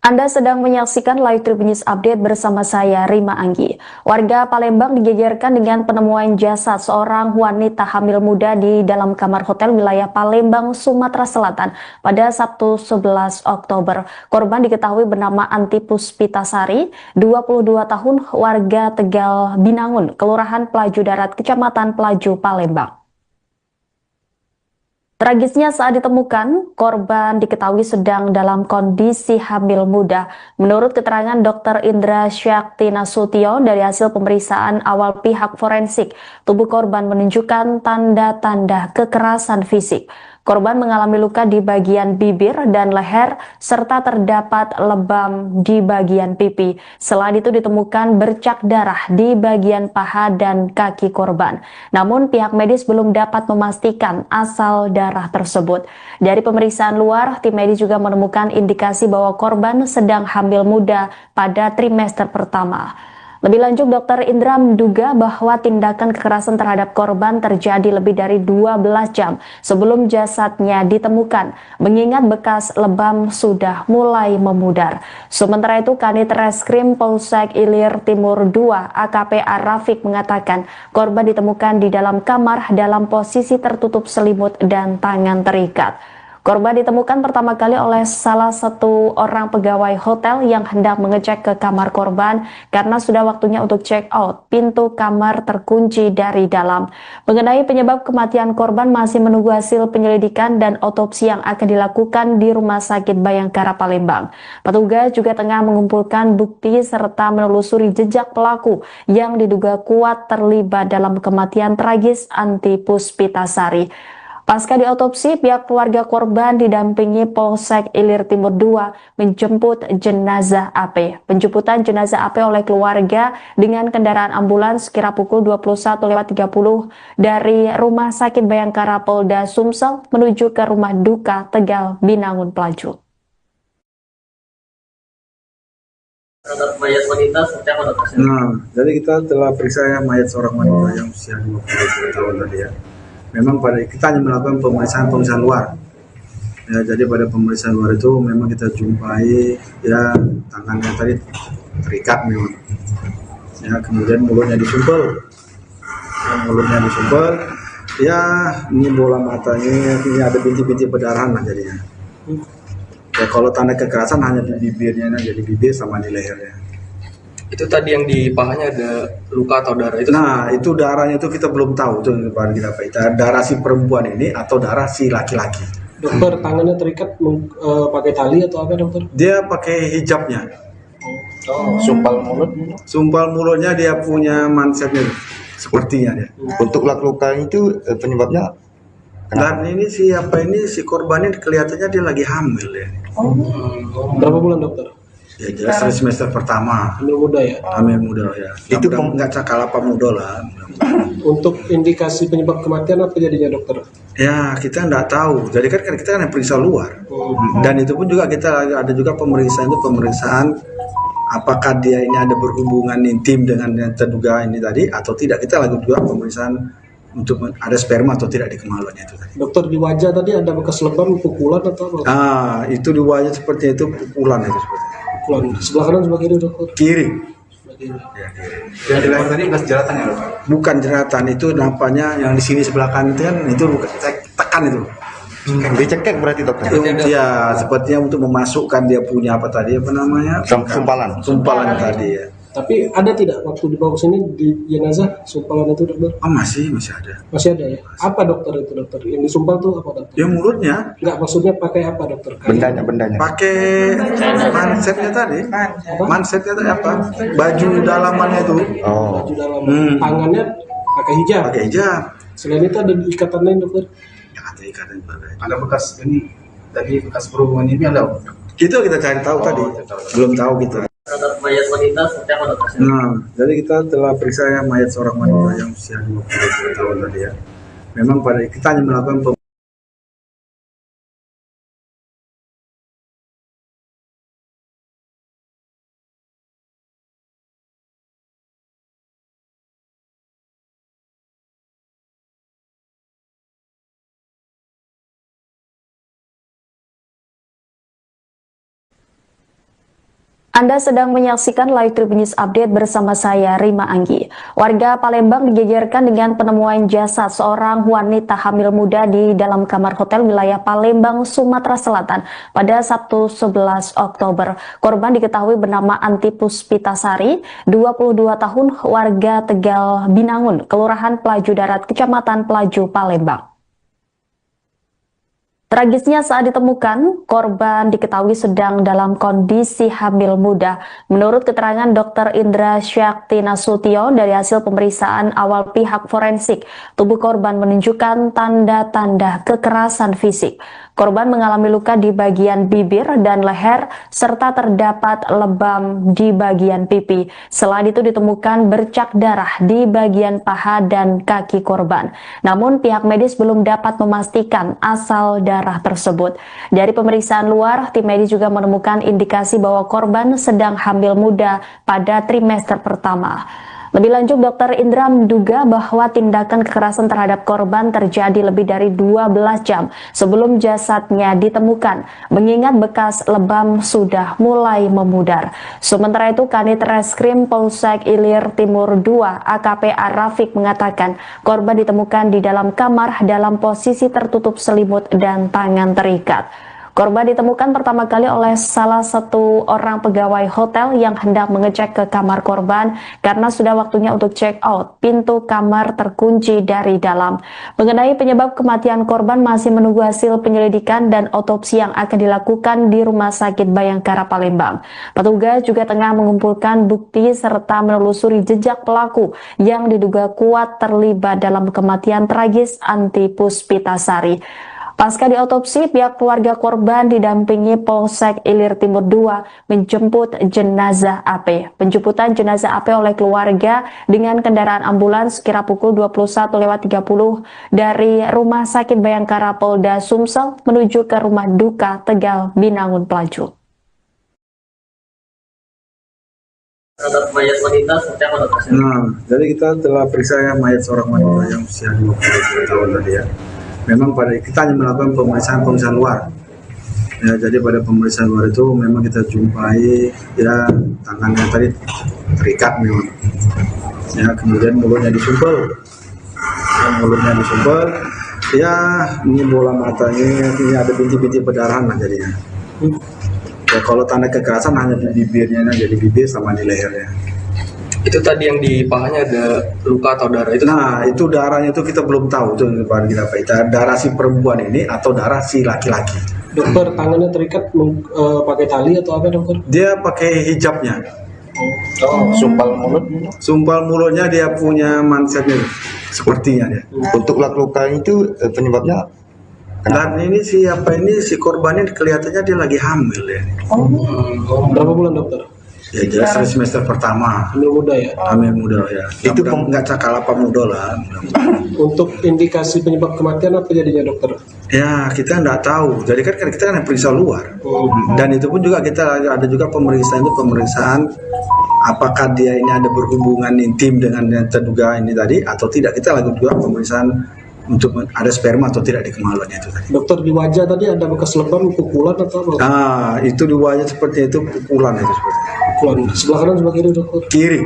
Anda sedang menyaksikan Live Tribun News Update bersama saya, Rima Anggi. Warga Palembang digegerkan dengan penemuan jasad seorang wanita hamil muda di dalam kamar hotel wilayah Palembang, Sumatera Selatan pada Sabtu 11 Oktober. Korban diketahui bernama Anti Puspitasari, 22 tahun, warga Tegal Binangun, Kelurahan Pelaju Darat, Kecamatan Pelaju, Palembang. Tragisnya saat ditemukan, korban diketahui sedang dalam kondisi hamil muda. Menurut keterangan Dr. Indra Syakti Nasution dari hasil pemeriksaan awal pihak forensik, tubuh korban menunjukkan tanda-tanda kekerasan fisik. Korban mengalami luka di bagian bibir dan leher, serta terdapat lebam di bagian pipi. Selain itu ditemukan bercak darah di bagian paha dan kaki korban. Namun pihak medis belum dapat memastikan asal darah tersebut. Dari pemeriksaan luar, tim medis juga menemukan indikasi bahwa korban sedang hamil muda pada trimester pertama. Lebih lanjut, Dr. Indra menduga bahwa tindakan kekerasan terhadap korban terjadi lebih dari 12 jam sebelum jasadnya ditemukan, mengingat bekas lebam sudah mulai memudar. Sementara itu, Kanit Reskrim Polsek Ilir Timur II AKP Rafiq mengatakan korban ditemukan di dalam kamar dalam posisi tertutup selimut dan tangan terikat. Korban ditemukan pertama kali oleh salah satu orang pegawai hotel yang hendak mengecek ke kamar korban karena sudah waktunya untuk check out. Pintu kamar terkunci dari dalam. Mengenai penyebab kematian korban masih menunggu hasil penyelidikan dan otopsi yang akan dilakukan di Rumah Sakit Bayangkara Palembang. Petugas juga tengah mengumpulkan bukti serta menelusuri jejak pelaku yang diduga kuat terlibat dalam kematian tragis Anti Puspitasari. Pasca diotopsi, pihak keluarga korban didampingi Polsek Ilir Timur II menjemput jenazah AP. Penjemputan jenazah AP oleh keluarga dengan kendaraan ambulans kira pukul 21.30 dari Rumah Sakit Bayangkara Polda Sumsel menuju ke Rumah Duka Tegal Binangun Pelaju. Mayat wanita seperti apa, dokter? Jadi kita telah periksa mayat seorang wanita yang usia 20 tahun tadi ya. Memang kita hanya melakukan pemeriksaan luar. Ya, jadi pada pemeriksaan luar itu memang kita jumpai ya tangannya tadi terikat memang. Ya, kemudian mulutnya disumpel. Ya, ini bola matanya, ini ada bintik-bintik perdarahan lah jadinya. Ya, kalau tanda kekerasan hanya di bibirnya, jadi bibir sama di lehernya. Itu tadi yang di pahanya ada luka atau darah itu? Nah, itu darahnya itu kita belum tahu itu darah si perempuan ini atau darah si laki-laki. Dokter, tangannya terikat pakai tali atau apa, dokter? Dia pakai hijabnya. Sumpal mulutnya dia punya mansetnya sepertinya dia. Untuk luka itu penyebabnya kenapa? Dan ini si korban ini kelihatannya dia lagi hamil ya. Berapa bulan, dokter? Ya jelas semester pertama. Hamil muda ya? Hamil muda ya. Itu nggak cakal apa muda lah. Untuk indikasi penyebab kematian apa jadinya, dokter? Ya kita nggak tahu. Jadi kan kita kan periksa luar. Dan itu pun juga kita ada juga pemeriksaan apakah dia ini ada berhubungan intim dengan yang terduga ini tadi atau tidak. Kita lagi juga pemeriksaan untuk ada sperma atau tidak di kemaluannya itu tadi. Dokter, di wajah tadi ada bekas lebam, pukulan atau apa? Itu di wajah seperti itu pukulan itu seperti. Pukulan. Sebelah kanan sebelah kiri, dokter? Kiri. Ya. Yang di leher tadi bekas jeratan ya, dokter? Bukan jeratan, itu nampaknya yang di sini sebelah kanan itu tekan itu. Dicekek berarti, dokter? Ya, sepertinya untuk memasukkan dia punya sumpalan tadi ya. Tapi ada tidak waktu dibawa ke sini di jenazah sumpalan itu, dokter? Masih ada. Masih ada ya? Apa, dokter, itu, dokter? Yang disumpal tuh apa, dokter? Ya mulutnya. Enggak, maksudnya pakai apa, dokter? Bendanya. Pakai mansetnya tadi. Mansetnya tadi apa? Baju dalamannya itu. Baju dalam. Tangannya pakai hijab. Selain itu ada ikatan lain, dokter? Ada ikatan juga. Ada bekas ini tadi bekas berhubungan ini ada. Itu kita cari tahu tadi. Belum tahu kita. Mayat wanita seperti apa, dokter? Jadi kita telah periksa mayat seorang wanita yang usia 20 tahun tadi ya. Memang kita hanya melakukan Anda sedang menyaksikan Live Tribun News Update bersama saya, Rima Anggi. Warga Palembang digegerkan dengan penemuan jasad seorang wanita hamil muda di dalam kamar hotel wilayah Palembang, Sumatera Selatan pada Sabtu 11 Oktober. Korban diketahui bernama Anti Puspitasari, 22 tahun, warga Tegal Binangun, Kelurahan Pelaju Darat, Kecamatan Pelaju, Palembang. Tragisnya saat ditemukan, korban diketahui sedang dalam kondisi hamil muda. Menurut keterangan Dr. Indra Syakti Nasution dari hasil pemeriksaan awal pihak forensik, tubuh korban menunjukkan tanda-tanda kekerasan fisik. Korban mengalami luka di bagian bibir dan leher, serta terdapat lebam di bagian pipi. Selain itu ditemukan bercak darah di bagian paha dan kaki korban. Namun pihak medis belum dapat memastikan asal darah tersebut. Dari pemeriksaan luar, tim medis juga menemukan indikasi bahwa korban sedang hamil muda pada trimester pertama. Lebih lanjut, Dr. Indra menduga bahwa tindakan kekerasan terhadap korban terjadi lebih dari 12 jam sebelum jasadnya ditemukan, mengingat bekas lebam sudah mulai memudar. Sementara itu, Kanit Reskrim Polsek Ilir Timur 2 AKP Arafik mengatakan korban ditemukan di dalam kamar dalam posisi tertutup selimut dan tangan terikat. Korban ditemukan pertama kali oleh salah satu orang pegawai hotel yang hendak mengecek ke kamar korban karena sudah waktunya untuk check out. Pintu kamar terkunci dari dalam. Mengenai penyebab kematian korban masih menunggu hasil penyelidikan dan otopsi yang akan dilakukan di Rumah Sakit Bayangkara Palembang. Petugas juga tengah mengumpulkan bukti serta menelusuri jejak pelaku yang diduga kuat terlibat dalam kematian tragis Anti Puspitasari. Pasca diotopsi, pihak keluarga korban didampingi Polsek Ilir Timur 2 menjemput jenazah AP. Penjemputan jenazah AP oleh keluarga dengan kendaraan ambulans kira pukul 21.30 dari Rumah Sakit Bayangkara Polda Sumsel menuju ke Rumah Duka Tegal Binangun Pelaju. Terhadap mayat wanita seperti apa, Dok? Jadi kita telah periksa mayat seorang wanita yang usia 22 tahun tadi ya. Memang pada kita hanya melakukan pemeriksaan luar. Ya, jadi pada pemeriksaan luar itu memang kita jumpai ya tangannya tadi terikat memang. Ya, kemudian mulutnya disumpel. Ya, ini bola matanya, ini ada bintik-bintik perdarahan lah jadinya. Ya, kalau tanda kekerasan hanya di bibirnya, jadi bibir sama di lehernya. Itu tadi yang di pahanya ada luka atau darah itu? Nah, itu darahnya itu kita belum tahu itu kita darah si perempuan ini atau darah si laki-laki. Dokter, tangannya terikat pakai tali atau apa, dokter? Dia pakai hijabnya. Sumpal mulutnya dia punya mansetnya sepertinya dia. Untuk luka itu penyebabnya Dan ini si korbannya kelihatannya dia lagi hamil ya. Berapa bulan, dokter? Ya jelas semester pertama. Hamil muda ya? Hamil muda ya. Itu nggak cakal apa muda lah. Untuk indikasi penyebab kematian apa jadinya, dokter? Ya kita nggak tahu. Jadi kan kita kan periksa luar. Dan itu pun juga kita ada juga pemeriksaan apakah dia ini ada berhubungan intim dengan yang terduga ini tadi atau tidak. Kita lakukan juga pemeriksaan untuk ada sperma atau tidak di kemaluannya itu tadi. Dokter, di wajah tadi ada bekas lebam, pukulan atau apa? Nah, itu di wajah seperti itu pukulan itu seperti. Pukulan. Sebelah kanan sebelah kiri, dokter? Kiri.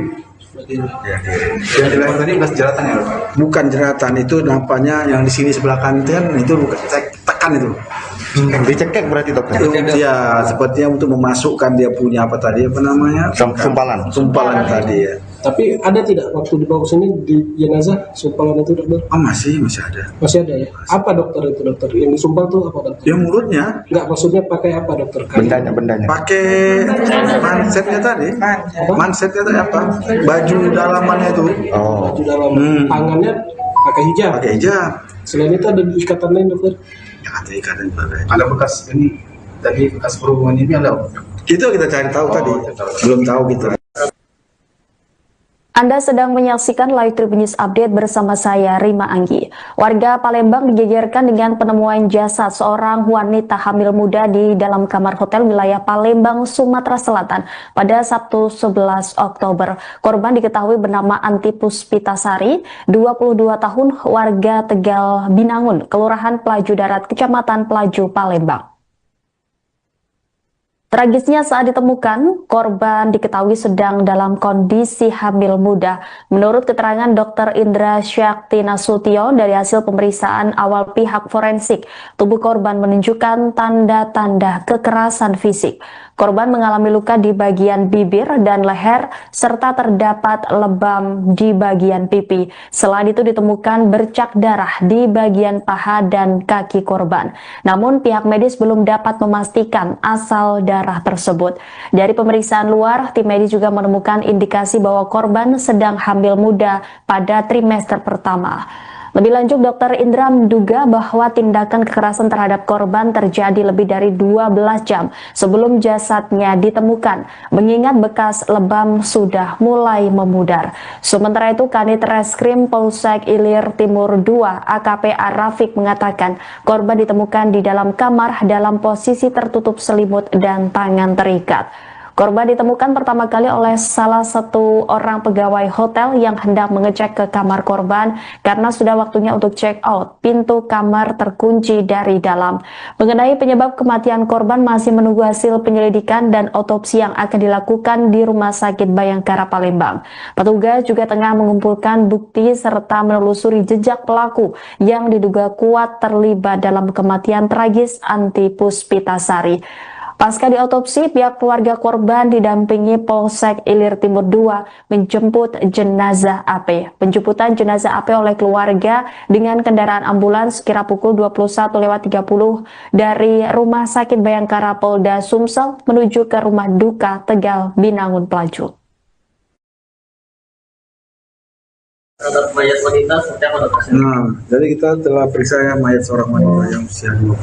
Sebelah kiri. Ya, kiri. yang tadi bekas jeratan ya? Bukan jeratan, itu nampaknya yang di sini sebelah kanan itu bukan tekan itu. Dicekek berarti, dokter? Ya, sepertinya untuk memasukkan dia punya apa tadi apa namanya? Sumpalan tadi ya. Tapi ada tidak waktu dibawa ke sini di jenazah sumpalan itu, dokter? Oh masih ada. Masih ada ya? Apa dokter itu, dokter? Yang disumpal tuh apa, dokter? Ya mulutnya. Enggak, maksudnya pakai apa, dokter? Bendanya. Pakai mansetnya tadi. Mansetnya tadi apa? Baju dalamannya itu. Baju dalam. Tangannya pakai hijab. Selain itu ada ikatan lain, dokter? Ya, ada ikatan juga. Ada bekas ini, tadi bekas perhubungan ini ada? Itu kita cari tahu tadi. Belum tahu kita. Anda sedang menyaksikan Live Tribun News Update bersama saya, Rima Anggi. Warga Palembang digegerkan dengan penemuan jasad seorang wanita hamil muda di dalam kamar hotel wilayah Palembang, Sumatera Selatan pada Sabtu 11 Oktober. Korban diketahui bernama Anti Puspitasari, 22 tahun, warga Tegal Binangun, Kelurahan Pelaju Darat, Kecamatan Pelaju, Palembang. Tragisnya saat ditemukan, korban diketahui sedang dalam kondisi hamil muda. Menurut keterangan Dr. Indra Syakti Nasution dari hasil pemeriksaan awal pihak forensik, tubuh korban menunjukkan tanda-tanda kekerasan fisik. Korban mengalami luka di bagian bibir dan leher, serta terdapat lebam di bagian pipi. Selain itu ditemukan bercak darah di bagian paha dan kaki korban. Namun pihak medis belum dapat memastikan asal darah tersebut. Dari pemeriksaan luar, tim medis juga menemukan indikasi bahwa korban sedang hamil muda pada trimester pertama. Lebih lanjut, Dr. Indra menduga bahwa tindakan kekerasan terhadap korban terjadi lebih dari 12 jam sebelum jasadnya ditemukan, mengingat bekas lebam sudah mulai memudar. Sementara itu, Kanit Reskrim Polsek Ilir Timur 2 AKP Arafik mengatakan korban ditemukan di dalam kamar dalam posisi tertutup selimut dan tangan terikat. Korban ditemukan pertama kali oleh salah satu orang pegawai hotel yang hendak mengecek ke kamar korban karena sudah waktunya untuk check out. Pintu kamar terkunci dari dalam. Mengenai penyebab kematian korban masih menunggu hasil penyelidikan dan otopsi yang akan dilakukan di Rumah Sakit Bayangkara Palembang. Petugas juga tengah mengumpulkan bukti serta menelusuri jejak pelaku yang diduga kuat terlibat dalam kematian tragis Anti Puspitasari. Pasca diotopsi, pihak keluarga korban didampingi Polsek Ilir Timur 2 menjemput jenazah AP. Penjemputan jenazah AP oleh keluarga dengan kendaraan ambulans sekira pukul 21.30 dari Rumah Sakit Bayangkara Polda Sumsel menuju ke Rumah Duka Tegal Binangun Pelaju. Terhadap mayat wanita seperti apa, Dok? Jadi kita telah periksa mayat seorang wanita yang usia 20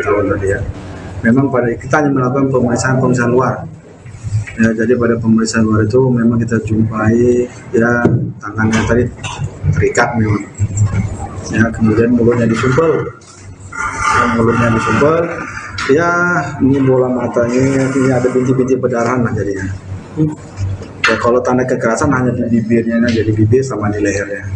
tahun tadi ya. Memang pada kita hanya melakukan pemeriksaan luar. Ya, jadi pada pemeriksaan luar itu memang kita jumpai ya tangannya tadi terikat memang. Ya, kemudian mulutnya disumpel. Ya, ini bola matanya, ini ada bintik-bintik perdarahan lah jadinya. Ya, kalau tanda kekerasan hanya di bibirnya, jadi bibir sama di lehernya.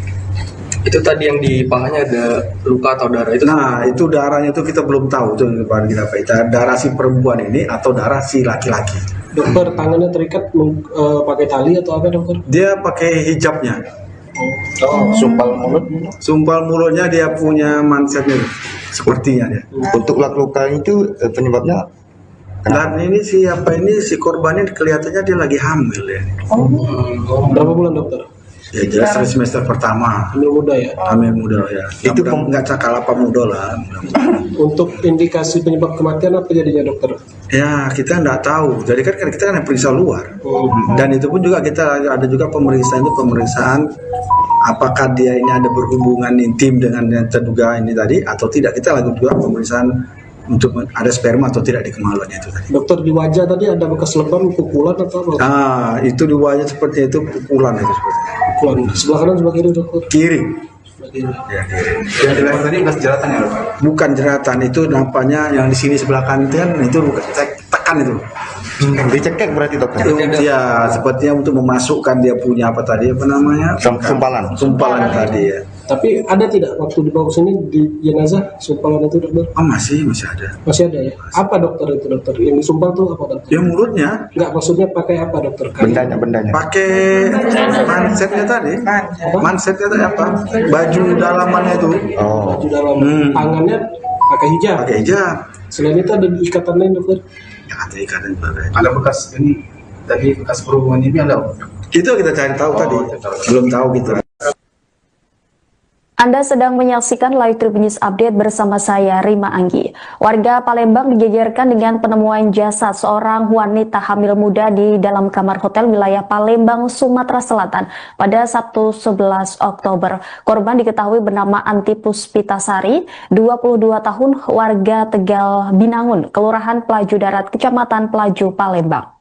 Itu tadi yang di pahanya ada luka atau darah itu? Nah, itu darahnya itu kita belum tahu itu kita darah si perempuan ini atau darah si laki-laki. Dokter, tangannya terikat pakai tali atau apa, dokter? Dia pakai hijabnya. Sumpal mulutnya dia punya mansetnya sepertinya dia. Untuk luka itu penyebabnya? Dan ini si korbannya kelihatannya dia lagi hamil ya. Berapa bulan, dokter? Ya jelas semester pertama. Hamil muda ya? Hamil muda ya. Itu nggak cakal apa muda lah. Untuk indikasi penyebab kematian apa jadinya, dokter? Ya kita nggak tahu. Jadi kan kita periksa luar. Dan itu pun juga kita ada juga pemeriksaan apakah dia ini ada berhubungan intim dengan yang terduga ini tadi atau tidak. Kita lakukan juga pemeriksaan untuk ada sperma atau tidak di kemaluannya itu tadi. Dokter, di wajah tadi ada bekas lebam, pukulan atau apa? Itu di wajah seperti itu pukulan itu seperti. Pukulan. Sebelah kanan sebelah kiri, dokter? Kiri. Ya, yang di leher tadi bekas jeratan ya, dokter? Bukan jeratan, itu nampaknya yang di sini sebelah kanan itu tekan itu. Dicekek berarti, dokter? Ya, sepertinya untuk memasukkan dia punya sumpalan tadi ya. Tapi ada tidak waktu dibawa ke sini di jenazah sumpalan itu, dokter? Masih ada. Masih ada ya? Apa dokter itu, dokter? Yang disumpal tuh apa, dokter? Ya mulutnya. Enggak, maksudnya pakai apa, dokter? Bendanya. Pakai mansetnya tadi. Mansetnya tadi apa? Baju dalamannya itu. Baju dalam. Tangannya pakai hijab. Selain itu ada ikatan lain, dokter? Ya, ada ikatan juga. Ada bekas berhubungan ini ada? Itu kita cari tahu tadi. Belum tahu gitu. Anda sedang menyaksikan Live Tribun News Update bersama saya, Rima Anggi. Warga Palembang digegerkan dengan penemuan jasad seorang wanita hamil muda di dalam kamar hotel wilayah Palembang, Sumatera Selatan pada Sabtu 11 Oktober. Korban diketahui bernama Anti Puspitasari, 22 tahun, warga Tegal Binangun, Kelurahan Pelaju Darat, Kecamatan Pelaju, Palembang.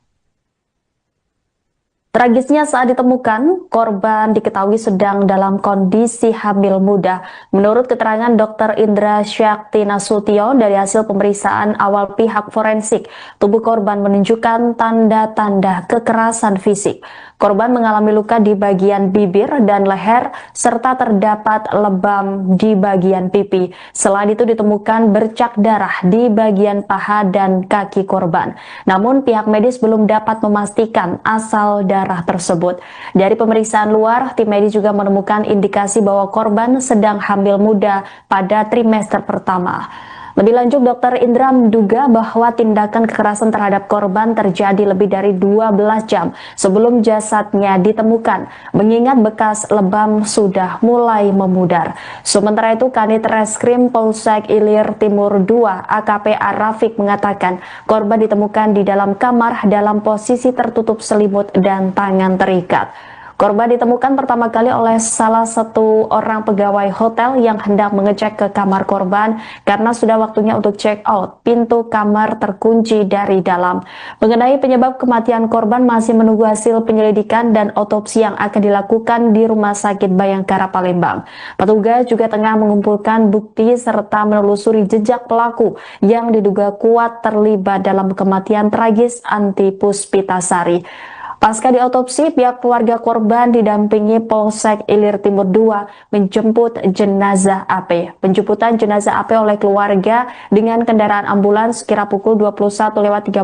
Tragisnya saat ditemukan, korban diketahui sedang dalam kondisi hamil muda. Menurut keterangan Dr. Indra Syakti Nasution dari hasil pemeriksaan awal pihak forensik, tubuh korban menunjukkan tanda-tanda kekerasan fisik. Korban mengalami luka di bagian bibir dan leher, serta terdapat lebam di bagian pipi. Selain itu ditemukan bercak darah di bagian paha dan kaki korban. Namun pihak medis belum dapat memastikan asal darah tersebut. Dari pemeriksaan luar, tim medis juga menemukan indikasi bahwa korban sedang hamil muda pada trimester pertama. Lebih lanjut, Dr. Indra menduga bahwa tindakan kekerasan terhadap korban terjadi lebih dari 12 jam sebelum jasadnya ditemukan, mengingat bekas lebam sudah mulai memudar. Sementara itu, Kanit Reskrim Polsek Ilir Timur II AKP Rafiq mengatakan korban ditemukan di dalam kamar dalam posisi tertutup selimut dan tangan terikat. Korban ditemukan pertama kali oleh salah satu orang pegawai hotel yang hendak mengecek ke kamar korban karena sudah waktunya untuk check out. Pintu kamar terkunci dari dalam. Mengenai penyebab kematian korban masih menunggu hasil penyelidikan dan otopsi yang akan dilakukan di Rumah Sakit Bayangkara Palembang. Petugas juga tengah mengumpulkan bukti serta menelusuri jejak pelaku yang diduga kuat terlibat dalam kematian tragis Anti Puspitasari. Pasca diotopsi, pihak keluarga korban didampingi Polsek Ilir Timur II menjemput jenazah AP. Penjemputan jenazah AP oleh keluarga dengan kendaraan ambulans kira pukul 21.30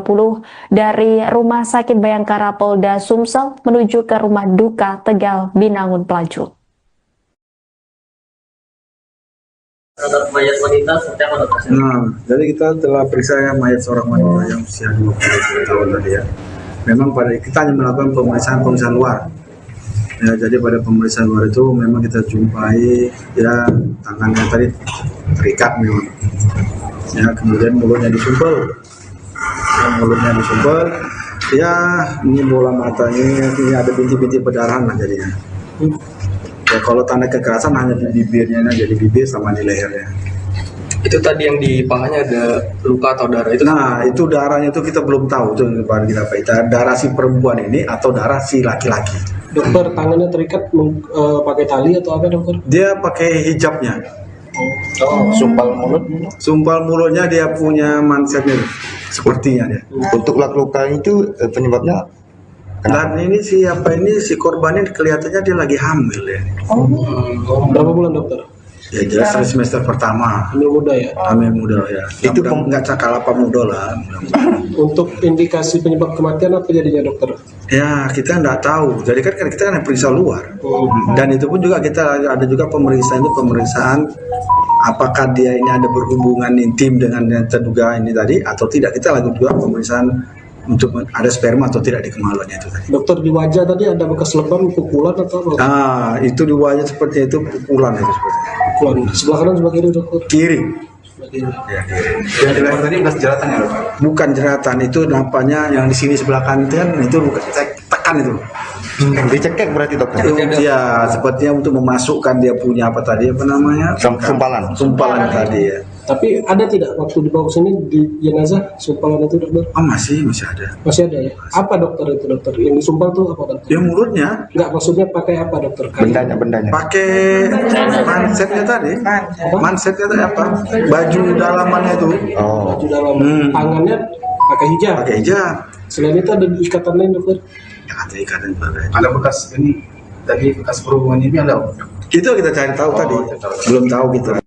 dari Rumah Sakit Bayangkara Polda Sumsel menuju ke Rumah Duka Tegal Binangun Pelaju. Mayat wanita seperti apa, Dok? Jadi kita telah periksa mayat seorang wanita yang usia 20 tahun tadi ya. Memang pada kita hanya melakukan pemeriksaan luar. Ya, jadi pada pemeriksaan luar itu memang kita jumpai ya tangannya tadi terikat memang. Ya, kemudian mulutnya disumpel. Ya, ini bola matanya, ini ada bintik-bintik perdarahan lah jadinya. Ya, kalau tanda kekerasan hanya di bibirnya aja, di bibir sama di lehernya. Itu tadi yang di pahanya ada luka atau darah itu? Nah, itu darahnya itu kita belum tahu itu kita darah si perempuan ini atau darah si laki-laki. Dokter, tangannya terikat pakai tali atau apa, dokter? Dia pakai hijabnya. Sumpal mulutnya dia punya mansetnya sepertinya dia. Untuk luka itu penyebabnya Dan ini si korbannya kelihatannya dia lagi hamil ya. Berapa bulan, dokter? Ya jelas semester pertama. Hamil muda ya? Hamil muda ya. Itu nggak cakal apa muda lah. Untuk indikasi penyebab kematian apa jadinya, dokter? Ya kita nggak tahu. Jadi kan kita kan periksa luar. Dan itu pun juga kita ada juga pemeriksaan apakah dia ini ada berhubungan intim dengan yang terduga ini tadi atau tidak. Kita lakukan juga pemeriksaan untuk ada sperma atau tidak di kemaluannya itu tadi. Dokter, di wajah tadi ada bekas lebam, pukulan atau apa? Nah, itu di wajah seperti itu pukulan itu seperti. Pukulan. Sebelah kanan sebelah kiri, dokter? Kiri. Sebelah kiri. Ya, kiri. yang di leher tadi bekas jeratan ya, dok? Bukan jeratan, itu nampaknya yang di sini sebelah kanan itu bukan tekan itu. Dicekek berarti, dokter? Ya, sepertinya untuk memasukkan dia punya apa tadi apa namanya? Sumpalan tadi ya. Tapi ada tidak waktu dibawa ke sini di jenazah sumpalan itu, dokter? Oh masih ada. Masih ada ya? Apa dokter itu, dokter? Yang disumpal tuh apa, dokter? Dia mulutnya. Enggak, maksudnya pakai apa, dokter? Bendanya. Pakai mansetnya tadi. Mansetnya tadi apa? Baju dalamannya itu. Baju dalam. Tangannya pakai hijab. Pakai hijab. Selain itu ada ikatan lain, dokter? Ya, ada ikatan juga. Ada bekas ini tadi bekas perhubungan ini ada. Itu kita cari tahu tadi. Belum tahu kita.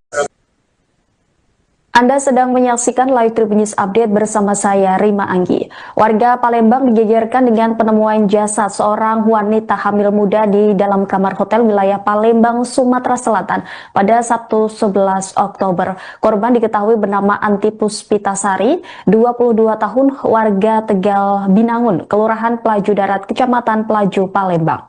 Anda sedang menyaksikan Live Tribun News Update bersama saya, Rima Anggi. Warga Palembang digegerkan dengan penemuan jasad seorang wanita hamil muda di dalam kamar hotel wilayah Palembang, Sumatera Selatan pada Sabtu 11 Oktober. Korban diketahui bernama Anti Puspitasari, 22 tahun, warga Tegal Binangun, Kelurahan Pelaju Darat, Kecamatan Pelaju, Palembang.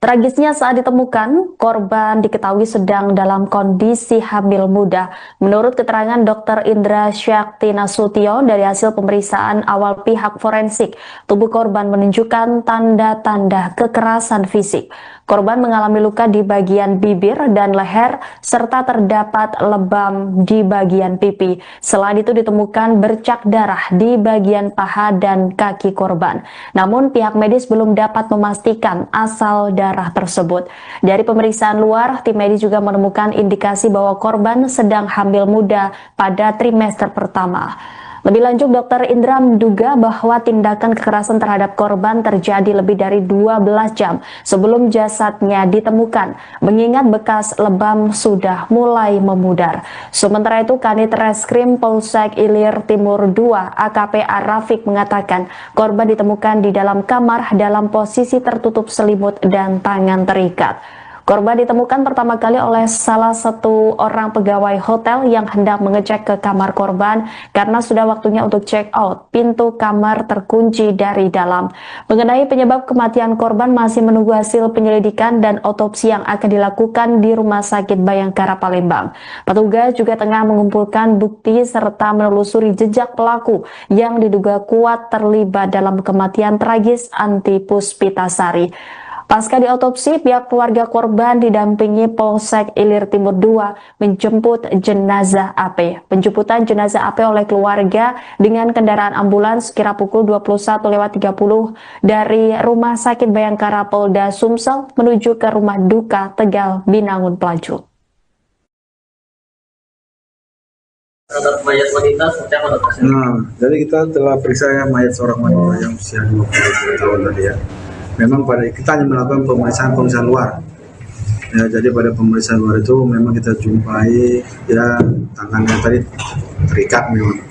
Tragisnya saat ditemukan, korban diketahui sedang dalam kondisi hamil muda. Menurut keterangan Dr. Indra Syakti Nasution dari hasil pemeriksaan awal pihak forensik, tubuh korban menunjukkan tanda-tanda kekerasan fisik. Korban mengalami luka di bagian bibir dan leher, serta terdapat lebam di bagian pipi. Selain itu ditemukan bercak darah di bagian paha dan kaki korban. Namun pihak medis belum dapat memastikan asal darah tersebut. Dari pemeriksaan luar, tim medis juga menemukan indikasi bahwa korban sedang hamil muda pada trimester pertama. Lebih lanjut, Dr. Indra menduga bahwa tindakan kekerasan terhadap korban terjadi lebih dari 12 jam sebelum jasadnya ditemukan, mengingat bekas lebam sudah mulai memudar. Sementara itu, Kanit Reskrim Polsek Ilir Timur II AKP Arafik mengatakan korban ditemukan di dalam kamar dalam posisi tertutup selimut dan tangan terikat. Korban ditemukan pertama kali oleh salah satu orang pegawai hotel yang hendak mengecek ke kamar korban karena sudah waktunya untuk check out. Pintu kamar terkunci dari dalam. Mengenai penyebab kematian korban masih menunggu hasil penyelidikan dan otopsi yang akan dilakukan di Rumah Sakit Bayangkara Palembang. Petugas juga tengah mengumpulkan bukti serta menelusuri jejak pelaku yang diduga kuat terlibat dalam kematian tragis Anti Puspitasari. Pasca diotopsi, pihak keluarga korban didampingi Polsek Ilir Timur II menjemput jenazah AP. Penjemputan jenazah AP oleh keluarga dengan kendaraan ambulans kira pukul 21.30 dari Rumah Sakit Bayangkara Polda Sumsel menuju ke Rumah Duka Tegal Binangun Pelaju. Mayat wanita seperti apa, Dok? Jadi kita telah periksa mayat seorang wanita yang usia 20 tahun tadi ya. Memang pada kita hanya melakukan pemeriksaan luar. Ya, jadi pada pemeriksaan luar itu memang kita jumpai ya tangannya tadi terikat memang.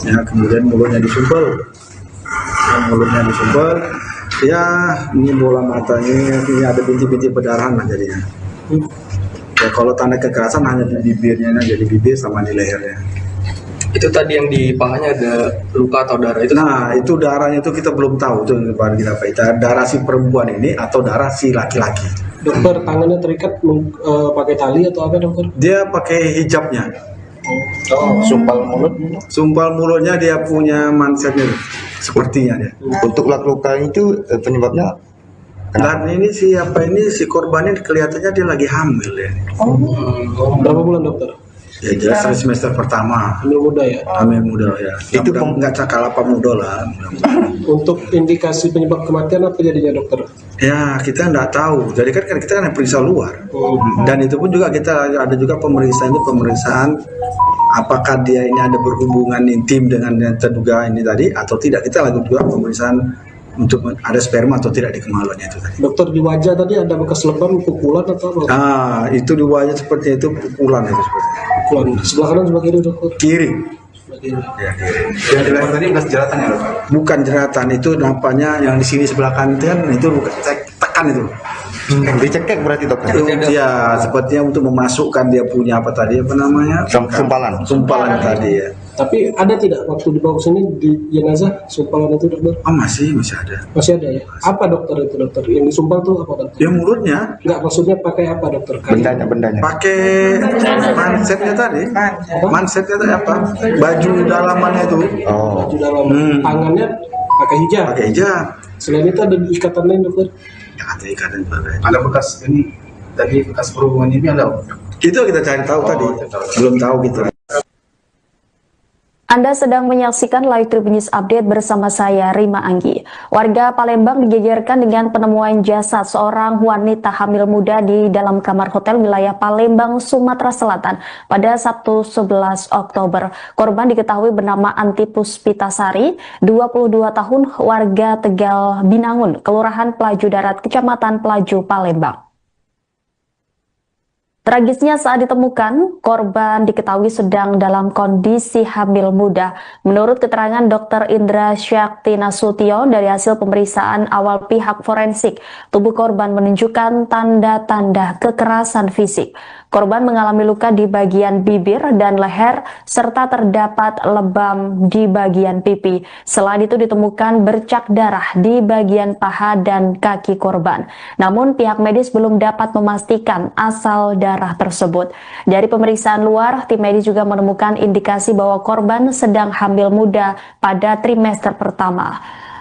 Ya, kemudian mulutnya disumpel. Ya, ini bola matanya, ini ada bintik-bintik perdarahan lah jadinya. Ya, kalau tanda kekerasan hanya di bibirnya aja, di bibir sama di lehernya. Itu tadi yang di pahanya ada luka atau darah itu? Nah, itu darahnya itu kita belum tahu itu kita darah si perempuan ini atau darah si laki-laki. Dokter, tangannya terikat pakai tali atau apa, dokter? Dia pakai hijabnya. Sumpal mulutnya dia punya mansetnya sepertinya dia. Untuk luka itu penyebabnya dan ini si korbannya kelihatannya dia lagi hamil ya. Berapa bulan, dokter? Ya jelas semester pertama. Hamil muda ya? Hamil muda ya. Itu nggak cakal apa muda lah. Untuk indikasi penyebab kematian apa jadinya, dokter? Ya kita nggak tahu. Jadi kan kita periksa luar. Dan itu pun juga kita ada juga pemeriksaan apakah dia ini ada berhubungan intim dengan yang terduga ini tadi atau tidak. Kita lakukan juga pemeriksaan untuk ada sperma atau tidak di kemaluannya itu tadi. Dokter, di wajah tadi ada bekas lebam, pukulan atau apa? Itu di wajah seperti itu pukulan itu seperti. Pukulan sebelah kanan sebelah kiri, dokter? Kiri. ya, yang di tadi bekas jeratan ya, Dok? Bukan jeratan, itu nampaknya yang di sini sebelah kanan itu bukan tekan itu. Dicekek berarti, dokter? Ya, sepertinya untuk memasukkan dia punya apa namanya? Sumpalan tadi ya. Tapi ada tidak waktu dibawa ke sini di jenazah sumpalan itu, dokter? Oh, masih ada. Masih ada ya? Apa, dokter, itu, dokter? Yang disumpal itu apa, dokter? Ya mulutnya. Enggak, maksudnya pakai apa, dokter? Bendanya. Pakai mansetnya tadi. Mansetnya tadi apa? Baju dalamannya itu. Oh. Baju dalam. Tangannya pakai hijab. Selain itu ada ikatan lain, dokter? Ya, ada ikatan juga. Ada bekas ini tadi bekas perhubungan ini ada. Itu kita cari tahu tadi. Belum tahu gitu. Anda sedang menyaksikan Live Tribun News Update bersama saya, Rima Anggi. Warga Palembang digegerkan dengan penemuan jasad seorang wanita hamil muda di dalam kamar hotel wilayah Palembang, Sumatera Selatan pada Sabtu 11 Oktober. Korban diketahui bernama Anti Puspitasari, 22 tahun, warga Tegal Binangun, Kelurahan Pelaju Darat, Kecamatan Pelaju, Palembang. Tragisnya saat ditemukan, korban diketahui sedang dalam kondisi hamil muda. Menurut keterangan Dr. Indra Syakti Nasution dari hasil pemeriksaan awal pihak forensik, tubuh korban menunjukkan tanda-tanda kekerasan fisik. Korban mengalami luka di bagian bibir dan leher, serta terdapat lebam di bagian pipi. Selain itu ditemukan bercak darah di bagian paha dan kaki korban. Namun pihak medis belum dapat memastikan asal darah tersebut. Dari pemeriksaan luar, tim medis juga menemukan indikasi bahwa korban sedang hamil muda pada trimester pertama.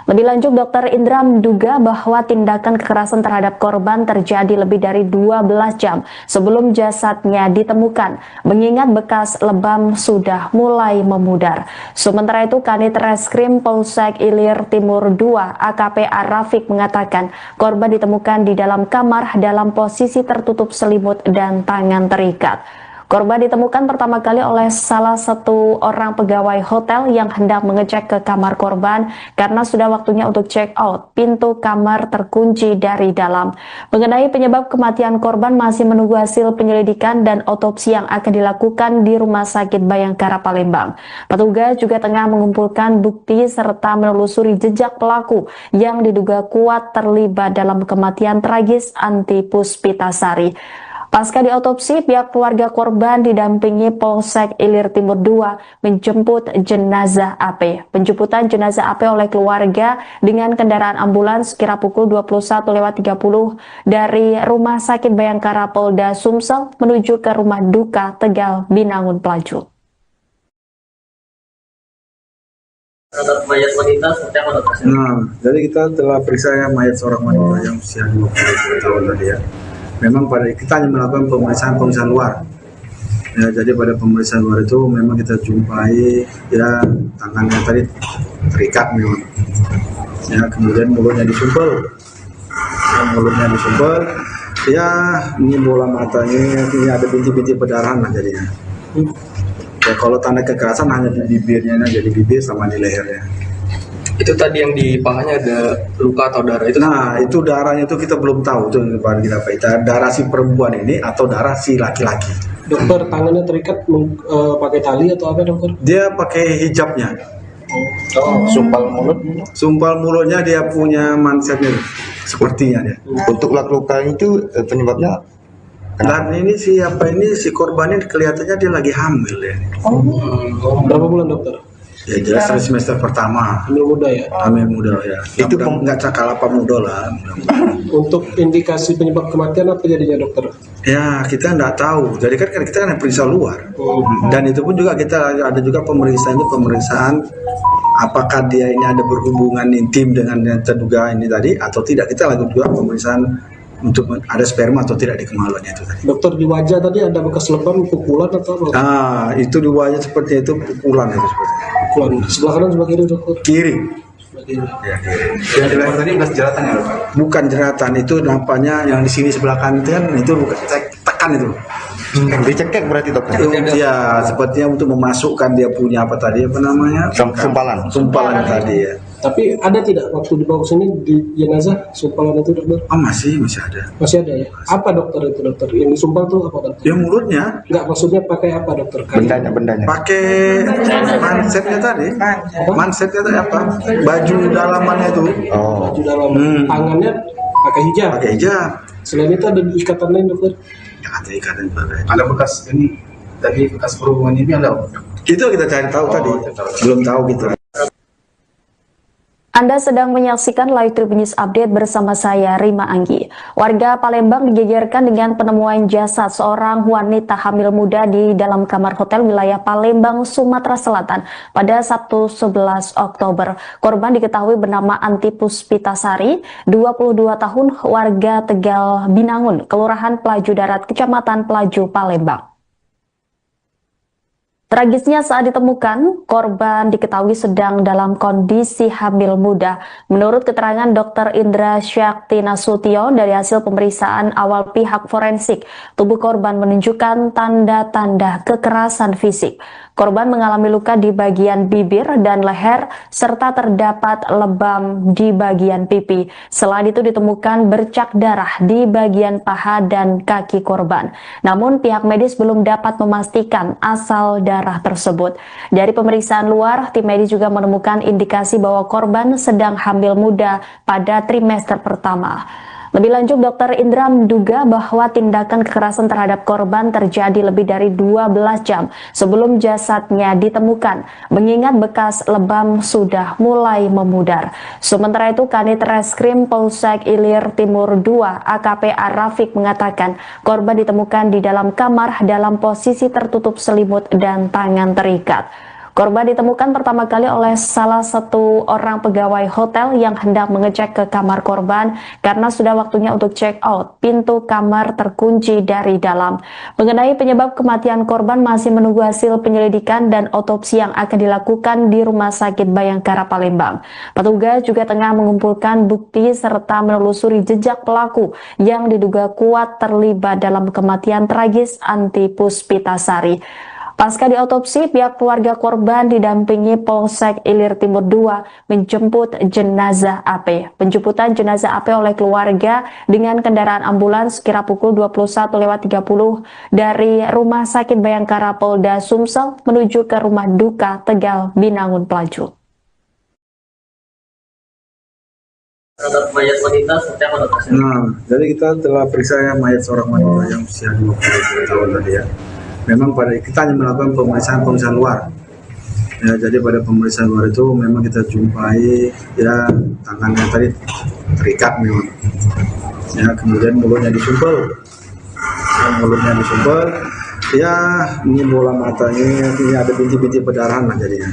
Lebih lanjut, Dr. Indra menduga bahwa tindakan kekerasan terhadap korban terjadi lebih dari 12 jam sebelum jasadnya ditemukan, mengingat bekas lebam sudah mulai memudar. Sementara itu, Kanit Reskrim Polsek Ilir Timur II AKP Arafik mengatakan korban ditemukan di dalam kamar dalam posisi tertutup selimut dan tangan terikat. Korban ditemukan pertama kali oleh salah satu orang pegawai hotel yang hendak mengecek ke kamar korban karena sudah waktunya untuk check out. Pintu kamar terkunci dari dalam. Mengenai penyebab kematian korban masih menunggu hasil penyelidikan dan otopsi yang akan dilakukan di Rumah Sakit Bayangkara Palembang. Petugas juga tengah mengumpulkan bukti serta menelusuri jejak pelaku yang diduga kuat terlibat dalam kematian tragis Anti Puspitasari. Pasca diotopsi, pihak keluarga korban didampingi Polsek Ilir Timur II menjemput jenazah AP. Penjemputan jenazah AP oleh keluarga dengan kendaraan ambulans sekira pukul 21.30 dari Rumah Sakit Bayangkara Polda Sumsel menuju ke Rumah Duka Tegal Binangun Pelaju. Mayat wanita seperti apa, dokter? Jadi kita telah periksa mayat seorang wanita yang usia 20 tahun tadi ya. Memang kita hanya melakukan pemeriksaan luar. Ya, jadi pada pemeriksaan luar itu memang kita jumpai ya tangannya tadi terikat memang. Ya, kemudian mulutnya disumpel. Ya, ini bola matanya, ini ada bintik-bintik perdarahan lah jadinya. Ya, kalau tanda kekerasan hanya di bibirnya, jadi bibir sama di lehernya. Itu tadi yang di pahanya ada luka atau darah itu? Nah, itu darahnya itu kita belum tahu itu kita darah si perempuan ini atau darah si laki-laki. Dokter, tangannya terikat pakai tali atau apa, dokter? Dia pakai hijabnya. Sumpal mulutnya dia punya mansetnya sepertinya dia. Untuk luka itu penyebabnya Dan ini si korban ini kelihatannya dia lagi hamil ya. Berapa bulan, dokter? Ya jelas semester pertama. Hamil muda ya? Hamil muda ya. Itu nggak cakal apa muda lah. Untuk indikasi penyebab kematian apa jadinya, dokter? Ya kita nggak tahu. Jadi kan kita kan periksa luar. Dan itu pun juga kita ada juga pemeriksaan apakah dia ini ada berhubungan intim dengan yang terduga ini tadi atau tidak. Kita lakukan juga pemeriksaan untuk ada sperma atau tidak di kemaluannya itu tadi. Dokter, di wajah tadi ada bekas lebam, pukulan atau apa? Itu di wajah seperti itu pukulan itu seperti. Pukulan. Sebelah kanan sebelah kiri, dokter? Kiri. Sebelah kiri. Ya, kiri. yang di tadi bekas jeratan ya, dokter? Bukan jeratan, itu nampaknya yang di sini sebelah kanan itu kan itu bukan tekan itu. Dicekek berarti, dokter? Ya, sepertinya untuk memasukkan dia punya apa tadi apa namanya? Sumpalan tadi ya. Tapi ada tidak waktu dibawa sini di jenazah sumpalan itu, dokter? Oh masih ada. Masih ada ya? Apa dokter itu, dokter? Yang disumpal tuh apa, dokter? Ya mulutnya. Enggak, maksudnya pakai apa, dokter? Bendanya. Pakai mansetnya tadi. Mansetnya tadi apa? Baju dalamannya itu. Baju dalam. Tangannya pakai hijab. Pakai hijab. Selain itu ada ikatan lain, dokter? Ya ada ikatan pakai. Ada bekas ini, tadi bekas perhubungan ini ada? Itu kita cari tahu tadi. Belum tahu gitu. Anda sedang menyaksikan Live Tribun News Update bersama saya, Rima Anggi. Warga Palembang digegerkan dengan penemuan jasad seorang wanita hamil muda di dalam kamar hotel wilayah Palembang, Sumatera Selatan pada Sabtu 11 Oktober. Korban diketahui bernama Anti Puspitasari, 22 tahun, warga Tegal Binangun, Kelurahan Pelaju Darat, Kecamatan Pelaju, Palembang. Tragisnya saat ditemukan, korban diketahui sedang dalam kondisi hamil muda. Menurut keterangan Dr. Indra Syakti Nasution dari hasil pemeriksaan awal pihak forensik, tubuh korban menunjukkan tanda-tanda kekerasan fisik. Korban mengalami luka di bagian bibir dan leher, serta terdapat lebam di bagian pipi. Selain itu ditemukan bercak darah di bagian paha dan kaki korban. Namun pihak medis belum dapat memastikan asal darah tersebut. Dari pemeriksaan luar, tim medis juga menemukan indikasi bahwa korban sedang hamil muda pada trimester pertama. Lebih lanjut, Dr. Indra menduga bahwa tindakan kekerasan terhadap korban terjadi lebih dari 12 jam sebelum jasadnya ditemukan, mengingat bekas lebam sudah mulai memudar. Sementara itu, Kanit Reskrim Polsek Ilir Timur II AKP Arafik mengatakan korban ditemukan di dalam kamar dalam posisi tertutup selimut dan tangan terikat. Korban ditemukan pertama kali oleh salah satu orang pegawai hotel yang hendak mengecek ke kamar korban karena sudah waktunya untuk check out. Pintu kamar terkunci dari dalam. Mengenai penyebab kematian korban masih menunggu hasil penyelidikan dan otopsi yang akan dilakukan di Rumah Sakit Bayangkara Palembang. Petugas juga tengah mengumpulkan bukti serta menelusuri jejak pelaku yang diduga kuat terlibat dalam kematian tragis Anti Puspitasari. Pasca diotopsi, pihak keluarga korban didampingi Polsek Ilir Timur II menjemput jenazah AP. Penjemputan jenazah AP oleh keluarga dengan kendaraan ambulans kira pukul 21.30 dari Rumah Sakit Bayangkara Polda Sumsel menuju ke rumah duka Tegal, Binangun, Pelaju. Terhadap mayat wanita seperti apa, Dok? Jadi kita telah periksa mayat seorang wanita yang usia 20 tahun tadi ya. Memang pada kita hanya melakukan pemeriksaan luar. Ya, jadi pada pemeriksaan luar itu memang kita jumpai ya tangannya tadi terikat memang. Ya, kemudian mulutnya disumpel. Ya, ini bola matanya, ini ada bintik-bintik perdarahan lah jadinya.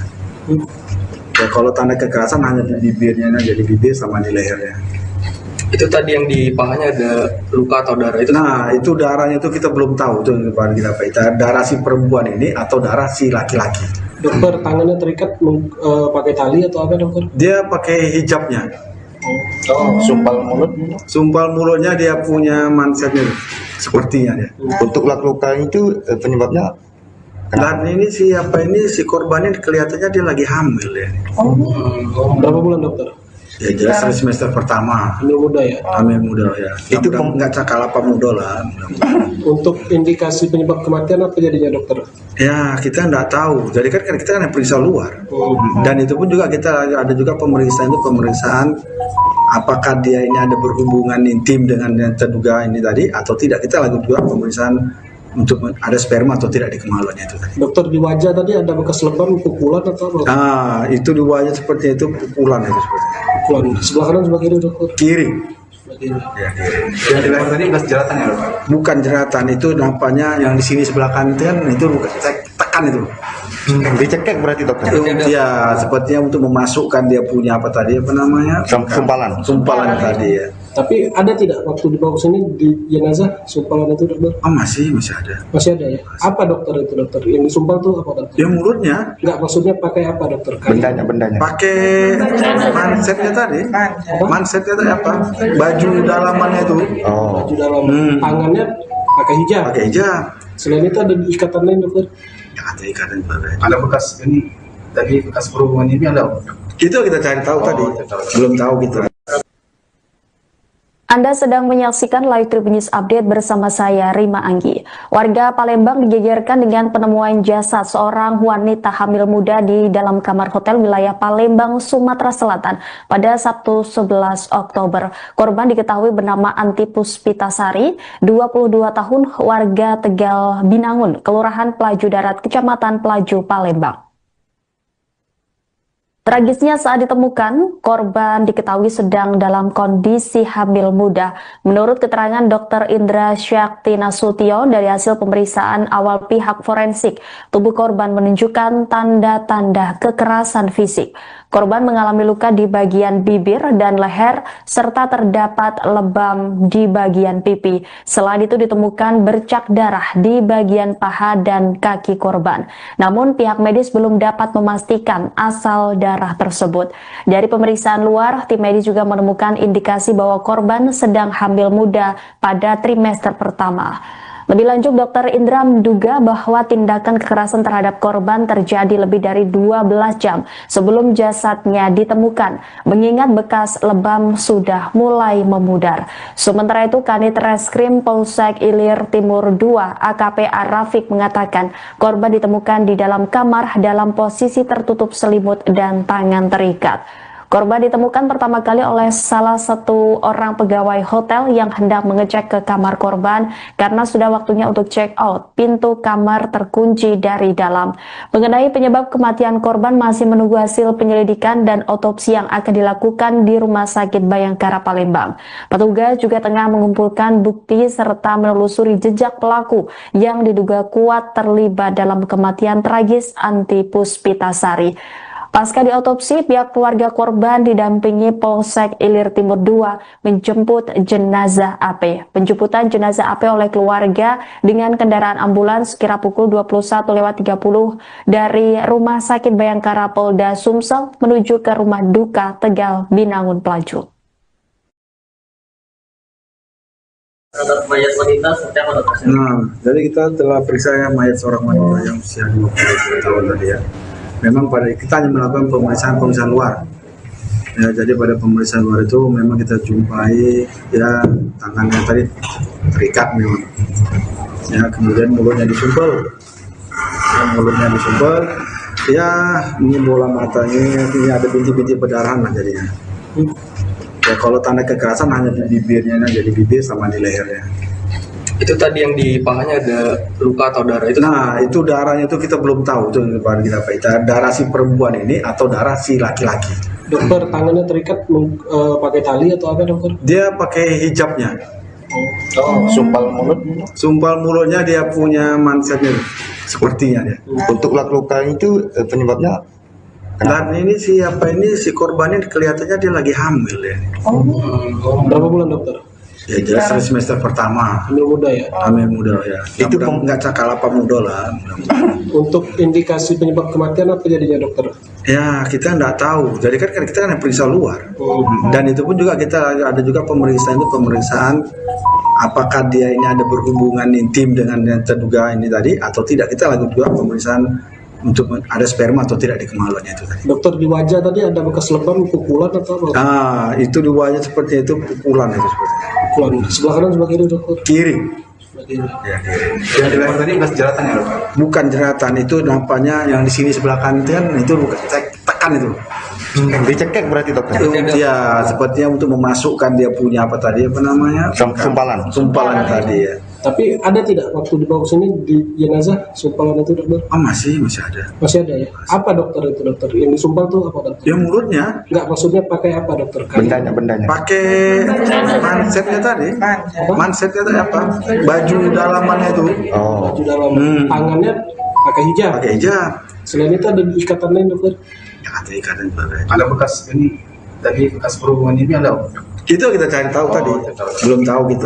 Ya, kalau tanda kekerasan hanya di bibirnya aja, di bibir sama di lehernya. Itu tadi yang di pahanya ada luka atau darah itu? Nah, itu darahnya itu kita belum tahu itu kita darah si perempuan ini atau darah si laki-laki. Dokter, tangannya terikat pakai tali atau apa, dokter? Dia pakai hijabnya. Sumpal mulutnya dia punya mansetnya sepertinya dia. Untuk luka itu penyebabnya? Dan ini si korbannya kelihatannya dia lagi hamil ya. Berapa bulan, dokter? Ya jelas semester pertama. Hamil muda ya? Hamil muda ya. Itu nggak cakal apa muda lah. Untuk indikasi penyebab kematian apa jadinya, dokter? Ya kita nggak tahu. Jadi kan kita kan periksa luar. Dan itu pun juga kita ada juga pemeriksaan apakah dia ini ada berhubungan intim dengan yang terduga ini tadi atau tidak. Kita lakukan juga pemeriksaan untuk ada sperma atau tidak di kemaluannya itu tadi. Dokter, di wajah tadi ada bekas lebam, pukulan atau apa? Ah, itu di wajah seperti itu pukulan itu seperti. Pukulan. Sebelah kanan sebelah kiri, dokter? Kiri. Sebelah kiri. Ya, kiri. Yang di leher tadi bekas jeratan ya, Dok? Bukan jeratan, itu nampaknya yang di sini sebelah kanan itu bukan tekan itu. Dicekek berarti, dokter? Ya, sepertinya untuk memasukkan dia punya apa tadi apa namanya? Sumpalan tadi ya. Tapi ada tidak waktu dibawa ke sini di jenazah sumpalan itu, dokter? Oh masih ada. Masih ada ya? Apa dokter itu, dokter? Yang disumpal tuh apa, dokter? Ya mulutnya. Enggak, maksudnya pakai apa, dokter? Bendanya. Pakai mansetnya tadi. Mansetnya tadi apa? Baju dalamannya itu. Baju dalam. Tangannya pakai hijab. Pakai hijab. Selain itu ada ikatan lain, dokter? Ya, ada ikatan juga. Ada bekas ini, tadi bekas perhubungan ini ada? Itu kita cari tahu tadi. Belum tahu gitu. Anda sedang menyaksikan Live Tribun News Update bersama saya, Rima Anggi. Warga Palembang digegerkan dengan penemuan jasad seorang wanita hamil muda di dalam kamar hotel wilayah Palembang, Sumatera Selatan pada Sabtu 11 Oktober. Korban diketahui bernama Anti Puspitasari, 22 tahun, warga Tegal, Binangun, Kelurahan Pelaju Darat, Kecamatan Pelaju, Palembang. Tragisnya saat ditemukan, korban diketahui sedang dalam kondisi hamil muda. Menurut keterangan Dr. Indra Syakti Nasution dari hasil pemeriksaan awal pihak forensik, tubuh korban menunjukkan tanda-tanda kekerasan fisik. Korban mengalami luka di bagian bibir dan leher, serta terdapat lebam di bagian pipi. Selain itu ditemukan bercak darah di bagian paha dan kaki korban. Namun pihak medis belum dapat memastikan asal darah tersebut. Dari pemeriksaan luar, tim medis juga menemukan indikasi bahwa korban sedang hamil muda pada trimester pertama. Lebih lanjut, Dr. Indra menduga bahwa tindakan kekerasan terhadap korban terjadi lebih dari 12 jam sebelum jasadnya ditemukan, mengingat bekas lebam sudah mulai memudar. Sementara itu, Kanit Reskrim Polsek Ilir Timur II AKP Arafik mengatakan korban ditemukan di dalam kamar dalam posisi tertutup selimut dan tangan terikat. Korban ditemukan pertama kali oleh salah satu orang pegawai hotel yang hendak mengecek ke kamar korban karena sudah waktunya untuk check out. Pintu kamar terkunci dari dalam. Mengenai penyebab kematian korban masih menunggu hasil penyelidikan dan otopsi yang akan dilakukan di Rumah Sakit Bayangkara Palembang. Petugas juga tengah mengumpulkan bukti serta menelusuri jejak pelaku yang diduga kuat terlibat dalam kematian tragis Anti Puspitasari. Pasca diotopsi, pihak keluarga korban didampingi Polsek Ilir Timur II menjemput jenazah AP. Penjemputan jenazah AP oleh keluarga dengan kendaraan ambulans kira pukul 21.30 dari Rumah Sakit Bayangkara Polda Sumsel menuju ke Rumah Duka Tegal Binangun Pelaju. Terhadap mayat wanita seperti apa dokter? Jadi kita telah periksa mayat seorang wanita yang usia 20 tahun tadi ya. Memang pada kita hanya melakukan pemeriksaan luar. Ya, jadi pada pemeriksaan luar itu memang kita jumpai ya tangannya tadi terikat memang. Ya, kemudian mulutnya disumpel. Ya, ini bola matanya, ini ada bintik-bintik perdarahan lah jadinya. Ya, kalau tanda kekerasan hanya di bibirnya aja, di bibir sama di lehernya. Itu tadi yang di pahanya ada luka atau darah itu? Nah, itu darahnya itu kita belum tahu itu kita darah si perempuan ini atau darah si laki-laki. Dokter, tangannya terikat pakai tali atau apa dokter? Dia pakai hijabnya. Sumpal mulutnya dia punya mansetnya sepertinya dia. Untuk luka itu penyebabnya dan ini si korbannya kelihatannya dia lagi hamil ya. Berapa bulan dokter? Ya jelas semester pertama. Hamil muda ya? Hamil muda ya. Itu nggak cakal apa muda lah. Untuk indikasi penyebab kematian apa jadinya dokter? Ya kita nggak tahu. Jadi kan kita kan periksa luar. Dan itu pun juga kita ada juga pemeriksaan apakah dia ini ada berhubungan intim dengan yang terduga ini tadi atau tidak. Kita lakukan juga pemeriksaan untuk ada sperma atau tidak di kemaluannya itu tadi. Dokter, di wajah tadi ada bekas lebam, pukulan atau apa? Itu di wajah seperti itu pukulan itu seperti. Pukulan sebelah kanan sebelah kiri dokter? Kiri. ya, yang di leher tadi bekas jeratan ya dok? Bukan jeratan, itu nampaknya yang di sini sebelah kanan itu bukan tekan itu. Dicekek berarti dokter? Ya, sepertinya untuk memasukkan dia punya apa tadi apa namanya? Sumpalan tadi ya. Tapi ada tidak waktu dibawa ke sini di jenazah sumpalan itu dokter? Oh masih ada. Masih ada ya? Apa dokter itu dokter? Yang disumpal tuh apa dokter? Ya mulutnya. Enggak, maksudnya pakai apa dokter? Bendanya. Pakai mansetnya tadi. Mansetnya tadi apa? Baju dalamannya itu. Oh. Baju dalam. Tangannya pakai hijab. Pakai hijab. Selain itu ada ikatan lain dokter? Ya ada ikatan juga. Ada bekas ini tadi bekas perhubungan ini ada? Itu kita cari tahu tadi. Belum tahu gitu.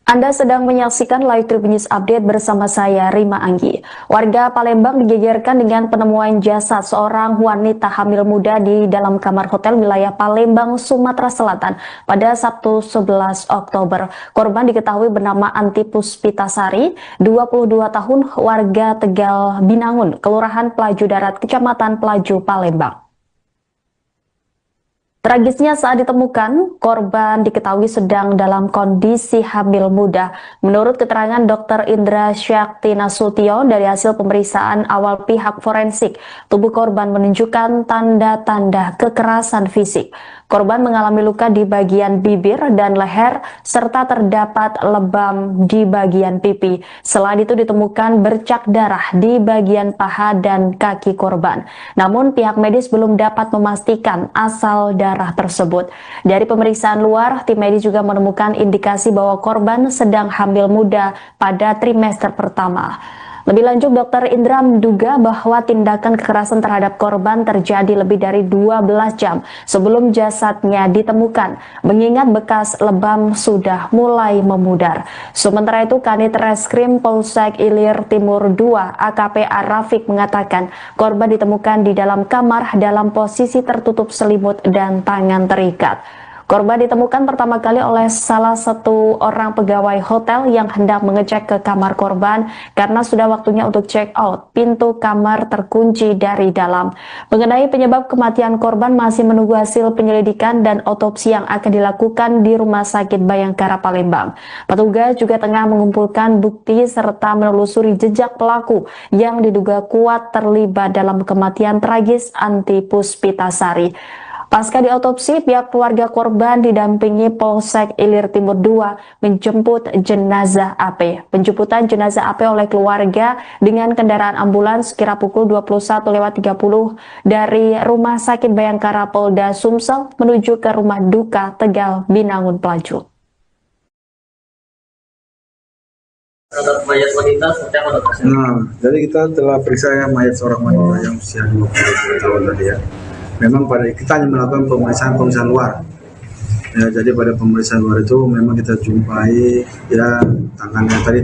Anda sedang menyaksikan Live Tribun News Update bersama saya, Rima Anggi. Warga Palembang digegerkan dengan penemuan jasad seorang wanita hamil muda di dalam kamar hotel wilayah Palembang, Sumatera Selatan pada Sabtu 11 Oktober. Korban diketahui bernama Anti Puspitasari, 22 tahun, warga Tegal Binangun, Kelurahan Pelaju Darat, Kecamatan Pelaju, Palembang. Tragisnya saat ditemukan, korban diketahui sedang dalam kondisi hamil muda. Menurut keterangan Dr. Indra Syakti Nasution dari hasil pemeriksaan awal pihak forensik, tubuh korban menunjukkan tanda-tanda kekerasan fisik. Korban mengalami luka di bagian bibir dan leher, serta terdapat lebam di bagian pipi. Selain itu ditemukan bercak darah di bagian paha dan kaki korban. Namun pihak medis belum dapat memastikan asal darah tersebut. Dari pemeriksaan luar, tim medis juga menemukan indikasi bahwa korban sedang hamil muda pada trimester pertama. Lebih lanjut, Dr. Indra menduga bahwa tindakan kekerasan terhadap korban terjadi lebih dari 12 jam sebelum jasadnya ditemukan, mengingat bekas lebam sudah mulai memudar. Sementara itu, Kanit Reskrim Polsek Ilir Timur II AKP Arafik mengatakan korban ditemukan di dalam kamar dalam posisi tertutup selimut dan tangan terikat. Korban ditemukan pertama kali oleh salah satu orang pegawai hotel yang hendak mengecek ke kamar korban karena sudah waktunya untuk check out. Pintu kamar terkunci dari dalam. Mengenai penyebab kematian korban masih menunggu hasil penyelidikan dan otopsi yang akan dilakukan di Rumah Sakit Bayangkara Palembang. Petugas juga tengah mengumpulkan bukti serta menelusuri jejak pelaku yang diduga kuat terlibat dalam kematian tragis Anti Puspitasari. Pasca diotopsi, pihak keluarga korban didampingi Polsek Ilir Timur II menjemput jenazah AP. Penjemputan jenazah AP oleh keluarga dengan kendaraan ambulans sekira pukul 21.30 dari Rumah Sakit Bayangkara Polda Sumsel menuju ke rumah duka Tegal Binangun Pelaju. Terhadap mayat wanita seperti apa dokter? Nah, jadi kita telah periksa mayat seorang wanita yang usia 20 tahun tadi ya. Memang kita hanya melakukan pemeriksaan luar. Ya, jadi pada pemeriksaan luar itu memang kita jumpai ya tangannya tadi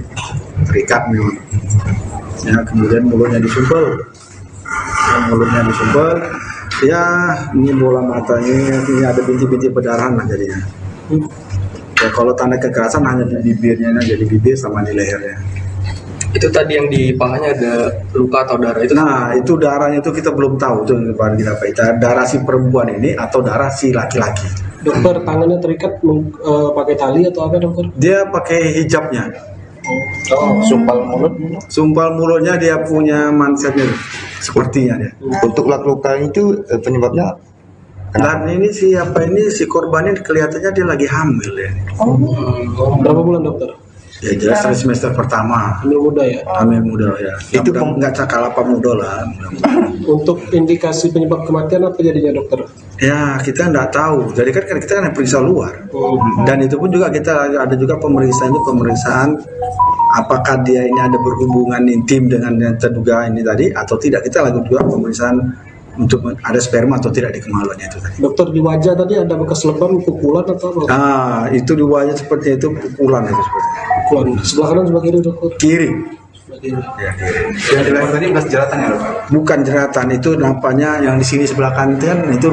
terikat memang. Ya, kemudian mulutnya disumpel. Ya, ini bola matanya, ini ada bintik-bintik perdarahan lah jadinya. Ya, kalau tanda kekerasan hanya di bibirnya aja, di bibir sama di lehernya. Itu tadi yang di pahanya ada luka atau darah itu? Nah, itu darahnya itu kita belum tahu itu kita darah si perempuan ini atau darah si laki-laki. Dokter, tangannya terikat pakai tali atau apa dokter? Dia pakai hijabnya. Sumpal mulutnya dia punya mansetnya sepertinya dia. Untuk luka itu penyebabnya. Dan ini si korbannya kelihatannya dia lagi hamil ya. Berapa bulan dokter? Ya jelas semester pertama. Hamil muda ya? Hamil muda ya. Itu nggak cakalapa muda lah. Untuk indikasi penyebab kematian apa jadinya dokter? Ya kita nggak tahu. Jadi kan kita kan periksa luar. Dan itu pun juga kita ada juga pemeriksaan apakah dia ini ada berhubungan intim dengan yang terduga ini tadi atau tidak. Kita lakukan juga pemeriksaan untuk ada sperma atau tidak di kemaluannya itu tadi. Dokter, di wajah tadi ada bekas lebam, pukulan atau apa? Ah, itu di wajah seperti itu pukulan itu seperti. Pukulan. Sebelah kanan sebelah kiri dokter? Kiri. Sebelah kiri. Ya, kiri. Yang di tadi bekas jeratan ya, dokter? Bukan jeratan, itu nampaknya yang di sini sebelah kanan itu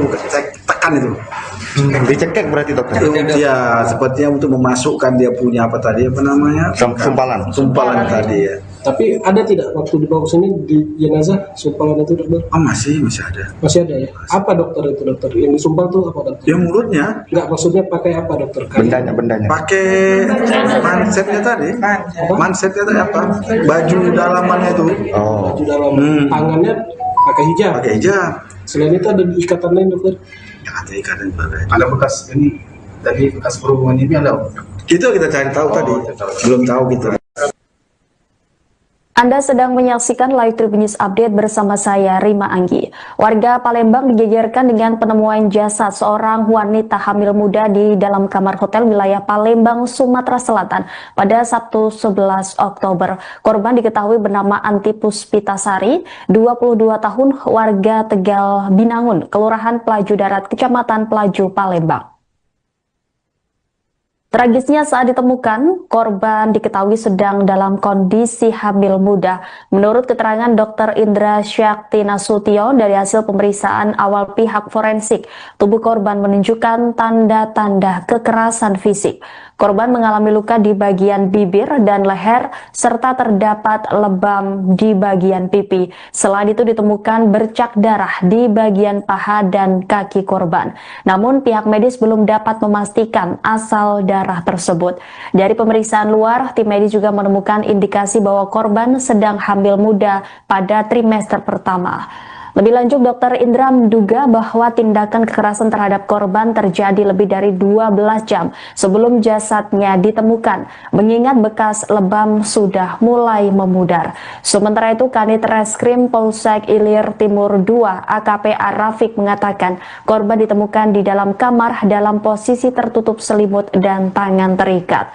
tekan itu. Dicekek berarti dokter? Ya, sepertinya untuk memasukkan dia punya apa namanya? Sumpalan tadi ya. Tapi ada tidak waktu dibawa sini di jenazah sumpalan itu dokter? Oh masih ada. Masih ada ya? Apa dokter itu dokter? Yang disumpal tuh apa dokter? Ya mulutnya. Enggak, maksudnya pakai apa dokter? Bendanya. Pakai mansetnya tadi. Mansetnya tadi apa? Baju dalamannya itu. Oh. Baju dalam. Tangannya pakai hijab. Pakai hijab. Selain itu ada ikatan lain dokter? Ya, ada ikatan bagai. Ada bekas ini tadi bekas perhubungan ini ada. Itu kita cari tahu tadi. Belum tahu kita. Anda sedang menyaksikan Live Tribun News Update bersama saya, Rima Anggi. Warga Palembang digegerkan dengan penemuan jasad seorang wanita hamil muda di dalam kamar hotel wilayah Palembang, Sumatera Selatan pada Sabtu 11 Oktober. Korban diketahui bernama Anti Puspitasari, 22 tahun, warga Tegal Binangun, Kelurahan Pelaju Darat, Kecamatan Pelaju, Palembang. Tragisnya saat ditemukan, korban diketahui sedang dalam kondisi hamil muda. Menurut keterangan Dr. Indra Syakti Nasution dari hasil pemeriksaan awal pihak forensik, tubuh korban menunjukkan tanda-tanda kekerasan fisik. Korban mengalami luka di bagian bibir dan leher, serta terdapat lebam di bagian pipi. Selain itu ditemukan bercak darah di bagian paha dan kaki korban. Namun pihak medis belum dapat memastikan asal darah tersebut. Dari pemeriksaan luar, tim medis juga menemukan indikasi bahwa korban sedang hamil muda pada trimester pertama. Lebih lanjut, Dr. Indra menduga bahwa tindakan kekerasan terhadap korban terjadi lebih dari 12 jam sebelum jasadnya ditemukan, mengingat bekas lebam sudah mulai memudar. Sementara itu, Kanit Reskrim Polsek Ilir Timur II AKP Rafiq mengatakan korban ditemukan di dalam kamar dalam posisi tertutup selimut dan tangan terikat.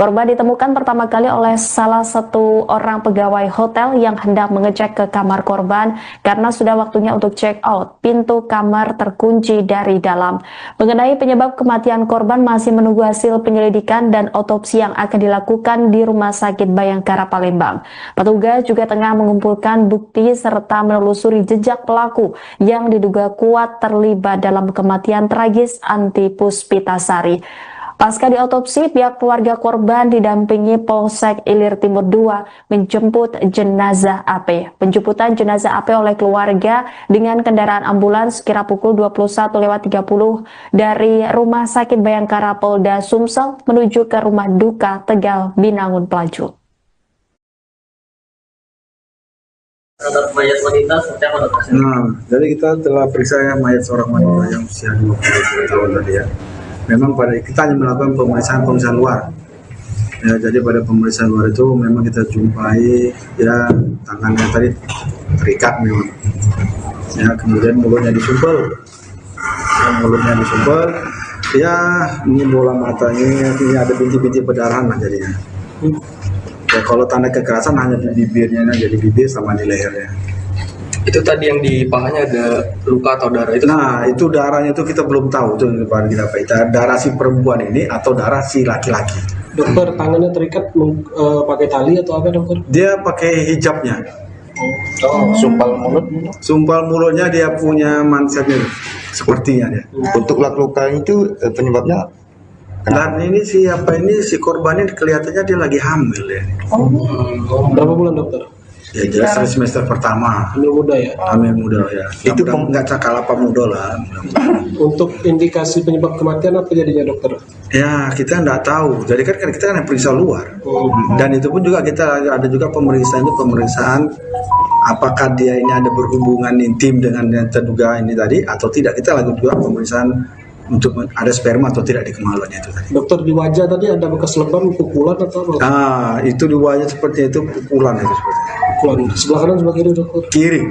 Korban ditemukan pertama kali oleh salah satu orang pegawai hotel yang hendak mengecek ke kamar korban karena sudah waktunya untuk check out. Pintu kamar terkunci dari dalam. Mengenai penyebab kematian korban masih menunggu hasil penyelidikan dan otopsi yang akan dilakukan di Rumah Sakit Bayangkara Palembang. Petugas juga tengah mengumpulkan bukti serta menelusuri jejak pelaku yang diduga kuat terlibat dalam kematian tragis Anti Puspitasari. Pasca diotopsi, pihak keluarga korban didampingi Polsek Ilir Timur II menjemput jenazah AP. Penjemputan jenazah AP oleh keluarga dengan kendaraan ambulans kira pukul 21.30 dari Rumah Sakit Bayangkara Polda Sumsel menuju ke rumah duka Tegal Binangun Pelaju. Terhadap mayat wanita seperti apa dokter? Nah, jadi kita telah periksa mayat seorang wanita yang usia 20 tahun tadi ya. Memang pada kita hanya melakukan pemeriksaan luar. Ya, jadi pada pemeriksaan luar itu memang kita jumpai ya tangannya tadi terikat memang. Ya, kemudian mulutnya disumpel. Ya, ini bola matanya, ini ada bintik-bintik perdarahan lah jadinya. Ya, kalau tanda kekerasan hanya di bibirnya aja, di bibir sama di lehernya. Itu tadi yang di pahanya ada luka atau darah itu? Nah, itu darahnya itu kita belum tahu itu kita darah si perempuan ini atau darah si laki-laki. Dokter, tangannya terikat pakai tali atau apa dokter? Dia pakai hijabnya. Sumpal mulutnya dia punya mansetnya sepertinya dia. Untuk luka itu penyebabnya Dan ini si korban ini kelihatannya dia lagi hamil ya. Berapa bulan dokter? Ya jelas semester pertama. Hamil muda ya? Hamil muda ya. Itu nggak cakal apa muda lah. Untuk indikasi penyebab kematian apa jadinya dokter? Ya kita nggak tahu. Jadi kan kita kan periksa luar. Dan itu pun juga kita ada juga pemeriksaan apakah dia ini ada berhubungan intim dengan yang terduga ini tadi atau tidak. Kita lakukan juga pemeriksaan untuk ada sperma atau tidak di kemaluannya itu tadi. Dokter, di wajah tadi ada bekas lebam, pukulan atau apa? Ah, itu di wajah seperti itu pukulan itu seperti. Pukulan. Sebelah kanan sebelah kiri dokter? Kiri.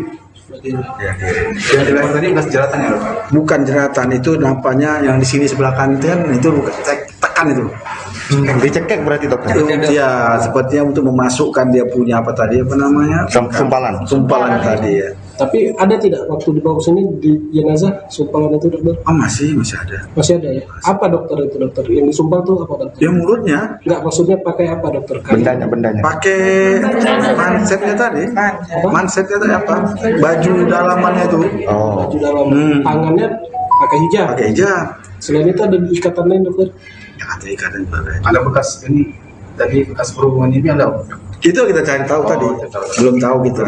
Sebelah kiri. Ya, kiri. yang di leher tadi bekas jeratan ya dok? Bukan jeratan, itu nampaknya yang di sini sebelah kanan itu bukan tekan itu. Dicekek berarti dokter? Ya, sepertinya untuk memasukkan dia punya apa tadi apa namanya? Sumpalan tadi ya. Tapi ada tidak waktu dibawa ke sini di jenazah sumpalan itu dokter? Oh masih ada. Masih ada ya? Apa dokter itu dokter? Yang disumpal tuh apa dokter? Dia mulutnya. Enggak, maksudnya pakai apa dokter? Bendanya. Pakai mansetnya tadi. Mansetnya tadi apa? Baju dalamannya itu. Oh. Baju dalam. Tangannya pakai hijab. Pakai hijab. Selain itu ada ikatan lain dokter? Ya ada ikatan juga. Ada bekas ini tadi bekas perhubungan ini ada? Itu kita cari tahu tadi. Belum tahu gitu.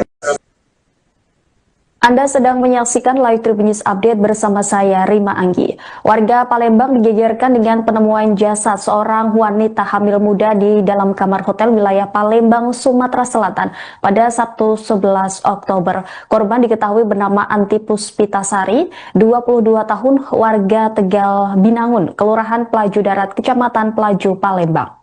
Anda sedang menyaksikan Live Tribun News Update bersama saya, Rima Anggi. Warga Palembang digegerkan dengan penemuan jasad seorang wanita hamil muda di dalam kamar hotel wilayah Palembang, Sumatera Selatan pada Sabtu 11 Oktober. Korban diketahui bernama Anti Puspitasari, 22 tahun, warga Tegal Binangun, Kelurahan Pelaju Darat, Kecamatan Pelaju, Palembang.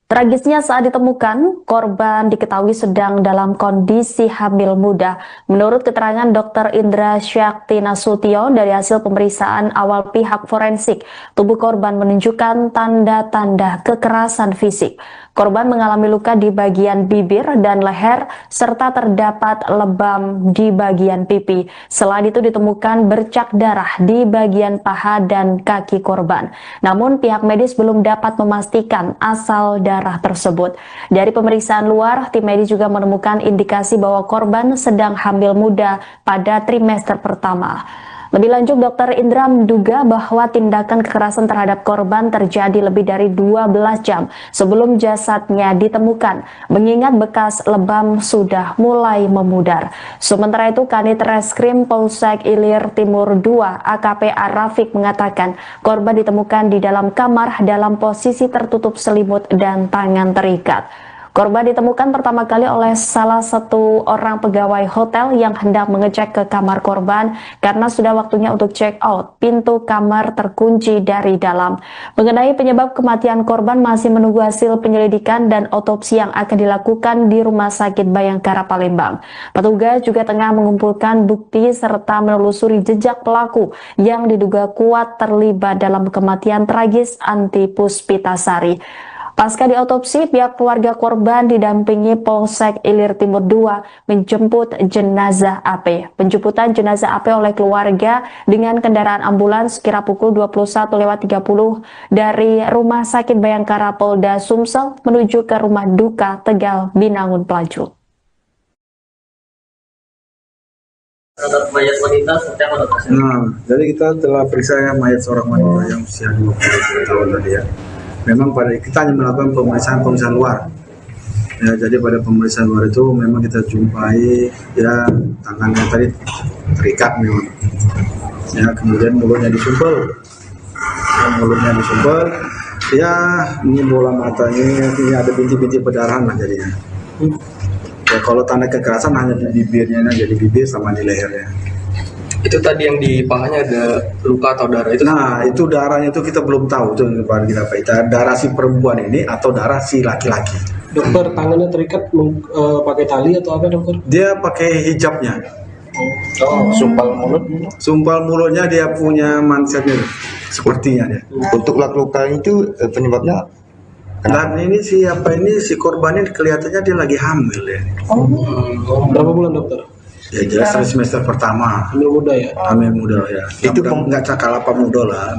Tragisnya saat ditemukan, korban diketahui sedang dalam kondisi hamil muda. Menurut keterangan Dr. Indra Syakti Nasution dari hasil pemeriksaan awal pihak forensik, tubuh korban menunjukkan tanda-tanda kekerasan fisik. Korban mengalami luka di bagian bibir dan leher, serta terdapat lebam di bagian pipi. Selain itu ditemukan bercak darah di bagian paha dan kaki korban. Namun pihak medis belum dapat memastikan asal darah tersebut. Dari pemeriksaan luar, tim medis juga menemukan indikasi bahwa korban sedang hamil muda pada trimester pertama. Lebih lanjut, Dr. Indra menduga bahwa tindakan kekerasan terhadap korban terjadi lebih dari 12 jam sebelum jasadnya ditemukan, mengingat bekas lebam sudah mulai memudar. Sementara itu, Kanit Reskrim Polsek Ilir Timur II AKP Arafik mengatakan korban ditemukan di dalam kamar dalam posisi tertutup selimut dan tangan terikat. Korban ditemukan pertama kali oleh salah satu orang pegawai hotel yang hendak mengecek ke kamar korban karena sudah waktunya untuk check out. Pintu kamar terkunci dari dalam. Mengenai penyebab kematian korban masih menunggu hasil penyelidikan dan otopsi yang akan dilakukan di Rumah Sakit Bayangkara Palembang. Petugas juga tengah mengumpulkan bukti serta menelusuri jejak pelaku yang diduga kuat terlibat dalam kematian tragis Anti Puspitasari. Pasca diotopsi, pihak keluarga korban didampingi Polsek Ilir Timur II menjemput jenazah AP. Penjemputan jenazah AP oleh keluarga dengan kendaraan ambulans sekira pukul 21.30 dari Rumah Sakit Bayangkara Polda Sumsel menuju ke Rumah Duka Tegal Binangun Pelaju. Terhadap mayat wanita seperti apa dokter? Jadi kita telah periksa mayat seorang wanita yang usia 20 tahun tadi ya. Memang pada kita hanya melakukan pemeriksaan luar. Ya, jadi pada pemeriksaan luar itu memang kita jumpai ya tangannya tadi terikat memang. Ya, kemudian mulutnya disumpel. Ya, ini bola matanya, ini ada bintik-bintik perdarahan lah jadinya. Ya, kalau tanda kekerasan hanya di bibirnya, jadi bibir sama di lehernya. Itu tadi yang di pahanya ada luka atau darah itu? Nah, itu darahnya itu kita belum tahu itu darah si perempuan ini atau darah si laki-laki. Dokter, tangannya terikat pakai tali atau apa dokter? Dia pakai hijabnya. Sumpal mulutnya dia punya mansetnya sepertinya dia. Untuk luka itu penyebabnya? Dan ini si korban ini kelihatannya dia lagi hamil ya. Berapa bulan dokter? Ya jelas semester pertama. Hamil muda ya? Hamil muda ya. Itu nggak cakal apa muda lah.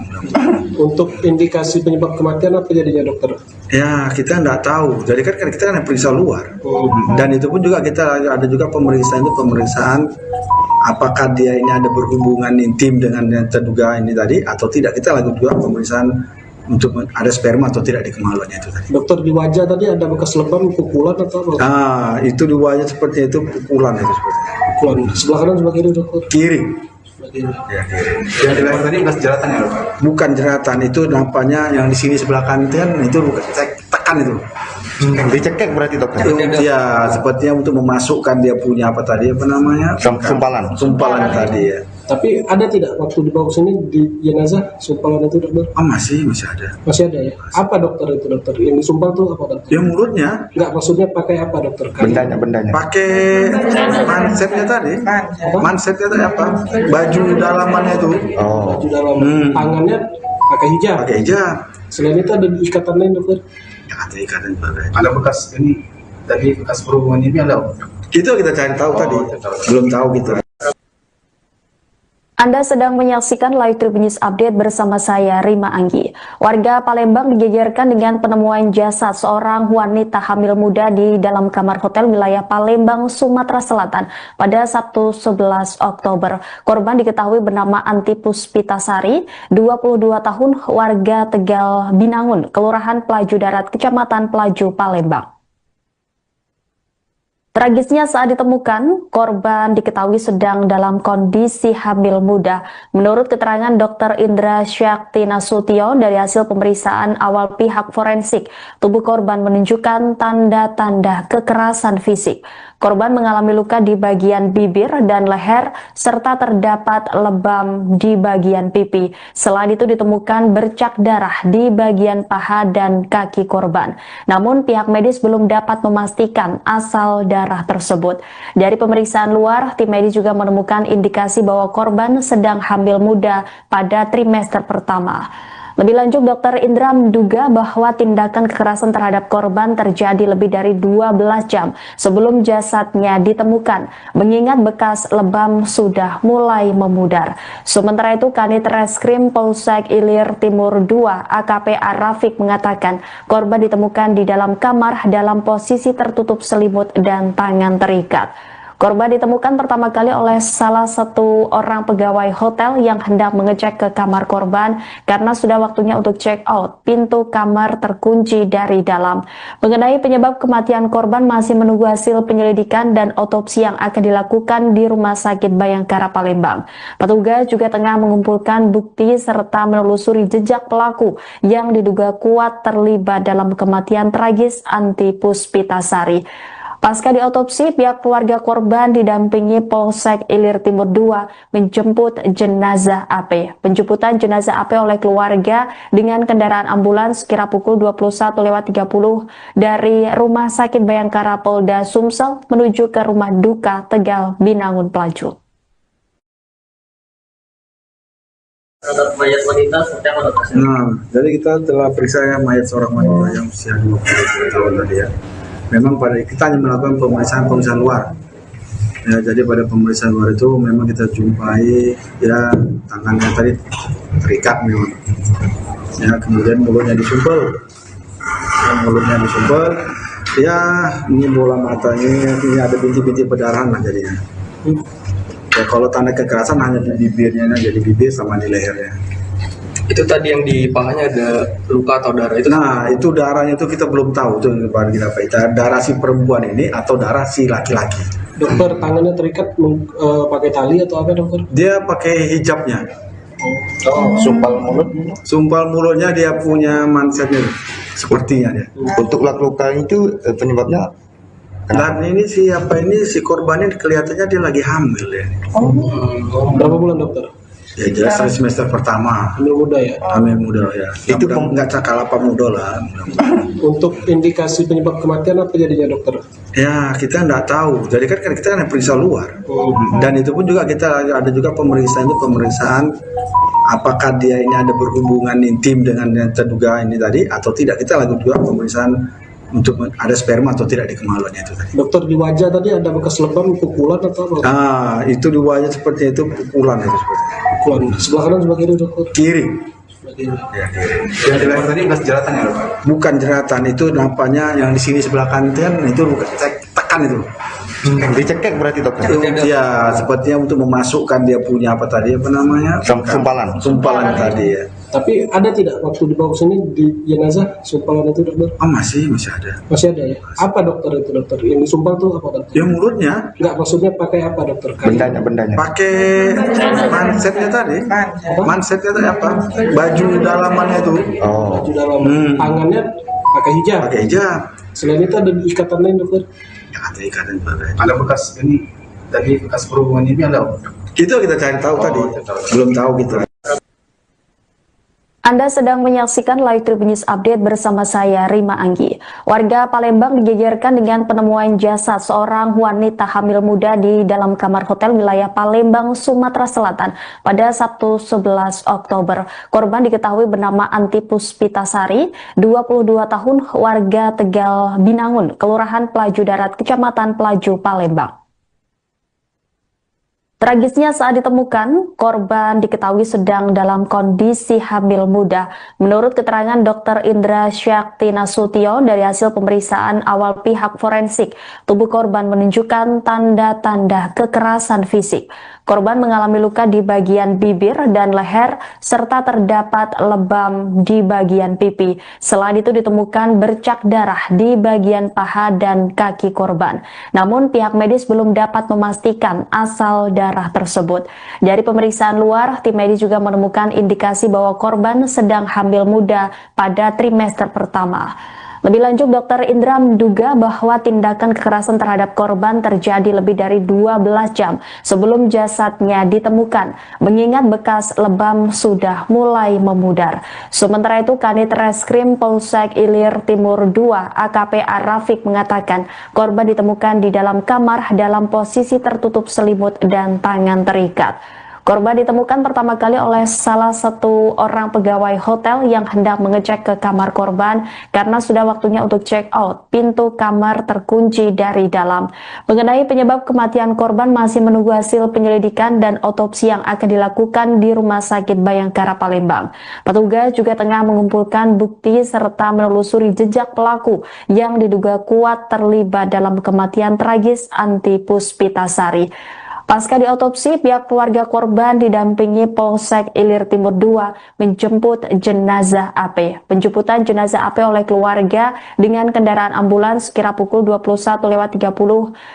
Untuk indikasi penyebab kematian apa jadinya dokter? Ya kita nggak tahu. Jadi kan kita periksa luar. Dan itu pun juga kita ada juga pemeriksaan apakah dia ini ada berhubungan intim dengan yang terduga ini tadi atau tidak. Kita lakukan juga pemeriksaan untuk ada sperma atau tidak di kemaluannya itu tadi. Dokter, di wajah tadi ada bekas lebam, pukulan atau apa? Itu di wajah seperti itu pukulan itu seperti. Pukulan sebelah kanan sebelah kiri dokter? Kiri. Ya, kiri. Yang di leher tadi bekas jeratan ya? Bukan jeratan, itu nampaknya yang di sini sebelah kanan itu bukan tekan itu. Dicekek berarti dokter? Ya, sepertinya untuk memasukkan dia punya sumpalan tadi ya. Tapi ada tidak waktu dibawa ke sini di jenazah sumpalan itu dokter? Masih ada. Masih ada ya? Apa dokter itu dokter? Yang disumpal itu apa dokter? Ya mulutnya. Enggak, maksudnya pakai apa dokter? Bendanya. Pakai mansetnya tadi. Mansetnya tadi apa? Baju dalamannya itu. Baju dalam. Tangannya pakai hijab. Selain itu ada ikatan lain dokter? Ada ikatan juga. Ada bekas ini tadi bekas berhubungan ini ada? Itu kita cari tahu tadi. Belum tahu kita. Anda sedang menyaksikan Live Tribun News Update bersama saya, Rima Anggi. Warga Palembang digegerkan dengan penemuan jasad seorang wanita hamil muda di dalam kamar hotel wilayah Palembang, Sumatera Selatan pada Sabtu 11 Oktober. Korban diketahui bernama Anti Puspitasari, 22 tahun, warga Tegal Binangun, Kelurahan Pelaju Darat, Kecamatan Pelaju, Palembang. Tragisnya saat ditemukan, korban diketahui sedang dalam kondisi hamil muda. Menurut keterangan Dr. Indra Syakti Nasution dari hasil pemeriksaan awal pihak forensik, tubuh korban menunjukkan tanda-tanda kekerasan fisik. Korban mengalami luka di bagian bibir dan leher, serta terdapat lebam di bagian pipi. Selain itu ditemukan bercak darah di bagian paha dan kaki korban. Namun pihak medis belum dapat memastikan asal darah tersebut. Dari pemeriksaan luar, tim medis juga menemukan indikasi bahwa korban sedang hamil muda pada trimester pertama. Lebih lanjut, Dr. Indra menduga bahwa tindakan kekerasan terhadap korban terjadi lebih dari 12 jam sebelum jasadnya ditemukan, mengingat bekas lebam sudah mulai memudar. Sementara itu, Kanit Reskrim Polsek Ilir Timur II AKP Arafik mengatakan korban ditemukan di dalam kamar dalam posisi tertutup selimut dan tangan terikat. Korban ditemukan pertama kali oleh salah satu orang pegawai hotel yang hendak mengecek ke kamar korban karena sudah waktunya untuk check out. Pintu kamar terkunci dari dalam. Mengenai penyebab kematian korban masih menunggu hasil penyelidikan dan otopsi yang akan dilakukan di Rumah Sakit Bayangkara Palembang. Petugas juga tengah mengumpulkan bukti serta menelusuri jejak pelaku yang diduga kuat terlibat dalam kematian tragis Anti Puspitasari. Pasca diotopsi, pihak keluarga korban didampingi Polsek Ilir Timur II menjemput jenazah AP. Penjemputan jenazah AP oleh keluarga dengan kendaraan ambulans kira pukul 21.30 dari Rumah Sakit Bayangkara Polda Sumsel menuju ke Rumah Duka Tegal Binangun Pelaju. Terhadap mayat wanita seperti apa dok? Nah, jadi kita telah periksa mayat seorang wanita yang usia 20 tahun tadi ya. Memang pada kita hanya melakukan pemeriksaan luar. Ya, jadi pada pemeriksaan luar itu memang kita jumpai ya tangannya tadi terikat memang. Ya, kemudian mulutnya disumpel. Ya, ini bola matanya, ini ada bintik-bintik perdarahan lah jadinya. Ya, kalau tanda kekerasan hanya di bibirnya aja, di bibir sama di lehernya. Itu tadi yang di pahanya ada luka atau darah itu? Nah, itu darahnya itu kita belum tahu itu kita darah si perempuan ini atau darah si laki-laki. Dokter, tangannya terikat pakai tali atau apa dokter? Dia pakai hijabnya. Sumpal mulutnya dia punya mansetnya sepertinya dia. Untuk luka itu penyebabnya Dan ini si korbannya kelihatannya dia lagi hamil ya. Berapa bulan dokter? Ya jelas semester pertama. Hamil muda ya? Hamil muda ya. Itu nggak cakal apa muda lah. Untuk indikasi penyebab kematian apa jadinya dokter? Ya kita nggak tahu. Jadi kan kita kan periksa luar. Dan itu pun juga kita ada juga pemeriksaan apakah dia ini ada berhubungan intim dengan yang terduga ini tadi atau tidak. Kita lakukan juga pemeriksaan untuk ada sperma atau tidak di kemaluannya itu tadi. Dokter, di wajah tadi ada bekas lebam, pukulan atau apa? Ah, itu di wajah seperti itu pukulan itu seperti. Pukulan. Sebelah kanan sebelah kiri dokter? Kiri. Sebelah kiri. Ya, kiri. yang di leher tadi bekas jeratan ya dok? Bukan jeratan, itu nampaknya yang di sini sebelah kanan itu bukan tekan itu. Dicekek berarti dokter? Ya, sepertinya untuk memasukkan dia punya apa tadi apa namanya? Sumpalan tadi ya. Tapi ada tidak waktu dibawa ke sini di jenazah sumpalan itu dokter? Oh masih ada. Masih ada ya? Apa dokter itu dokter? Yang disumpal tuh apa dokter? Yang mulutnya? Enggak, maksudnya pakai apa dokter? Bendanya. Pakai mansetnya tadi. Mansetnya tadi apa? Baju dalamannya itu. Oh. Baju dalam. Tangannya pakai hijab. Pakai hijab. Selain itu ada ikatan lain dokter? Ya, ada ikatan juga. Ada bekas ini tadi bekas perhubungan ini ada? Itu kita cari tahu tadi. Belum tahu kita. Anda sedang menyaksikan Live Tribun News Update bersama saya, Rima Anggi. Warga Palembang digegerkan dengan penemuan jasad seorang wanita hamil muda di dalam kamar hotel wilayah Palembang, Sumatera Selatan pada Sabtu 11 Oktober. Korban diketahui bernama Anti Puspitasari, 22 tahun, warga Tegal Binangun, Kelurahan Pelaju Darat, Kecamatan Pelaju, Palembang. Tragisnya saat ditemukan, korban diketahui sedang dalam kondisi hamil muda. Menurut keterangan Dr. Indra Syakti Nasution dari hasil pemeriksaan awal pihak forensik, tubuh korban menunjukkan tanda-tanda kekerasan fisik. Korban mengalami luka di bagian bibir dan leher, serta terdapat lebam di bagian pipi. Selain itu ditemukan bercak darah di bagian paha dan kaki korban. Namun pihak medis belum dapat memastikan asal darah tersebut. Dari pemeriksaan luar, tim medis juga menemukan indikasi bahwa korban sedang hamil muda pada trimester pertama. Lebih lanjut, Dr. Indra menduga bahwa tindakan kekerasan terhadap korban terjadi lebih dari 12 jam sebelum jasadnya ditemukan, mengingat bekas lebam sudah mulai memudar. Sementara itu, Kanit Reskrim Polsek Ilir Timur II AKP Arafik mengatakan korban ditemukan di dalam kamar dalam posisi tertutup selimut dan tangan terikat. Korban ditemukan pertama kali oleh salah satu orang pegawai hotel yang hendak mengecek ke kamar korban karena sudah waktunya untuk check out. Pintu kamar terkunci dari dalam. Mengenai penyebab kematian korban masih menunggu hasil penyelidikan dan otopsi yang akan dilakukan di Rumah Sakit Bayangkara Palembang. Petugas juga tengah mengumpulkan bukti serta menelusuri jejak pelaku yang diduga kuat terlibat dalam kematian tragis Anti Puspitasari. Pasca diotopsi, pihak keluarga korban didampingi Polsek Ilir Timur II menjemput jenazah AP. Penjemputan jenazah AP oleh keluarga dengan kendaraan ambulans sekira pukul 21.30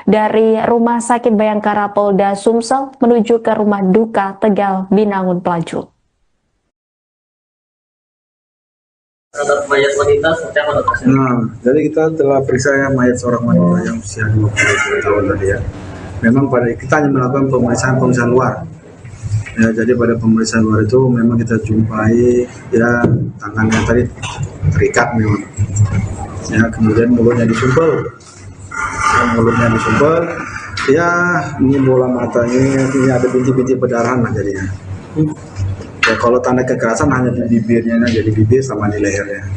dari Rumah Sakit Bayangkara Polda Sumsel menuju ke Rumah Duka Tegal Binangun Pelaju. Terhadap mayat wanita seperti apa dokter? Jadi kita telah periksa mayat seorang wanita yang usia 20 tahun tadi ya. Memang pada kita hanya melakukan pemeriksaan luar. Ya, jadi pada pemeriksaan luar itu memang kita jumpai ya tangannya tadi terikat memang. Ya, kemudian mulutnya disumpel. Ya, ini bola matanya, ini ada bintik-bintik perdarahan lah jadinya. Ya, kalau tanda kekerasan hanya di bibirnya, jadi bibir sama di lehernya.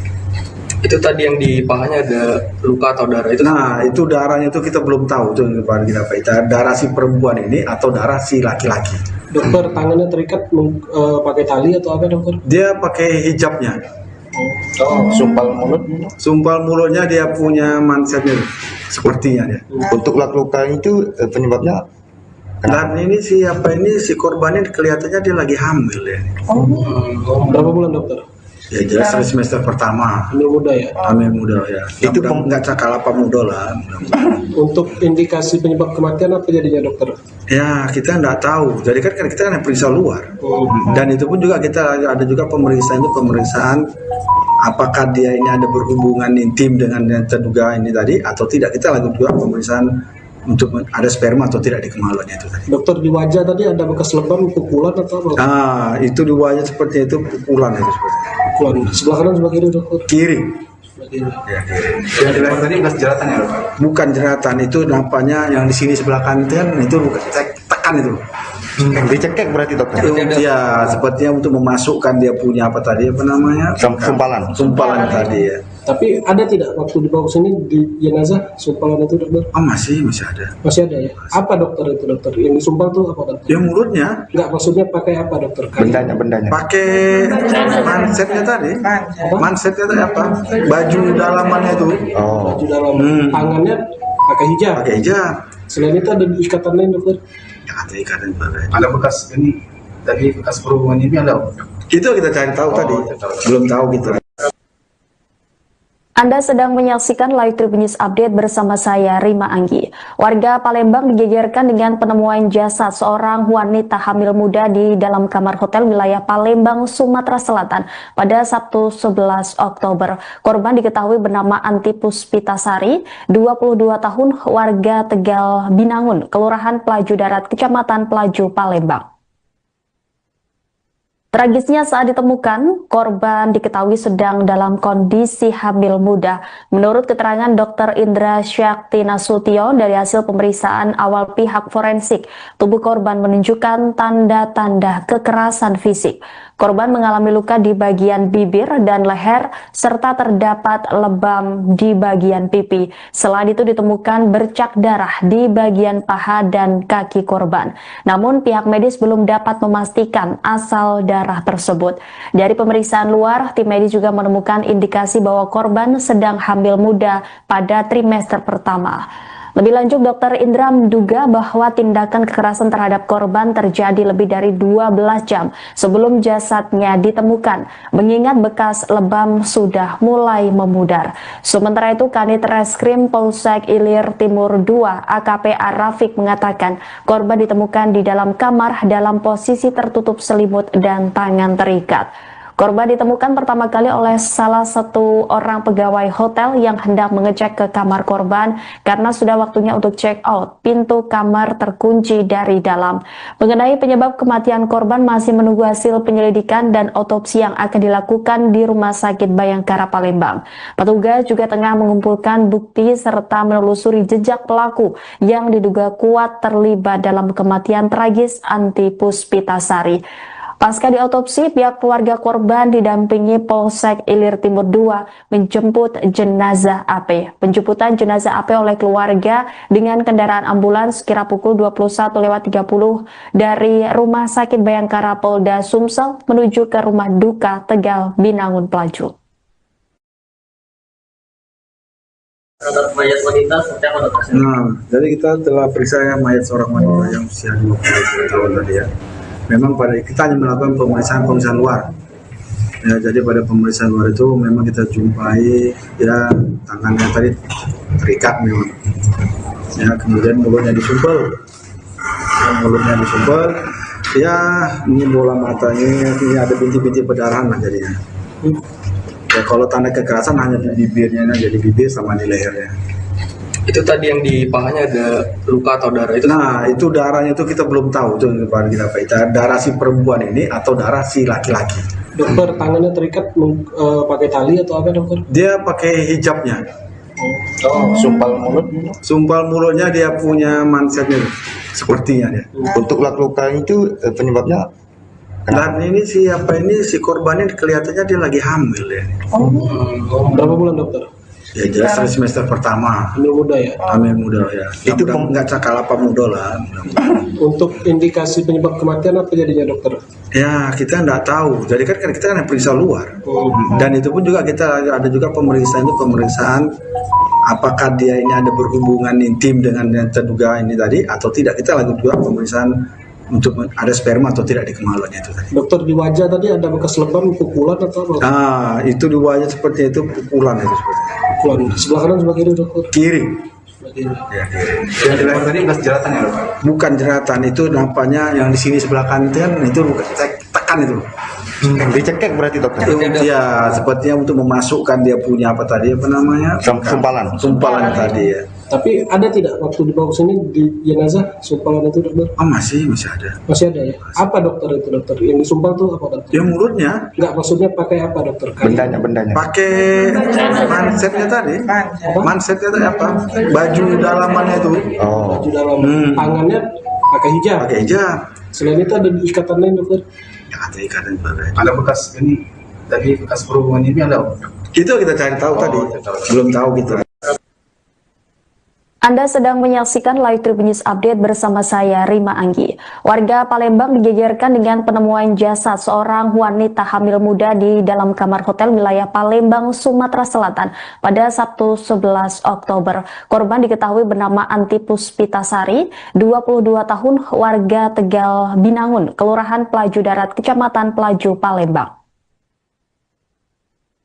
Itu tadi yang di pahanya ada luka atau darah itu? Nah, itu darahnya itu kita belum tahu itu darah si perempuan ini atau darah si laki-laki. Dokter, tangannya terikat pakai tali atau apa dokter? Dia pakai hijabnya. Sumpal mulutnya dia punya mansetnya sepertinya dia. Untuk luka itu penyebabnya? Dan ini si korban ini kelihatannya dia lagi hamil ya. Berapa bulan dokter? Ya jelas semester pertama. Hamil muda ya? Hamil muda ya. Itu nggak cakal apa muda lah. Untuk indikasi penyebab kematian apa jadinya dokter? Ya kita nggak tahu. Jadi kan kita periksa luar. Dan itu pun juga kita ada juga pemeriksaan apakah dia ini ada berhubungan intim dengan yang terduga ini tadi atau tidak. Kita lakukan juga pemeriksaan untuk ada sperma atau tidak di kemaluannya itu tadi. Dokter, di wajah tadi ada bekas lebam, pukulan atau apa? Itu di wajah seperti itu pukulan itu seperti. Pukulan. Sebelah kanan sebelah kiri dokter? Kiri. Ya, yang di leher tadi bekas jeratan ya? Bukan jeratan, itu nampaknya yang di sini sebelah kanan itu bukan tekan itu. Dicekek berarti dokter? Ya, sepertinya untuk memasukkan dia punya sumpalan tadi ya. Tapi ada tidak waktu dibawa ke sini di jenazah sumpalan itu dokter? Masih ada. Masih ada ya? Apa dokter itu dokter? Yang disumpal itu apa dokter? Ya mulutnya. Enggak, maksudnya pakai apa dokter? Bendanya. Pakai mansetnya tadi. Mansetnya tadi apa? Baju dalamannya itu. Baju dalam. Tangannya pakai hijab. Selain itu ada ikatan lain dokter? Ya, ada ikatan bagai. Ada bekas ini tadi bekas perhubungan ini ada? Itu kita cari tahu tadi. Belum tahu kita. Anda sedang menyaksikan Live Tribun News Update bersama saya, Rima Anggi. Warga Palembang digegerkan dengan penemuan jasad seorang wanita hamil muda di dalam kamar hotel wilayah Palembang, Sumatera Selatan pada Sabtu 11 Oktober. Korban diketahui bernama Anti Puspitasari, 22 tahun, warga Tegal Binangun, Kelurahan Pelaju Darat, Kecamatan Pelaju, Palembang. Tragisnya saat ditemukan, korban diketahui sedang dalam kondisi hamil muda. Menurut keterangan Dr. Indra Syakti Nasution dari hasil pemeriksaan awal pihak forensik, tubuh korban menunjukkan tanda-tanda kekerasan fisik. Korban mengalami luka di bagian bibir dan leher, serta terdapat lebam di bagian pipi. Selain itu ditemukan bercak darah di bagian paha dan kaki korban. Namun pihak medis belum dapat memastikan asal darah tersebut. Dari pemeriksaan luar, tim medis juga menemukan indikasi bahwa korban sedang hamil muda pada trimester pertama. Lebih lanjut, Dr. Indra menduga bahwa tindakan kekerasan terhadap korban terjadi lebih dari 12 jam sebelum jasadnya ditemukan, mengingat bekas lebam sudah mulai memudar. Sementara itu, Kanit Reskrim Polsek Ilir Timur II AKP Arafik mengatakan korban ditemukan di dalam kamar dalam posisi tertutup selimut dan tangan terikat. Korban ditemukan pertama kali oleh salah satu orang pegawai hotel yang hendak mengecek ke kamar korban karena sudah waktunya untuk check out. Pintu kamar terkunci dari dalam. Mengenai penyebab kematian korban masih menunggu hasil penyelidikan dan otopsi yang akan dilakukan di Rumah Sakit Bayangkara Palembang. Petugas juga tengah mengumpulkan bukti serta menelusuri jejak pelaku yang diduga kuat terlibat dalam kematian tragis Anti Puspitasari. Pasca diotopsi, pihak keluarga korban didampingi Polsek Ilir Timur II menjemput jenazah AP. Penjemputan jenazah AP oleh keluarga dengan kendaraan ambulans kira pukul 21.30 dari Rumah Sakit Bayangkara Polda Sumsel menuju ke Rumah Duka Tegal Binangun Pelaju. Terhadap mayat wanita seperti apa dokter? Nah, jadi kita telah periksa mayat seorang wanita yang usia 20 tahun tadi ya. Memang pada kita hanya melakukan pemeriksaan luar. Ya, jadi pada pemeriksaan luar itu memang kita jumpai ya tangannya tadi terikat memang. Ya, kemudian mulutnya disumpel. Ya, ini bola matanya, ini ada bintik-bintik perdarahan lah jadinya. Ya, kalau tanda kekerasan hanya di bibirnya aja, di bibir sama di lehernya. Itu tadi yang di pahanya ada luka atau darah itu? Nah, itu darahnya itu kita belum tahu itu kita darah si perempuan ini atau darah si laki-laki. Dokter, tangannya terikat pakai tali atau apa dokter? Dia pakai hijabnya. Sumpal mulutnya dia punya mansetnya sepertinya dia. Untuk luka itu penyebabnya Dan ini si korbannya kelihatannya dia lagi hamil ya. Berapa bulan dokter? Ya jelas semester pertama. Hamil muda ya? Hamil muda ya. Itu nggak cakal apa muda lah. Untuk indikasi penyebab kematian apa jadinya dokter? Ya kita nggak tahu. Jadi kan kita kan periksa luar. Dan itu pun juga kita ada juga pemeriksaan apakah dia ini ada berhubungan intim dengan yang terduga ini tadi atau tidak. Kita lakukan juga pemeriksaan untuk ada sperma atau tidak di kemaluannya itu tadi. Dokter, di wajah tadi ada bekas lebam, pukulan atau apa? Ah, itu di wajah seperti itu pukulan itu seperti. Pukulan. Sebelah kanan sebelah kiri dokter? Kiri. Sebelah kiri. Ya, kiri. yang di leher tadi bekas jeratan ya dok? Bukan jeratan, itu nampaknya yang di sini sebelah kanan itu bukan tekan itu. Dicekek berarti dokter? Ya, sepertinya untuk memasukkan dia punya apa tadi apa namanya? Sumpalan tadi ya. Tapi ada tidak waktu dibawa ke sini di jenazah sumpalan itu dokter? Oh masih ada. Masih ada ya? Apa dokter itu dokter? Yang disumpal tuh apa dokter? Ya mulutnya. Enggak, maksudnya pakai apa dokter? Bendanya. Pakai mansetnya tadi. Mansetnya tadi apa? Baju dalamannya itu. Baju dalam. Tangannya pakai hijab. Pakai hijab. Selain itu ada ikatan lain dokter? Ya ada ikatan juga. Ada bekas ini tadi bekas perhubungan ini ada? Itu kita cari tahu tadi. Belum tahu kita. Anda sedang menyaksikan Live Tribun News Update bersama saya, Rima Anggi. Warga Palembang digegerkan dengan penemuan jasad seorang wanita hamil muda di dalam kamar hotel wilayah Palembang, Sumatera Selatan pada Sabtu 11 Oktober. Korban diketahui bernama Anti Puspitasari, 22 tahun, warga Tegal Binangun, Kelurahan Pelaju Darat, Kecamatan Pelaju, Palembang.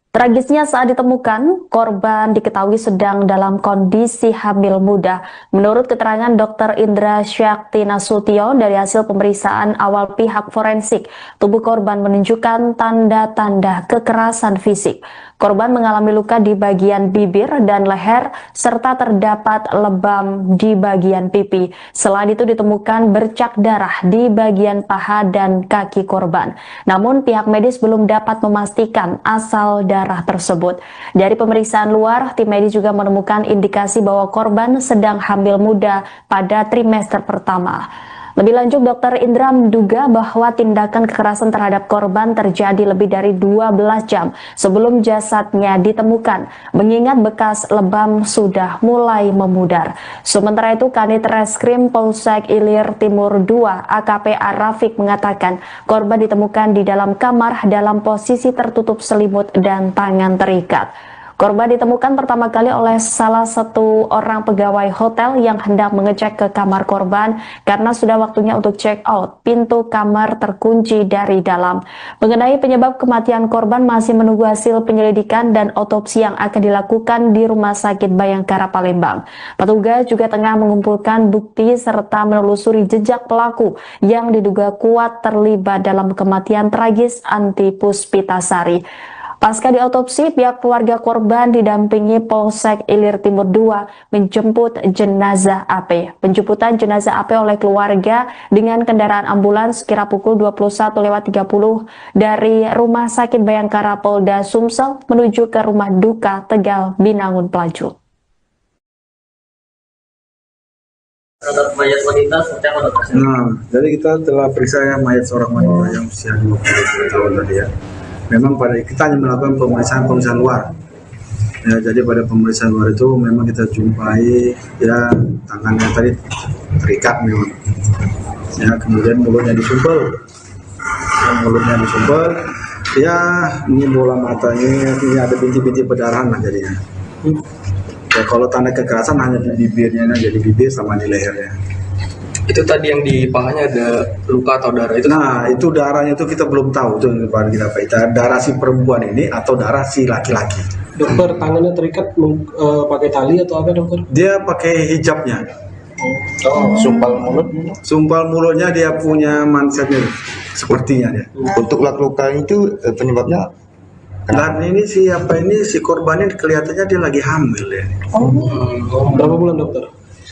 Tragisnya saat ditemukan, korban diketahui sedang dalam kondisi hamil muda. Menurut keterangan Dr. Indra Syakti Nasution dari hasil pemeriksaan awal pihak forensik, tubuh korban menunjukkan tanda-tanda kekerasan fisik. Korban mengalami luka di bagian bibir dan leher, serta terdapat lebam di bagian pipi. Selain itu ditemukan bercak darah di bagian paha dan kaki korban. Namun pihak medis belum dapat memastikan asal darah tersebut. Dari pemeriksaan luar, tim medis juga menemukan indikasi bahwa korban sedang hamil muda pada trimester pertama. Lebih lanjut, Dr. Indra menduga bahwa tindakan kekerasan terhadap korban terjadi lebih dari 12 jam sebelum jasadnya ditemukan, mengingat bekas lebam sudah mulai memudar. Sementara itu, Kanit Reskrim Polsek Ilir Timur II AKP Arafik mengatakan korban ditemukan di dalam kamar dalam posisi tertutup selimut dan tangan terikat. Korban ditemukan pertama kali oleh salah satu orang pegawai hotel yang hendak mengecek ke kamar korban karena sudah waktunya untuk check out. Pintu kamar terkunci dari dalam. Mengenai penyebab kematian korban masih menunggu hasil penyelidikan dan otopsi yang akan dilakukan di Rumah Sakit Bayangkara Palembang. Petugas juga tengah mengumpulkan bukti serta menelusuri jejak pelaku yang diduga kuat terlibat dalam kematian tragis Anti Puspitasari. Pasca diotopsi, pihak keluarga korban didampingi Polsek Ilir Timur II menjemput jenazah AP. Penjemputan jenazah AP oleh keluarga dengan kendaraan ambulans sekira pukul 21.30 dari Rumah Sakit Bayangkara Polda Sumsel menuju ke Rumah Duka Tegal Binangun Pelaju. Terhadap mayat wanita seperti apa dokter? Nah, jadi kita telah periksa mayat seorang wanita yang usia 20 tahun tadi ya. Memang kita hanya melakukan pemeriksaan luar. Ya, jadi pada pemeriksaan luar itu memang kita jumpai ya tangannya tadi terikat memang. Ya, kemudian mulutnya disumpel. Ya, ini bola matanya, ini ada bintik-bintik perdarahan lah jadinya. Ya, kalau tanda kekerasan hanya di bibirnya, jadi bibir sama di lehernya. Itu tadi yang di pahanya ada luka atau darah itu? Nah, itu darahnya itu kita belum tahu itu kita darah si perempuan ini atau darah si laki-laki. Dokter, tangannya terikat pakai tali atau apa dokter? Dia pakai hijabnya. Sumpal mulutnya dia punya mansetnya sepertinya dia. Untuk luka itu penyebabnya? Dan ini si korban ini kelihatannya dia lagi hamil ya. Berapa bulan dokter?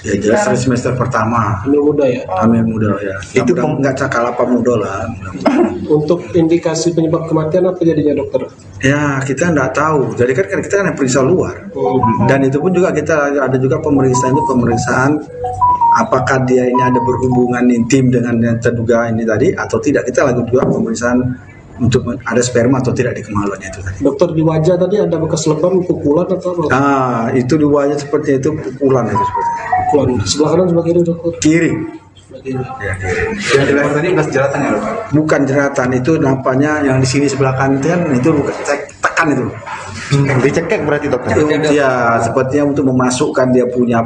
Ya jelas semester pertama. Hamil muda ya? Hamil muda ya. Itu nggak cakalapa muda lah. Untuk indikasi penyebab kematian apa jadinya dokter? Ya kita nggak tahu. Jadi kan kita periksa luar. Dan itu pun juga kita ada juga pemeriksaan apakah dia ini ada berhubungan intim dengan yang terduga ini tadi atau tidak. Kita lakukan juga pemeriksaan untuk ada sperma atau tidak di kemaluannya itu tadi. Dokter, di wajah tadi ada bekas lebam, pukulan atau apa? Ah, itu di wajah seperti itu pukulan itu seperti. Pukulan sebelah kanan sebelah kiri dokter? Kiri. Ya, yang di leher tadi bekas jeratan ya? Bukan jeratan, itu nampaknya yang di sini sebelah kanan itu tekan itu. Dicekek berarti dokter? Ya, sepertinya untuk memasukkan dia punya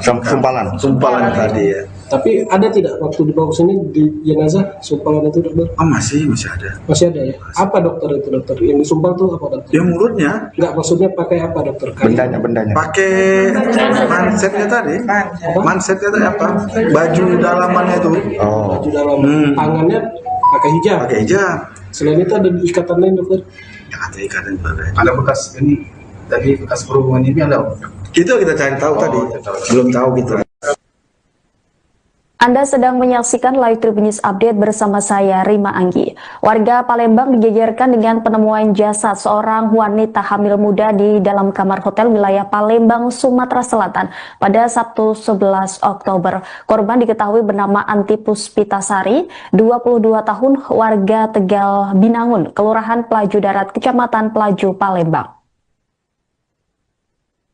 sumpalan tadi ya. Tapi ada tidak waktu dibawa ke sini di jenazah sumpalan itu dokter? Oh masih ada. Masih ada ya? Apa dokter itu dokter? Yang disumpal tuh apa dokter? Dia mulutnya. Enggak, maksudnya pakai apa dokter? Bendanya. Pakai mansetnya tadi. Mansetnya tadi apa? Baju dalamannya itu. Oh. Baju dalam. Tangannya pakai hijab. Selain itu ada ikatan lain dokter? Ya, ada ikatan juga. Ada bekas ini tadi bekas berhubungan ini ada? Itu kita cari tahu tadi. Belum tahu kita. Anda sedang menyaksikan Live Tribun News Update bersama saya, Rima Anggi. Warga Palembang digegerkan dengan penemuan jasad seorang wanita hamil muda di dalam kamar hotel wilayah Palembang, Sumatera Selatan pada Sabtu 11 Oktober. Korban diketahui bernama Anti Puspitasari, 22 tahun, warga Tegal Binangun, Kelurahan Pelaju Darat, Kecamatan Pelaju, Palembang.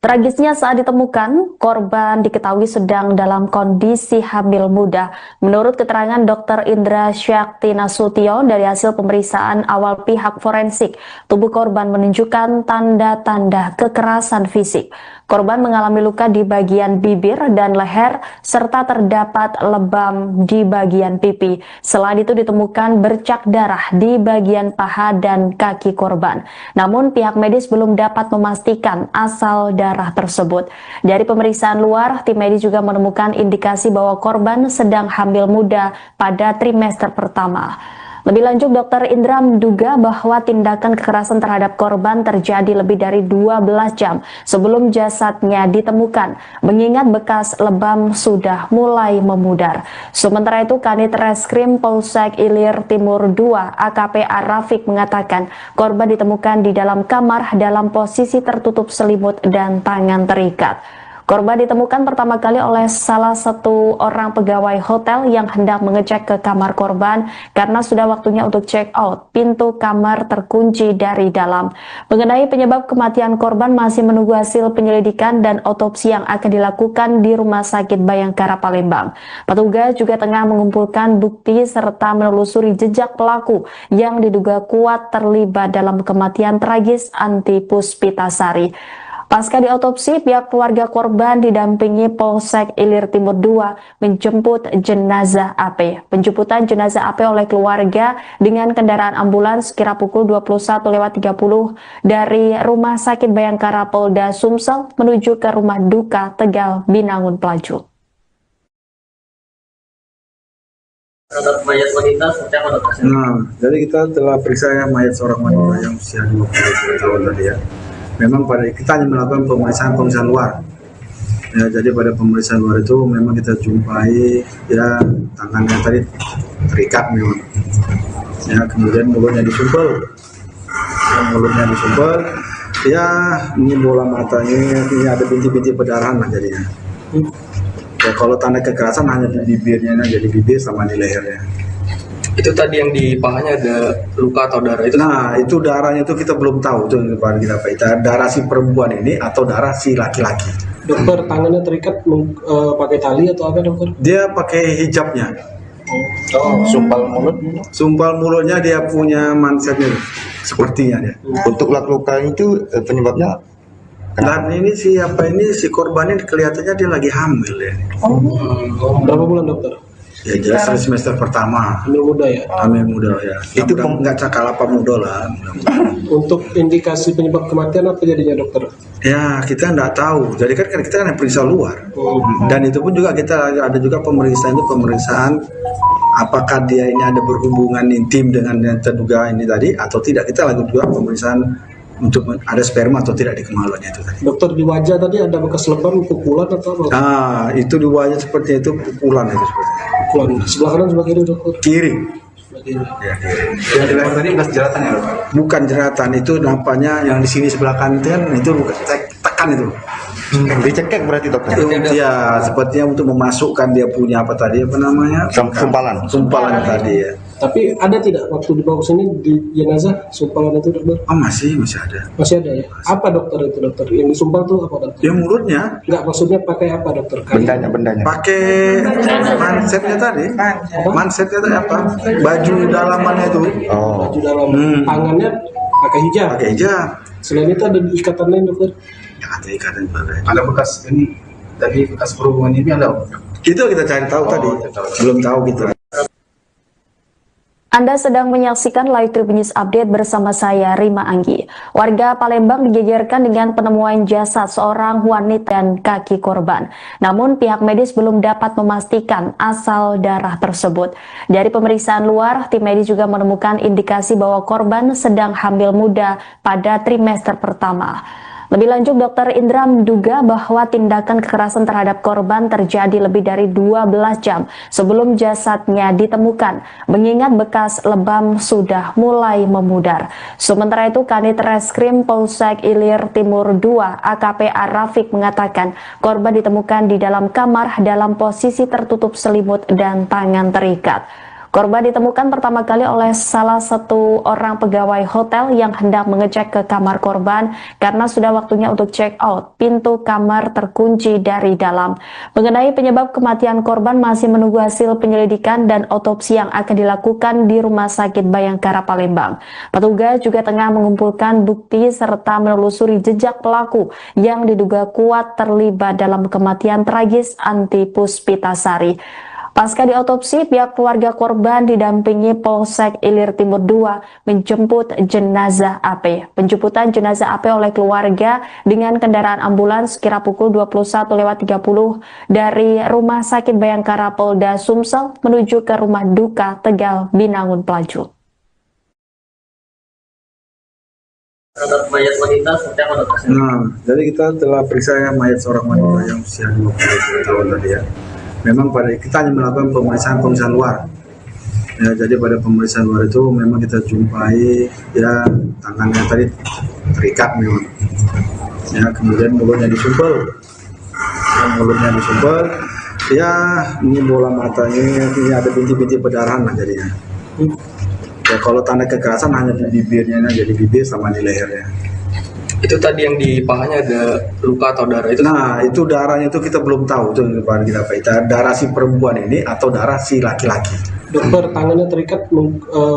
Tragisnya saat ditemukan, korban diketahui sedang dalam kondisi hamil muda. Menurut keterangan Dr. Indra Syakti Nasution dari hasil pemeriksaan awal pihak forensik, tubuh korban menunjukkan tanda-tanda kekerasan fisik. Korban mengalami luka di bagian bibir dan leher, serta terdapat lebam di bagian pipi. Selain itu ditemukan bercak darah di bagian paha dan kaki korban. Namun pihak medis belum dapat memastikan asal darah tersebut. Dari pemeriksaan luar, tim medis juga menemukan indikasi bahwa korban sedang hamil muda pada trimester pertama. Lebih lanjut, Dr. Indra menduga bahwa tindakan kekerasan terhadap korban terjadi lebih dari 12 jam sebelum jasadnya ditemukan, mengingat bekas lebam sudah mulai memudar. Sementara itu, Kanit Reskrim Polsek Ilir Timur II AKP Arafik mengatakan korban ditemukan di dalam kamar dalam posisi tertutup selimut dan tangan terikat. Korban ditemukan pertama kali oleh salah satu orang pegawai hotel yang hendak mengecek ke kamar korban karena sudah waktunya untuk check out. Pintu kamar terkunci dari dalam. Mengenai penyebab kematian korban masih menunggu hasil penyelidikan dan otopsi yang akan dilakukan di Rumah Sakit Bayangkara Palembang. Petugas juga tengah mengumpulkan bukti serta menelusuri jejak pelaku yang diduga kuat terlibat dalam kematian tragis Anti Puspitasari. Pasca diotopsi, pihak keluarga korban didampingi Polsek Ilir Timur II menjemput jenazah AP. Penjemputan jenazah AP oleh keluarga dengan kendaraan ambulans kira pukul 21.30 dari Rumah Sakit Bayangkara Polda Sumsel menuju ke Rumah Duka Tegal Binangun Pelaju. Terhadap mayat wanita seperti apa dokter? Nah, jadi kita telah periksa mayat seorang wanita yang usia 20 tahun tadi ya. Memang pada kita hanya melakukan pemeriksaan luar. Ya, jadi pada pemeriksaan luar itu memang kita jumpai ya tangannya tadi terikat memang. Ya, kemudian mulutnya disumpel. Ya, ini bola matanya, ini ada bintik-bintik perdarahan lah jadinya. Ya, kalau tanda kekerasan hanya di bibirnya aja, di bibir sama di lehernya. Itu tadi yang di pahanya ada luka atau darah itu? Nah, itu darahnya itu kita belum tahu itu kita darah si perempuan ini atau darah si laki-laki. Dokter, tangannya terikat pakai tali atau apa dokter? Dia pakai hijabnya. Sumpal mulutnya dia punya mansetnya sepertinya dia. Untuk luka itu penyebabnya Dan ini si korbannya kelihatannya dia lagi hamil ya. Berapa bulan dokter? Ya jelas semester pertama. Hamil muda ya? Hamil muda ya. Itu nggak cakal apa muda lah. Untuk indikasi penyebab kematian apa jadinya dokter? Ya kita nggak tahu. Jadi kan kita kan periksa luar. Dan itu pun juga kita ada juga pemeriksaan apakah dia ini ada berhubungan intim dengan yang terduga ini tadi atau tidak. Kita lakukan juga pemeriksaan untuk ada sperma atau tidak di kemaluannya itu tadi. Dokter, di wajah tadi ada bekas lebam, pukulan atau apa? Nah, itu di wajah seperti itu pukulan itu seperti. Pukulan. Sebelah kanan sebelah kiri dokter? Kiri. Sebelah kiri. Ya, kiri. yang di leher tadi bekas jeratan ya dokter? Bukan jeratan, itu nampaknya yang di sini sebelah kanan itu bukan tekan itu. Dicekek berarti dokter? Ya, sepertinya untuk memasukkan dia punya apa tadi apa namanya? Sumpalan tadi ya. Tapi ada tidak waktu dibawa ke sini di jenazah sumpalan itu dokter? Oh masih ada. Masih ada ya? Apa dokter itu dokter? Yang disumpal tuh apa dokter? Ya mulutnya. Enggak, maksudnya pakai apa dokter? Bendanya. Pakai mansetnya tadi. Mansetnya tadi apa? Baju dalamannya itu. Baju dalam. Tangannya pakai hijab. Selain itu ada ikatan lain dokter? Ya ada ikatan juga. Ada bekas ini tadi bekas perhubungan ini ada? Itu kita cari tahu tadi. Belum tahu kita. Anda sedang menyaksikan Live Tribun News Update bersama saya, Rima Anggi. Warga Palembang digegerkan dengan penemuan jasad seorang wanita dan kaki korban. Namun pihak medis belum dapat memastikan asal darah tersebut. Dari pemeriksaan luar, tim medis juga menemukan indikasi bahwa korban sedang hamil muda pada trimester pertama. Lebih lanjut, Dr. Indra menduga bahwa tindakan kekerasan terhadap korban terjadi lebih dari 12 jam sebelum jasadnya ditemukan, mengingat bekas lebam sudah mulai memudar. Sementara itu, Kanit Reskrim Polsek Ilir Timur II AKP Arafik mengatakan korban ditemukan di dalam kamar dalam posisi tertutup selimut dan tangan terikat. Korban ditemukan pertama kali oleh salah satu orang pegawai hotel yang hendak mengecek ke kamar korban karena sudah waktunya untuk check out. Pintu kamar terkunci dari dalam. Mengenai penyebab kematian korban masih menunggu hasil penyelidikan dan otopsi yang akan dilakukan di Rumah Sakit Bayangkara Palembang. Petugas juga tengah mengumpulkan bukti serta menelusuri jejak pelaku yang diduga kuat terlibat dalam kematian tragis Anti Puspitasari. Pasca diotopsi, pihak keluarga korban didampingi Polsek Ilir Timur II menjemput jenazah AP. Penjemputan jenazah AP oleh keluarga dengan kendaraan ambulans kira pukul 21.30 dari Rumah Sakit Bayangkara Polda Sumsel menuju ke Rumah Duka Tegal Binangun Pelaju. Terhadap mayat wanita seperti apa dokter? Nah, jadi kita telah periksa mayat seorang wanita yang usia 20 tahun tadi ya. Memang kita hanya melakukan pemeriksaan luar. Ya, jadi pada pemeriksaan luar itu memang kita jumpai ya tangannya tadi terikat memang. Ya, kemudian mulutnya disumpel. mulutnya disumpel, ya ini bola matanya, ini ada bintik-bintik perdarahan lah jadinya. Ya kalau tanda kekerasan hanya di bibirnya, jadi bibir sama di lehernya. Itu tadi yang di pahanya ada luka atau darah itu? Nah, itu darahnya itu kita belum tahu itu kita darah si perempuan ini atau darah si laki-laki. Dokter, tangannya terikat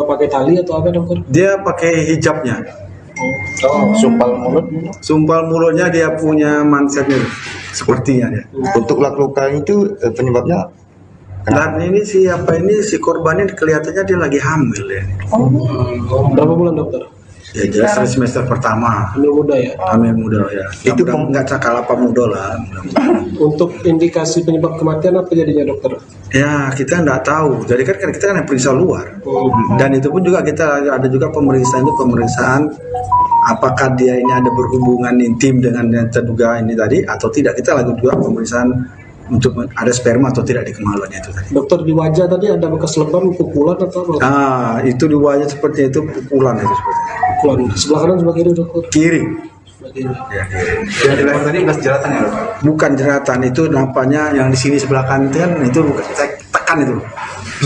pakai tali atau apa dokter? Dia pakai hijabnya. Sumpal mulut. Sumpal mulutnya dia punya mansetnya sepertinya dia. Untuk luka itu penyebabnya Dan ini si korbannya kelihatannya dia lagi hamil ya. Berapa bulan dokter? Ya jelas semester pertama. Hamil muda ya? Hamil muda ya. Itu nggak cakal apa muda lah. Untuk indikasi penyebab kematian apa jadinya dokter? Ya kita nggak tahu. Jadi kan kita kan periksa luar. Dan itu pun juga kita ada juga pemeriksaan apakah dia ini ada berhubungan intim dengan yang terduga ini tadi atau tidak. Kita lakukan juga pemeriksaan untuk ada sperma atau tidak di kemaluannya itu tadi. Dokter, di wajah tadi ada bekas lebam, pukulan atau apa? Itu di wajah seperti itu pukulan itu seperti. Pukulan sebelah kanan sebelah kiri dokter? Kiri. Sebelah kiri. Ya, kiri. yang di leher tadi bekas jeratan ya, Dok? Bukan jeratan, itu nampaknya yang di sini sebelah kanan itu bukan tekan itu.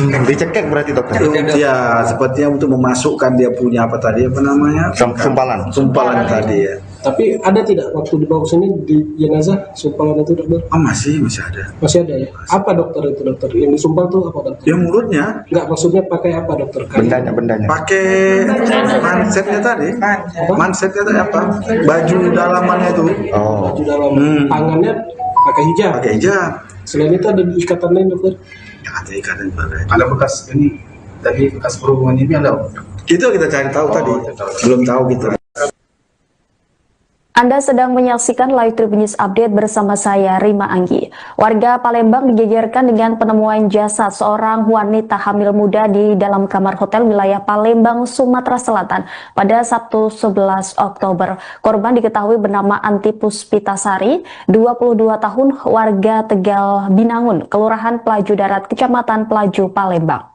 Dicekek berarti dokter? Ya, sepertinya untuk memasukkan dia punya sumpalan tadi ya. Tapi ada tidak waktu dibawa sini di jenazah sumpalan itu dokter? Masih ada. Masih ada ya? Apa dokter itu dokter? Yang disumpal tuh apa dokter? Ya mulutnya. Enggak, maksudnya pakai apa dokter? Bendanya. Pakai mansetnya tadi. Mansetnya tadi apa? Baju dalamannya itu. Baju dalam. Tangannya pakai hijab. Pakai hijab. Selain itu ada ikatan lain dokter? Ya, ada ikatan bagai. Ada bekas ini, tadi bekas berhubungan ini ada? Itu kita cari tahu tadi. Belum tahu kita. Anda sedang menyaksikan Live Tribun News Update bersama saya, Rima Anggi. Warga Palembang digegerkan dengan penemuan jasad seorang wanita hamil muda di dalam kamar hotel wilayah Palembang, Sumatera Selatan pada Sabtu 11 Oktober. Korban diketahui bernama Anti Puspitasari, 22 tahun, warga Tegal Binangun, Kelurahan Pelaju Darat, Kecamatan Pelaju, Palembang.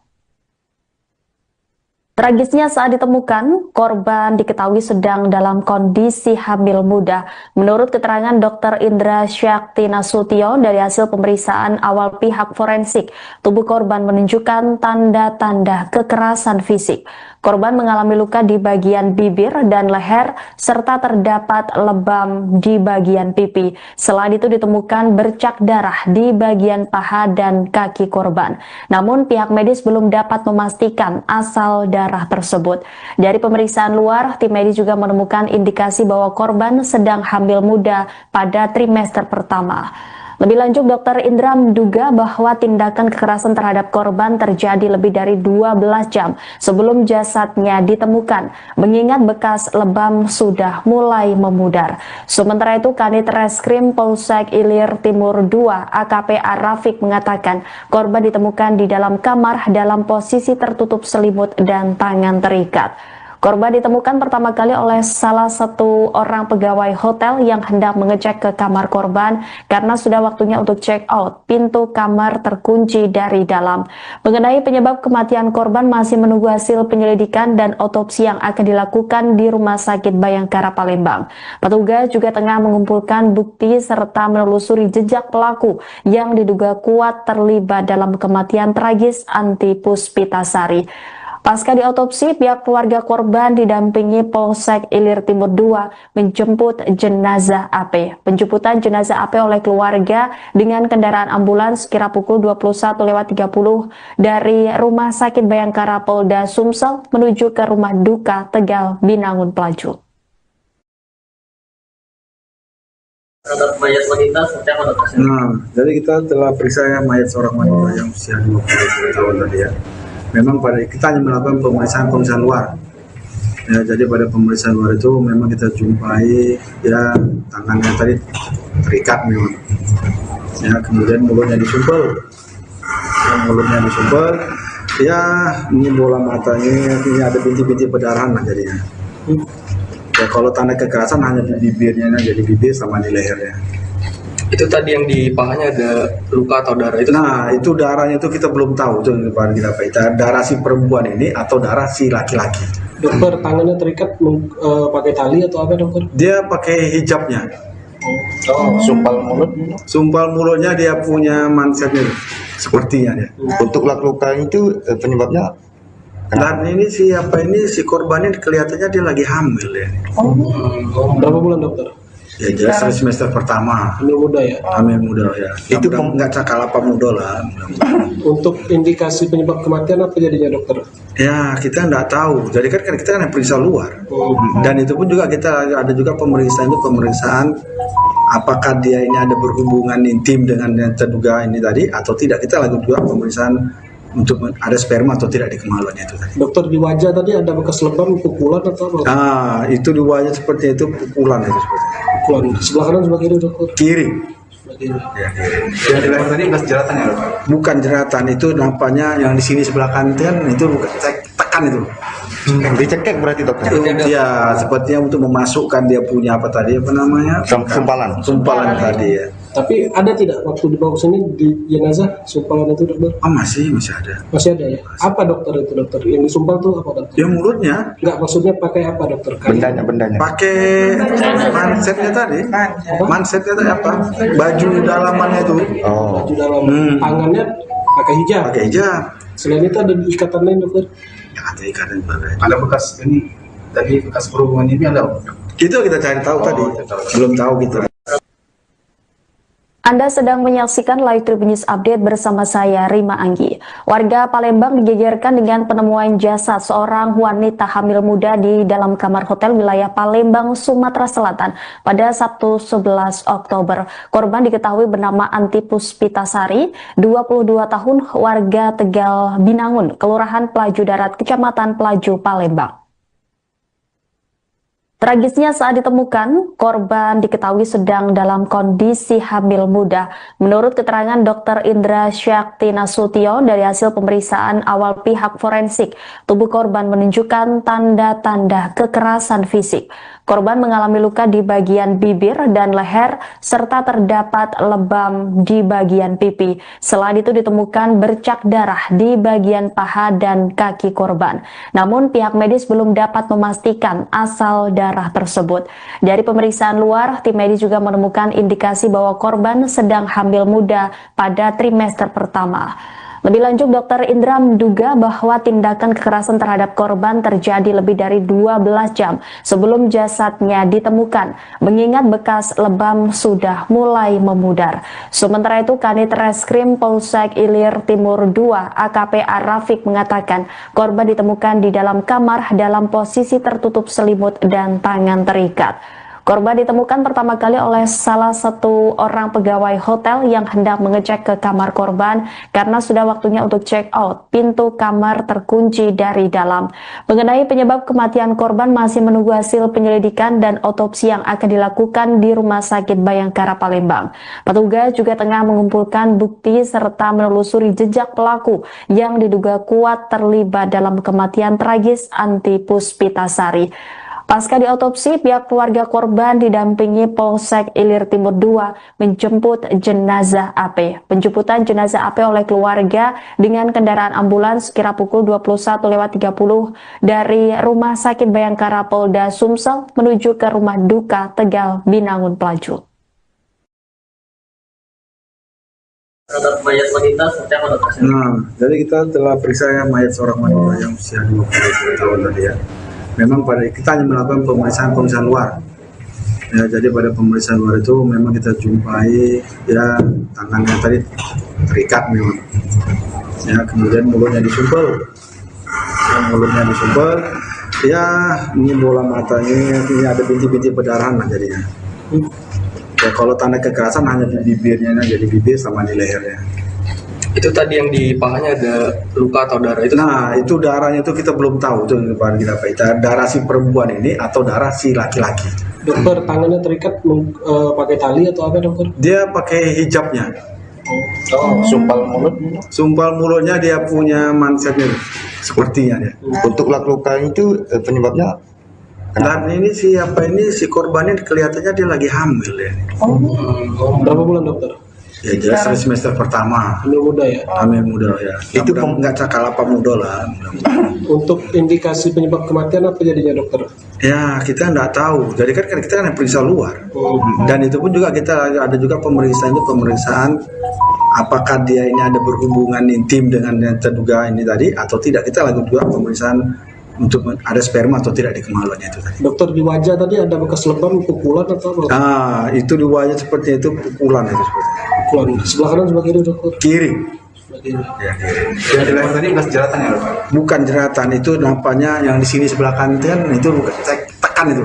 Tragisnya saat ditemukan, korban diketahui sedang dalam kondisi hamil muda. Menurut keterangan Dr. Indra Syakti Nasution dari hasil pemeriksaan awal pihak forensik, tubuh korban menunjukkan tanda-tanda kekerasan fisik. Korban mengalami luka di bagian bibir dan leher, serta terdapat lebam di bagian pipi. Selain itu ditemukan bercak darah di bagian paha dan kaki korban. Namun pihak medis belum dapat memastikan asal darah tersebut. Dari pemeriksaan luar, tim medis juga menemukan indikasi bahwa korban sedang hamil muda pada trimester pertama. Lebih lanjut, Dr. Indra menduga bahwa tindakan kekerasan terhadap korban terjadi lebih dari 12 jam sebelum jasadnya ditemukan, mengingat bekas lebam sudah mulai memudar. Sementara itu, Kanit Reskrim Polsek Ilir Timur 2 AKP Arafik mengatakan korban ditemukan di dalam kamar dalam posisi tertutup selimut dan tangan terikat. Korban ditemukan pertama kali oleh salah satu orang pegawai hotel yang hendak mengecek ke kamar korban karena sudah waktunya untuk check out. Pintu kamar terkunci dari dalam. Mengenai penyebab kematian korban masih menunggu hasil penyelidikan dan otopsi yang akan dilakukan di Rumah Sakit Bayangkara Palembang. Petugas juga tengah mengumpulkan bukti serta menelusuri jejak pelaku yang diduga kuat terlibat dalam kematian tragis Anti Puspitasari. Pasca diotopsi, pihak keluarga korban didampingi Polsek Ilir Timur 2 menjemput jenazah AP. Penjemputan jenazah AP oleh keluarga dengan kendaraan ambulans kira pukul 21.30 dari Rumah Sakit Bayangkara Polda Sumsel menuju ke Rumah Duka Tegal Binangun Pelaju. Terhadap mayat wanita seperti apa dokter? Jadi kita telah periksa mayat seorang wanita yang usia 20 tahun tadi ya. Memang kita hanya melakukan pemeriksaan luar. Ya, jadi pada pemeriksaan luar itu memang kita jumpai ya tangannya tadi terikat memang. Ya, kemudian mulutnya disumpel. Ya, ini bola matanya, ini ada bintik-bintik perdarahan lah jadinya. Ya kalau tanda kekerasan hanya di bibirnya, jadi bibir sama di lehernya. Itu tadi yang di pahanya ada luka atau darah itu? Itu darahnya itu kita belum tahu itu kita darah si perempuan ini atau darah si laki-laki. Dokter, tangannya terikat pakai tali atau apa dokter? Dia pakai hijabnya. Sumpal mulut. Sumpal mulutnya dia punya mansetnya sepertinya dia. Untuk luka itu penyebabnya Dan ini si korban ini kelihatannya dia lagi hamil ya. Berapa bulan dokter? Ya jelas semester pertama. Hamil muda ya. Hamil muda ya. Itu nggak cakal apa muda lah. Untuk indikasi penyebab kematian apa jadinya dokter? Ya kita nggak tahu. Jadi kan kita kan periksa luar. Dan itu pun juga kita ada juga pemeriksaan apakah dia ini ada berhubungan intim dengan yang terduga ini tadi atau tidak. Kita lakukan juga pemeriksaan untuk ada sperma atau tidak di kemaluan itu tadi. Dokter, di wajah tadi ada bekas lebam, pukulan atau apa? Ah, itu di wajah seperti itu pukulan itu seperti. Pukulan. Sebelah kanan sebelah kiri dokter. Kiri. Sebelah kiri. Ya, kiri. yang di leher tadi bekas jeratan ya, Dok? Bukan jeratan, itu nampaknya yang di sini sebelah kanan itu bukan tekan itu. Dicekek berarti dokter. Ya, sepertinya untuk memasukkan dia punya apa tadi apa namanya? Sumpalan tadi ya. Tapi ada tidak waktu dibawa ke sini di jenazah sumpalan itu dokter? Oh, masih ada. Masih ada ya? Apa dokter itu dokter? Yang disumpal tuh apa dokter? Dia mulutnya Enggak, maksudnya pakai apa dokter? Bendanya. pakai mansetnya tadi. Mansetnya tadi apa? Baju dalamannya itu. Oh. Baju dalam tangannya pakai hijab. Pakai hijab. Selain itu ada ikatan lain dokter? Ya, ada ikatan juga. Ada bekas ini tadi bekas perhubungan ini ada. Itu kita cari tahu tadi. Belum tahu kita. Anda sedang menyaksikan Live Tribun News Update bersama saya, Rima Anggi. Warga Palembang digegerkan dengan penemuan jasad seorang wanita hamil muda di dalam kamar hotel wilayah Palembang, Sumatera Selatan pada Sabtu 11 Oktober. Korban diketahui bernama Anti Puspitasari, 22 tahun, warga Tegal Binangun, Kelurahan Pelaju Darat, Kecamatan Pelaju, Palembang. Tragisnya saat ditemukan, korban diketahui sedang dalam kondisi hamil muda. Menurut keterangan Dr. Indra Syakti Nasution dari hasil pemeriksaan awal pihak forensik, tubuh korban menunjukkan tanda-tanda kekerasan fisik. Korban mengalami luka di bagian bibir dan leher, serta terdapat lebam di bagian pipi. Selain itu ditemukan bercak darah di bagian paha dan kaki korban. Namun pihak medis belum dapat memastikan asal darah tersebut. Dari pemeriksaan luar, tim medis juga menemukan indikasi bahwa korban sedang hamil muda pada trimester pertama. Lebih lanjut, Dr. Indra menduga bahwa tindakan kekerasan terhadap korban terjadi lebih dari 12 jam sebelum jasadnya ditemukan, mengingat bekas lebam sudah mulai memudar. Sementara itu, Kanit Reskrim Polsek Ilir Timur 2 AKP Arafik mengatakan korban ditemukan di dalam kamar dalam posisi tertutup selimut dan tangan terikat. Korban ditemukan pertama kali oleh salah satu orang pegawai hotel yang hendak mengecek ke kamar korban karena sudah waktunya untuk check out. Pintu kamar terkunci dari dalam. Mengenai penyebab kematian korban masih menunggu hasil penyelidikan dan otopsi yang akan dilakukan di Rumah Sakit Bayangkara Palembang. Petugas juga tengah mengumpulkan bukti serta menelusuri jejak pelaku yang diduga kuat terlibat dalam kematian tragis Anti Puspitasari. Pasca diotopsi, pihak keluarga korban didampingi Polsek Ilir Timur 2 menjemput jenazah AP. Penjemputan jenazah AP oleh keluarga dengan kendaraan ambulans sekira pukul 21.30 dari Rumah Sakit Bayangkara Polda Sumsel menuju ke Rumah Duka Tegal Binangun Pelaju. Terhadap mayat wanita seperti apa dokter? Nah, jadi kita telah periksa mayat seorang wanita yang usia 20 tahun tadi ya. Memang kita hanya melakukan pemeriksaan luar. Ya, jadi pada pemeriksaan luar itu memang kita jumpai ya tangannya tadi terikat memang. Ya, kemudian mulutnya disumpel. Ya, ini bola matanya, ini ada bintik-bintik perdarahan lah jadinya. Ya, kalau tanda kekerasan hanya di bibirnya, jadi bibir sama di lehernya. Itu tadi yang di pahanya ada luka atau darah itu? Nah, itu darahnya itu kita belum tahu itu kita darah si perempuan ini atau darah si laki-laki. Dokter, tangannya terikat pakai tali atau apa dokter? Dia pakai hijabnya. Sumpal mulutnya dia punya mansetnya sepertinya dia. Untuk luka itu penyebabnya Dan ini si korbannya kelihatannya dia lagi hamil ya. Berapa bulan dokter? Ya jelas semester pertama. Hamil muda ya. Hamil muda ya. Itu nggak cakal apa muda lah. Untuk indikasi penyebab kematian apa jadinya dokter? Ya kita nggak tahu. Jadi kan kita kan periksa luar. Dan itu pun juga kita ada juga pemeriksaan apakah dia ini ada berhubungan intim dengan yang terduga ini tadi atau tidak. Kita lakukan juga pemeriksaan untuk ada sperma atau tidak di kemaluannya itu tadi. Dokter, di wajah tadi ada bekas lebam, pukulan atau apa? Itu di wajah seperti itu, pukulan itu seperti. Pukulan. Sebelah kanan sebelah kiri dokter? Kiri. Ya, kiri. Yang di leher tadi bekas jeratan ya dokter? Bukan jeratan, itu nampaknya yang di sini sebelah kanan itu bukan tekan itu.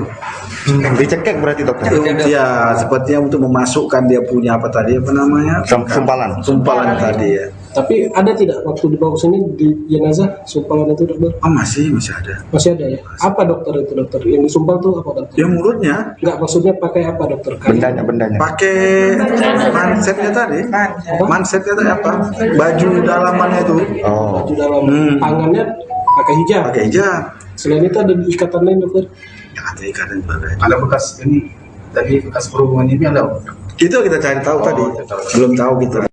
Dicekek berarti dokter? Ya, sepertinya untuk memasukkan dia punya apa tadi, apa namanya? Sumpalan tadi ya. Tapi ada tidak waktu dibawa sini di jenazah sumpalan itu dokter? Oh masih ada. Masih ada ya? Apa dokter itu dokter? Yang disumpal tuh apa dokter? Ya mulutnya. Enggak, maksudnya pakai apa dokter? Bendanya. Pakai mansetnya tadi. Mansetnya tadi apa? Baju dalamannya itu. Oh. Baju dalam. Tangannya pakai hijab. Pakai hijab. Selain itu ada ikatan lain dokter? Ya, ada ikatan juga. Ada bekas ini, tadi bekas perhubungan ini ada? Itu kita cari tahu tadi. Belum tahu kita.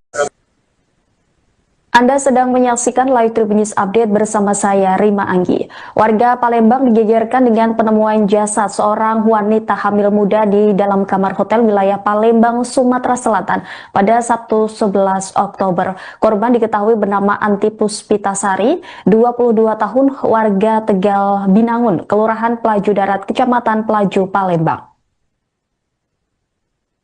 Anda sedang menyaksikan Live Tribun News Update bersama saya, Rima Anggi. Warga Palembang digegerkan dengan penemuan jasad seorang wanita hamil muda di dalam kamar hotel wilayah Palembang, Sumatera Selatan pada Sabtu 11 Oktober. Korban diketahui bernama Anti Puspitasari, 22 tahun, warga Tegal Binangun, Kelurahan Pelaju Darat, Kecamatan Pelaju, Palembang.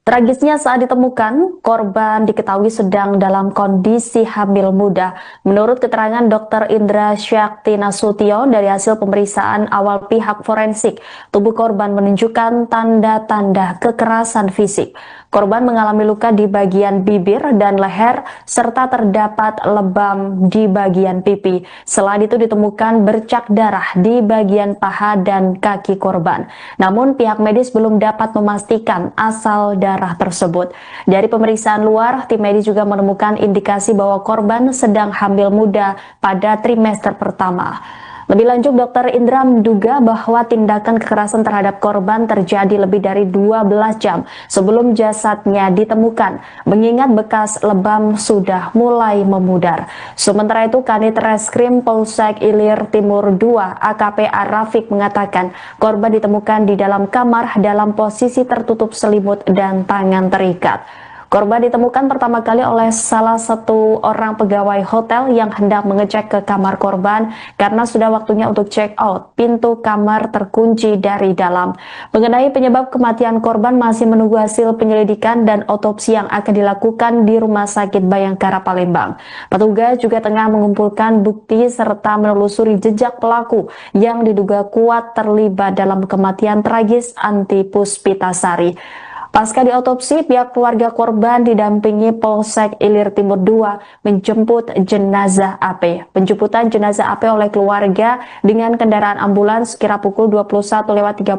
Tragisnya saat ditemukan, korban diketahui sedang dalam kondisi hamil muda. Menurut keterangan Dr. Indra Syakti Nasution dari hasil pemeriksaan awal pihak forensik, tubuh korban menunjukkan tanda-tanda kekerasan fisik. Korban mengalami luka di bagian bibir dan leher, serta terdapat lebam di bagian pipi. Selain itu ditemukan bercak darah di bagian paha dan kaki korban. Namun pihak medis belum dapat memastikan asal darah tersebut. Dari pemeriksaan luar, tim medis juga menemukan indikasi bahwa korban sedang hamil muda pada trimester pertama. Lebih lanjut, Dr. Indra menduga bahwa tindakan kekerasan terhadap korban terjadi lebih dari 12 jam sebelum jasadnya ditemukan, mengingat bekas lebam sudah mulai memudar. Sementara itu, Kanit Reskrim Polsek Ilir Timur 2 AKP Arafik mengatakan korban ditemukan di dalam kamar dalam posisi tertutup selimut dan tangan terikat. Korban ditemukan pertama kali oleh salah satu orang pegawai hotel yang hendak mengecek ke kamar korban karena sudah waktunya untuk check out. Pintu kamar terkunci dari dalam. Mengenai penyebab kematian korban masih menunggu hasil penyelidikan dan otopsi yang akan dilakukan di Rumah Sakit Bayangkara Palembang. Petugas juga tengah mengumpulkan bukti serta menelusuri jejak pelaku yang diduga kuat terlibat dalam kematian tragis Anti Puspitasari. Pasca diotopsi, pihak keluarga korban didampingi Polsek Ilir Timur 2 menjemput jenazah AP. Penjemputan jenazah AP oleh keluarga dengan kendaraan ambulans kira pukul 21.30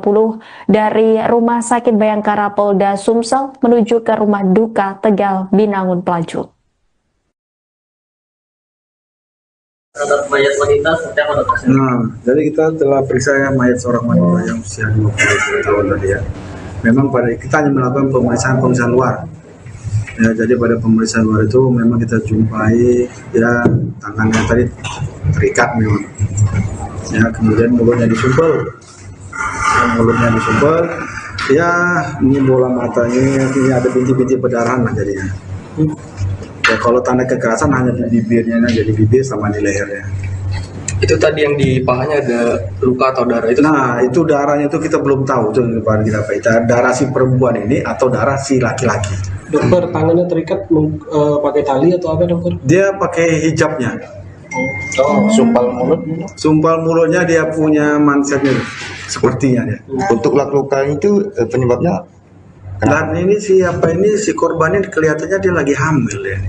dari Rumah Sakit Bayangkara Polda Sumsel menuju ke Rumah Duka Tegal Binangun Pelaju. Terhadap mayat wanita seperti apa dokter? Jadi kita telah periksa mayat seorang wanita yang usia 20 tahun tadi ya. Memang kita hanya melakukan pemeriksaan luar. Ya, jadi pada pemeriksaan luar itu memang kita jumpai ya tangannya tadi terikat memang. Ya, kemudian mulutnya disumpel. Ya, ini bola matanya, ini ada bintik-bintik perdarahan lah jadinya. Ya, kalau tanda kekerasan hanya di bibirnya aja, di bibir sama di lehernya. Itu tadi yang di pahanya ada luka atau darah itu? Nah, itu darahnya itu kita belum tahu itu kita apa itu darah si perempuan ini atau darah si laki-laki. Dokter, tangannya terikat pakai tali atau apa dokter? Dia pakai hijabnya. Sumpal mulutnya dia punya mansetnya sepertinya dia. Untuk luka itu penyebabnya? Dan ini si korban ini kelihatannya dia lagi hamil ya.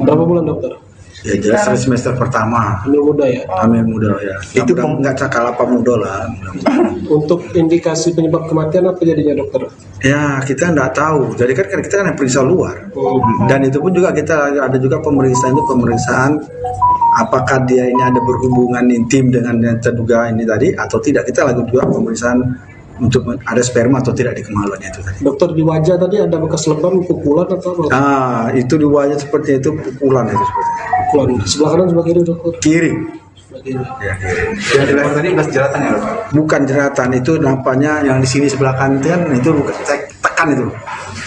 Berapa bulan dokter? Ya jelas semester pertama. Hamil muda ya. Hamil muda ya. Itu nggak cakal apa muda lah. Untuk indikasi penyebab kematian apa jadinya dokter? Ya kita nggak tahu. Jadi kan kita kan periksa luar. Dan itu pun juga kita ada juga pemeriksaan apakah dia ini ada berhubungan intim dengan yang terduga ini tadi atau tidak. Kita lakukan juga pemeriksaan untuk ada sperma atau tidak di kemaluannya itu tadi. Dokter, di wajah tadi ada bekas lebam, pukulan atau apa? Ah, itu di wajah seperti itu pukulan itu seperti. Pukulan. Sebelah kanan sebelah kiri dokter? Kiri. Sebelah kiri. Ya, yang di leher tadi bekas jeratan ya, Dok? Bukan jeratan, itu nampaknya yang di sini sebelah kanan itu bukan tekan itu.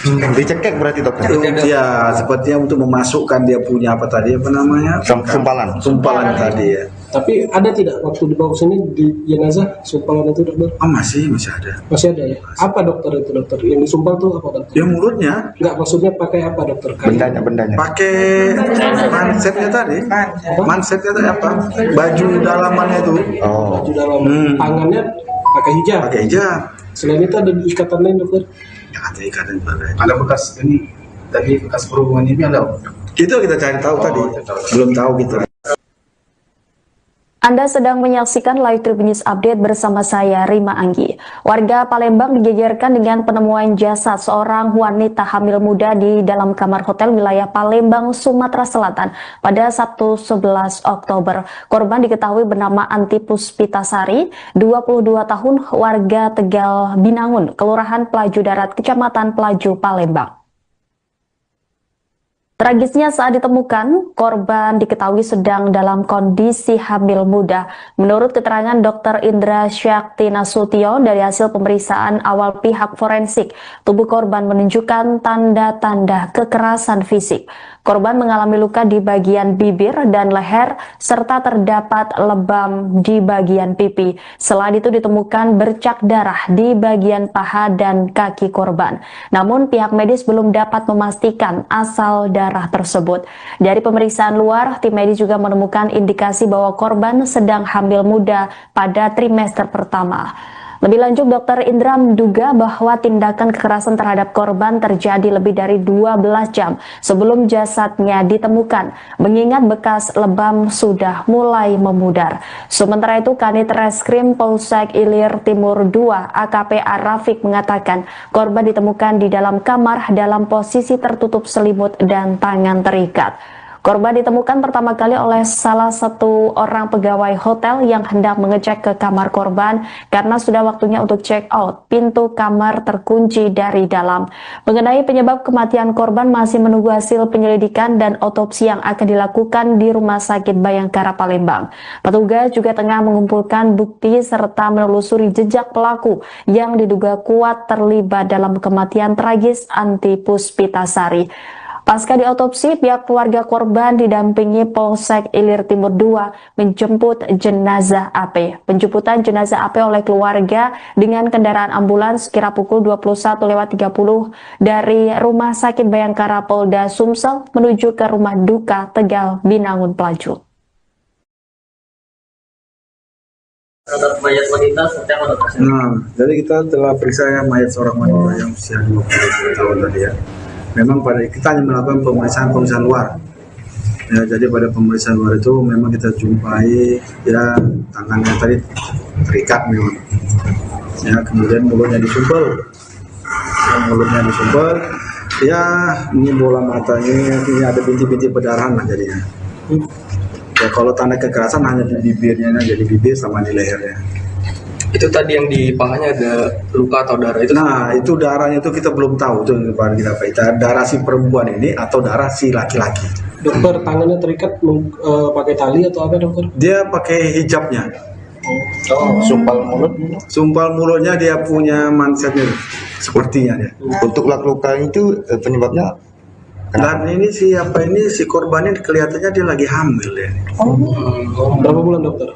Dicekek berarti, Dokter? Ya, sepertinya untuk memasukkan dia punya apa tadi, apa namanya? Sumpalan. Sumpalan tadi ya. Tapi ada tidak waktu dibawa ke sini di jenazah sumpalan itu dokter? Oh, masih ada. Masih ada ya? Apa dokter itu dokter? Yang disumpal tuh apa dokter? Dia mulutnya Enggak, maksudnya pakai apa dokter? Bendanya. pakai mansetnya tadi. Mansetnya tadi apa? Baju dalamannya itu. Oh. Baju dalam. Tangannya pakai hijab. Pakai hijab. Selain itu ada ikatan lain dokter? Ya, ada ikatan juga. Ada bekas ini, tadi bekas perhubungan ini ada? Itu kita cari tahu tadi. Belum tahu kita. Anda sedang menyaksikan Live Tribun News Update bersama saya, Rima Anggi. Warga Palembang digegerkan dengan penemuan jasad seorang wanita hamil muda di dalam kamar hotel wilayah Palembang, Sumatera Selatan pada Sabtu 11 Oktober. Korban diketahui bernama Anti Puspitasari, 22 tahun, warga Tegal Binangun, Kelurahan Pelaju Darat, Kecamatan Pelaju, Palembang. Tragisnya saat ditemukan, korban diketahui sedang dalam kondisi hamil muda. Menurut keterangan Dr. Indra Syakti Nasution dari hasil pemeriksaan awal pihak forensik, tubuh korban menunjukkan tanda-tanda kekerasan fisik. Korban mengalami luka di bagian bibir dan leher, serta terdapat lebam di bagian pipi. Selain itu ditemukan bercak darah di bagian paha dan kaki korban. Namun pihak medis belum dapat memastikan asal darah tersebut. Dari pemeriksaan luar, tim medis juga menemukan indikasi bahwa korban sedang hamil muda pada trimester pertama. Lebih lanjut, Dr. Indra menduga bahwa tindakan kekerasan terhadap korban terjadi lebih dari 12 jam sebelum jasadnya ditemukan, mengingat bekas lebam sudah mulai memudar. Sementara itu, Kanit Reskrim Polsek Ilir Timur 2 AKP Arafik mengatakan korban ditemukan di dalam kamar dalam posisi tertutup selimut dan tangan terikat. Korban ditemukan pertama kali oleh salah satu orang pegawai hotel yang hendak mengecek ke kamar korban karena sudah waktunya untuk check out. Pintu kamar terkunci dari dalam. Mengenai penyebab kematian korban masih menunggu hasil penyelidikan dan otopsi yang akan dilakukan di Rumah Sakit Bayangkara Palembang. Petugas juga tengah mengumpulkan bukti serta menelusuri jejak pelaku yang diduga kuat terlibat dalam kematian tragis Anti Puspitasari. Pasca diotopsi, pihak keluarga korban didampingi Polsek Ilir Timur 2 menjemput jenazah AP. Penjemputan jenazah AP oleh keluarga dengan kendaraan ambulans sekira pukul 21.30 dari Rumah Sakit Bayangkara Polda Sumsel menuju ke Rumah Duka Tegal Binangun Pelaju. Terhadap mayat wanita seperti apa dokter? Nah, jadi kita telah periksa mayat seorang wanita yang usia 20 tahun tadi ya. Memang kita hanya melakukan pemeriksaan luar. Ya, jadi pada pemeriksaan luar itu memang kita jumpai ya tangannya tadi terikat memang. Ya, kemudian mulutnya disumpel. Ya, ini bola matanya, ini ada bintik-bintik perdarahan lah jadinya. Ya, kalau tanda kekerasan hanya di bibirnya, jadi bibir sama di lehernya. Itu tadi yang di pahanya ada luka atau darah itu? Nah, itu darahnya itu kita belum tahu itu kita darah si perempuan ini atau darah si laki-laki. Dokter, tangannya terikat pakai tali atau apa dokter? Dia pakai hijabnya. Sumpal mulutnya dia punya mansetnya sepertinya dia. Untuk luka itu penyebabnya? Dan ini si korbannya kelihatannya dia lagi hamil ya. Berapa bulan dokter?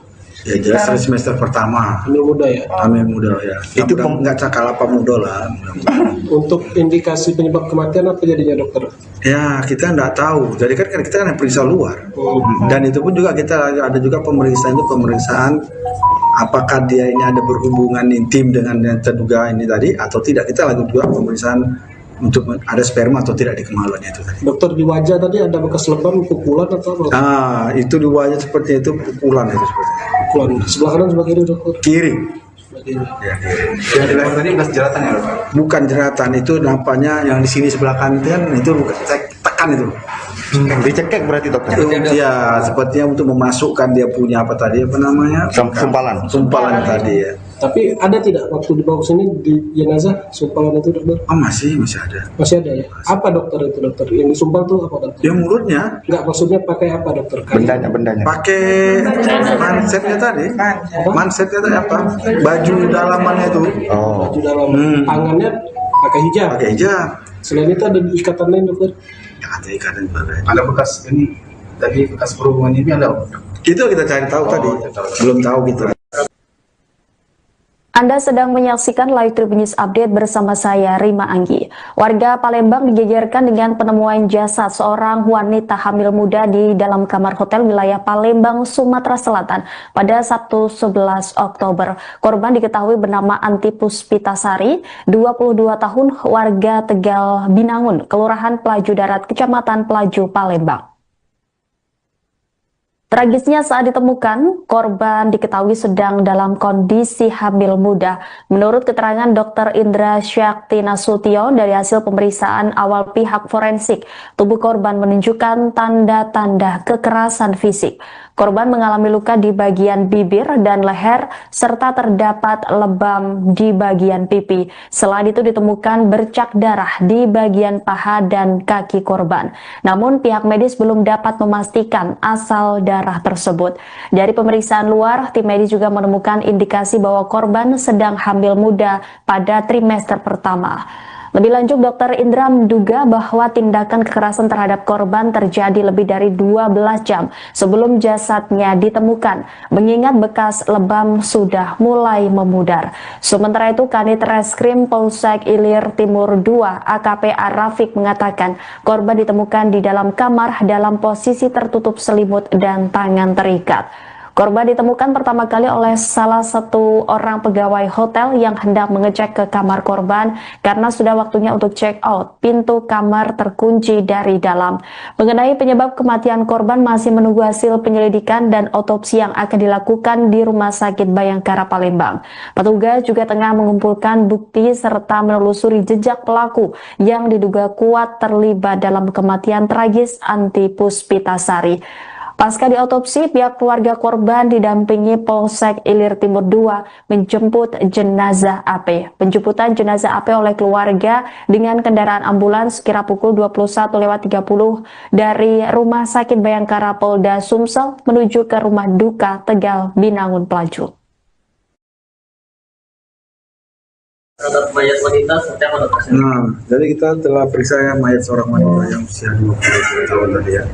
Ya jelas semester pertama. Hamil muda ya? Hamil muda ya. Itu nggak cakal apa muda lah. Untuk indikasi penyebab kematian apa jadinya dokter? Ya kita nggak tahu. Jadi kan kita kan periksa luar. Dan itu pun juga kita ada juga pemeriksaan apakah dia ini ada berhubungan intim dengan yang terduga ini tadi atau tidak. Kita lakukan juga pemeriksaan untuk ada sperma atau tidak di kemaluannya itu tadi. Dokter, di wajah tadi ada bekas lebam, pukulan atau apa? Ah, itu di wajah seperti itu pukulan itu seperti. Pukulan. Sebelah kanan sebelah kiri dokter? Kiri. Sebelah kiri. Ya, kiri. Yang di leher tadi bekas jeratan ya, Dok? Bukan jeratan, itu nampaknya yang di sini sebelah kanan itu bukan tekan itu. Dicekek berarti, Dokter? Ya, sepertinya untuk memasukkan dia punya apa tadi, apa namanya? Sumpalan. Sumpalan tadi ya. Tapi ada tidak waktu dibawa ke sini di jenazah sumpalan itu dokter? Oh masih ada. Masih ada ya? Apa dokter itu dokter? Yang disumpal tuh apa dokter? Ya mulutnya. Enggak, maksudnya pakai apa dokter? Bendanya. Pakai mansetnya tadi. Mansetnya tadi apa? Baju dalamannya itu. Oh. Baju dalam tangannya pakai hijab. Pakai hijab. Selain itu ada ikatan lain dokter? Ya, ada ikatan juga. Ada bekas ini tadi bekas perhubungan ini ada. Itu kita cari tahu tadi. Belum tahu gitu. Anda sedang menyaksikan Live Tribun News Update bersama saya, Rima Anggi. Warga Palembang digegerkan dengan penemuan jasad seorang wanita hamil muda di dalam kamar hotel wilayah Palembang, Sumatera Selatan pada Sabtu 11 Oktober. Korban diketahui bernama Anti Puspitasari, 22 tahun, warga Tegal Binangun, Kelurahan Pelaju Darat, Kecamatan Pelaju, Palembang. Tragisnya saat ditemukan, korban diketahui sedang dalam kondisi hamil muda. Menurut keterangan Dr. Indra Syakti Nasution dari hasil pemeriksaan awal pihak forensik, tubuh korban menunjukkan tanda-tanda kekerasan fisik. Korban mengalami luka di bagian bibir dan leher, serta terdapat lebam di bagian pipi. Selain itu ditemukan bercak darah di bagian paha dan kaki korban. Namun pihak medis belum dapat memastikan asal darah tersebut. Dari pemeriksaan luar, tim medis juga menemukan indikasi bahwa korban sedang hamil muda pada trimester pertama. Lebih lanjut, Dr. Indra menduga bahwa tindakan kekerasan terhadap korban terjadi lebih dari 12 jam sebelum jasadnya ditemukan, mengingat bekas lebam sudah mulai memudar. Sementara itu, Kanit Reskrim Polsek Ilir Timur 2 AKP Rafiq mengatakan korban ditemukan di dalam kamar dalam posisi tertutup selimut dan tangan terikat. Korban ditemukan pertama kali oleh salah satu orang pegawai hotel yang hendak mengecek ke kamar korban karena sudah waktunya untuk check out. Pintu kamar terkunci dari dalam. Mengenai penyebab kematian korban masih menunggu hasil penyelidikan dan otopsi yang akan dilakukan di Rumah Sakit Bayangkara Palembang. Petugas juga tengah mengumpulkan bukti serta menelusuri jejak pelaku yang diduga kuat terlibat dalam kematian tragis Anti Puspitasari. Pasca diotopsi, pihak keluarga korban didampingi Polsek Ilir Timur 2 menjemput jenazah AP. Penjemputan jenazah AP oleh keluarga dengan kendaraan ambulans sekira pukul 21.30 dari Rumah Sakit Bayangkara Polda Sumsel menuju ke Rumah Duka Tegal Binangun Pelaju. Terhadap mayat wanita seperti apa dokter? Nah, jadi kita telah periksa mayat seorang wanita yang usia 20 tahun tadi ya.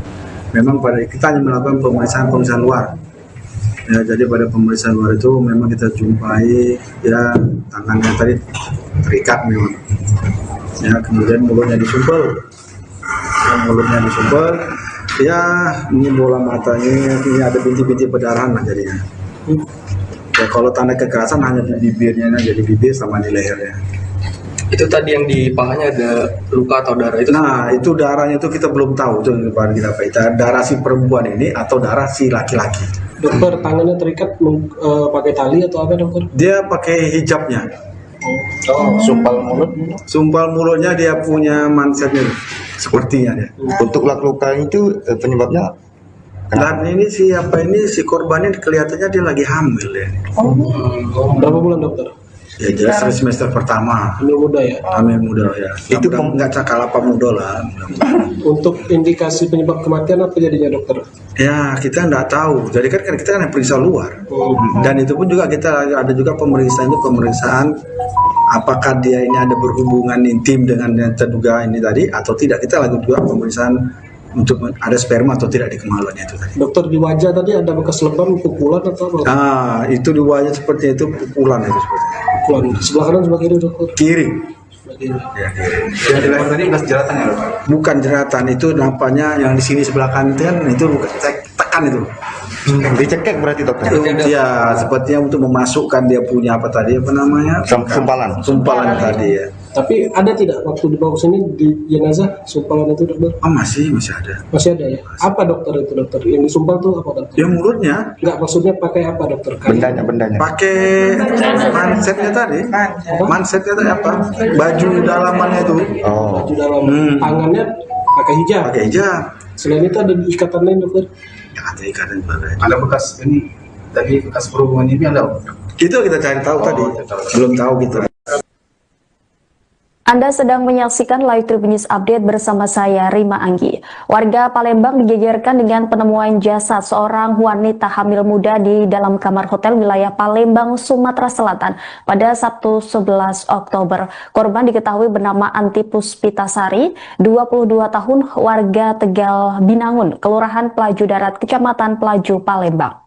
Memang kita hanya melakukan pemeriksaan luar. Ya, jadi pada pemeriksaan luar itu memang kita jumpai ya tangannya tadi terikat memang. Ya, kemudian mulutnya disumpel. Ya, ini bola matanya, ini ada bintik-bintik perdarahan lah jadinya. Ya, kalau tanda kekerasan hanya di bibirnya, jadi bibir sama di lehernya. Itu tadi yang di pahanya ada luka atau darah itu? Nah, itu darahnya itu kita belum tahu itu kita darah si perempuan ini atau darah si laki-laki. Dokter, tangannya terikat pakai tali atau apa dokter? Dia pakai hijabnya. Sumpal mulutnya dia punya mansetnya sepertinya dia. Untuk luka itu penyebabnya Dan ini si korbannya kelihatannya dia lagi hamil ya. Berapa bulan dokter? Ya jelas semester pertama. Hamil muda ya? Hamil muda ya. Itu nggak cakal apa muda lah. Untuk indikasi penyebab kematian apa jadinya dokter? Ya kita nggak tahu. Jadi kan kita kan periksa luar. Dan itu pun juga kita ada juga pemeriksaan apakah dia ini ada berhubungan intim dengan yang terduga ini tadi atau tidak. Kita lakukan juga pemeriksaan untuk ada sperma atau tidak di kemaluannya itu tadi. Dokter, di wajah tadi ada bekas lebam, pukulan atau apa? Nah, itu di wajah seperti itu pukulan itu seperti. Pukulan. Sebelah kanan sebelah kiri dokter? Kiri. ya, yang di leher tadi bekas jeratan ya dokter? Bukan jeratan, itu nampaknya yang di sini sebelah kanan itu tekan itu. Dicekek berarti dokter? Ya, sepertinya untuk memasukkan dia punya sumpalan tadi ya. Tapi ada tidak waktu dibawa ke sini di jenazah sumpalan itu dokter? Oh masih ada. Masih ada ya? Apa dokter itu dokter? Yang disumpal tuh apa dokter? Ya mulutnya. Enggak, maksudnya pakai apa dokter? Bendanya. Pakai mansetnya tadi. Mansetnya tadi apa? Baju dalamannya itu. Baju dalam tangannya pakai hijab. Selain itu ada ikatan lain dokter? Ya, ada ikatan juga. Ada bekas ini tadi bekas perhubungan ini ada? Itu kita cari tahu tadi, belum tahu gitu. Anda sedang menyaksikan Live Tribun News Update bersama saya, Rima Anggi. Warga Palembang digegerkan dengan penemuan jasad seorang wanita hamil muda di dalam kamar hotel wilayah Palembang, Sumatera Selatan pada Sabtu 11 Oktober. Korban diketahui bernama Anti Puspitasari, 22 tahun, warga Tegal Binangun, Kelurahan Pelaju Darat, Kecamatan Pelaju, Palembang.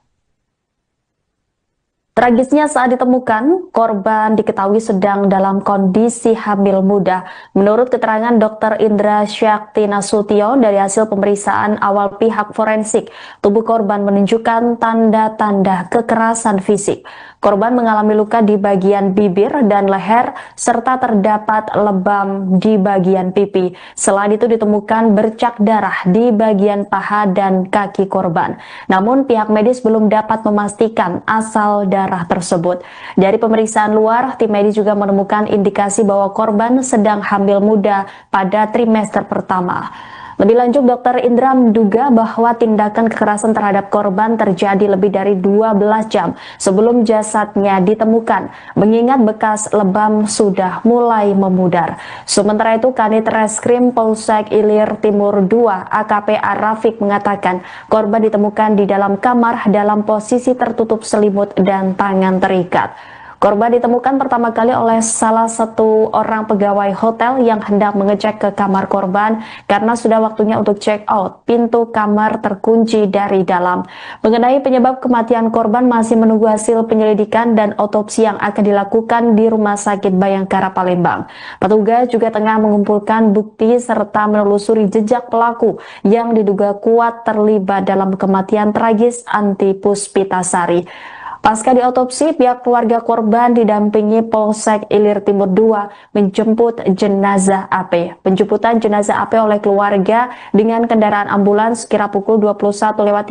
Tragisnya saat ditemukan, korban diketahui sedang dalam kondisi hamil muda. Menurut keterangan Dr. Indra Syakti Nasution dari hasil pemeriksaan awal pihak forensik, tubuh korban menunjukkan tanda-tanda kekerasan fisik. Korban mengalami luka di bagian bibir dan leher, serta terdapat lebam di bagian pipi. Selain itu ditemukan bercak darah di bagian paha dan kaki korban. Namun pihak medis belum dapat memastikan asal darah tersebut. Dari pemeriksaan luar, tim medis juga menemukan indikasi bahwa korban sedang hamil muda pada trimester pertama. Lebih lanjut, Dr. Indra menduga bahwa tindakan kekerasan terhadap korban terjadi lebih dari 12 jam sebelum jasadnya ditemukan, mengingat bekas lebam sudah mulai memudar. Sementara itu, Kanit Reskrim Polsek Ilir Timur 2 AKP Arafik mengatakan korban ditemukan di dalam kamar dalam posisi tertutup selimut dan tangan terikat. Korban ditemukan pertama kali oleh salah satu orang pegawai hotel yang hendak mengecek ke kamar korban karena sudah waktunya untuk check out. Pintu kamar terkunci dari dalam. Mengenai penyebab kematian korban masih menunggu hasil penyelidikan dan otopsi yang akan dilakukan di Rumah Sakit Bayangkara Palembang. Petugas juga tengah mengumpulkan bukti serta menelusuri jejak pelaku yang diduga kuat terlibat dalam kematian tragis Anti Puspitasari. Pasca diotopsi, pihak keluarga korban didampingi Polsek Ilir Timur 2 menjemput jenazah AP. Penjemputan jenazah AP oleh keluarga dengan kendaraan ambulans kira pukul 21.30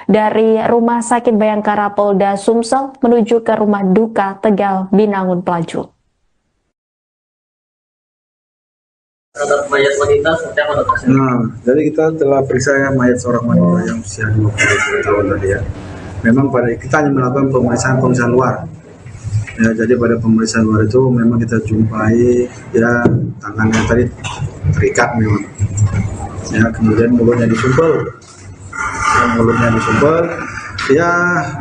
dari Rumah Sakit Bayangkara Polda Sumsel menuju ke Rumah Duka Tegal Binangun Pelaju. Terhadap mayat wanita seperti apa, dokter? Nah, jadi kita telah periksa mayat seorang wanita yang usia 20 tahun tadi ya. Memang pada kita hanya melakukan pemeriksaan luar. Ya, jadi pada pemeriksaan luar itu memang kita jumpai ya tangannya tadi terikat memang. Ya, kemudian mulutnya disumpel. Ya,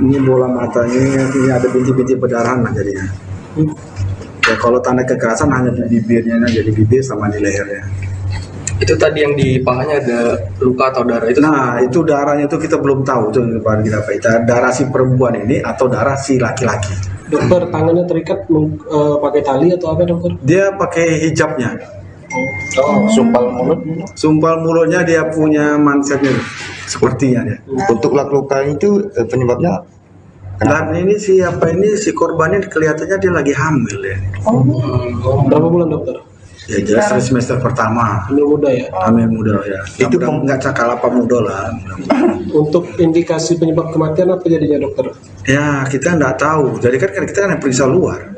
ini bola matanya, ini ada bintik-bintik perdarahan lah jadinya. Ya, kalau tanda kekerasan hanya di bibirnya, jadi bibir sama di lehernya. Itu tadi yang di pahanya ada luka atau darah itu? Nah, itu darahnya itu kita belum tahu itu kita darah si perempuan ini atau darah si laki-laki. Dokter, tangannya terikat pakai tali atau apa, dokter? Dia pakai hijabnya. Sumpal mulutnya dia punya mansetnya sepertinya dia. Untuk luka itu penyebabnya Dan ini si korbannya kelihatannya dia lagi hamil ya. Berapa bulan, dokter? Ya jelas semester pertama. Hamil muda ya? Hamil muda ya. Itu nggak cakal apa muda lah. Untuk indikasi penyebab kematian apa jadinya, dokter? Ya kita nggak tahu. Jadi kan kita kan periksa luar.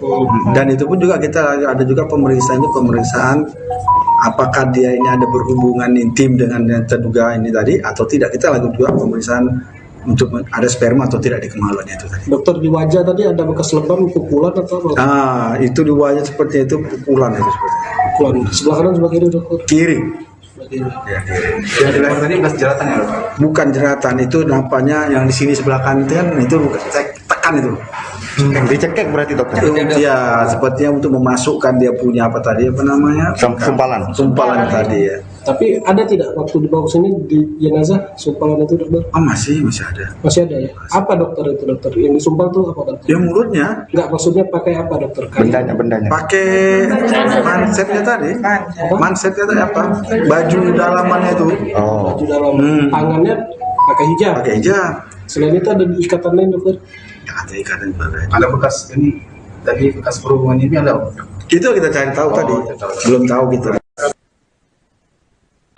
Dan itu pun juga kita ada juga pemeriksaan apakah dia ini ada berhubungan intim dengan yang terduga ini tadi atau tidak. Kita lakukan juga pemeriksaan untuk ada sperma atau tidak di kemaluannya itu tadi. Dokter, di wajah tadi ada bekas lebam, pukulan atau apa? Ah, itu di wajah seperti itu pukulan itu seperti. Pukulan. Sebelah kanan sebelah kiri, dokter? Kiri. Sebelah kiri. Ya, kiri. yang di leher tadi bekas jeratan ya, Dok? Bukan jeratan, itu nampaknya yang di sini sebelah kanan itu bukan tekan itu. Dicekek berarti, dokter? Ya, sepertinya untuk memasukkan dia punya apa tadi apa namanya? Sumpalan tadi ya. Tapi ada tidak waktu dibawa ke sini di jenazah sumpalan itu, dokter? Oh, masih ada. Masih ada ya? Apa dokter itu, dokter? Yang disumpal tuh apa, dokter? Ya mulutnya. Enggak, maksudnya pakai apa, dokter? Bendanya. Pakai mansetnya tadi. Mansetnya tadi apa? Baju dalamannya itu. Oh. Baju dalam. Tangannya pakai hijab. Pakai hijab. Selain itu ada ikatan lain, dokter? Ya, ada ikatan juga. Ada bekas ini, tadi bekas perhubungan ini ada? Itu kita cari tahu tadi. Belum tahu gitu.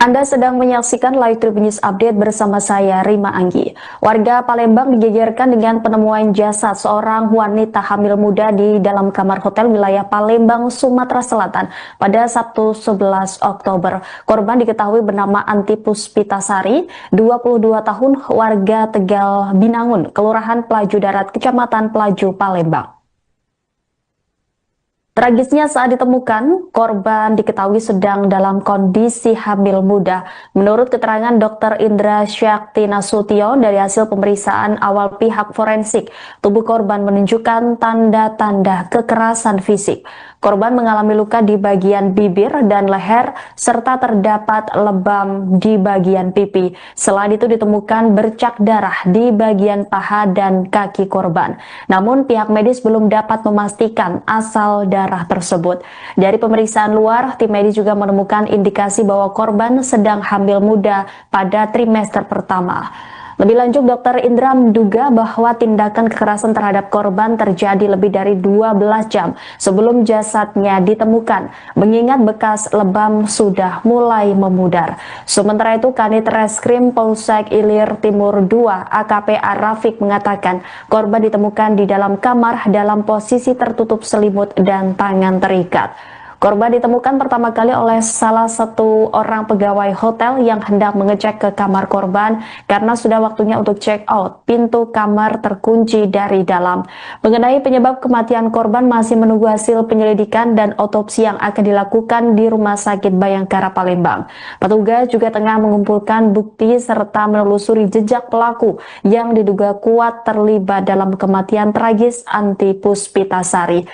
Anda sedang menyaksikan Live Tribun News Update bersama saya, Rima Anggi. Warga Palembang digegerkan dengan penemuan jasad seorang wanita hamil muda di dalam kamar hotel wilayah Palembang, Sumatera Selatan pada Sabtu 11 Oktober. Korban diketahui bernama Anti Puspitasari, 22 tahun, warga Tegal Binangun, Kelurahan Pelaju Darat, Kecamatan Pelaju, Palembang. Tragisnya saat ditemukan, korban diketahui sedang dalam kondisi hamil muda. Menurut keterangan Dr. Indra Syakti Nasution dari hasil pemeriksaan awal pihak forensik, tubuh korban menunjukkan tanda-tanda kekerasan fisik. Korban mengalami luka di bagian bibir dan leher, serta terdapat lebam di bagian pipi. Selain itu ditemukan bercak darah di bagian paha dan kaki korban. Namun pihak medis belum dapat memastikan asal darah tersebut. Dari pemeriksaan luar, tim medis juga menemukan indikasi bahwa korban sedang hamil muda pada trimester pertama. Lebih lanjut, Dr. Indra menduga bahwa tindakan kekerasan terhadap korban terjadi lebih dari 12 jam sebelum jasadnya ditemukan, mengingat bekas lebam sudah mulai memudar. Sementara itu, Kanit Reskrim Polsek Ilir Timur 2 AKP Arafik mengatakan korban ditemukan di dalam kamar dalam posisi tertutup selimut dan tangan terikat. Korban ditemukan pertama kali oleh salah satu orang pegawai hotel yang hendak mengecek ke kamar korban karena sudah waktunya untuk check out. Pintu kamar terkunci dari dalam. Mengenai penyebab kematian korban masih menunggu hasil penyelidikan dan otopsi yang akan dilakukan di Rumah Sakit Bayangkara Palembang. Petugas juga tengah mengumpulkan bukti serta menelusuri jejak pelaku yang diduga kuat terlibat dalam kematian tragis Anti Puspitasari.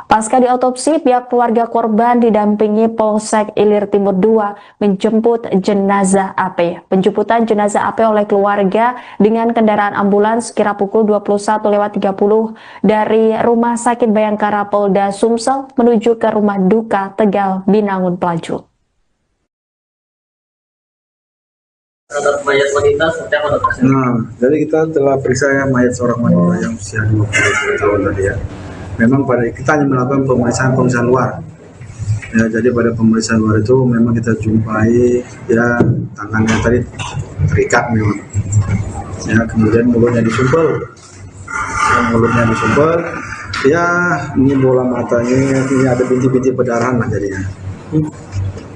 Pasca diotopsi, pihak keluarga korban didampingi Polsek Ilir Timur 2 menjemput jenazah AP. Penjemputan jenazah AP oleh keluarga dengan kendaraan ambulans sekira pukul 21.30 dari Rumah Sakit Bayangkara Polda Sumsel menuju ke Rumah Duka Tegal Binangun Pelaju. Terhadap mayat wanita seperti apa, dokter? Jadi kita telah periksa mayat seorang wanita yang usia 20 tahun tadi ya. Memang kita hanya melakukan pemeriksaan luar. Ya, jadi pada pemeriksaan luar itu memang kita jumpai ya tangannya tadi terikat memang. Ya, kemudian mulutnya disumpel. Ya, ini bola matanya, ini ada bintik-bintik perdarahan lah jadinya.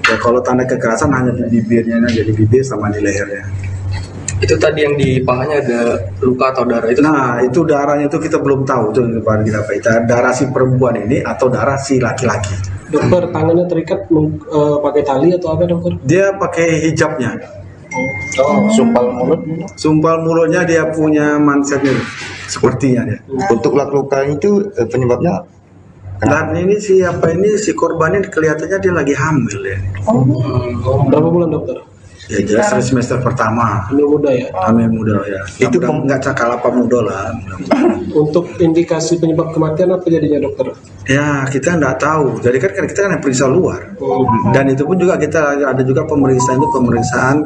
Ya, kalau tanda kekerasan hanya di bibirnya, jadi bibir sama di lehernya. Itu tadi yang di pahanya ada luka atau darah itu? Nah, itu darahnya itu kita belum tahu itu kita darah si perempuan ini atau darah si laki-laki. Dokter, tangannya terikat pakai tali atau apa, dokter? Dia pakai hijabnya. Sumpal mulutnya dia punya mansetnya sepertinya dia. Untuk luka itu penyebabnya. Dan ini si korban ini kelihatannya dia lagi hamil ya. Berapa bulan, dokter? Ya jelas semester pertama. Hamil muda ya? Hamil muda ya. Itu nggak cakalapa muda lah. Untuk indikasi penyebab kematian apa jadinya, dokter? Ya kita nggak tahu. Jadi kan kita kan periksa luar. Dan itu pun juga kita ada juga pemeriksaan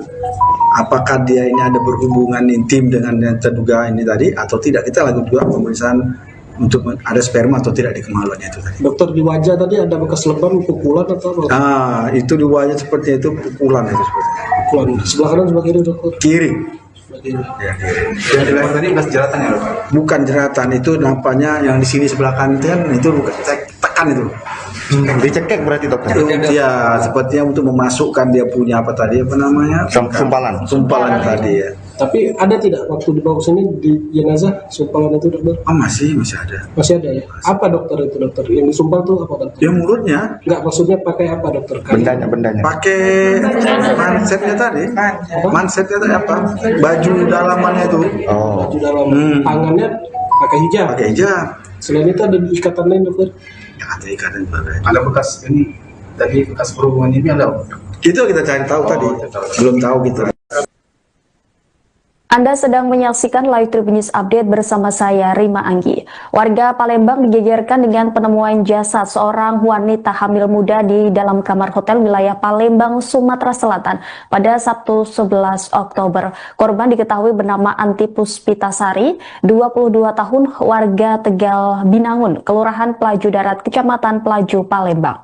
apakah dia ini ada berhubungan intim dengan yang terduga ini tadi atau tidak. Kita lakukan juga pemeriksaan untuk ada sperma atau tidak di kemaluannya itu tadi. Dokter, di wajah tadi ada bekas lebam, pukulan atau apa? Itu di wajah seperti itu pukulan itu seperti. Pukulan sebelah kanan sebelah kiri, dokter? Kiri. Ya, kiri. Yang di leher tadi bekas jeratan ya, dokter? Bukan jeratan, itu nampaknya yang di sini sebelah kanan itu bukan tekan itu. Dicekek berarti, dokter? Ya, sepertinya untuk memasukkan dia punya sumpalan tadi ya. Tapi ada tidak waktu dibawa sini di jenazah sumpalan itu, dokter? Masih ada. Masih ada ya? Apa dokter itu, dokter? Yang disumpal itu apa, dokter? Ya mulutnya. Enggak, maksudnya pakai apa, dokter? Bendanya. Pakai mansetnya tadi. Mansetnya tadi apa? Baju dalamannya itu. Baju dalam. Tangannya pakai hijab. Selain itu ada ikatan lain, dokter? Ya, ada ikatan juga. Ada bekas ini, tadi bekas berhubungan ini ada. Itu kita cari tahu tadi. Belum tahu kita. Anda sedang menyaksikan Live Tribun News Update bersama saya, Rima Anggi. Warga Palembang digegerkan dengan penemuan jasad seorang wanita hamil muda di dalam kamar hotel wilayah Palembang, Sumatera Selatan pada Sabtu 11 Oktober. Korban diketahui bernama Anti Puspitasari, 22 tahun, warga Tegal Binangun, Kelurahan Pelaju Darat, Kecamatan Pelaju, Palembang.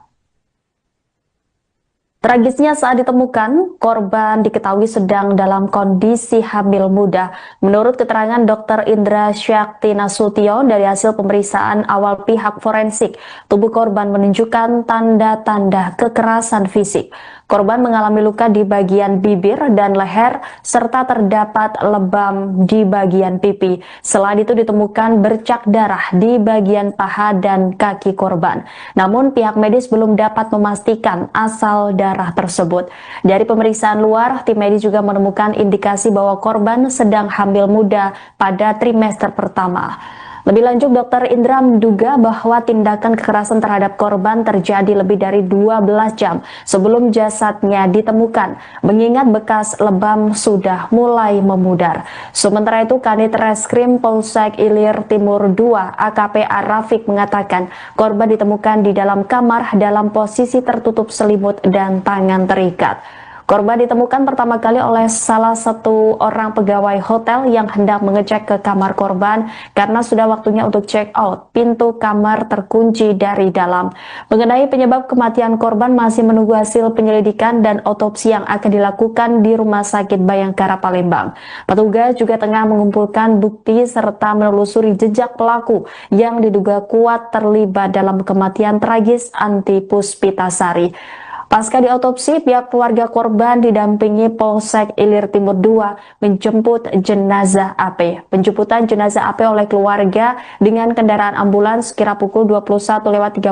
Tragisnya saat ditemukan, korban diketahui sedang dalam kondisi hamil muda. Menurut keterangan Dr. Indra Syakti Nasution dari hasil pemeriksaan awal pihak forensik, tubuh korban menunjukkan tanda-tanda kekerasan fisik. Korban mengalami luka di bagian bibir dan leher, serta terdapat lebam di bagian pipi. Selain itu ditemukan bercak darah di bagian paha dan kaki korban. Namun pihak medis belum dapat memastikan asal darah tersebut. Dari pemeriksaan luar, tim medis juga menemukan indikasi bahwa korban sedang hamil muda pada trimester pertama. Lebih lanjut, Dr. Indra menduga bahwa tindakan kekerasan terhadap korban terjadi lebih dari 12 jam sebelum jasadnya ditemukan, mengingat bekas lebam sudah mulai memudar. Sementara itu, Kanit Reskrim Polsek Ilir Timur 2 AKP Rafiq mengatakan korban ditemukan di dalam kamar dalam posisi tertutup selimut dan tangan terikat. Korban ditemukan pertama kali oleh salah satu orang pegawai hotel yang hendak mengecek ke kamar korban karena sudah waktunya untuk check out. Pintu kamar terkunci dari dalam. Mengenai penyebab kematian korban masih menunggu hasil penyelidikan dan otopsi yang akan dilakukan di Rumah Sakit Bayangkara Palembang. Petugas juga tengah mengumpulkan bukti serta menelusuri jejak pelaku yang diduga kuat terlibat dalam kematian tragis Anti Puspitasari. Pasca diotopsi, pihak keluarga korban didampingi Polsek Ilir Timur 2 menjemput jenazah AP. Penjemputan jenazah AP oleh keluarga dengan kendaraan ambulans kira pukul 21.30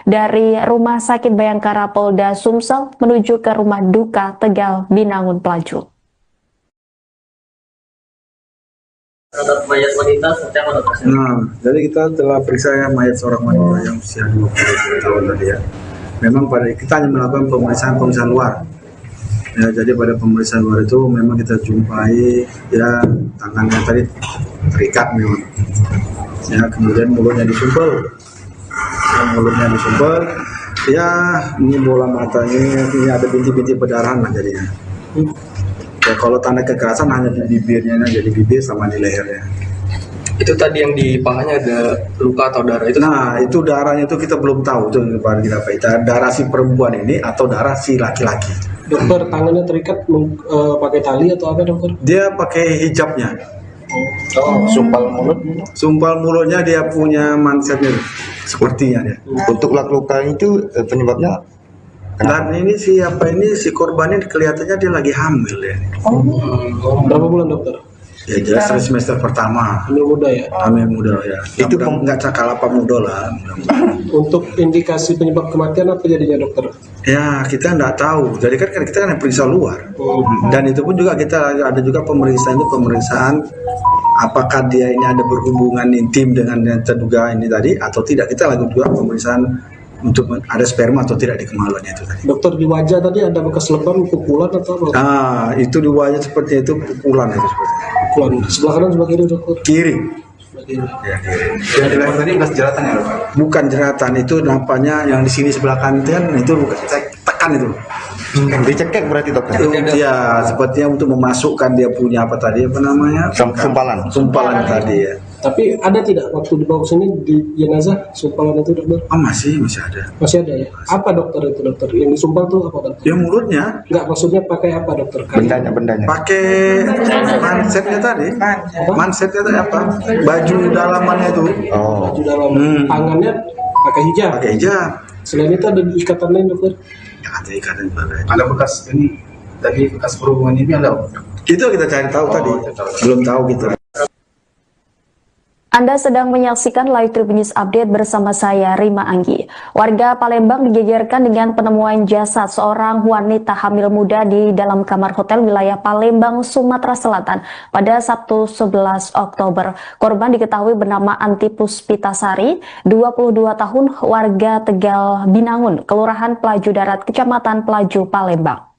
dari Rumah Sakit Bayangkara Polda Sumsel menuju ke Rumah Duka Tegal Binangun Pelaju. Terhadap mayat wanita seperti apa dokter? Nah, jadi kita telah periksa mayat seorang wanita yang usia 20 tahun tadi ya. Memang pada kita hanya melakukan pemeriksaan luar. Ya, jadi pada pemeriksaan luar itu memang kita jumpai ya tangannya tadi terikat memang. Ya, kemudian mulutnya disumpel. Ya, ini bola matanya, ini ada bintik-bintik perdarahan lah jadinya. Ya, kalau tanda kekerasan hanya di bibirnya, jadi bibir sama di lehernya. Itu tadi yang di pahanya ada luka atau darah itu? Nah, itu darahnya itu kita belum tahu itu kita apa itu darah si perempuan ini atau darah si laki-laki. Dokter, tangannya terikat pakai tali atau apa dokter? Dia pakai hijabnya. Sumpal mulutnya dia punya mansetnya sepertinya dia. Untuk luka itu penyebabnya Dan ini si korban ini kelihatannya dia lagi hamil ya. Berapa bulan dokter? Ya jelas semester pertama. Hamil muda ya? Hamil muda ya. Itu nggak cakal apa muda lah. Untuk indikasi penyebab kematian apa jadinya dokter? Ya kita nggak tahu. Jadi kan kita kan periksa luar. Dan itu pun juga kita ada juga pemeriksaan apakah dia ini ada berhubungan intim dengan yang terduga ini tadi atau tidak. Kita lakukan juga pemeriksaan untuk ada sperma atau tidak di kemaluannya itu tadi. Dokter, di wajah tadi ada bekas lebam, pukulan atau apa? Nah, itu di wajah seperti itu pukulan itu seperti. Pukulan. Sebelah kanan sebelah kiri dokter? Kiri. Sebelah kiri. Ya, kiri. yang di leher tadi bekas jeratan ya dokter? Bukan jeratan, itu nampaknya yang di sini sebelah kanan itu bukan tekan itu. Dicekek berarti dokter? Ya, sepertinya untuk memasukkan dia punya apa tadi apa namanya? Sumpalan tadi ya. Tapi ada tidak waktu dibawa ke sini di jenazah sumpalan itu dokter? Masih ada. Masih ada ya? Apa dokter itu dokter? Yang disumpal tuh apa dokter? Ya mulutnya. Enggak, maksudnya pakai apa dokter? Bendanya. Pakai mansetnya tadi. Mansetnya tadi apa? Baju dalamannya itu. Baju dalam. Tangannya pakai hijab. Selain itu ada ikatan lain dokter? Ya, ada ikatan juga. Ada bekas ini, tadi bekas perhubungan ini ada? Itu kita cari tahu tadi. Belum tahu kita. Anda sedang menyaksikan Live Tribun News Update bersama saya, Rima Anggi. Warga Palembang digegerkan dengan penemuan jasad seorang wanita hamil muda di dalam kamar hotel wilayah Palembang, Sumatera Selatan pada Sabtu 11 Oktober. Korban diketahui bernama Anti Puspitasari, 22 tahun, warga Tegal Binangun, Kelurahan Pelaju Darat, Kecamatan Pelaju, Palembang.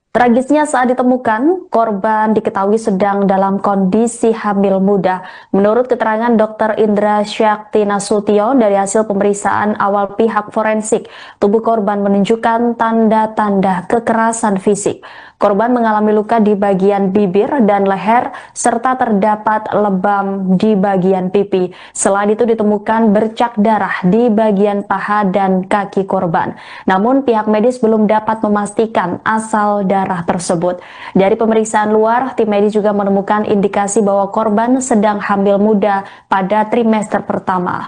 Tragisnya saat ditemukan, korban diketahui sedang dalam kondisi hamil muda. Menurut keterangan Dr. Indra Syakti Nasution dari hasil pemeriksaan awal pihak forensik, tubuh korban menunjukkan tanda-tanda kekerasan fisik. Korban mengalami luka di bagian bibir dan leher, serta terdapat lebam di bagian pipi. Selain itu ditemukan bercak darah di bagian paha dan kaki korban. Namun pihak medis belum dapat memastikan asal darah tersebut. Dari pemeriksaan luar, tim medis juga menemukan indikasi bahwa korban sedang hamil muda pada trimester pertama.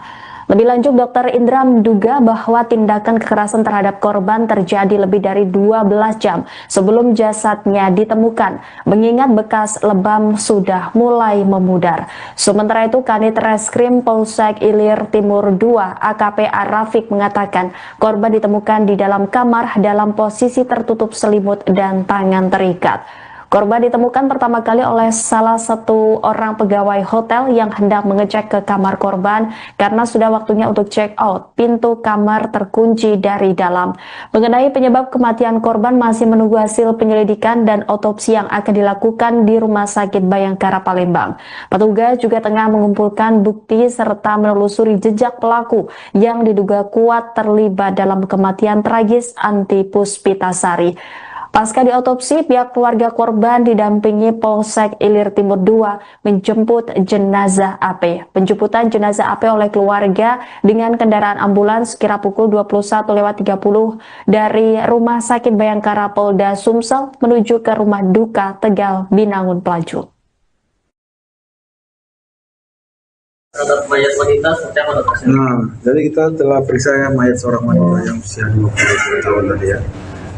Lebih lanjut, Dr. Indra menduga bahwa tindakan kekerasan terhadap korban terjadi lebih dari 12 jam sebelum jasadnya ditemukan, mengingat bekas lebam sudah mulai memudar. Sementara itu, Kanit Reskrim Polsek Ilir Timur 2 AKP Arafik mengatakan korban ditemukan di dalam kamar dalam posisi tertutup selimut dan tangan terikat. Korban ditemukan pertama kali oleh salah satu orang pegawai hotel yang hendak mengecek ke kamar korban karena sudah waktunya untuk check out. Pintu kamar terkunci dari dalam. Mengenai penyebab kematian korban masih menunggu hasil penyelidikan dan otopsi yang akan dilakukan di Rumah Sakit Bayangkara Palembang. Petugas juga tengah mengumpulkan bukti serta menelusuri jejak pelaku yang diduga kuat terlibat dalam kematian tragis Anti Puspitasari. Pasca diotopsi, pihak keluarga korban didampingi Polsek Ilir Timur 2 menjemput jenazah AP. Penjemputan jenazah AP oleh keluarga dengan kendaraan ambulans sekira pukul 21.30 dari Rumah Sakit Bayangkara Polda Sumsel menuju ke Rumah Duka Tegal Binangun Pelaju. Terhadap mayat wanita seperti apa, dokter? Nah, jadi kita telah periksa mayat seorang wanita yang usia 20 tahun tadi ya.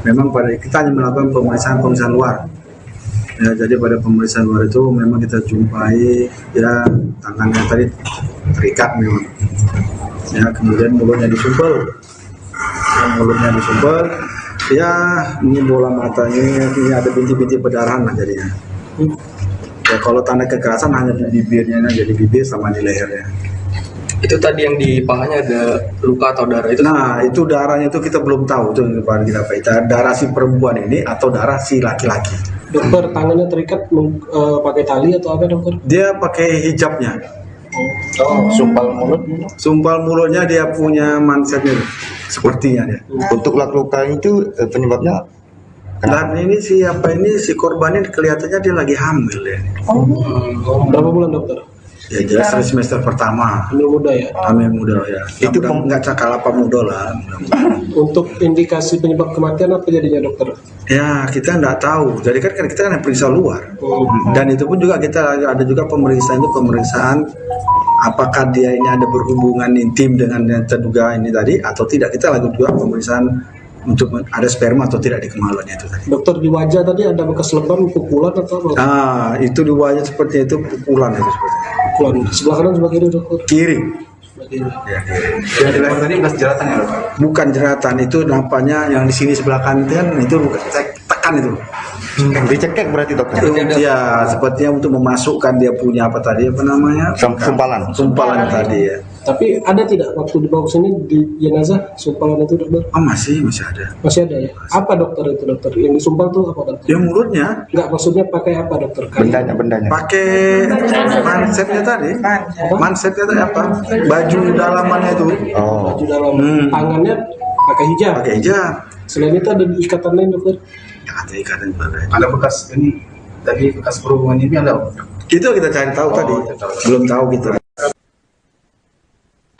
Memang kita hanya melakukan pemeriksaan luar. Ya, jadi pada pemeriksaan luar itu memang kita jumpai ya tangannya tadi terikat memang. Ya, kemudian mulutnya disumpel. Ya, ini bola matanya, ini ada bintik-bintik perdarahan lah jadinya. Ya, kalau tanda kekerasan hanya di bibirnya, jadi bibir sama di lehernya. Itu tadi yang di pahanya ada luka atau darah itu? Nah, itu darahnya itu kita belum tahu itu kita darah si perempuan ini atau darah si laki-laki. Dokter, tangannya terikat pakai tali atau apa, dokter? Dia pakai hijabnya. Sumpal mulutnya dia punya mansetnya sepertinya dia. Untuk luka itu penyebabnya? Dan ini si korban ini kelihatannya dia lagi hamil ya. Berapa bulan, dokter? Ya jelas semester pertama. Hamil muda ya? Hamil muda ya. Itu nggak cakal apa muda lah. Untuk indikasi penyebab kematian apa jadinya, dokter? Ya kita nggak tahu. Jadi kan kita periksa luar. Dan itu pun juga kita ada juga pemeriksaan apakah dia ini ada berhubungan intim dengan yang terduga ini tadi atau tidak. Kita lakukan juga pemeriksaan untuk ada sperma atau tidak di kemaluannya itu tadi. Dokter, di wajah tadi ada bekas lebam, pukulan atau apa? Ah, itu di wajah seperti itu pukulan itu seperti. Pukulan sebelah kanan sebelah kiri, dokter? Kiri. Kiri. Ya, kiri. Yang di leher tadi bekas jeratan ya, dokter? Bukan jeratan, itu nampaknya yang di sini sebelah kanan itu bukan tekan itu. Dicekek berarti, dokter? Ya, sepertinya untuk memasukkan dia punya sumpalan tadi ya. Tapi ada tidak waktu dibawa ke sini di jenazah sumpalan itu, dokter? Oh masih ada. Masih ada ya? Apa dokter itu, dokter? Yang disumpal tuh apa, dokter? Ya mulutnya. Enggak, maksudnya pakai apa, dokter? Bendanya. Pakai mansetnya tadi. Mansetnya tadi apa? Baju dalamannya itu. Oh. Baju dalam. Tangannya pakai hijab. Pakai hijab. Selain itu ada ikatan lain, dokter? Ya, ada ikatan juga. Ada bekas ini, tadi bekas berhubungan ini ada? Itu kita cari tahu tadi. Belum tahu kita.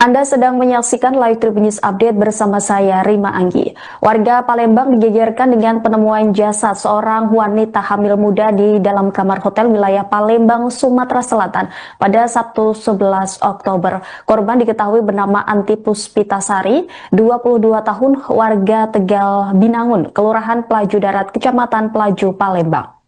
Anda sedang menyaksikan Live Tribun News Update bersama saya, Rima Anggi. Warga Palembang digegerkan dengan penemuan jasad seorang wanita hamil muda di dalam kamar hotel wilayah Palembang, Sumatera Selatan pada Sabtu 11 Oktober. Korban diketahui bernama Anti Puspitasari, 22 tahun, warga Tegal Binangun, Kelurahan Pelaju Darat, Kecamatan Pelaju, Palembang.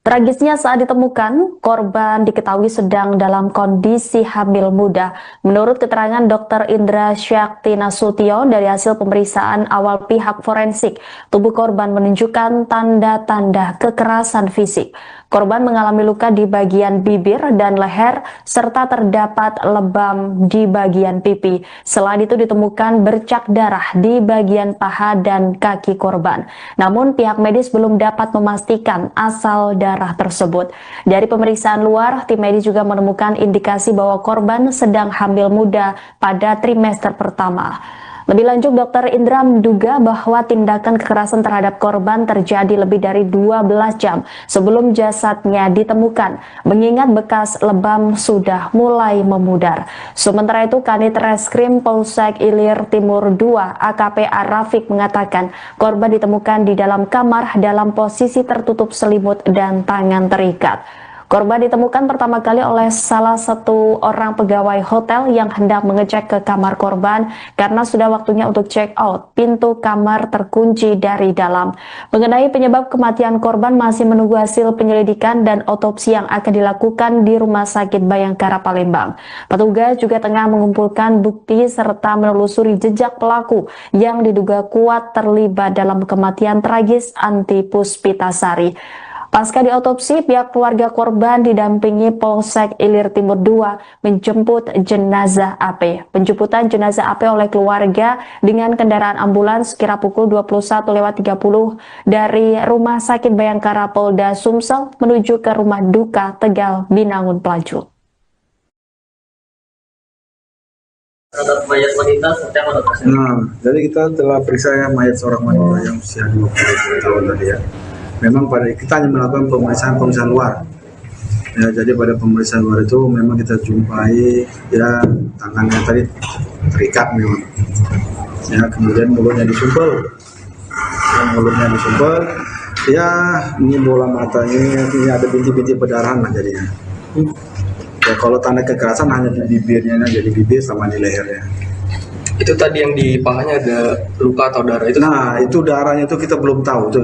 Tragisnya saat ditemukan, korban diketahui sedang dalam kondisi hamil muda. Menurut keterangan Dr. Indra Syakti Nasution dari hasil pemeriksaan awal pihak forensik, tubuh korban menunjukkan tanda-tanda kekerasan fisik. Korban mengalami luka di bagian bibir dan leher, serta terdapat lebam di bagian pipi. Selain itu ditemukan bercak darah di bagian paha dan kaki korban. Namun pihak medis belum dapat memastikan asal darah tersebut. Dari pemeriksaan luar, tim medis juga menemukan indikasi bahwa korban sedang hamil muda pada trimester pertama. Lebih lanjut, Dr. Indra menduga bahwa tindakan kekerasan terhadap korban terjadi lebih dari 12 jam sebelum jasadnya ditemukan, mengingat bekas lebam sudah mulai memudar. Sementara itu, Kanit Reskrim Polsek Ilir Timur 2 AKP Rafiq mengatakan korban ditemukan di dalam kamar dalam posisi tertutup selimut dan tangan terikat. Korban ditemukan pertama kali oleh salah satu orang pegawai hotel yang hendak mengecek ke kamar korban karena sudah waktunya untuk check out. Pintu kamar terkunci dari dalam. Mengenai penyebab kematian korban masih menunggu hasil penyelidikan dan otopsi yang akan dilakukan di Rumah Sakit Bayangkara Palembang. Petugas juga tengah mengumpulkan bukti serta menelusuri jejak pelaku yang diduga kuat terlibat dalam kematian tragis Anti Puspitasari. Pasca diotopsi, pihak keluarga korban didampingi Polsek Ilir Timur 2 menjemput jenazah AP. Penjemputan jenazah AP oleh keluarga dengan kendaraan ambulans sekira pukul 21.30 dari Rumah Sakit Bayangkara Polda Sumsel menuju ke Rumah Duka Tegal Binangun Pelaju. Terhadap mayat wanita seperti apa, dokter? Jadi kita telah periksa mayat seorang wanita yang usia 20 tahun tadi ya. Memang pada kita hanya melakukan pemeriksaan luar. Ya, jadi pada pemeriksaan luar itu memang kita jumpai ya tangannya tadi terikat memang. Ya, kemudian mulutnya disumpel. Ya, ini bola matanya, ini ada bintik-bintik perdarahan lah jadinya. Ya, kalau tanda kekerasan hanya di bibirnya, jadi bibir sama di lehernya. Itu tadi yang di pahanya ada luka atau darah itu? Nah, itu darahnya itu kita belum tahu itu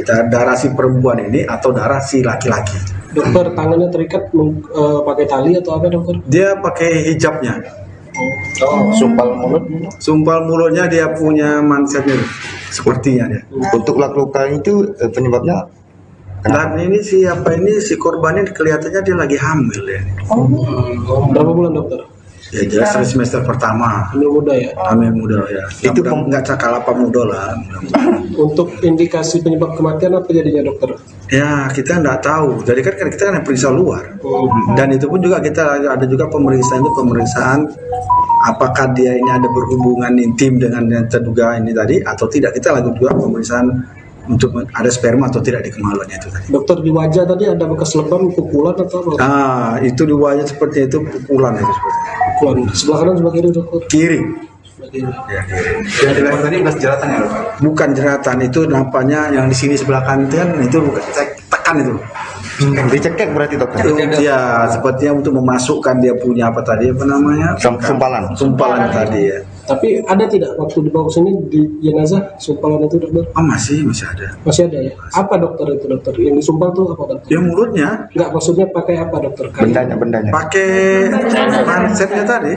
kita darah si perempuan ini atau darah si laki-laki. Dokter, tangannya terikat pakai tali atau apa, dokter? Dia pakai hijabnya. Sumpal mulutnya dia punya mansetnya sepertinya dia. Untuk luka itu penyebabnya Dan ini si korbannya kelihatannya dia lagi hamil ya. Berapa bulan, dokter? Ya jelas semester pertama. Hamil muda ya? Hamil muda ya. Itu nggak cakalapa muda lah. Untuk indikasi penyebab kematian apa jadinya, dokter? Ya kita nggak tahu. Jadi kan kita kan periksa luar. Dan itu pun juga kita ada juga pemeriksaan apakah dia ini ada berhubungan intim dengan yang terduga ini tadi atau tidak. Kita lakukan juga pemeriksaan untuk ada sperma atau tidak di kemaluannya itu tadi. Dokter, di wajah tadi ada bekas lebam, pukulan atau apa? Nah, itu di wajah seperti itu pukulan itu seperti. Pukulan. Sebelah kanan sebelah kiri, dokter? Kiri. Sebelah kiri. Ya, kiri. yang di leher tadi bekas jeratan ya, dokter? Bukan jeratan, itu nampaknya yang di sini sebelah kanan itu bukan tekan itu. Dicekek berarti, dokter? Ya, sepertinya untuk memasukkan dia punya apa namanya? Sumpalan tadi ya. Tapi ada tidak waktu dibawa sini di jenazah sumpalan itu, dokter? Oh, masih ada. Masih ada ya? Apa dokter itu, dokter? Yang disumpal tuh apa, dokter? Yang mulutnya? Enggak, maksudnya pakai apa, dokter? Bendanya. Pakai mansetnya tadi.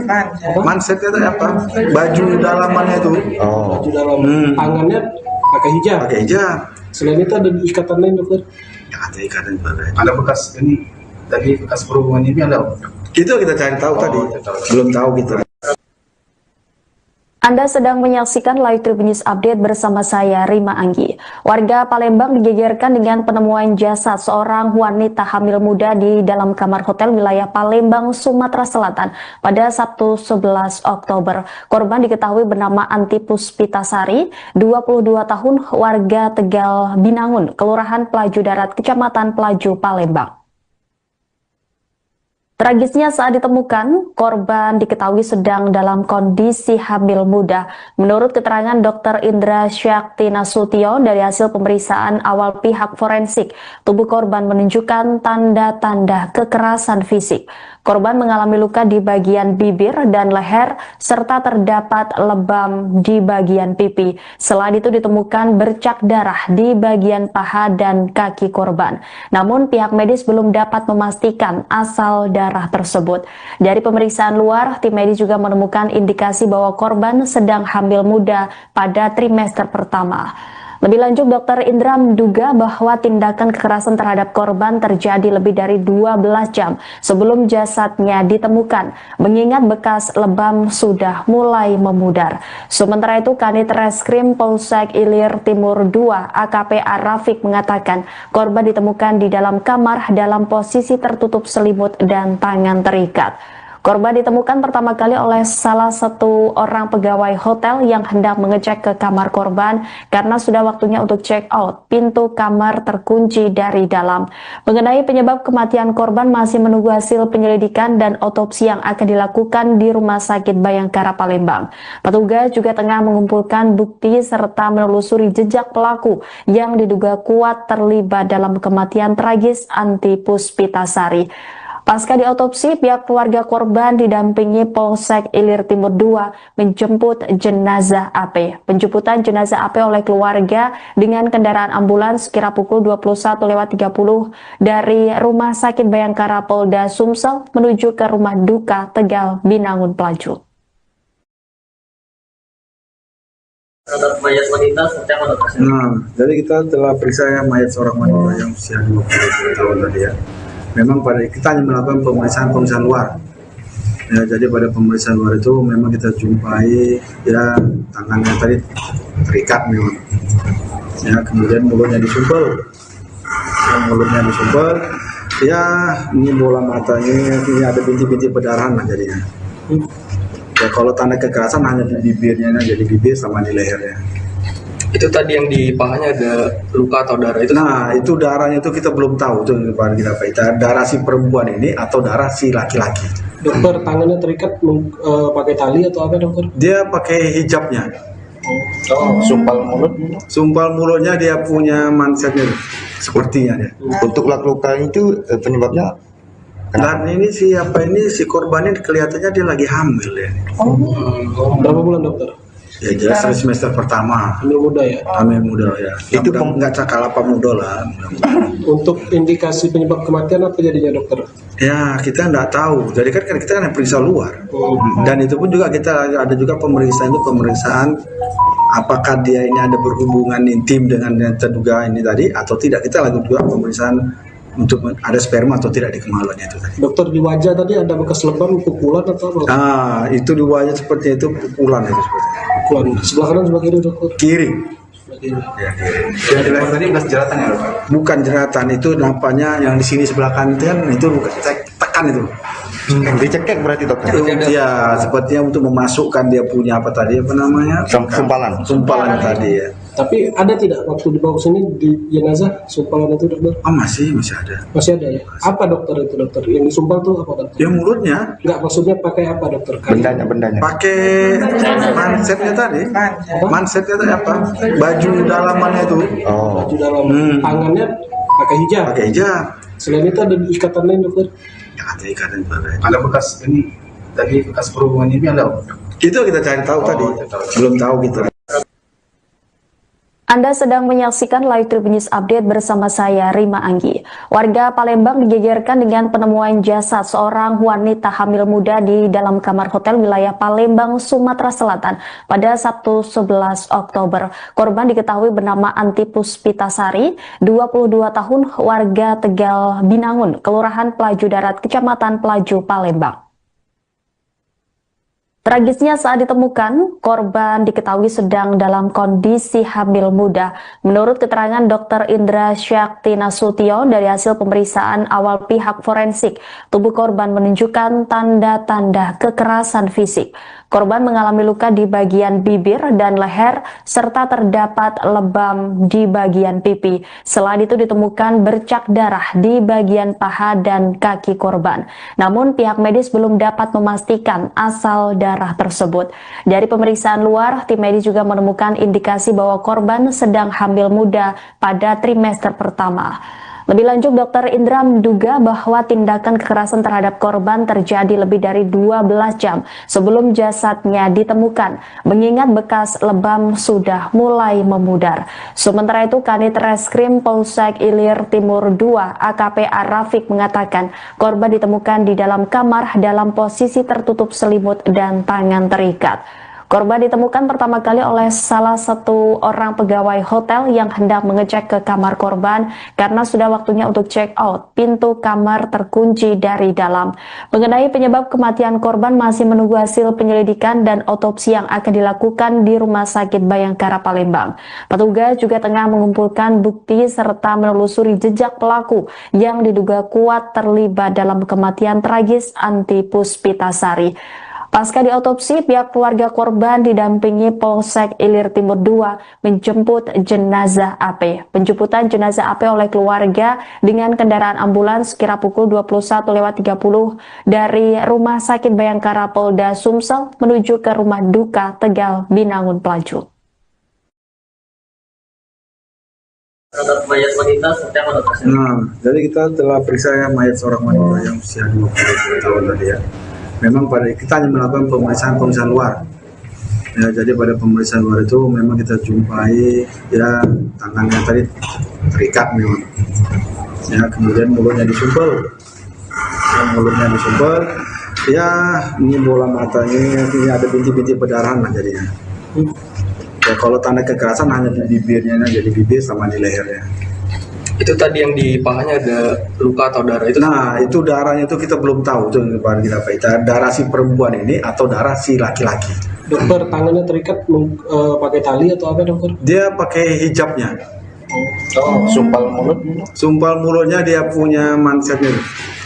Mansetnya tadi apa? Baju dalamannya itu. Baju dalam. Tangannya pakai hijab. Pakai hijab. Selain itu ada ikatan lain, dokter? Ya, ada ikatan juga. Ada bekas ini, tadi bekas perhubungan ini ada? Itu kita cari tahu tadi. Belum tahu kita. Anda sedang menyaksikan Live Tribun News Update bersama saya, Rima Anggi. Warga Palembang digegerkan dengan penemuan jasad seorang wanita hamil muda di dalam kamar hotel wilayah Palembang, Sumatera Selatan pada Sabtu 11 Oktober. Korban diketahui bernama Anti Puspitasari, 22 tahun, warga Tegal Binangun, Kelurahan Pelaju Darat, Kecamatan Pelaju, Palembang. Tragisnya saat ditemukan, korban diketahui sedang dalam kondisi hamil muda. Menurut keterangan Dr. Indra Syakti Nasution dari hasil pemeriksaan awal pihak forensik, tubuh korban menunjukkan tanda-tanda kekerasan fisik. Korban mengalami luka di bagian bibir dan leher, serta terdapat lebam di bagian pipi. Selain itu ditemukan bercak darah di bagian paha dan kaki korban. Namun pihak medis belum dapat memastikan asal darah tersebut. Dari pemeriksaan luar, tim medis juga menemukan indikasi bahwa korban sedang hamil muda pada trimester pertama. Lebih lanjut, Dr. Indra menduga bahwa tindakan kekerasan terhadap korban terjadi lebih dari 12 jam sebelum jasadnya ditemukan, mengingat bekas lebam sudah mulai memudar. Sementara itu, Kanit Reskrim Polsek Ilir Timur 2 AKP Rafiq mengatakan korban ditemukan di dalam kamar dalam posisi tertutup selimut dan tangan terikat. Korban ditemukan pertama kali oleh salah satu orang pegawai hotel yang hendak mengecek ke kamar korban karena sudah waktunya untuk check out. Pintu kamar terkunci dari dalam. Mengenai penyebab kematian korban masih menunggu hasil penyelidikan dan otopsi yang akan dilakukan di Rumah Sakit Bayangkara Palembang. Petugas juga tengah mengumpulkan bukti serta menelusuri jejak pelaku yang diduga kuat terlibat dalam kematian tragis Anti Puspitasari. Pasca diotopsi, pihak keluarga korban didampingi Polsek Ilir Timur II menjemput jenazah AP. Penjemputan jenazah AP oleh keluarga dengan kendaraan ambulans kira pukul 21.30 dari Rumah Sakit Bayangkara Polda Sumsel menuju ke rumah duka Tegal Binangun Pelaju. Terhadap mayat wanita seperti apa dokter? Nah, jadi kita telah periksa mayat seorang wanita yang usia 20 tahun tadi ya. Memang pada kita hanya melakukan pemeriksaan luar. Ya, jadi pada pemeriksaan luar itu memang kita jumpai ya tangannya tadi terikat memang. Ya, kemudian mulutnya disumpel. Ya, ini bola matanya, ini ada bintik-bintik perdarahan lah jadinya. Ya, kalau tanda kekerasan hanya di bibirnya, jadi bibir sama di lehernya. Itu tadi yang di pahanya ada luka atau darah itu? Nah, itu darahnya itu kita belum tahu itu kita darah si perempuan ini atau darah si laki-laki. Dokter, tangannya terikat pakai tali atau apa dokter? Dia pakai hijabnya. Sumpal mulutnya dia punya mansetnya sepertinya dia. Untuk luka itu penyebabnya Dan ini si korbannya kelihatannya dia lagi hamil ya. Berapa bulan dokter? Ya jelas semester pertama. Hamil muda ya? Hamil muda ya. Itu nggak cakal apa muda lah. Untuk indikasi penyebab kematian apa jadinya dokter? Ya kita nggak tahu. Jadi kan kita kan periksa luar. Dan itu pun juga kita ada juga pemeriksaan apakah dia ini ada berhubungan intim dengan yang terduga ini tadi atau tidak. Kita lakukan juga pemeriksaan untuk ada sperma atau tidak di kemaluannya itu tadi. Dokter, di wajah tadi ada bekas lebam, pukulan atau apa? Ah, itu di wajah seperti itu pukulan itu seperti. Pukulan. Sebelah kanan sebelah kiri dokter? Kiri. Sebelah kiri. Ya, kiri. yang di leher tadi bekas jeratan ya dokter? Bukan jeratan, itu nampaknya yang di sini sebelah kanan itu bukan tekan itu. Dicekek berarti dokter? Ya, sepertinya untuk memasukkan dia punya apa tadi apa namanya? Sumpalan tadi ya. Tapi ada tidak waktu dibawa ke sini di jenazah sumpalan itu dokter? Oh masih ada. Masih ada ya? Apa dokter itu dokter? Yang disumpal tuh apa dokter? Ya mulutnya. Enggak, maksudnya pakai apa dokter? Bendanya. Pakai mansetnya tadi. Mansetnya tadi apa? Baju dalamannya itu. Oh. Baju dalam. Tangannya pakai hijab. Pakai hijab. Selain itu ada ikatan lain dokter? Ya ada ikatan juga. Ada bekas ini tadi bekas perhubungan ini ada? Itu kita cari tahu tadi. Belum tahu gitu. Anda sedang menyaksikan Live Tribun News Update bersama saya, Rima Anggi. Warga Palembang digegerkan dengan penemuan jasad seorang wanita hamil muda di dalam kamar hotel wilayah Palembang, Sumatera Selatan pada Sabtu 11 Oktober. Korban diketahui bernama Anti Puspitasari, 22 tahun, warga Tegal Binangun, Kelurahan Pelaju Darat, Kecamatan Pelaju, Palembang. Tragisnya saat ditemukan, korban diketahui sedang dalam kondisi hamil muda. Menurut keterangan Dr. Indra Syakti Nasution dari hasil pemeriksaan awal pihak forensik, tubuh korban menunjukkan tanda-tanda kekerasan fisik. Korban mengalami luka di bagian bibir dan leher, serta terdapat lebam di bagian pipi. Selain itu ditemukan bercak darah di bagian paha dan kaki korban. Namun pihak medis belum dapat memastikan asal darah tersebut. Dari pemeriksaan luar, tim medis juga menemukan indikasi bahwa korban sedang hamil muda pada trimester pertama. Lebih lanjut, Dr. Indra menduga bahwa tindakan kekerasan terhadap korban terjadi lebih dari 12 jam sebelum jasadnya ditemukan, mengingat bekas lebam sudah mulai memudar. Sementara itu, Kanit Reskrim Polsek Ilir Timur II AKP Arafik mengatakan korban ditemukan di dalam kamar dalam posisi tertutup selimut dan tangan terikat. Korban ditemukan pertama kali oleh salah satu orang pegawai hotel yang hendak mengecek ke kamar korban karena sudah waktunya untuk check out. Pintu kamar terkunci dari dalam. Mengenai penyebab kematian korban masih menunggu hasil penyelidikan dan otopsi yang akan dilakukan di Rumah Sakit Bayangkara Palembang. Petugas juga tengah mengumpulkan bukti serta menelusuri jejak pelaku yang diduga kuat terlibat dalam kematian tragis Anti Puspitasari. Pasca diotopsi, pihak keluarga korban didampingi Polsek Ilir Timur II menjemput jenazah AP. Penjemputan jenazah AP oleh keluarga dengan kendaraan ambulans sekira pukul 21.30 dari Rumah Sakit Bayangkara Polda Sumsel menuju ke Rumah Duka Tegal Binangun Pelaju. Terhadap mayat wanita seperti apa dokter? Nah, jadi kita telah periksa mayat seorang wanita yang usia 20 tahun tadi ya. Memang kita hanya melakukan pemeriksaan luar. Ya, jadi pada pemeriksaan luar itu memang kita jumpai ya tangannya tadi terikat memang. Ya, kemudian mulutnya disumpel. Ya, ini bola matanya, ini ada bintik-bintik perdarahan lah jadinya. Ya, kalau tanda kekerasan hanya di bibirnya, jadi bibir sama di lehernya. Itu tadi yang di pahanya ada luka atau darah itu? Nah, itu darahnya itu kita belum tahu itu kita darah si perempuan ini atau darah si laki-laki. Dokter, tangannya terikat pakai tali atau apa dokter? Dia pakai hijabnya. Sumpal mulutnya dia punya mansetnya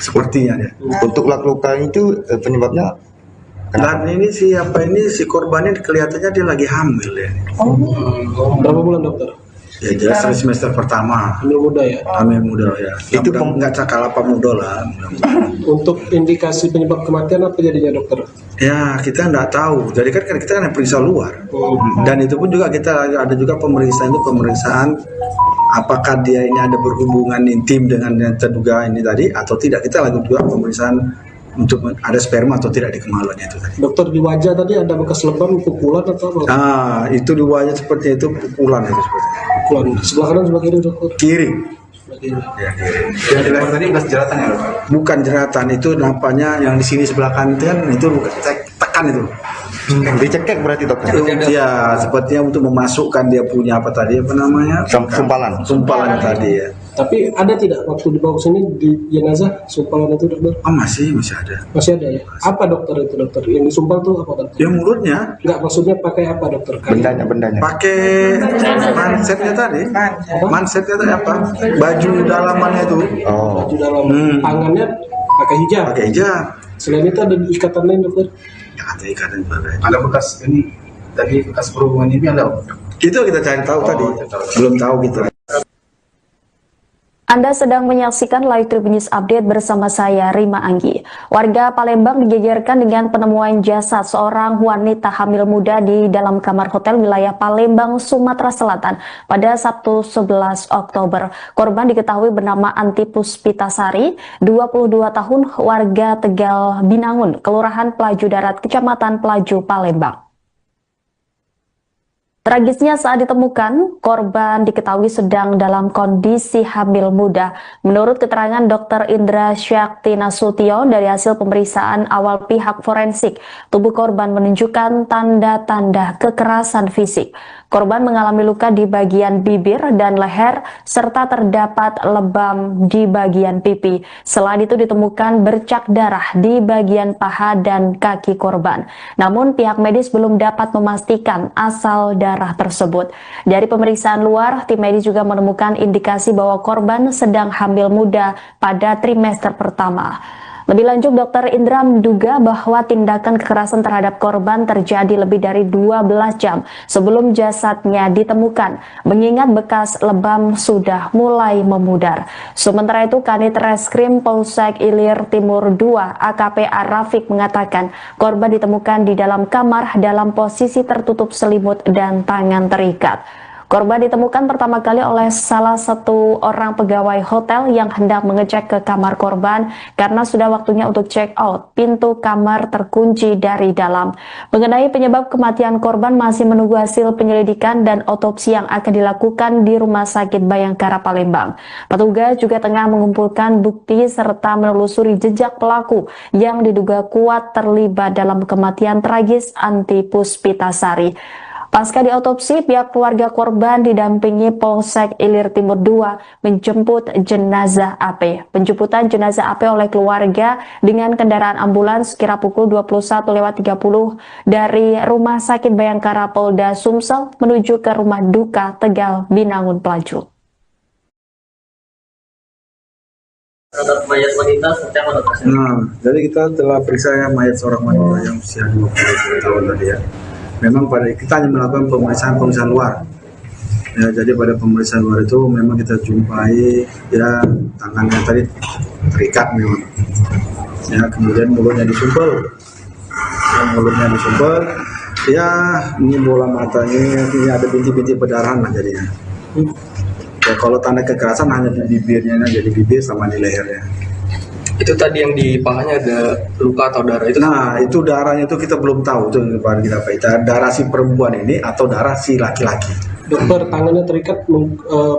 sepertinya dia. Untuk luka itu penyebabnya Dan ini si korbannya kelihatannya dia lagi hamil ya. Berapa bulan dokter? Ya jelas semester pertama. Hamil muda ya? Hamil muda ya. Itu nggak cakalapa muda lah. Untuk indikasi penyebab kematian apa jadinya dokter? Ya kita nggak tahu. Jadi kan kita kan periksa luar. Dan itu pun juga kita ada juga pemeriksaan apakah dia ini ada berhubungan intim dengan yang terduga ini tadi atau tidak. Kita lakukan juga pemeriksaan untuk ada sperma atau tidak di kemaluannya itu tadi. Dokter, di wajah tadi ada bekas lebam, pukulan atau apa? Ah, itu di wajah seperti itu pukulan itu seperti. Pukulan. Sebelah kanan sebelah kiri dokter? Kiri. Sebelah kiri. Ya, kiri. yang di leher tadi bekas jeratan ya, Dok? Bukan jeratan, itu nampaknya yang di sini sebelah kanan itu bukan tekan itu. Dicekek berarti dokter? Ya, sepertinya untuk memasukkan dia punya sumpalan tadi ya. Tapi ada tidak waktu dibawa ke sini di jenazah sumpalan itu dokter? Oh masih ada. Masih ada ya? Apa dokter itu dokter? Yang disumpal tuh apa dokter? Ya mulutnya. Enggak, maksudnya pakai apa dokter? Bendanya. Pakai mansetnya tadi. Mansetnya tadi apa? Baju dalamannya itu. Oh. Baju dalam. Tangannya pakai hijab. Pakai hijab. Selain itu ada ikatan lain dokter? Ya, ada ikatan juga. Ada bekas ini tadi bekas berhubungan ini ada. Itu kita cari tahu tadi. Belum tahu kita. Anda sedang menyaksikan Live Tribun News Update bersama saya, Rima Anggi. Warga Palembang digegerkan dengan penemuan jasad seorang wanita hamil muda di dalam kamar hotel wilayah Palembang, Sumatera Selatan pada Sabtu 11 Oktober. Korban diketahui bernama Anti Puspitasari, 22 tahun, warga Tegal Binangun, Kelurahan Pelaju Darat, Kecamatan Pelaju, Palembang. Tragisnya saat ditemukan, korban diketahui sedang dalam kondisi hamil muda. Menurut keterangan Dr. Indra Syakti Nasution dari hasil pemeriksaan awal pihak forensik, tubuh korban menunjukkan tanda-tanda kekerasan fisik. Korban mengalami luka di bagian bibir dan leher, serta terdapat lebam di bagian pipi. Selain itu ditemukan bercak darah di bagian paha dan kaki korban. Namun pihak medis belum dapat memastikan asal darah tersebut. Dari pemeriksaan luar, tim medis juga menemukan indikasi bahwa korban sedang hamil muda pada trimester pertama. Lebih lanjut, Dr. Indra menduga bahwa tindakan kekerasan terhadap korban terjadi lebih dari 12 jam sebelum jasadnya ditemukan, mengingat bekas lebam sudah mulai memudar. Sementara itu, Kanit Reskrim Polsek Ilir Timur II AKP Arafik mengatakan korban ditemukan di dalam kamar dalam posisi tertutup selimut dan tangan terikat. Korban ditemukan pertama kali oleh salah satu orang pegawai hotel yang hendak mengecek ke kamar korban karena sudah waktunya untuk check out. Pintu kamar terkunci dari dalam. Mengenai penyebab kematian korban masih menunggu hasil penyelidikan dan otopsi yang akan dilakukan di Rumah Sakit Bayangkara Palembang. Petugas juga tengah mengumpulkan bukti serta menelusuri jejak pelaku yang diduga kuat terlibat dalam kematian tragis Anti Puspitasari. Pasca diotopsi, pihak keluarga korban didampingi Polsek Ilir Timur II menjemput jenazah AP. Penjemputan jenazah AP oleh keluarga dengan kendaraan ambulans kira pukul 21.30 dari Rumah Sakit Bayangkara Polda Sumsel menuju ke Rumah Duka Tegal Binangun Pelaju. Terhadap mayat wanita seperti apa dokter? Nah, jadi kita telah periksa mayat seorang wanita yang usia 20 tahun tadi ya. Memang pada kita hanya melakukan pemeriksaan luar. Ya, jadi pada pemeriksaan luar itu memang kita jumpai ya tangannya tadi terikat memang. Ya, kemudian mulutnya disumpel. Ya, ini bola matanya, ini ada bintik-bintik perdarahan lah jadinya. Ya, kalau tanda kekerasan hanya di bibirnya, jadi bibir sama di lehernya. Itu tadi yang di pahanya ada luka atau darah itu? Nah, itu darahnya itu kita belum tahu itu kita apa itu darah si perempuan ini atau darah si laki-laki. Dokter, tangannya terikat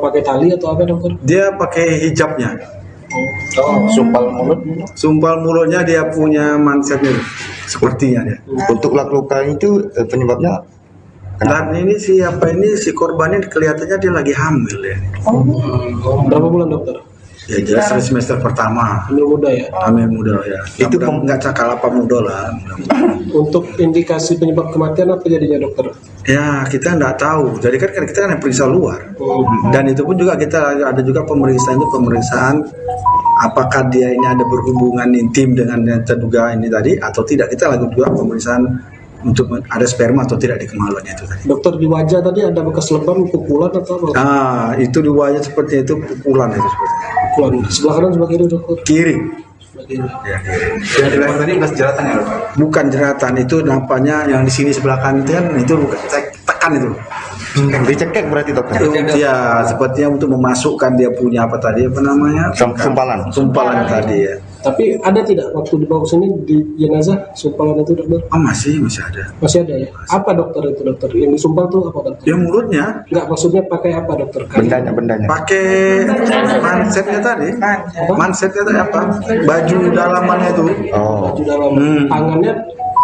pakai tali atau apa dokter? Dia pakai hijabnya. Sumpal mulutnya dia punya mansetnya sepertinya dia. Untuk luka itu penyebabnya Dan ini si korban ini kelihatannya dia lagi hamil ya. Berapa bulan dokter? Ya jelas semester pertama. Hamil muda ya? Hamil muda ya. Itu nggak cakal apa muda lah. Untuk indikasi penyebab kematian apa jadinya dokter? Ya kita nggak tahu. Jadi kan kita kan periksa luar. Dan itu pun juga kita ada juga pemeriksaan apakah dia ini ada berhubungan intim dengan yang terduga ini tadi atau tidak. Kita lakukan juga pemeriksaan untuk ada sperma atau tidak di kemaluannya itu tadi. Dokter, di wajah tadi ada bekas lebam, pukulan atau apa? Nah, itu di wajah seperti itu pukulan itu seperti. Pukulan. Sebelah kanan sebelah kiri dokter? Kiri. Sebelah kiri. Ya, kiri. yang di leher tadi bekas jeratan ya dokter? Bukan jeratan, itu nampaknya yang di sini sebelah kanan itu bukan tekan itu. Dicekek berarti dokter? Ya, sepertinya untuk memasukkan dia punya apa tadi apa namanya? Sumpalan tadi ya. Tapi ada tidak waktu dibawa sini di jenazah sumpalan itu dokter? Oh masih ada. Masih ada ya? Apa dokter itu dokter? Yang disumpal tuh apa dokter? Dia mulutnya. Enggak, maksudnya pakai apa dokter? Bendanya. Pakai mansetnya tadi. Mansetnya tadi apa? Baju dalamannya itu. Baju dalam. Tangannya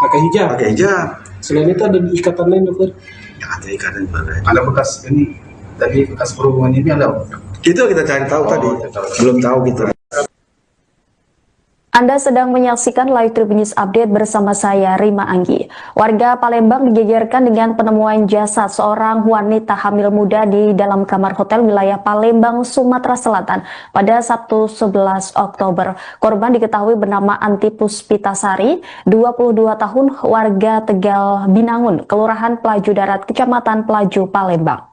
pakai hijab. Pakai hijab. Selain itu ada ikatan lain dokter? Ya, ada ikatan juga. Ada bekas ini, tadi bekas perhubungan ini ada? Itu kita cari tahu tadi. Belum tahu kita. Anda sedang menyaksikan Live Tribun News Update bersama saya, Rima Anggi. Warga Palembang digegerkan dengan penemuan jasad seorang wanita hamil muda di dalam kamar hotel wilayah Palembang, Sumatera Selatan pada Sabtu 11 Oktober. Korban diketahui bernama Anti Puspitasari, 22 tahun, warga Tegal Binangun, Kelurahan Pelaju Darat, Kecamatan Pelaju, Palembang.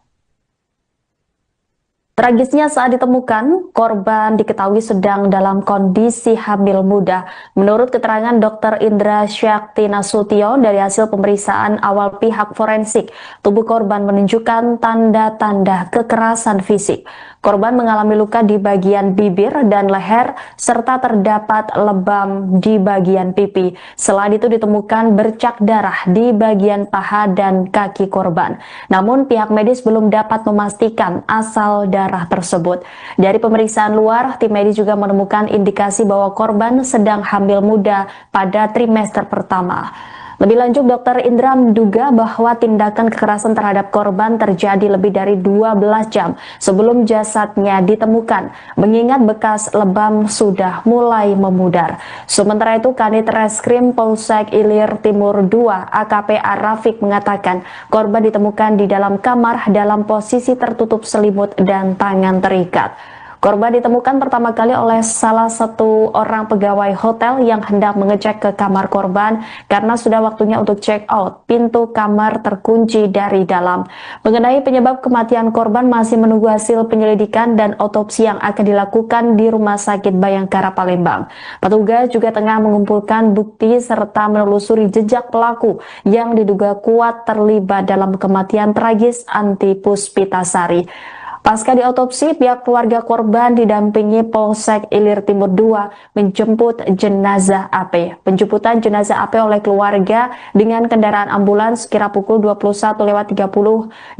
Tragisnya saat ditemukan, korban diketahui sedang dalam kondisi hamil muda. Menurut keterangan Dr. Indra Syakti Nasution dari hasil pemeriksaan awal pihak forensik, tubuh korban menunjukkan tanda-tanda kekerasan fisik. Korban mengalami luka di bagian bibir dan leher, serta terdapat lebam di bagian pipi. Selain itu ditemukan bercak darah di bagian paha dan kaki korban. Namun pihak medis belum dapat memastikan asal darah tersebut. Dari pemeriksaan luar, tim medis juga menemukan indikasi bahwa korban sedang hamil muda pada trimester pertama. Lebih lanjut, Dr. Indra menduga bahwa tindakan kekerasan terhadap korban terjadi lebih dari 12 jam sebelum jasadnya ditemukan, mengingat bekas lebam sudah mulai memudar. Sementara itu, Kanit Reskrim Polsek Ilir Timur II AKP Arafik mengatakan korban ditemukan di dalam kamar dalam posisi tertutup selimut dan tangan terikat. Korban ditemukan pertama kali oleh salah satu orang pegawai hotel yang hendak mengecek ke kamar korban karena sudah waktunya untuk check out. Pintu kamar terkunci dari dalam. Mengenai penyebab kematian korban masih menunggu hasil penyelidikan dan otopsi yang akan dilakukan di Rumah Sakit Bayangkara Palembang. Petugas juga tengah mengumpulkan bukti serta menelusuri jejak pelaku yang diduga kuat terlibat dalam kematian tragis Anti Puspitasari. Pasca diotopsi, pihak keluarga korban didampingi Polsek Ilir Timur II menjemput jenazah AP. Penjemputan jenazah AP oleh keluarga dengan kendaraan ambulans kira pukul 21.30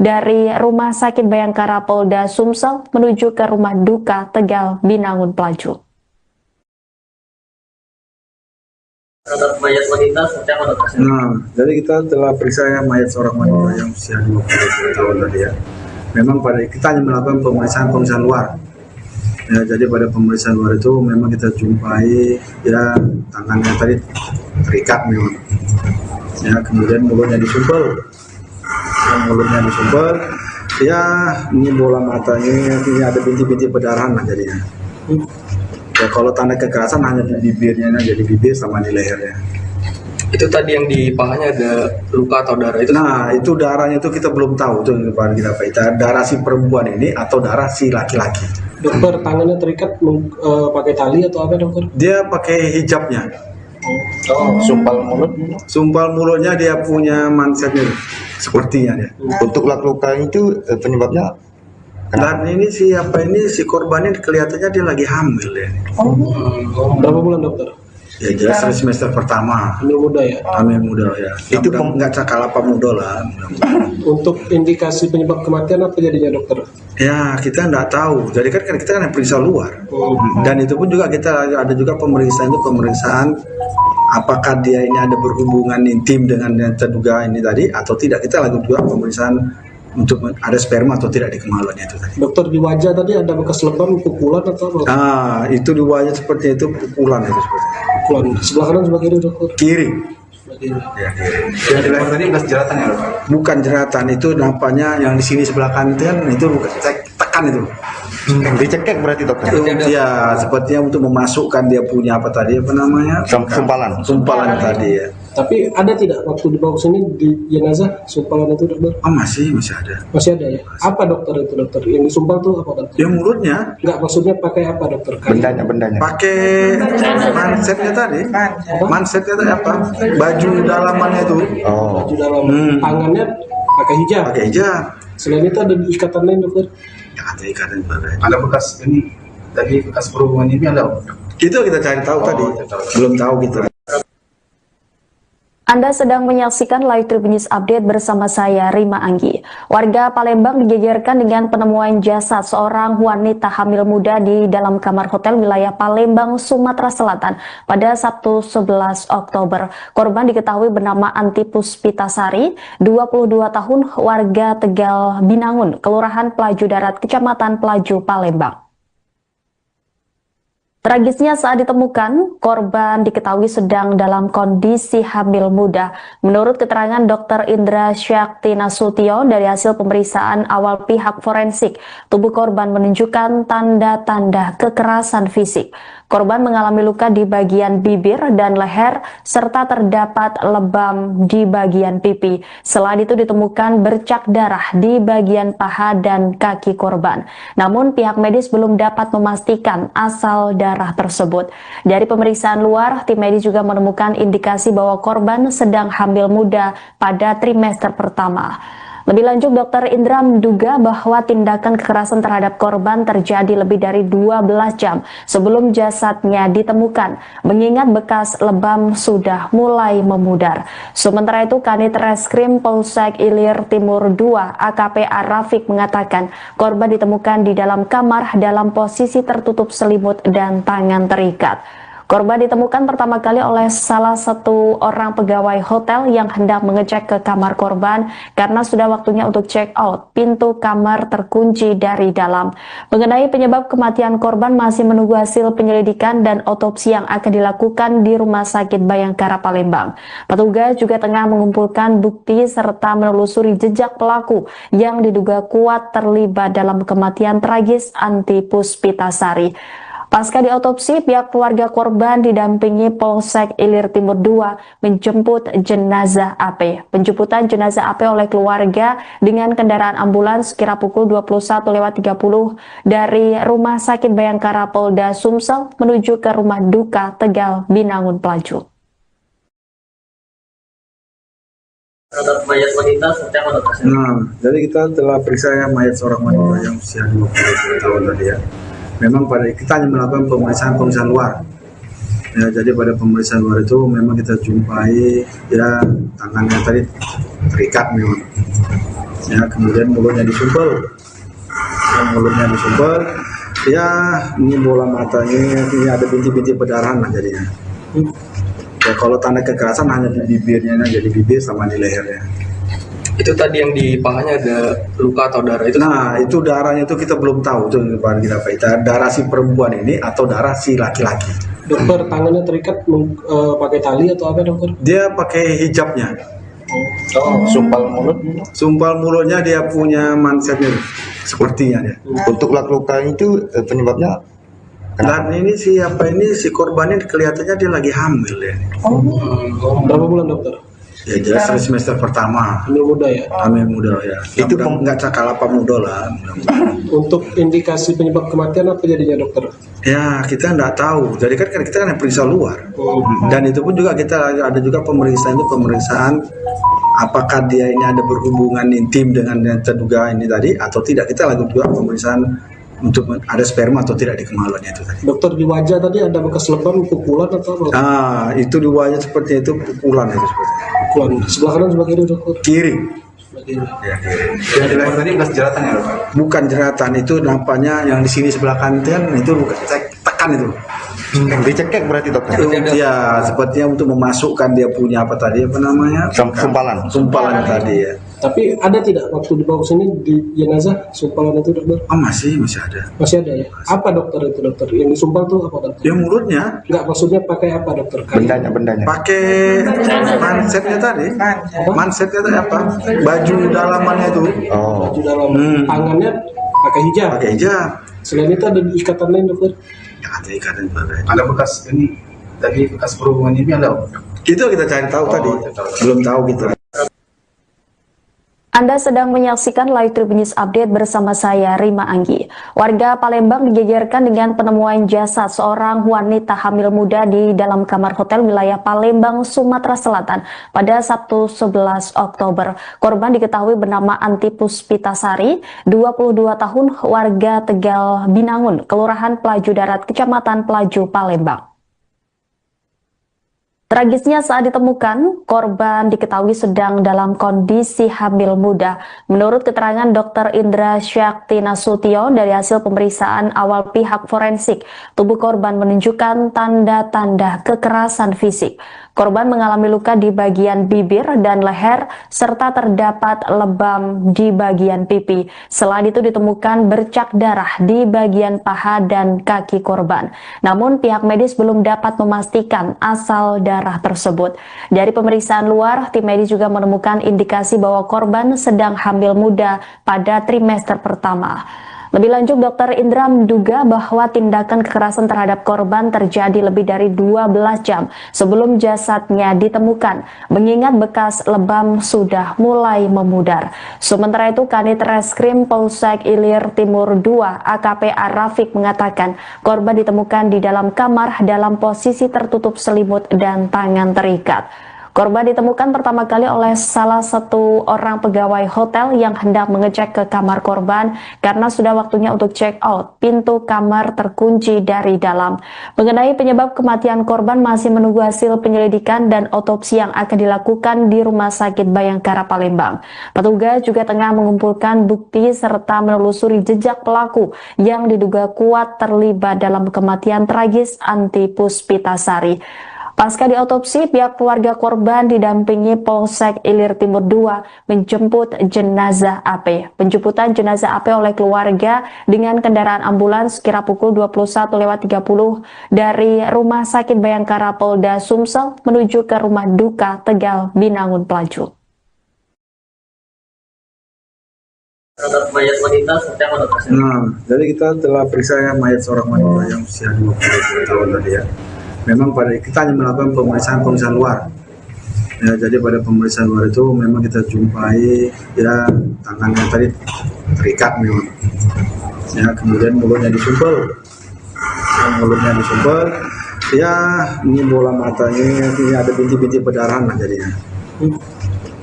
dari Rumah Sakit Bayangkara Polda Sumsel menuju ke rumah duka Tegal Binangun Pelaju. Terhadap mayat wanita seperti apa dokter? Nah, jadi kita telah periksa mayat seorang wanita yang usia 20 tahun tadi ya. Memang pada kita hanya melakukan pemeriksaan luar. Ya, jadi pada pemeriksaan luar itu memang kita jumpai ya tangannya tadi terikat memang. Ya, kemudian mulutnya disumpel. Ya, ini bola matanya, ini ada bintik-bintik perdarahan lah jadinya. Ya, kalau tanda kekerasan hanya di bibirnya aja, di bibir sama di lehernya. Itu tadi yang di pahanya ada luka atau darah itu? Nah, itu darahnya itu kita belum tahu tuh kita darah si perempuan ini atau darah si laki-laki. Dokter, tangannya terikat pakai tali atau apa dokter? Dia pakai hijabnya. Sumpal mulutnya dia punya mansetnya sepertinya dia. Untuk luka itu penyebabnya Dan ini si korbannya kelihatannya dia lagi hamil ya. Berapa bulan dokter? Ya jelas semester pertama. Hamil muda ya? Hamil muda ya. Itu nggak cakal apa muda lah. Untuk indikasi penyebab kematian apa jadinya dokter? Ya kita nggak tahu. Jadi kan kita kan periksa luar. Dan itu pun juga kita ada juga pemeriksaan apakah dia ini ada berhubungan intim dengan yang terduga ini tadi atau tidak. Kita lakukan juga pemeriksaan untuk ada sperma atau tidak di kemaluannya itu tadi. Dokter, di wajah tadi ada bekas lebam, pukulan atau apa? Ah, itu di wajah seperti itu pukulan itu seperti. Pukulan. Sebelah kanan sebelah kiri dokter? Kiri. Sebelah kiri. Ya, kiri. yang di leher tadi bekas jeratan ya dok? Bukan jeratan, itu nampaknya yang di sini sebelah kanan itu bukan tekan itu. Dicekek berarti dokter? Ya, sepertinya untuk memasukkan dia punya apa tadi apa namanya? Sumpalan tadi ya. Tapi ada tidak waktu dibawa ke sini di jenazah sumpalan itu dokter? Oh, masih ada. Masih ada ya? Apa dokter itu dokter? Yang disumpal tuh apa dokter? Ya mulutnya. Enggak, maksudnya pakai apa dokter? Bendanya. Pakai mansetnya tadi. Mansetnya tadi apa? Baju dalamannya itu. Oh. Baju dalam. Tangannya pakai hijab. Pakai hijab. Selain itu ada ikatan lain dokter? Ya, ada ikatan juga. Ada bekas ini tadi bekas perhubungan ini ada? Itu kita cari tahu tadi. Belum tahu gitu. Anda sedang menyaksikan Live Tribun News Update bersama saya, Rima Anggi. Warga Palembang digegerkan dengan penemuan jasad seorang wanita hamil muda di dalam kamar hotel wilayah Palembang, Sumatera Selatan pada Sabtu 11 Oktober. Korban diketahui bernama Anti Puspitasari, 22 tahun, warga Tegal Binangun, Kelurahan Pelaju Darat, Kecamatan Pelaju, Palembang. Tragisnya saat ditemukan, korban diketahui sedang dalam kondisi hamil muda. Menurut keterangan Dr. Indra Syakti Nasution dari hasil pemeriksaan awal pihak forensik, tubuh korban menunjukkan tanda-tanda kekerasan fisik. Korban mengalami luka di bagian bibir dan leher, serta terdapat lebam di bagian pipi. Selain itu ditemukan bercak darah di bagian paha dan kaki korban. Namun pihak medis belum dapat memastikan asal darah tersebut. Dari pemeriksaan luar, tim medis juga menemukan indikasi bahwa korban sedang hamil muda pada trimester pertama. Lebih lanjut, Dr. Indra menduga bahwa tindakan kekerasan terhadap korban terjadi lebih dari 12 jam sebelum jasadnya ditemukan, mengingat bekas lebam sudah mulai memudar. Sementara itu, Kanit Reskrim Polsek Ilir Timur II AKP Arafik mengatakan korban ditemukan di dalam kamar dalam posisi tertutup selimut dan tangan terikat. Korban ditemukan pertama kali oleh salah satu orang pegawai hotel yang hendak mengecek ke kamar korban karena sudah waktunya untuk check out. Pintu kamar terkunci dari dalam. Mengenai penyebab kematian korban masih menunggu hasil penyelidikan dan otopsi yang akan dilakukan di Rumah Sakit Bayangkara Palembang. Petugas juga tengah mengumpulkan bukti serta menelusuri jejak pelaku yang diduga kuat terlibat dalam kematian tragis Anti Puspitasari. Pasca diotopsi, pihak keluarga korban didampingi Polsek Ilir Timur II menjemput jenazah AP. Penjemputan jenazah AP oleh keluarga dengan kendaraan ambulans sekira pukul 21.30 dari Rumah Sakit Bayangkara Polda Sumsel menuju ke Rumah Duka Tegal Binangun Pelaju. Terhadap mayat wanita seperti apa dokter? Jadi kita telah periksa mayat seorang wanita yang usia 20 tahun tadi ya. Memang pada kita hanya melakukan pemeriksaan luar. Ya, jadi pada pemeriksaan luar itu memang kita jumpai ya tangannya tadi terikat memang. Ya, kemudian mulutnya disumpel. Ya, ini bola matanya, ini ada bintik-bintik perdarahan lah jadinya. Ya, kalau tanda kekerasan hanya di bibirnya, jadi bibir sama di lehernya. Itu tadi yang di pahanya ada luka atau darah itu? Nah, itu darahnya itu kita belum tahu itu kita darah si perempuan ini atau darah si laki-laki. Dokter, tangannya terikat pakai tali atau apa dokter? Dia pakai hijabnya. Sumpal mulutnya dia punya mansetnya sepertinya dia. Untuk luka itu penyebabnya? Dan ini si korbannya kelihatannya dia lagi hamil ya. Berapa bulan dokter? Ya jelas semester pertama. Hamil muda ya? Hamil muda ya. Itu nggak cakalapa muda lah. Untuk indikasi penyebab kematian apa jadinya dokter? Ya kita nggak tahu. Jadi kan kita kan periksa luar. Dan itu pun juga kita ada juga pemeriksaan apakah dia ini ada berhubungan intim dengan yang terduga ini tadi atau tidak. Kita lakukan juga pemeriksaan untuk ada sperma atau tidak di kemaluannya itu tadi. Dokter, di wajah tadi ada bekas lebam, pukulan atau apa? Itu di wajah seperti itu pukulan itu seperti. Pukulan. Sebelah kanan sebelah kiri dokter? Kiri. Sebelah kiri. Ya, kiri. Yang di leher tadi bekas jeratan ya dokter? Bukan jeratan, itu nampaknya yang di sini sebelah kanan itu tekan itu. Dicekek berarti dokter? Ya, sepertinya untuk memasukkan dia punya sumpalan tadi ya. Tapi ada tidak waktu dibawa sini di jenazah sumpalan itu dokter? Masih ada. Masih ada ya? Apa dokter itu dokter? Yang disumpal tuh apa dokter? Ya mulutnya. Enggak, maksudnya pakai apa dokter? Bendanya. Pakai mansetnya tadi. Mansetnya tadi apa? Baju dalamannya itu. Baju dalam. Tangannya pakai hijab. Selain itu ada ikatan lain dokter? Ya, ada ikatan juga. Ada bekas ini, tadi bekas berhubungan ini ada? Itu kita cari tahu tadi. Belum tahu kita. Anda sedang menyaksikan Live Tribun News Update bersama saya, Rima Anggi. Warga Palembang digegerkan dengan penemuan jasad seorang wanita hamil muda di dalam kamar hotel wilayah Palembang, Sumatera Selatan pada Sabtu 11 Oktober. Korban diketahui bernama Anti Puspitasari, 22 tahun, warga Tegal Binangun, Kelurahan Pelaju Darat, Kecamatan Pelaju, Palembang. Tragisnya saat ditemukan, korban diketahui sedang dalam kondisi hamil muda. Menurut keterangan Dr. Indra Syakti Nasution dari hasil pemeriksaan awal pihak forensik, tubuh korban menunjukkan tanda-tanda kekerasan fisik. Korban mengalami luka di bagian bibir dan leher, serta terdapat lebam di bagian pipi. Selain itu ditemukan bercak darah di bagian paha dan kaki korban. Namun pihak medis belum dapat memastikan asal darah tersebut. Dari pemeriksaan luar, tim medis juga menemukan indikasi bahwa korban sedang hamil muda pada trimester pertama. Lebih lanjut, Dr. Indra menduga bahwa tindakan kekerasan terhadap korban terjadi lebih dari 12 jam sebelum jasadnya ditemukan, mengingat bekas lebam sudah mulai memudar. Sementara itu, Kanit Reskrim Polsek Ilir Timur II AKP Rafiq mengatakan korban ditemukan di dalam kamar dalam posisi tertutup selimut dan tangan terikat. Korban ditemukan pertama kali oleh salah satu orang pegawai hotel yang hendak mengecek ke kamar korban karena sudah waktunya untuk check out. Pintu kamar terkunci dari dalam. Mengenai penyebab kematian korban masih menunggu hasil penyelidikan dan otopsi yang akan dilakukan di Rumah Sakit Bayangkara Palembang. Petugas juga tengah mengumpulkan bukti serta menelusuri jejak pelaku yang diduga kuat terlibat dalam kematian tragis Anti Puspitasari. Pasca diotopsi, pihak keluarga korban didampingi Polsek Ilir Timur II menjemput jenazah AP. Penjemputan jenazah AP oleh keluarga dengan kendaraan ambulans kira pukul 21.30 dari Rumah Sakit Bayangkara Polda Sumsel menuju ke rumah duka Tegal Binangun Pelaju. Terhadap mayat wanita seperti apa dokter? Nah, jadi kita telah periksa mayat seorang wanita yang usia 20 tahun tadi ya. Memang pada kita hanya melakukan pemeriksaan luar. Ya, jadi pada pemeriksaan luar itu memang kita jumpai ya tangannya tadi terikat memang. Ya, kemudian mulutnya disumpel. Ya, ini bola matanya, ini ada bintik-bintik perdarahan lah jadinya.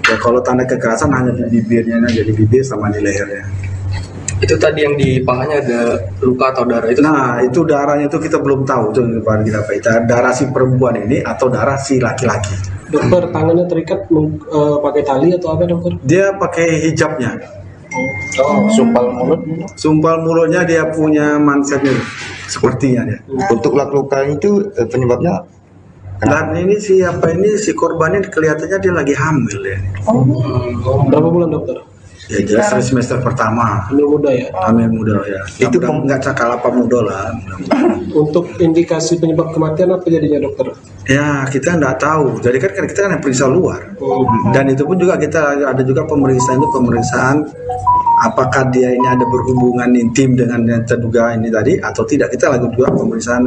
Ya, kalau tanda kekerasan hanya di bibirnya, jadi bibir sama di lehernya. Itu tadi yang di pahanya ada luka atau darah itu? Nah, itu darahnya itu kita belum tahu itu kita darah si perempuan ini atau darah si laki-laki. Dokter, tangannya terikat pakai tali atau apa dokter? Dia pakai hijabnya. Sumpal mulutnya dia punya mansetnya sepertinya dia. Untuk luka itu penyebabnya Dan ini si korban ini kelihatannya dia lagi hamil ya. Berapa bulan dokter? Ya jelas semester pertama. Hamil muda ya? Hamil muda ya. Itu nggak cakal apa muda lah. Untuk indikasi penyebab kematian apa jadinya dokter? Ya kita nggak tahu. Jadi kan kita kan periksa luar. Dan itu pun juga kita ada juga pemeriksaan apakah dia ini ada berhubungan intim dengan yang terduga ini tadi atau tidak. Kita lakukan juga pemeriksaan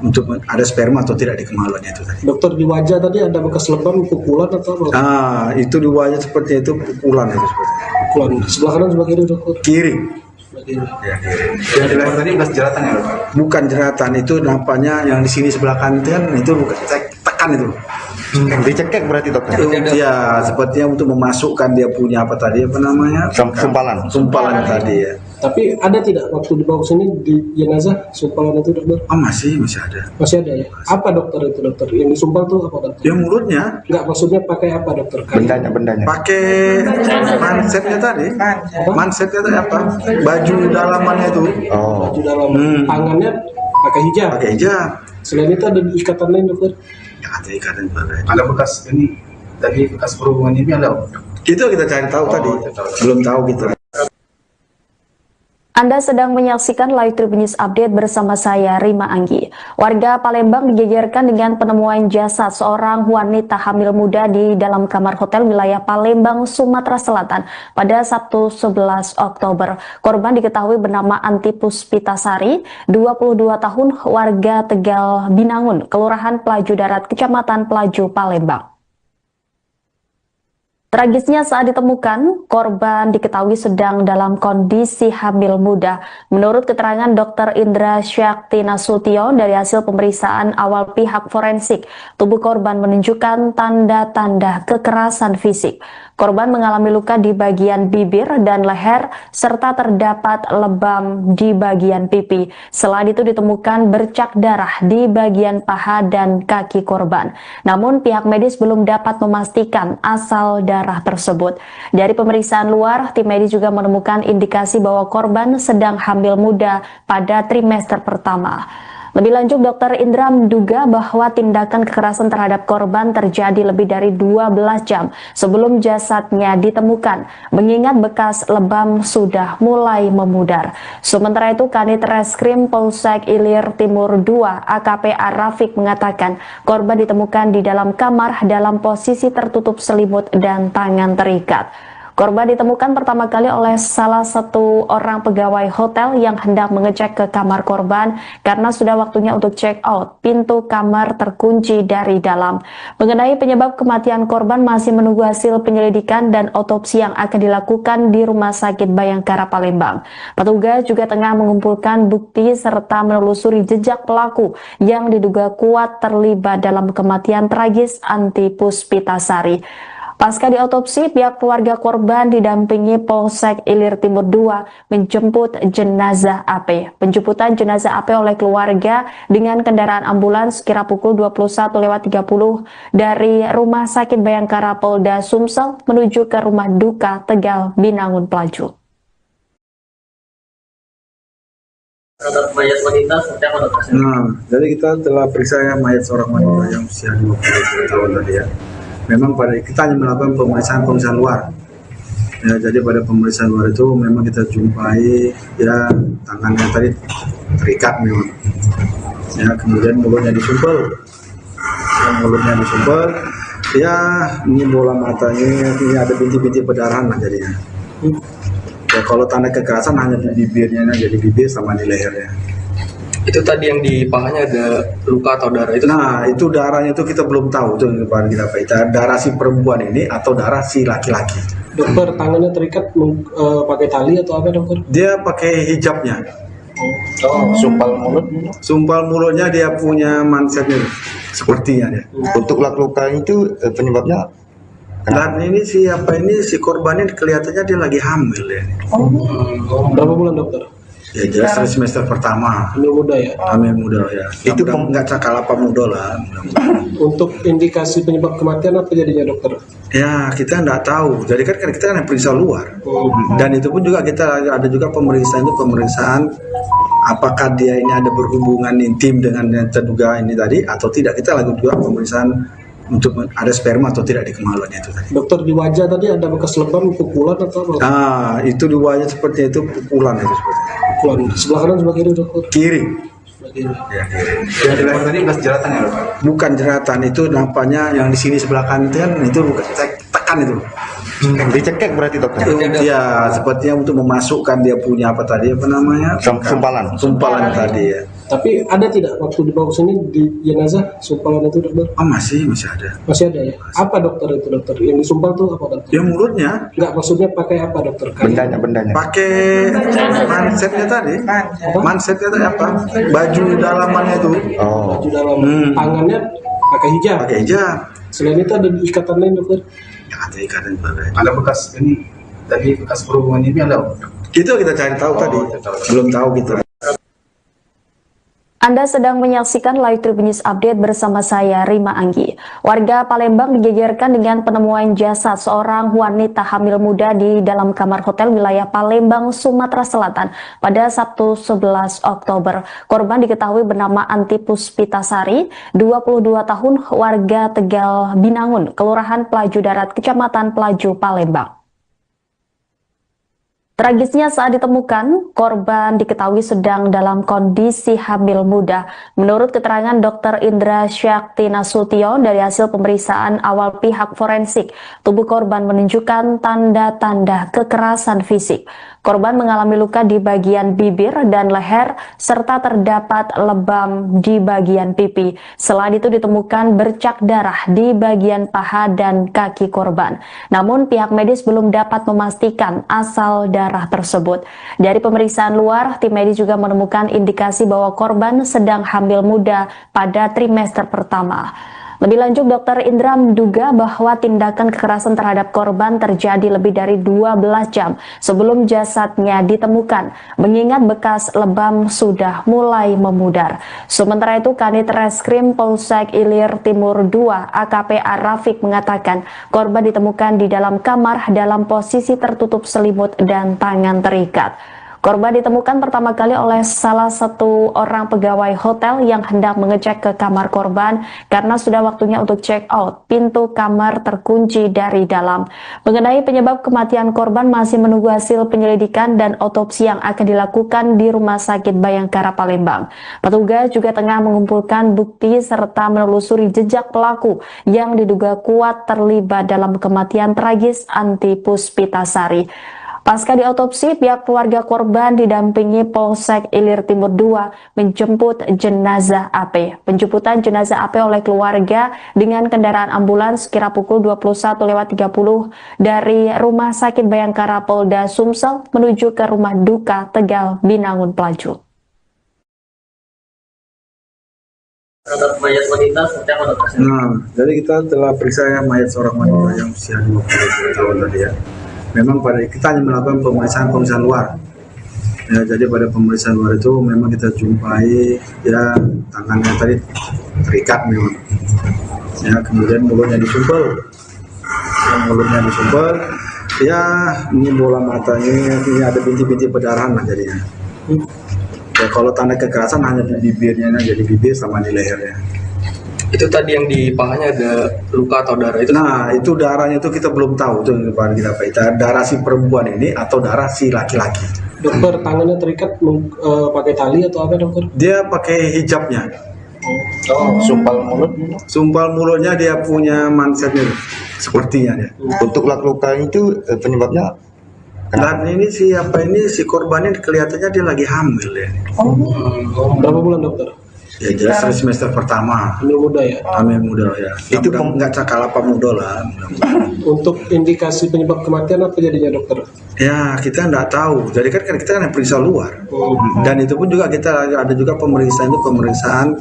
untuk ada sperma atau tidak di kemaluannya itu tadi. Dokter, di wajah tadi ada bekas lebam, pukulan atau apa? Ah, itu di wajah seperti itu pukulan itu seperti. Pukulan. Sebelah kanan sebelah kiri dokter? Kiri. Sebelah kiri. Ya, kiri. yang di leher tadi bekas jeratan ya dokter? Bukan jeratan, itu nampaknya yang di sini sebelah kanan itu bukan tekan itu. Dicekek berarti dokter? Ya, sepertinya untuk memasukkan dia punya apa tadi apa namanya? Sumpalan tadi ya. Tapi ada tidak waktu dibawa sini di jenazah sumpalan itu dokter? Oh masih ada. Masih ada ya? Apa dokter itu dokter? Yang disumpal tuh apa dokter? Dia mulutnya. Enggak, maksudnya pakai apa dokter? Bendanya. Pakai mansetnya tadi. Mansetnya tadi apa? Baju dalamannya itu. Baju dalam. Tangannya pakai hijab. Pakai hijab. Selain itu ada ikatan lain dokter? Ya, ada ikatan juga. Ada bekas ini, tadi bekas perhubungan ini ada? Itu kita cari tahu tadi. Belum tahu kita. Anda sedang menyaksikan Live Tribun News Update bersama saya, Rima Anggi. Warga Palembang digegerkan dengan penemuan jasad seorang wanita hamil muda di dalam kamar hotel wilayah Palembang, Sumatera Selatan pada Sabtu 11 Oktober. Korban diketahui bernama Anti Puspitasari, 22 tahun, warga Tegal Binangun, Kelurahan Pelaju Darat, Kecamatan Pelaju, Palembang. Tragisnya saat ditemukan, korban diketahui sedang dalam kondisi hamil muda. Menurut keterangan Dr. Indra Syakti Nasution dari hasil pemeriksaan awal pihak forensik, tubuh korban menunjukkan tanda-tanda kekerasan fisik. Korban mengalami luka di bagian bibir dan leher, serta terdapat lebam di bagian pipi. Selain itu ditemukan bercak darah di bagian paha dan kaki korban. Namun pihak medis belum dapat memastikan asal darah tersebut. Dari pemeriksaan luar, tim medis juga menemukan indikasi bahwa korban sedang hamil muda pada trimester pertama. Lebih lanjut, Dr. Indra menduga bahwa tindakan kekerasan terhadap korban terjadi lebih dari 12 jam sebelum jasadnya ditemukan, mengingat bekas lebam sudah mulai memudar. Sementara itu, Kanit Reskrim Polsek Ilir Timur II AKP Arafik mengatakan korban ditemukan di dalam kamar dalam posisi tertutup selimut dan tangan terikat. Korban ditemukan pertama kali oleh salah satu orang pegawai hotel yang hendak mengecek ke kamar korban karena sudah waktunya untuk check out. Pintu kamar terkunci dari dalam. Mengenai penyebab kematian korban masih menunggu hasil penyelidikan dan otopsi yang akan dilakukan di Rumah Sakit Bayangkara Palembang. Petugas juga tengah mengumpulkan bukti serta menelusuri jejak pelaku yang diduga kuat terlibat dalam kematian tragis Anti Puspitasari. Pasca diotopsi, pihak keluarga korban didampingi Polsek Ilir Timur II menjemput jenazah AP. Penjemputan jenazah AP oleh keluarga dengan kendaraan ambulans kira pukul 21.30 dari Rumah Sakit Bayangkara Polda Sumsel menuju ke rumah duka Tegal Binangun Pelaju. Terhadap mayat wanita seperti apa dokter? Jadi kita telah periksa mayat seorang wanita yang usia 20 tahun tadi ya. Memang pada kita hanya melakukan pemeriksaan luar. Ya, jadi pada pemeriksaan luar itu memang kita jumpai ya tangannya tadi terikat memang. Ya, kemudian mulutnya disumpel. Ya, ini bola matanya, ini ada bintik-bintik perdarahan lah jadinya. Ya, kalau tanda kekerasan hanya di bibirnya, jadi bibir sama di lehernya. Itu tadi yang di pahanya ada luka atau darah itu? Nah, itu darahnya itu kita belum tahu itu kita darah si perempuan ini atau darah si laki-laki. Dokter, tangannya terikat pakai tali atau apa dokter? Dia pakai hijabnya. Sumpal mulutnya dia punya mansetnya sepertinya dia. Untuk luka itu penyebabnya dan ini si korbannya kelihatannya dia lagi hamil ya. Berapa bulan dokter? Ya jelas semester pertama. Hamil muda ya? Hamil muda ya. Itu nggak cakal apa muda lah. Untuk indikasi penyebab kematian apa jadinya dokter? Ya kita nggak tahu. Jadi kan kita kan periksa luar. Dan itu pun juga kita ada juga pemeriksaan apakah dia ini ada berhubungan intim dengan yang terduga ini tadi atau tidak. Kita lakukan juga pemeriksaan untuk ada sperma atau tidak di kemaluannya itu tadi. Dokter, di wajah tadi ada bekas lebam, pukulan atau apa? Nah, itu di wajah seperti itu pukulan itu seperti. Pukulan. Sebelah kanan sebelah kiri dokter? Kiri. Sebelah kiri. Ya, kiri. yang di leher tadi bekas jeratan ya dokter? Bukan jeratan, itu nampaknya yang di sini sebelah kanan itu kan itu bukan tekan itu. Dicekek berarti dokter? Ya, sepertinya untuk memasukkan dia punya apa tadi apa namanya? Sumpalan tadi ya. Tapi ada tidak waktu dibawa ke sini di jenazah sumpalan itu dokter? Oh, masih ada. Masih ada ya? Apa dokter itu dokter? Yang disumpal tuh apa dokter? Ya mulutnya. Enggak, maksudnya pakai apa dokter? Bendanya. Pakai mansetnya tadi. Mansetnya tadi apa? Baju dalamannya itu. Baju dalam. Tangannya pakai hijab. Selain itu ada ikatan lain dokter? Ya, ada ikatan juga. Ada bekas ini tadi bekas perhubungan ini ada? Itu kita cari tahu tadi. Belum tahu gitu. Anda sedang menyaksikan Live Tribun News Update bersama saya, Rima Anggi. Warga Palembang digegerkan dengan penemuan jasad seorang wanita hamil muda di dalam kamar hotel wilayah Palembang, Sumatera Selatan pada Sabtu 11 Oktober. Korban diketahui bernama Anti Puspitasari, 22 tahun, warga Tegal Binangun, Kelurahan Pelaju Darat, Kecamatan Pelaju, Palembang. Tragisnya saat ditemukan, korban diketahui sedang dalam kondisi hamil muda. Menurut keterangan Dr. Indra Syakti Nasution dari hasil pemeriksaan awal pihak forensik, tubuh korban menunjukkan tanda-tanda kekerasan fisik. Korban mengalami luka di bagian bibir dan leher, serta terdapat lebam di bagian pipi. Selain itu ditemukan bercak darah di bagian paha dan kaki korban. Namun pihak medis belum dapat memastikan asal darah tersebut. Dari pemeriksaan luar, tim medis juga menemukan indikasi bahwa korban sedang hamil muda pada trimester pertama. Lebih lanjut, Dr. Indra menduga bahwa tindakan kekerasan terhadap korban terjadi lebih dari 12 jam sebelum jasadnya ditemukan, mengingat bekas lebam sudah mulai memudar. Sementara itu, Kanit Reskrim Polsek Ilir Timur II AKP Arafik mengatakan korban ditemukan di dalam kamar dalam posisi tertutup selimut dan tangan terikat. Korban ditemukan pertama kali oleh salah satu orang pegawai hotel yang hendak mengecek ke kamar korban karena sudah waktunya untuk check out. Pintu kamar terkunci dari dalam. Mengenai penyebab kematian korban masih menunggu hasil penyelidikan dan otopsi yang akan dilakukan di Rumah Sakit Bayangkara Palembang. Petugas juga tengah mengumpulkan bukti serta menelusuri jejak pelaku yang diduga kuat terlibat dalam kematian tragis Anti Puspitasari. Pasca diotopsi, pihak keluarga korban didampingi Polsek Ilir Timur II menjemput jenazah AP. Penjemputan jenazah AP oleh keluarga dengan kendaraan ambulans sekira pukul 21.30 dari Rumah Sakit Bayangkara Polda Sumsel menuju ke Rumah Duka Tegal Binangun Pelaju. Terhadap mayat wanita seperti apa dokter? Nah, jadi kita telah periksa mayat seorang wanita yang usia 20 tahun tadi ya. Memang kita hanya melakukan pemeriksaan luar. Ya, jadi pada pemeriksaan luar itu memang kita jumpai ya tangannya tadi terikat memang. Ya, kemudian mulutnya disumpel. Ya, ini bola matanya, ini ada bintik-bintik perdarahan lah jadinya. Ya, kalau tanda kekerasan hanya di bibirnya, jadi bibir sama di lehernya. Itu tadi yang di pahanya ada luka atau darah itu? Nah, itu darahnya itu kita belum tahu itu kita darah si perempuan ini atau darah si laki-laki. Dokter, tangannya terikat pakai tali atau apa dokter? Dia pakai hijabnya. Sumpal mulutnya dia punya mansetnya sepertinya dia. Untuk luka itu penyebabnya? Dan ini si korbannya kelihatannya dia lagi hamil ya. Berapa bulan dokter? Ya jelas semester pertama. Hamil muda ya? Hamil muda ya. Itu nggak cakalapa muda lah. Untuk indikasi penyebab kematian apa jadinya dokter? Ya kita nggak tahu. Jadi kan kita kan periksa luar. Dan itu pun juga kita ada juga pemeriksaan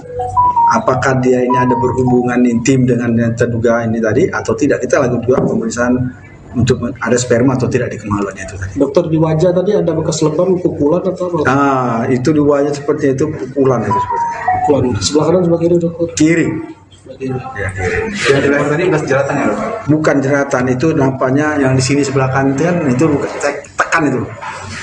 apakah dia ini ada berhubungan intim dengan yang terduga ini tadi atau tidak. Kita lakukan juga pemeriksaan untuk ada sperma atau tidak di kemaluannya itu tadi. Dokter, di wajah tadi ada bekas lebam, pukulan atau apa? Ah, itu di wajah seperti itu pukulan itu seperti. Pukulan sebelah kanan sebelah kiri dokter? Kiri. Sebelah kiri. Ya, kiri. Yang di leher tadi bekas jeratan ya dokter? Bukan jeratan, itu nampaknya yang di sini sebelah kanan itu tekan itu.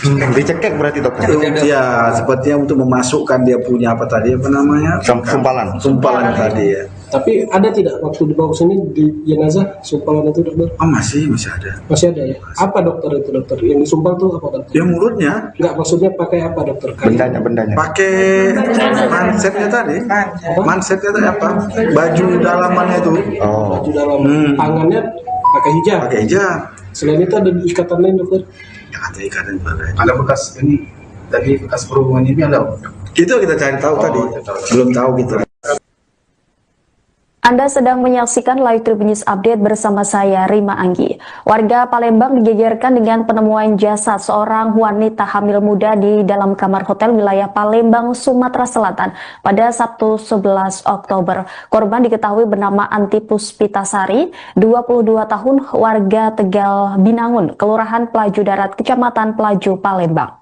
Dicekek berarti dokter? Ya, sepertinya untuk memasukkan dia punya apa namanya? Sumpalan tadi ya. Tapi ada tidak waktu dibawa sini di jenazah sumpalan itu dokter? Oh masih ada. Masih ada ya? Apa dokter itu dokter? Yang disumpal tuh apa dokter? Ya mulutnya. Enggak, maksudnya pakai apa dokter? Bendanya. Pakai mansetnya tadi. Mansetnya tadi apa? Baju dalamannya itu. Oh. Baju dalam. Tangannya pakai hijab. Pakai hijab. Selain itu ada ikatan lain dokter? Ya, ada ikatan juga. Ada bekas ini, tadi bekas berhubungan ini ada? Itu kita cari tahu tadi. Belum tahu kita. Anda sedang menyaksikan Live Tribun News Update bersama saya, Rima Anggi. Warga Palembang digegerkan dengan penemuan jasad seorang wanita hamil muda di dalam kamar hotel wilayah Palembang, Sumatera Selatan pada Sabtu 11 Oktober. Korban diketahui bernama Anti Puspitasari, 22 tahun, warga Tegal Binangun, Kelurahan Pelaju Darat, Kecamatan Pelaju, Palembang.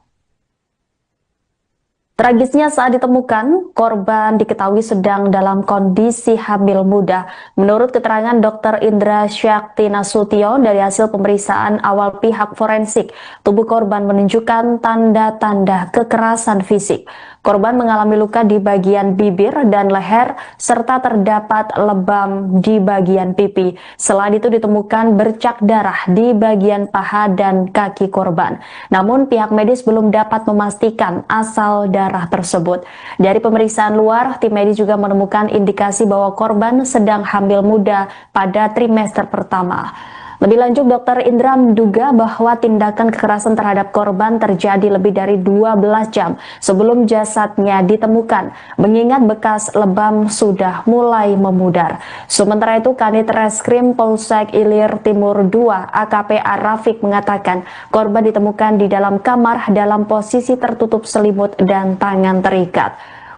Tragisnya saat ditemukan, korban diketahui sedang dalam kondisi hamil muda. Menurut keterangan Dr. Indra Syakti Nasution dari hasil pemeriksaan awal pihak forensik, tubuh korban menunjukkan tanda-tanda kekerasan fisik. Korban mengalami luka di bagian bibir dan leher, serta terdapat lebam di bagian pipi. Selain itu ditemukan bercak darah di bagian paha dan kaki korban. Namun pihak medis belum dapat memastikan asal darah tersebut. Dari pemeriksaan luar, tim medis juga menemukan indikasi bahwa korban sedang hamil muda pada trimester pertama. Lebih lanjut, Dr. Indra menduga bahwa tindakan kekerasan terhadap korban terjadi lebih dari 12 jam sebelum jasadnya ditemukan, mengingat bekas lebam sudah mulai memudar. Sementara itu, Kanit Reskrim Polsek Ilir Timur II AKP Rafiq mengatakan korban ditemukan di dalam kamar dalam posisi tertutup selimut dan tangan terikat.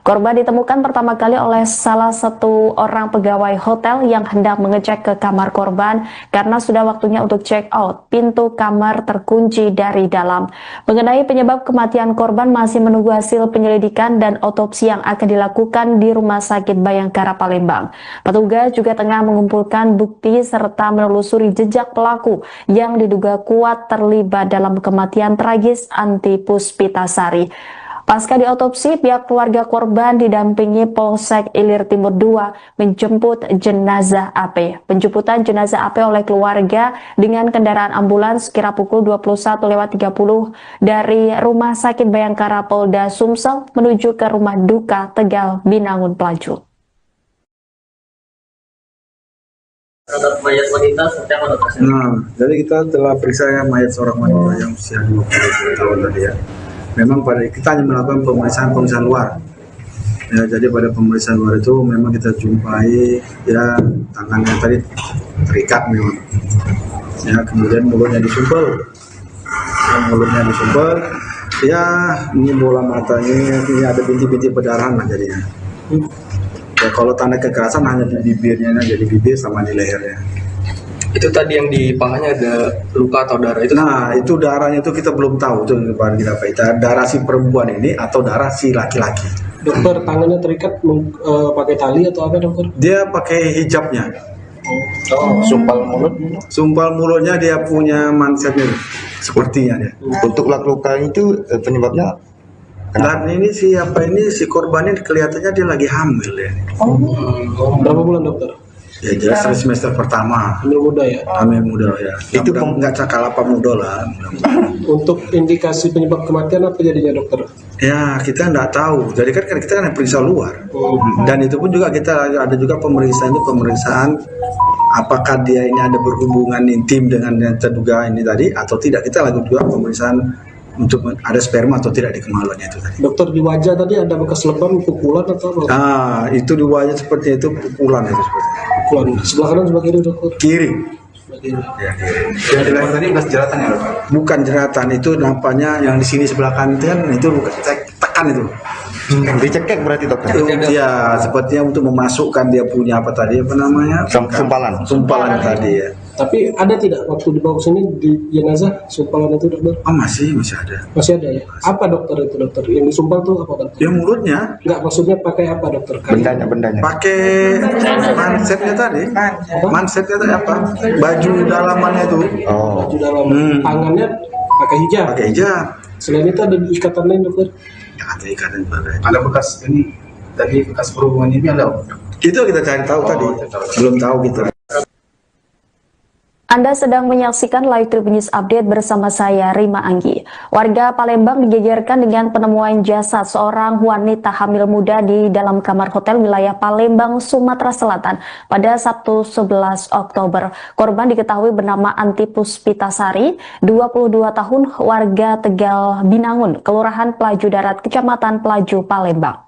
Korban ditemukan pertama kali oleh salah satu orang pegawai hotel yang hendak mengecek ke kamar korban karena sudah waktunya untuk check out. Pintu kamar terkunci dari dalam. Mengenai penyebab kematian korban masih menunggu hasil penyelidikan dan otopsi yang akan dilakukan di Rumah Sakit Bayangkara Palembang. Petugas juga tengah mengumpulkan bukti serta menelusuri jejak pelaku yang diduga kuat terlibat dalam kematian tragis Anti Puspitasari. Pasca diotopsi, pihak keluarga korban didampingi Polsek Ilir Timur II menjemput jenazah AP. Penjemputan jenazah AP oleh keluarga dengan kendaraan ambulans kira pukul 21.30 dari Rumah Sakit Bayangkara Polda Sumsel menuju ke rumah duka Tegal Binangun Pelaju. Terhadap mayat wanita seperti apa dokter? Nah, jadi kita telah periksa mayat seorang wanita yang usia 20 tahun tadi ya. Memang pada kita hanya melakukan pemeriksaan luar. Ya, jadi pada pemeriksaan luar itu memang kita jumpai ya tangannya tadi terikat memang. Ya, kemudian mulutnya disumpel. Ya, ini bola matanya, ini ada bintik-bintik perdarahan lah jadinya. Ya, kalau tanda kekerasan hanya di bibirnya, jadi bibir sama di lehernya. Itu tadi yang di pahanya ada luka atau darah itu? Nah, itu darahnya itu kita belum tahu itu kita darah si perempuan ini atau darah si laki-laki. Dokter, tangannya terikat pakai tali atau apa dokter? Dia pakai hijabnya. Sumpal mulutnya dia punya mansetnya sepertinya dia. Untuk luka itu penyebabnya Dan ini si korban ini kelihatannya dia lagi hamil ya. Berapa bulan dokter? Ya jelas semester pertama. Hamil muda ya? Hamil muda ya. Itu nggak cakal apa muda lah. Untuk indikasi penyebab kematian apa jadinya dokter? Ya kita nggak tahu. Jadi kan kita kan periksa luar. Dan itu pun juga kita ada juga pemeriksaan apakah dia ini ada berhubungan intim dengan yang terduga ini tadi atau tidak. Kita lakukan juga pemeriksaan untuk ada sperma atau tidak di kemaluannya itu tadi. Dokter, di wajah tadi ada bekas lebam, pukulan atau apa? Nah, itu di wajah seperti itu pukulan itu seperti. Pukulan. Sebelah kanan sebelah kiri dokter? Kiri. Sebelah kiri. Ya, kiri. yang di leher tadi bekas jeratan ya dokter? Bukan jeratan, itu nampaknya yang di sini sebelah kanan itu bukan tekan itu. Dicekek berarti dokter? Ya, sepertinya untuk memasukkan dia punya apa tadi apa namanya? Sumpalan tadi ya. Tapi ada tidak waktu dibawa ke sini di jenazah sumpalan itu dokter? Oh masih ada. Masih ada ya? Apa dokter itu dokter? Yang disumpal tuh apa dokter? Ya mulutnya. Enggak, maksudnya pakai apa dokter? Bendanya. Pakai mansetnya tadi. Mansetnya tadi apa? Baju dalamannya itu. Baju dalam. Tangannya pakai hijab. Pakai hijab. Selain itu ada ikatan lain dokter? Ya, ada ikatan juga. Ada bekas ini, tadi bekas perhubungan ini ada? Itu kita cari tahu tadi. Belum tahu kita. Anda sedang menyaksikan Live Tribun News Update bersama saya, Rima Anggi. Warga Palembang digegerkan dengan penemuan jasad seorang wanita hamil muda di dalam kamar hotel wilayah Palembang, Sumatera Selatan pada Sabtu 11 Oktober. Korban diketahui bernama Anti Puspitasari, 22 tahun, warga Tegal Binangun, Kelurahan Pelaju Darat, Kecamatan Pelaju, Palembang.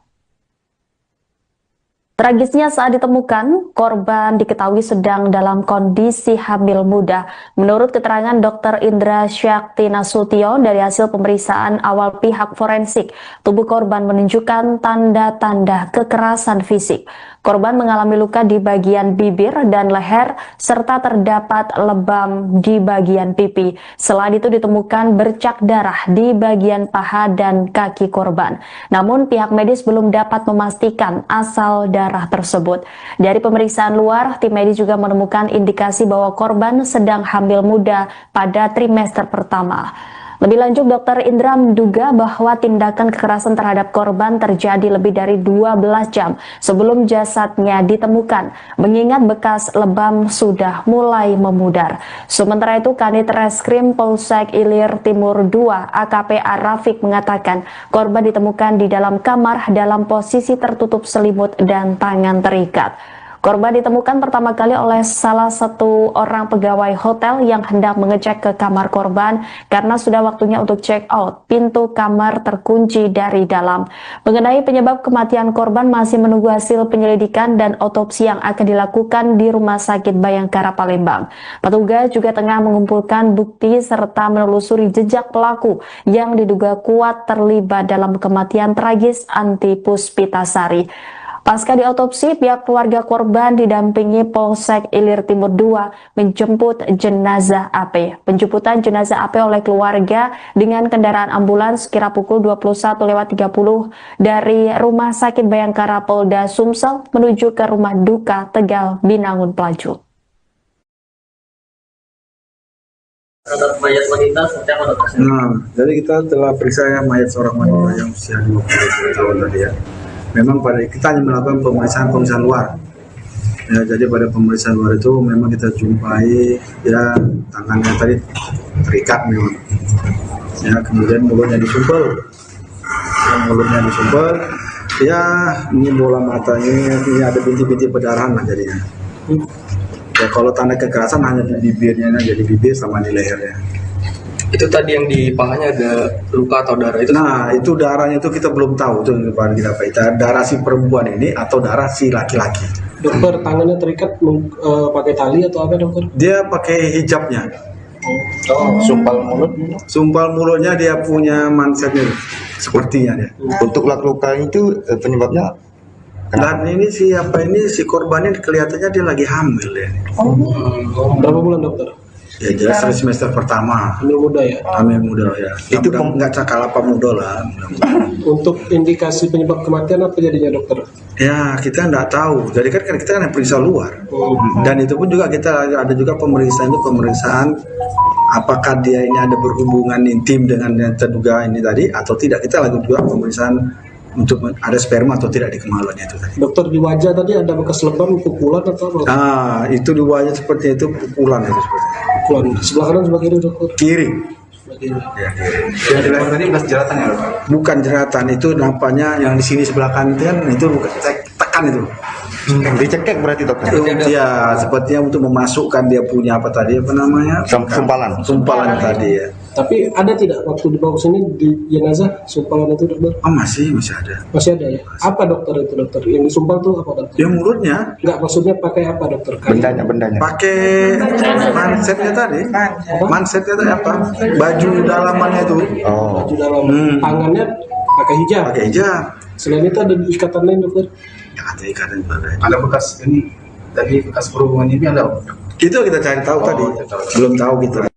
Tragisnya saat ditemukan, korban diketahui sedang dalam kondisi hamil muda. Menurut keterangan Dr. Indra Syakti Nasution dari hasil pemeriksaan awal pihak forensik, tubuh korban menunjukkan tanda-tanda kekerasan fisik. Korban mengalami luka di bagian bibir dan leher, serta terdapat lebam di bagian pipi. Selain itu ditemukan bercak darah di bagian paha dan kaki korban. Namun pihak medis belum dapat memastikan asal darah tersebut. Dari pemeriksaan luar, tim medis juga menemukan indikasi bahwa korban sedang hamil muda pada trimester pertama. Lebih lanjut, Dr. Indra menduga bahwa tindakan kekerasan terhadap korban terjadi lebih dari 12 jam sebelum jasadnya ditemukan, mengingat bekas lebam sudah mulai memudar. Sementara itu, Kanit Reskrim Polsek Ilir Timur II AKP Arafik mengatakan korban ditemukan di dalam kamar dalam posisi tertutup selimut dan tangan terikat. Korban ditemukan pertama kali oleh salah satu orang pegawai hotel yang hendak mengecek ke kamar korban karena sudah waktunya untuk check out. Pintu kamar terkunci dari dalam. Mengenai penyebab kematian korban masih menunggu hasil penyelidikan dan otopsi yang akan dilakukan di Rumah Sakit Bayangkara Palembang. Petugas juga tengah mengumpulkan bukti serta menelusuri jejak pelaku yang diduga kuat terlibat dalam kematian tragis Anti Puspitasari. Pasca diotopsi, pihak keluarga korban didampingi Polsek Ilir Timur II menjemput jenazah AP. Penjemputan jenazah AP oleh keluarga dengan kendaraan ambulans kira pukul 21.30 dari Rumah Sakit Bayangkara Polda Sumsel menuju ke Rumah Duka Tegal Binangun Pelaju. Terhadap mayat wanita seperti apa dokter? Jadi kita telah periksa mayat seorang wanita yang usia 20 tahun tadi ya. Memang pada kita hanya melakukan pemeriksaan luar. Ya, jadi pada pemeriksaan luar itu memang kita jumpai ya tangannya tadi terikat memang. Ya, kemudian mulutnya disumpel. Ya, ini bola matanya, ini ada bintik-bintik perdarahan lah jadinya. Ya, kalau tanda kekerasan hanya di bibirnya, jadi bibir sama di lehernya. Itu tadi yang di pahanya ada luka atau darah itu? Nah, itu darahnya itu kita belum tahu itu kita darah si perempuan ini atau darah si laki-laki. Dokter, tangannya terikat pakai tali atau apa dokter? Dia pakai hijabnya. Sumpal mulutnya dia punya mansetnya sepertinya dia. Untuk luka itu penyebabnya? Dan ini si korbannya kelihatannya dia lagi hamil ya. Berapa bulan dokter? Ya jelas semester pertama. Hamil muda ya? Hamil muda ya. Itu nggak cakal apa muda lah. Untuk indikasi penyebab kematian apa jadinya dokter? Ya kita nggak tahu. Jadi kan kita kan periksa luar. Dan itu pun juga kita ada juga pemeriksaan apakah dia ini ada berhubungan intim dengan yang terduga ini tadi atau tidak. Kita lakukan juga pemeriksaan untuk ada sperma atau tidak di kemaluannya itu tadi. Dokter, di wajah tadi ada bekas lebam, pukulan atau apa? Itu di wajah seperti itu pukulan itu seperti. Pukulan. Sebelah kanan sebelah kiri dokter? Kiri. Ya, yang di leher tadi bekas jeratan ya? Bukan jeratan, itu nampaknya yang di sini sebelah kanan itu bukan tekan itu. Dicekek berarti dokter? Ya, sepertinya untuk memasukkan dia punya apa namanya? Sumpalan tadi ya. Tapi ada tidak waktu dibawa ke sini di jenazah sumpalan itu dokter? Masih ada. Masih ada ya? Apa dokter itu dokter? Yang disumpal tuh apa dokter? Ya mulutnya. Enggak, maksudnya pakai apa dokter? Bendanya. Pakai mansetnya tadi. Mansetnya tadi apa? Baju dalamannya itu. Baju dalam. Tangannya pakai hijab. Selain itu ada ikatan lain dokter? Ya, ada ikatan juga. Ada bekas ini tadi bekas perhubungan ini ada? Itu kita cari tahu tadi. Belum tahu kita.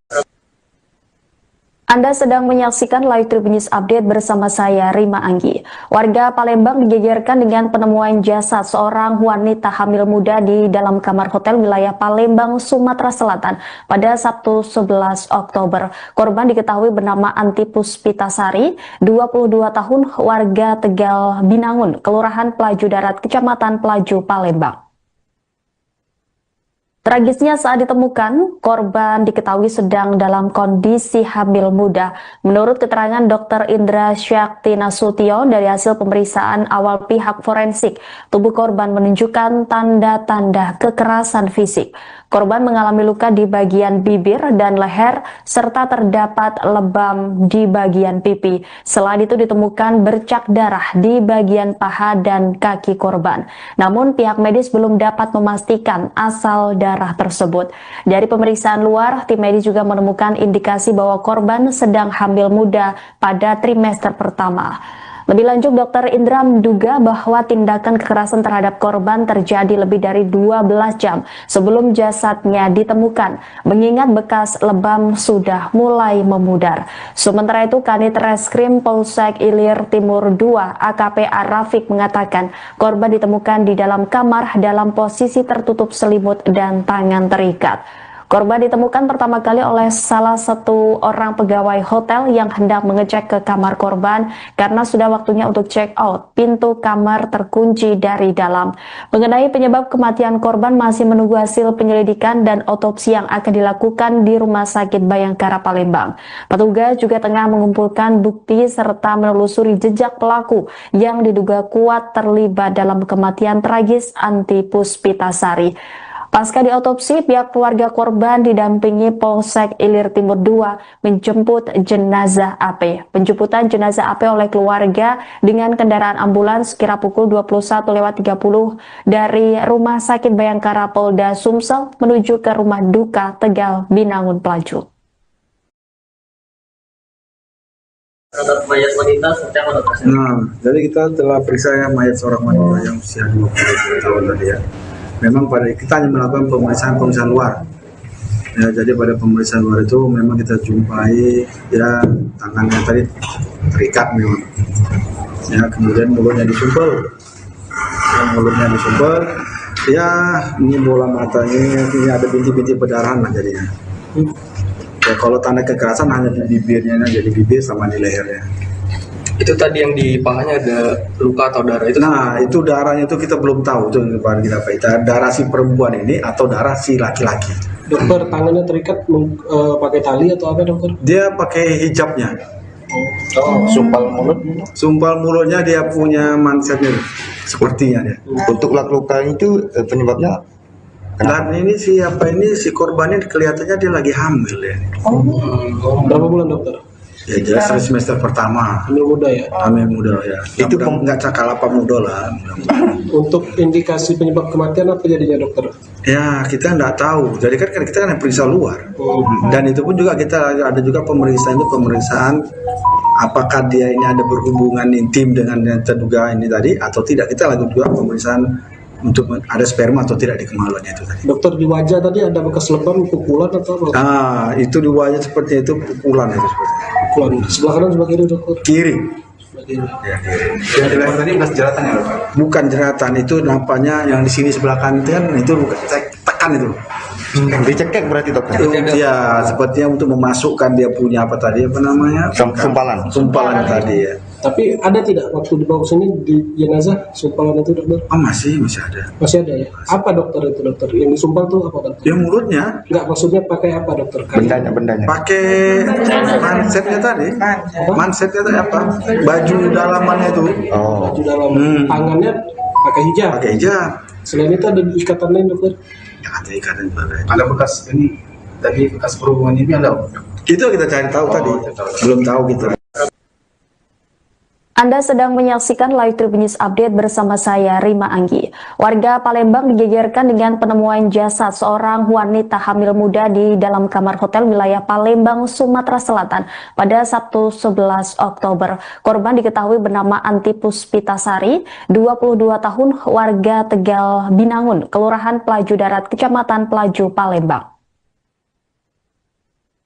Anda sedang menyaksikan Live Tribun News Update bersama saya, Rima Anggi. Warga Palembang digegerkan dengan penemuan jasad seorang wanita hamil muda di dalam kamar hotel wilayah Palembang, Sumatera Selatan pada Sabtu 11 Oktober. Korban diketahui bernama Anti Puspitasari, 22 tahun, warga Tegal Binangun, Kelurahan Pelaju Darat, Kecamatan Pelaju, Palembang. Tragisnya saat ditemukan, korban diketahui sedang dalam kondisi hamil muda. Menurut keterangan Dr. Indra Syakti Nasution dari hasil pemeriksaan awal pihak forensik, tubuh korban menunjukkan tanda-tanda kekerasan fisik. Korban mengalami luka di bagian bibir dan leher, serta terdapat lebam di bagian pipi. Selain itu ditemukan bercak darah di bagian paha dan kaki korban. Namun pihak medis belum dapat memastikan asal darah tersebut. Dari pemeriksaan luar, tim medis juga menemukan indikasi bahwa korban sedang hamil muda pada trimester pertama. Lebih lanjut, Dr. Indra menduga bahwa tindakan kekerasan terhadap korban terjadi lebih dari 12 jam sebelum jasadnya ditemukan, mengingat bekas lebam sudah mulai memudar. Sementara itu, Kanit Reskrim Polsek Ilir Timur II AKP Arafik mengatakan korban ditemukan di dalam kamar dalam posisi tertutup selimut dan tangan terikat. Korban ditemukan pertama kali oleh salah satu orang pegawai hotel yang hendak mengecek ke kamar korban karena sudah waktunya untuk check out. Pintu kamar terkunci dari dalam. Mengenai penyebab kematian korban masih menunggu hasil penyelidikan dan otopsi yang akan dilakukan di Rumah Sakit Bayangkara Palembang. Petugas juga tengah mengumpulkan bukti serta menelusuri jejak pelaku yang diduga kuat terlibat dalam kematian tragis Anti Puspitasari. Pasca diotopsi, pihak keluarga korban didampingi Polsek Ilir Timur II menjemput jenazah AP. Penjemputan jenazah AP oleh keluarga dengan kendaraan ambulans kira pukul 21.30 dari Rumah Sakit Bayangkara Polda Sumsel menuju ke rumah duka Tegal Binangun Pelaju. Terhadap mayat wanita seperti apa dokter? Nah, jadi kita telah periksa mayat seorang wanita yang usia 20 tahun tadi ya. Memang pada kita hanya melakukan pemeriksaan luar. Ya, jadi pada pemeriksaan luar itu memang kita jumpai ya tangannya tadi terikat memang. Ya, kemudian mulutnya disumpel. Ya, ini bola matanya, ini ada bintik-bintik perdarahan lah jadinya. Ya, kalau tanda kekerasan hanya di bibirnya, jadi bibir sama di lehernya. Itu tadi yang di pahanya ada luka atau darah itu? Nah, itu darahnya itu kita belum tahu itu kita apa itu darah si perempuan ini atau darah si laki-laki. Dokter, tangannya terikat pakai tali atau apa dokter? Dia pakai hijabnya. Sumpal mulutnya dia punya mansetnya sepertinya dia. Untuk luka itu penyebabnya Dan ini si korbannya kelihatannya dia lagi hamil ya. Berapa bulan dokter? Ya jelas semester pertama. Hamil muda ya? Hamil muda ya. Itu nggak cakal apa muda lah. Untuk indikasi penyebab kematian apa jadinya dokter? Ya kita nggak tahu. Jadi kan kita kan periksa luar. Dan itu pun juga kita ada juga pemeriksaan apakah dia ini ada berhubungan intim dengan yang terduga ini tadi atau tidak. Kita lakukan juga pemeriksaan untuk ada sperma atau tidak di kemaluannya itu tadi. Dokter, di wajah tadi ada bekas lebam, pukulan atau apa? Nah, itu di wajah seperti itu pukulan itu seperti. Pukulan. Sebelah kanan sebelah kiri dokter? Kiri. Sebelah kiri. Ya, kiri. yang di leher tadi bekas jeratan ya dokter? Bukan jeratan, itu nampaknya yang di sini sebelah kanan itu bukan tekan itu. Dicekek berarti dokter? Ya, sepertinya untuk memasukkan dia punya apa tadi apa namanya? Sumpalan tadi ya. Tapi ada tidak waktu dibawa sini di jenazah sumpalan itu dokter? Oh masih ada. Masih ada ya? Apa dokter itu dokter? Yang disumpal tuh apa dokter? Dia mulutnya. Enggak, maksudnya pakai apa dokter? Bendanya. Pakai mansetnya tadi. Mansetnya tadi apa? Baju dalamannya itu. Baju dalam. Tangannya pakai hijab. Pakai hijab. Selain itu ada ikatan lain dokter? Ya, ada ikatan juga. Ada bekas ini, tadi bekas perhubungan ini ada? Itu kita cari tahu tadi. Belum tahu kita. Anda sedang menyaksikan Live Tribun News Update bersama saya, Rima Anggi. Warga Palembang digegerkan dengan penemuan jasad seorang wanita hamil muda di dalam kamar hotel wilayah Palembang, Sumatera Selatan pada Sabtu 11 Oktober. Korban diketahui bernama Anti Puspitasari, 22 tahun, warga Tegal Binangun, Kelurahan Pelaju Darat, Kecamatan Pelaju, Palembang.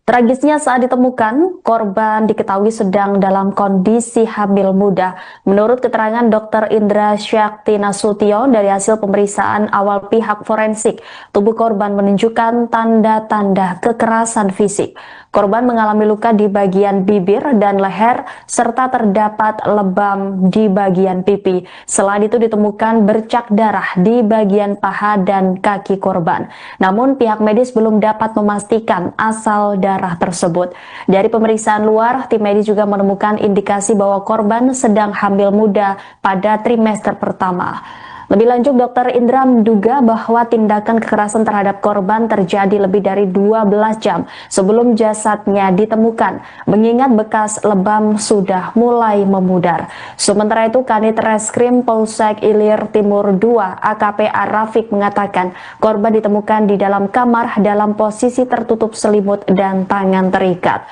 Tragisnya saat ditemukan, korban diketahui sedang dalam kondisi hamil muda. Menurut keterangan Dr. Indra Syakti Nasution dari hasil pemeriksaan awal pihak forensik, tubuh korban menunjukkan tanda-tanda kekerasan fisik. Korban mengalami luka di bagian bibir dan leher, serta terdapat lebam di bagian pipi. Selain itu ditemukan bercak darah di bagian paha dan kaki korban. Namun pihak medis belum dapat memastikan asal darah tersebut. Dari pemeriksaan luar, tim medis juga menemukan indikasi bahwa korban sedang hamil muda pada trimester pertama. Lebih lanjut, Dr. Indra menduga bahwa tindakan kekerasan terhadap korban terjadi lebih dari 12 jam sebelum jasadnya ditemukan, mengingat bekas lebam sudah mulai memudar. Sementara itu, Kanit Reskrim Polsek Ilir Timur II AKP Arafik mengatakan korban ditemukan di dalam kamar dalam posisi tertutup selimut dan tangan terikat.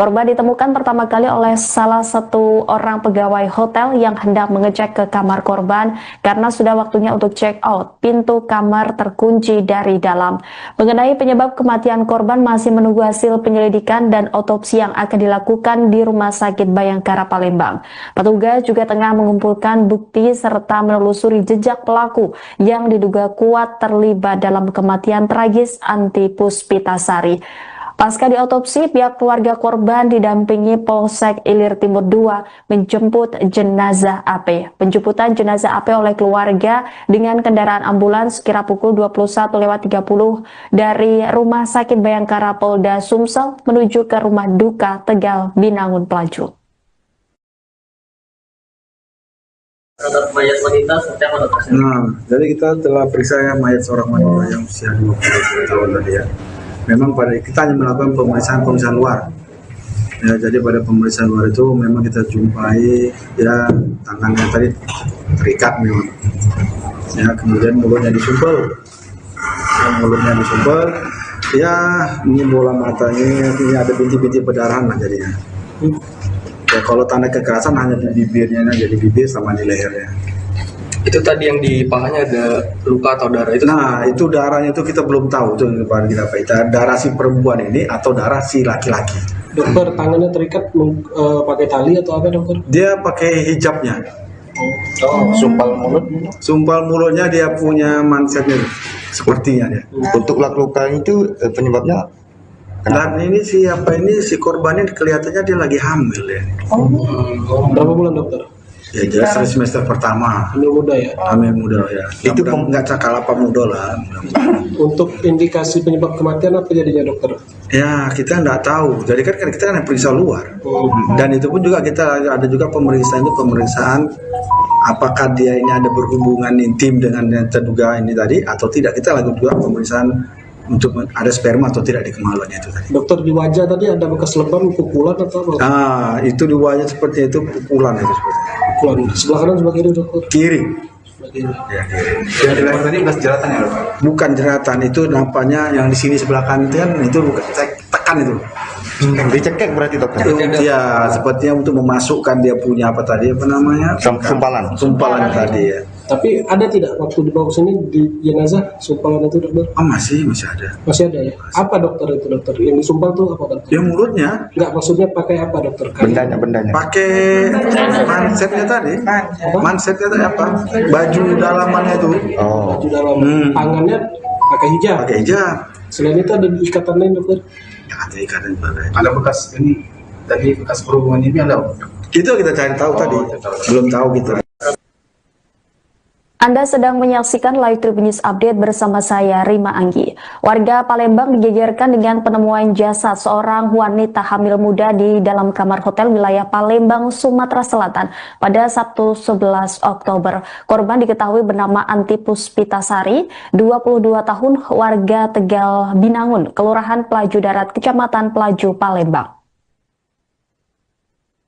Korban ditemukan pertama kali oleh salah satu orang pegawai hotel yang hendak mengecek ke kamar korban karena sudah waktunya untuk check out. Pintu kamar terkunci dari dalam. Mengenai penyebab kematian korban masih menunggu hasil penyelidikan dan otopsi yang akan dilakukan di Rumah Sakit Bayangkara Palembang. Petugas juga tengah mengumpulkan bukti serta menelusuri jejak pelaku yang diduga kuat terlibat dalam kematian tragis Anti Puspitasari. Pasca diotopsi, pihak keluarga korban didampingi Polsek Ilir Timur II menjemput jenazah AP. Penjemputan jenazah AP oleh keluarga dengan kendaraan ambulans kira pukul 21.30 dari Rumah Sakit Bayangkara Polda Sumsel menuju ke Rumah Duka Tegal Binangun Pelaju. Terhadap mayat wanita seperti apa dokter? Nah, jadi kita telah periksa ya mayat seorang wanita yang usia 20 tahun tadi ya. Memang pada kita hanya melakukan pemeriksaan luar. Ya, jadi pada pemeriksaan luar itu memang kita jumpai ya tangannya tadi terikat memang. Ya, kemudian mulutnya disumpel. Ya, ini bola matanya, ini ada bintik-bintik perdarahan lah jadinya. Ya, kalau tanda kekerasan hanya di bibirnya aja, di bibir sama di lehernya. Itu tadi yang di pahanya ada luka atau darah itu? Nah, itu darahnya itu kita belum tahu itu kita darah si perempuan ini atau darah si laki-laki. Dokter, tangannya terikat pakai tali atau apa dokter? Dia pakai hijabnya. Sumpal mulutnya dia punya mansetnya sepertinya dia. Untuk luka itu penyebabnya Dan ini si korbannya kelihatannya dia lagi hamil ya. Berapa bulan dokter? Ya jelas semester pertama. Hamil muda ya? Hamil muda ya. Itu nggak cakal apa muda lah. Untuk indikasi penyebab kematian apa jadinya dokter? Ya kita nggak tahu. Jadi kan kita kan periksa luar. Dan itu pun juga kita ada juga pemeriksaan apakah dia ini ada berhubungan intim dengan yang terduga ini tadi atau tidak. Kita lakukan juga pemeriksaan untuk ada sperma atau tidak di kemaluannya itu tadi. Dokter, di wajah tadi ada bekas lebam, pukulan atau apa? Ah, itu di wajah seperti itu pukulan itu seperti. Pukulan. Sebelah kanan sebelah kiri dokter? Kiri. Sebelah kiri. Ya, kiri. yang di leher tadi bekas jeratan ya dok? Bukan jeratan, itu nampaknya yang di sini sebelah kanan itu bukan tekan itu. Dicekek berarti dokter? Ya, sepertinya untuk memasukkan dia punya apa tadi apa namanya? Sumpalan tadi ya. Tapi ada tidak waktu dibawa ke sini di jenazah sumpalan itu dokter? Oh, masih ada. Masih ada ya? Apa dokter itu dokter? Yang disumpal tuh apa dokter? Ya mulutnya. Enggak, maksudnya pakai apa dokter? Bendanya. Pakai mansetnya tadi. Mansetnya tadi apa? Baju dalamannya itu. Oh. Baju dalam. Tangannya pakai hijab. Pakai hijab. Selain itu ada ikatan lain dokter? Ya, ada ikatan juga. Ada bekas ini tadi bekas perhubungan ini ada? Itu kita cari tahu tadi. Belum tahu gitu. Anda sedang menyaksikan Live Tribun News Update bersama saya, Rima Anggi. Warga Palembang digegerkan dengan penemuan jasad seorang wanita hamil muda di dalam kamar hotel wilayah Palembang, Sumatera Selatan pada Sabtu 11 Oktober. Korban diketahui bernama Anti Puspitasari, 22 tahun, warga Tegal Binangun, Kelurahan Pelaju Darat, Kecamatan Pelaju, Palembang.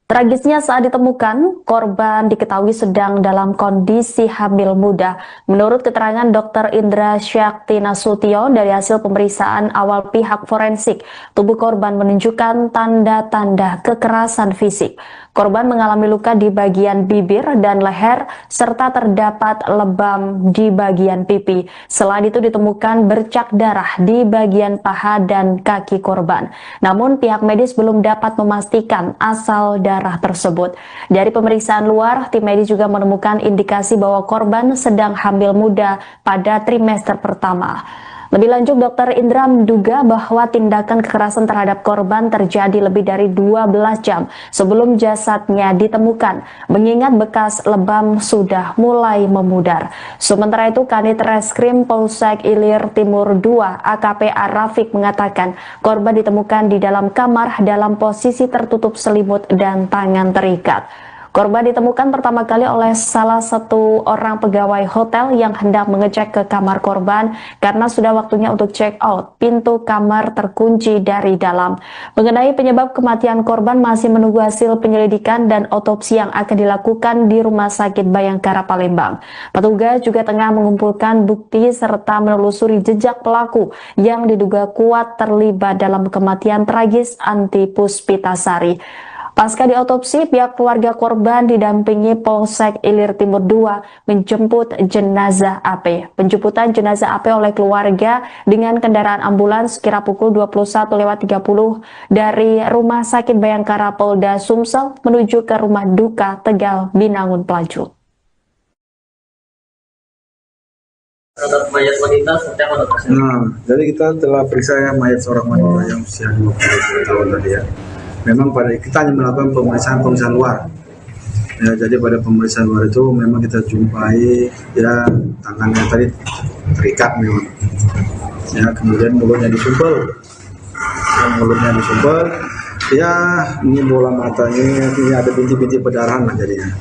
Tragisnya saat ditemukan, korban diketahui sedang dalam kondisi hamil muda. Menurut keterangan Dr. Indra Syakti Nasution dari hasil pemeriksaan awal pihak forensik, tubuh korban menunjukkan tanda-tanda kekerasan fisik. Korban mengalami luka di bagian bibir dan leher, serta terdapat lebam di bagian pipi. Selain itu ditemukan bercak darah di bagian paha dan kaki korban. Namun pihak medis belum dapat memastikan asal darah tersebut. Dari pemeriksaan luar, tim medis juga menemukan indikasi bahwa korban sedang hamil muda pada trimester pertama. Lebih lanjut, Dr. Indra menduga bahwa tindakan kekerasan terhadap korban terjadi lebih dari 12 jam sebelum jasadnya ditemukan, mengingat bekas lebam sudah mulai memudar. Sementara itu, Kanit Reskrim Polsek Ilir Timur II AKP Arafik mengatakan korban ditemukan di dalam kamar dalam posisi tertutup selimut dan tangan terikat. Korban ditemukan pertama kali oleh salah satu orang pegawai hotel yang hendak mengecek ke kamar korban karena sudah waktunya untuk check out. Pintu kamar terkunci dari dalam. Mengenai penyebab kematian korban masih menunggu hasil penyelidikan dan otopsi yang akan dilakukan di Rumah Sakit Bayangkara Palembang. Petugas juga tengah mengumpulkan bukti serta menelusuri jejak pelaku yang diduga kuat terlibat dalam kematian tragis Anti Puspitasari. Pasca diotopsi, pihak keluarga korban didampingi Polsek Ilir Timur II menjemput jenazah AP. Penjemputan jenazah AP oleh keluarga dengan kendaraan ambulans sekira pukul 21.30 dari Rumah Sakit Bayangkara Polda Sumsel menuju ke Rumah Duka Tegal Binangun Pelaju. Terhadap mayat wanita seperti apa dokter? Jadi kita telah periksa mayat seorang wanita yang usia 20 tahun tadi ya. Memang kita hanya melakukan pemeriksaan luar. Ya, jadi pada pemeriksaan luar itu memang kita jumpai ya tangannya tadi terikat memang. Ya, kemudian mulutnya disumpel. Ya, ini bola matanya, ini ada bintik-bintik perdarahan lah jadinya.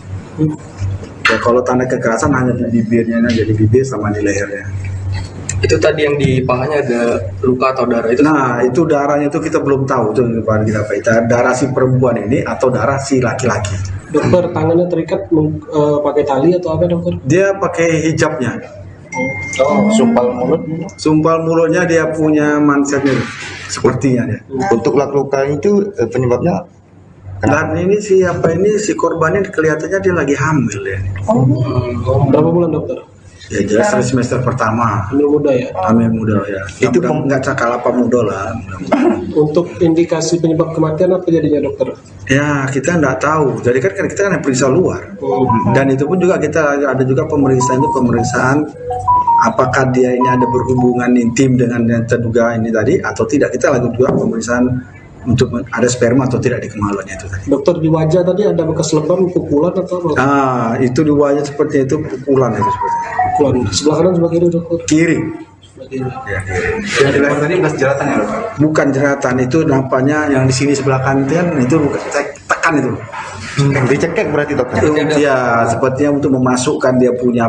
Ya, kalau tanda kekerasan hanya di bibirnya, jadi bibir sama di lehernya. Itu tadi yang di pahanya ada luka atau darah itu? Nah, itu darahnya itu kita belum tahu itu kita darah si perempuan ini atau darah si laki-laki. Dokter, tangannya terikat pakai tali atau apa dokter? Dia pakai hijabnya. Sumpal mulutnya dia punya mansetnya sepertinya dia. Untuk luka itu penyebabnya dan ini si korbannya kelihatannya dia lagi hamil ya. Berapa bulan dokter? Ya jelas semester pertama. Hamil muda ya? Hamil muda ya. Itu nggak cakap muda lah. Untuk indikasi penyebab kematian apa jadinya dokter? Ya kita nggak tahu. Jadi kan kita periksa luar. Dan itu pun juga kita ada juga pemeriksaan apakah dia ini ada berhubungan intim dengan yang terduga ini tadi atau tidak. Kita lakukan juga pemeriksaan untuk ada sperma atau tidak di kemaluannya itu tadi. Dokter, di wajah tadi ada bekas lebam, pukulan atau apa? Itu di wajah seperti itu pukulan itu seperti. Pukulan sebelah kanan sebelah kiri dokter? Kiri. ya. Yang di leher tadi bekas jeratan ya dokter? Bukan jeratan, itu nampaknya yang di sini sebelah kanan itu tekan itu. Dicekek berarti dokter? Ya, sepertinya untuk memasukkan dia punya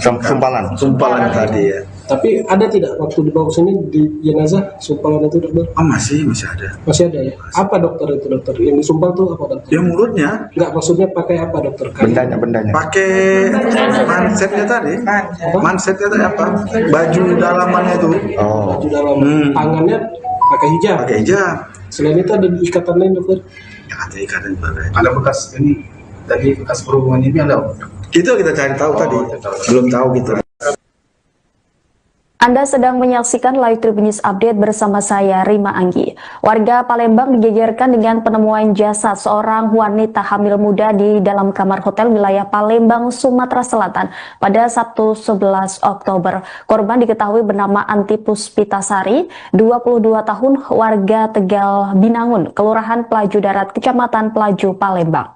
sumpalan tadi ya. Tapi ada tidak waktu dibawa sini di jenazah sumpalan itu dokter? Masih ada. Masih ada ya? Apa dokter itu dokter? Yang disumpal tuh apa dokter? Ya mulutnya. Enggak, maksudnya pakai apa dokter? Bendanya. Pakai mansetnya tadi. Mansetnya tadi apa? Baju dalamannya itu. Baju dalam. Tangannya pakai hijab. Selain itu ada ikatan lain dokter? Ya, ada ikatan juga. Ada bekas ini tadi bekas perhubungan ini ada? Itu kita cari tahu tadi. Belum tahu gitu. Anda sedang menyaksikan Live Tribun News Update bersama saya, Rima Anggi. Warga Palembang digegerkan dengan penemuan jasad seorang wanita hamil muda di dalam kamar hotel wilayah Palembang, Sumatera Selatan pada Sabtu 11 Oktober. Korban diketahui bernama Anti Puspitasari, 22 tahun, warga Tegal Binangun, Kelurahan Pelaju Darat, Kecamatan Pelaju, Palembang.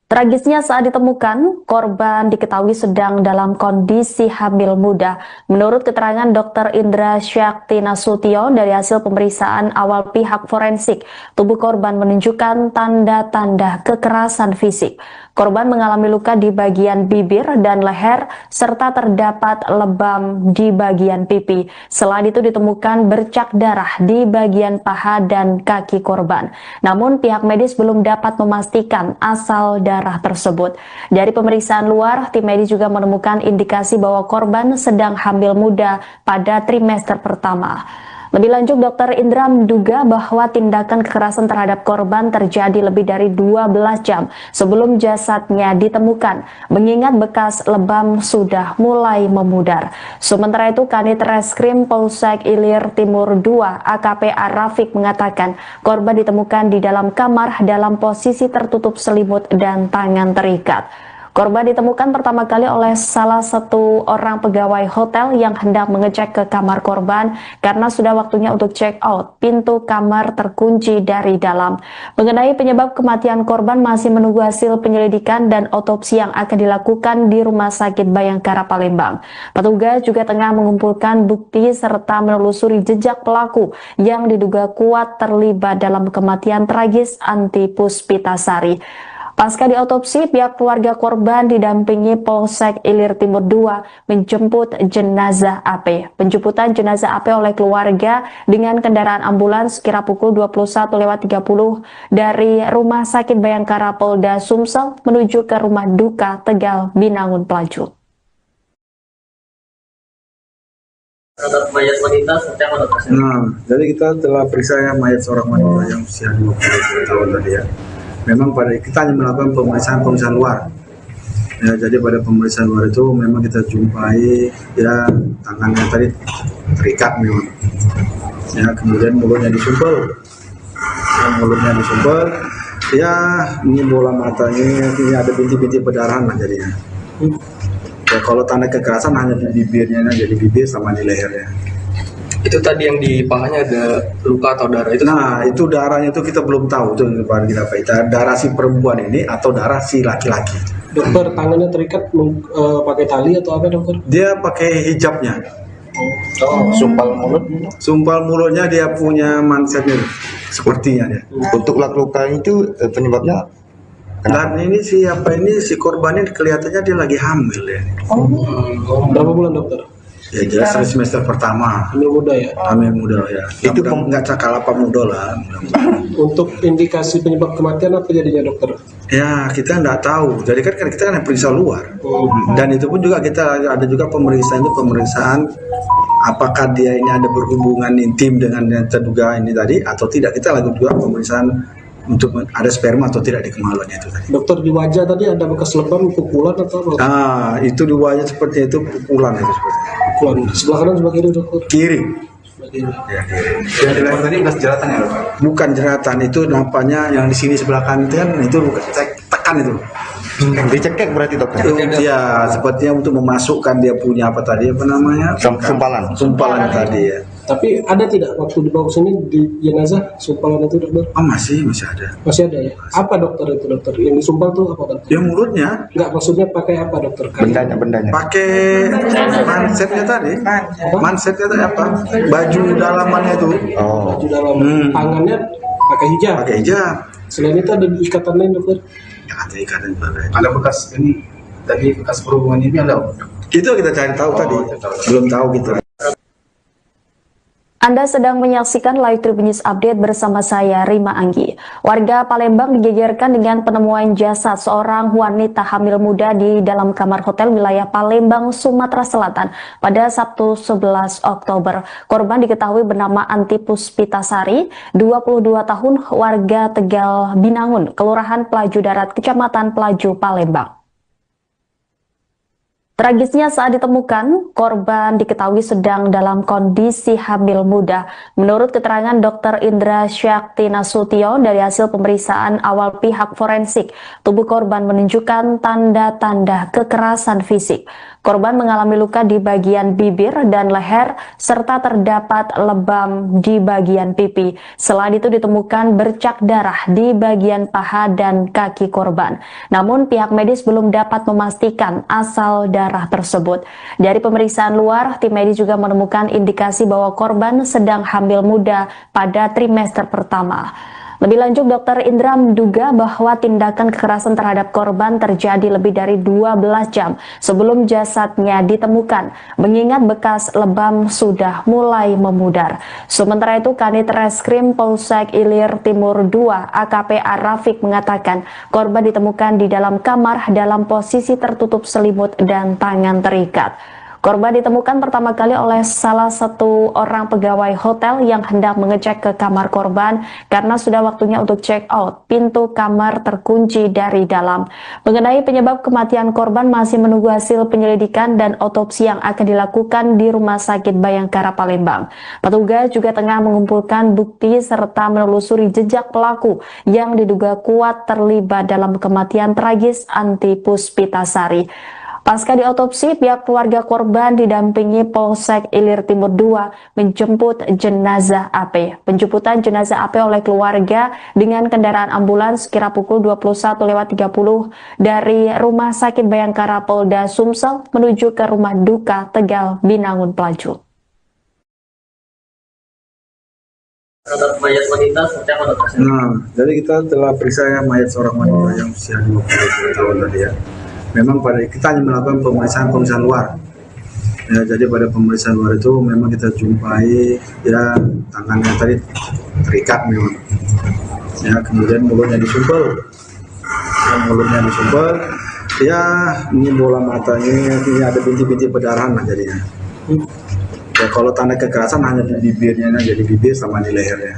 Tragisnya saat ditemukan, korban diketahui sedang dalam kondisi hamil muda. Menurut keterangan Dr. Indra Syakti Nasution dari hasil pemeriksaan awal pihak forensik, tubuh korban menunjukkan tanda-tanda kekerasan fisik. Korban mengalami luka di bagian bibir dan leher, serta terdapat lebam di bagian pipi. Selain itu ditemukan bercak darah di bagian paha dan kaki korban. Namun pihak medis belum dapat memastikan asal darah tersebut. Dari pemeriksaan luar, tim medis juga menemukan indikasi bahwa korban sedang hamil muda pada trimester pertama. Lebih lanjut, Dr. Indra menduga bahwa tindakan kekerasan terhadap korban terjadi lebih dari 12 jam sebelum jasadnya ditemukan, mengingat bekas lebam sudah mulai memudar. Sementara itu, Kanit Reskrim Polsek Ilir Timur II AKP Arafik mengatakan korban ditemukan di dalam kamar dalam posisi tertutup selimut dan tangan terikat. Korban ditemukan pertama kali oleh salah satu orang pegawai hotel yang hendak mengecek ke kamar korban karena sudah waktunya untuk check out. Pintu kamar terkunci dari dalam. Mengenai penyebab kematian korban masih menunggu hasil penyelidikan dan otopsi yang akan dilakukan di Rumah Sakit Bayangkara Palembang. Petugas juga tengah mengumpulkan bukti serta menelusuri jejak pelaku yang diduga kuat terlibat dalam kematian tragis Anti Puspitasari. Pasca diotopsi, pihak keluarga korban didampingi Polsek Ilir Timur II menjemput jenazah AP. Penjemputan jenazah AP oleh keluarga dengan kendaraan ambulans kira pukul 21.30 dari Rumah Sakit Bayangkara Polda Sumsel menuju ke Rumah Duka Tegal Binangun Pelaju. Terhadap mayat wanita seperti apa dokter? Nah, jadi kita telah periksa mayat seorang wanita yang usia 20 tahun tadi ya. Memang pada kita hanya melakukan pemeriksaan luar. Ya, jadi pada pemeriksaan luar itu memang kita jumpai ya tangannya tadi terikat memang. Ya, kemudian mulutnya disumpel. Ya, ini bola matanya, ini ada bintik-bintik perdarahan lah jadinya. Ya, kalau tanda kekerasan hanya di bibirnya, jadi bibir sama di lehernya. Itu tadi yang di pahanya ada luka atau darah itu? Nah, itu darahnya itu kita belum tahu itu kita apa itu darah si perempuan ini atau darah si laki-laki. Dokter, tangannya terikat pakai tali atau apa dokter? Dia pakai hijabnya. Sumpal mulutnya dia punya mansetnya sepertinya dia. Untuk luka itu penyebabnya Dan ini si korban ini kelihatannya dia lagi hamil ya. Berapa bulan dokter? Ya jelas semester pertama. Hamil muda ya? Hamil muda ya. Itu nggak cakal apa muda lah. Untuk indikasi penyebab kematian apa jadinya dokter? Ya kita nggak tahu. Jadi kan kita kan periksa luar. Dan itu pun juga kita ada juga pemeriksaan apakah dia ini ada berhubungan intim dengan yang terduga ini tadi atau tidak. Kita lakukan juga pemeriksaan untuk ada sperma atau tidak di kemaluannya itu tadi. Dokter, di wajah tadi ada bekas lebam, pukulan atau apa? Nah itu di wajah seperti itu pukulan itu seperti. Pukulan. Sebelah kanan sebelah kiri dokter? Kiri. Sebelah kiri. Ya, kiri. yang di leher tadi bekas jeratan ya dokter? Bukan jeratan, itu nampaknya yang di sini sebelah kanan itu bukan tekan itu. Dicekek berarti dokter? Ya, sepertinya untuk memasukkan dia punya apa tadi apa namanya? Sumpalan tadi ya. Tapi ada tidak waktu dibawa ke sini di jenazah sumpalan itu dokter? Oh masih ada. Masih ada ya? Apa dokter itu dokter? Yang disumpal tuh apa dokter? Dia mulutnya. Enggak, maksudnya pakai apa dokter? Bendanya. Pakai mansetnya tadi. Mansetnya tadi apa? Baju dalamannya itu. Baju dalam. Tangannya pakai hijab. Pakai hijab. Selain itu ada ikatan lain dokter? Ya, ada ikatan juga. Ada bekas ini tadi bekas perhubungan ini ada? Itu kita cari tahu tadi. Belum tahu kita. Anda sedang menyaksikan Live Tribun News Update bersama saya, Rima Anggi. Warga Palembang digegerkan dengan penemuan jasad seorang wanita hamil muda di dalam kamar hotel wilayah Palembang, Sumatera Selatan pada Sabtu 11 Oktober. Korban diketahui bernama Anti Puspitasari, 22 tahun, warga Tegal Binangun, Kelurahan Pelaju Darat, Kecamatan Pelaju, Palembang. Tragisnya saat ditemukan, korban diketahui sedang dalam kondisi hamil muda. Menurut keterangan Dr. Indra Syakti Nasution dari hasil pemeriksaan awal pihak forensik, tubuh korban menunjukkan tanda-tanda kekerasan fisik. Korban mengalami luka di bagian bibir dan leher, serta terdapat lebam di bagian pipi. Selain itu ditemukan bercak darah di bagian paha dan kaki korban. Namun pihak medis belum dapat memastikan asal darah tersebut. Dari pemeriksaan luar, tim medis juga menemukan indikasi bahwa korban sedang hamil muda pada trimester pertama. Lebih lanjut, Dr. Indra menduga bahwa tindakan kekerasan terhadap korban terjadi lebih dari 12 jam sebelum jasadnya ditemukan, mengingat bekas lebam sudah mulai memudar. Sementara itu, Kanit Reskrim Polsek Ilir Timur II AKP Arafik mengatakan korban ditemukan di dalam kamar dalam posisi tertutup selimut dan tangan terikat. Korban ditemukan pertama kali oleh salah satu orang pegawai hotel yang hendak mengecek ke kamar korban karena sudah waktunya untuk check out. Pintu kamar terkunci dari dalam. Mengenai penyebab kematian korban masih menunggu hasil penyelidikan dan otopsi yang akan dilakukan di Rumah Sakit Bayangkara Palembang. Petugas juga tengah mengumpulkan bukti serta menelusuri jejak pelaku yang diduga kuat terlibat dalam kematian tragis Anti Puspitasari. Pasca diotopsi, pihak keluarga korban didampingi Polsek Ilir Timur II menjemput jenazah AP. Penjemputan jenazah AP oleh keluarga dengan kendaraan ambulans kira pukul 21.30 dari Rumah Sakit Bayangkara Polda Sumsel menuju ke Rumah Duka Tegal Binangun Pelaju. Terhadap mayat wanita seperti apa dokter? Nah, jadi kita telah periksa mayat seorang wanita yang usia 20 tahun tadi ya. Memang pada kita hanya melakukan pemeriksaan luar. Ya, jadi pada pemeriksaan luar itu memang kita jumpai ya tangannya tadi terikat memang. Ya, kemudian mulutnya disumpel. Ya, ini bola matanya, ini ada bintik-bintik perdarahan lah jadinya. Ya, kalau tanda kekerasan hanya di bibirnya, jadi bibir sama di lehernya.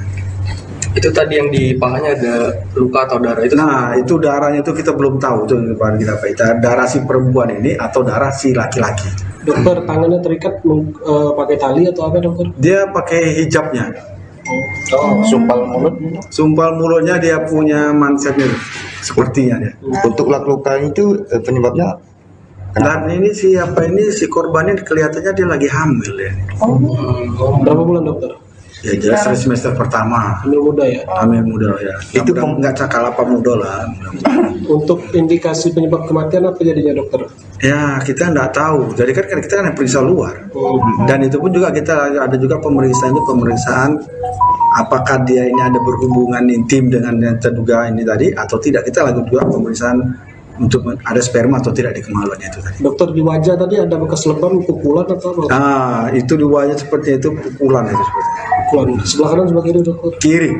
Itu tadi yang di pahanya ada luka atau darah itu? Nah, itu darahnya itu kita belum tahu itu kita darah si perempuan ini atau darah si laki-laki. Dokter, tangannya terikat pakai tali atau apa dokter? Dia pakai hijabnya. Sumpal mulutnya dia punya mansetnya sepertinya dia. Untuk luka itu penyebabnya Dan ini si korbannya kelihatannya dia lagi hamil ya. Berapa bulan dokter? Ya jelas semester pertama. Hamil muda ya? Hamil muda ya. Itu nggak cakal apa muda lah. Untuk indikasi penyebab kematian apa jadinya dokter? Ya kita nggak tahu. Jadi kan kita kan periksa luar. Dan itu pun juga kita ada juga pemeriksaan apakah dia ini ada berhubungan intim dengan yang terduga ini tadi atau tidak. Kita lakukan juga pemeriksaan untuk ada sperma atau tidak di kemaluannya itu tadi. Dokter, di wajah tadi ada bekas lebam, pukulan atau apa? Nah, itu di wajah seperti itu pukulan itu seperti. Pukulan. Sebelah kanan sebelah kiri dokter? Kiri.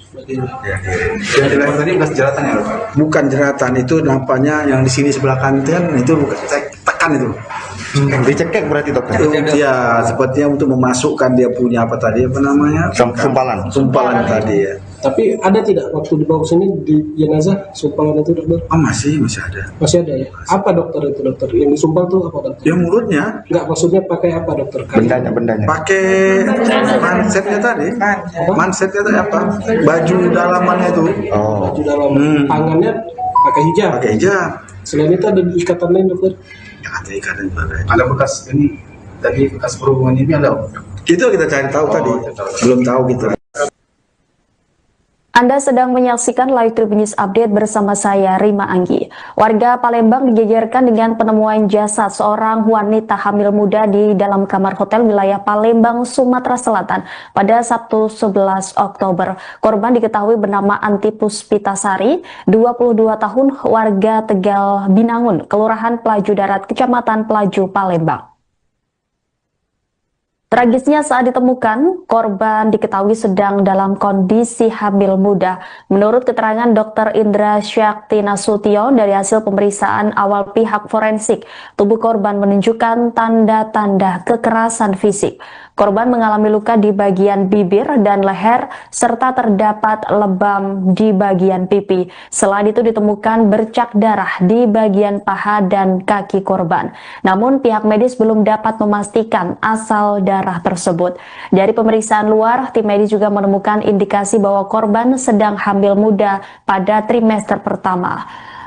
Sebelah kiri. Ya, kiri. yang di leher tadi bekas jeratan ya dokter? Bukan jeratan, itu nampaknya yang di sini sebelah kanan itu bukan tekan itu. Dicekek berarti dokter? Ya, sepertinya untuk memasukkan dia punya apa tadi apa namanya? Sumpalan tadi ya. Tapi ada tidak waktu dibawa ke sini di jenazah sumpalan itu dokter? Oh, masih ada. Masih ada ya? Apa dokter itu dokter? Yang disumpal tuh apa dokter? Ya mulutnya. Enggak, maksudnya pakai apa dokter? Bendanya. Pakai mansetnya tadi. Mansetnya tadi apa? Baju dalamannya itu. Oh. Baju dalam. Tangannya pakai hijab. Pakai hijab. Selain itu ada ikatan lain dokter? Ya, ada ikatan juga. Ada bekas ini tadi bekas perhubungan ini ada? Itu kita cari tahu tadi. Belum tahu gitu. Anda sedang menyaksikan Live Tribun News Update bersama saya, Rima Anggi. Warga Palembang digegerkan dengan penemuan jasad seorang wanita hamil muda di dalam kamar hotel wilayah Palembang, Sumatera Selatan pada Sabtu 11 Oktober. Korban diketahui bernama Anti Puspitasari, 22 tahun, warga Tegal Binangun, Kelurahan Pelaju Darat, Kecamatan Pelaju, Palembang. Tragisnya saat ditemukan, korban diketahui sedang dalam kondisi hamil muda. Menurut keterangan Dr. Indra Syakti Nasution dari hasil pemeriksaan awal pihak forensik, tubuh korban menunjukkan tanda-tanda kekerasan fisik. Korban mengalami luka di bagian bibir dan leher, serta terdapat lebam di bagian pipi. Selain itu ditemukan bercak darah di bagian paha dan kaki korban. Namun pihak medis belum dapat memastikan asal darah tersebut. Dari pemeriksaan luar, tim medis juga menemukan indikasi bahwa korban sedang hamil muda pada trimester pertama.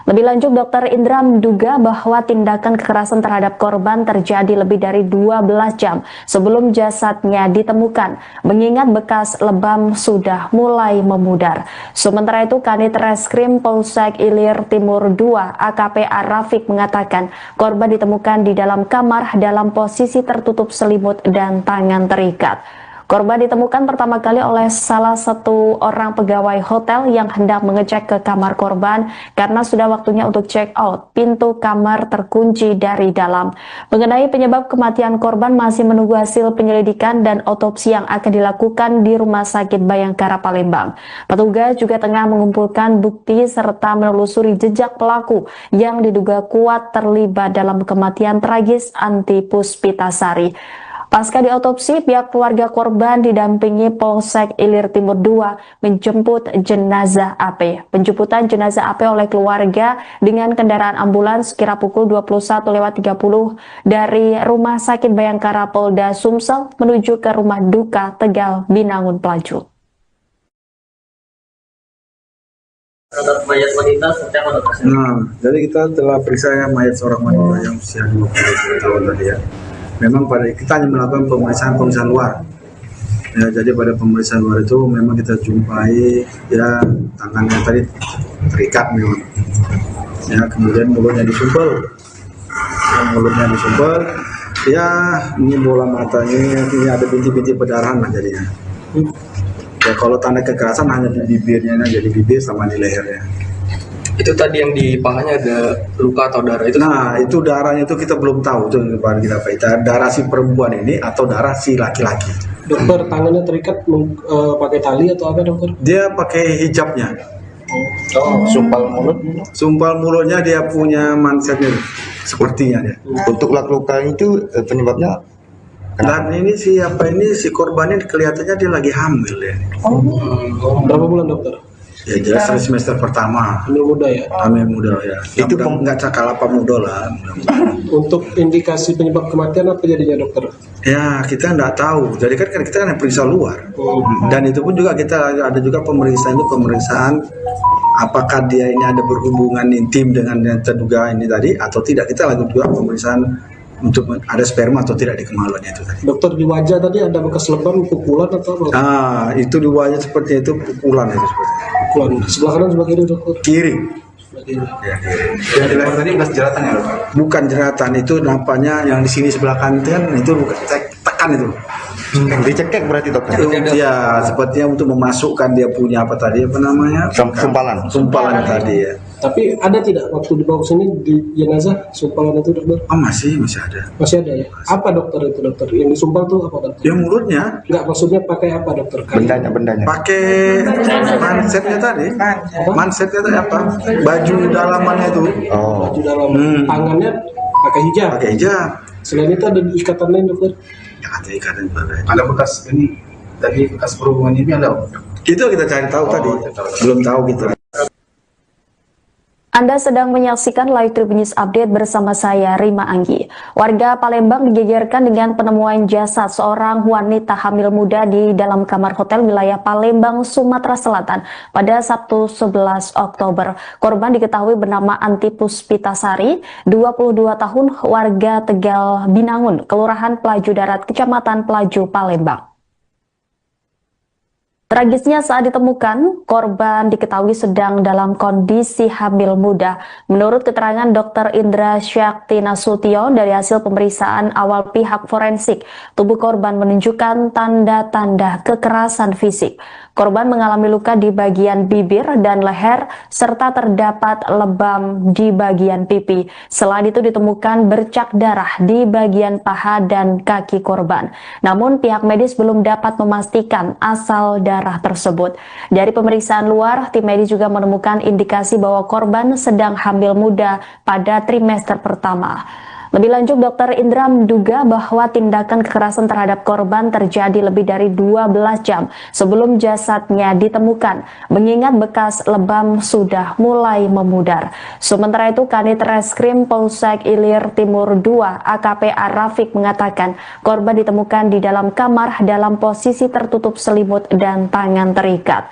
Lebih lanjut, Dr. Indra menduga bahwa tindakan kekerasan terhadap korban terjadi lebih dari 12 jam sebelum jasadnya ditemukan, mengingat bekas lebam sudah mulai memudar. Sementara itu, Kanit Reskrim Polsek Ilir Timur II AKP Arafik mengatakan korban ditemukan di dalam kamar dalam posisi tertutup selimut dan tangan terikat. Korban ditemukan pertama kali oleh salah satu orang pegawai hotel yang hendak mengecek ke kamar korban karena sudah waktunya untuk check out. Pintu kamar terkunci dari dalam. Mengenai penyebab kematian korban masih menunggu hasil penyelidikan dan otopsi yang akan dilakukan di Rumah Sakit Bayangkara Palembang. Petugas juga tengah mengumpulkan bukti serta menelusuri jejak pelaku yang diduga kuat terlibat dalam kematian tragis Anti Puspitasari. Pasca diotopsi, pihak keluarga korban didampingi Polsek Ilir Timur II menjemput jenazah AP. Penjemputan jenazah AP oleh keluarga dengan kendaraan ambulans sekira pukul 21.30 dari Rumah Sakit Bayangkara Polda Sumsel menuju ke Rumah Duka Tegal Binangun Pelaju. Terhadap mayat wanita seperti apa dokter? Nah, jadi kita telah periksa mayat seorang wanita yang usia 20 tahun tadi ya. Memang kita hanya melakukan pemeriksaan luar. Ya, jadi pada pemeriksaan luar itu memang kita jumpai ya tangannya tadi terikat memang. Ya, kemudian mulutnya disumpel. Ya, ini bola matanya, ini ada bintik-bintik perdarahan lah jadinya. Ya, kalau tanda kekerasan hanya di bibirnya, jadi bibir sama di lehernya. Itu tadi yang di pahanya ada luka atau darah itu? Nah, itu darahnya itu kita belum tahu itu kita darah si perempuan ini atau darah si laki-laki. Dokter, tangannya terikat pakai tali atau apa dokter? Dia pakai hijabnya. Sumpal mulutnya dia punya mansetnya sepertinya dia. Untuk luka itu penyebabnya Dan ini si korbannya kelihatannya dia lagi hamil ya. Berapa bulan dokter? Ya jelas semester pertama. Hamil muda ya? Hamil muda ya. Itu nggak cakalapa muda lah. Untuk indikasi penyebab kematian apa jadinya dokter? Ya kita nggak tahu. Jadi kan kita kan periksa luar. Dan itu pun juga kita ada juga pemeriksaan apakah dia ini ada berhubungan intim dengan yang terduga ini tadi atau tidak. Kita lakukan juga pemeriksaan untuk ada sperma atau tidak di kemaluannya itu tadi. Dokter, di wajah tadi ada bekas lebam, pukulan atau apa? Itu di wajah seperti itu pukulan itu seperti. Pukulan. Sebelah kanan sebelah kiri dokter? Kiri. Sebelah kiri. Ya, kiri. yang di leher tadi bekas jeratan ya dokter? Bukan jeratan, itu nampaknya yang di sini sebelah kanan itu bukan tekan itu. Dicekek berarti dokter? Ya, sepertinya untuk memasukkan dia punya sumpalan tadi ya. Tapi ada tidak waktu dibawa sini di jenazah sumpalan itu dokter? Masih ada. Masih ada ya? Apa dokter itu dokter? Yang disumpal tuh apa dokter? Ya mulutnya. Enggak, maksudnya pakai apa dokter? Bendanya. Pakai mansetnya tadi. Mansetnya tadi apa? Baju dalamannya itu. Baju dalam. Tangannya pakai hijab. Selain itu ada ikatan lain dokter? Ya, ada ikatan juga. Ada bekas ini tadi bekas berhubungan ini ada? Itu kita cari tahu tadi. Belum tahu kita. Anda sedang menyaksikan Live Tribun News Update bersama saya, Rima Anggi. Warga Palembang digegerkan dengan penemuan jasad seorang wanita hamil muda di dalam kamar hotel wilayah Palembang, Sumatera Selatan pada Sabtu 11 Oktober. Korban diketahui bernama Anti Puspitasari, 22 tahun, warga Tegal Binangun, Kelurahan Pelaju Darat, Kecamatan Pelaju, Palembang. Tragisnya saat ditemukan, korban diketahui sedang dalam kondisi hamil muda. Menurut keterangan Dr. Indra Syakti Nasution dari hasil pemeriksaan awal pihak forensik, tubuh korban menunjukkan tanda-tanda kekerasan fisik. Korban mengalami luka di bagian bibir dan leher, serta terdapat lebam di bagian pipi. Selain itu ditemukan bercak darah di bagian paha dan kaki korban. Namun pihak medis belum dapat memastikan asal darah tersebut. Dari pemeriksaan luar, tim medis juga menemukan indikasi bahwa korban sedang hamil muda pada trimester pertama. Lebih lanjut, Dr. Indra menduga bahwa tindakan kekerasan terhadap korban terjadi lebih dari 12 jam sebelum jasadnya ditemukan, mengingat bekas lebam sudah mulai memudar. Sementara itu, Kanit Reskrim Polsek Ilir Timur II AKP Arafik mengatakan korban ditemukan di dalam kamar dalam posisi tertutup selimut dan tangan terikat.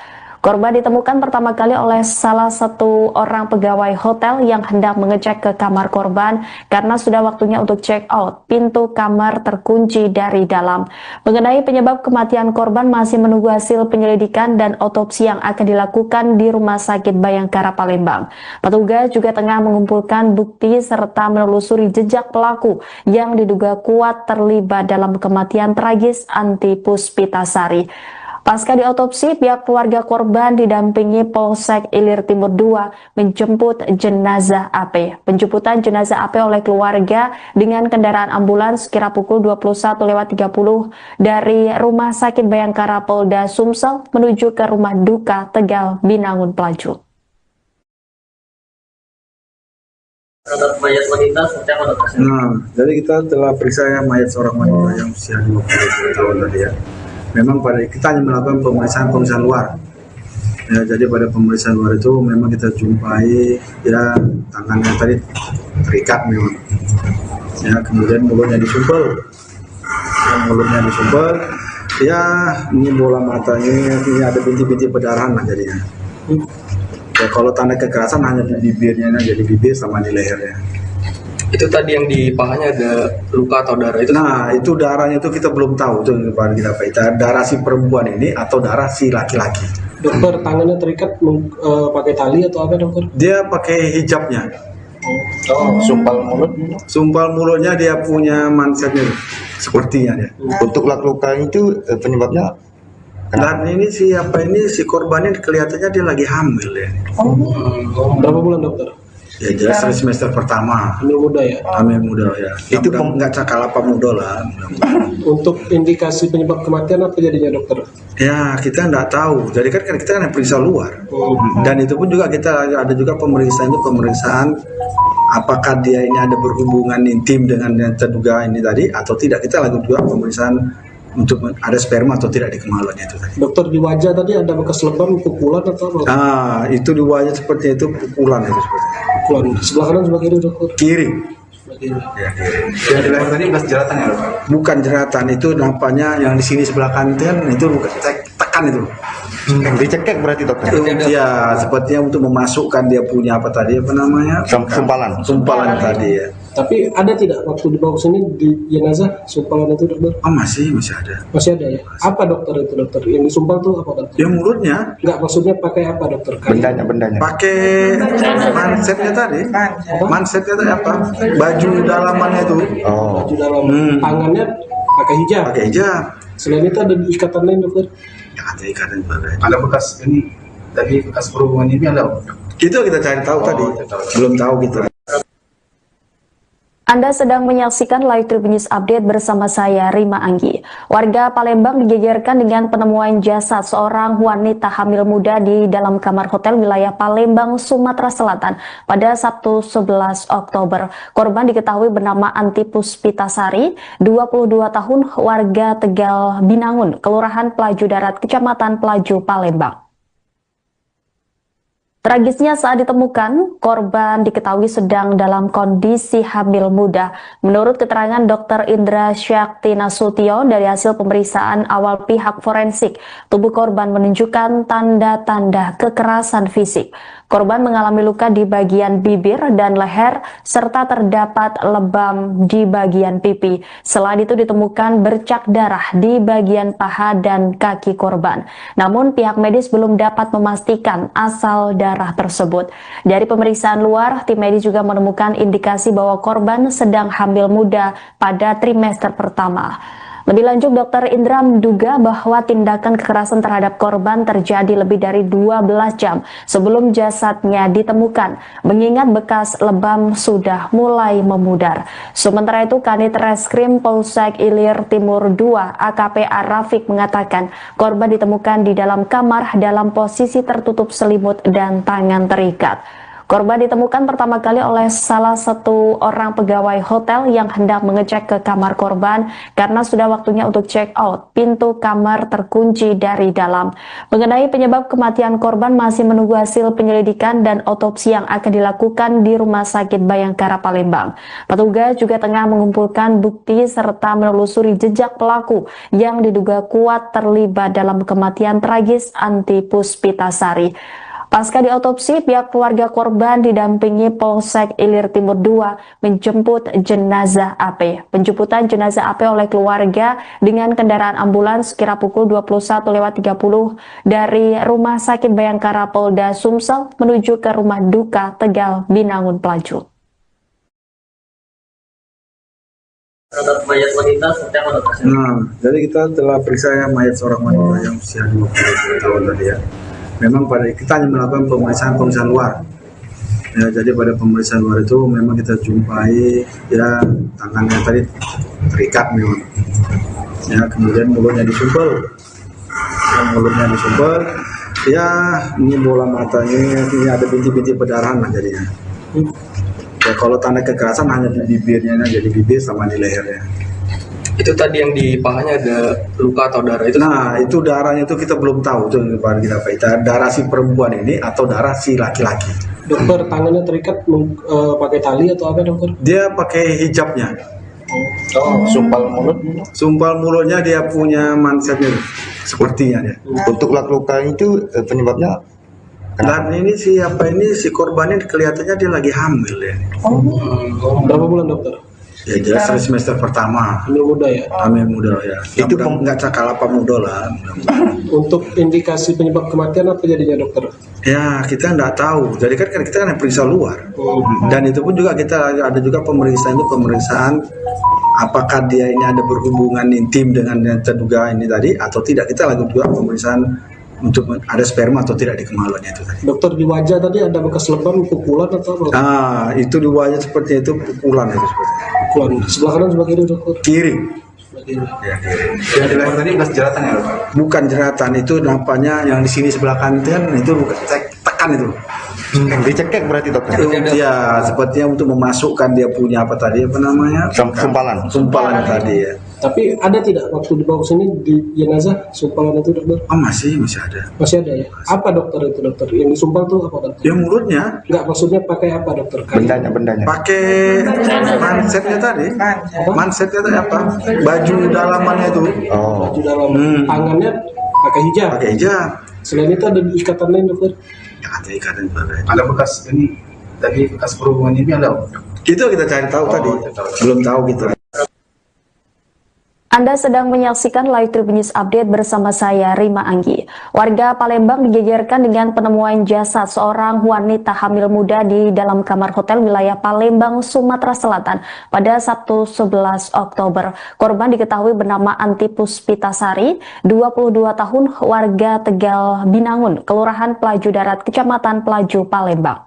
Korban ditemukan pertama kali oleh salah satu orang pegawai hotel yang hendak mengecek ke kamar korban karena sudah waktunya untuk check out. Pintu kamar terkunci dari dalam. Mengenai penyebab kematian korban masih menunggu hasil penyelidikan dan otopsi yang akan dilakukan di Rumah Sakit Bayangkara Palembang. Petugas juga tengah mengumpulkan bukti serta menelusuri jejak pelaku yang diduga kuat terlibat dalam kematian tragis Anti Puspitasari. Pasca diotopsi, pihak keluarga korban didampingi Polsek Ilir Timur II menjemput jenazah AP. Penjemputan jenazah AP oleh keluarga dengan kendaraan ambulans kira pukul 21.30 dari Rumah Sakit Bayangkara Polda Sumsel menuju ke rumah duka Tegal, Binangun, Pelaju. Terhadap mayat wanita seperti apa dokter? Nah, jadi kita telah periksa mayat seorang wanita yang usia 20 tahun tadi ya. Memang pada kita hanya melakukan pemeriksaan luar. Ya, jadi pada pemeriksaan luar itu memang kita jumpai ya tangannya tadi terikat memang. Ya, kemudian mulutnya disumpel. Ya, ini bola matanya, ini ada bintik-bintik perdarahan lah jadinya. Ya, kalau tanda kekerasan hanya di bibirnya, jadi bibir sama di lehernya. Itu tadi yang di pahanya ada luka atau darah itu? Nah, itu darahnya itu kita belum tahu itu kita darah si perempuan ini atau darah si laki-laki. Dokter, tangannya terikat pakai tali atau apa dokter? Dia pakai hijabnya. Sumpal mulutnya dia punya mansetnya sepertinya dia. Untuk luka itu penyebabnya Dan ini si korban ini kelihatannya dia lagi hamil ya. Berapa bulan dokter? Ya jelas semester pertama. Hamil muda ya? Hamil muda ya. Itu nggak cakal apa muda lah. Untuk indikasi penyebab kematian apa jadinya dokter? Ya kita nggak tahu. Jadi kan kita kan periksa luar. Dan itu pun juga kita ada juga pemeriksaan apakah dia ini ada berhubungan intim dengan yang terduga ini tadi atau tidak. Kita lakukan juga pemeriksaan untuk ada sperma atau tidak di kemaluannya itu tadi. Dokter, di wajah tadi ada bekas lebam, pukulan atau apa? Ah, itu di wajah seperti itu pukulan itu seperti. Pukulan. Sebelah kanan sebelah kiri dokter? Kiri. Sebelah kiri. Ya, kiri. yang di leher tadi bekas jeratan ya dokter? Bukan jeratan, itu nampaknya yang di sini sebelah kanan itu bukan tekan itu. Dicekek berarti dokter? Ya, sepertinya untuk memasukkan dia punya apa tadi apa namanya? Sumpalan tadi ya. Tapi ada tidak waktu dibawa ke sini di jenazah sumpalan itu dokter? Oh masih ada. Masih ada ya? Apa dokter itu dokter? Yang disumpal tuh apa dokter? Ya mulutnya. Enggak, maksudnya pakai apa dokter? Bendanya. Pakai mansetnya tadi. Mansetnya tadi apa? Baju dalamannya itu. Oh. Baju dalam. Tangannya pakai hijab. Pakai hijab. Selain itu ada ikatan lain dokter? Ya ada ikatan juga. Ada bekas ini tadi bekas perhubungan ini ada? Itu kita cari tahu tadi. Belum tahu kita. Anda sedang menyaksikan Live Tribun News Update bersama saya, Rima Anggi. Warga Palembang digegerkan dengan penemuan jasad seorang wanita hamil muda di dalam kamar hotel wilayah Palembang, Sumatera Selatan pada Sabtu 11 Oktober. Korban diketahui bernama Anti Puspitasari, 22 tahun, warga Tegal, Binangun, Kelurahan Pelaju Darat, Kecamatan Pelaju, Palembang. Tragisnya saat ditemukan, korban diketahui sedang dalam kondisi hamil muda. Menurut keterangan Dr. Indra Syakti Nasution dari hasil pemeriksaan awal pihak forensik, tubuh korban menunjukkan tanda-tanda kekerasan fisik. Korban mengalami luka di bagian bibir dan leher, serta terdapat lebam di bagian pipi. Selain itu ditemukan bercak darah di bagian paha dan kaki korban. Namun pihak medis belum dapat memastikan asal darah tersebut. Dari pemeriksaan luar, tim medis juga menemukan indikasi bahwa korban sedang hamil muda pada trimester pertama. Lebih lanjut, Dr. Indra menduga bahwa tindakan kekerasan terhadap korban terjadi lebih dari 12 jam sebelum jasadnya ditemukan, mengingat bekas lebam sudah mulai memudar. Sementara itu, Kanit Reskrim Polsek Ilir Timur II AKP Arafik mengatakan korban ditemukan di dalam kamar dalam posisi tertutup selimut dan tangan terikat. Korban ditemukan pertama kali oleh salah satu orang pegawai hotel yang hendak mengecek ke kamar korban karena sudah waktunya untuk check out. Pintu kamar terkunci dari dalam. Mengenai penyebab kematian korban masih menunggu hasil penyelidikan dan otopsi yang akan dilakukan di Rumah Sakit Bayangkara Palembang. Petugas juga tengah mengumpulkan bukti serta menelusuri jejak pelaku yang diduga kuat terlibat dalam kematian tragis Anti Puspitasari. Pasca diotopsi, pihak keluarga korban didampingi Polsek Ilir Timur II menjemput jenazah AP. Penjemputan jenazah AP oleh keluarga dengan kendaraan ambulans sekira pukul 21.30 dari Rumah Sakit Bayangkara Polda Sumsel menuju ke Rumah Duka Tegal Binangun Pelaju. Terhadap mayat wanita seperti apa dokter? Jadi kita telah periksa mayat seorang wanita yang usia 20 tahun tadi ya. Memang pada kita hanya melakukan pemeriksaan luar. Ya, jadi pada pemeriksaan luar itu memang kita jumpai ya tangannya tadi terikat memang. Ya, kemudian mulutnya disumpel. Ya, ini bola matanya, ini ada bintik-bintik perdarahan lah jadinya. Ya, kalau tanda kekerasan hanya di bibirnya, jadi bibir sama di lehernya. Itu tadi yang di pahanya ada luka atau darah itu? Nah, itu darahnya itu kita belum tahu itu kita darah si perempuan ini atau darah si laki-laki. Dokter, tangannya terikat pakai tali atau apa dokter? Dia pakai hijabnya. Sumpal mulutnya dia punya mansetnya sepertinya dia. Untuk luka itu penyebabnya? Dan ini si korban ini kelihatannya dia lagi hamil ya. Berapa bulan dokter? Ya jelas semester pertama. Hamil muda ya? Hamil muda ya. Itu nggak cakal apa muda lah. Untuk indikasi penyebab kematian apa jadinya dokter? Ya kita nggak tahu. Jadi kan kita kan periksa luar. Dan itu pun juga kita ada juga pemeriksaan apakah dia ini ada berhubungan intim dengan yang terduga ini tadi atau tidak. Kita lakukan juga pemeriksaan untuk ada sperma atau tidak di kemaluannya itu tadi. Dokter, di wajah tadi ada bekas lebam, pukulan atau apa? Itu di wajah seperti itu pukulan itu seperti. Pukulan. Sebelah kanan sebelah kiri dokter? Kiri. Ya, yang di leher tadi bekas jeratan ya? Bukan jeratan, itu nampaknya yang di sini sebelah kanan itu bukan tekan itu. Dicekek berarti dokter? Ya, sepertinya untuk memasukkan dia punya apa namanya? Sumpalan tadi ya. Tapi ada tidak waktu dibawa ke sini di jenazah sumpalan itu dokter? Masih ada. Masih ada ya? Apa dokter itu dokter? Yang disumpal tuh apa dokter? Ya mulutnya. Enggak, maksudnya pakai apa dokter? Bendanya. Pakai mansetnya tadi. Mansetnya tadi apa? Baju dalamannya itu. Baju dalam. Tangannya pakai hijab. Selain itu ada ikatan lain dokter? Ya, ada ikatan juga. Ada bekas ini tadi bekas perhubungan ini ada? Itu kita cari tahu tadi. Belum tahu kita. Anda sedang menyaksikan Live Tribun News Update bersama saya, Rima Anggi. Warga Palembang digegerkan dengan penemuan jasad seorang wanita hamil muda di dalam kamar hotel wilayah Palembang, Sumatera Selatan pada Sabtu 11 Oktober. Korban diketahui bernama Anti Puspitasari, 22 tahun, warga Tegal Binangun, Kelurahan Pelaju Darat, Kecamatan Pelaju, Palembang.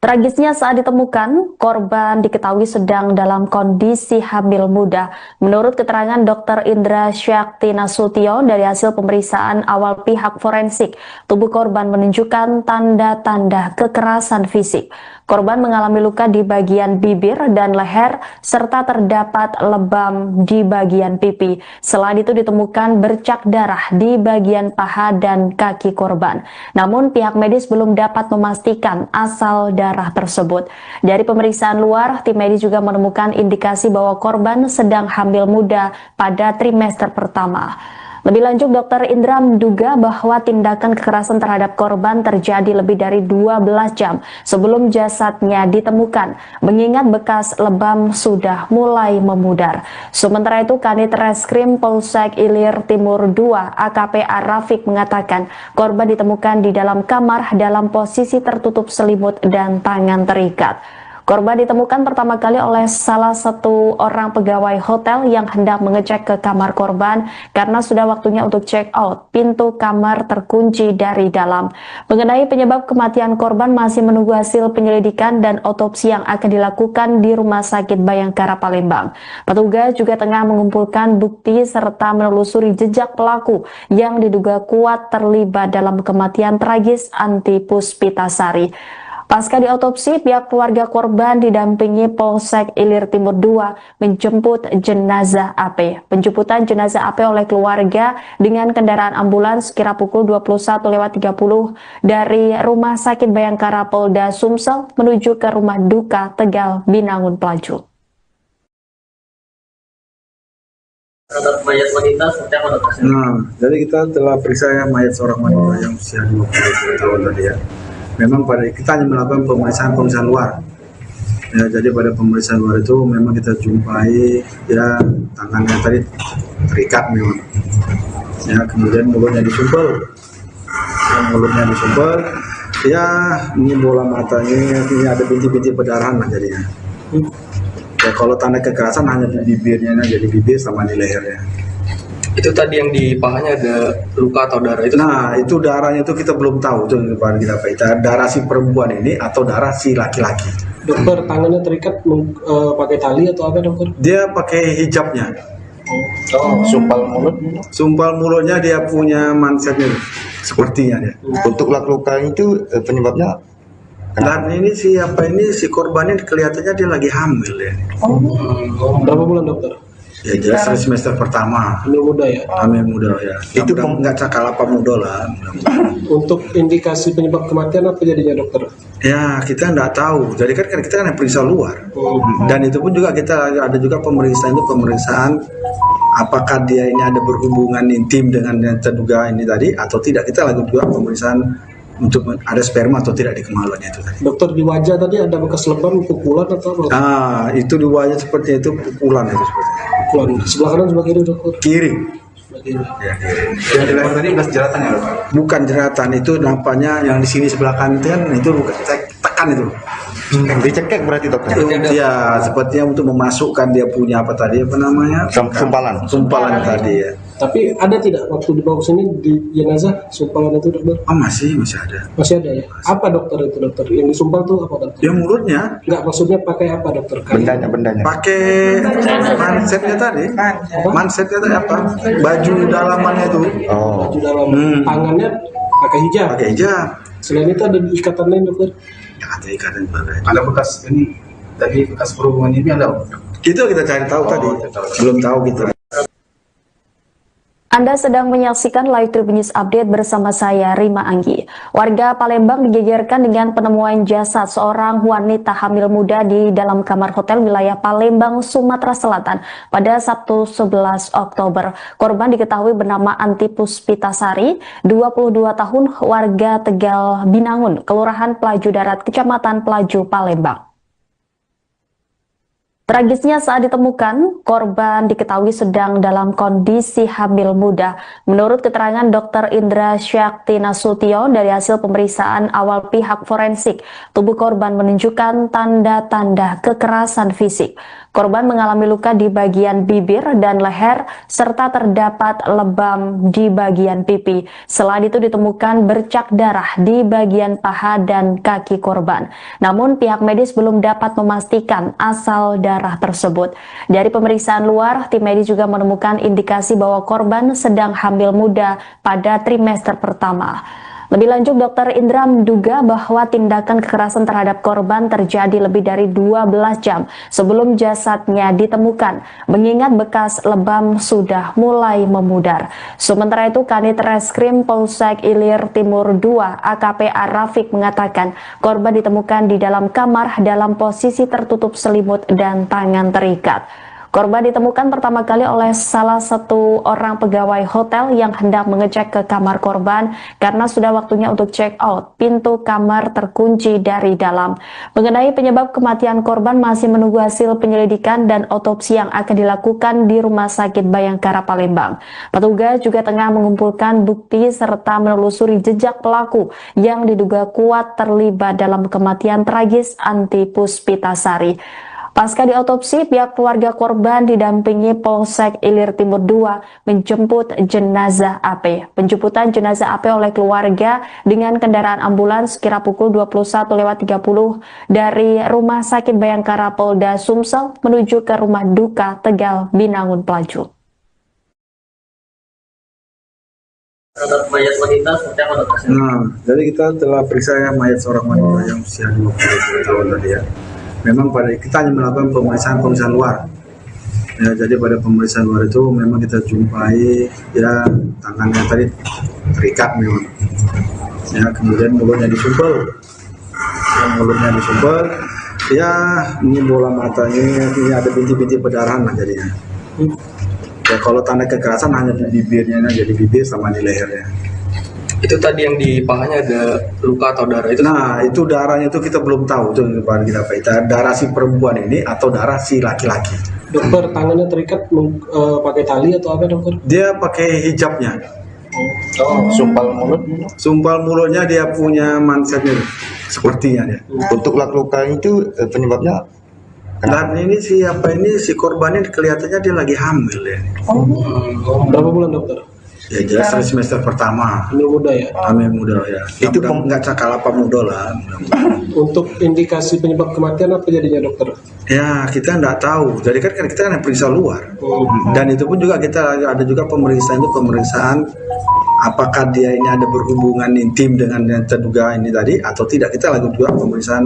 Tragisnya saat ditemukan, korban diketahui sedang dalam kondisi hamil muda. Menurut keterangan Dr. Indra Syakti Nasution dari hasil pemeriksaan awal pihak forensik, tubuh korban menunjukkan tanda-tanda kekerasan fisik. Korban mengalami luka di bagian bibir dan leher, serta terdapat lebam di bagian pipi. Selain itu ditemukan bercak darah di bagian paha dan kaki korban. Namun pihak medis belum dapat memastikan asal darah tersebut. Dari pemeriksaan luar, tim medis juga menemukan indikasi bahwa korban sedang hamil muda pada trimester pertama. Lebih lanjut, Dr. Indra menduga bahwa tindakan kekerasan terhadap korban terjadi lebih dari 12 jam sebelum jasadnya ditemukan, mengingat bekas lebam sudah mulai memudar. Sementara itu, Kanit Reskrim Polsek Ilir Timur II AKP Rafiq mengatakan korban ditemukan di dalam kamar dalam posisi tertutup selimut dan tangan terikat. Korban ditemukan pertama kali oleh salah satu orang pegawai hotel yang hendak mengecek ke kamar korban karena sudah waktunya untuk check out. Pintu kamar terkunci dari dalam. Mengenai penyebab kematian korban masih menunggu hasil penyelidikan dan otopsi yang akan dilakukan di Rumah Sakit Bayangkara Palembang. Petugas juga tengah mengumpulkan bukti serta menelusuri jejak pelaku yang diduga kuat terlibat dalam kematian tragis Anti Puspitasari. Pasca diotopsi, pihak keluarga korban didampingi Polsek Ilir Timur II menjemput jenazah AP. Penjemputan jenazah AP oleh keluarga dengan kendaraan ambulans kira pukul 21.30 dari Rumah Sakit Bayangkara Polda Sumsel menuju ke Rumah Duka Tegal Binangun Pelaju. Terhadap mayat wanita seperti apa dokter? Nah, jadi kita telah periksa mayat seorang wanita yang usia 20 tahun tadi ya. Memang pada kita hanya melakukan pemeriksaan luar. Ya, jadi pada pemeriksaan luar itu memang kita jumpai ya tangannya tadi terikat memang. Ya, kemudian mulutnya disumpel. Ya, ini bola matanya, ini ada bintik-bintik perdarahan lah jadinya. Ya, kalau tanda kekerasan hanya di bibirnya, jadi bibir sama di lehernya. Itu tadi yang di pahanya ada luka atau darah itu? Nah, itu darahnya itu kita belum tahu itu kita darah si perempuan ini atau darah si laki-laki. Dokter, tangannya terikat pakai tali atau apa dokter? Dia pakai hijabnya. Sumpal mulutnya dia punya mansetnya sepertinya dia. Untuk luka itu penyebabnya Dan ini si korbannya kelihatannya dia lagi hamil ya. Berapa bulan dokter? Ya jelas semester pertama. Hamil muda ya? Hamil muda ya. Itu nggak cakal apa muda lah. Untuk indikasi penyebab kematian apa jadinya dokter? Ya kita nggak tahu. Jadi kan kita kan periksa luar. Dan itu pun juga kita ada juga pemeriksaan apakah dia ini ada berhubungan intim dengan yang terduga ini tadi atau tidak. Kita lakukan juga pemeriksaan untuk ada sperma atau tidak di kemaluannya itu tadi. Dokter, di wajah tadi ada bekas lebam, pukulan atau apa? Ah, itu di wajah seperti itu pukulan itu seperti. Pukulan. Sebelah kanan sebelah kiri dokter? Kiri. Sebelah kiri. Ya, kiri. yang di leher tadi bekas jeratan ya dokter? Bukan jeratan, itu nampaknya yang di sini sebelah kanan itu bukan tekan itu. Dicekek berarti dokter? Ya, sepertinya untuk memasukkan dia punya apa tadi apa namanya? Sumpalan tadi ya. Tapi ada tidak waktu dibawa ke sini di jenazah sumpalan itu dokter? Oh masih ada. Masih ada ya? Apa dokter itu dokter? Yang disumpal tuh apa dokter? Dia mulutnya. Enggak, maksudnya pakai apa dokter? Bendanya. Pakai mansetnya tadi. Mansetnya tadi apa? Baju dalamannya itu. Baju dalam. Tangannya pakai hijab. Pakai hijab. Selain itu ada ikatan lain dokter? Ya, ada ikatan juga. Ada bekas ini, tadi bekas perhubungan ini ada? Itu kita cari tahu tadi. Belum tahu kita. Anda sedang menyaksikan Live Tribun News Update bersama saya, Rima Anggi. Warga Palembang digegerkan dengan penemuan jasad seorang wanita hamil muda di dalam kamar hotel wilayah Palembang, Sumatera Selatan pada Sabtu 11 Oktober. Korban diketahui bernama Anti Puspitasari, 22 tahun, warga Tegal Binangun, Kelurahan Pelaju Darat, Kecamatan Pelaju, Palembang. Tragisnya saat ditemukan, korban diketahui sedang dalam kondisi hamil muda. Menurut keterangan Dr. Indra Syakti Nasution dari hasil pemeriksaan awal pihak forensik, tubuh korban menunjukkan tanda-tanda kekerasan fisik. Korban mengalami luka di bagian bibir dan leher, serta terdapat lebam di bagian pipi. Selain itu ditemukan bercak darah di bagian paha dan kaki korban. Namun pihak medis belum dapat memastikan asal darah tersebut. Dari pemeriksaan luar, tim medis juga menemukan indikasi bahwa korban sedang hamil muda pada trimester pertama. Lebih lanjut, Dr. Indra menduga bahwa tindakan kekerasan terhadap korban terjadi lebih dari 12 jam sebelum jasadnya ditemukan, mengingat bekas lebam sudah mulai memudar. Sementara itu, Kanit Reskrim Polsek Ilir Timur II AKP Arafik mengatakan korban ditemukan di dalam kamar dalam posisi tertutup selimut dan tangan terikat. Korban ditemukan pertama kali oleh salah satu orang pegawai hotel yang hendak mengecek ke kamar korban karena sudah waktunya untuk check out. Pintu kamar terkunci dari dalam. Mengenai penyebab kematian korban masih menunggu hasil penyelidikan dan otopsi yang akan dilakukan di Rumah Sakit Bayangkara Palembang. Petugas juga tengah mengumpulkan bukti serta menelusuri jejak pelaku yang diduga kuat terlibat dalam kematian tragis Anti Puspitasari. Pasca diotopsi, pihak keluarga korban didampingi Polsek Ilir Timur II menjemput jenazah AP. Penjemputan jenazah AP oleh keluarga dengan kendaraan ambulans kira pukul 21.30 dari Rumah Sakit Bayangkara Polda Sumsel menuju ke Rumah Duka Tegal Binangun Pelaju. Terhadap mayat wanita seperti apa dokter? Jadi kita telah periksa mayat seorang wanita yang usia 20 tahun tadi ya. Memang kita hanya melakukan pemeriksaan luar. Ya, jadi pada pemeriksaan luar itu memang kita jumpai ya tangannya tadi terikat memang. Ya, kemudian mulutnya disumpel. Ya, ini bola matanya, ini ada bintik-bintik perdarahan lah jadinya. Ya, kalau tanda kekerasan hanya di bibirnya, jadi bibir sama di lehernya. Itu tadi yang di pahanya ada luka atau darah itu? Nah, itu darahnya itu kita belum tahu itu kita darah si perempuan ini atau darah si laki-laki. Dokter, tangannya terikat pakai tali atau apa dokter? Dia pakai hijabnya. Sumpal mulutnya dia punya mansetnya, sepertinya dia. Untuk luka itu penyebabnya? Dan ini si korban ini kelihatannya dia lagi hamil ya. Berapa bulan dokter? Ya jelas dari semester pertama. Hamil muda ya? Hamil muda ya. Itu nggak cakal apa muda lah. Untuk indikasi penyebab kematian apa jadinya dokter? Ya kita nggak tahu. Jadi kan kita periksa luar. Dan itu pun juga kita ada juga pemeriksaan apakah dia ini ada berhubungan intim dengan yang terduga ini tadi atau tidak. Kita lakukan juga pemeriksaan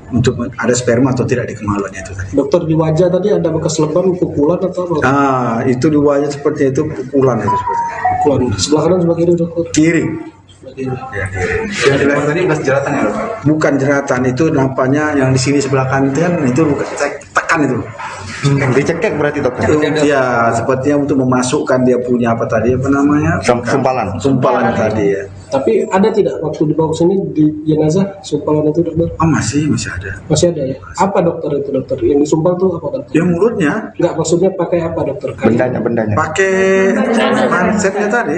untuk ada sperma atau tidak di kemaluannya itu tadi. Dokter, di wajah tadi ada bekas lebam, pukulan atau apa? Itu di wajah seperti itu pukulan itu seperti. Pukulan. Sebelah kanan sebelah kiri dokter? Kiri. Ya, yang di leher tadi bekas jeratan ya dokter? Bukan jeratan, itu nampaknya yang di sini sebelah kanan itu bukan tekan itu. Dicekek berarti dokter? Iya, sepertinya untuk memasukkan dia punya sumpalan tadi ya. Tapi ada tidak waktu dibawa ke sini di jenazah sumpalan itu dokter? Masih ada. Masih ada ya? Apa dokter itu dokter? Yang disumpal tuh apa dokter? Yang mulutnya? Enggak, maksudnya pakai apa dokter? Bendanya. Pakai mansetnya tadi.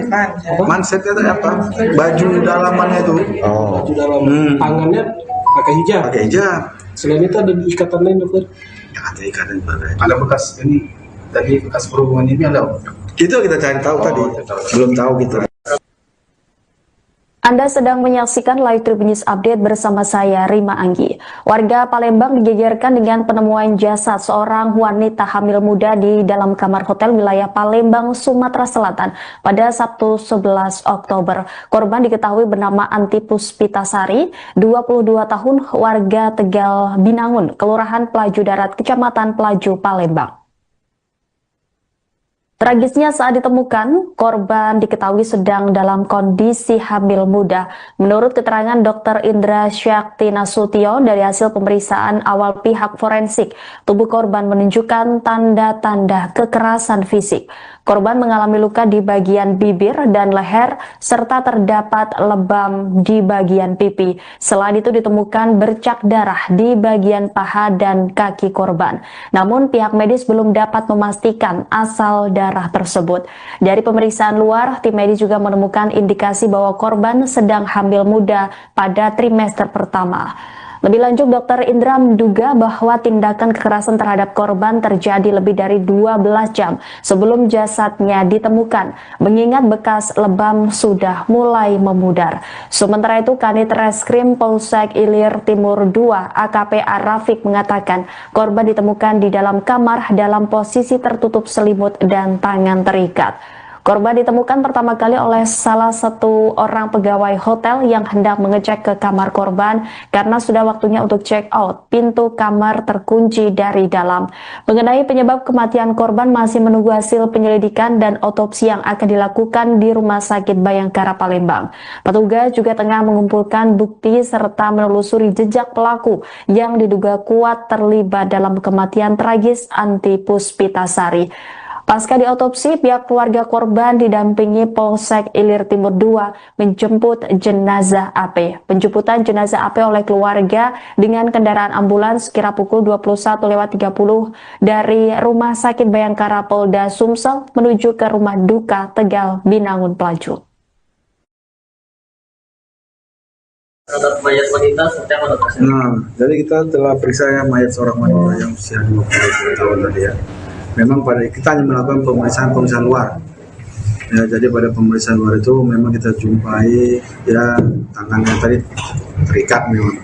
Mansetnya tadi apa? Baju dalamannya itu. Baju dalam. Tangannya pakai hijab. Selain itu ada ikatan lain dokter? Ya, ada ikatan juga. Ada bekas ini tadi bekas perhubungan ini ada? Itu kita cari tahu tadi. Belum tahu kita. Anda sedang menyaksikan Live Tribun News Update bersama saya, Rima Anggi. Warga Palembang digegerkan dengan penemuan jasad seorang wanita hamil muda di dalam kamar hotel wilayah Palembang, Sumatera Selatan pada Sabtu 11 Oktober. Korban diketahui bernama Anti Puspitasari, 22 tahun, warga Tegal Binangun, Kelurahan Pelaju Darat, Kecamatan Pelaju, Palembang. Tragisnya saat ditemukan, korban diketahui sedang dalam kondisi hamil muda. Menurut keterangan Dr. Indra Syakti Nasution dari hasil pemeriksaan awal pihak forensik, tubuh korban menunjukkan tanda-tanda kekerasan fisik. Korban mengalami luka di bagian bibir dan leher, serta terdapat lebam di bagian pipi. Selain itu ditemukan bercak darah di bagian paha dan kaki korban. Namun pihak medis belum dapat memastikan asal darah tersebut. Dari pemeriksaan luar, tim medis juga menemukan indikasi bahwa korban sedang hamil muda pada trimester pertama. Lebih lanjut, Dr. Indra menduga bahwa tindakan kekerasan terhadap korban terjadi lebih dari 12 jam sebelum jasadnya ditemukan, mengingat bekas lebam sudah mulai memudar. Sementara itu, Kanit Reskrim Polsek Ilir Timur II AKP Arafik mengatakan korban ditemukan di dalam kamar dalam posisi tertutup selimut dan tangan terikat. Korban ditemukan pertama kali oleh salah satu orang pegawai hotel yang hendak mengecek ke kamar korban karena sudah waktunya untuk check out. Pintu kamar terkunci dari dalam. Mengenai penyebab kematian korban masih menunggu hasil penyelidikan dan otopsi yang akan dilakukan di Rumah Sakit Bayangkara Palembang. Petugas juga tengah mengumpulkan bukti serta menelusuri jejak pelaku yang diduga kuat terlibat dalam kematian tragis Anti Puspitasari. Pasca diotopsi, pihak keluarga korban didampingi Polsek Ilir Timur II menjemput jenazah AP. Penjemputan jenazah AP oleh keluarga dengan kendaraan ambulans kira pukul 21.30 dari Rumah Sakit Bayangkara Polda Sumsel menuju ke Rumah Duka Tegal Binangun Pelaju. Terhadap mayat wanita seperti apa dokter? Nah, jadi kita telah periksa mayat seorang wanita yang usia 20 tahun tadi ya. Memang pada kita hanya melakukan pemeriksaan luar. Ya, jadi pada pemeriksaan luar itu memang kita jumpai ya tangannya tadi terikat memang.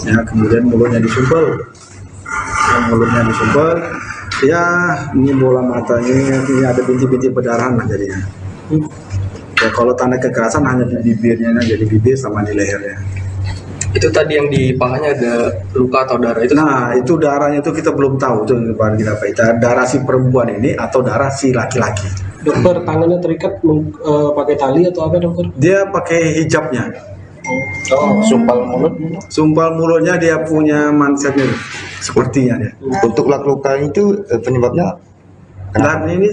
Ya, kemudian mulutnya disumpel. Ya, ini bola matanya, ini ada bintik-bintik perdarahan lah jadinya. Ya, kalau tanda kekerasan hanya di bibirnya, jadi bibir sama di lehernya. Itu tadi yang di pahanya ada luka atau darah itu? Nah, itu darahnya itu kita belum tahu itu kita apa itu darah si perempuan ini atau darah si laki-laki. Dokter, tangannya terikat pakai tali atau apa dokter? Dia pakai hijabnya. Sumpal mulutnya dia punya mansetnya sepertinya dia. Untuk luka itu penyebabnya Dan ini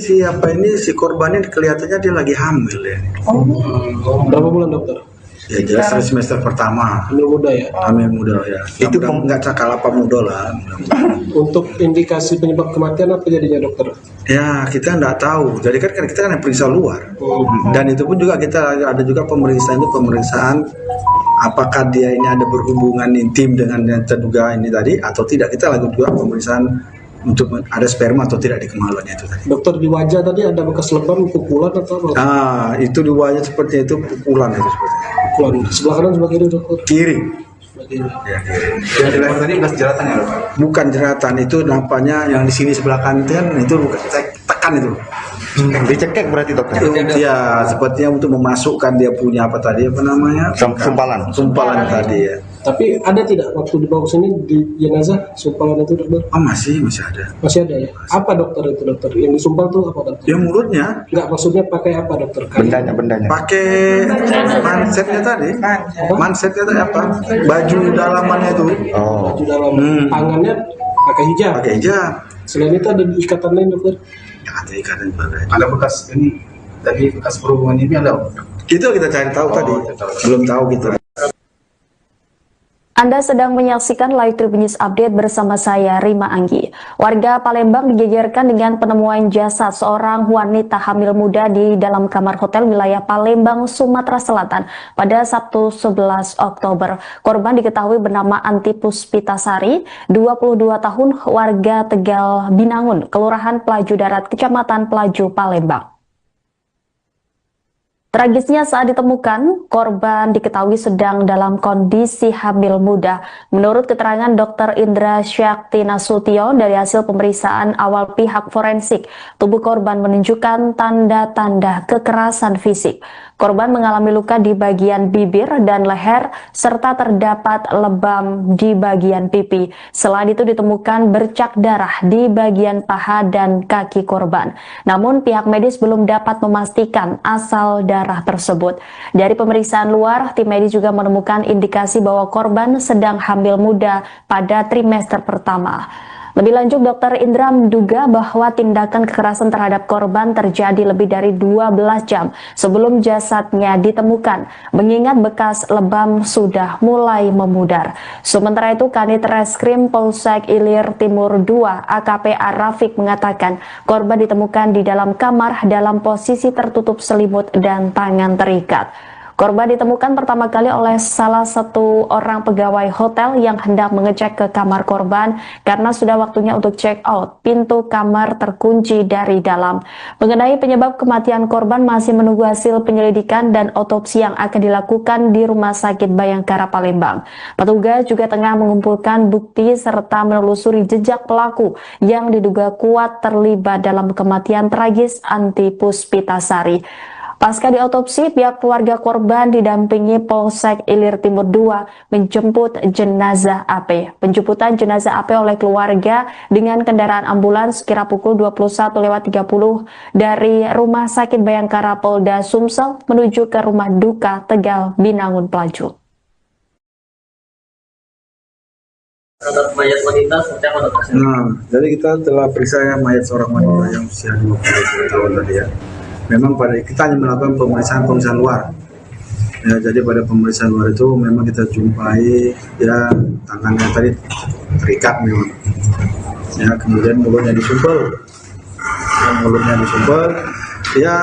si korbannya kelihatannya dia lagi hamil ya. Berapa bulan dokter? Ya jelas semester pertama. Hamil muda ya? Hamil muda ya. Itu nggak cakal apa muda lah. Untuk indikasi penyebab kematian apa jadinya dokter? Ya kita nggak tahu. Jadi kan kita kan periksa luar. Dan itu pun juga kita ada juga pemeriksaan apakah dia ini ada berhubungan intim dengan yang terduga ini tadi atau tidak. Kita lakukan juga pemeriksaan untuk ada sperma atau tidak di kemaluannya itu tadi. Dokter, di wajah tadi ada bekas lebam, pukulan atau apa? Ah, itu di wajah seperti itu pukulan itu seperti. Pukulan. Sebelah kanan sebelah kiri dokter? Kiri. Sebelah kiri. Ya, kiri. yang di leher tadi bekas jeratan ya dokter? Bukan jeratan, itu nampaknya yang di sini sebelah kanan itu bukan tekan itu. Dicekek berarti dokter? Ya, sepertinya untuk memasukkan dia punya apa tadi apa namanya? Sumpalan tadi ya. Tapi ada tidak waktu dibawa ke sini di jenazah sumpalan itu dokter? Oh masih ada. Masih ada ya? Apa dokter itu dokter? Yang disumpal tuh apa dokter? Ya mulutnya. Enggak, maksudnya pakai apa dokter? Bendanya. Pakai mansetnya tadi. Mansetnya tadi apa? Baju dalamannya itu. Baju dalam. Tangannya pakai hijab. Pakai hijab. Selain itu ada ikatan lain dokter? Ya, ada ikatan juga. Ada bekas ini, tadi bekas perhubungan ini ada? Itu kita cari tahu tadi. Belum tahu kita. Anda sedang menyaksikan Live Tribun News Update bersama saya, Rima Anggi. Warga Palembang digegerkan dengan penemuan jasad seorang wanita hamil muda di dalam kamar hotel wilayah Palembang, Sumatera Selatan pada Sabtu 11 Oktober. Korban diketahui bernama Anti Puspitasari, 22 tahun, warga Tegal Binangun, Kelurahan Pelaju Darat, Kecamatan Pelaju, Palembang. Tragisnya saat ditemukan, korban diketahui sedang dalam kondisi hamil muda. Menurut keterangan Dr. Indra Syakti Nasution dari hasil pemeriksaan awal pihak forensik, tubuh korban menunjukkan tanda-tanda kekerasan fisik. Korban mengalami luka di bagian bibir dan leher, serta terdapat lebam di bagian pipi. Selain itu ditemukan bercak darah di bagian paha dan kaki korban. Namun pihak medis belum dapat memastikan asal darah tersebut. Dari pemeriksaan luar, tim medis juga menemukan indikasi bahwa korban sedang hamil muda pada trimester pertama. Lebih lanjut, Dr. Indra menduga bahwa tindakan kekerasan terhadap korban terjadi lebih dari 12 jam sebelum jasadnya ditemukan, mengingat bekas lebam sudah mulai memudar. Sementara itu, Kanit Reskrim Polsek Ilir Timur II AKP Arafik mengatakan korban ditemukan di dalam kamar dalam posisi tertutup selimut dan tangan terikat. Korban ditemukan pertama kali oleh salah satu orang pegawai hotel yang hendak mengecek ke kamar korban karena sudah waktunya untuk check out. Pintu kamar terkunci dari dalam. Mengenai penyebab kematian korban masih menunggu hasil penyelidikan dan otopsi yang akan dilakukan di Rumah Sakit Bayangkara Palembang. Petugas juga tengah mengumpulkan bukti serta menelusuri jejak pelaku yang diduga kuat terlibat dalam kematian tragis Anti Puspitasari. Pasca diotopsi, pihak keluarga korban didampingi Polsek Ilir Timur II menjemput jenazah AP. Penjemputan jenazah AP oleh keluarga dengan kendaraan ambulans kira pukul 21.30 dari Rumah Sakit Bayangkara Polda Sumsel menuju ke Rumah Duka Tegal Binangun Pelaju. Terhadap mayat wanita seperti apa dokter? Jadi kita telah periksa mayat seorang wanita yang usia 20 tahun tadi ya. Memang pada kita hanya melakukan pemeriksaan luar. Ya, jadi pada pemeriksaan luar itu memang kita jumpai ya tangannya tadi terikat memang. Ya, kemudian mulutnya disumpel. Ya,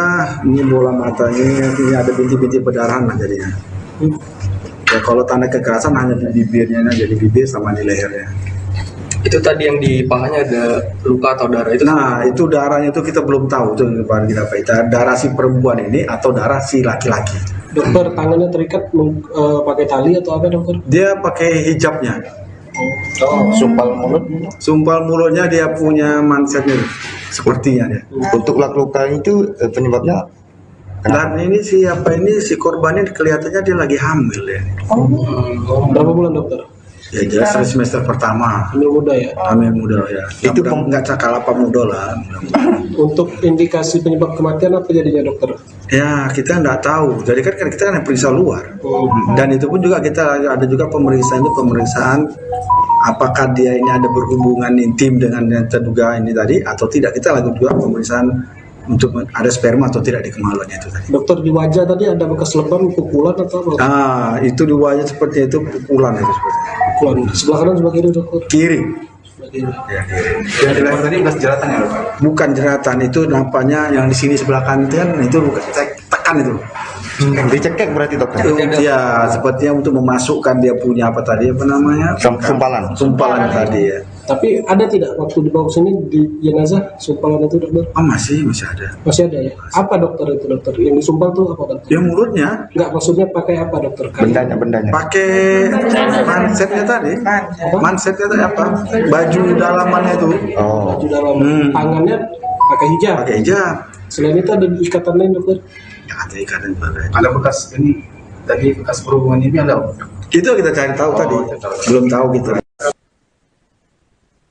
ini bola matanya, ini ada bintik-bintik perdarahan lah jadinya. Ya, kalau tanda kekerasan hanya di bibirnya, jadi bibir sama di lehernya. Itu tadi yang di pahanya ada luka atau darah itu? Nah, itu darahnya itu kita belum tahu itu kita darah si perempuan ini atau darah si laki-laki. Dokter, tangannya terikat pakai tali atau apa dokter? Dia pakai hijabnya. Sumpal mulutnya dia punya mansetnya sepertinya dia. Untuk luka itu penyebabnya? Dan ini si korbannya kelihatannya dia lagi hamil ya. Berapa bulan dokter? Ya jelas semester pertama. Hamil muda ya? Hamil muda ya. Itu nggak cakal apa muda lah. Untuk indikasi penyebab kematian apa jadinya dokter? Ya kita nggak tahu. Jadi kan kita kan periksa luar. Dan itu pun juga kita ada juga pemeriksaan apakah dia ini ada berhubungan intim dengan yang terduga ini tadi atau tidak. Kita lakukan juga pemeriksaan untuk ada sperma atau tidak di kemaluannya itu tadi. Dokter, di wajah tadi ada bekas lebam, pukulan atau apa? Itu di wajah seperti itu pukulan itu seperti. Pukulan. Sebelah kanan sebelah kiri dokter? Kiri. Ya, yang di leher tadi bekas jeratan ya dokter? Bukan jeratan, itu nampaknya yang di sini sebelah kanan itu bukan tekan itu. Dicekek berarti dokter? Ya, sepertinya untuk memasukkan dia punya apa namanya? Sumpalan tadi ya. Tapi ada tidak waktu dibawa sini di jenazah sumpalan itu dokter? Masih ada. Masih ada ya? Apa dokter itu dokter? Yang disumpal tuh apa dokter? Ya mulutnya. Enggak, maksudnya pakai apa dokter? Bendanya. Pakai mansetnya tadi. Mansetnya tadi apa? Baju dalamannya itu. Baju dalam. Tangannya pakai hijab. Selain itu ada ikatan lain dokter? Ya, ada ikatan juga. Ada bekas ini tadi bekas perhubungan ini ada? Itu kita cari tahu tadi. Belum tahu kita.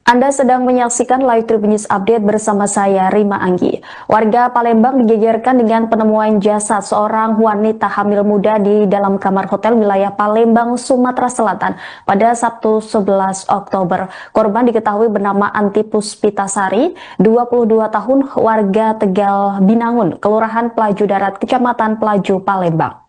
Anda sedang menyaksikan Live Tribun News Update bersama saya, Rima Anggi. Warga Palembang digegerkan dengan penemuan jasad seorang wanita hamil muda di dalam kamar hotel wilayah Palembang, Sumatera Selatan pada Sabtu 11 Oktober. Korban diketahui bernama Anti Puspitasari, 22 tahun, warga Tegal Binangun, Kelurahan Pelaju Darat, Kecamatan Pelaju, Palembang.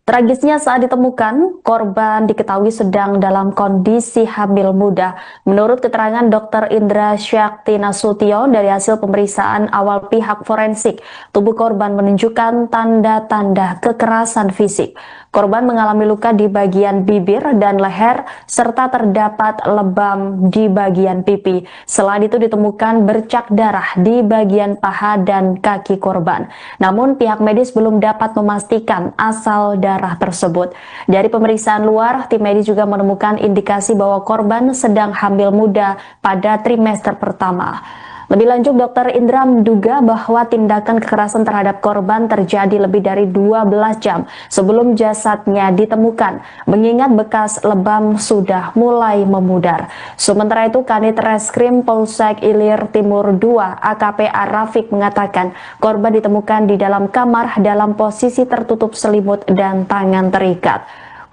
Tragisnya saat ditemukan, korban diketahui sedang dalam kondisi hamil muda. Menurut keterangan Dr. Indra Syakti Nasution dari hasil pemeriksaan awal pihak forensik, tubuh korban menunjukkan tanda-tanda kekerasan fisik. Korban mengalami luka di bagian bibir dan leher, serta terdapat lebam di bagian pipi. Selain itu ditemukan bercak darah di bagian paha dan kaki korban. Namun pihak medis belum dapat memastikan asal darah tersebut. Dari pemeriksaan luar, tim medis juga menemukan indikasi bahwa korban sedang hamil muda pada trimester pertama. Lebih lanjut, Dr. Indra menduga bahwa tindakan kekerasan terhadap korban terjadi lebih dari 12 jam sebelum jasadnya ditemukan, mengingat bekas lebam sudah mulai memudar. Sementara itu, Kanit Reskrim Polsek Ilir Timur II AKP Arafik mengatakan korban ditemukan di dalam kamar dalam posisi tertutup selimut dan tangan terikat.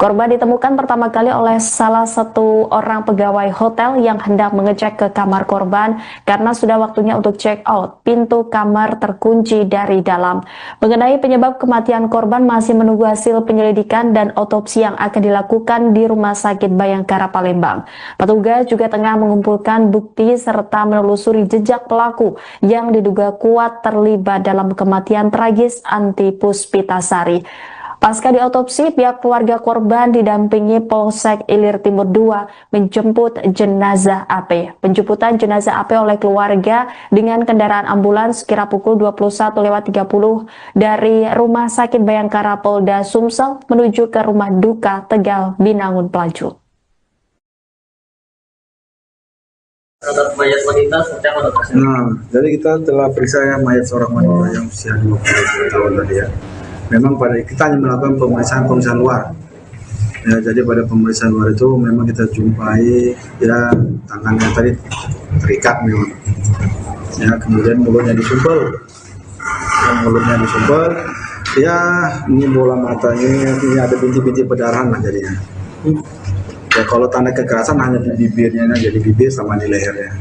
Korban ditemukan pertama kali oleh salah satu orang pegawai hotel yang hendak mengecek ke kamar korban karena sudah waktunya untuk check out. Pintu kamar terkunci dari dalam. Mengenai penyebab kematian korban masih menunggu hasil penyelidikan dan otopsi yang akan dilakukan di Rumah Sakit Bayangkara Palembang. Petugas juga tengah mengumpulkan bukti serta menelusuri jejak pelaku yang diduga kuat terlibat dalam kematian tragis Anti Puspitasari. Pasca diotopsi, pihak keluarga korban didampingi Polsek Ilir Timur II menjemput jenazah AP. Penjemputan jenazah AP oleh keluarga dengan kendaraan ambulans kira pukul 21.30 dari Rumah Sakit Bayangkara Polda Sumsel menuju ke rumah duka Tegal Binangun Pelaju. Terhadap mayat wanita seperti apa dokter? Nah, jadi kita telah periksa mayat seorang wanita yang usia 20 tahun tadi ya. Memang pada kita hanya melakukan pemeriksaan luar. Ya, jadi pada pemeriksaan luar itu memang kita jumpai ya tangannya tadi terikat memang. Ya, kemudian mulutnya disumpel. Ya, ini bola matanya, ini ada bintik-bintik perdarahan lah jadinya. Ya, kalau tanda kekerasan hanya di bibirnya, jadi bibir sama di lehernya.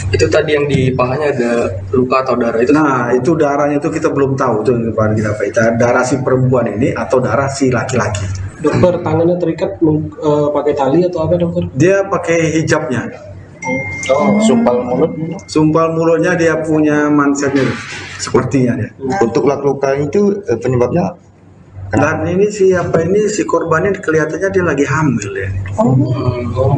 Itu tadi yang di pahanya ada luka atau darah itu? Nah, itu darahnya itu kita belum tahu itu kita apa itu darah si perempuan ini atau darah si laki-laki. Dokter, tangannya terikat pakai tali atau apa dokter? Dia pakai hijabnya. Sumpal mulutnya dia punya mansetnya sepertinya dia. Untuk luka itu penyebabnya Dan ini si korban ini kelihatannya dia lagi hamil ya.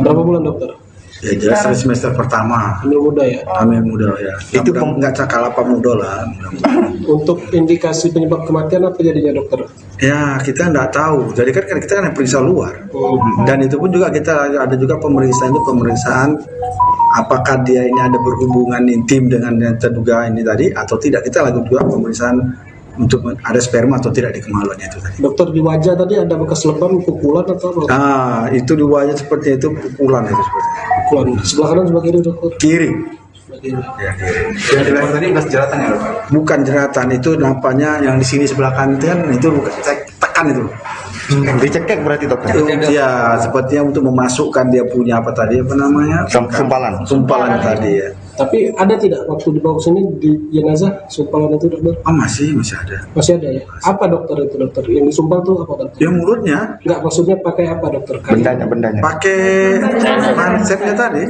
Berapa bulan dokter? Ya jelas semester pertama. Hamil muda ya? Hamil muda ya. Itu nggak cakal apa muda lah. Untuk indikasi penyebab kematian apa jadinya dokter? Ya kita nggak tahu. Jadi kan kita kan periksa luar. Dan itu pun juga kita ada juga pemeriksaan apakah dia ini ada berhubungan intim dengan yang terduga ini tadi atau tidak. Kita lakukan juga pemeriksaan untuk ada sperma atau tidak di kemaluannya itu tadi. Dokter, di wajah tadi ada bekas lebam, pukulan atau apa? Nah, itu di wajah seperti itu pukulan itu seperti. Pukulan. Sebelah kanan sebelah kiri dokter? Kiri. Sebelah kiri. Ya, kiri. yang di luar tadi bekas jeratan ya dokter? Bukan jeratan, itu nampaknya yang di sini sebelah kanan itu bukan tekan itu. Dicekek berarti dokter? Ya, sepertinya untuk memasukkan dia punya apa tadi apa namanya? Sumpalan tadi ya. Tapi ada tidak waktu dibawa ke sini di jenazah sumpalan itu dokter? Masih ada. Masih ada ya? Apa dokter itu dokter? Yang disumpal tuh apa dokter? Ya mulutnya. Enggak, maksudnya pakai apa dokter? Bendanya. Pakai mansetnya tadi.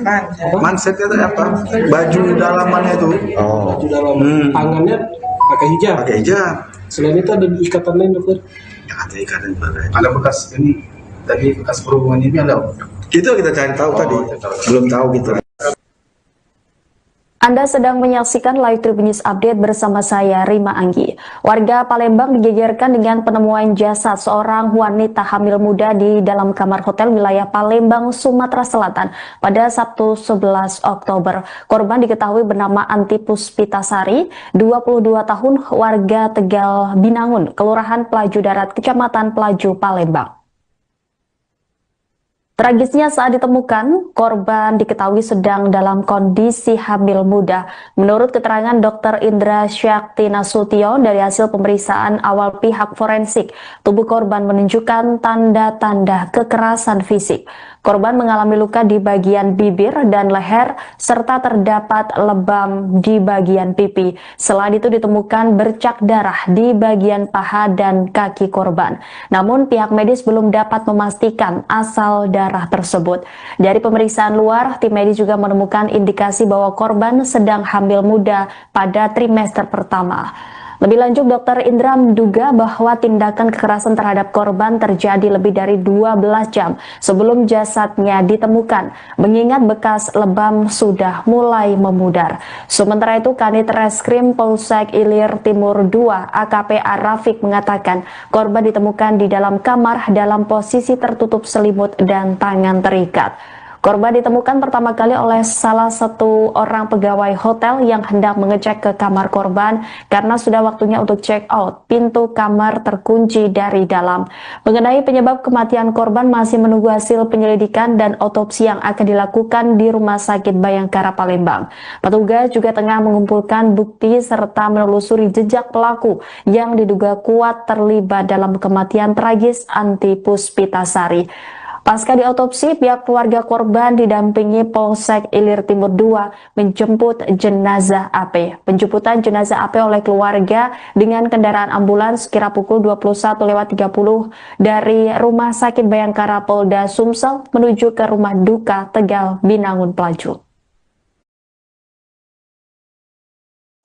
Mansetnya tadi apa? Baju dalamannya itu. Baju dalam. Tangannya pakai hijab. Pakai hijab. Selain itu ada ikatan lain dokter? Ya, ada ikatan juga. Ada bekas ini tadi bekas perhubungan ini ada? Itu kita cari tahu tadi. Belum tahu kita. Anda sedang menyaksikan Live Tribun News Update bersama saya, Rima Anggi. Warga Palembang digegerkan dengan penemuan jasad seorang wanita hamil muda di dalam kamar hotel wilayah Palembang, Sumatera Selatan pada Sabtu 11 Oktober. Korban diketahui bernama Anti Puspitasari, 22 tahun, warga Tegal Binangun, Kelurahan Pelaju Darat, Kecamatan Pelaju, Palembang. Tragisnya saat ditemukan, korban diketahui sedang dalam kondisi hamil muda. Menurut keterangan Dr. Indra Syakti Nasution dari hasil pemeriksaan awal pihak forensik, tubuh korban menunjukkan tanda-tanda kekerasan fisik. Korban mengalami luka di bagian bibir dan leher, serta terdapat lebam di bagian pipi. Selain itu ditemukan bercak darah di bagian paha dan kaki korban. Namun pihak medis belum dapat memastikan asal darah tersebut. Dari pemeriksaan luar, tim medis juga menemukan indikasi bahwa korban sedang hamil muda pada trimester pertama. Lebih lanjut, Dr. Indra menduga bahwa tindakan kekerasan terhadap korban terjadi lebih dari 12 jam sebelum jasadnya ditemukan, mengingat bekas lebam sudah mulai memudar. Sementara itu, Kanit Reskrim Polsek Ilir Timur II AKP Rafiq mengatakan korban ditemukan di dalam kamar dalam posisi tertutup selimut dan tangan terikat. Korban ditemukan pertama kali oleh salah satu orang pegawai hotel yang hendak mengecek ke kamar korban karena sudah waktunya untuk check out. Pintu kamar terkunci dari dalam. Mengenai penyebab kematian korban masih menunggu hasil penyelidikan dan otopsi yang akan dilakukan di Rumah Sakit Bayangkara Palembang. Petugas juga tengah mengumpulkan bukti serta menelusuri jejak pelaku yang diduga kuat terlibat dalam kematian tragis Anti Puspitasari. Pasca diotopsi, pihak keluarga korban didampingi Polsek Ilir Timur II menjemput jenazah AP. Penjemputan jenazah AP oleh keluarga dengan kendaraan ambulans kira pukul 21.30 dari Rumah Sakit Bayangkara Polda Sumsel menuju ke Rumah Duka Tegal Binangun Pelaju.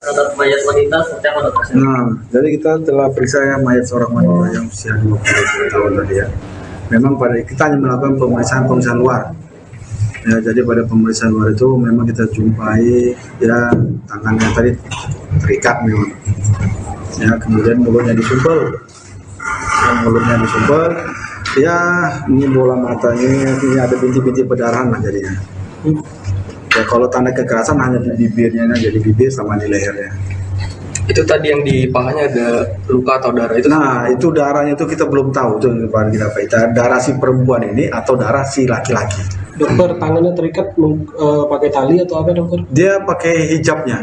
Terhadap mayat wanita seperti apa dokter? Nah, jadi kita telah periksa ya mayat seorang wanita yang usia 20 tahun tadi ya. Memang pada kita hanya melakukan pemeriksaan luar. Ya, jadi pada pemeriksaan luar itu memang kita jumpai ya tangannya tadi terikat memang. Ya, kemudian mulutnya disumpel. Ya, ini bola matanya, ini ada bintik-bintik perdarahan lah jadinya. Ya, kalau tanda kekerasan hanya di bibirnya, jadi bibir sama di lehernya. Itu tadi yang di pahanya ada luka atau darah itu? Nah, itu darahnya itu kita belum tahu itu kita darah si perempuan ini atau darah si laki-laki. Dokter, tangannya terikat pakai tali atau apa dokter? Dia pakai hijabnya.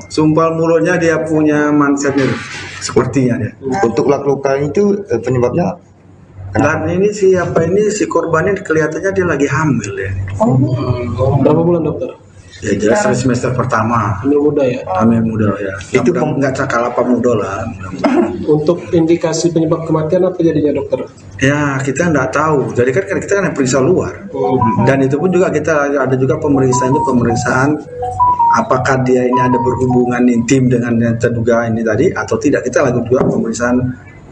Sumpal mulutnya dia punya mansetnya sepertinya dia. Untuk luka itu penyebabnya Dan ini si korbannya kelihatannya dia lagi hamil ya. Berapa bulan dokter? Ya jelas semester pertama. Hamil muda ya? Hamil muda ya. Itu nggak cakal apa muda lah. Untuk indikasi penyebab kematian apa jadinya dokter? Ya kita nggak tahu. Jadi kan kita kan periksa luar. Dan itu pun juga kita ada juga pemeriksaan apakah dia ini ada berhubungan intim dengan yang terduga ini tadi atau tidak. Kita lakukan juga pemeriksaan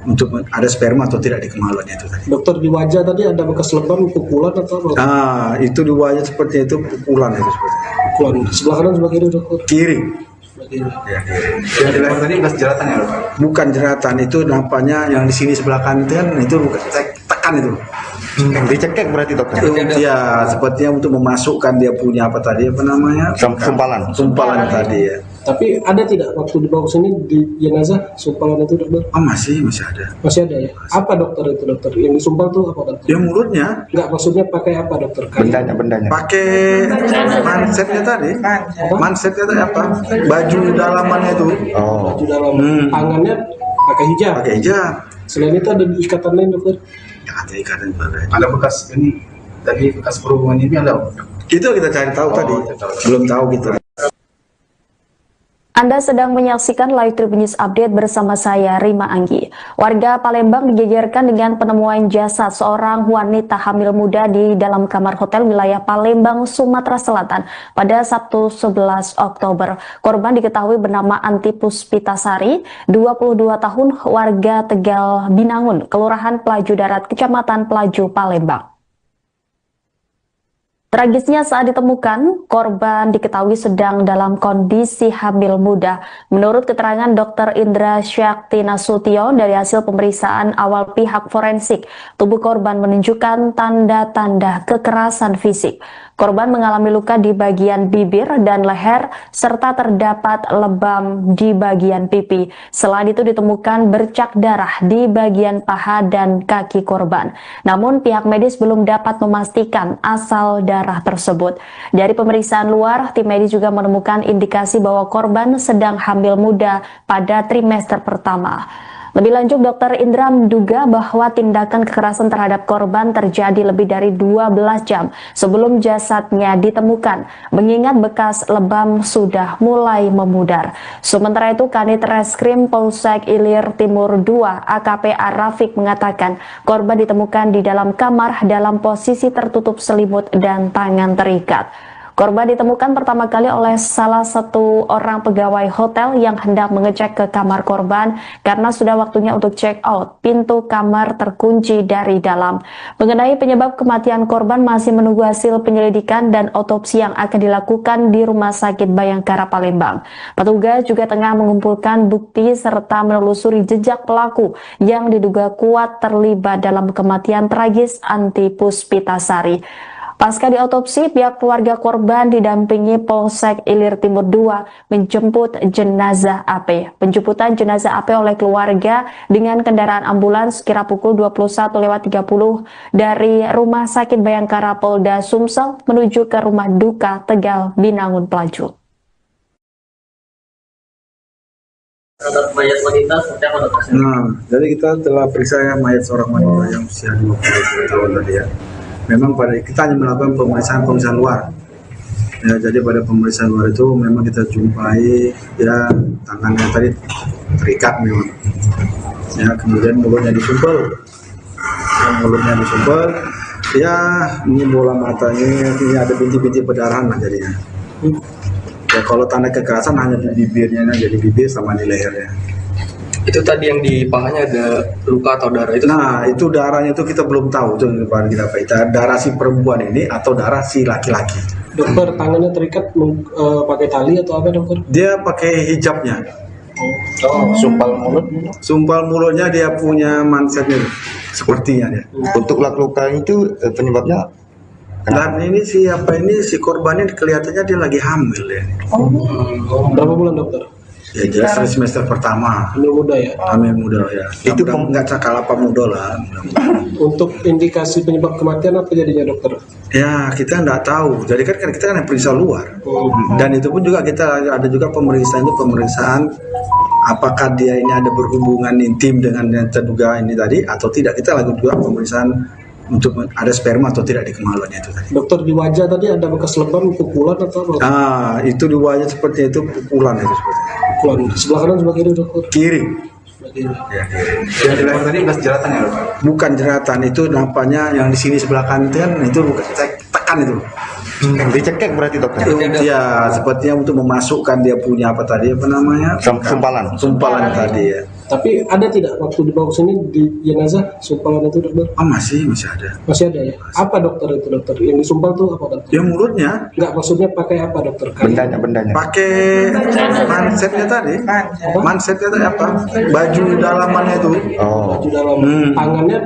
untuk ada sperma atau tidak di kemaluannya itu tadi. Dokter, di wajah tadi ada bekas lebam, pukulan atau apa? Nah, itu di wajah seperti itu pukulan itu seperti. Pukulan. Sebelah kanan sebelah kiri dokter? Kiri. Sebelah kiri. Ya, kiri. yang di leher tadi bekas jeratan ya dok? Bukan jeratan, itu nampaknya yang di sini sebelah kanan itu kan itu bukan tekan itu. Dicekek berarti dokter? Ya, sepertinya untuk memasukkan dia punya apa tadi apa namanya? Sumpalan tadi ya. Tapi ada tidak waktu dibawa ke sini di jenazah sumpalan itu dokter? Oh, masih ada. Masih ada ya? Apa dokter itu dokter? Yang disumpal tuh apa dokter? Ya mulutnya. Enggak, maksudnya pakai apa dokter? Bendanya. Pakai mansetnya tadi. Mansetnya tadi apa? Baju dalamannya itu. Oh. Baju dalam. Tangannya pakai hijab. Pakai hijab. Selain itu ada ikatan lain dokter? Ya, ada ikatan juga. Ada bekas ini tadi bekas perhubungan ini ada? Itu kita cari tahu tadi. Belum tahu gitu. Anda sedang menyaksikan Live Tribun News Update bersama saya, Rima Anggi. Warga Palembang digegerkan dengan penemuan jasad seorang wanita hamil muda di dalam kamar hotel wilayah Palembang, Sumatera Selatan pada Sabtu 11 Oktober. Korban diketahui bernama Anti Puspitasari, 22 tahun, warga Tegal Binangun, Kelurahan Pelaju Darat, Kecamatan Pelaju, Palembang. Tragisnya saat ditemukan, korban diketahui sedang dalam kondisi hamil muda. Menurut keterangan Dr. Indra Syakti Nasution dari hasil pemeriksaan awal pihak forensik, tubuh korban menunjukkan tanda-tanda kekerasan fisik. Korban mengalami luka di bagian bibir dan leher, serta terdapat lebam di bagian pipi. Selain itu ditemukan bercak darah di bagian paha dan kaki korban. Namun pihak medis belum dapat memastikan asal darah tersebut. Dari pemeriksaan luar, tim medis juga menemukan indikasi bahwa korban sedang hamil muda pada trimester pertama. Lebih lanjut, Dr. Indra menduga bahwa tindakan kekerasan terhadap korban terjadi lebih dari 12 jam sebelum jasadnya ditemukan, mengingat bekas lebam sudah mulai memudar. Sementara itu, Kanit Reskrim Polsek Ilir Timur II AKP Arafik mengatakan korban ditemukan di dalam kamar dalam posisi tertutup selimut dan tangan terikat. Korban ditemukan pertama kali oleh salah satu orang pegawai hotel yang hendak mengecek ke kamar korban karena sudah waktunya untuk check out. Pintu kamar terkunci dari dalam. Mengenai penyebab kematian korban masih menunggu hasil penyelidikan dan otopsi yang akan dilakukan di Rumah Sakit Bayangkara Palembang. Petugas juga tengah mengumpulkan bukti serta menelusuri jejak pelaku yang diduga kuat terlibat dalam kematian tragis Anti Puspitasari. Pasca diotopsi, pihak keluarga korban didampingi Polsek Ilir Timur II menjemput jenazah AP. Penjemputan jenazah AP oleh keluarga dengan kendaraan ambulans kira pukul 21.30 dari Rumah Sakit Bayangkara Polda Sumsel menuju ke rumah duka Tegal Binangun Pelaju. Terhadap mayat wanita seperti apa dokter? Nah, jadi kita telah periksa mayat seorang wanita yang usia 20 tahun tadi ya. Memang kita hanya melakukan pemeriksaan luar. Ya, jadi pada pemeriksaan luar itu memang kita jumpai ya tangannya tadi terikat memang. Ya, kemudian mulutnya disumpel. Ya, ini bola matanya, ini ada bintik-bintik perdarahan lah jadinya. Ya, kalau tanda kekerasan hanya di bibirnya, jadi bibir sama di lehernya. Itu tadi yang di pahanya ada luka atau darah itu? Nah, itu darahnya itu kita belum tahu itu kita darah si perempuan ini atau darah si laki-laki. Dokter, tangannya terikat pakai tali atau apa dokter? Dia pakai hijabnya. Sumpal mulutnya dia punya mansetnya sepertinya dia. Untuk luka itu penyebabnya Dan ini si korbannya kelihatannya dia lagi hamil ya. Berapa bulan dokter? Ya jelas dari semester pertama. Hamil muda ya? Hamil muda ya. Itu nggak cakalapa muda lah. Untuk indikasi penyebab kematian apa jadinya dokter? Ya kita nggak tahu. Jadi kan kita kan periksa luar. Dan itu pun juga kita ada juga pemeriksaan apakah dia ini ada berhubungan intim dengan yang terduga ini tadi atau tidak. Kita lakukan juga pemeriksaan untuk ada sperma atau tidak di kemaluannya itu tadi. Dokter, di wajah tadi ada bekas lebam, pukulan atau apa? Ah, itu di wajah seperti itu pukulan itu seperti. Pukulan. Sebelah kanan sebelah kiri dokter? Kiri. Sebelah kiri. Ya, kiri. yang di leher tadi bekas jeratan ya dokter? Bukan jeratan, itu nampaknya yang di sini sebelah kanan itu bukan tekan itu. Dicekek berarti dokter? Ya, sepertinya untuk memasukkan dia punya apa namanya? Sumpalan tadi ya. Tapi ada tidak waktu dibawa sini di jenazah sumpalan itu dokter? Oh masih ada. Masih ada ya? Apa dokter itu dokter? Yang disumpal tuh apa dokter? Ya mulutnya. Enggak, maksudnya pakai apa dokter? Bendanya. Pakai mansetnya tadi. Mansetnya tadi apa? Baju dalamannya itu. Baju dalam. Tangannya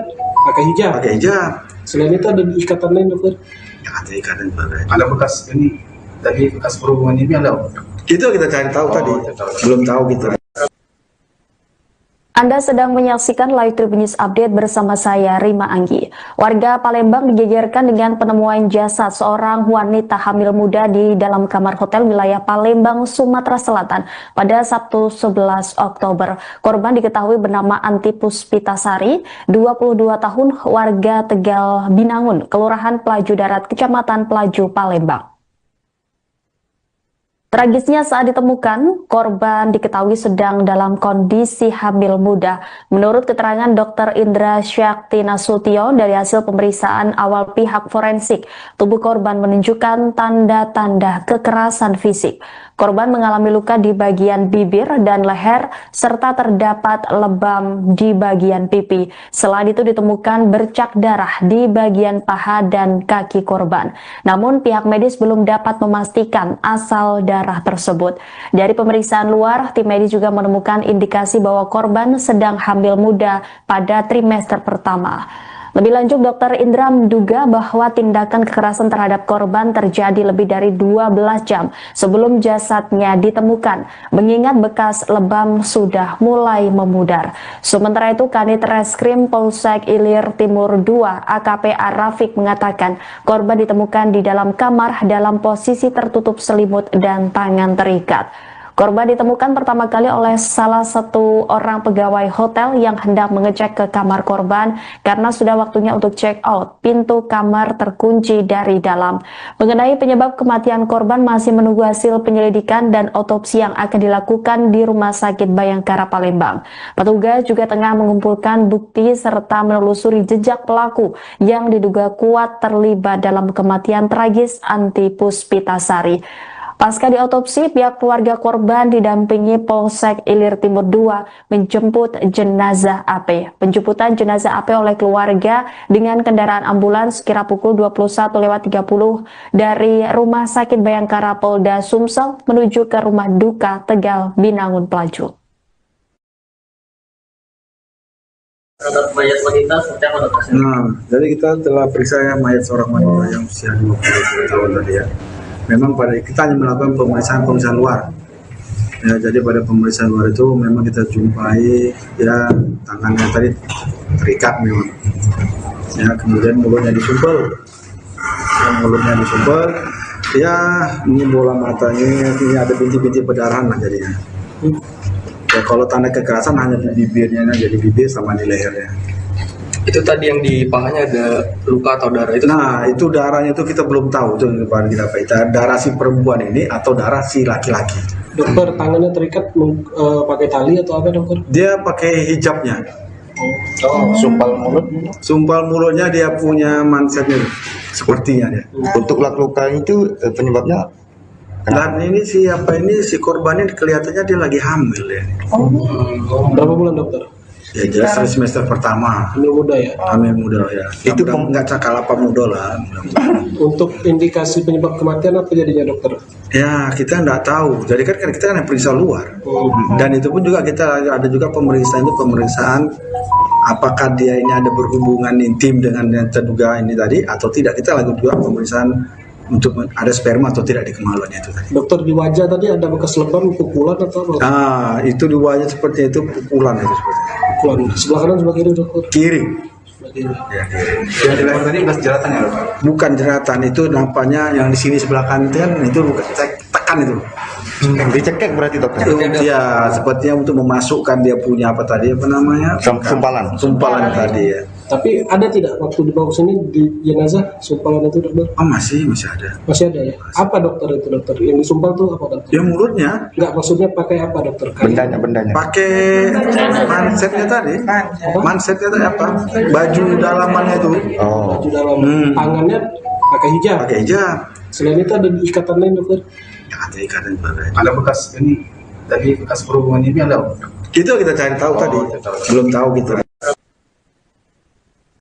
pakai hijab. Pakai hijab. Selain itu ada ikatan lain dokter? Ya ada ikatan juga. Ada bekas ini, tadi bekas perhubungan ini ada? Itu kita cari tahu tadi. Belum tahu kita. Anda sedang menyaksikan Live Tribun News Update bersama saya, Rima Anggi. Warga Palembang digegerkan dengan penemuan jasad seorang wanita hamil muda di dalam kamar hotel wilayah Palembang, Sumatera Selatan pada Sabtu 11 Oktober. Korban diketahui bernama Anti Puspitasari, 22 tahun, warga Tegal Binangun, Kelurahan Pelaju Darat, Kecamatan Pelaju, Palembang. Tragisnya saat ditemukan, korban diketahui sedang dalam kondisi hamil muda. Menurut keterangan Dr. Indra Syakti Nasution dari hasil pemeriksaan awal pihak forensik, tubuh korban menunjukkan tanda-tanda kekerasan fisik. Korban mengalami luka di bagian bibir dan leher, serta terdapat lebam di bagian pipi. Selain itu ditemukan bercak darah di bagian paha dan kaki korban. Namun pihak medis belum dapat memastikan asal darah tersebut. Dari pemeriksaan luar, tim medis juga menemukan indikasi bahwa korban sedang hamil muda pada trimester pertama. Lebih lanjut, Dr. Indra menduga bahwa tindakan kekerasan terhadap korban terjadi lebih dari 12 jam sebelum jasadnya ditemukan, mengingat bekas lebam sudah mulai memudar. Sementara itu, Kanit Reskrim Polsek Ilir Timur II AKP Arafik mengatakan korban ditemukan di dalam kamar dalam posisi tertutup selimut dan tangan terikat. Korban ditemukan pertama kali oleh salah satu orang pegawai hotel yang hendak mengecek ke kamar korban karena sudah waktunya untuk check out. Pintu kamar terkunci dari dalam. Mengenai penyebab kematian korban masih menunggu hasil penyelidikan dan otopsi yang akan dilakukan di Rumah Sakit Bayangkara Palembang. Petugas juga tengah mengumpulkan bukti serta menelusuri jejak pelaku yang diduga kuat terlibat dalam kematian tragis Anti Puspitasari. Pasca diotopsi, pihak keluarga korban didampingi Polsek Ilir Timur II menjemput jenazah AP. Penjemputan jenazah AP oleh keluarga dengan kendaraan ambulans kira pukul 21.30 dari Rumah Sakit Bayangkara Polda Sumsel menuju ke Rumah Duka Tegal Binangun Pelaju. Terhadap mayat wanita seperti apa dokter? Nah, jadi kita telah periksa ya mayat seorang wanita yang usia 20 tahun tadi ya. Memang pada kita hanya melakukan pemeriksaan luar. Ya, jadi pada pemeriksaan luar itu memang kita jumpai ya tangannya tadi terikat memang. Ya, kemudian mulutnya disumpel. Ya, ini bola matanya, ini ada bintik-bintik perdarahan lah jadinya. Ya, kalau tanda kekerasan hanya di bibirnya, jadi bibir sama di lehernya. Itu tadi yang di pahanya ada luka atau darah itu? Nah, itu darahnya itu kita belum tahu itu kita darah si perempuan ini atau darah si laki-laki. Dokter, tangannya terikat pakai tali atau apa dokter? Dia pakai hijabnya. Sumpal mulutnya dia punya mansetnya sepertinya dia. Untuk luka itu penyebabnya Dan ini si korbannya kelihatannya dia lagi hamil ya. Berapa bulan dokter? Ya jelas semester pertama. Hamil muda ya? Hamil muda ya. Itu nggak cakal apa muda lah. Untuk indikasi penyebab kematian apa jadinya dokter? Ya kita nggak tahu. Jadi kan kita kan periksa luar. Dan itu pun juga kita ada juga pemeriksaan apakah dia ini ada berhubungan intim dengan yang terduga ini tadi atau tidak. Kita lakukan juga pemeriksaan untuk ada sperma atau tidak di kemaluannya itu tadi. Dokter, di wajah tadi ada bekas lebam, pukulan atau apa? Ah, itu di wajah seperti itu pukulan itu seperti. Pukulan. Sebelah kanan sebelah kiri dokter? Kiri. Sebelah kiri. Ya, kiri. yang di leher tadi bekas jeratan ya dokter? Bukan jeratan, itu nampaknya yang di sini sebelah kanan itu bukan tekan itu. Dicekek berarti dokter? Ya, sepertinya untuk memasukkan dia punya apa tadi apa namanya? Sumpalan tadi ya. Tapi ada tidak waktu dibawa ke sini di jenazah sumpalan itu dokter? Oh masih ada. Masih ada ya? Apa dokter itu dokter? Yang disumpal tuh apa dokter? Ya mulutnya. Enggak, maksudnya pakai apa dokter? Bendanya. Pakai mansetnya tadi. Mansetnya tadi apa? Baju dalamannya itu. Oh. Baju dalam. Tangannya pakai hijab. Pakai hijab. Selain itu ada ikatan lain dokter? Ya, ada ikatan juga. Ada bekas ini tadi bekas perhubungan ini ada? Itu kita cari tahu tadi. Belum tahu gitu.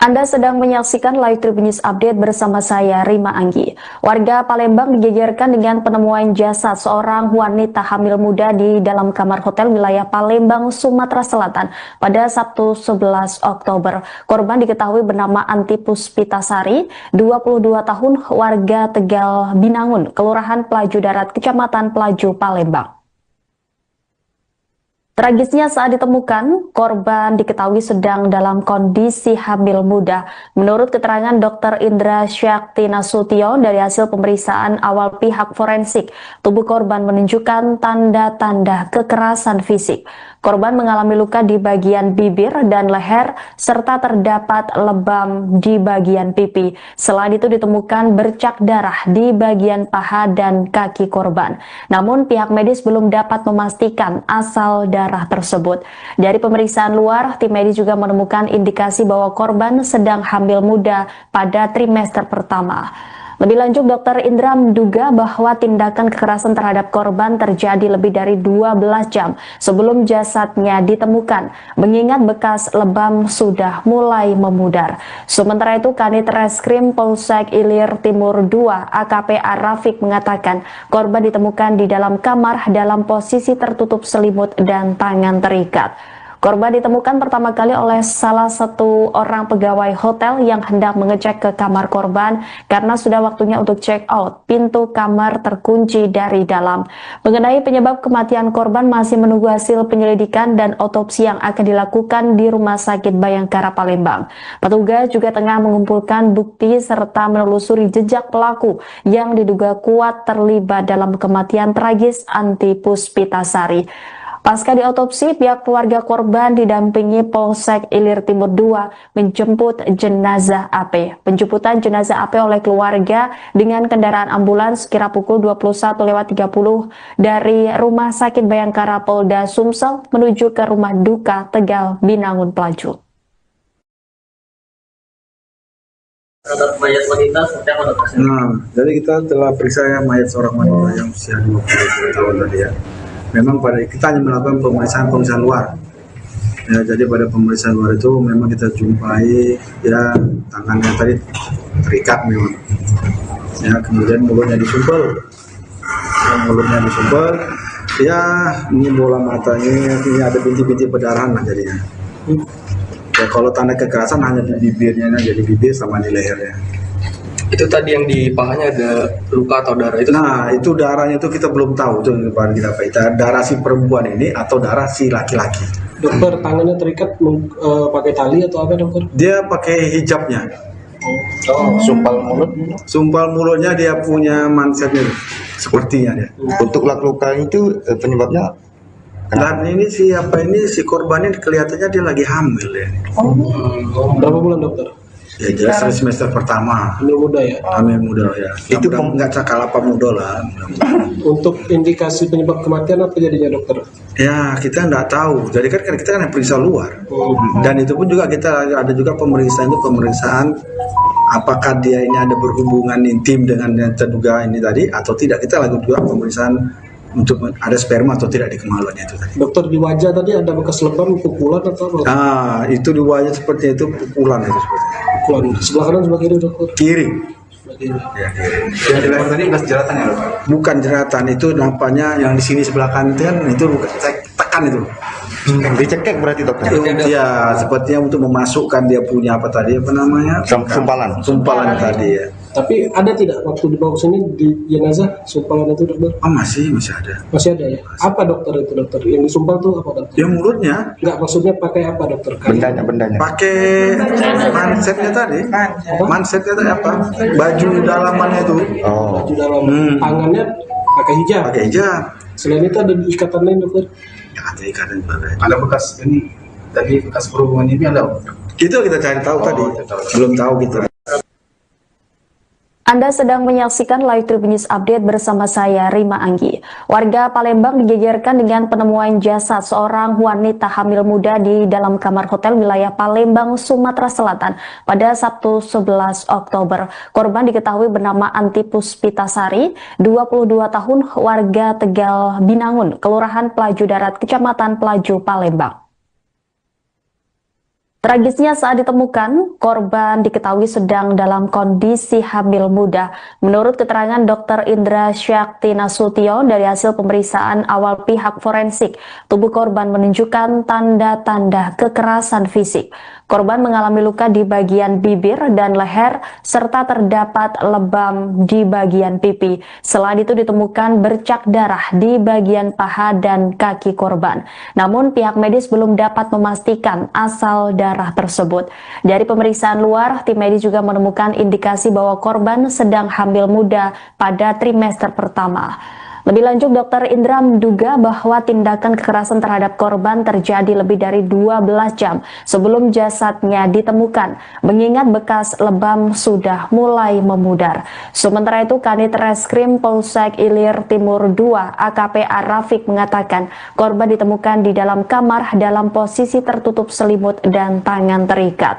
Anda sedang menyaksikan Live Tribun News Update bersama saya, Rima Anggi. Warga Palembang digegerkan dengan penemuan jasad seorang wanita hamil muda di dalam kamar hotel wilayah Palembang, Sumatera Selatan pada Sabtu 11 Oktober. Korban diketahui bernama Anti Puspitasari, 22 tahun, warga Tegal Binangun, Kelurahan Pelaju Darat, Kecamatan Pelaju, Palembang. Tragisnya saat ditemukan, korban diketahui sedang dalam kondisi hamil muda. Menurut keterangan Dr. Indra Syakti Nasution dari hasil pemeriksaan awal pihak forensik, tubuh korban menunjukkan tanda-tanda kekerasan fisik. Korban mengalami luka di bagian bibir dan leher, serta terdapat lebam di bagian pipi. Selain itu ditemukan bercak darah di bagian paha dan kaki korban. Namun pihak medis belum dapat memastikan asal darah tersebut. Dari pemeriksaan luar, tim medis juga menemukan indikasi bahwa korban sedang hamil muda pada trimester pertama. Lebih lanjut, Dr. Indra menduga bahwa tindakan kekerasan terhadap korban terjadi lebih dari 12 jam sebelum jasadnya ditemukan, mengingat bekas lebam sudah mulai memudar. Sementara itu, Kanit Reskrim Polsek Ilir Timur II AKP Arafik mengatakan korban ditemukan di dalam kamar dalam posisi tertutup selimut dan tangan terikat. Korban ditemukan pertama kali oleh salah satu orang pegawai hotel yang hendak mengecek ke kamar korban karena sudah waktunya untuk check out. Pintu kamar terkunci dari dalam. Mengenai penyebab kematian korban masih menunggu hasil penyelidikan dan otopsi yang akan dilakukan di Rumah Sakit Bayangkara Palembang. Petugas juga tengah mengumpulkan bukti serta menelusuri jejak pelaku yang diduga kuat terlibat dalam kematian tragis Anti Puspitasari. Pasca diotopsi, pihak keluarga korban didampingi Polsek Ilir Timur II menjemput jenazah AP. Penjemputan jenazah AP oleh keluarga dengan kendaraan ambulans sekira pukul 21.30 dari Rumah Sakit Bayangkara Polda Sumsel menuju ke Rumah Duka Tegal Binangun Pelaju. Terhadap mayat wanita seperti apa dokter? Jadi kita telah periksa mayat seorang wanita yang usia 20 tahun tadi ya. Memang kita hanya melakukan pemeriksaan luar. Ya, jadi pada pemeriksaan luar itu memang kita jumpai ya tangannya tadi terikat memang. Ya, kemudian mulutnya disumpel. Ya, ini bola matanya, ini ada bintik-bintik perdarahan lah jadinya. Ya, kalau tanda kekerasan hanya di bibirnya, jadi bibir sama di lehernya. Itu tadi yang di pahanya ada luka atau darah itu? Nah, itu darahnya itu kita belum tahu itu kita darah si perempuan ini atau darah si laki-laki. Dokter, tangannya terikat pakai tali atau apa dokter? Dia pakai hijabnya. Sumpal mulutnya dia punya mansetnya sepertinya dia. Untuk luka itu penyebabnya? Dan ini si korbannya kelihatannya dia lagi hamil ya. Berapa bulan dokter? Ya jelas semester pertama. Hamil muda ya? Hamil muda ya. Itu nggak cakalapa muda lah. Untuk indikasi penyebab kematian apa jadinya dokter? Ya kita nggak tahu. Jadi kan kita kan periksa luar. Dan itu pun juga kita ada juga pemeriksaan apakah dia ini ada berhubungan intim dengan yang terduga ini tadi atau tidak. Kita lakukan juga pemeriksaan untuk ada sperma atau tidak di kemaluannya itu tadi. Dokter, di wajah tadi ada bekas lebam, pukulan atau apa? Itu di wajah seperti itu pukulan itu seperti. Pukulan sebelah kanan sebelah kiri dokter? Kiri. Sebelah kiri. Ya, kiri. Yang di leher tadi bekas jeratan ya dokter? Bukan jeratan, itu nampaknya yang di sini sebelah kanan itu tekan itu. Dicekek berarti dokter? Ya, sepertinya untuk memasukkan dia punya sumpalan tadi ya. Tapi ada tidak waktu dibawa sini di jenazah sumpalan itu dokter? Masih ada. Masih ada ya? Apa dokter itu dokter? Yang disumpal tuh apa dokter? Ya mulutnya. Enggak, maksudnya pakai apa dokter? Bendanya. Pakai mansetnya tadi. Mansetnya tadi apa? Baju dalamannya itu. Baju dalam. Tangannya pakai hijab. Selain itu ada ikatan lain dokter? Ya, ada ikatan juga. Ada bekas ini, tadi bekas perhubungan ini ada? Itu kita cari tahu tadi. Belum tahu kita. Anda sedang menyaksikan Live Tribun News Update bersama saya, Rima Anggi. Warga Palembang digegerkan dengan penemuan jasad seorang wanita hamil muda di dalam kamar hotel wilayah Palembang, Sumatera Selatan pada Sabtu 11 Oktober. Korban diketahui bernama Anti Puspitasari, 22 tahun, warga Tegal Binangun, Kelurahan Pelaju Darat, Kecamatan Pelaju, Palembang. Tragisnya saat ditemukan, korban diketahui sedang dalam kondisi hamil muda. Menurut keterangan Dr. Indra Syakti Nasution dari hasil pemeriksaan awal pihak forensik, tubuh korban menunjukkan tanda-tanda kekerasan fisik. Korban mengalami luka di bagian bibir dan leher, serta terdapat lebam di bagian pipi. Selain itu ditemukan bercak darah di bagian paha dan kaki korban. Namun pihak medis belum dapat memastikan asal darah tersebut. Dari pemeriksaan luar, tim medis juga menemukan indikasi bahwa korban sedang hamil muda pada trimester pertama. Lebih lanjut, Dr. Indra menduga bahwa tindakan kekerasan terhadap korban terjadi lebih dari 12 jam sebelum jasadnya ditemukan, mengingat bekas lebam sudah mulai memudar. Sementara itu, Kanit Reskrim Polsek Ilir Timur II AKP Arafik mengatakan korban ditemukan di dalam kamar dalam posisi tertutup selimut dan tangan terikat.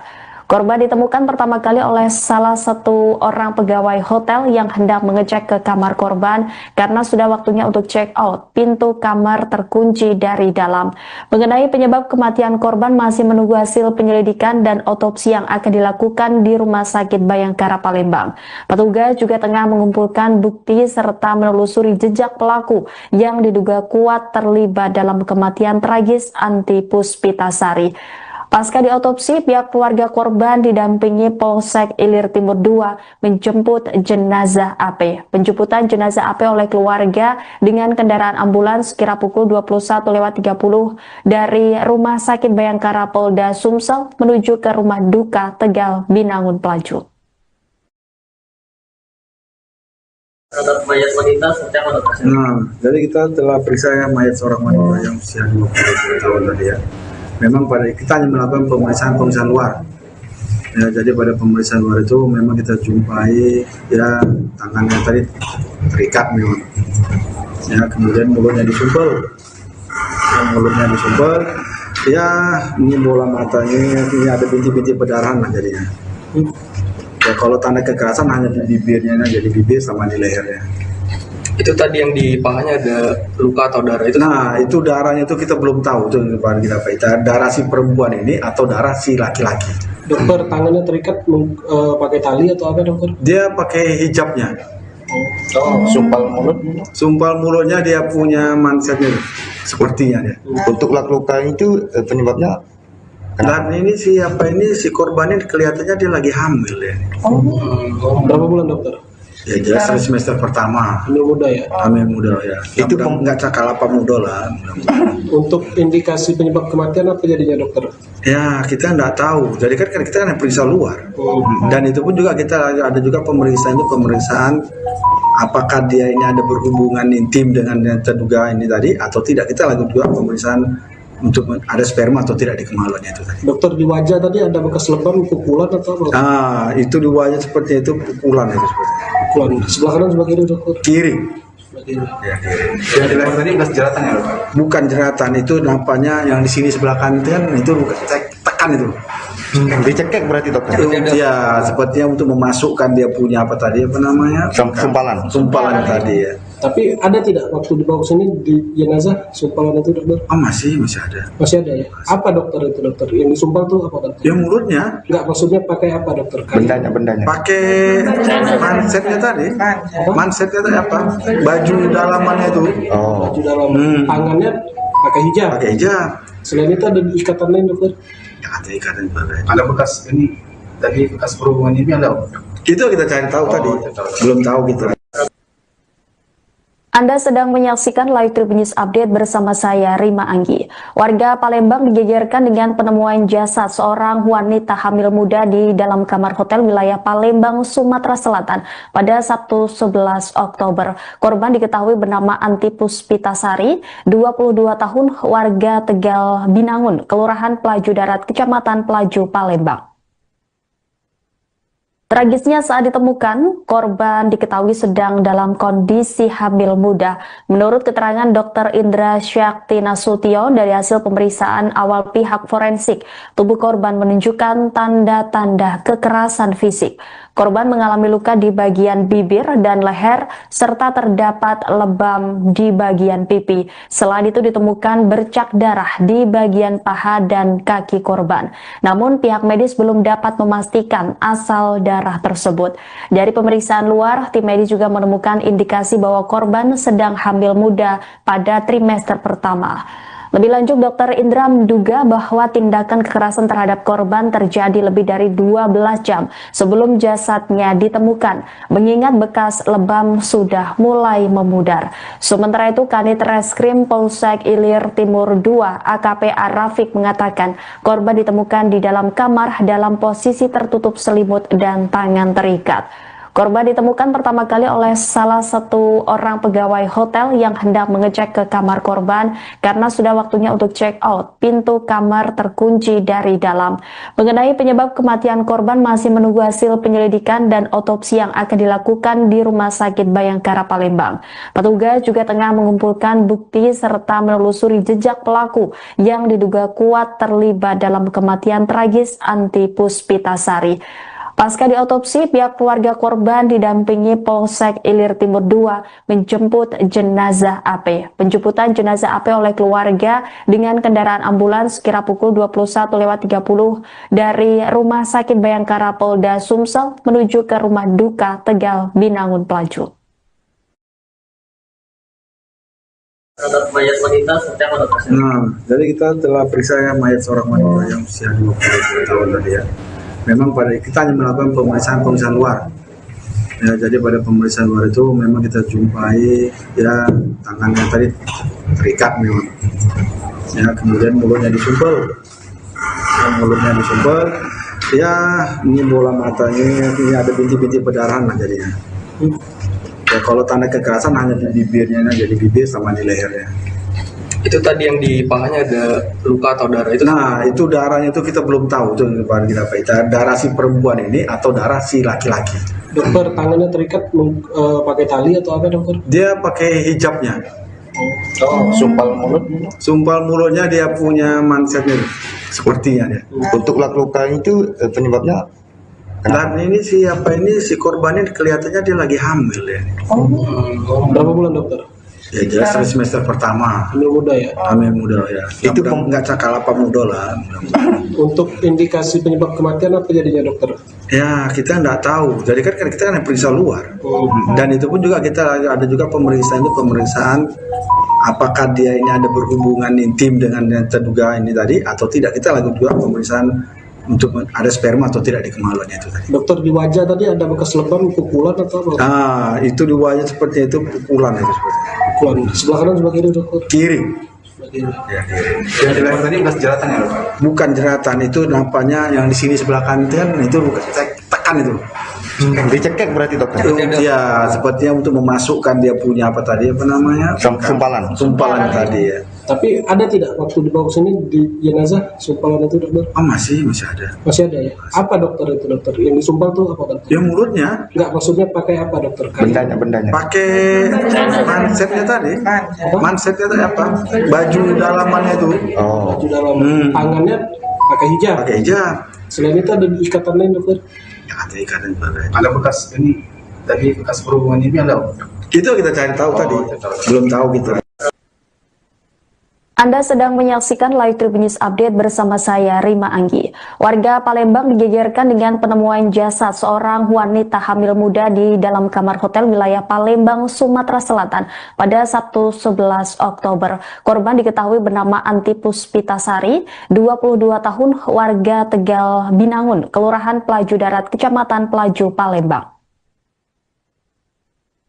Korban ditemukan pertama kali oleh salah satu orang pegawai hotel yang hendak mengecek ke kamar korban karena sudah waktunya untuk check out. Pintu kamar terkunci dari dalam. Mengenai penyebab kematian korban masih menunggu hasil penyelidikan dan otopsi yang akan dilakukan di Rumah Sakit Bayangkara Palembang. Petugas juga tengah mengumpulkan bukti serta menelusuri jejak pelaku yang diduga kuat terlibat dalam kematian tragis Anti Puspitasari. Pasca diotopsi, pihak keluarga korban didampingi Polsek Ilir Timur II menjemput jenazah AP. Penjemputan jenazah AP oleh keluarga dengan kendaraan ambulans kira pukul 21.30 dari Rumah Sakit Bayangkara Polda Sumsel menuju ke Rumah Duka Tegal Binangun Pelaju. Terhadap mayat wanita seperti apa dokter? Nah, jadi kita telah periksa mayat seorang wanita yang usia 20 tahun tadi ya. Memang pada kita hanya melakukan pemeriksaan luar. Ya, jadi pada pemeriksaan luar itu memang kita jumpai ya tangannya tadi terikat memang. Ya, kemudian mulutnya disumpel. Ya, ini bola matanya, ini ada bintik-bintik perdarahan lah jadinya. Ya, kalau tanda kekerasan hanya di bibirnya, jadi bibir sama di lehernya. Itu tadi yang di pahanya ada luka atau darah itu? Nah, itu darahnya itu kita belum tahu itu kita darah si perempuan ini atau darah si laki-laki. Dokter, tangannya terikat pakai tali atau apa dokter? Dia pakai hijabnya. Sumpal mulutnya dia punya mansetnya sepertinya dia. Untuk luka itu penyebabnya Dan ini si korban ini kelihatannya dia lagi hamil ya. Berapa bulan dokter? Ya jelas semester pertama. Hamil muda ya? Hamil muda ya. Itu nggak cakal apa muda lah. Untuk indikasi penyebab kematian apa jadinya dokter? Ya kita nggak tahu. Jadi kan kita kan periksa luar. Dan itu pun juga kita ada juga pemeriksaan apakah dia ini ada berhubungan intim dengan yang terduga ini tadi atau tidak. Kita lakukan juga pemeriksaan untuk ada sperma atau tidak di kemaluannya itu tadi. Dokter, di wajah tadi ada bekas lebam, pukulan atau apa? Ah, itu di wajah seperti itu pukulan itu seperti. Pukulan. Sebelah kanan sebelah kiri dokter? Kiri. Sebelah kiri. Ya, kiri. yang di leher tadi bekas jeratan ya? Bukan jeratan, itu nampaknya yang di sini sebelah kanan itu bukan tekan itu. Dicekek berarti dokter? Ya, sepertinya untuk memasukkan dia punya apa tadi apa namanya? Sumpalan tadi ya. Tapi ada tidak waktu dibawa ke sini di jenazah sumpalan itu dokter? Oh masih ada. Masih ada ya? Apa dokter itu dokter? Yang disumpal tuh apa dokter? Ya mulutnya. Enggak, maksudnya pakai apa dokter? Bendanya. Pakai mansetnya tadi. Mansetnya tadi apa? Baju dalamannya itu. Oh. Baju dalam. Tangannya pakai hijab. Pakai hijab. Selain itu ada ikatan lain dokter? Ya ada ikatan juga. Ada bekas ini tadi bekas perhubungan ini ada? Itu kita cari tahu tadi. Belum tahu kita. Anda sedang menyaksikan Live Tribun News Update bersama saya, Rima Anggi. Warga Palembang digegerkan dengan penemuan jasad seorang wanita hamil muda di dalam kamar hotel wilayah Palembang, Sumatera Selatan pada Sabtu 11 Oktober. Korban diketahui bernama Anti Puspitasari, 22 tahun, warga Tegal Binangun, Kelurahan Pelaju Darat, Kecamatan Pelaju, Palembang. Tragisnya saat ditemukan, korban diketahui sedang dalam kondisi hamil muda. Menurut keterangan Dr. Indra Syakti Nasution dari hasil pemeriksaan awal pihak forensik, tubuh korban menunjukkan tanda-tanda kekerasan fisik. Korban mengalami luka di bagian bibir dan leher, serta terdapat lebam di bagian pipi. Selain itu ditemukan bercak darah di bagian paha dan kaki korban. Namun pihak medis belum dapat memastikan asal darah tersebut. Dari pemeriksaan luar, tim medis juga menemukan indikasi bahwa korban sedang hamil muda pada trimester pertama. Lebih lanjut, Dr. Indra menduga bahwa tindakan kekerasan terhadap korban terjadi lebih dari 12 jam sebelum jasadnya ditemukan, mengingat bekas lebam sudah mulai memudar. Sementara itu, Kanit Reskrim Polsek Ilir Timur II AKP Arafik mengatakan korban ditemukan di dalam kamar dalam posisi tertutup selimut dan tangan terikat. Korban ditemukan pertama kali oleh salah satu orang pegawai hotel yang hendak mengecek ke kamar korban karena sudah waktunya untuk check out. Pintu kamar terkunci dari dalam. Mengenai penyebab kematian korban masih menunggu hasil penyelidikan dan otopsi yang akan dilakukan di Rumah Sakit Bayangkara Palembang. Petugas juga tengah mengumpulkan bukti serta menelusuri jejak pelaku yang diduga kuat terlibat dalam kematian tragis Anti Puspitasari. Pasca diotopsi, pihak keluarga korban didampingi Polsek Ilir Timur II menjemput jenazah AP. Penjemputan jenazah AP oleh keluarga dengan kendaraan ambulans sekira pukul 21.30 dari Rumah Sakit Bayangkara Polda Sumsel menuju ke Rumah Duka Tegal Binangun Pelaju. Terhadap mayat wanita seperti apa dokter? Jadi kita telah periksa mayat seorang wanita yang usia 20 tahun tadi ya. Memang pada kita hanya melakukan pemeriksaan luar. Ya, jadi pada pemeriksaan luar itu memang kita jumpai ya tangannya tadi terikat memang. Ya, kemudian mulutnya disumpel. Ya, ini bola matanya, ini ada bintik-bintik perdarahan lah jadinya. Ya, kalau tanda kekerasan hanya di bibirnya, jadi bibir sama di lehernya. Itu tadi yang di pahanya ada luka atau darah itu? Nah, itu darahnya itu kita belum tahu itu kita darah si perempuan ini atau darah si laki-laki. Dokter, tangannya terikat pakai tali atau apa dokter? Dia pakai hijabnya. Sumpal mulutnya dia punya mansetnya sepertinya dia. Untuk luka itu penyebabnya? Dan ini si korban ini kelihatannya dia lagi hamil ya. Berapa bulan dokter? Ya jelas semester pertama. Hamil muda ya? Hamil muda ya. Itu nggak cakal apa muda lah. Untuk indikasi penyebab kematian apa jadinya dokter? Ya kita nggak tahu. Jadi kan kita kan periksa luar. Dan itu pun juga kita ada juga pemeriksaan apakah dia ini ada berhubungan intim dengan yang terduga ini tadi atau tidak. Kita lakukan juga pemeriksaan untuk ada sperma atau tidak di kemaluannya itu tadi. Dokter, di wajah tadi ada bekas lebam, pukulan atau apa? Itu di wajah seperti itu pukulan itu seperti. Pukulan. Sebelah kanan sebelah kiri dokter? Kiri. Ya, yang di leher tadi bekas jeratan ya? Bukan jeratan, itu nampaknya yang di sini sebelah kanan itu bukan tekan itu. Dicekek berarti dokter? Ya, sepertinya untuk memasukkan dia punya apa namanya? Sumpalan tadi ya. Tapi ada tidak waktu dibawa ke sini di jenazah sumpalan itu dokter? Masih ada. Masih ada ya? Apa dokter itu dokter? Yang disumpal tuh apa dokter? Ya mulutnya. Enggak, maksudnya pakai apa dokter? Bendanya. Pakai mansetnya tadi. Mansetnya tadi apa? Baju dalamannya itu. Baju dalam. Tangannya pakai hijab. Selain itu ada ikatan lain dokter? Ya, ada ikatan juga. Ada bekas ini tadi bekas perhubungan ini ada? Itu kita cari tahu tadi. Belum tahu kita. Anda sedang menyaksikan Live Tribun News Update bersama saya, Rima Anggi. Warga Palembang digegerkan dengan penemuan jasad seorang wanita hamil muda di dalam kamar hotel wilayah Palembang, Sumatera Selatan pada Sabtu 11 Oktober. Korban diketahui bernama Anti Puspitasari, 22 tahun, warga Tegal Binangun, Kelurahan Pelaju Darat, Kecamatan Pelaju, Palembang.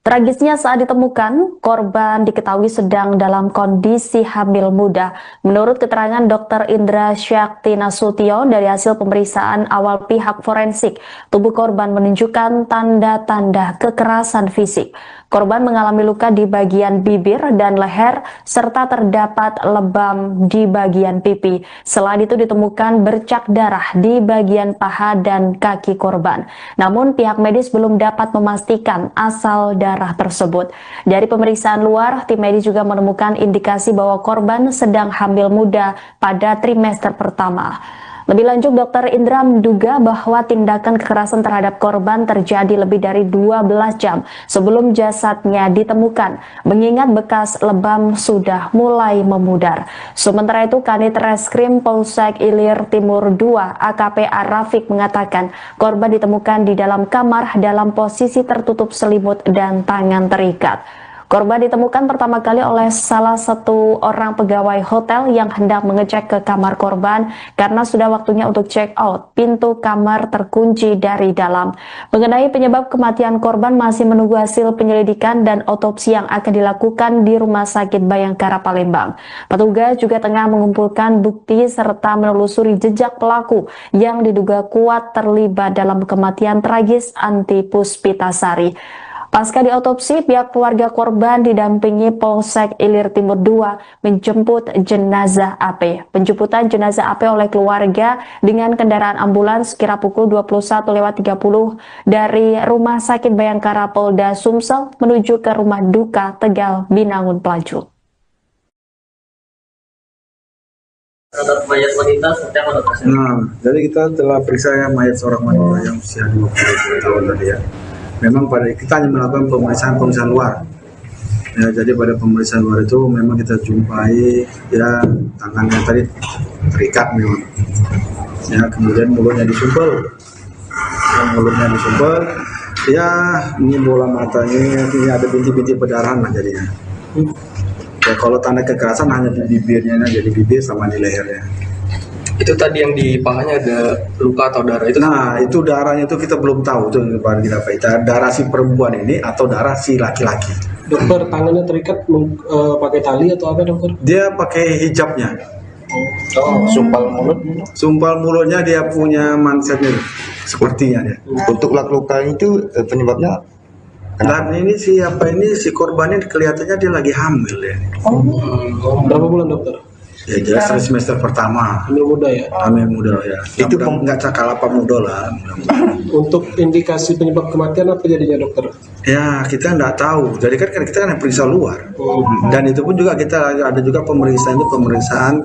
Tragisnya saat ditemukan, korban diketahui sedang dalam kondisi hamil muda. Menurut keterangan Dr. Indra Syakti Nasution dari hasil pemeriksaan awal pihak forensik, tubuh korban menunjukkan tanda-tanda kekerasan fisik. Korban mengalami luka di bagian bibir dan leher, serta terdapat lebam di bagian pipi. Selain itu ditemukan bercak darah di bagian paha dan kaki korban. Namun pihak medis belum dapat memastikan asal darah tersebut. Dari pemeriksaan luar, tim medis juga menemukan indikasi bahwa korban sedang hamil muda pada trimester pertama. Lebih lanjut, Dr. Indra menduga bahwa tindakan kekerasan terhadap korban terjadi lebih dari 12 jam sebelum jasadnya ditemukan, mengingat bekas lebam sudah mulai memudar. Sementara itu, Kanit Reskrim Polsek Ilir Timur II AKP Arafik mengatakan korban ditemukan di dalam kamar dalam posisi tertutup selimut dan tangan terikat. Korban ditemukan pertama kali oleh salah satu orang pegawai hotel yang hendak mengecek ke kamar korban karena sudah waktunya untuk check out. Pintu kamar terkunci dari dalam. Mengenai penyebab kematian korban masih menunggu hasil penyelidikan dan otopsi yang akan dilakukan di Rumah Sakit Bayangkara Palembang. Petugas juga tengah mengumpulkan bukti serta menelusuri jejak pelaku yang diduga kuat terlibat dalam kematian tragis Anti Puspitasari. Pasca diotopsi, pihak keluarga korban didampingi Polsek Ilir Timur II menjemput jenazah AP. Penjemputan jenazah AP oleh keluarga dengan kendaraan ambulans kira pukul 21.30 dari Rumah Sakit Bayangkara Polda Sumsel menuju ke rumah duka Tegal Binangun Pelaju. Terhadap mayat wanita seperti apa dokter? Nah, jadi kita telah periksa mayat seorang wanita yang usia 20 tahun tadi ya. Memang pada kita hanya melakukan pemeriksaan luar. Ya, jadi pada pemeriksaan luar itu memang kita jumpai ya tangannya tadi terikat memang. Ya, kemudian mulutnya disumpel. Ya, ini bola matanya, ini ada bintik-bintik perdarahan lah jadinya. Ya, kalau tanda kekerasan hanya di bibirnya, jadi bibir sama di lehernya. Itu tadi yang di pahanya ada luka atau darah itu? Nah, itu darahnya itu kita belum tahu itu darah si perempuan ini atau darah si laki-laki. Dokter, tangannya terikat pakai tali atau apa dokter? Dia pakai hijabnya. Sumpal mulutnya dia punya mansetnya sepertinya dia. Untuk luka itu penyebabnya Dan ini si korbannya kelihatannya dia lagi hamil ya. Berapa bulan dokter? Ya jelas semester pertama. Hamil muda ya? Hamil muda ya. Itu nggak cakal apa muda lah. Untuk indikasi penyebab kematian apa jadinya dokter? Ya kita nggak tahu. Jadi kan kita kan periksa luar. Dan itu pun juga kita ada juga pemeriksaan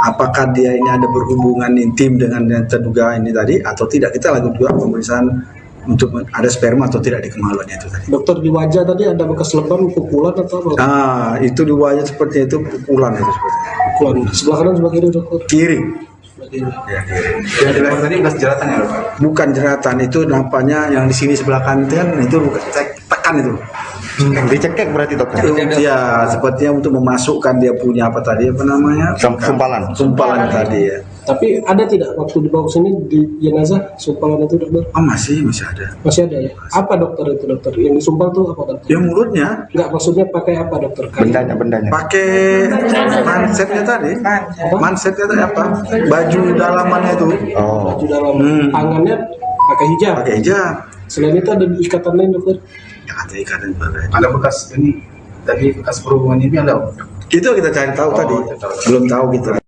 apakah dia ini ada berhubungan intim dengan yang terduga ini tadi atau tidak. Kita lakukan juga pemeriksaan untuk ada sperma atau tidak di kemaluannya itu tadi. Dokter, di wajah tadi ada bekas lebam, pukulan atau apa? Nah, itu di wajah seperti itu pukulan itu seperti. Pukulan. Sebelah kanan sebelah kiri dokter? Kiri. Sebelah kiri. Ya, kiri. yang di leher tadi bekas jeratan ya dokter? Bukan jeratan, itu nampaknya yang di sini sebelah kanan itu bukan tekan itu. Dicekek berarti dokter? Ya, sepertinya untuk memasukkan dia punya apa tadi apa namanya? Sumpalan tadi ya. Tapi ada tidak waktu dibawa sini di jenazah sumpalan itu dokter? Oh masih ada. Masih ada ya? Apa dokter itu dokter? Yang disumpal tuh apa dokter? Ya mulutnya. Enggak, maksudnya pakai apa dokter? Bendanya. Pakai mansetnya tadi. Mansetnya tadi apa? Baju dalamannya itu. Baju dalam. Tangannya pakai hijab. Pakai hijab. Selain itu ada ikatan lain dokter? Ya ada ikatan juga. Ada bekas ini, tadi bekas perhubungan ini ada? Itu kita cari tahu tadi. Belum tahu kita.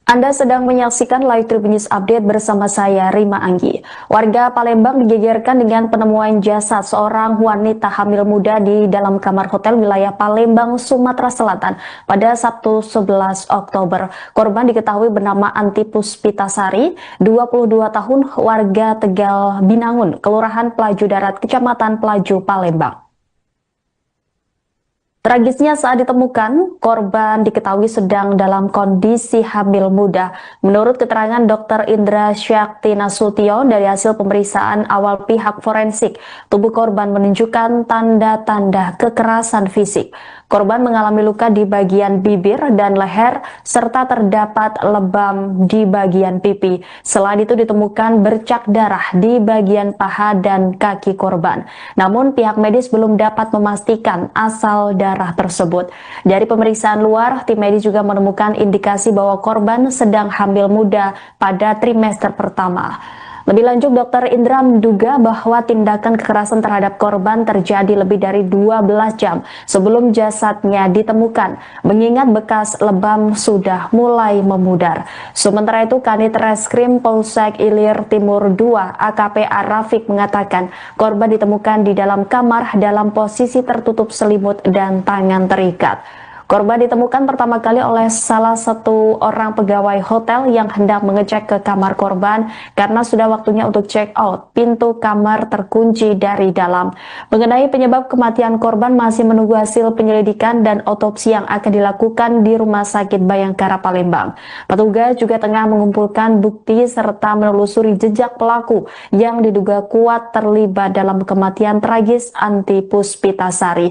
Anda sedang menyaksikan Live Tribun News Update bersama saya, Rima Anggi. Warga Palembang digegerkan dengan penemuan jasad seorang wanita hamil muda di dalam kamar hotel wilayah Palembang, Sumatera Selatan pada Sabtu 11 Oktober. Korban diketahui bernama Anti Puspitasari, 22 tahun, warga Tegal Binangun, Kelurahan Pelaju Darat, Kecamatan Pelaju, Palembang. Tragisnya saat ditemukan, korban diketahui sedang dalam kondisi hamil muda. Menurut keterangan Dr. Indra Syakti Nasution dari hasil pemeriksaan awal pihak forensik, tubuh korban menunjukkan tanda-tanda kekerasan fisik. Korban mengalami luka di bagian bibir dan leher, serta terdapat lebam di bagian pipi. Selain itu ditemukan bercak darah di bagian paha dan kaki korban. Namun pihak medis belum dapat memastikan asal darah tersebut. Dari pemeriksaan luar, tim medis juga menemukan indikasi bahwa korban sedang hamil muda pada trimester pertama. Lebih lanjut, Dr. Indra menduga bahwa tindakan kekerasan terhadap korban terjadi lebih dari 12 jam sebelum jasadnya ditemukan, mengingat bekas lebam sudah mulai memudar. Sementara itu, Kanit Reskrim Polsek Ilir Timur II AKP Arafik mengatakan korban ditemukan di dalam kamar dalam posisi tertutup selimut dan tangan terikat. Korban ditemukan pertama kali oleh salah satu orang pegawai hotel yang hendak mengecek ke kamar korban karena sudah waktunya untuk check out. Pintu kamar terkunci dari dalam. Mengenai penyebab kematian korban masih menunggu hasil penyelidikan dan otopsi yang akan dilakukan di Rumah Sakit Bayangkara Palembang. Petugas juga tengah mengumpulkan bukti serta menelusuri jejak pelaku yang diduga kuat terlibat dalam kematian tragis Anti Puspitasari.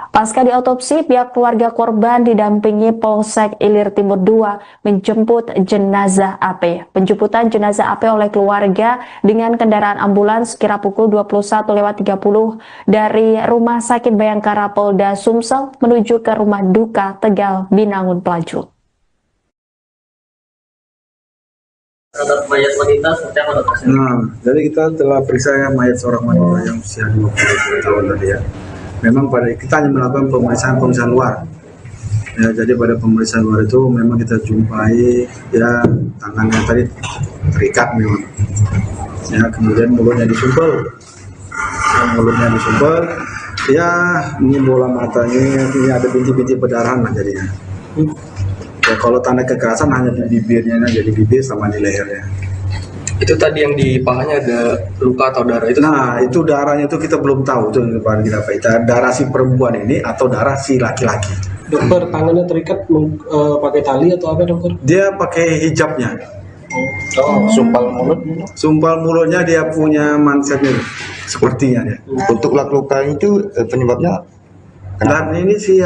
Pasca diotopsi, pihak keluarga korban didampingi Polsek Ilir Timur II menjemput jenazah AP. Penjemputan jenazah AP oleh keluarga dengan kendaraan ambulans kira pukul 21.30 dari Rumah Sakit Bayangkara Polda Sumsel menuju ke Rumah Duka Tegal Binangun Pelaju. Terhadap mayat wanita seperti apa dokter? Jadi kita telah periksa mayat seorang wanita yang usia 20 tahun tadi ya. Memang pada kita hanya melakukan pemeriksaan luar. Ya, jadi pada pemeriksaan luar itu memang kita jumpai ya tangannya tadi terikat memang. Ya, kemudian mulutnya disumpel. Ya, ini bola matanya, ini ada bintik-bintik perdarahan lah jadinya. Ya, kalau tanda kekerasan hanya di bibirnya, jadi bibir sama di lehernya. Itu tadi yang di pahanya ada luka atau darah itu? Nah, itu darahnya itu kita belum tahu itu kita darah si perempuan ini atau darah si laki-laki. Dokter, tangannya terikat pakai tali atau apa dokter? Dia pakai hijabnya. Sumpal mulutnya dia punya mansetnya sepertinya dia. Untuk luka itu penyebabnya? Dan ini si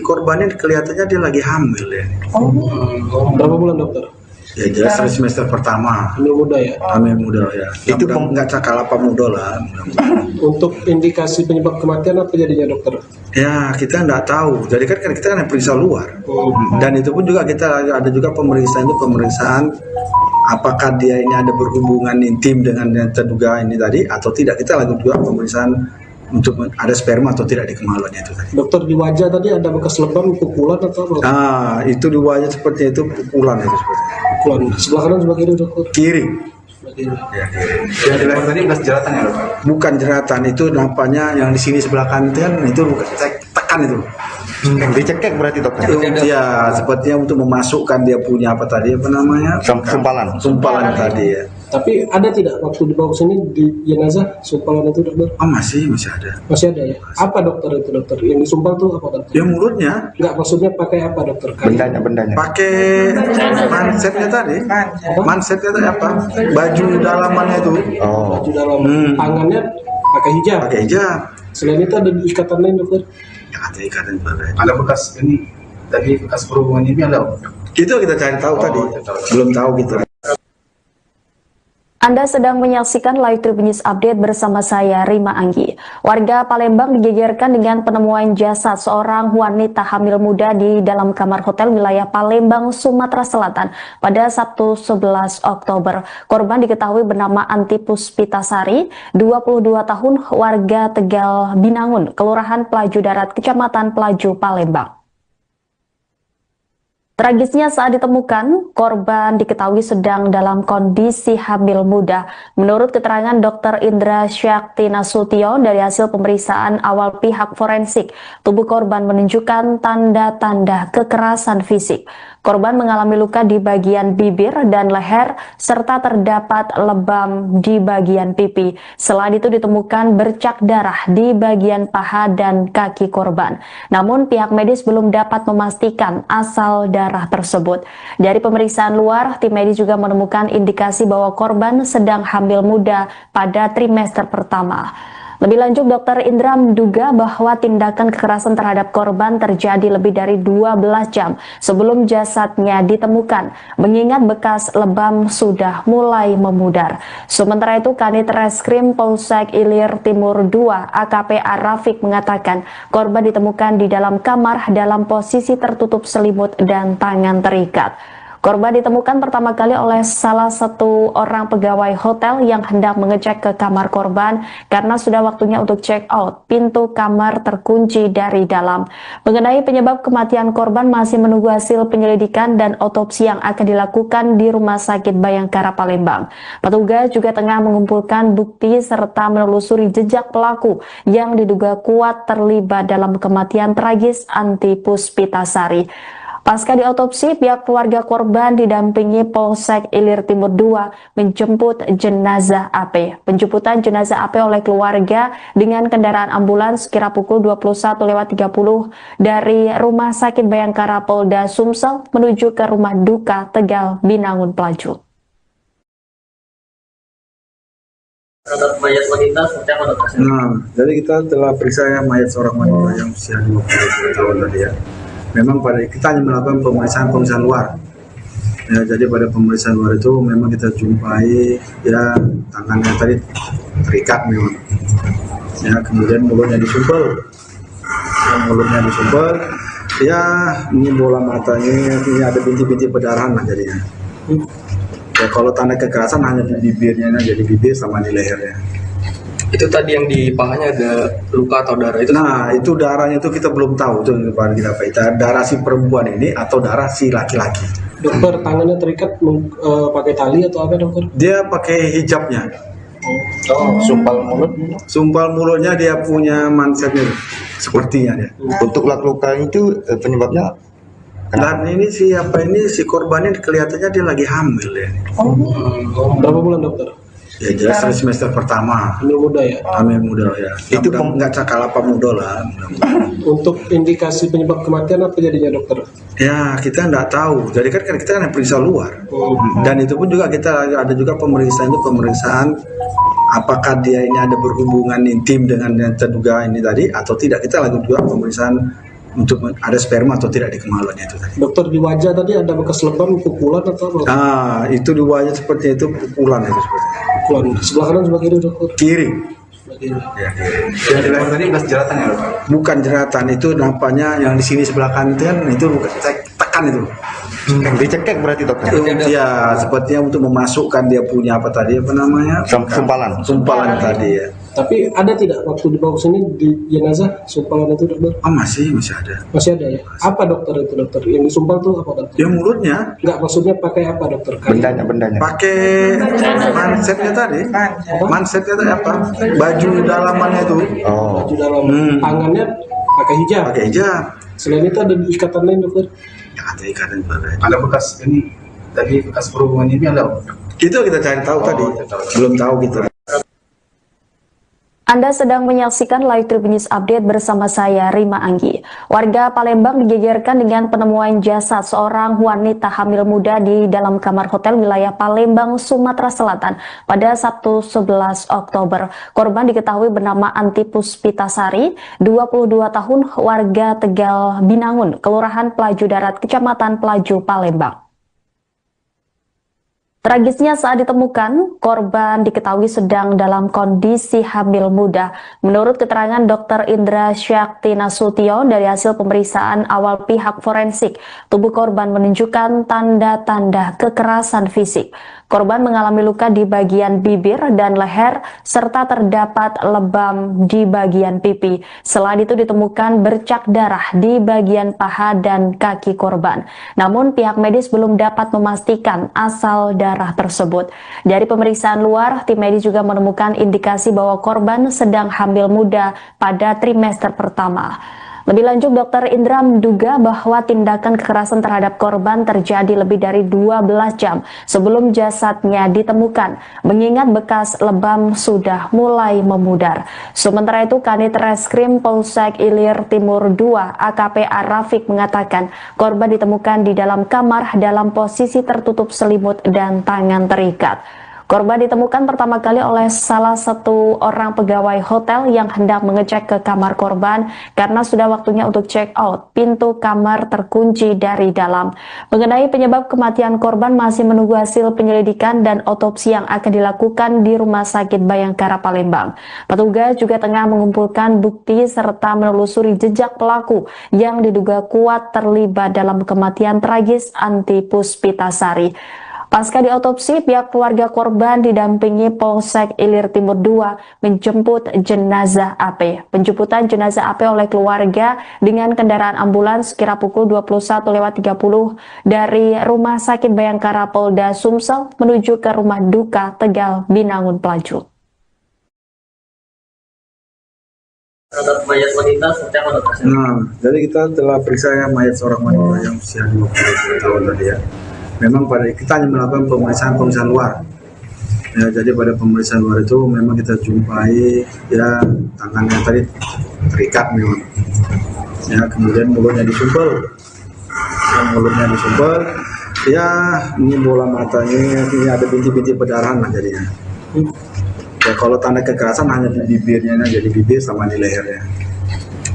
korbannya kelihatannya dia lagi hamil ya. Berapa bulan dokter? Ya jelas semester pertama. Hamil muda ya? Hamil muda ya. Itu nggak cakal apa muda lah. Untuk indikasi penyebab kematian apa jadinya dokter? Ya kita nggak tahu. Jadi kan kita kan periksa luar. Dan itu pun juga kita ada juga pemeriksaan apakah dia ini ada berhubungan intim dengan yang terduga ini tadi atau tidak. Kita lakukan juga pemeriksaan untuk ada sperma atau tidak di kemaluannya itu tadi. Dokter, di wajah tadi ada bekas lebam, pukulan atau apa? Itu di wajah seperti itu pukulan itu seperti. Pukulan. Sebelah kanan sebelah kiri dokter? Kiri. Ya, yang di leher tadi bekas jeratan ya dokter? Bukan jeratan, itu nampaknya yang di sini sebelah kanan itu bukan tekan itu. Dicekek berarti dokter? Ya, sepertinya untuk memasukkan dia punya apa namanya? Sumpalan tadi ya. Tapi ada tidak waktu dibawa ke sini di jenazah sumpalan itu dokter? Oh masih ada. Masih ada ya? Apa dokter itu dokter? Yang disumpal tuh apa dokter? Ya mulutnya. Enggak, maksudnya pakai apa dokter? Bendanya. Pakai mansetnya tadi. Mansetnya tadi apa? Baju dalamannya itu. Baju dalam. Tangannya pakai hijab. Selain itu ada ikatan lain dokter? Ya ada ikatan juga. Ada bekas ini tadi bekas perhubungan ini ada? Itu kita cari tahu tadi. Belum tahu kita. Anda sedang menyaksikan Live Tribun News Update bersama saya, Rima Anggi. Warga Palembang digegerkan dengan penemuan jasad seorang wanita hamil muda di dalam kamar hotel wilayah Palembang, Sumatera Selatan pada Sabtu 11 Oktober. Korban diketahui bernama Anti Puspitasari, 22 tahun, warga Tegal Binangun, Kelurahan Pelaju Darat, Kecamatan Pelaju, Palembang. Tragisnya saat ditemukan, korban diketahui sedang dalam kondisi hamil muda. Menurut keterangan Dr. Indra Syakti Nasution dari hasil pemeriksaan awal pihak forensik, tubuh korban menunjukkan tanda-tanda kekerasan fisik. Korban mengalami luka di bagian bibir dan leher, serta terdapat lebam di bagian pipi. Selain itu ditemukan bercak darah di bagian paha dan kaki korban. Namun pihak medis belum dapat memastikan asal darah tersebut. Dari pemeriksaan luar, tim medis juga menemukan indikasi bahwa korban sedang hamil muda pada trimester pertama. Lebih lanjut, Dr. Indra menduga bahwa tindakan kekerasan terhadap korban terjadi lebih dari 12 jam sebelum jasadnya ditemukan, mengingat bekas lebam sudah mulai memudar. Sementara itu, Kanit Reskrim Polsek Ilir Timur II AKP Arafik mengatakan korban ditemukan di dalam kamar dalam posisi tertutup selimut dan tangan terikat. Korban ditemukan pertama kali oleh salah satu orang pegawai hotel yang hendak mengecek ke kamar korban karena sudah waktunya untuk check out. Pintu kamar terkunci dari dalam. Mengenai penyebab kematian korban masih menunggu hasil penyelidikan dan otopsi yang akan dilakukan di Rumah Sakit Bayangkara Palembang. Petugas juga tengah mengumpulkan bukti serta menelusuri jejak pelaku yang diduga kuat terlibat dalam kematian tragis Anti Puspitasari. Pasca diotopsi, pihak keluarga korban didampingi Polsek Ilir Timur II menjemput jenazah AP. Penjemputan jenazah AP oleh keluarga dengan kendaraan ambulans kira pukul 21.30 dari Rumah Sakit Bayangkara Polda Sumsel menuju ke rumah duka Tegal, Binangun, Pelaju. Terhadap mayat wanita seperti apa dokter? Nah, jadi kita telah periksa mayat seorang wanita yang usia 20 tahun tadi ya. Memang pada kita hanya melakukan pemeriksaan luar. Ya, jadi pada pemeriksaan luar itu memang kita jumpai ya tangannya tadi terikat memang. Ya, kemudian mulutnya disumpel. Ya, ini bola matanya, ini ada bintik-bintik perdarahan lah jadinya. Ya, kalau tanda kekerasan hanya di bibirnya, jadi bibir sama di lehernya. Itu tadi yang di pahanya ada luka atau darah itu? Nah, itu darahnya itu kita belum tahu itu kita darah si perempuan ini atau darah si laki-laki. Dokter, tangannya terikat pakai tali atau apa dokter? Dia pakai hijabnya. Sumpal mulutnya dia punya mansetnya sepertinya dia. Untuk luka itu penyebabnya Dan ini si korban ini kelihatannya dia lagi hamil ya. Berapa bulan dokter? Ya jelas semester pertama. Hamil muda ya? Hamil muda ya. Itu nggak cakal apa muda lah. Untuk indikasi penyebab kematian apa jadinya dokter? Ya kita nggak tahu. Jadi kan kita kan periksa luar. Dan itu pun juga kita ada juga pemeriksaan apakah dia ini ada berhubungan intim dengan yang terduga ini tadi atau tidak. Kita lakukan juga pemeriksaan untuk ada sperma atau tidak di kemaluannya itu tadi. Dokter, di wajah tadi ada bekas lebam, pukulan atau apa? Nah, itu di wajah seperti itu pukulan itu seperti. Pukulan. Sebelah kanan sebelah kiri dokter? Kiri. Sebelah kiri. Ya, kiri. yang di leher tadi bekas jeratan ya dokter? Bukan jeratan, itu nampaknya yang di sini sebelah kanan itu bukan tekan itu. Dicekek berarti dokter? Ya, sepertinya untuk memasukkan dia punya apa tadi apa namanya? Sumpalan tadi ya. Tapi ada tidak waktu dibawa sini di jenazah sumpalan itu dokter? Oh masih ada. Masih ada ya? Apa dokter itu dokter? Yang disumpal tuh apa dokter? Ya mulutnya. Enggak, maksudnya pakai apa dokter? Bendanya. Pakai mansetnya tadi. Mansetnya tadi apa? Baju dalamannya itu. Baju dalam. Tangannya pakai hijab. Pakai hijab. Selain itu ada ikatan lain dokter? Ya, ada ikatan juga. Ada bekas ini tadi bekas perhubungan ini ada? Itu kita cari tahu tadi. Belum tahu kita. Anda sedang menyaksikan Live Tribun News Update bersama saya, Rima Anggi. Warga Palembang digegerkan dengan penemuan jasad seorang wanita hamil muda di dalam kamar hotel wilayah Palembang, Sumatera Selatan pada Sabtu 11 Oktober. Korban diketahui bernama Anti Puspitasari, 22 tahun, warga Tegal, Binangun, Kelurahan Pelaju Darat, Kecamatan Pelaju, Palembang. Tragisnya saat ditemukan, korban diketahui sedang dalam kondisi hamil muda. Menurut keterangan Dr. Indra Syakti Nasution dari hasil pemeriksaan awal pihak forensik, tubuh korban menunjukkan tanda-tanda kekerasan fisik. Korban mengalami luka di bagian bibir dan leher, serta terdapat lebam di bagian pipi. Selain itu ditemukan bercak darah di bagian paha dan kaki korban. Namun pihak medis belum dapat memastikan asal darah tersebut. Dari pemeriksaan luar, tim medis juga menemukan indikasi bahwa korban sedang hamil muda pada trimester pertama. Lebih lanjut, Dr. Indra menduga bahwa tindakan kekerasan terhadap korban terjadi lebih dari 12 jam sebelum jasadnya ditemukan, mengingat bekas lebam sudah mulai memudar. Sementara itu, Kanit Reskrim Polsek Ilir Timur II AKP Arafik mengatakan korban ditemukan di dalam kamar dalam posisi tertutup selimut dan tangan terikat. Korban ditemukan pertama kali oleh salah satu orang pegawai hotel yang hendak mengecek ke kamar korban karena sudah waktunya untuk check out. Pintu kamar terkunci dari dalam. Mengenai penyebab kematian korban masih menunggu hasil penyelidikan dan otopsi yang akan dilakukan di Rumah Sakit Bayangkara Palembang. Petugas juga tengah mengumpulkan bukti serta menelusuri jejak pelaku yang diduga kuat terlibat dalam kematian tragis Anti Puspitasari. Pasca diotopsi, pihak keluarga korban didampingi Polsek Ilir Timur II menjemput jenazah AP. Penjemputan jenazah AP oleh keluarga dengan kendaraan ambulans kira pukul 21.30 dari Rumah Sakit Bayangkara Polda Sumsel menuju ke Rumah Duka Tegal Binangun Pelaju. Terhadap mayat wanita seperti apa dokter? Jadi kita telah periksa mayat seorang wanita yang usia 20 tahun tadi ya. Memang pada kita hanya melakukan pemeriksaan luar. Ya, jadi pada pemeriksaan luar itu memang kita jumpai ya tangannya tadi terikat memang. Ya, kemudian mulutnya disumpel. Ya, ini bola matanya, ini ada bintik-bintik perdarahan lah jadinya. Ya, kalau tanda kekerasan hanya di bibirnya, jadi bibir sama di lehernya.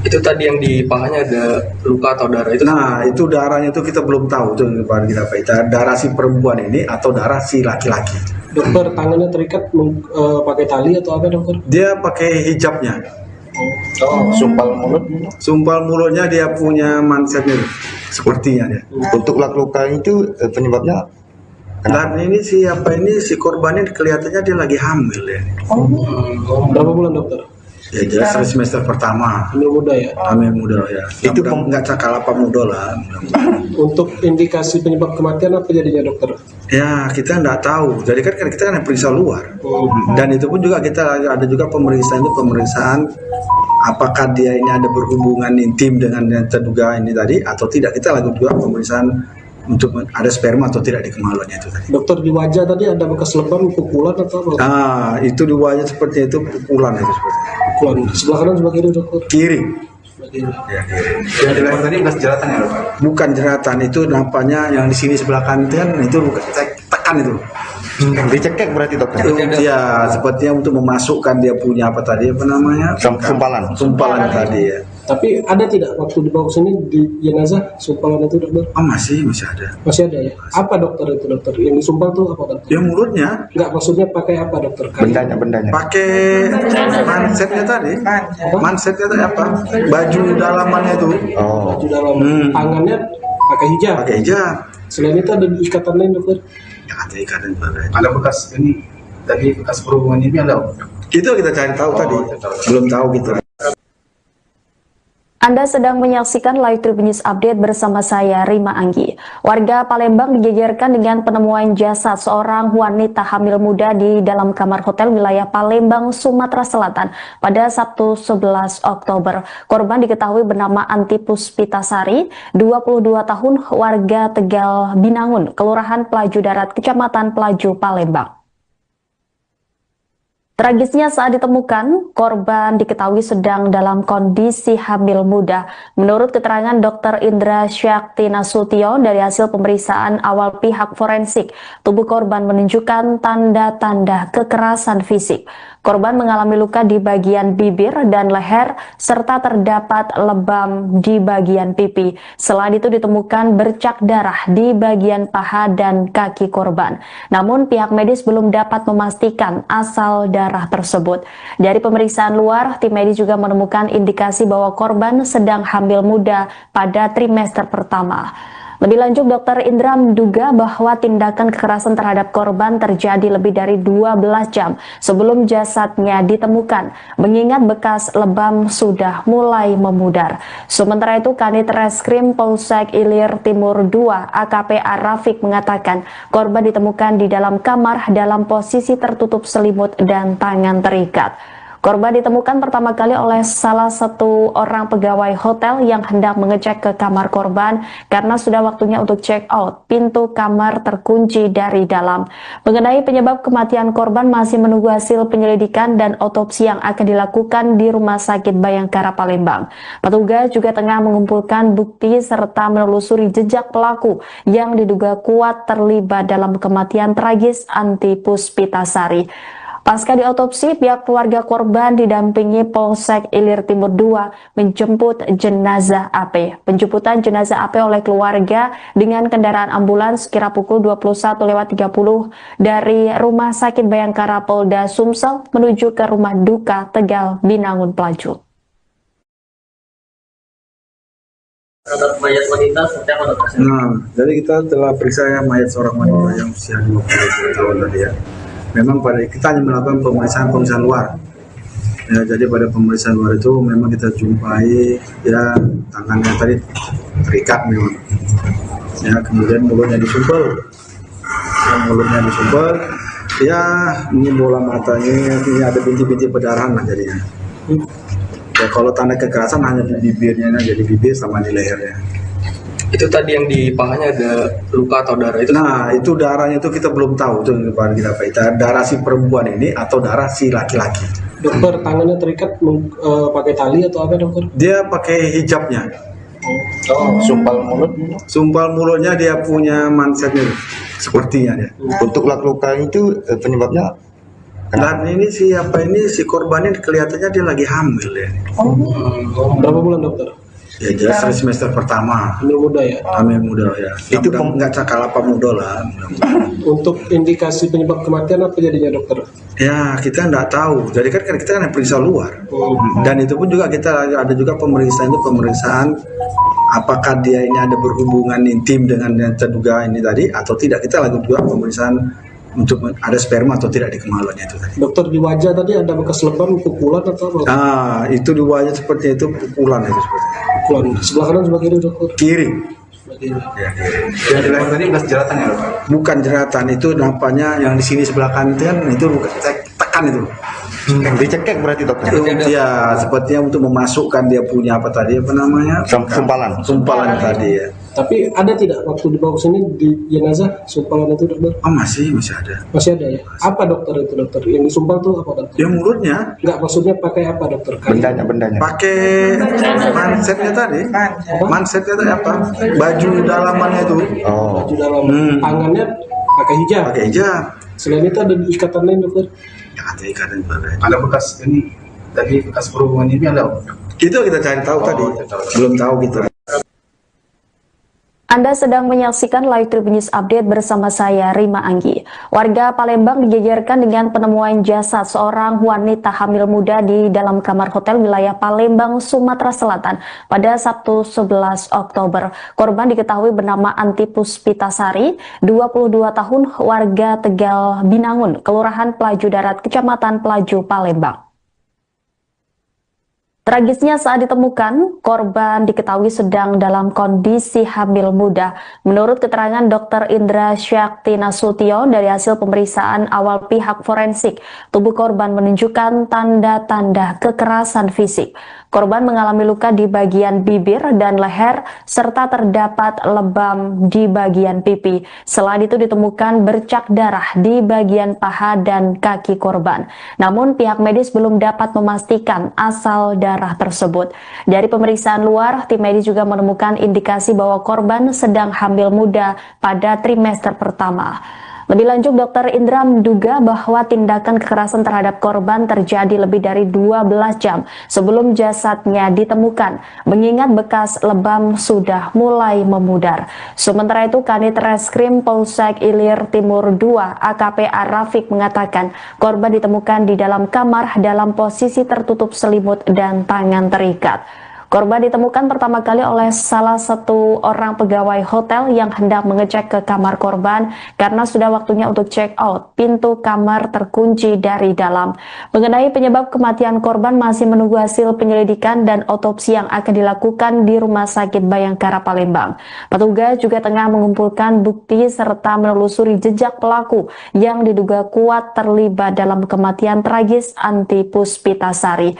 Itu tadi yang di pahanya ada luka atau darah itu? Nah, itu darahnya itu kita belum tahu itu kita darah si perempuan ini atau darah si laki-laki. Dokter, tangannya terikat pakai tali atau apa dokter? Dia pakai hijabnya. Sumpal mulutnya dia punya mansetnya sepertinya dia. Untuk luka itu penyebabnya? Dan ini si korbannya kelihatannya dia lagi hamil ya. Berapa bulan dokter? Ya jelas semester pertama. Hamil muda ya? Hamil muda ya. Itu nggak cakal apa muda lah. Untuk indikasi penyebab kematian apa jadinya dokter? Ya kita nggak tahu. Jadi kan kita kan periksa luar. Dan itu pun juga kita ada juga pemeriksaan apakah dia ini ada berhubungan intim dengan yang terduga ini tadi atau tidak. Kita lakukan juga pemeriksaan untuk ada sperma atau tidak di kemaluannya itu tadi. Dokter, di wajah tadi ada bekas lebam, pukulan atau apa? Itu di wajah seperti itu pukulan itu seperti. Pukulan. Sebelah kanan sebelah kiri dokter? Kiri. Ya, yang di leher tadi bekas jeratan ya dokter? Bukan jeratan, itu nampaknya yang di sini sebelah kanan itu bukan tekan itu. Dicekek berarti dokter? Ya, sepertinya untuk memasukkan dia punya apa namanya? Sumpalan tadi ya. Tapi ada tidak waktu dibawa ke sini di jenazah sumpalan itu dokter? Masih ada. Masih ada ya? Apa dokter itu dokter? Yang disumpal tuh apa dokter? Ya mulutnya. Enggak, maksudnya pakai apa dokter? Bendanya. Pakai mansetnya tadi. Mansetnya tadi apa? Baju dalamannya itu. Baju dalam. Tangannya pakai hijab. Selain itu ada ikatan lain dokter? Ya, ada ikatan juga. Ada bekas ini tadi bekas perhubungan ini ada? Itu kita cari tahu tadi. Belum tahu gitu. Anda sedang menyaksikan Live Tribun News Update bersama saya, Rima Anggi. Warga Palembang digegerkan dengan penemuan jasad seorang wanita hamil muda di dalam kamar hotel wilayah Palembang, Sumatera Selatan pada Sabtu 11 Oktober. Korban diketahui bernama Anti Puspitasari, 22 tahun, warga Tegal Binangun, Kelurahan Pelaju Darat, Kecamatan Pelaju, Palembang. Tragisnya saat ditemukan, korban diketahui sedang dalam kondisi hamil muda. Menurut keterangan Dr. Indra Syakti Nasution dari hasil pemeriksaan awal pihak forensik, tubuh korban menunjukkan tanda-tanda kekerasan fisik. Korban mengalami luka di bagian bibir dan leher, serta terdapat lebam di bagian pipi. Selain itu ditemukan bercak darah di bagian paha dan kaki korban. Namun pihak medis belum dapat memastikan asal darah tersebut. Dari pemeriksaan luar, tim medis juga menemukan indikasi bahwa korban sedang hamil muda pada trimester pertama. Lebih lanjut, Dr. Indra menduga bahwa tindakan kekerasan terhadap korban terjadi lebih dari 12 jam sebelum jasadnya ditemukan, mengingat bekas lebam sudah mulai memudar. Sementara itu, Kanit Reskrim Polsek Ilir Timur II AKP Arafik mengatakan korban ditemukan di dalam kamar dalam posisi tertutup selimut dan tangan terikat. Korban ditemukan pertama kali oleh salah satu orang pegawai hotel yang hendak mengecek ke kamar korban karena sudah waktunya untuk check out. Pintu kamar terkunci dari dalam. Mengenai penyebab kematian korban masih menunggu hasil penyelidikan dan otopsi yang akan dilakukan di Rumah Sakit Bayangkara Palembang. Petugas juga tengah mengumpulkan bukti serta menelusuri jejak pelaku yang diduga kuat terlibat dalam kematian tragis Anti Puspitasari. Pasca diotopsi, pihak keluarga korban didampingi Polsek Ilir Timur II menjemput jenazah AP. Penjemputan jenazah AP oleh keluarga dengan kendaraan ambulans sekira pukul 21.30 dari Rumah Sakit Bayangkara Polda Sumsel menuju ke Rumah Duka Tegal Binangun Pelaju. Terhadap mayat wanita seperti apa dokter? Nah, jadi kita telah periksa mayat seorang wanita yang usia 20 tahun tadi ya. Memang kita hanya melakukan pemeriksaan luar. Ya, jadi pada pemeriksaan luar itu memang kita jumpai ya tangannya tadi terikat memang. Ya, kemudian mulutnya disumpel. Ya, ini bola matanya, ini ada bintik-bintik perdarahan lah jadinya. Ya, kalau tanda kekerasan hanya di bibirnya, jadi bibir sama di lehernya. Itu tadi yang di pahanya ada luka atau darah itu? Nah, itu darahnya itu kita belum tahu itu kita darah si perempuan ini atau darah si laki-laki. Dokter, tangannya terikat pakai tali atau apa dokter? Dia pakai hijabnya. Sumpal mulutnya dia punya mansetnya sepertinya dia. Untuk luka itu penyebabnya? Dan ini si korbannya kelihatannya dia lagi hamil ya. Berapa bulan dokter? Ya jelas semester pertama. Hamil muda ya? Hamil muda ya. Itu nggak cakalapa muda lah. Untuk indikasi penyebab kematian apa jadinya dokter? Ya kita nggak tahu. Jadi kan kita periksa luar. Dan itu pun juga kita ada juga pemeriksaan apakah dia ini ada berhubungan intim dengan yang terduga ini tadi atau tidak. Kita lakukan juga pemeriksaan untuk ada sperma atau tidak di kemaluannya itu tadi. Dokter, di wajah tadi ada bekas lebam, pukulan atau apa? Ah, itu di wajah seperti itu pukulan itu seperti. Pukulan sebelah kanan sebelah kiri dokter? Kiri. Sebelah kiri. Ya, kiri. Yang di leher tadi bekas jeratan ya? Bukan jeratan, itu nampaknya yang di sini sebelah kanan itu bukan tekan itu. Dicekek berarti dokter? Ya, sepertinya untuk memasukkan dia punya sumpalan tadi ya. Tapi ada tidak waktu dibawa ke sini di jenazah sumpalan itu dokter? Oh masih ada. Masih ada ya? Apa dokter itu dokter? Yang disumpal tuh apa dokter? Ya mulutnya. Enggak, maksudnya pakai apa dokter? Bendanya. Pakai mansetnya tadi. Mansetnya tadi apa? Baju dalamannya itu. Oh. Baju dalam. Tangannya pakai hijab. Pakai hijab. Selain itu ada ikatan lain dokter? Ya ada ikatan juga. Ada bekas ini, tadi bekas berhubungan ini ada? Itu kita cari tahu tadi. Belum tahu kita. Anda sedang menyaksikan Live Tribun News Update bersama saya, Rima Anggi. Warga Palembang digegerkan dengan penemuan jasad seorang wanita hamil muda di dalam kamar hotel wilayah Palembang, Sumatera Selatan pada Sabtu 11 Oktober. Korban diketahui bernama Anti Puspitasari, 22 tahun, warga Tegal Binangun, Kelurahan Pelaju Darat, Kecamatan Pelaju, Palembang. Tragisnya saat ditemukan, korban diketahui sedang dalam kondisi hamil muda. Menurut keterangan Dr. Indra Syakti Nasution dari hasil pemeriksaan awal pihak forensik, tubuh korban menunjukkan tanda-tanda kekerasan fisik. Korban mengalami luka di bagian bibir dan leher, serta terdapat lebam di bagian pipi. Selain itu ditemukan bercak darah di bagian paha dan kaki korban. Namun pihak medis belum dapat memastikan asal darah tersebut. Dari pemeriksaan luar, tim medis juga menemukan indikasi bahwa korban sedang hamil muda pada trimester pertama. Lebih lanjut, Dr. Indra menduga bahwa tindakan kekerasan terhadap korban terjadi lebih dari 12 jam sebelum jasadnya ditemukan, mengingat bekas lebam sudah mulai memudar. Sementara itu, Kanit Reskrim Polsek Ilir Timur II AKP Rafiq mengatakan korban ditemukan di dalam kamar dalam posisi tertutup selimut dan tangan terikat. Korban ditemukan pertama kali oleh salah satu orang pegawai hotel yang hendak mengecek ke kamar korban karena sudah waktunya untuk check out. Pintu kamar terkunci dari dalam. Mengenai penyebab kematian korban masih menunggu hasil penyelidikan dan otopsi yang akan dilakukan di Rumah Sakit Bayangkara Palembang. Petugas juga tengah mengumpulkan bukti serta menelusuri jejak pelaku yang diduga kuat terlibat dalam kematian tragis Anti Puspitasari.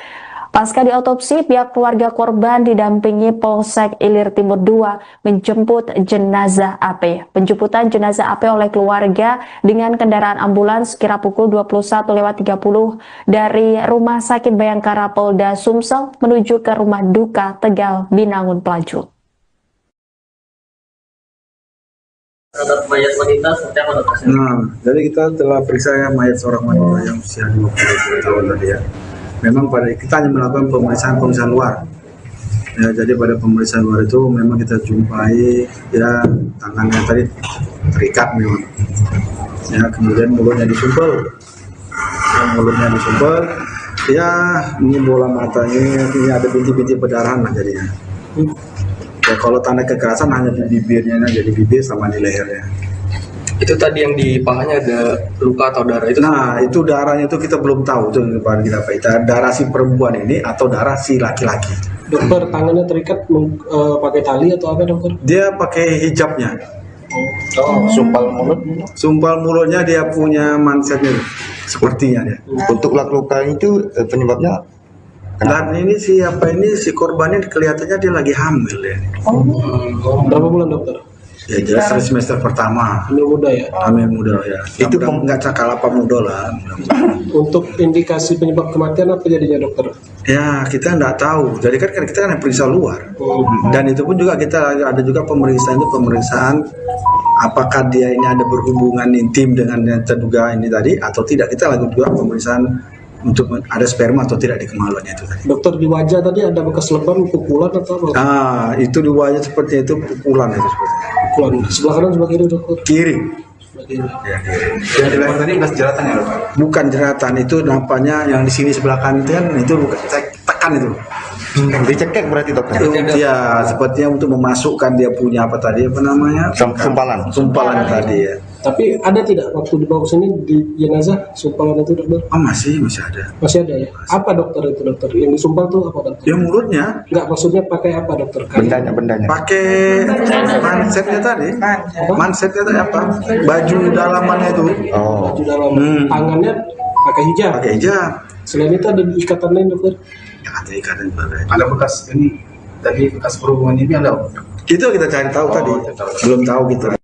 Pasca diotopsi, pihak keluarga korban didampingi Polsek Ilir Timur II menjemput jenazah AP. Penjemputan jenazah AP oleh keluarga dengan kendaraan ambulans kira pukul 21.30 dari Rumah Sakit Bayangkara Polda Sumsel menuju ke Rumah Duka Tegal Binangun Pelaju. Terhadap mayat wanita seperti apa dokter? Jadi kita telah periksa mayat seorang wanita yang usia 20 tahun tadi ya. Memang kita hanya melakukan pemeriksaan luar. Ya, jadi pada pemeriksaan luar itu memang kita jumpai ya tangannya tadi terikat memang. Ya, kemudian mulutnya disumpel. Ya, ini bola matanya, ini ada bintik-bintik perdarahan lah jadinya. Ya, kalau tanda kekerasan hanya di bibirnya aja, di bibir sama di lehernya. Itu tadi yang di pahanya ada luka atau darah itu? Nah, itu darahnya itu kita belum tahu itu kita darah si perempuan ini atau darah si laki-laki. Dokter, tangannya terikat pakai tali atau apa dokter? Dia pakai hijabnya. Sumpal mulutnya dia punya mansetnya sepertinya dia. Untuk luka itu penyebabnya Dan ini si korbannya kelihatannya dia lagi hamil ya. Berapa bulan dokter? Ya jelas semester pertama. Hamil muda ya? Hamil muda ya. Itu nggak cakal apa muda lah. Untuk indikasi penyebab kematian apa jadinya dokter? Ya kita nggak tahu. Jadi kan kita kan periksa luar. Dan itu pun juga kita ada juga pemeriksaan apakah dia ini ada berhubungan intim dengan yang terduga ini tadi atau tidak. Kita lakukan juga pemeriksaan untuk ada sperma atau tidak di kemaluannya itu tadi. Dokter, di wajah tadi ada bekas lebam, pukulan atau apa? Itu di wajah seperti itu pukulan itu seperti. Pukulan. Sebelah kanan sebelah kiri dokter? Kiri. Sebelah kiri. Ya, kiri. yang di leher tadi bekas jeratan ya dokter? Bukan jeratan, itu nampaknya yang di sini sebelah kanan itu bukan tekan itu. Dicekek berarti dokter? Ya, sepertinya untuk memasukkan dia punya apa namanya? Sumpalan tadi ya. Tapi ada tidak waktu dibawa sini di jenazah sumpalan itu dokter? Masih ada. Masih ada ya? Apa dokter itu dokter? Yang disumpal tuh apa dokter? Ya mulutnya. Enggak, maksudnya pakai apa dokter? Bendanya. Pakai mansetnya tadi. Mansetnya tadi apa? Baju dalamannya itu. Baju dalam. Tangannya pakai hijab. Selain itu ada ikatan lain dokter? Ya, ada ikatan juga. Ada bekas ini, tadi bekas perhubungan ini ada? Itu kita cari tahu tadi. Belum tahu kita.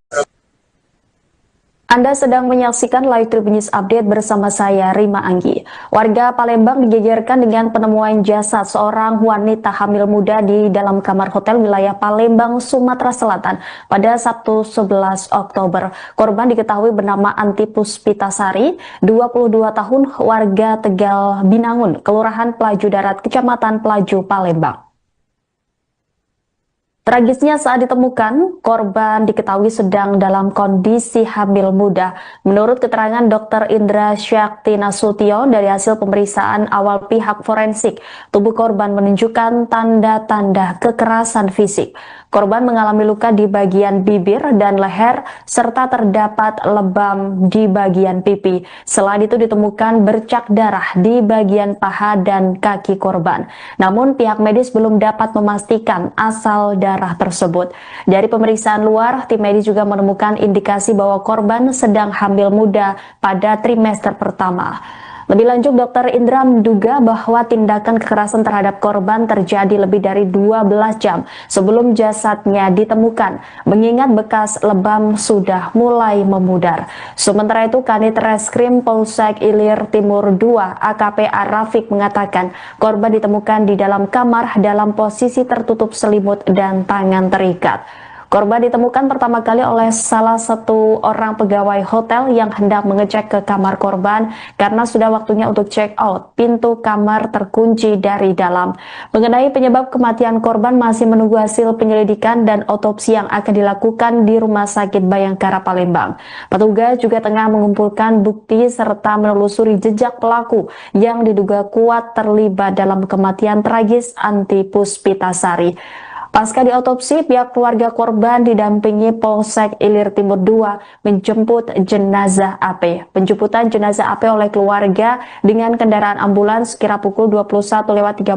Anda sedang menyaksikan Live Tribun News Update bersama saya, Rima Anggi. Warga Palembang digegerkan dengan penemuan jasad seorang wanita hamil muda di dalam kamar hotel wilayah Palembang, Sumatera Selatan pada Sabtu 11 Oktober. Korban diketahui bernama Anti Puspitasari, 22 tahun, warga Tegal Binangun, Kelurahan Pelaju Darat, Kecamatan Pelaju, Palembang. Tragisnya saat ditemukan, korban diketahui sedang dalam kondisi hamil muda. Menurut keterangan Dr. Indra Syakti Nasution dari hasil pemeriksaan awal pihak forensik, tubuh korban menunjukkan tanda-tanda kekerasan fisik. Korban mengalami luka di bagian bibir dan leher, serta terdapat lebam di bagian pipi. Selain itu ditemukan bercak darah di bagian paha dan kaki korban. Namun pihak medis belum dapat memastikan asal darah tersebut. Dari pemeriksaan luar, tim medis juga menemukan indikasi bahwa korban sedang hamil muda pada trimester pertama. Lebih lanjut, Dr. Indra menduga bahwa tindakan kekerasan terhadap korban terjadi lebih dari 12 jam sebelum jasadnya ditemukan, mengingat bekas lebam sudah mulai memudar. Sementara itu, Kanit Reskrim Polsek Ilir Timur II AKP Arafik mengatakan korban ditemukan di dalam kamar dalam posisi tertutup selimut dan tangan terikat. Korban ditemukan pertama kali oleh salah satu orang pegawai hotel yang hendak mengecek ke kamar korban karena sudah waktunya untuk check out. Pintu kamar terkunci dari dalam. Mengenai penyebab kematian korban masih menunggu hasil penyelidikan dan otopsi yang akan dilakukan di Rumah Sakit Bayangkara Palembang. Petugas juga tengah mengumpulkan bukti serta menelusuri jejak pelaku yang diduga kuat terlibat dalam kematian tragis Anti Puspitasari. Pasca diotopsi, pihak keluarga korban didampingi Polsek Ilir Timur II menjemput jenazah AP. Penjemputan jenazah AP oleh keluarga dengan kendaraan ambulans kira pukul 21.30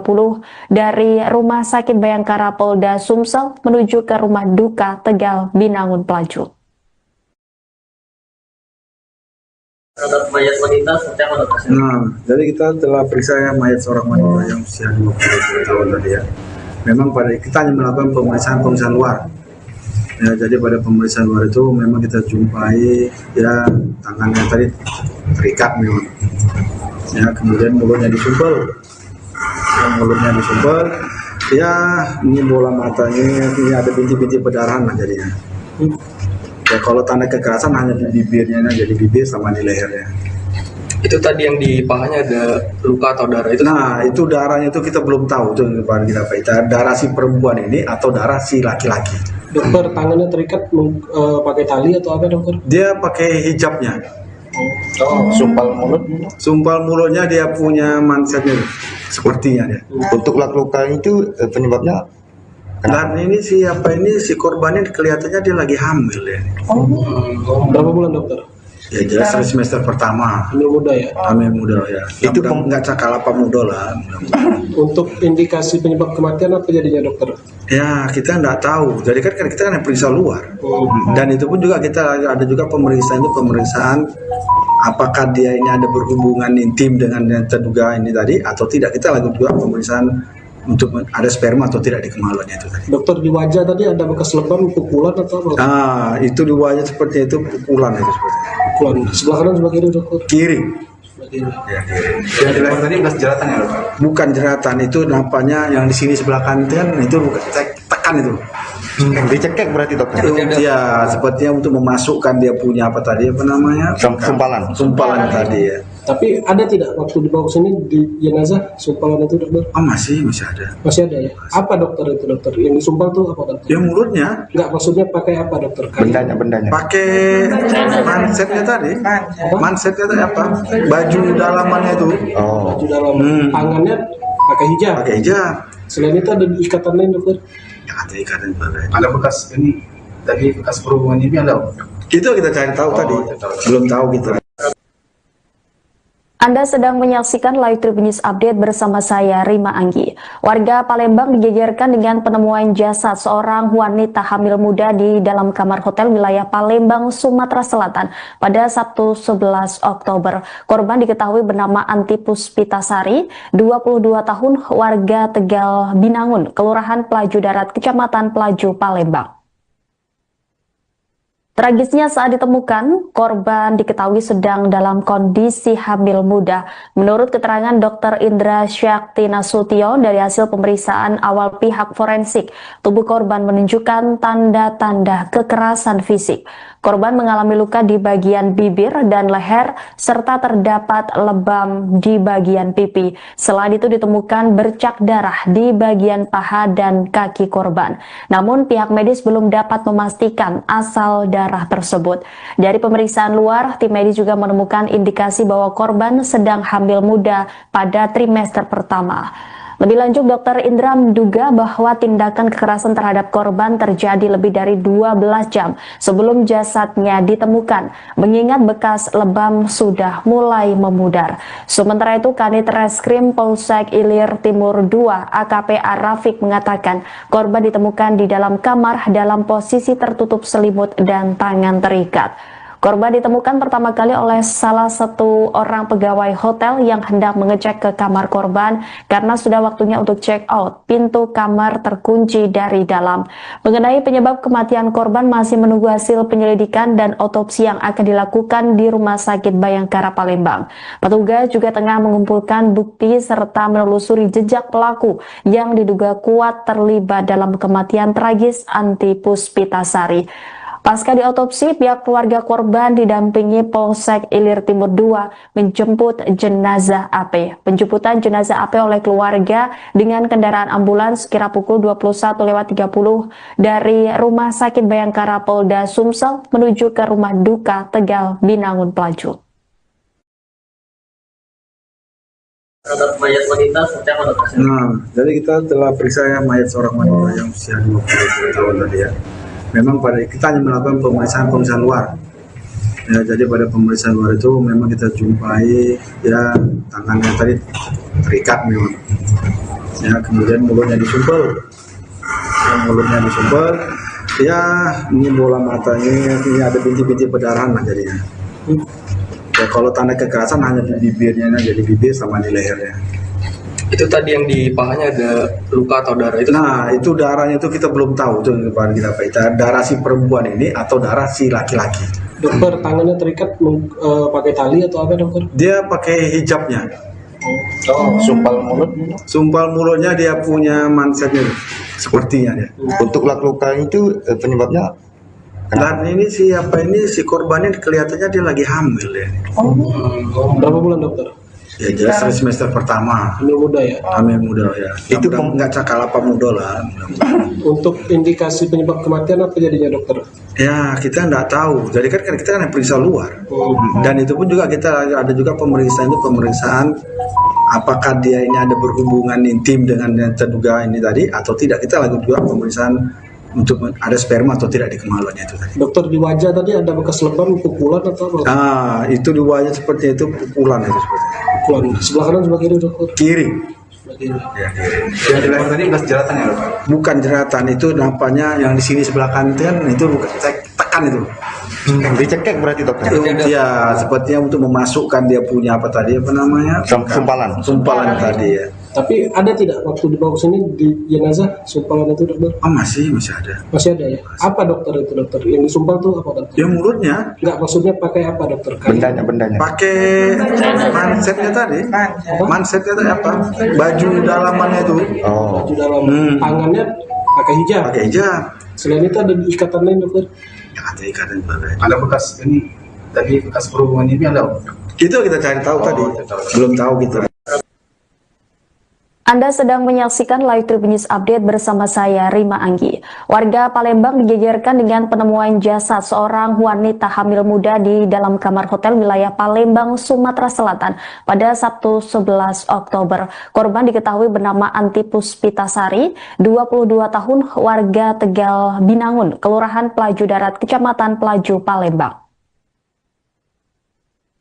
dari Rumah Sakit Bayangkara Polda Sumsel menuju ke Rumah Duka Tegal Binangun Pelaju. Terhadap mayat wanita seperti apa dokter? Jadi kita telah periksa mayat seorang wanita yang usia 20 tahun tadi ya. Memang pada kita hanya melakukan pemeriksaan luar. Ya, jadi pada pemeriksaan luar itu memang kita jumpai ya tangannya tadi terikat memang. Ya, kemudian mulutnya disumpel. Ya, ini bola matanya, ini ada bintik-bintik pendarahan lah jadinya. Ya, kalau tanda kekerasan hanya di bibirnya, jadi bibir sama di lehernya. Itu tadi yang di pahanya ada luka atau darah itu? Nah, itu darahnya itu kita belum tahu itu kita darah si perempuan ini atau darah si laki-laki. Dokter, tangannya terikat pakai tali atau apa dokter? Dia pakai hijabnya. Sumpal mulutnya dia punya mansetnya sepertinya dia. Untuk luka itu penyebabnya? Dan ini si korbannya kelihatannya dia lagi hamil ya. Berapa bulan dokter? Ya jelas semester pertama. Hamil muda ya? Hamil muda ya. Itu nggak cakal apa muda lah. Untuk indikasi penyebab kematian apa jadinya dokter? Ya kita nggak tahu. Jadi kan kita kan periksa luar. Dan itu pun juga kita ada juga pemeriksaan apakah dia ini ada berhubungan intim dengan yang terduga ini tadi atau tidak. Kita lakukan juga pemeriksaan untuk ada sperma atau tidak di kemaluannya itu tadi. Dokter, di wajah tadi ada bekas lebam, pukulan atau apa? Itu di wajah seperti itu pukulan itu seperti. Pukulan. Sebelah kanan sebelah kiri dokter? Kiri. Ya, yang di leher tadi bekas jeratan ya dokter? Bukan jeratan, itu nampaknya yang di sini sebelah kanan itu bukan tekan itu. Dicekek berarti dokter? Ya, sepertinya untuk memasukkan dia punya apa namanya? Sumpalan tadi ya. Tapi ada tidak waktu dibawa ke sini di jenazah sumpalan itu dokter? Masih ada. Masih ada ya? Apa dokter itu dokter? Yang disumpal tuh apa dokter? Ya mulutnya. Enggak, maksudnya pakai apa dokter? Bendanya. Pakai mansetnya tadi. Mansetnya tadi apa? Baju dalamannya itu. Baju dalam. Tangannya pakai hijab. Selain itu ada ikatan lain dokter? Ya, ada ikatan juga. Ada bekas ini tadi bekas perhubungan ini ada? Itu kita cari tahu tadi. Belum tahu kita. Anda sedang menyaksikan Live Tribun News Update bersama saya, Rima Anggi. Warga Palembang digegerkan dengan penemuan jasad seorang wanita hamil muda di dalam kamar hotel wilayah Palembang, Sumatera Selatan pada Sabtu 11 Oktober. Korban diketahui bernama Anti Puspitasari, 22 tahun, warga Tegal Binangun, Kelurahan Pelaju Darat, Kecamatan Pelaju, Palembang. Tragisnya saat ditemukan, korban diketahui sedang dalam kondisi hamil muda. Menurut keterangan Dr. Indra Syakti Nasution dari hasil pemeriksaan awal pihak forensik, tubuh korban menunjukkan tanda-tanda kekerasan fisik. Korban mengalami luka di bagian bibir dan leher, serta terdapat lebam di bagian pipi. Selain itu ditemukan bercak darah di bagian paha dan kaki korban. Namun pihak medis belum dapat memastikan asal darah tersebut. Dari pemeriksaan luar, tim medis juga menemukan indikasi bahwa korban sedang hamil muda pada trimester pertama. Lebih lanjut, Dr. Indra menduga bahwa tindakan kekerasan terhadap korban terjadi lebih dari 12 jam sebelum jasadnya ditemukan, mengingat bekas lebam sudah mulai memudar. Sementara itu, Kanit Reskrim Polsek Ilir Timur II AKP Arafik mengatakan korban ditemukan di dalam kamar dalam posisi tertutup selimut dan tangan terikat. Korban ditemukan pertama kali oleh salah satu orang pegawai hotel yang hendak mengecek ke kamar korban karena sudah waktunya untuk check out. Pintu kamar terkunci dari dalam. Mengenai penyebab kematian korban masih menunggu hasil penyelidikan dan otopsi yang akan dilakukan di Rumah Sakit Bayangkara Palembang. Petugas juga tengah mengumpulkan bukti serta menelusuri jejak pelaku yang diduga kuat terlibat dalam kematian tragis Anti Puspitasari. Pasca diotopsi, pihak keluarga korban didampingi Polsek Ilir Timur II menjemput jenazah AP. Penjemputan jenazah AP oleh keluarga dengan kendaraan ambulans sekira pukul 21.30 dari Rumah Sakit Bayangkara Polda Sumsel menuju ke Rumah Duka Tegal Binangun Pelaju. Terhadap mayat wanita seperti apa dokter? Nah, jadi kita telah periksa mayat seorang wanita yang usia 20 tahun tadi ya. Memang kita hanya melakukan pemeriksaan luar. Ya, jadi pada pemeriksaan luar itu memang kita jumpai ya tangannya tadi terikat memang. Ya, kemudian mulutnya disumpel. Ya, ini bola matanya, ini ada bintik-bintik perdarahan lah jadinya. Ya, kalau tanda kekerasan hanya di bibirnya, jadi bibir sama di lehernya. Itu tadi yang di pahanya ada luka atau darah itu? Nah, itu darahnya itu kita belum tahu itu kita darah si perempuan ini atau darah si laki-laki. Dokter, tangannya terikat pakai tali atau apa dokter? Dia pakai hijabnya. Sumpal mulutnya dia punya mansetnya sepertinya dia. Untuk luka itu penyebabnya Dan ini si korbannya kelihatannya dia lagi hamil ya. Berapa bulan dokter? Ya jelas semester pertama. Hamil muda ya? Hamil muda ya. Itu nggak cakalapa muda lah. Untuk indikasi penyebab kematian apa jadinya dokter? Ya kita nggak tahu. Jadi kan kita kan periksa luar. Dan itu pun juga kita ada juga pemeriksaan apakah dia ini ada berhubungan intim dengan yang terduga ini tadi atau tidak. Kita lakukan juga pemeriksaan untuk ada sperma atau tidak di kemaluannya itu tadi. Dokter, di wajah tadi ada bekas lebam, pukulan atau apa? Itu di wajah seperti itu pukulan itu seperti. Pukulan. Sebelah kanan sebelah kiri dokter? Kiri. Sebelah kiri. Ya, kiri. yang di leher tadi bekas jeratan ya dokter? Bukan jeratan, itu nampaknya yang di sini sebelah kanan itu bukan tekan itu. Dicekek berarti dokter? Ya, sepertinya untuk memasukkan dia punya sumpalan tadi ya. Tapi ada tidak waktu dibawa ke sini di jenazah sumpalan itu dokter? Masih ada. Masih ada ya? Apa dokter itu dokter? Yang disumpal itu apa dokter? Ya mulutnya. Enggak, maksudnya pakai apa dokter? Bendanya. Pakai mansetnya tadi. Mansetnya tadi apa? Baju dalamannya itu. Baju dalam. Tangannya pakai hijab. Selain itu ada ikatan lain dokter? Ya, ada ikatan juga. Ada bekas ini tadi bekas perhubungan ini ada? Itu kita cari tahu tadi. Belum tahu kita. Anda sedang menyaksikan Live Tribun News Update bersama saya, Rima Anggi. Warga Palembang digegerkan dengan penemuan jasad seorang wanita hamil muda di dalam kamar hotel wilayah Palembang, Sumatera Selatan pada Sabtu 11 Oktober. Korban diketahui bernama Anti Puspitasari, 22 tahun, warga Tegal Binangun, Kelurahan Pelaju Darat, Kecamatan Pelaju, Palembang.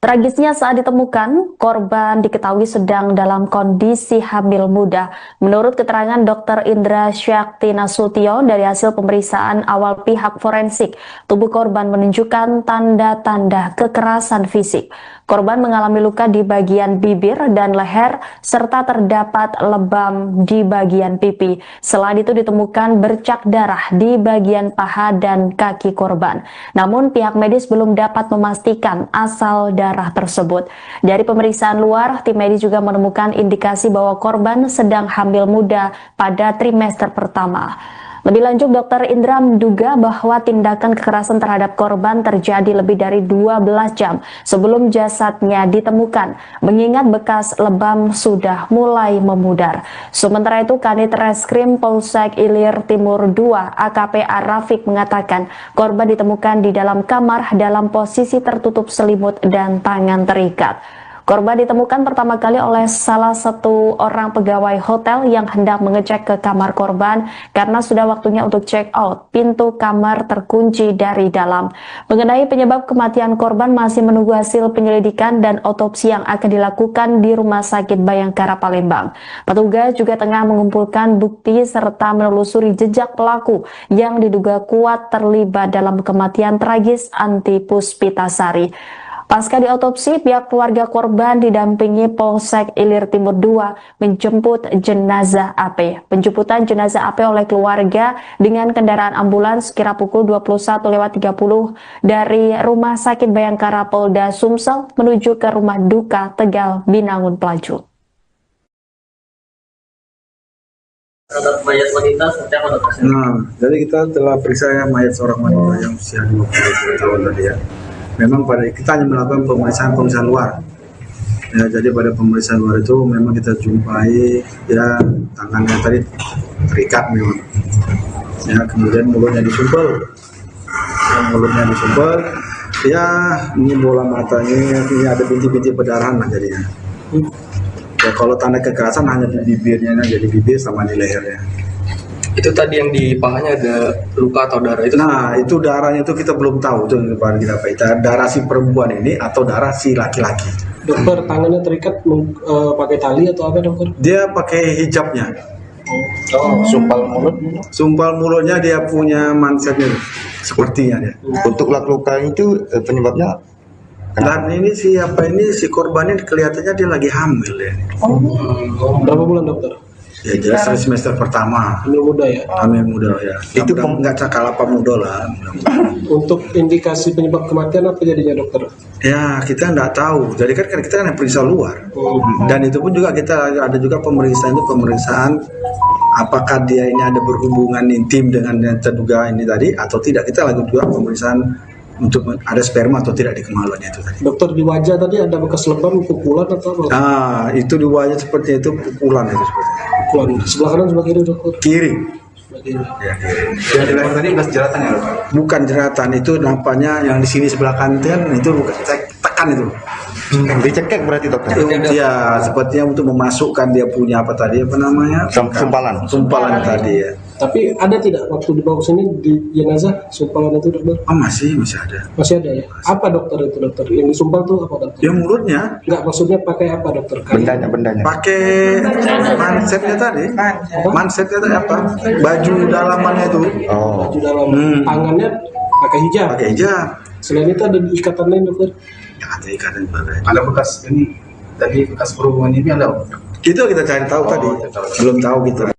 Tragisnya saat ditemukan, korban diketahui sedang dalam kondisi hamil muda. Menurut keterangan Dr. Indra Syakti Nasution dari hasil pemeriksaan awal pihak forensik, tubuh korban menunjukkan tanda-tanda kekerasan fisik. Korban mengalami luka di bagian bibir dan leher, serta terdapat lebam di bagian pipi. Selain itu ditemukan bercak darah di bagian paha dan kaki korban. Namun pihak medis belum dapat memastikan asal darah tersebut. Dari pemeriksaan luar, tim medis juga menemukan indikasi bahwa korban sedang hamil muda pada trimester pertama. Lebih lanjut, Dr. Indra menduga bahwa tindakan kekerasan terhadap korban terjadi lebih dari 12 jam sebelum jasadnya ditemukan, mengingat bekas lebam sudah mulai memudar. Sementara itu, Kanit Reskrim Polsek Ilir Timur II AKP Rafiq mengatakan korban ditemukan di dalam kamar dalam posisi tertutup selimut dan tangan terikat. Korban ditemukan pertama kali oleh salah satu orang pegawai hotel yang hendak mengecek ke kamar korban karena sudah waktunya untuk check out. Pintu kamar terkunci dari dalam. Mengenai penyebab kematian korban masih menunggu hasil penyelidikan dan otopsi yang akan dilakukan di Rumah Sakit Bayangkara Palembang. Petugas juga tengah mengumpulkan bukti serta menelusuri jejak pelaku yang diduga kuat terlibat dalam kematian tragis Anti Puspitasari. Pasca diotopsi, pihak keluarga korban didampingi Polsek Ilir Timur II menjemput jenazah AP. Penjemputan jenazah AP oleh keluarga dengan kendaraan ambulans kira pukul 21.30 dari Rumah Sakit Bayangkara Polda Sumsel menuju ke Rumah Duka Tegal Binangun Pelaju. Terhadap mayat wanita seperti apa dokter? Nah, jadi kita telah periksa mayat seorang wanita yang usia 20 tahun tadi ya. Memang pada kita hanya melakukan pemeriksaan luar. Ya, jadi pada pemeriksaan luar itu memang kita jumpai ya tangannya tadi terikat memang. Ya, kemudian mulutnya disumpel. Ya, ini bola matanya, ini ada bintik-bintik perdarahan lah jadinya. Ya, kalau tanda kekerasan hanya di bibirnya, jadi bibir sama di lehernya. Itu tadi yang di pahanya ada luka atau darah itu? Nah, itu darahnya itu kita belum tahu itu kita apa itu darah si perempuan ini atau darah si laki-laki. Dokter, tangannya terikat pakai tali atau apa dokter? Dia pakai hijabnya. Sumpal mulutnya dia punya mansetnya sepertinya dia. Untuk luka itu penyebabnya Dan ini si korban ini kelihatannya dia lagi hamil ya. Berapa bulan dokter? Ya jelas semester pertama. Hamil muda ya? Hamil muda ya. Itu nggak cakal apa muda lah. Untuk indikasi penyebab kematian apa jadinya dokter? Ya kita nggak tahu. Jadi kan kita kan periksa luar. Dan itu pun juga kita ada juga pemeriksaan apakah dia ini ada berhubungan intim dengan yang terduga ini tadi atau tidak. Kita lakukan juga pemeriksaan untuk ada sperma atau tidak di kemaluannya itu tadi. Dokter, di wajah tadi ada bekas lebam, pukulan atau apa? Nah, itu di wajah seperti itu pukulan itu seperti. Pukulan. Sebelah kanan sebelah kiri dokter? Kiri. Sebelah kiri. Ya, kiri. yang di leher tadi bekas jeratan ya dokter? Bukan jeratan, itu nampaknya yang di sini sebelah kanan itu bukan tekan itu. Dicekek berarti dokter? Ya, sepertinya untuk memasukkan dia punya apa tadi apa namanya? Sumpalan tadi ya. Tapi ada tidak waktu dibawa ke sini di jenazah sumpalan itu dokter? Oh, masih ada. Masih ada ya? Apa dokter itu dokter? Yang disumpal tuh apa dokter? Dia mulutnya. Enggak, maksudnya pakai apa dokter? Bendanya. Pakai mansetnya tadi. Mansetnya tadi apa? Baju dalamannya itu. Baju dalam. Tangannya pakai hijab. Pakai hijab. Selain itu ada ikatan lain dokter? Ya, ada ikatan juga. Ada bekas ini tadi bekas perhubungan ini ada? Itu kita cari tahu tadi. Belum tahu kita.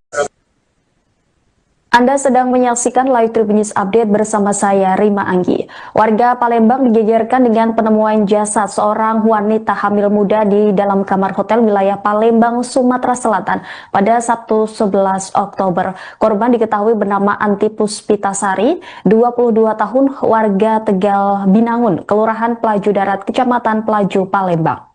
Anda sedang menyaksikan Live Tribun News Update bersama saya, Rima Anggi. Warga Palembang digegerkan dengan penemuan jasad seorang wanita hamil muda di dalam kamar hotel wilayah Palembang, Sumatera Selatan pada Sabtu 11 Oktober. Korban diketahui bernama Anti Puspitasari, 22 tahun, warga Tegal Binangun, Kelurahan Pelaju Darat, Kecamatan Pelaju, Palembang.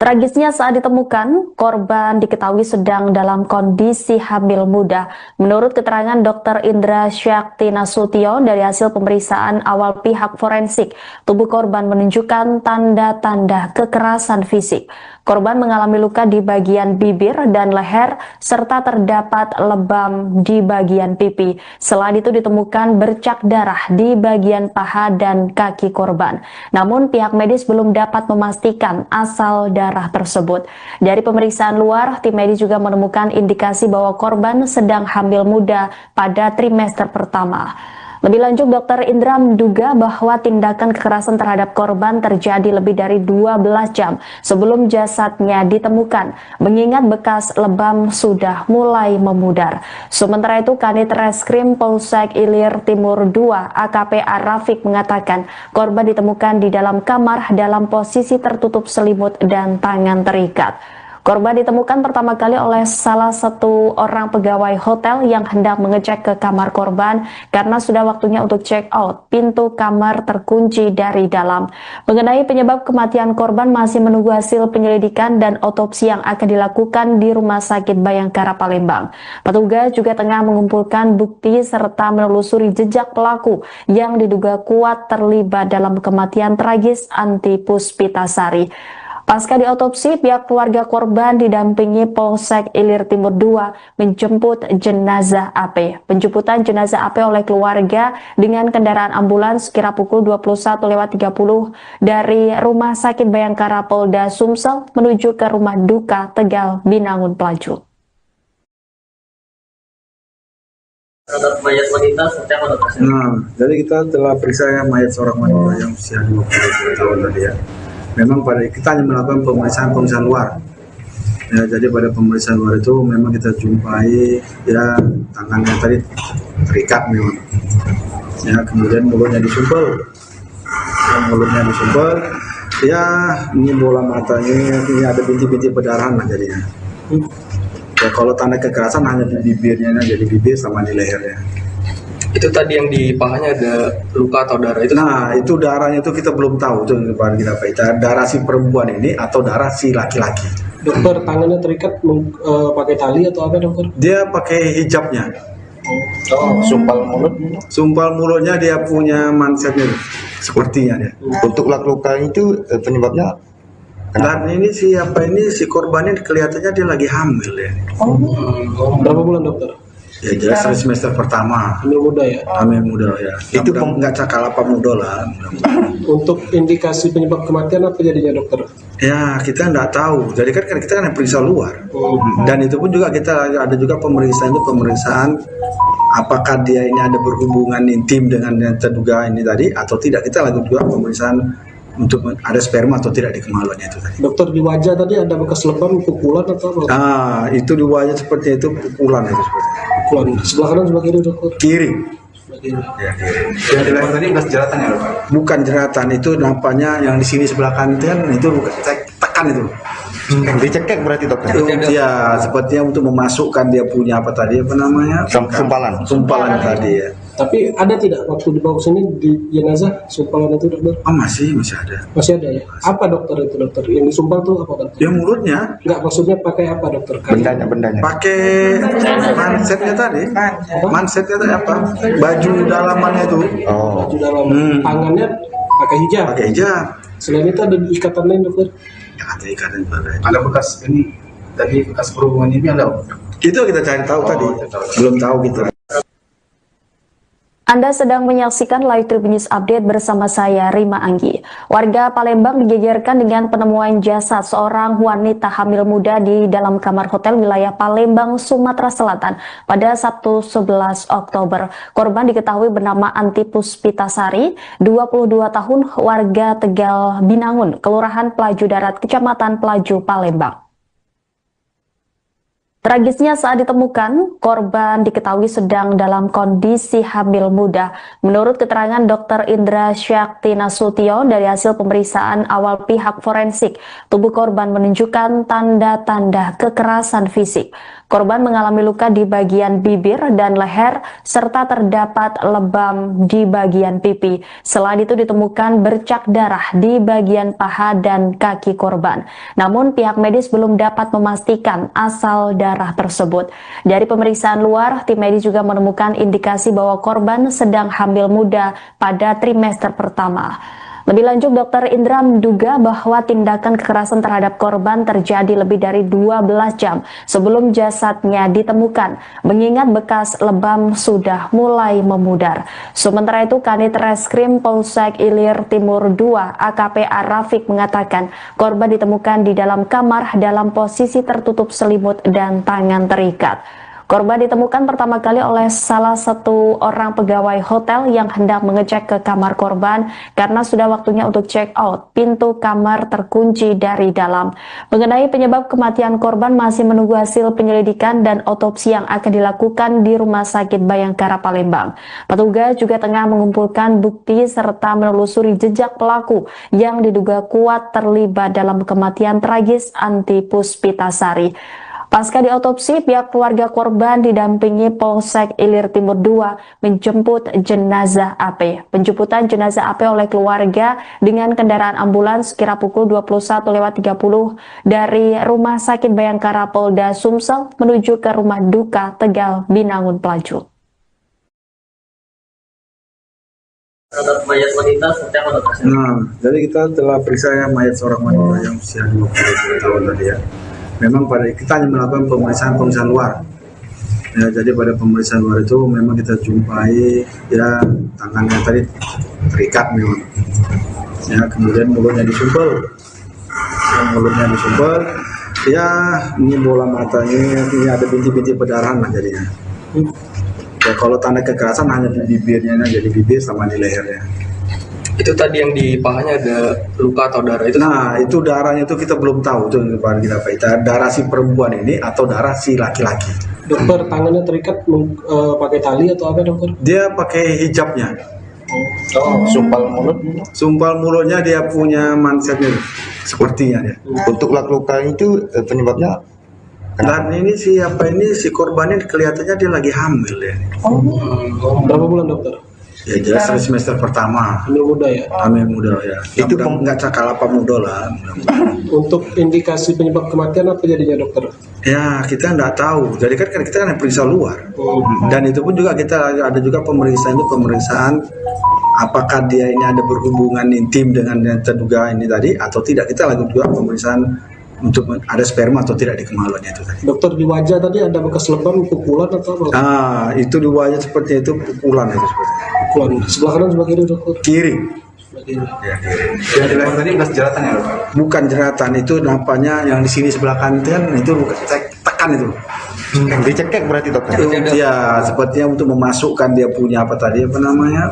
Tragisnya saat ditemukan, korban diketahui sedang dalam kondisi hamil muda. Menurut keterangan Dr. Indra Syakti Nasution dari hasil pemeriksaan awal pihak forensik, tubuh korban menunjukkan tanda-tanda kekerasan fisik. Korban mengalami luka di bagian bibir dan leher, serta terdapat lebam di bagian pipi. Selain itu ditemukan bercak darah di bagian paha dan kaki korban. Namun pihak medis belum dapat memastikan asal darah tersebut. Dari pemeriksaan luar, tim medis juga menemukan indikasi bahwa korban sedang hamil muda pada trimester pertama. Lebih lanjut, Dr. Indra menduga bahwa tindakan kekerasan terhadap korban terjadi lebih dari 12 jam sebelum jasadnya ditemukan, mengingat bekas lebam sudah mulai memudar. Sementara itu, Kanit Reskrim Polsek Ilir Timur II AKP Arafik mengatakan korban ditemukan di dalam kamar dalam posisi tertutup selimut dan tangan terikat. Korban ditemukan pertama kali oleh salah satu orang pegawai hotel yang hendak mengecek ke kamar korban karena sudah waktunya untuk check out. Pintu kamar terkunci dari dalam. Mengenai penyebab kematian korban masih menunggu hasil penyelidikan dan otopsi yang akan dilakukan di Rumah Sakit Bayangkara Palembang. Petugas juga tengah mengumpulkan bukti serta menelusuri jejak pelaku yang diduga kuat terlibat dalam kematian tragis Anti Puspitasari. Pasca diotopsi, pihak keluarga korban didampingi Polsek Ilir Timur II menjemput jenazah AP. Penjemputan jenazah AP oleh keluarga dengan kendaraan ambulans kira pukul 21.30 dari Rumah Sakit Bayangkara Polda Sumsel menuju ke Rumah Duka Tegal Binangun Pelaju. Terhadap mayat wanita seperti apa dokter? Jadi kita telah periksa mayat seorang wanita yang usia 20 tahun tadi ya. Memang pada kita hanya melakukan pemeriksaan luar. Ya, jadi pada pemeriksaan luar itu memang kita jumpai ya tangannya tadi terikat memang. Ya, kemudian mulutnya disumpel. Ya, ini bola matanya, ini ada bintik-bintik perdarahan lah jadinya. Ya, kalau tanda kekerasan hanya di bibirnya, jadi bibir sama di lehernya. Itu tadi yang di pahanya ada luka atau darah itu? Nah, itu darahnya itu kita belum tahu itu kita darah si perempuan ini atau darah si laki-laki. Dokter, tangannya terikat pakai tali atau apa dokter? Dia pakai hijabnya. Sumpal mulutnya dia punya mansetnya sepertinya dia. Untuk luka itu penyebabnya? Dan ini si korbannya kelihatannya dia lagi hamil ya. Berapa bulan dokter? Ya jelas semester pertama. Hamil muda ya? Hamil muda ya. Itu nggak cakal apa muda lah. Untuk indikasi penyebab kematian apa jadinya dokter? Ya kita nggak tahu. Jadi kan kita kan periksa luar. Dan itu pun juga kita ada juga pemeriksaan apakah dia ini ada berhubungan intim dengan yang terduga ini tadi atau tidak. Kita lakukan juga pemeriksaan untuk ada sperma atau tidak di kemaluannya itu tadi. Dokter, di wajah tadi ada bekas lebam, pukulan atau apa? Itu di wajah seperti itu pukulan itu seperti. Pukulan. Sebelah kanan sebelah kiri dokter? Kiri. Ya, yang di leher tadi bekas jeratan ya dokter? Bukan jeratan, itu nampaknya yang di sini sebelah kanan itu bukan tekan itu. Dicekek berarti dokter? Ya, sepertinya untuk memasukkan dia punya apa namanya? Sumpalan tadi ya. Tapi ada tidak waktu dibawa ke sini di jenazah sumpalan itu dokter? Masih ada. Masih ada ya? Apa dokter itu dokter? Yang disumpal tuh apa dokter? Ya mulutnya. Enggak, maksudnya pakai apa dokter? Bendanya. Pakai mansetnya tadi. Mansetnya tadi apa? Baju dalamannya itu. Baju dalam. Tangannya pakai hijab. Selain itu ada ikatan lain dokter? Ya, ada ikatan ada. Ada bekas ini tadi bekas perhubungan ini ada? Itu kita cari tahu tadi. Belum tahu kita. Anda sedang menyaksikan Live Tribun News Update bersama saya, Rima Anggi. Warga Palembang digegerkan dengan penemuan jasad seorang wanita hamil muda di dalam kamar hotel wilayah Palembang, Sumatera Selatan pada Sabtu 11 Oktober. Korban diketahui bernama Anti Puspitasari, 22 tahun, warga Tegal Binangun, Kelurahan Pelaju Darat, Kecamatan Pelaju, Palembang. Tragisnya saat ditemukan, korban diketahui sedang dalam kondisi hamil muda. Menurut keterangan Dr. Indra Syakti Nasution dari hasil pemeriksaan awal pihak forensik, tubuh korban menunjukkan tanda-tanda kekerasan fisik. Korban mengalami luka di bagian bibir dan leher, serta terdapat lebam di bagian pipi. Selain itu ditemukan bercak darah di bagian paha dan kaki korban. Namun pihak medis belum dapat memastikan asal darah tersebut. Dari pemeriksaan luar, tim medis juga menemukan indikasi bahwa korban sedang hamil muda pada trimester pertama. Lebih lanjut, Dr. Indra menduga bahwa tindakan kekerasan terhadap korban terjadi lebih dari 12 jam sebelum jasadnya ditemukan, mengingat bekas lebam sudah mulai memudar. Sementara itu, Kanit Reskrim Polsek Ilir Timur II AKP Rafiq mengatakan korban ditemukan di dalam kamar dalam posisi tertutup selimut dan tangan terikat. Korban ditemukan pertama kali oleh salah satu orang pegawai hotel yang hendak mengecek ke kamar korban karena sudah waktunya untuk check out. Pintu kamar terkunci dari dalam. Mengenai penyebab kematian korban masih menunggu hasil penyelidikan dan otopsi yang akan dilakukan di Rumah Sakit Bayangkara Palembang. Petugas juga tengah mengumpulkan bukti serta menelusuri jejak pelaku yang diduga kuat terlibat dalam kematian tragis Anti Puspitasari. Pasca diotopsi, pihak keluarga korban didampingi Polsek Ilir Timur II menjemput jenazah AP. Penjemputan jenazah AP oleh keluarga dengan kendaraan ambulans kira pukul 21.30 dari Rumah Sakit Bayangkara Polda Sumsel menuju ke rumah duka Tegal Binangun Pelaju. Terhadap mayat wanita seperti apa dokter? Nah, jadi kita telah periksa mayat seorang wanita yang usia 20 tahun tadi ya. Memang pada kita hanya melakukan pemeriksaan luar. Ya, jadi pada pemeriksaan luar itu memang kita jumpai ya tangannya tadi terikat memang. Ya, kemudian mulutnya disumpel. Ya, ini bola matanya, ini ada bintik-bintik perdarahan lah jadinya. Ya, kalau tanda kekerasan hanya di bibirnya, jadi bibir sama di lehernya. Itu tadi yang di pahanya ada luka atau darah itu? Nah, itu darahnya itu kita belum tahu itu kita darah si perempuan ini atau darah si laki-laki. Dokter, tangannya terikat pakai tali atau apa dokter? Dia pakai hijabnya. Sumpal mulutnya dia punya mansetnya sepertinya dia. Untuk luka itu penyebabnya Dan ini si korbannya kelihatannya dia lagi hamil ya. Berapa bulan dokter? Ya jelas semester pertama. Hamil muda ya? Hamil muda ya. Itu nggak cakal apa muda lah. Untuk indikasi penyebab kematian apa jadinya dokter? Ya kita nggak tahu. Jadi kan kita kan periksa luar. Dan itu pun juga kita ada juga pemeriksaan apakah dia ini ada berhubungan intim dengan yang terduga ini tadi atau tidak. Kita lakukan juga pemeriksaan untuk ada sperma atau tidak di kemaluannya itu tadi. Dokter, di wajah tadi ada bekas lebam, pukulan atau apa? Ah, itu di wajah seperti itu pukulan itu seperti. Pukulan. Sebelah kanan sebelah kiri dokter? Kiri. Sebelah kiri. Ya, kiri. yang di leher tadi bekas jeratan ya? Bukan jeratan, itu nampaknya yang di sini sebelah kanan itu bukan tekan itu. Dicekek berarti dokter? Ya, sepertinya untuk memasukkan dia punya apa tadi apa namanya?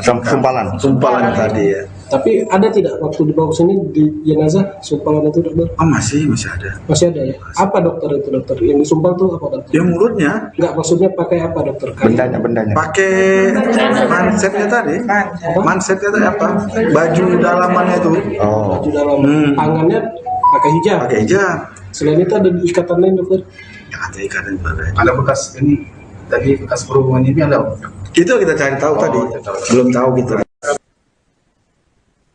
Sumpalan tadi ya. Tapi ada tidak waktu dibawa sini di jenazah sumpalan itu dokter? Oh masih ada. Masih ada ya? Apa dokter itu dokter? Yang disumpal tuh apa dokter? Ya mulutnya. Enggak, maksudnya pakai apa dokter? Bendanya. Pakai mansetnya tadi. Mansetnya tadi apa? Baju dalamannya itu. Baju dalam. Tangannya pakai hijab. Pakai hijab. Selain itu ada ikatan lain dokter? Ya, ada ikatan pada. Ada bekas ini, tadi bekas perhubungan ini ada? Itu kita cari tahu tadi. Belum tahu kita.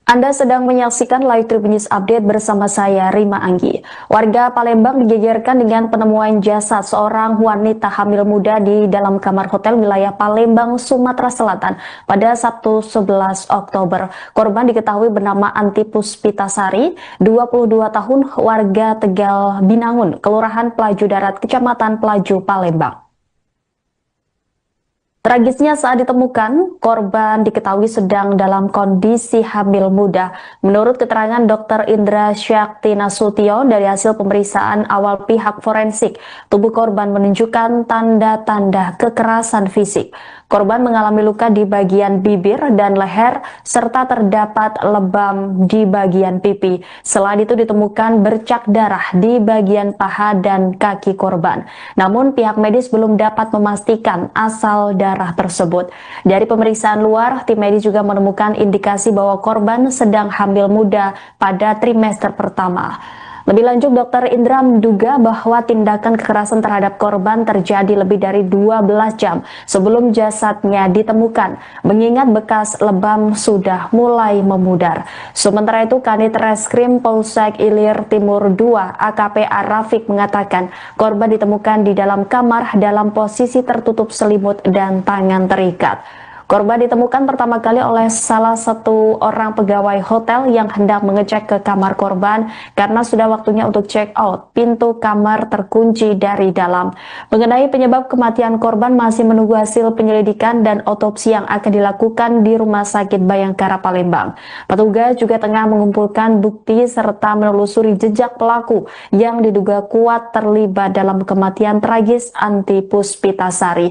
Anda sedang menyaksikan Live Tribun News Update bersama saya, Rima Anggi. Warga Palembang digegerkan dengan penemuan jasad seorang wanita hamil muda di dalam kamar hotel wilayah Palembang, Sumatera Selatan pada Sabtu 11 Oktober. Korban diketahui bernama Anti Puspitasari, 22 tahun, warga Tegal Binangun, Kelurahan Pelaju Darat, Kecamatan Pelaju, Palembang. Tragisnya saat ditemukan, korban diketahui sedang dalam kondisi hamil muda. Menurut keterangan Dr. Indra Syakti Nasution dari hasil pemeriksaan awal pihak forensik, tubuh korban menunjukkan tanda-tanda kekerasan fisik. Korban mengalami luka di bagian bibir dan leher, serta terdapat lebam di bagian pipi. Selain itu ditemukan bercak darah di bagian paha dan kaki korban. Namun pihak medis belum dapat memastikan asal darah tersebut. Dari pemeriksaan luar, tim medis juga menemukan indikasi bahwa korban sedang hamil muda pada trimester pertama. Lebih lanjut, Dr. Indra menduga bahwa tindakan kekerasan terhadap korban terjadi lebih dari 12 jam sebelum jasadnya ditemukan, mengingat bekas lebam sudah mulai memudar. Sementara itu, Kanit Reskrim Polsek Ilir Timur II AKP Arafik mengatakan korban ditemukan di dalam kamar dalam posisi tertutup selimut dan tangan terikat. Korban ditemukan pertama kali oleh salah satu orang pegawai hotel yang hendak mengecek ke kamar korban karena sudah waktunya untuk check out. Pintu kamar terkunci dari dalam. Mengenai penyebab kematian korban masih menunggu hasil penyelidikan dan otopsi yang akan dilakukan di Rumah Sakit Bayangkara Palembang. Petugas juga tengah mengumpulkan bukti serta menelusuri jejak pelaku yang diduga kuat terlibat dalam kematian tragis Anti Puspitasari.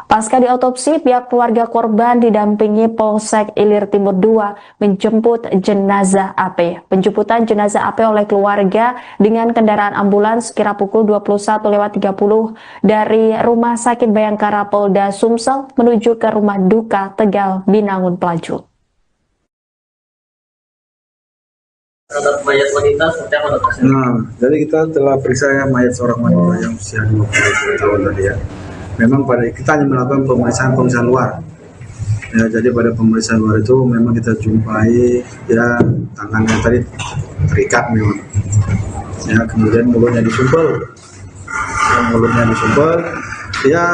Pasca diotopsi, pihak keluarga korban didampingi Polsek Ilir Timur II menjemput jenazah AP. Penjemputan jenazah AP oleh keluarga dengan kendaraan ambulans sekira pukul 21.30 dari Rumah Sakit Bayangkara Polda Sumsel menuju ke Rumah Duka Tegal Binangun Pelaju. Terhadap mayat wanita seperti apa dokter? Nah, jadi kita telah periksa mayat seorang wanita yang usia 20 tahun tadi ya. Memang kita hanya melakukan pemeriksaan luar. Ya, jadi pada pemeriksaan luar itu memang kita jumpai ya tangannya tadi terikat memang. Ya, kemudian mulutnya disumpel. Ya,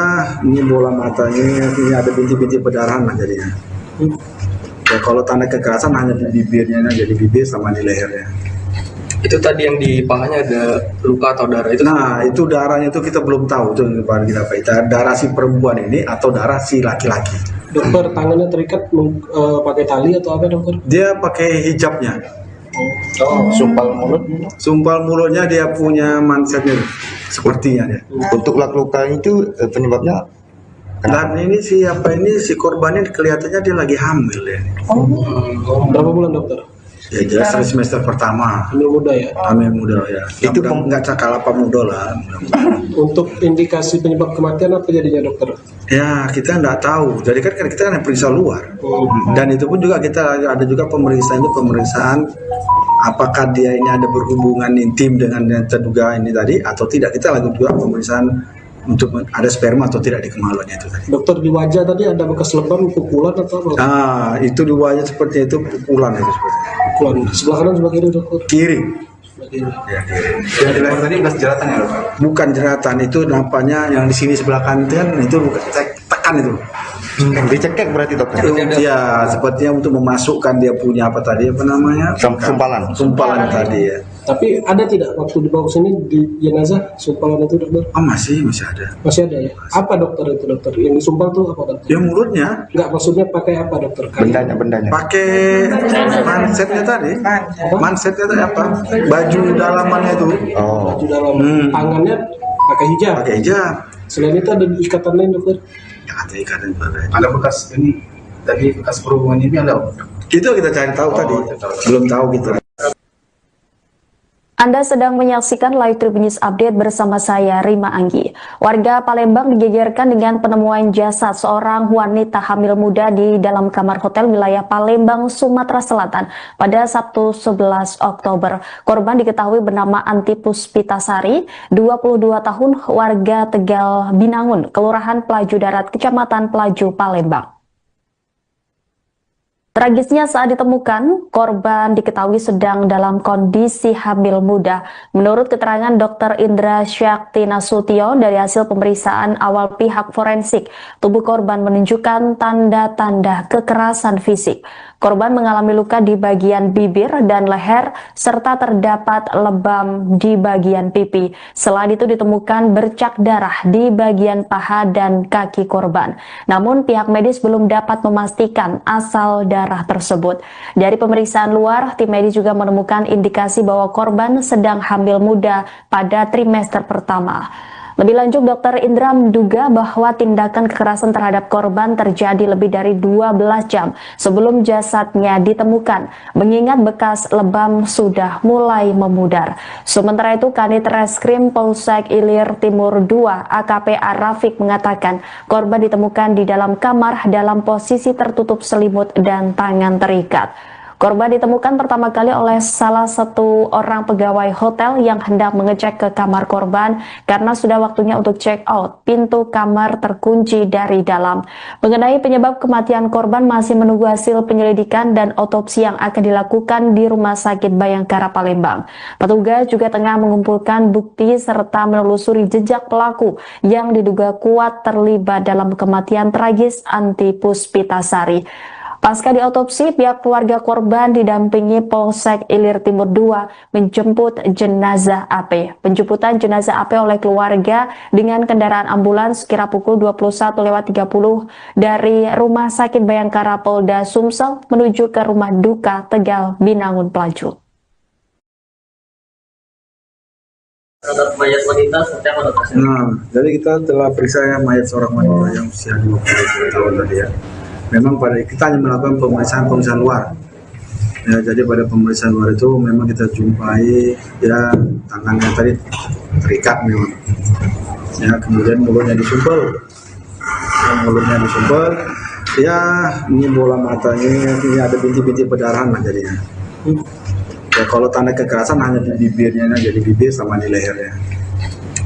ini bola matanya, ini ada bintik-bintik perdarahan lah jadinya. Ya, kalau tanda kekerasan hanya di bibirnya, jadi bibir sama di lehernya. Itu tadi yang di pahanya ada luka atau darah itu? Nah, itu darahnya itu kita belum tahu itu kita darah si perempuan ini atau darah si laki-laki. Dokter, tangannya terikat pakai tali atau apa dokter? Dia pakai hijabnya. Sumpal mulutnya dia punya mansetnya sepertinya dia. Untuk luka itu penyebabnya? Dan ini si korbannya kelihatannya dia lagi hamil ya. Berapa bulan dokter? Ya jelas dari semester pertama. Hamil muda ya? Hamil muda ya. Itu nggak cakal apa muda lah. Untuk indikasi penyebab kematian apa jadinya dokter? Ya kita nggak tahu. Jadi kan kita kan periksa luar. Dan itu pun juga kita ada juga pemeriksaan apakah dia ini ada berhubungan intim dengan yang terduga ini tadi atau tidak. Kita lakukan juga pemeriksaan untuk ada sperma atau tidak di kemaluannya itu tadi. Dokter, di wajah tadi ada bekas lebam, pukulan atau apa? Ah, itu di wajah seperti itu pukulan itu seperti. Pukulan sebelah kanan sebelah kiri dokter? Kiri. Ya, yang di leher tadi bekas jeratan ya dokter? Bukan jeratan, itu nampaknya yang di sini sebelah kanan itu bukan tekan itu. Dicekek berarti dokter? Ya, sepertinya untuk memasukkan dia punya apa namanya? Sumpalan tadi ya. Tapi ada tidak waktu dibawa ke sini di jenazah sumpalan itu dokter? Oh masih ada. Masih ada ya? Apa dokter itu dokter? Yang disumpal tuh apa dokter? Ya mulutnya. Enggak, maksudnya pakai apa dokter? Bendanya. Pakai mansetnya tadi. Mansetnya tadi apa? Baju dalamannya itu. Oh. Baju dalam. Tangannya pakai hijab. Selain itu ada ikatan lain dokter? Ya ada ikatan juga. Ada bekas ini tadi bekas perhubungan ini ada? Itu kita cari tahu tadi. Belum tahu kita. Anda sedang menyaksikan Live Tribun News Update bersama saya, Rima Anggi. Warga Palembang digegerkan dengan penemuan jasad seorang wanita hamil muda di dalam kamar hotel wilayah Palembang, Sumatera Selatan pada Sabtu 11 Oktober. Korban diketahui bernama Anti Puspitasari, 22 tahun, warga Tegal Binangun, Kelurahan Pelaju Darat, Kecamatan Pelaju, Palembang. Tragisnya saat ditemukan, korban diketahui sedang dalam kondisi hamil muda. Menurut keterangan Dr. Indra Syakti Nasution dari hasil pemeriksaan awal pihak forensik, tubuh korban menunjukkan tanda-tanda kekerasan fisik. Korban mengalami luka di bagian bibir dan leher, serta terdapat lebam di bagian pipi. Selain itu ditemukan bercak darah di bagian paha dan kaki korban. Namun pihak medis belum dapat memastikan asal darah tersebut. Dari pemeriksaan luar, tim medis juga menemukan indikasi bahwa korban sedang hamil muda pada trimester pertama. Lebih lanjut, Dr. Indra menduga bahwa tindakan kekerasan terhadap korban terjadi lebih dari 12 jam sebelum jasadnya ditemukan, mengingat bekas lebam sudah mulai memudar. Sementara itu, Kanit Reskrim Polsek Ilir Timur II AKP Rafiq mengatakan korban ditemukan di dalam kamar dalam posisi tertutup selimut dan tangan terikat. Korban ditemukan pertama kali oleh salah satu orang pegawai hotel yang hendak mengecek ke kamar korban karena sudah waktunya untuk check out. Pintu kamar terkunci dari dalam. Mengenai penyebab kematian korban masih menunggu hasil penyelidikan dan otopsi yang akan dilakukan di Rumah Sakit Bayangkara Palembang. Petugas juga tengah mengumpulkan bukti serta menelusuri jejak pelaku yang diduga kuat terlibat dalam kematian tragis Anti Puspitasari. Pasca diotopsi, pihak keluarga korban didampingi Polsek Ilir Timur II menjemput jenazah AP. Penjemputan jenazah AP oleh keluarga dengan kendaraan ambulans sekira pukul 21.30 dari Rumah Sakit Bayangkara Polda Sumsel menuju ke rumah duka Tegal Binangun Pelaju. Terhadap mayat wanita seperti apa dokter? Jadi kita telah periksa mayat seorang wanita yang usia 20 tahun tadi ya. Memang kita hanya melakukan pemeriksaan luar. Ya, jadi pada pemeriksaan luar itu memang kita jumpai ya tangannya tadi terikat memang. Ya, kemudian mulutnya disumpel. Ya, ini bola matanya, ini ada bintik-bintik perdarahan lah jadinya. Ya, kalau tanda kekerasan hanya di bibirnya, jadi bibir sama di lehernya.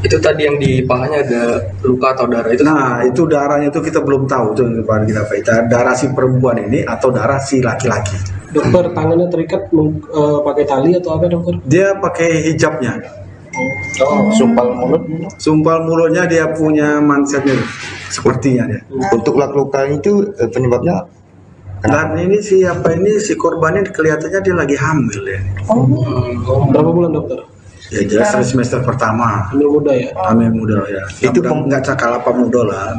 Itu tadi yang di pahanya ada luka atau darah itu? Nah, itu darahnya itu kita belum tahu itu kita darah si perempuan ini atau darah si laki-laki. Dokter, tangannya terikat pakai tali atau apa dokter? Dia pakai hijabnya. Sumpal mulutnya dia punya mansetnya sepertinya dia. Untuk luka itu penyebabnya Dan ini si korbannya kelihatannya dia lagi hamil ya. Berapa bulan dokter? Ya jelas semester pertama. Hamil muda ya? Hamil muda ya. Itu nggak cakal apa muda lah.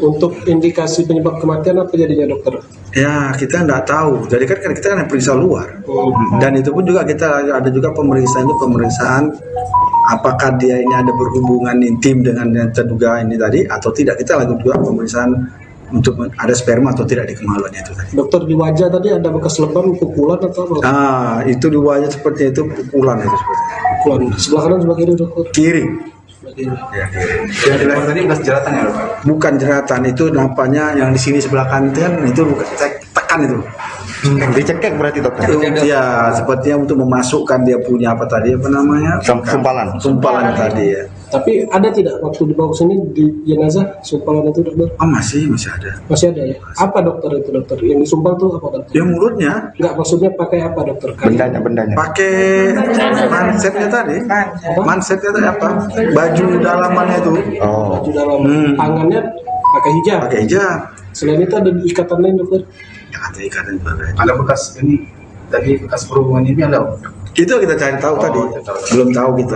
Untuk indikasi penyebab kematian apa jadinya dokter? Ya kita nggak tahu. Jadi kan kita kan periksa luar. Dan itu pun juga kita ada juga pemeriksaan apakah dia ini ada berhubungan intim dengan yang terduga ini tadi atau tidak. Kita lakukan juga pemeriksaan untuk ada sperma atau tidak di kemaluan itu tadi. Dokter, di wajah tadi ada bekas lebam, pukulan atau apa? Itu di wajah seperti itu pukulan itu seperti. Pukulan. Sebelah kanan sebelah kiri dokter? Kiri. Sebelah kiri. Ya, kiri. yang di leher tadi bekas jeratan ya dokter? Bukan jeratan, itu nampaknya yang di sini sebelah kanan itu bukan tekan itu. Dicekek berarti dokter? Ya, sepertinya untuk memasukkan dia punya apa namanya? Sumpalan tadi ya. Tapi ada tidak waktu dibawa sini di jenazah sumpalan itu dokter? Masih ada. Masih ada ya? Apa dokter itu dokter? Yang disumpal tuh apa dokter? Yang mulutnya? Enggak, maksudnya pakai apa dokter? Bendanya. Pakai mansetnya tadi. Mansetnya tadi apa? Baju dalamannya itu. Baju dalam. Tangannya pakai hijab. Selain itu ada ikatan lain dokter? Ya, ada ikatan juga. Ada bekas ini, tadi bekas perhubungan ini ada? Itu kita cari tahu tadi. Belum tahu gitu.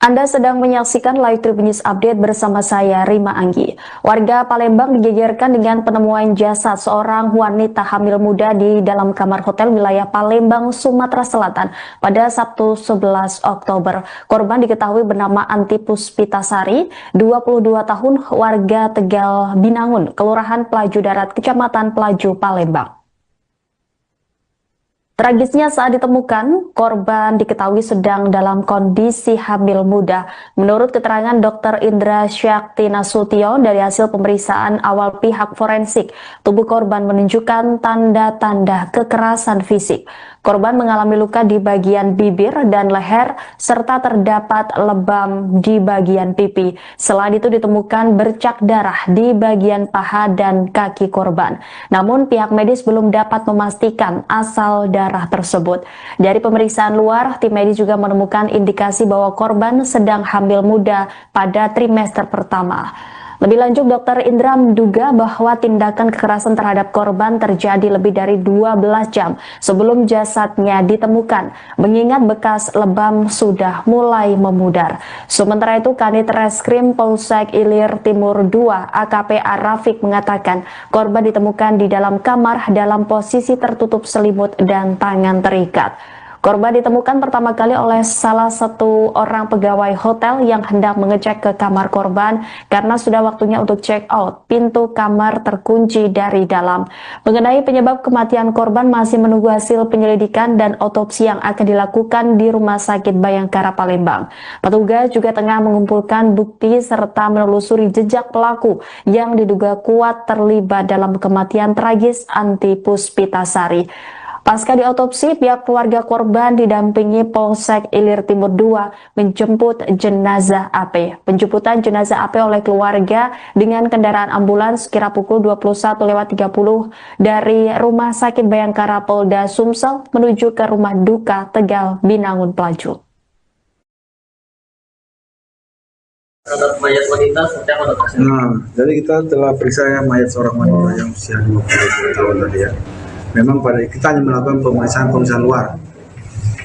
Anda sedang menyaksikan Live Tribun News Update bersama saya, Rima Anggi. Warga Palembang digegerkan dengan penemuan jasad seorang wanita hamil muda di dalam kamar hotel wilayah Palembang, Sumatera Selatan pada Sabtu 11 Oktober. Korban diketahui bernama Anti Puspitasari, 22 tahun, warga Tegal Binangun, Kelurahan Pelaju Darat, Kecamatan Pelaju, Palembang. Tragisnya saat ditemukan, korban diketahui sedang dalam kondisi hamil muda. Menurut keterangan Dr. Indra Syakti Nasution dari hasil pemeriksaan awal pihak forensik, tubuh korban menunjukkan tanda-tanda kekerasan fisik. Korban mengalami luka di bagian bibir dan leher, serta terdapat lebam di bagian pipi. Selain itu ditemukan bercak darah di bagian paha dan kaki korban. Namun pihak medis belum dapat memastikan asal darah tersebut. Dari pemeriksaan luar, tim medis juga menemukan indikasi bahwa korban sedang hamil muda pada trimester pertama. Lebih lanjut, Dr. Indra menduga bahwa tindakan kekerasan terhadap korban terjadi lebih dari 12 jam sebelum jasadnya ditemukan, mengingat bekas lebam sudah mulai memudar. Sementara itu, Kanit Reskrim Polsek Ilir Timur II AKP Arafik mengatakan korban ditemukan di dalam kamar dalam posisi tertutup selimut dan tangan terikat. Korban ditemukan pertama kali oleh salah satu orang pegawai hotel yang hendak mengecek ke kamar korban karena sudah waktunya untuk check out. Pintu kamar terkunci dari dalam. Mengenai penyebab kematian korban masih menunggu hasil penyelidikan dan otopsi yang akan dilakukan di Rumah Sakit Bayangkara Palembang. Petugas juga tengah mengumpulkan bukti serta menelusuri jejak pelaku yang diduga kuat terlibat dalam kematian tragis Anti Puspitasari. Pasca diotopsi, pihak keluarga korban didampingi Polsek Ilir Timur II menjemput jenazah AP. Penjemputan jenazah AP oleh keluarga dengan kendaraan ambulans kira pukul 21.30 dari Rumah Sakit Bayangkara Polda Sumsel menuju ke Rumah Duka Tegal, Binangun, Pelaju. Terhadap mayat wanita seperti apa dokter? Jadi kita telah periksa mayat seorang wanita yang usia 20 tahun tadi ya. Memang pada kita hanya melakukan pemeriksaan luar.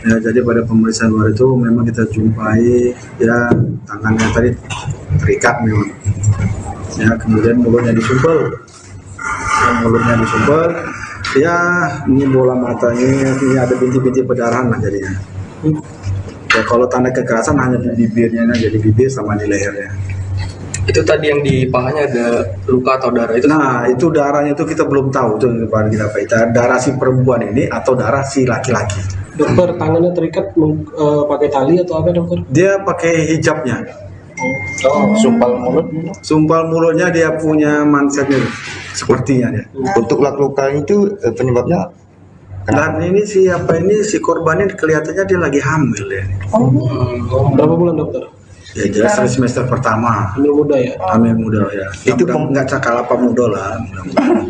Ya, jadi pada pemeriksaan luar itu memang kita jumpai ya tangannya tadi terikat memang. Ya, kemudian mulutnya disumpel. Ya, ini bola matanya, ini ada bintik-bintik perdarahan lah jadinya. Ya, kalau tanda kekerasan hanya di bibirnya, jadi bibir sama di lehernya. Itu tadi yang di pahanya ada luka atau darah itu? Nah, itu darahnya itu kita belum tahu itu kita darah si perempuan ini atau darah si laki-laki. Dokter, tangannya terikat pakai tali atau apa dokter? Dia pakai hijabnya. Sumpal mulutnya dia punya mansetnya sepertinya dia. Untuk luka itu penyebabnya? Dan ini si korban ini kelihatannya dia lagi hamil ya. Berapa bulan dokter? Ya jelas semester pertama. Hamil muda ya? Hamil muda ya. Itu nggak cakal apa muda lah.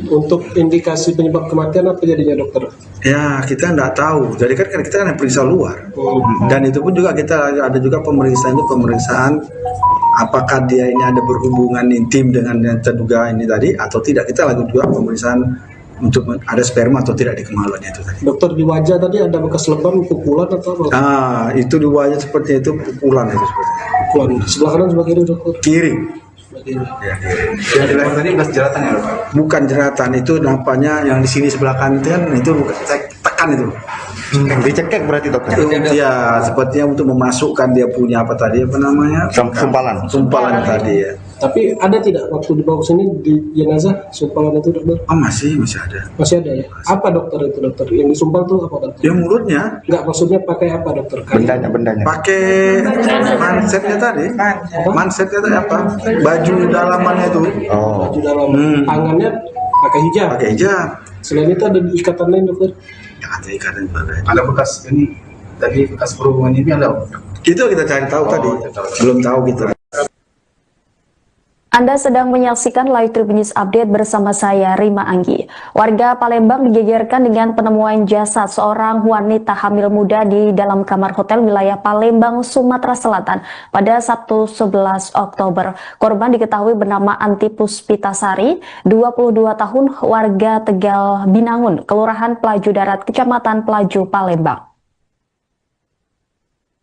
Untuk indikasi penyebab kematian apa jadinya dokter? Ya kita nggak tahu. Jadi kan kita kan periksa luar. Dan itu pun juga kita ada juga pemeriksaan apakah dia ini ada berhubungan intim dengan yang terduga ini tadi atau tidak. Kita lakukan juga pemeriksaan untuk ada sperma atau tidak di kemaluannya itu tadi. Dokter, di wajah tadi ada bekas lebam, pukulan atau apa? Itu di wajah seperti itu pukulan itu seperti. Pukulan. Sebelah kanan sebelah kiri dokter? Kiri. Ya, yang di leher tadi bekas jeratan ya dokter? Bukan jeratan, itu nampaknya yang di sini sebelah kanan itu bukan tekan itu. Dicekek berarti dokter? Ya, sepertinya untuk memasukkan dia punya apa namanya? Sumpalan tadi ya. Tapi ada tidak waktu dibawa ke sini di jenazah sumpalan itu dokter? Masih ada. Masih ada ya? Apa dokter itu dokter? Yang disumpal tuh apa dokter? Yang mulutnya? Enggak, maksudnya pakai apa dokter? Bendanya. Pakai mansetnya tadi. Mansetnya tadi apa? Baju dalamannya itu. Baju dalam. Tangannya pakai hijab. Selain itu ada ikatan lain dokter? Ya, ada ikatan juga. Ada bekas ini tadi bekas perhubungan ini ada? Itu kita cari tahu tadi. Belum tahu kita. Anda sedang menyaksikan Live Tribun News Update bersama saya, Rima Anggi. Warga Palembang digegerkan dengan penemuan jasad seorang wanita hamil muda di dalam kamar hotel wilayah Palembang, Sumatera Selatan pada Sabtu 11 Oktober. Korban diketahui bernama Anti Puspitasari, 22 tahun, warga Tegal, Binangun, Kelurahan Pelaju Darat, Kecamatan Pelaju, Palembang.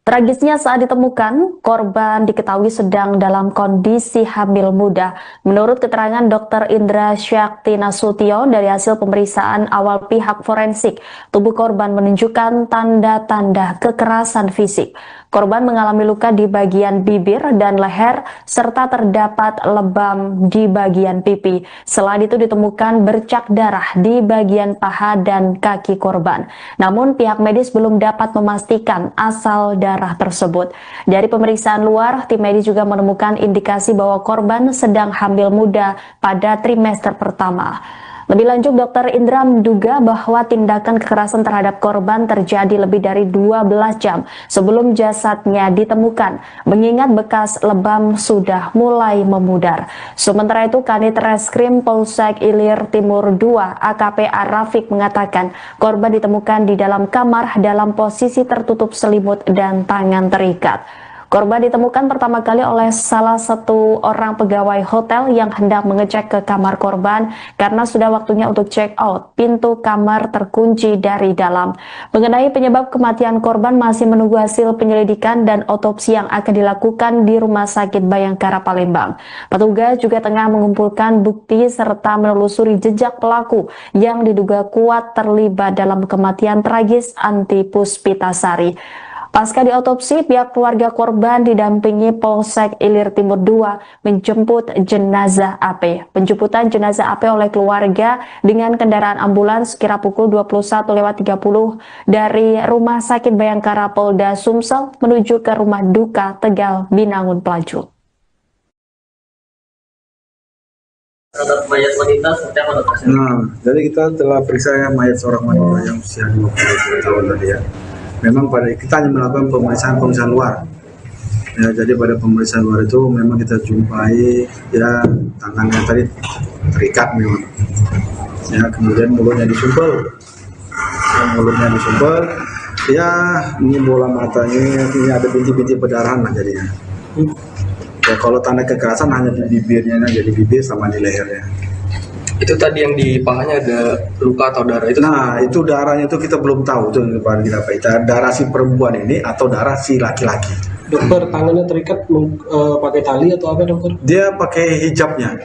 Tragisnya saat ditemukan, korban diketahui sedang dalam kondisi hamil muda. Menurut keterangan Dr. Indra Syakti Nasution dari hasil pemeriksaan awal pihak forensik, tubuh korban menunjukkan tanda-tanda kekerasan fisik. Korban mengalami luka di bagian bibir dan leher, serta terdapat lebam di bagian pipi. Selain itu ditemukan bercak darah di bagian paha dan kaki korban. Namun pihak medis belum dapat memastikan asal darah tersebut. Dari pemeriksaan luar, tim medis juga menemukan indikasi bahwa korban sedang hamil muda pada trimester pertama. Lebih lanjut, Dr. Indra menduga bahwa tindakan kekerasan terhadap korban terjadi lebih dari 12 jam sebelum jasadnya ditemukan, mengingat bekas lebam sudah mulai memudar. Sementara itu, Kanit Reskrim Polsek Ilir Timur II AKP Arafik mengatakan korban ditemukan di dalam kamar dalam posisi tertutup selimut dan tangan terikat. Korban ditemukan pertama kali oleh salah satu orang pegawai hotel yang hendak mengecek ke kamar korban karena sudah waktunya untuk check out. Pintu kamar terkunci dari dalam. Mengenai penyebab kematian korban masih menunggu hasil penyelidikan dan otopsi yang akan dilakukan di Rumah Sakit Bayangkara Palembang. Petugas juga tengah mengumpulkan bukti serta menelusuri jejak pelaku yang diduga kuat terlibat dalam kematian tragis Anti Puspitasari. Pasca diotopsi, pihak keluarga korban didampingi Polsek Ilir Timur II menjemput jenazah AP. Penjemputan jenazah AP oleh keluarga dengan kendaraan ambulans sekira pukul 21.30 dari Rumah Sakit Bayangkara Polda Sumsel menuju ke Rumah Duka Tegal Binangun Pelaju. Terhadap mayat wanita seperti apa dokter? Jadi kita telah periksa mayat seorang wanita yang usia 20 tahun tadi ya. Memang kita hanya melakukan pemeriksaan luar. Ya, jadi pada pemeriksaan luar itu memang kita jumpai ya tangannya tadi terikat memang. Ya, kemudian mulutnya disumpel. Ya, ini bola matanya, ini ada bintik-bintik perdarahan lah jadinya. Ya, kalau tanda kekerasan hanya di bibirnya aja, di bibir sama di lehernya. Itu tadi yang di pahanya ada luka atau darah itu? Nah, itu darahnya itu kita belum tahu itu darah si perempuan ini atau darah si laki-laki. Dokter, tangannya terikat pakai tali atau apa dokter? Dia pakai hijabnya.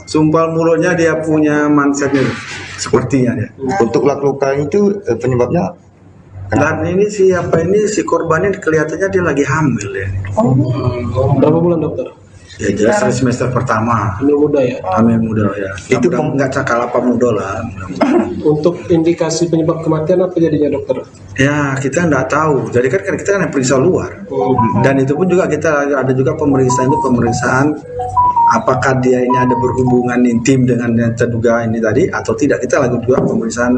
Sumpal mulutnya dia punya mansetnya sepertinya dia. Untuk luka itu penyebabnya Dan ini si korbannya kelihatannya dia lagi hamil ya. Berapa bulan dokter? Ya jelas semester pertama. Hamil muda ya? Hamil muda ya. Itu nggak cakal apa muda lah. Untuk indikasi penyebab kematian apa jadinya dokter? Ya kita nggak tahu. Jadi kan kita kan periksa luar. Dan itu pun juga kita ada juga pemeriksaan apakah dia ini ada berhubungan intim dengan yang terduga ini tadi atau tidak. Kita lakukan juga pemeriksaan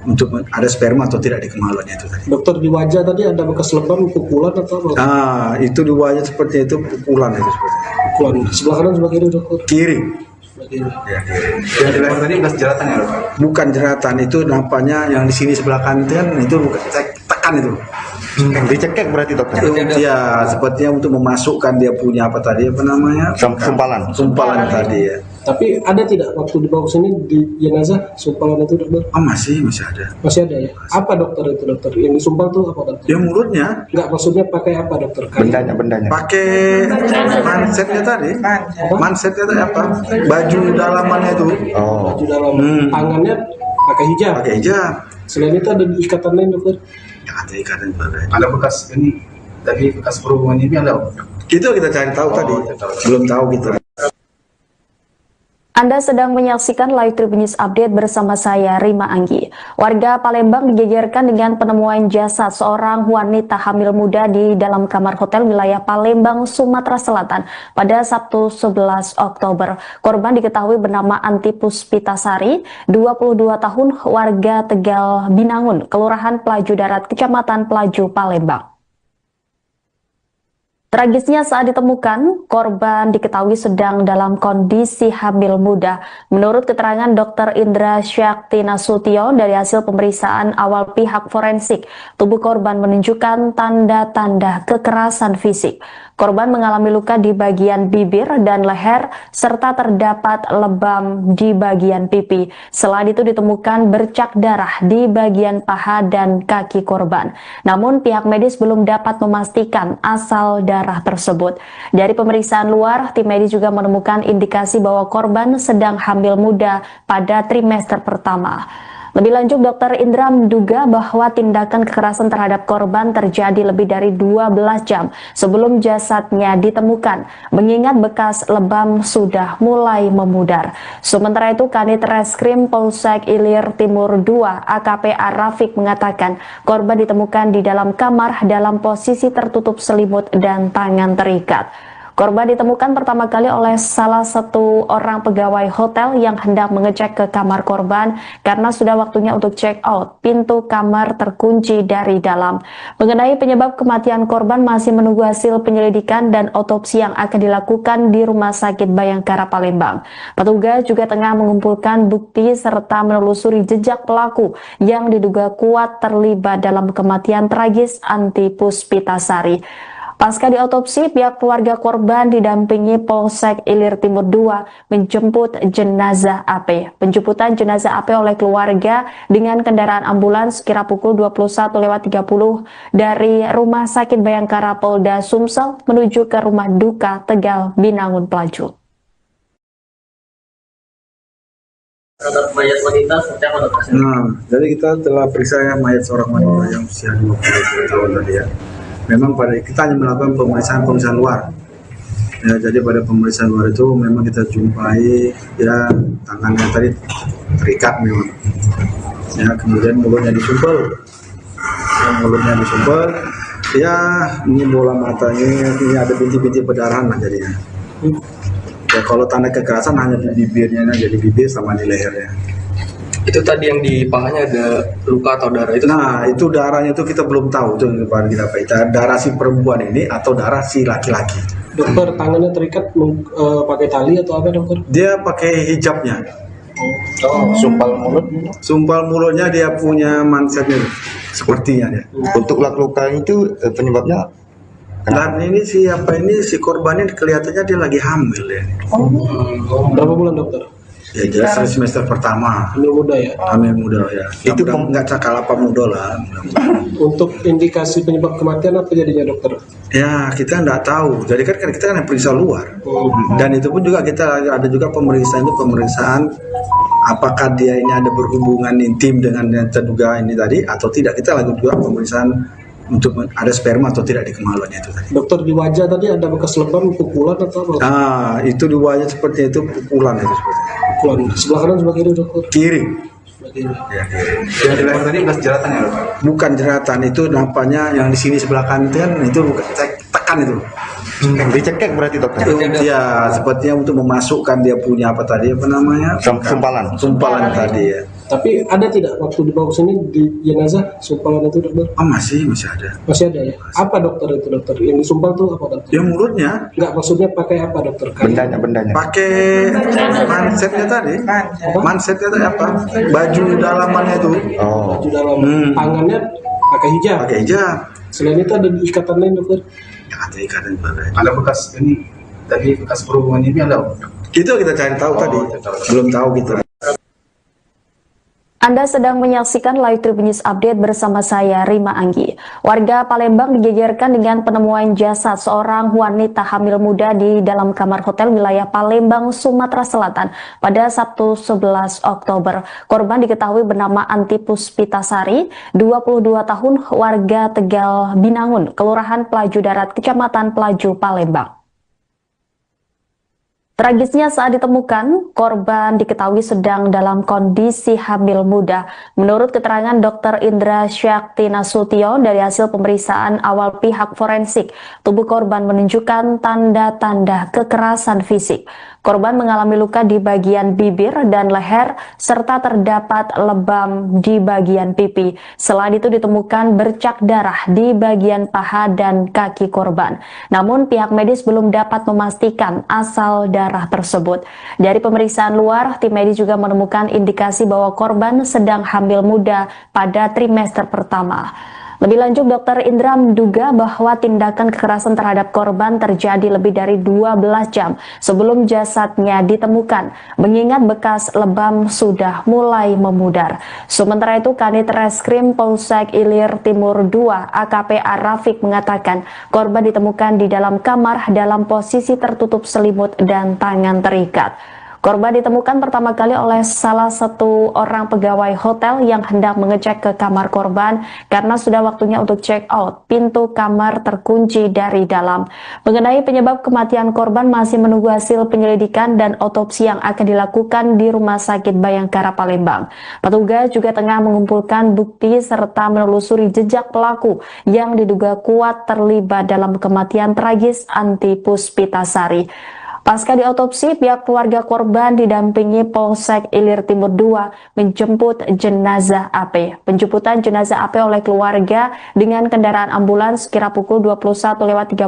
untuk ada sperma atau tidak di kemaluannya itu tadi. Dokter, di wajah tadi ada bekas lebam, pukulan atau apa? Nah, itu di wajah seperti itu pukulan itu seperti. Pukulan. Sebelah kanan sebelah kiri dokter? Kiri. Sebelah kiri. Ya, kiri. yang di leher tadi bekas jeratan ya dokter? Bukan jeratan, itu nampaknya yang di sini sebelah kanan itu bukan tekan itu. Dicekek berarti dokter? Ya, sepertinya untuk memasukkan dia punya apa tadi Sumpalan tadi ya. Tapi ada tidak waktu dibawa sini di jenazah sumpalan itu dokter? Oh masih ada. Masih ada ya? Apa dokter itu dokter? Yang disumpal tuh apa dokter? Ya mulutnya. Enggak, maksudnya pakai apa dokter? Bendanya. Pakai mansetnya tadi. Mansetnya tadi apa? Baju dalamannya itu. Baju dalam. Tangannya pakai hijab. Selain itu ada ikatan lain dokter? Ya, ada ikatan juga. Ada bekas ini dari bekas perhubungan ini ada? Itu kita cari tahu tadi. Belum tahu kita. Anda sedang menyaksikan Live Tribun News Update bersama saya, Rima Anggi. Warga Palembang digegerkan dengan penemuan jasad seorang wanita hamil muda di dalam kamar hotel wilayah Palembang, Sumatera Selatan pada Sabtu 11 Oktober. Korban diketahui bernama Anti Puspitasari, 22 tahun, warga Tegal Binangun, Kelurahan Pelaju Darat, Kecamatan Pelaju, Palembang. Tragisnya saat ditemukan, korban diketahui sedang dalam kondisi hamil muda. Menurut keterangan Dr. Indra Syakti Nasution dari hasil pemeriksaan awal pihak forensik, tubuh korban menunjukkan tanda-tanda kekerasan fisik. Korban mengalami luka di bagian bibir dan leher, serta terdapat lebam di bagian pipi. Selain itu ditemukan bercak darah di bagian paha dan kaki korban. Namun pihak medis belum dapat memastikan asal darah tersebut. Dari pemeriksaan luar, tim medis juga menemukan indikasi bahwa korban sedang hamil muda pada trimester pertama. Lebih lanjut, Dr. Indra menduga bahwa tindakan kekerasan terhadap korban terjadi lebih dari 12 jam sebelum jasadnya ditemukan, mengingat bekas lebam sudah mulai memudar. Sementara itu, Kanit Reskrim Polsek Ilir Timur II AKP Arafik mengatakan korban ditemukan di dalam kamar dalam posisi tertutup selimut dan tangan terikat. Korban ditemukan pertama kali oleh salah satu orang pegawai hotel yang hendak mengecek ke kamar korban karena sudah waktunya untuk check out. Pintu kamar terkunci dari dalam. Mengenai penyebab kematian korban masih menunggu hasil penyelidikan dan otopsi yang akan dilakukan di Rumah Sakit Bayangkara Palembang. Petugas juga tengah mengumpulkan bukti serta menelusuri jejak pelaku yang diduga kuat terlibat dalam kematian tragis Anti Puspitasari. Pasca diotopsi, pihak keluarga korban didampingi Polsek Ilir Timur II menjemput jenazah AP. Penjemputan jenazah AP oleh keluarga dengan kendaraan ambulans kira pukul 21.30 dari Rumah Sakit Bayangkara Polda Sumsel menuju ke Rumah Duka Tegal Binangun Pelaju. Terhadap mayat wanita seperti apa dokter? Jadi kita telah periksa mayat seorang wanita yang usia 20 tahun tadi ya. Memang pada kita hanya melakukan pemeriksaan luar. Ya, jadi pada pemeriksaan luar itu memang kita jumpai ya tangannya tadi terikat memang. Ya, kemudian mulutnya disumpel. Ya, ini bola matanya, ini ada bintik-bintik perdarahan lah jadinya. Ya, kalau tanda kekerasan hanya di bibirnya, jadi bibir sama di lehernya. Itu tadi yang di pahanya ada luka atau darah itu? Nah, itu darahnya itu kita belum tahu itu kita darah si perempuan ini atau darah si laki-laki. Dokter, tangannya terikat pakai tali atau apa dokter? Dia pakai hijabnya. Sumpal mulutnya dia punya mansetnya sepertinya dia. Untuk luka itu penyebabnya? Dan ini si korban ini kelihatannya dia lagi hamil ya. Berapa bulan dokter? Ya jelas semester pertama. Hamil muda ya? Hamil muda ya. Itu nggak cakal apa muda lah. Untuk indikasi penyebab kematian apa jadinya dokter? Ya kita nggak tahu. Jadi kan kita kan periksa luar. Dan itu pun juga kita ada juga pemeriksaan apakah dia ini ada berhubungan intim dengan yang terduga ini tadi atau tidak. Kita lakukan juga pemeriksaan untuk ada sperma atau tidak di kemaluannya itu tadi. Dokter, di wajah tadi ada bekas lebam, pukulan atau apa? Itu di wajah seperti itu pukulan itu seperti. Pukulan sebelah kanan sebelah kiri dokter? Kiri. Ya, yang di leher tadi bekas jeratan ya dokter? Bukan jeratan, itu nampaknya yang di sini sebelah kanan itu bukan tekan itu. Dicekek berarti dokter? Ya, sepertinya untuk memasukkan dia punya apa namanya? Sumpalan tadi ya. Tapi ada tidak waktu dibawa ke sini di jenazah sumpalan itu dokter? Masih ada. Masih ada ya? Apa dokter itu dokter? Yang disumpal tuh apa dokter? Ya mulutnya. Enggak, maksudnya pakai apa dokter? Bendanya. Pakai mansetnya tadi. Mansetnya tadi apa? Baju dalamannya itu. Baju dalam. Tangannya pakai hijab. Selain itu ada ikatan lain dokter? Ada ikatan juga. Ada bekas ini tadi bekas perhubungan ini ada? Itu kita cari tahu tadi. Belum tahu kita. Anda sedang menyaksikan Live Tribun News Update bersama saya, Rima Anggi. Warga Palembang digegerkan dengan penemuan jasad seorang wanita hamil muda di dalam kamar hotel wilayah Palembang, Sumatera Selatan pada Sabtu 11 Oktober. Korban diketahui bernama Anti Puspitasari, 22 tahun, warga Tegal Binangun, Kelurahan Pelaju Darat, Kecamatan Pelaju, Palembang. Tragisnya saat ditemukan, korban diketahui sedang dalam kondisi hamil muda. Menurut keterangan Dr. Indra Syakti Nasution dari hasil pemeriksaan awal pihak forensik, tubuh korban menunjukkan tanda-tanda kekerasan fisik. Korban mengalami luka di bagian bibir dan leher, serta terdapat lebam di bagian pipi. Selain itu ditemukan bercak darah di bagian paha dan kaki korban. Namun pihak medis belum dapat memastikan asal darah tersebut. Dari pemeriksaan luar, tim medis juga menemukan indikasi bahwa korban sedang hamil muda pada trimester pertama. Lebih lanjut, Dr. Indra menduga bahwa tindakan kekerasan terhadap korban terjadi lebih dari 12 jam sebelum jasadnya ditemukan, mengingat bekas lebam sudah mulai memudar. Sementara itu, Kanit Reskrim Polsek Ilir Timur II AKP Rafiq mengatakan korban ditemukan di dalam kamar dalam posisi tertutup selimut dan tangan terikat. Korban ditemukan pertama kali oleh salah satu orang pegawai hotel yang hendak mengecek ke kamar korban karena sudah waktunya untuk check out. Pintu kamar terkunci dari dalam. Mengenai penyebab kematian korban masih menunggu hasil penyelidikan dan otopsi yang akan dilakukan di Rumah Sakit Bayangkara Palembang. Petugas juga tengah mengumpulkan bukti serta menelusuri jejak pelaku yang diduga kuat terlibat dalam kematian tragis Anti Puspitasari. Pasca diotopsi, pihak keluarga korban didampingi Polsek Ilir Timur II menjemput jenazah AP. Penjemputan jenazah AP oleh keluarga dengan kendaraan ambulans sekira pukul 21.30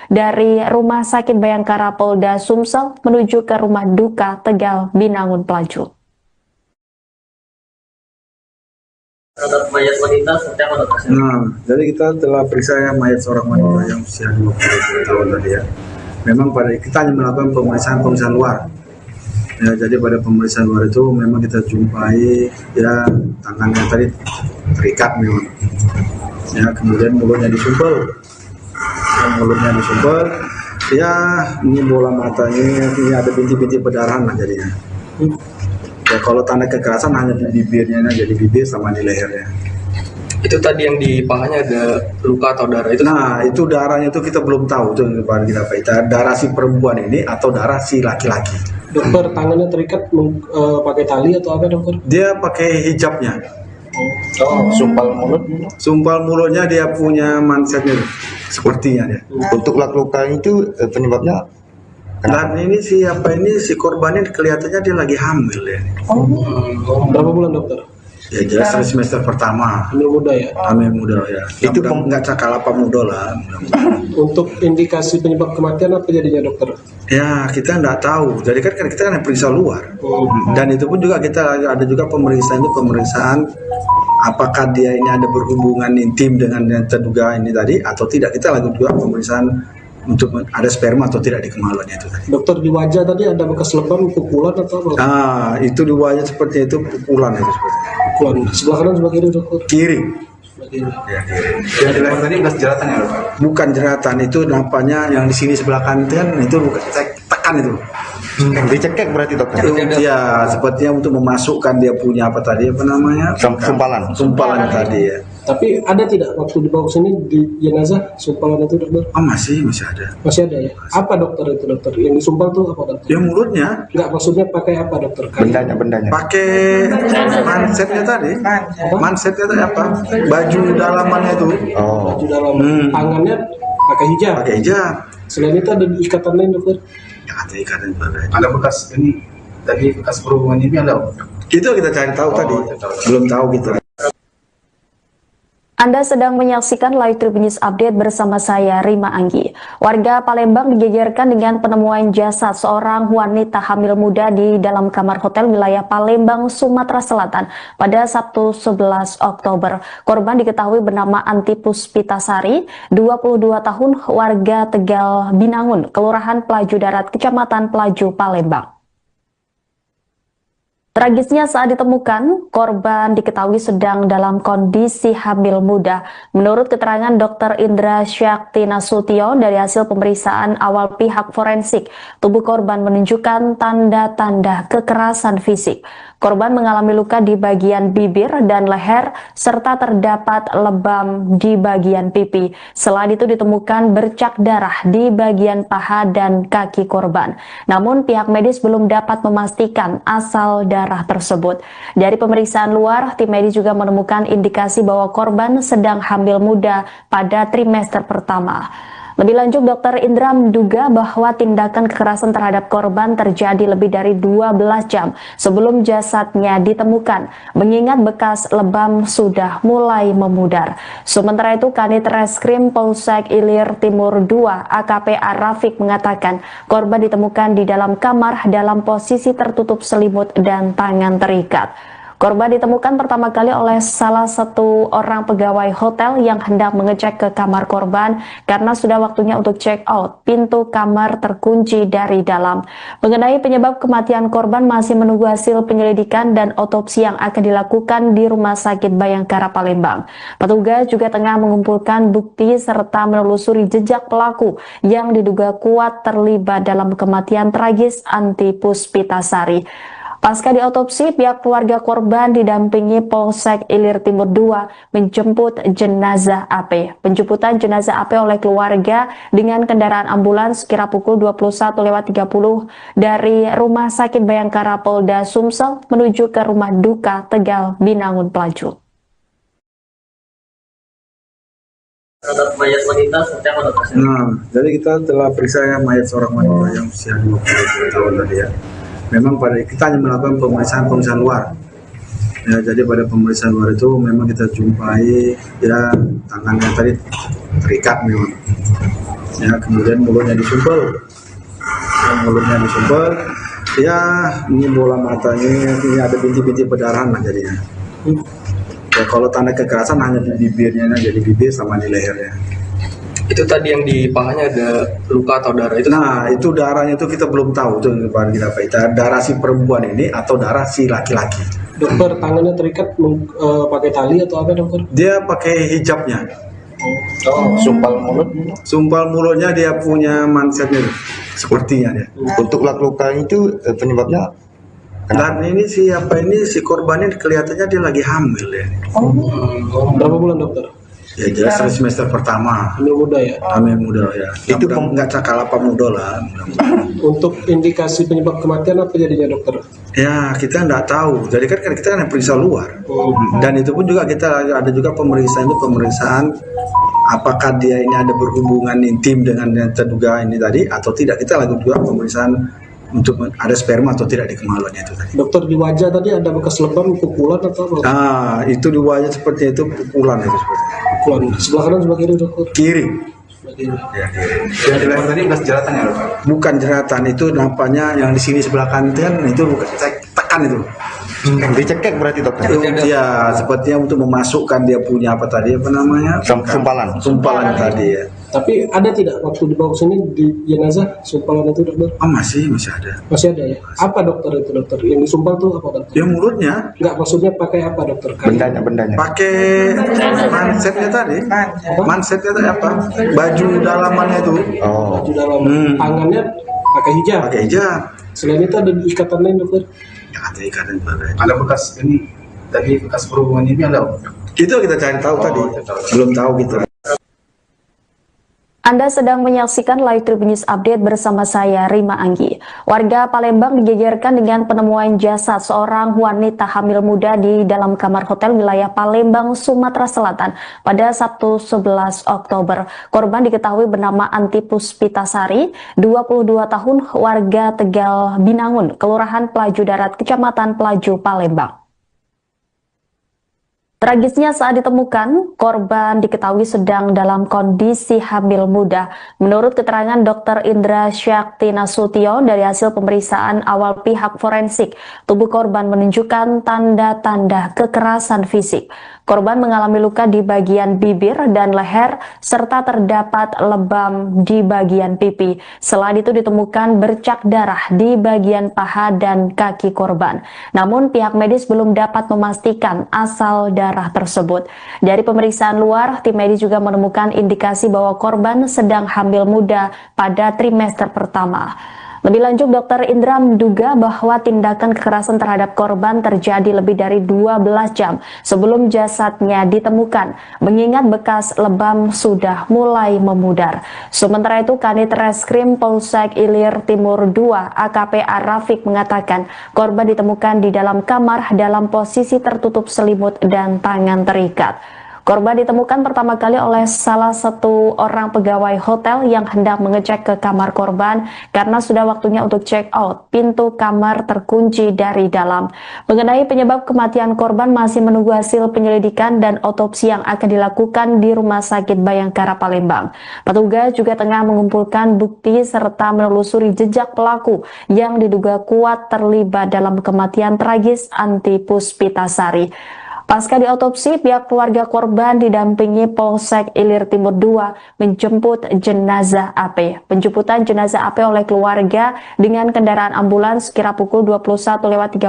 dari Rumah Sakit Bayangkara Polda Sumsel menuju ke Rumah Duka Tegal Binangun Pelaju. Terhadap mayat wanita seperti apa dokter? Jadi kita telah periksa mayat seorang wanita yang usia 20 tahun tadi ya. Memang kita hanya melakukan pemeriksaan luar. Ya, jadi pada pemeriksaan luar itu memang kita jumpai ya tangannya tadi terikat memang. Ya, kemudian mulutnya disumpel. Ya, ini bola matanya, ini ada bintik-bintik perdarahan lah jadinya. Ya, kalau tanda kekerasan hanya di bibirnya, jadi bibir sama di lehernya. Itu tadi yang di pahanya ada luka atau darah itu? Nah, itu darahnya itu kita belum tahu itu kita darah si perempuan ini atau darah si laki-laki. Dokter, tangannya terikat pakai tali atau apa dokter? Dia pakai hijabnya. Sumpal mulutnya dia punya mansetnya sepertinya dia. Untuk luka itu penyebabnya Dan ini si korbannya kelihatannya dia lagi hamil ya. Berapa bulan dokter? Ya jelas semester pertama. Hamil muda ya? Hamil muda ya. Itu nggak cakalapa muda lah. Untuk indikasi penyebab kematian apa jadinya dokter? Ya kita nggak tahu. Jadi kan kita kan periksa luar. Dan itu pun juga kita ada juga pemeriksaan apakah dia ini ada berhubungan intim dengan yang terduga ini tadi atau tidak. Kita lakukan juga pemeriksaan untuk ada sperma atau tidak di kemaluannya itu tadi. Dokter, di wajah tadi ada bekas lebam, pukulan atau apa? Itu di wajah seperti itu pukulan itu seperti. Pukulan. Sebelah kanan sebelah kiri dokter? Kiri. Sebelah kiri. Ya, kiri. yang di leher tadi bekas jeratan ya dokter? Bukan jeratan, itu nampaknya yang di sini sebelah kanan itu bukan tekan itu. Dicekek berarti dokter? Ya, sepertinya untuk memasukkan dia punya apa namanya? Sumpalan tadi ya. Tapi ada tidak waktu dibawa sini di jenazah sumpalan itu dokter? Masih ada. Masih ada ya? Apa dokter itu dokter? Yang disumpal tuh apa dokter? Ya mulutnya. Enggak, maksudnya pakai apa dokter? Bendanya. Pakai mansetnya tadi. Mansetnya tadi apa? Baju dalamannya itu. Baju dalam. Tangannya pakai hijab. Selain itu ada ikatan lain dokter? Ya, ada ikatan juga. Ada bekas ini, tadi bekas perhubungan ini ada? Itu kita cari tahu tadi. Belum tahu kita. Anda sedang menyaksikan Live Tribun News Update bersama saya, Rima Anggi. Warga Palembang digegerkan dengan penemuan jasad seorang wanita hamil muda di dalam kamar hotel wilayah Palembang, Sumatera Selatan pada Sabtu 11 Oktober. Korban diketahui bernama Anti Puspitasari, 22 tahun, warga Tegal Binangun, Kelurahan Pelaju Darat, Kecamatan Pelaju, Palembang. Tragisnya saat ditemukan, korban diketahui sedang dalam kondisi hamil muda. Menurut keterangan Dr. Indra Syakti Nasution dari hasil pemeriksaan awal pihak forensik, tubuh korban menunjukkan tanda-tanda kekerasan fisik. Korban mengalami luka di bagian bibir dan leher, serta terdapat lebam di bagian pipi. Selain itu ditemukan bercak darah di bagian paha dan kaki korban. Namun pihak medis belum dapat memastikan asal darah tersebut. Dari pemeriksaan luar, tim medis juga menemukan indikasi bahwa korban sedang hamil muda pada trimester pertama. Lebih lanjut, Dr. Indra menduga bahwa tindakan kekerasan terhadap korban terjadi lebih dari 12 jam sebelum jasadnya ditemukan, mengingat bekas lebam sudah mulai memudar. Sementara itu, Kanit Reskrim Polsek Ilir Timur II AKP Rafiq mengatakan korban ditemukan di dalam kamar dalam posisi tertutup selimut dan tangan terikat. Korban ditemukan pertama kali oleh salah satu orang pegawai hotel yang hendak mengecek ke kamar korban karena sudah waktunya untuk check out. Pintu kamar terkunci dari dalam. Mengenai penyebab kematian korban masih menunggu hasil penyelidikan dan otopsi yang akan dilakukan di Rumah Sakit Bayangkara Palembang. Petugas juga tengah mengumpulkan bukti serta menelusuri jejak pelaku yang diduga kuat terlibat dalam kematian tragis Anti Puspitasari. Pasca diotopsi, pihak keluarga korban didampingi Polsek Ilir Timur II menjemput jenazah AP. Penjemputan jenazah AP oleh keluarga dengan kendaraan ambulans kira pukul 21.30 dari Rumah Sakit Bayangkara Polda Sumsel menuju ke Rumah Duka Tegal Binangun Pelaju. Terhadap mayat wanita seperti apa dokter? Nah, jadi kita telah periksa mayat seorang wanita yang usia 20 tahun tadi ya. Memang pada kita hanya melakukan pemeriksaan luar. Ya, jadi pada pemeriksaan luar itu memang kita jumpai ya tangannya tadi terikat memang. Ya, kemudian mulutnya disumpel. Ya, ini bola matanya, ini ada bintik-bintik perdarahan lah jadinya. Ya, kalau tanda kekerasan hanya di bibirnya, jadi bibir sama di lehernya. Itu tadi yang di pahanya ada luka atau darah itu? Nah, itu darahnya itu kita belum tahu itu kita darah si perempuan ini atau darah si laki-laki. Dokter, tangannya terikat pakai tali atau apa dokter? Dia pakai hijabnya. Sumpal mulutnya dia punya mansetnya sepertinya dia. Untuk luka itu penyebabnya Dan ini si korbannya kelihatannya dia lagi hamil ya. Berapa bulan dokter? Ya jelas semester pertama. Hamil muda ya? Hamil muda ya. Itu nggak cakal apa muda lah. Untuk indikasi penyebab kematian apa jadinya dokter? Ya kita nggak tahu. Jadi kan kita kan periksa luar. Dan itu pun juga kita ada juga pemeriksaan apakah dia ini ada berhubungan intim dengan yang terduga ini tadi atau tidak. Kita lakukan juga pemeriksaan untuk ada sperma atau tidak di kemaluannya itu tadi. Dokter, di wajah tadi ada bekas lebam, pukulan atau apa? Nah, itu di wajah seperti itu pukulan itu seperti. Pukulan. Sebelah kanan sebelah kiri dokter? Kiri. Sebelah kiri. Ya, kiri. yang di leher tadi bekas jeratan ya dokter? Bukan jeratan, itu nampaknya yang di sini sebelah kanan itu bukan tekan itu. Dicekek berarti dokter? Ya, sepertinya untuk memasukkan dia punya apa tadi apa namanya? Sumpalan tadi ya. Tapi ada tidak waktu dibawa ke sini di jenazah sumpalan itu dokter? Oh, masih ada. Masih ada ya? Apa dokter itu dokter? Yang disumpal tuh apa dokter? Ya mulutnya. Enggak, maksudnya pakai apa dokter? Bendanya. Pakai mansetnya tadi. Mansetnya tadi apa? Baju dalamannya itu. Oh. Baju dalam. Tangannya pakai hijab. Pakai hijab. Selain itu ada ikatan lain dokter? Ya, ada ikatan juga. Ada bekas ini tadi bekas perhubungan ini ada? Itu kita cari tahu tadi. Belum tahu gitu. Anda sedang menyaksikan Live Tribun News Update bersama saya, Rima Anggi. Warga Palembang digegerkan dengan penemuan jasad seorang wanita hamil muda di dalam kamar hotel wilayah Palembang, Sumatera Selatan pada Sabtu 11 Oktober. Korban diketahui bernama Anti Puspitasari, 22 tahun, warga Tegal Binangun, Kelurahan Pelaju Darat, Kecamatan Pelaju, Palembang. Tragisnya saat ditemukan, korban diketahui sedang dalam kondisi hamil muda. Menurut keterangan Dr. Indra Syakti Nasution dari hasil pemeriksaan awal pihak forensik, tubuh korban menunjukkan tanda-tanda kekerasan fisik. Korban mengalami luka di bagian bibir dan leher, serta terdapat lebam di bagian pipi. Selain itu ditemukan bercak darah di bagian paha dan kaki korban. Namun pihak medis belum dapat memastikan asal darah tersebut. Dari pemeriksaan luar, tim medis juga menemukan indikasi bahwa korban sedang hamil muda pada trimester pertama. Lebih lanjut, Dr. Indra menduga bahwa tindakan kekerasan terhadap korban terjadi lebih dari 12 jam sebelum jasadnya ditemukan, mengingat bekas lebam sudah mulai memudar. Sementara itu, Kanit Reskrim Polsek Ilir Timur II AKP Arafik mengatakan korban ditemukan di dalam kamar dalam posisi tertutup selimut dan tangan terikat. Korban ditemukan pertama kali oleh salah satu orang pegawai hotel yang hendak mengecek ke kamar korban karena sudah waktunya untuk check out. Pintu kamar terkunci dari dalam. Mengenai penyebab kematian korban masih menunggu hasil penyelidikan dan otopsi yang akan dilakukan di Rumah Sakit Bayangkara Palembang. Petugas juga tengah mengumpulkan bukti serta menelusuri jejak pelaku yang diduga kuat terlibat dalam kematian tragis Anti Puspitasari. Pasca diotopsi, pihak keluarga korban didampingi Polsek Ilir Timur II menjemput jenazah AP. Penjemputan jenazah AP oleh keluarga dengan kendaraan ambulans sekira pukul 21.30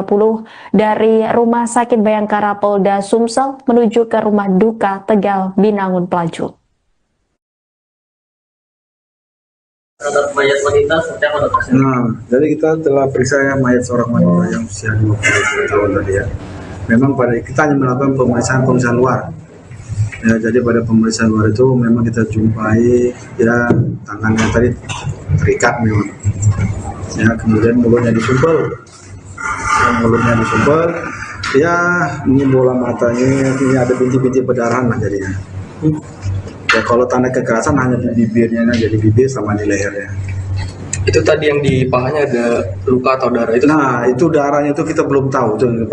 dari Rumah Sakit Bayangkara Polda Sumsel menuju ke Rumah Duka Tegal Binangun Pelaju. Terhadap mayat wanita seperti apa dokter? Nah, jadi kita telah periksa mayat seorang wanita yang usia 20 tahun tadi ya. Memang kita hanya melakukan pemeriksaan luar. Ya, jadi pada pemeriksaan luar itu memang kita jumpai ya tangannya tadi terikat memang. Ya, kemudian mulutnya disumpel. Ya, ini bola matanya, ini ada bintik-bintik perdarahan lah jadinya. Ya, kalau tanda kekerasan hanya di bibirnya, jadi bibir sama di lehernya. Itu tadi yang di pahanya ada luka atau darah itu? Nah, itu darahnya itu kita belum tahu itu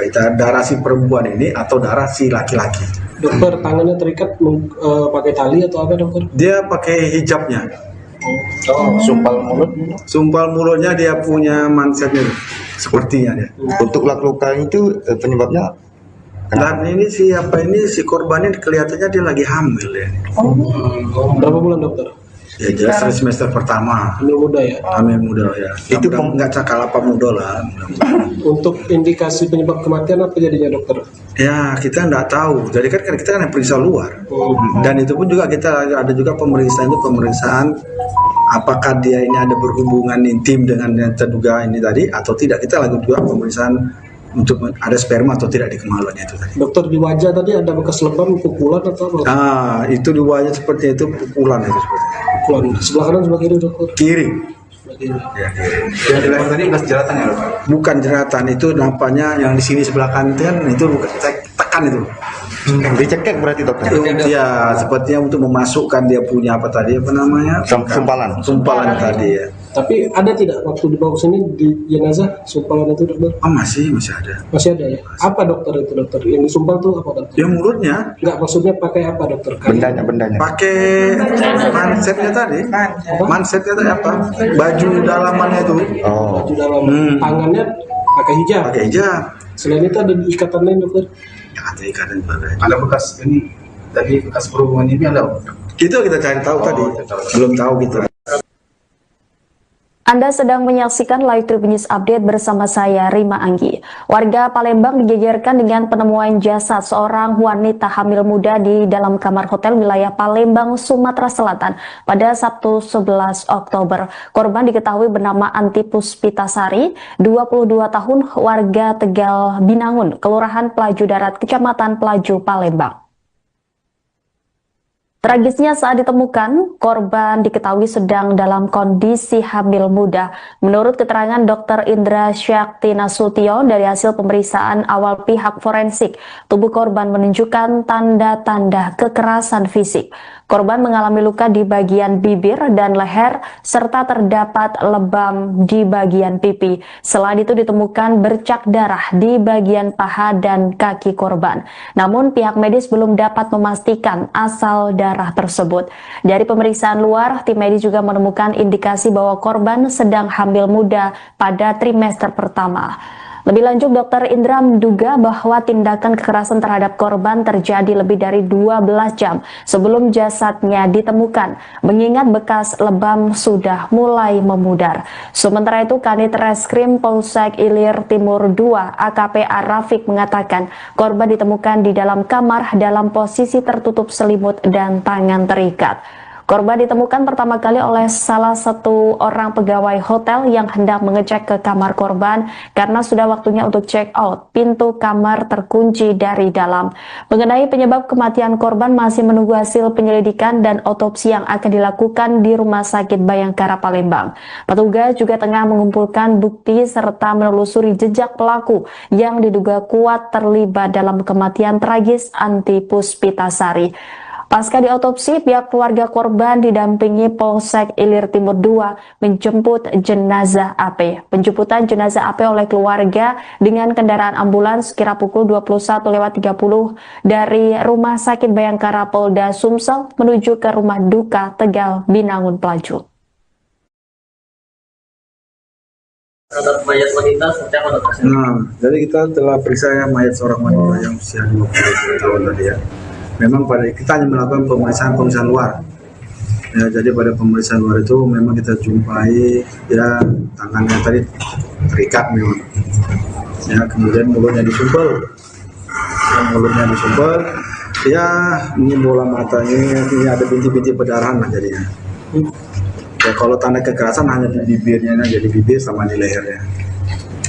kita darah si perempuan ini atau darah si laki-laki. Dokter, tangannya terikat pakai tali atau apa dokter? Dia pakai hijabnya. Sumpal mulutnya dia punya mansetnya sepertinya dia. Untuk luka itu penyebabnya? Dan ini si korbannya kelihatannya dia lagi hamil ya. Berapa bulan dokter? Ya jelas semester pertama. Hamil muda ya? Hamil muda ya. Itu nggak cakal apa muda lah. Untuk indikasi penyebab kematian apa jadinya dokter? Ya kita nggak tahu. Jadi kan kita kan periksa luar. Dan itu pun juga kita ada juga pemeriksaan apakah dia ini ada berhubungan intim dengan yang terduga ini tadi atau tidak. Kita lakukan juga pemeriksaan untuk ada sperma atau tidak di kemaluannya itu tadi. Dokter, di wajah tadi ada bekas lebam, pukulan atau apa? Itu di wajah seperti itu pukulan itu seperti. Pukulan sebelah kanan sebelah kiri dokter? Kiri. Ya, yang di leher tadi bekas jeratan ya dokter? Bukan jeratan, itu nampaknya yang di sini sebelah kanan itu tekan itu. Dicekek berarti dokter? Ya, sepertinya untuk memasukkan dia punya sumpalan tadi ya. Tapi ada tidak waktu dibawa sini di jenazah sumpalan itu dokter? Masih ada. Masih ada ya? Apa dokter itu dokter? Yang disumpal tuh apa dokter? Ya mulutnya. Enggak, maksudnya pakai apa dokter? Bendanya. Pakai mansetnya tadi. Mansetnya tadi apa? Baju dalamannya itu. Baju dalam. Tangannya pakai hijab. Selain itu ada ikatan lain dokter? Ya, ada ikatan juga. Ada bekas ini tadi bekas perhubungan ini ada? Itu kita cari tahu tadi. Belum tahu kita. Anda sedang menyaksikan Live Tribun News Update bersama saya, Rima Anggi. Warga Palembang digegerkan dengan penemuan jasad seorang wanita hamil muda di dalam kamar hotel wilayah Palembang, Sumatera Selatan pada Sabtu 11 Oktober. Korban diketahui bernama Anti Puspitasari, 22 tahun, warga Tegal Binangun, Kelurahan Pelaju Darat, Kecamatan Pelaju, Palembang. Tragisnya saat ditemukan, korban diketahui sedang dalam kondisi hamil muda. Menurut keterangan Dr. Indra Syakti Nasution dari hasil pemeriksaan awal pihak forensik, tubuh korban menunjukkan tanda-tanda kekerasan fisik. Korban mengalami luka di bagian bibir dan leher, serta terdapat lebam di bagian pipi. Selain itu ditemukan bercak darah di bagian paha dan kaki korban. Namun pihak medis belum dapat memastikan asal darah tersebut. Dari pemeriksaan luar, tim medis juga menemukan indikasi bahwa korban sedang hamil muda pada trimester pertama. Lebih lanjut, Dr. Indra menduga bahwa tindakan kekerasan terhadap korban terjadi lebih dari 12 jam sebelum jasadnya ditemukan, mengingat bekas lebam sudah mulai memudar. Sementara itu, Kanit Reskrim Polsek Ilir Timur II AKP Arafik mengatakan korban ditemukan di dalam kamar dalam posisi tertutup selimut dan tangan terikat. Korban ditemukan pertama kali oleh salah satu orang pegawai hotel yang hendak mengecek ke kamar korban karena sudah waktunya untuk check out. Pintu kamar terkunci dari dalam. Mengenai penyebab kematian korban masih menunggu hasil penyelidikan dan otopsi yang akan dilakukan di Rumah Sakit Bayangkara Palembang. Petugas juga tengah mengumpulkan bukti serta menelusuri jejak pelaku yang diduga kuat terlibat dalam kematian tragis Anti Puspitasari. Pasca diotopsi, pihak keluarga korban didampingi Polsek Ilir Timur II menjemput jenazah AP. Penjemputan jenazah AP oleh keluarga dengan kendaraan ambulans kira pukul 21.30 dari Rumah Sakit Bayangkara Polda Sumsel menuju ke rumah duka Tegal, Binangun, Pelaju. Terhadap mayat wanita seperti apa dokter? Nah, jadi kita telah periksa mayat seorang wanita yang usia 20 tahun tadi ya. Memang pada kita hanya melakukan pemeriksaan luar. Ya, jadi pada pemeriksaan luar itu memang kita jumpai ya tangannya tadi terikat memang. Ya, kemudian mulutnya disumpel. Ya, ini bola matanya, ini ada bintik-bintik perdarahan lah jadinya. Ya, kalau tanda kekerasan hanya di bibirnya aja, di bibir sama di lehernya.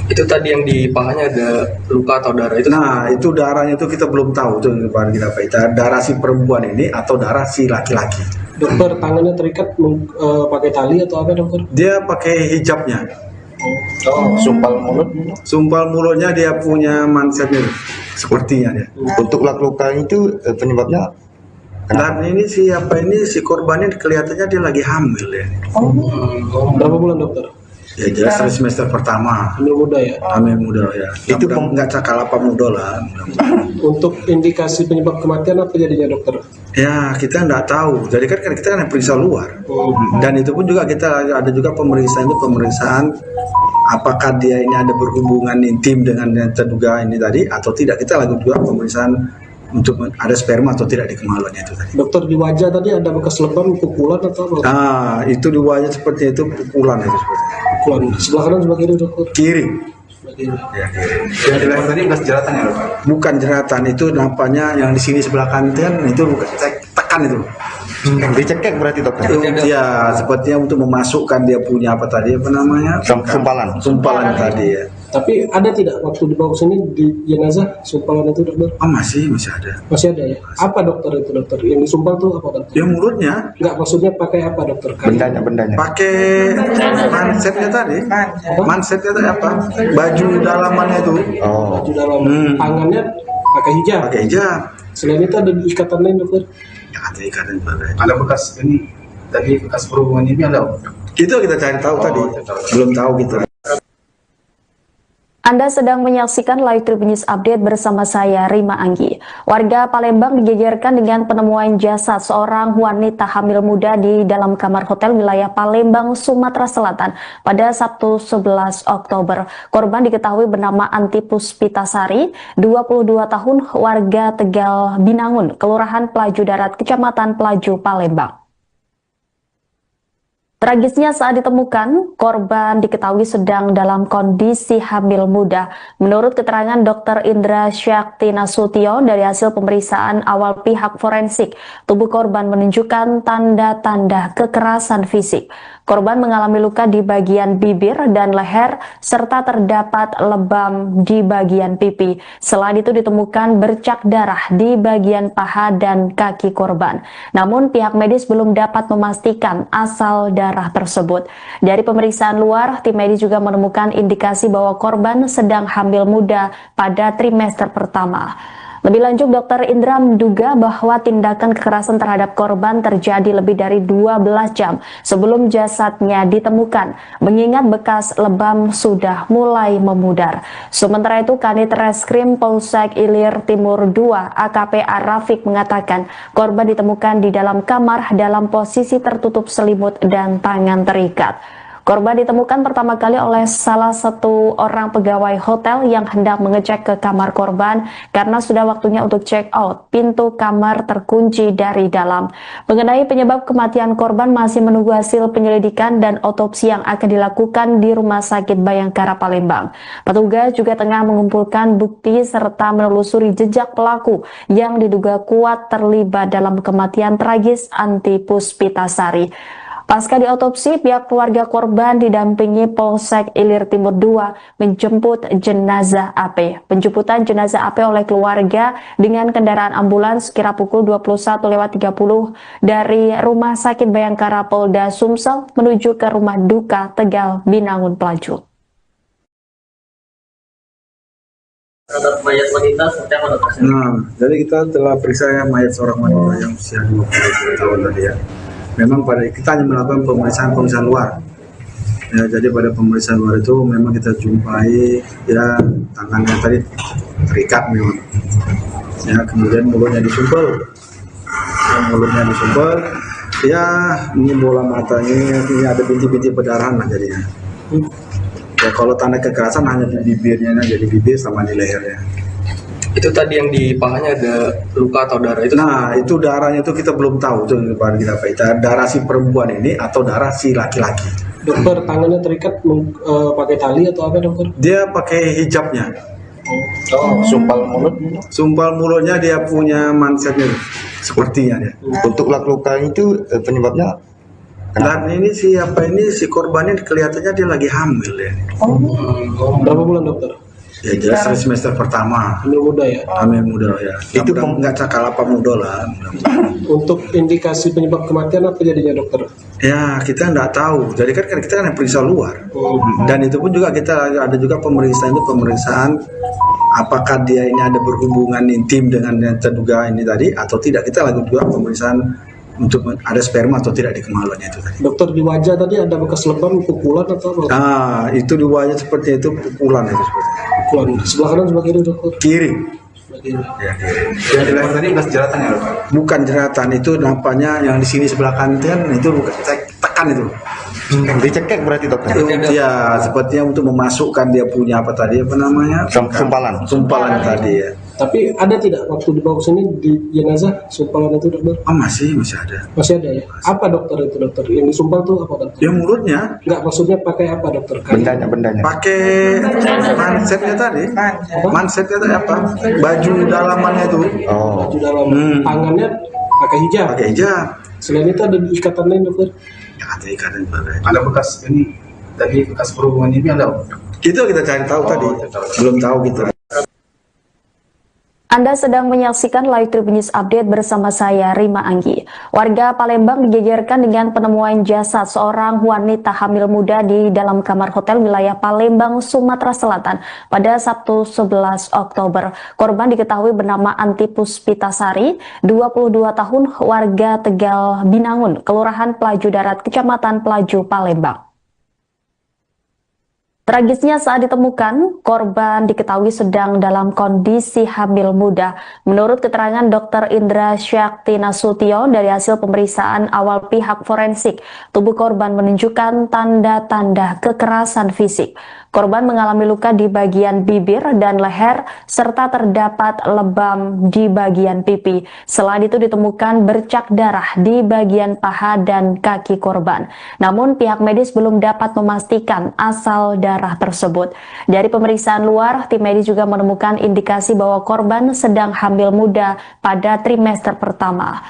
Itu tadi yang di pahanya ada luka atau darah itu? Nah, itu darahnya itu kita belum tahu tuh kita darah si perempuan ini atau darah si laki-laki. Dokter, tangannya terikat pakai tali atau apa dokter? Dia pakai hijabnya. Sumpal mulutnya dia punya mansetnya sepertinya dia. Untuk luka itu penyebabnya Dan ini si korbannya kelihatannya dia lagi hamil ya. Berapa bulan dokter? Ya jelas semester pertama. Hamil muda ya? Hamil muda ya. Itu nggak cakal apa muda lah. Untuk indikasi penyebab kematian apa jadinya dokter? Ya kita nggak tahu. Jadi kan kita kan periksa luar. Dan itu pun juga kita ada juga pemeriksaan apakah dia ini ada berhubungan intim dengan yang terduga ini tadi atau tidak. Kita lakukan juga pemeriksaan untuk ada sperma atau tidak di kemaluannya itu tadi. Dokter, di wajah tadi ada bekas lebam, pukulan atau apa? Nah, itu di wajah seperti itu pukulan itu seperti. Pukulan. Sebelah kanan sebelah kiri dokter? Kiri. Sebelah kiri. Ya, kiri. yang di leher tadi bekas jeratan ya dokter? Bukan jeratan, itu nampaknya yang di sini sebelah kanan itu bukan tekan itu. Dicekek berarti dokter? Ya, sepertinya untuk memasukkan dia punya apa tadi apa namanya? Sumpalan tadi ya. Tapi ada tidak waktu dibawa ke sini di jenazah sumpalan itu dokter? Oh masih ada. Masih ada ya? Apa dokter itu dokter? Yang disumpal tuh apa dokter? Dia mulutnya. Enggak, maksudnya pakai apa dokter? Bendanya. Pakai mansetnya tadi. Mansetnya tadi apa? Baju dalamannya itu. Baju dalam. Tangannya pakai hijab. Pakai hijab. Selain itu ada ikatan lain dokter? Ya, ada ikatan juga. Ada bekas ini, tadi bekas perhubungan ini ada? Itu kita cari tahu tadi. Belum tahu kita. Anda sedang menyaksikan Live Tribun News Update bersama saya, Rima Anggi. Warga Palembang digegerkan dengan penemuan jasad seorang wanita hamil muda di dalam kamar hotel wilayah Palembang, Sumatera Selatan pada Sabtu 11 Oktober. Korban diketahui bernama Anti Puspitasari, 22 tahun, warga Tegal, Binangun, Kelurahan Pelaju Darat, Kecamatan Pelaju, Palembang. Tragisnya saat ditemukan, korban diketahui sedang dalam kondisi hamil muda. Menurut keterangan Dr. Indra Syakti Nasution dari hasil pemeriksaan awal pihak forensik, tubuh korban menunjukkan tanda-tanda kekerasan fisik. Korban mengalami luka di bagian bibir dan leher, serta terdapat lebam di bagian pipi. Selain itu ditemukan bercak darah di bagian paha dan kaki korban. Namun pihak medis belum dapat memastikan asal darah tersebut. Dari pemeriksaan luar, tim medis juga menemukan indikasi bahwa korban sedang hamil muda pada trimester pertama. Lebih lanjut, Dr. Indra menduga bahwa tindakan kekerasan terhadap korban terjadi lebih dari 12 jam sebelum jasadnya ditemukan, mengingat bekas lebam sudah mulai memudar. Sementara itu, Kanit Reskrim Polsek Ilir Timur II AKP Arafik mengatakan korban ditemukan di dalam kamar dalam posisi tertutup selimut dan tangan terikat. Korban ditemukan pertama kali oleh salah satu orang pegawai hotel yang hendak mengecek ke kamar korban karena sudah waktunya untuk check out. Pintu kamar terkunci dari dalam. Mengenai penyebab kematian korban masih menunggu hasil penyelidikan dan otopsi yang akan dilakukan di Rumah Sakit Bayangkara Palembang. Petugas juga tengah mengumpulkan bukti serta menelusuri jejak pelaku yang diduga kuat terlibat dalam kematian tragis Anti Puspitasari. Pasca diotopsi, pihak keluarga korban didampingi Polsek Ilir Timur II menjemput jenazah AP. Penjemputan jenazah AP oleh keluarga dengan kendaraan ambulans kira pukul 21.30 dari Rumah Sakit Bayangkara Polda Sumsel menuju ke Rumah Duka Tegal, Binangun, Pelaju. Terhadap mayat wanita seperti apa dokter? Jadi kita telah periksa mayat seorang wanita yang usia 20 tahun tadi ya. Memang pada kita hanya melakukan pemeriksaan luar. Ya, jadi pada pemeriksaan luar itu memang kita jumpai ya tangannya tadi terikat memang. Ya, kemudian mulutnya disumpel. Ya, ini bola matanya, ini ada bintik-bintik perdarahan lah jadinya. Ya, kalau tanda kekerasan hanya di bibirnya, jadi bibir sama di lehernya. Itu tadi yang di pahanya ada luka atau darah itu? Nah, itu darahnya itu kita belum tahu itu kita darah si perempuan ini atau darah si laki-laki. Dokter, tangannya terikat pakai tali atau apa dokter? Dia pakai hijabnya. Sumpal mulutnya dia punya mansetnya sepertinya dia. Untuk luka itu penyebabnya? Dan ini si korbannya kelihatannya dia lagi hamil ya. Berapa bulan dokter? Ya jelas semester pertama. Hamil muda ya? Hamil muda ya. Itu nggak cakal apa muda lah. Untuk indikasi penyebab kematian apa jadinya dokter? Ya kita nggak tahu. Jadi kan kita kan periksa luar. Dan itu pun juga kita ada juga pemeriksaan apakah dia ini ada berhubungan intim dengan yang terduga ini tadi atau tidak. Kita lakukan juga pemeriksaan untuk ada sperma atau tidak di kemaluannya itu tadi. Dokter, di wajah tadi ada bekas lebam, pukulan atau apa? Itu di wajah seperti itu pukulan itu seperti. Pukulan. Sebelah kanan sebelah kiri dokter? Kiri. Ya, yang di leher tadi bekas jeratan ya dokter? Bukan jeratan, itu nampaknya yang di sini sebelah kanan itu bukan tekan itu. Dicekek berarti dokter? Ya, sepertinya untuk memasukkan dia punya apa namanya? Sumpalan tadi ya. Tapi ada tidak waktu dibawa ke sini di jenazah sumpalan itu dokter? Masih ada. Masih ada ya? Apa dokter itu dokter? Yang disumpal tuh apa dokter? Ya mulutnya. Enggak, maksudnya pakai apa dokter? Bendanya. Pakai mansetnya tadi. Mansetnya tadi apa? Baju dalamannya itu. Baju dalam. Tangannya pakai hijab. Selain itu ada ikatan lain dokter? Ya, ada ikatan juga. Ada bekas ini tadi bekas perhubungan ini ada? Itu kita cari tahu tadi. Belum tahu kita. Anda sedang menyaksikan Live Tribun News Update bersama saya, Rima Anggi. Warga Palembang digegerkan dengan penemuan jasad seorang wanita hamil muda di dalam kamar hotel wilayah Palembang, Sumatera Selatan pada Sabtu 11 Oktober. Korban diketahui bernama Anti Puspitasari, 22 tahun, warga Tegal, Binangun, Kelurahan Pelaju Darat, Kecamatan Pelaju, Palembang. Tragisnya saat ditemukan, korban diketahui sedang dalam kondisi hamil muda. Menurut keterangan Dr. Indra Syakti Nasution dari hasil pemeriksaan awal pihak forensik, tubuh korban menunjukkan tanda-tanda kekerasan fisik. Korban mengalami luka di bagian bibir dan leher, serta terdapat lebam di bagian pipi. Selain itu ditemukan bercak darah di bagian paha dan kaki korban. Namun pihak medis belum dapat memastikan asal darah tersebut. Dari pemeriksaan luar, tim medis juga menemukan indikasi bahwa korban sedang hamil muda pada trimester pertama.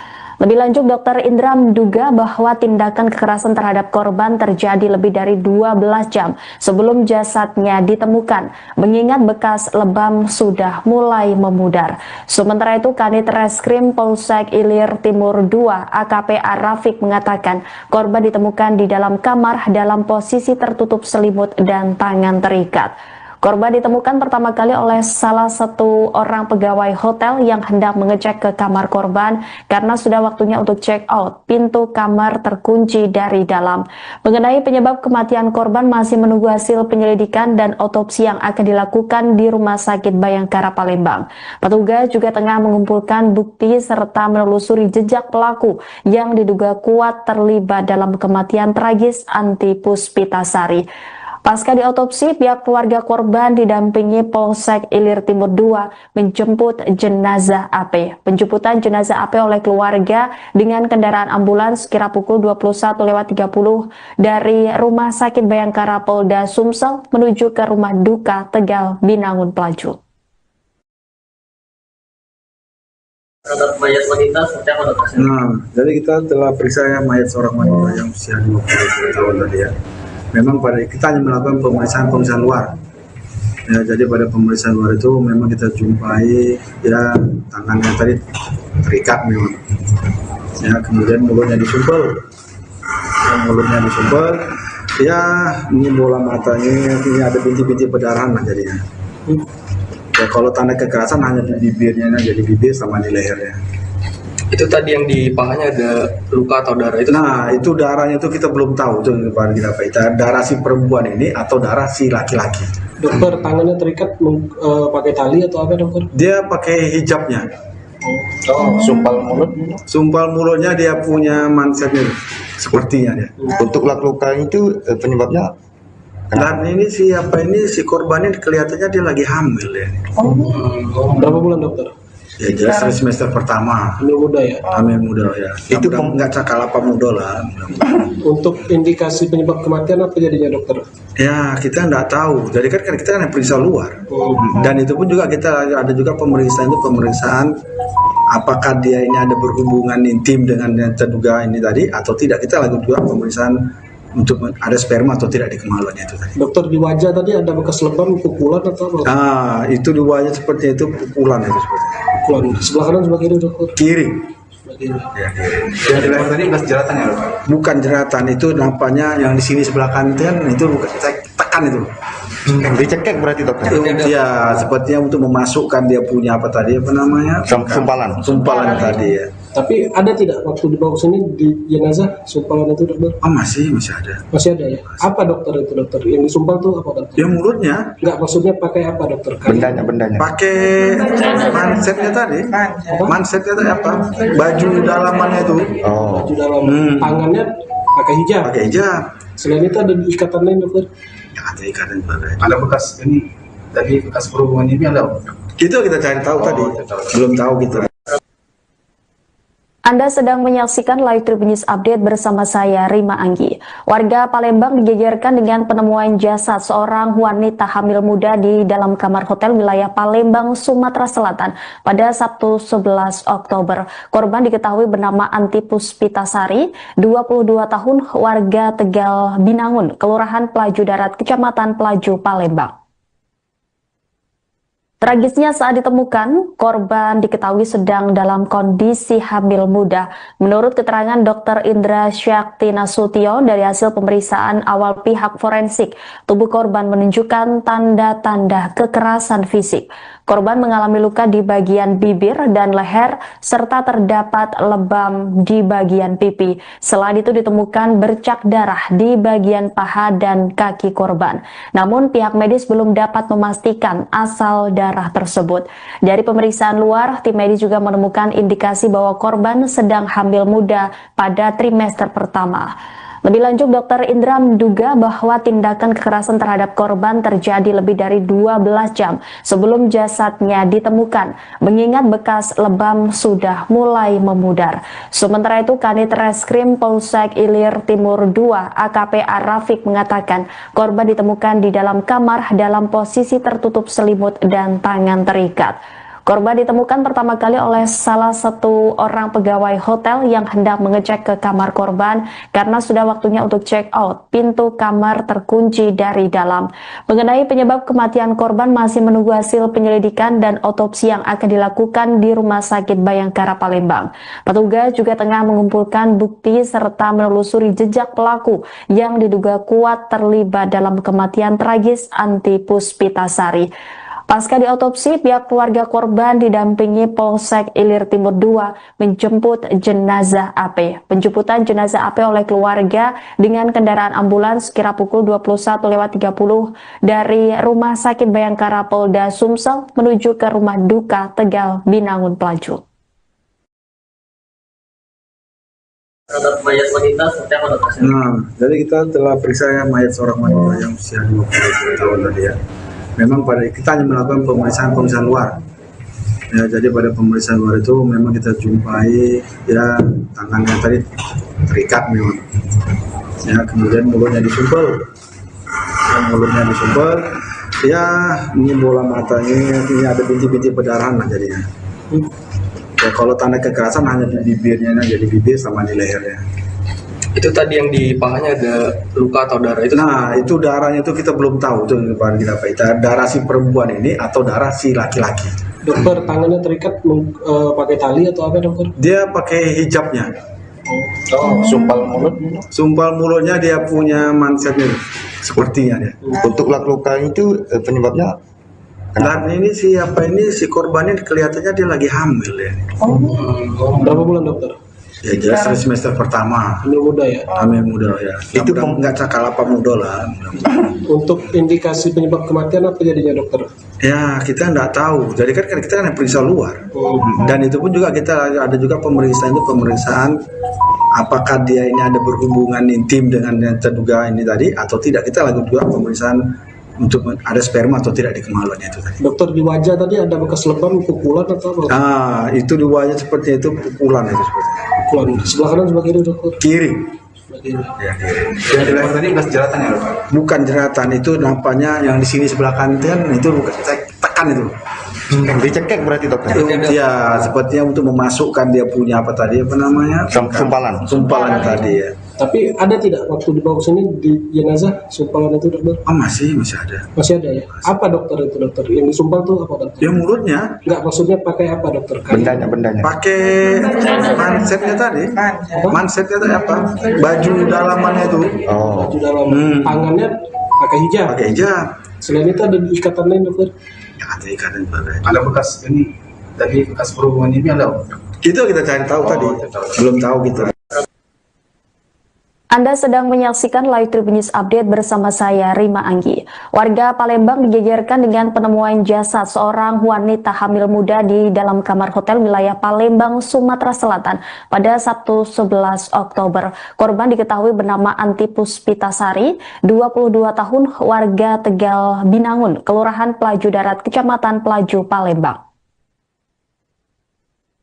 Lebih lanjut, Dr. Indra menduga bahwa tindakan kekerasan terhadap korban terjadi lebih dari 12 jam sebelum jasadnya ditemukan, mengingat bekas lebam sudah mulai memudar. Sementara itu, Kanit Reskrim Polsek Ilir Timur II AKP Rafiq mengatakan korban ditemukan di dalam kamar dalam posisi tertutup selimut dan tangan terikat. Korban ditemukan pertama kali oleh salah satu orang pegawai hotel yang hendak mengecek ke kamar korban karena sudah waktunya untuk check out. Pintu kamar terkunci dari dalam. Mengenai penyebab kematian korban masih menunggu hasil penyelidikan dan otopsi yang akan dilakukan di Rumah Sakit Bayangkara Palembang. Petugas juga tengah mengumpulkan bukti serta menelusuri jejak pelaku yang diduga kuat terlibat dalam kematian tragis Anti Puspitasari. Pasca diotopsi, pihak keluarga korban didampingi Polsek Ilir Timur II menjemput jenazah AP. Penjemputan jenazah AP oleh keluarga dengan kendaraan ambulans kira pukul 21.30 dari Rumah Sakit Bayangkara Polda Sumsel menuju ke rumah duka Tegal Binangun Pelaju. Terhadap mayat wanita seperti apa dokter? Jadi kita telah periksa mayat seorang wanita yang usia 20 tahun tadi ya. Memang kita hanya melakukan pemeriksaan luar. Ya, jadi pada pemeriksaan luar itu memang kita jumpai ya tangannya tadi terikat memang. Ya, kemudian mulutnya disumpel. Ya, ini bola matanya, ini ada bintik-bintik perdarahan lah jadinya. Ya, kalau tanda kekerasan hanya di bibirnya aja, di bibir sama di lehernya. Itu tadi yang di pahanya ada luka atau darah itu? Nah, itu darahnya itu kita belum tahu itu darah si perempuan ini atau darah si laki-laki. Dokter, tangannya terikat pakai tali atau apa dokter? Dia pakai hijabnya. Sumpal mulutnya dia punya mansetnya sepertinya dia. Untuk luka itu penyebabnya Dan ini si korban ini kelihatannya dia lagi hamil ya. Berapa bulan dokter? Ya jelas semester pertama. Hamil muda ya? Hamil muda ya. Itu nggak cakalapa muda lah. Untuk indikasi penyebab kematian apa jadinya dokter? Ya kita nggak tahu. Jadi kan kita kan periksa luar. Dan itu pun juga kita ada juga pemeriksaan apakah dia ini ada berhubungan intim dengan yang terduga ini tadi atau tidak. Kita lakukan juga pemeriksaan untuk ada sperma atau tidak di kemaluan itu tadi. Dokter, di wajah tadi ada bekas lebam, pukulan atau apa? Itu di wajah seperti itu pukulan itu seperti. Pukulan. Sebelah kanan sebelah kiri dokter? Kiri. Sebelah kiri. Ya, kiri. yang di leher tadi bekas jeratan ya dokter? Bukan jeratan, itu nampaknya yang di sini sebelah kanan itu bukan tekan itu. Dicekek berarti dokter? Ya, sepertinya untuk memasukkan dia punya sumpalan tadi ya. Tapi ada tidak waktu dibawa sini di jenazah sumpalan itu dokter? Masih ada. Masih ada ya? Apa dokter itu dokter? Yang disumpal tuh apa dokter? Ya mulutnya. Enggak, maksudnya pakai apa dokter? Bendanya. Pakai mansetnya tadi. Mansetnya tadi apa? Baju dalamannya itu. Baju dalam. Tangannya pakai hijab. Selain itu ada ikatan lain dokter? Ya, ada ikatan juga. Ada bekas ini tadi bekas perhubungan ini ada? Itu kita cari tahu tadi. Belum tahu gitu. Anda sedang menyaksikan Live Tribun News Update bersama saya, Rima Anggi. Warga Palembang digegerkan dengan penemuan jasad seorang wanita hamil muda di dalam kamar hotel wilayah Palembang, Sumatera Selatan pada Sabtu 11 Oktober. Korban diketahui bernama Anti Puspitasari, 22 tahun, warga Tegal Binangun, Kelurahan Pelaju Darat, Kecamatan Pelaju, Palembang. Tragisnya saat ditemukan, korban diketahui sedang dalam kondisi hamil muda. Menurut keterangan Dr. Indra Syakti Nasution dari hasil pemeriksaan awal pihak forensik, tubuh korban menunjukkan tanda-tanda kekerasan fisik. Korban mengalami luka di bagian bibir dan leher, serta terdapat lebam di bagian pipi. Selain itu ditemukan bercak darah di bagian paha dan kaki korban. Namun pihak medis belum dapat memastikan asal darah tersebut. Dari pemeriksaan luar, tim medis juga menemukan indikasi bahwa korban sedang hamil muda pada trimester pertama. Lebih lanjut, Dr. Indra menduga bahwa tindakan kekerasan terhadap korban terjadi lebih dari 12 jam sebelum jasadnya ditemukan, mengingat bekas lebam sudah mulai memudar. Sementara itu, Kanit Reskrim Polsek Ilir Timur II AKP Arafik mengatakan korban ditemukan di dalam kamar dalam posisi tertutup selimut dan tangan terikat. Korban ditemukan pertama kali oleh salah satu orang pegawai hotel yang hendak mengecek ke kamar korban karena sudah waktunya untuk check out. Pintu kamar terkunci dari dalam. Mengenai penyebab kematian korban masih menunggu hasil penyelidikan dan otopsi yang akan dilakukan di Rumah Sakit Bayangkara Palembang. Petugas juga tengah mengumpulkan bukti serta menelusuri jejak pelaku yang diduga kuat terlibat dalam kematian tragis Anti Puspitasari. Pasca diotopsi, pihak keluarga korban didampingi Polsek Ilir Timur II menjemput jenazah AP. Penjemputan jenazah AP oleh keluarga dengan kendaraan ambulans kira pukul 21.30 dari Rumah Sakit Bayangkara Polda Sumsel menuju ke Rumah Duka Tegal, Binangun, Pelaju. Terhadap mayat wanita seperti apa dokter? Jadi kita telah periksa mayat seorang wanita yang usia 20 tahun tadi ya. Memang pada kita hanya melakukan pemeriksaan luar. Ya, jadi pada pemeriksaan luar itu memang kita jumpai ya tangannya tadi terikat memang. Ya, kemudian mulutnya disumpel. Ya, ini bola matanya, ini ada bintik-bintik perdarahan lah jadinya. Ya, kalau tanda kekerasan hanya di bibirnya, jadi bibir sama di lehernya. Itu tadi yang di pahanya ada luka atau darah itu? Nah, itu darahnya itu kita belum tahu itu kita darah si perempuan ini atau darah si laki-laki. Dokter, tangannya terikat pakai tali atau apa dokter? Dia pakai hijabnya. Sumpal mulutnya dia punya mansetnya sepertinya dia. Untuk luka itu penyebabnya? Dan ini si korban ini kelihatannya dia lagi hamil ya. Berapa bulan dokter? Ya jelas semester pertama. Hamil muda ya? Hamil muda ya. Itu nggak cakal apa muda lah. Untuk indikasi penyebab kematian apa jadinya dokter? Ya kita nggak tahu. Jadi kan kita kan periksa luar. Dan itu pun juga kita ada juga pemeriksaan apakah dia ini ada berhubungan intim dengan yang terduga ini tadi atau tidak. Kita lagi juga pemeriksaan untuk ada sperma atau tidak di kemaluannya itu tadi. Dokter, di wajah tadi ada bekas lebam, pukulan atau apa? Itu di wajah seperti itu pukulan itu seperti. Pukulan. Sebelah kanan sebelah kiri dokter? Kiri. Ya, kiri. Yang tadi bekas jeratan ya dokter? Bukan jeratan, itu nampaknya yang di sini sebelah kanan itu bukan tekan itu. Dicekek berarti dokter? Ya, sepertinya untuk memasukkan dia punya apa namanya? Sumpalan tadi ya. Tapi ada tidak waktu dibawa ke sini di jenazah sumpalan itu dokter? Masih ada. Masih ada ya? Apa dokter itu dokter? Yang disumpal tuh apa dokter? Ya mulutnya. Enggak, maksudnya pakai apa dokter? Bendanya. Pakai mansetnya tadi. Mansetnya tadi apa? Baju dalamannya itu. Baju dalam. Tangannya pakai hijab. Selain itu ada ikatan lain dokter? Ya, ada ikatan juga. Ada bekas ini, tadi bekas perhubungan ini ada? Itu kita cari tahu tadi. Belum tahu kita. Anda sedang menyaksikan Live Tribun News Update bersama saya, Rima Anggi. Warga Palembang digegerkan dengan penemuan jasad seorang wanita hamil muda di dalam kamar hotel wilayah Palembang, Sumatera Selatan pada Sabtu 11 Oktober. Korban diketahui bernama Anti Puspitasari, 22 tahun, warga Tegal, Binangun, Kelurahan Pelaju Darat, Kecamatan Pelaju, Palembang.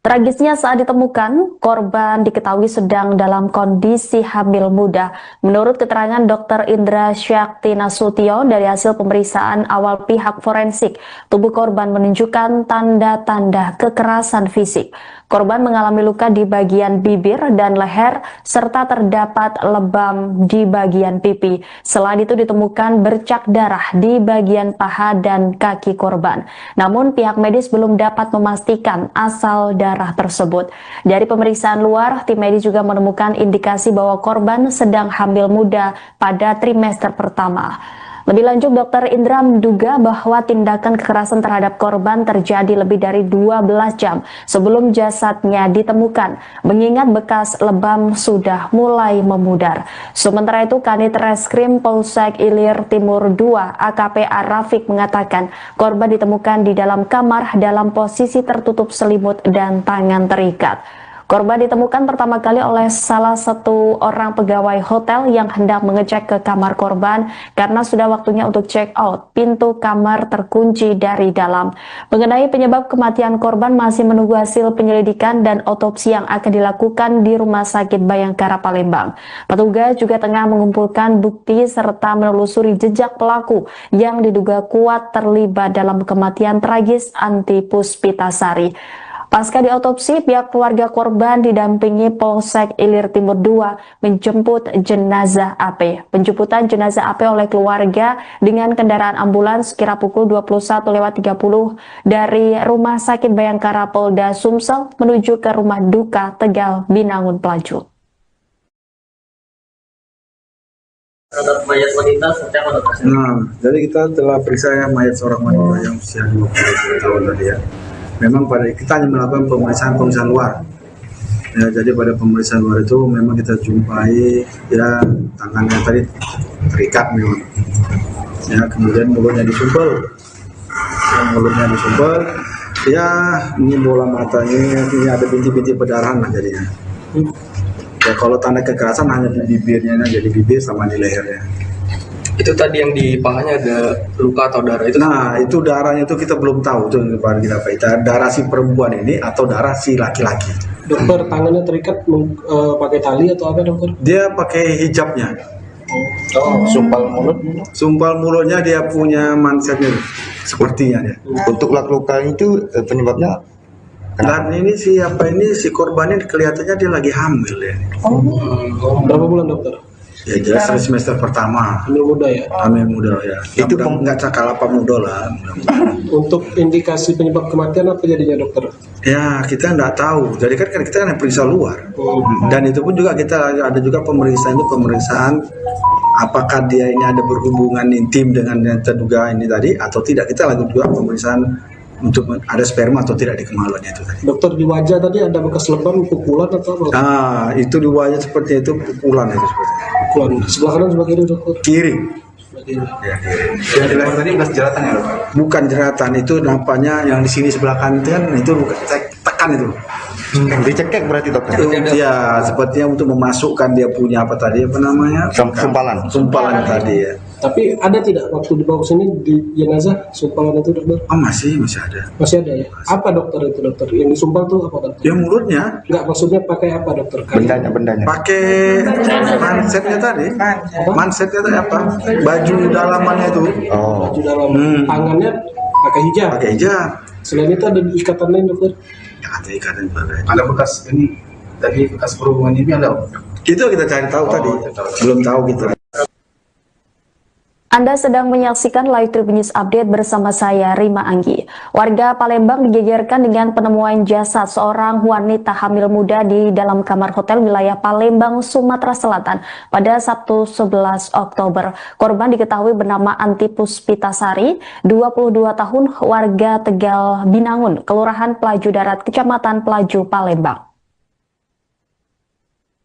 Tragisnya saat ditemukan, korban diketahui sedang dalam kondisi hamil muda. Menurut keterangan Dr. Indra Syakti Nasution dari hasil pemeriksaan awal pihak forensik, tubuh korban menunjukkan tanda-tanda kekerasan fisik. Korban mengalami luka di bagian bibir dan leher, serta terdapat lebam di bagian pipi. Selain itu ditemukan bercak darah di bagian paha dan kaki korban. Namun pihak medis belum dapat memastikan asal darah tersebut. Dari pemeriksaan luar, tim medis juga menemukan indikasi bahwa korban sedang hamil muda pada trimester pertama. Lebih lanjut, Dr. Indra menduga bahwa tindakan kekerasan terhadap korban terjadi lebih dari 12 jam sebelum jasadnya ditemukan, mengingat bekas lebam sudah mulai memudar. Sementara itu, Kanit Reskrim Polsek Ilir Timur II AKP Rafiq mengatakan korban ditemukan di dalam kamar dalam posisi tertutup selimut dan tangan terikat. Korban ditemukan pertama kali oleh salah satu orang pegawai hotel yang hendak mengecek ke kamar korban karena sudah waktunya untuk check out. Pintu kamar terkunci dari dalam. Mengenai penyebab kematian korban masih menunggu hasil penyelidikan dan otopsi yang akan dilakukan di Rumah Sakit Bayangkara Palembang. Petugas juga tengah mengumpulkan bukti serta menelusuri jejak pelaku yang diduga kuat terlibat dalam kematian tragis Anti Puspitasari. Pasca diotopsi, pihak keluarga korban didampingi Polsek Ilir Timur II menjemput jenazah AP. Penjemputan jenazah AP oleh keluarga dengan kendaraan ambulans kira pukul 21.30 dari Rumah Sakit Bayangkara Polda Sumsel menuju ke Rumah Duka Tegal Binangun Pelaju. Terhadap mayat wanita seperti apa dokter? Nah, jadi kita telah periksa mayat seorang wanita yang usia 20 tahun tadi ya. Memang kita hanya melakukan pemeriksaan luar. Ya, jadi pada pemeriksaan luar itu memang kita jumpai ya tangannya tadi terikat memang. Ya, kemudian mulutnya disumpel. Ya, ini bola matanya, ini ada bintik-bintik perdarahan lah jadinya. Ya, kalau tanda kekerasan hanya di bibirnya, jadi bibir sama di lehernya. Itu tadi yang di pahanya ada luka atau darah itu? Nah, itu darahnya itu kita belum tahu itu kita darah si perempuan ini atau darah si laki-laki. Dokter, tangannya terikat pakai tali atau apa dokter? Dia pakai hijabnya. Sumpal mulutnya dia punya mansetnya sepertinya dia. Untuk luka itu penyebabnya Dan ini si korbannya kelihatannya dia lagi hamil ya. Berapa bulan dokter? Ya jelas semester pertama. Hamil muda ya? Hamil muda ya. Itu nggak cakal apa muda lah. Untuk indikasi penyebab kematian apa jadinya dokter? Ya kita nggak tahu. Jadi kan kita kan periksa luar. Dan itu pun juga kita ada juga pemeriksaan apakah dia ini ada berhubungan intim dengan yang terduga ini tadi atau tidak. Kita lakukan juga pemeriksaan untuk ada sperma atau tidak di kemaluannya itu tadi. Dokter, di wajah tadi ada bekas lebam, pukulan atau apa? Nah, itu di wajah seperti itu pukulan itu seperti. Pukulan. Sebelah kanan sebelah kiri dokter? Kiri. ya, yang di leher tadi bekas jeratan ya dokter? Bukan jeratan, itu nampaknya yang di sini sebelah kanan itu bukan tekan itu. Dicekek berarti dokter? Ya, sepertinya untuk memasukkan dia punya sumpalan tadi ya. Tapi ada tidak waktu dibawa sini di jenazah sumpalan itu dokter? Masih ada. Masih ada ya? Apa dokter itu dokter? Yang disumpal tuh apa dokter? Ya mulutnya. Enggak, maksudnya pakai apa dokter? Bendanya. Pakai mansetnya tadi. Mansetnya tadi apa? Baju dalamannya itu. Baju dalaman. Tangannya pakai hijab. Selain itu ada ikatan lain dokter? Ya, ada ikatan juga. Ada bekas ini, tadi bekas perhubungan ini ada? Itu kita cari tahu tadi. Belum tahu kita. Anda sedang menyaksikan Live Tribun News Update bersama saya, Rima Anggi. Warga Palembang digegerkan dengan penemuan jasad seorang wanita hamil muda di dalam kamar hotel wilayah Palembang, Sumatera Selatan pada Sabtu 11 Oktober. Korban diketahui bernama Anti Puspitasari, 22 tahun, warga Tegal Binangun, Kelurahan Pelaju Darat, Kecamatan Pelaju, Palembang.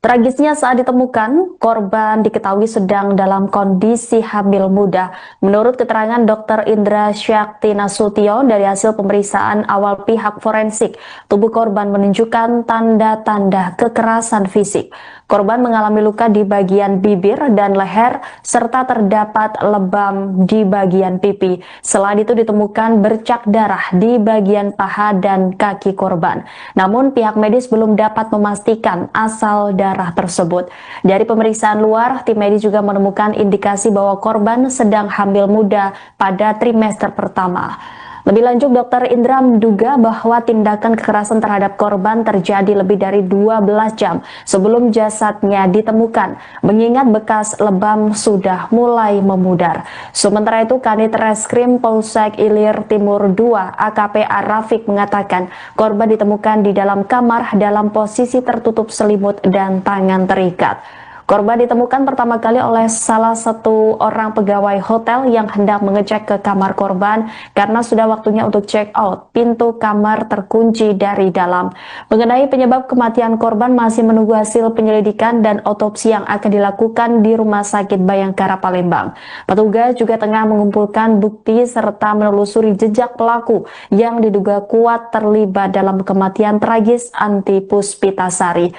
Tragisnya saat ditemukan, korban diketahui sedang dalam kondisi hamil muda. Menurut keterangan Dr. Indra Syakti Nasution dari hasil pemeriksaan awal pihak forensik, tubuh korban menunjukkan tanda-tanda kekerasan fisik. Korban mengalami luka di bagian bibir dan leher, serta terdapat lebam di bagian pipi. Selain itu ditemukan bercak darah di bagian paha dan kaki korban. Namun pihak medis belum dapat memastikan asal darah tersebut. Dari pemeriksaan luar, tim medis juga menemukan indikasi bahwa korban sedang hamil muda pada trimester pertama. Lebih lanjut, Dr. Indra menduga bahwa tindakan kekerasan terhadap korban terjadi lebih dari 12 jam sebelum jasadnya ditemukan, mengingat bekas lebam sudah mulai memudar. Sementara itu, Kanit Reskrim Polsek Ilir Timur II AKP Arafik mengatakan korban ditemukan di dalam kamar dalam posisi tertutup selimut dan tangan terikat. Korban ditemukan pertama kali oleh salah satu orang pegawai hotel yang hendak mengecek ke kamar korban karena sudah waktunya untuk check out. Pintu kamar terkunci dari dalam. Mengenai penyebab kematian korban masih menunggu hasil penyelidikan dan otopsi yang akan dilakukan di Rumah Sakit Bayangkara Palembang. Petugas juga tengah mengumpulkan bukti serta menelusuri jejak pelaku yang diduga kuat terlibat dalam kematian tragis Anti Puspitasari.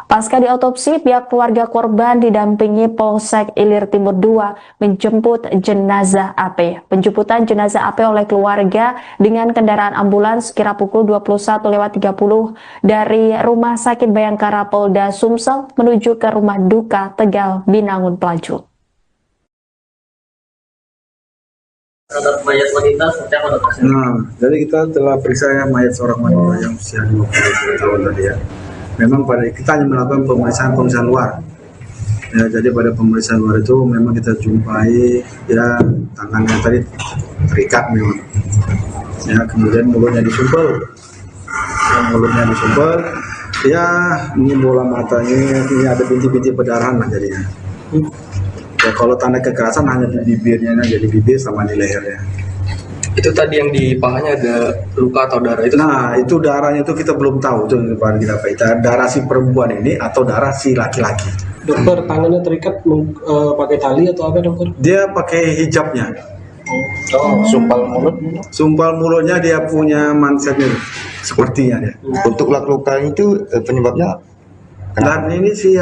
Pasca diotopsi, pihak keluarga korban didampingi Polsek Ilir Timur II menjemput jenazah AP. Penjemputan jenazah AP oleh keluarga dengan kendaraan ambulans kira pukul 21.30 dari Rumah Sakit Bayangkara Polda Sumsel menuju ke Rumah Duka Tegal, Binangun, Pelaju. Terhadap mayat wanita seperti apa dokter? Nah, jadi kita telah periksa mayat seorang wanita yang usia 20 tahun tadi ya. Memang pada kita hanya melakukan pemeriksaan luar. Ya, jadi pada pemeriksaan luar itu memang kita jumpai ya tangannya tadi terikat memang. Ya, kemudian mulutnya disumpel. Ya, ini bola matanya, ini ada bintik-bintik perdarahan lah jadinya. Ya, kalau tanda kekerasan hanya di bibirnya, jadi bibir sama di lehernya. Itu tadi yang di pahanya ada luka atau darah itu? Nah, itu darahnya itu kita belum tahu itu kita darah si perempuan ini atau darah si laki-laki. Dokter, tangannya terikat pakai tali atau apa dokter? Dia pakai hijabnya. Sumpal mulutnya dia punya mansetnya sepertinya dia. Untuk luka itu penyebabnya? Dan ini si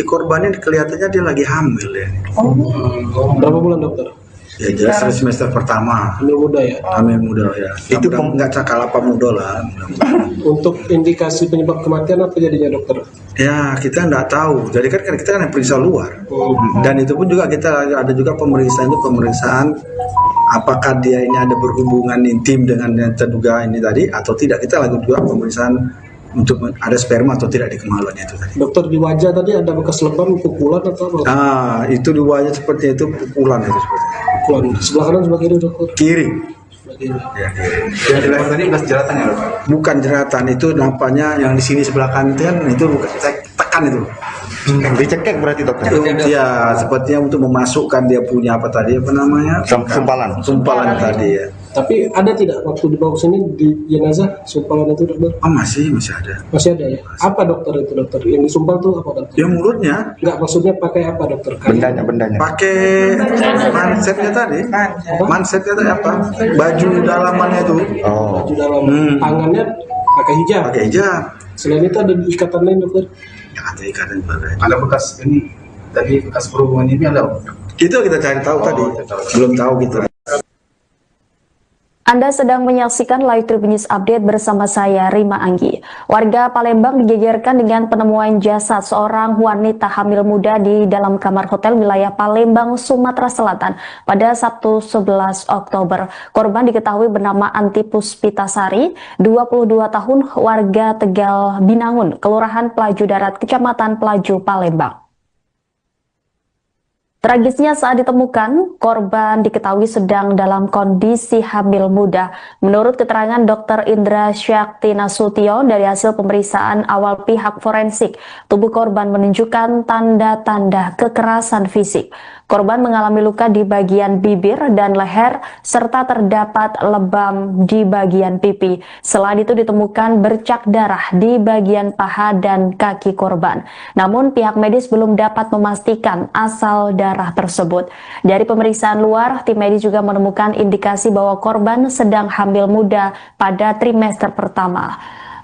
korban ini kelihatannya dia lagi hamil ya. Berapa bulan dokter? Ya jelas semester pertama. Hamil muda ya? Hamil muda ya. Itu nggak cakal apa muda lah. Untuk indikasi penyebab kematian apa jadinya dokter? Ya kita nggak tahu. Jadi kan kita kan periksa luar. Dan itu pun juga kita ada juga pemeriksaan apakah dia ini ada berhubungan intim dengan yang terduga ini tadi atau tidak. Kita lakukan juga pemeriksaan untuk ada sperma atau tidak di kemaluannya itu tadi. Dokter, di wajah tadi ada bekas lebam, pukulan atau apa? Ah, itu di wajah seperti itu pukulan itu seperti. Pukulan. Sebelah kanan sebelah kiri dokter? Kiri. Ya, yang di leher tadi bekas jeratan ya dokter? Bukan jeratan, itu nampaknya yang di sini sebelah kanan itu bukan tekan itu. Dicekek berarti dokter? Ya, sepertinya untuk memasukkan dia punya apa namanya? Sumpalan tadi ya. Tapi ada tidak waktu dibawa ke sini di jenazah sumpalan itu dokter? Oh masih ada. Masih ada ya? Apa dokter itu dokter? Yang disumpal tuh apa dokter? Ya mulutnya. Enggak, maksudnya pakai apa dokter? Bendanya. Pakai mansetnya tadi. Mansetnya tadi apa? Baju dalamannya itu. Oh. Baju dalam. Tangannya pakai hijab. Pakai hijab. Selain itu ada ikatan lain dokter? Ya ada ikatan juga. Ada bekas ini tadi bekas perhubungan ini ada? Itu kita cari tahu tadi. Belum tahu kita. Anda sedang menyaksikan Live Tribun News Update bersama saya, Rima Anggi. Warga Palembang digegerkan dengan penemuan jasad seorang wanita hamil muda di dalam kamar hotel wilayah Palembang, Sumatera Selatan pada Sabtu 11 Oktober. Korban diketahui bernama Anti Puspitasari, 22 tahun, warga Tegal, Binangun, Kelurahan Pelaju Darat, Kecamatan Pelaju, Palembang. Tragisnya saat ditemukan, korban diketahui sedang dalam kondisi hamil muda. Menurut keterangan Dr. Indra Syakti Nasution dari hasil pemeriksaan awal pihak forensik, tubuh korban menunjukkan tanda-tanda kekerasan fisik. Korban mengalami luka di bagian bibir dan leher, serta terdapat lebam di bagian pipi. Selain itu ditemukan bercak darah di bagian paha dan kaki korban. Namun pihak medis belum dapat memastikan asal darah tersebut. Dari pemeriksaan luar, tim medis juga menemukan indikasi bahwa korban sedang hamil muda pada trimester pertama.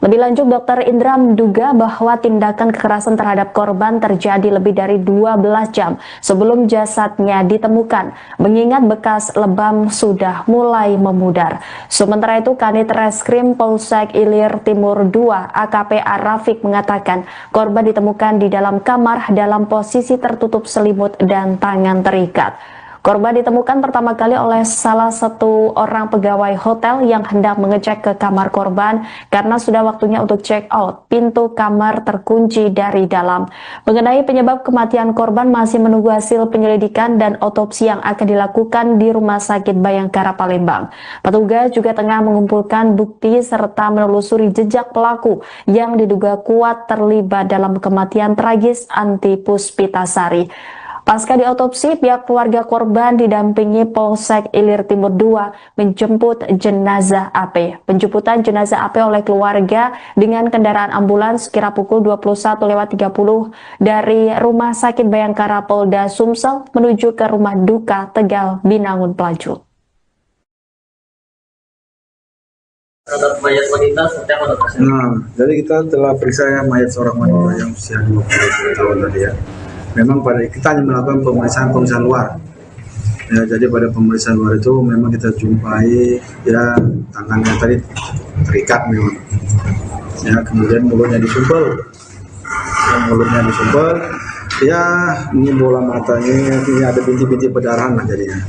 Lebih lanjut, Dr. Indra menduga bahwa tindakan kekerasan terhadap korban terjadi lebih dari 12 jam sebelum jasadnya ditemukan, mengingat bekas lebam sudah mulai memudar. Sementara itu, Kanit Reskrim Polsek Ilir Timur II AKP Rafiq mengatakan korban ditemukan di dalam kamar dalam posisi tertutup selimut dan tangan terikat. Korban ditemukan pertama kali oleh salah satu orang pegawai hotel yang hendak mengecek ke kamar korban karena sudah waktunya untuk check out. Pintu kamar terkunci dari dalam. Mengenai penyebab kematian korban masih menunggu hasil penyelidikan dan otopsi yang akan dilakukan di Rumah Sakit Bayangkara Palembang. Petugas juga tengah mengumpulkan bukti serta menelusuri jejak pelaku yang diduga kuat terlibat dalam kematian tragis Anti Puspitasari. Pasca diotopsi, pihak keluarga korban didampingi Polsek Ilir Timur II menjemput jenazah AP. Penjemputan jenazah AP oleh keluarga dengan kendaraan ambulans sekira pukul 21.30 dari Rumah Sakit Bayangkara Polda Sumsel menuju ke rumah duka Tegal Binangun Pelaju. Terhadap mayat wanita seperti apa dokter? Jadi kita telah periksa mayat seorang wanita yang usia 20 tahun tadi ya. Memang kita hanya melakukan pemeriksaan luar. Ya, jadi pada pemeriksaan luar itu memang kita jumpai ya tangannya tadi terikat memang. Ya, kemudian mulutnya disumpel. Ya, ini bola matanya, ini ada bintik-bintik perdarahan lah jadinya.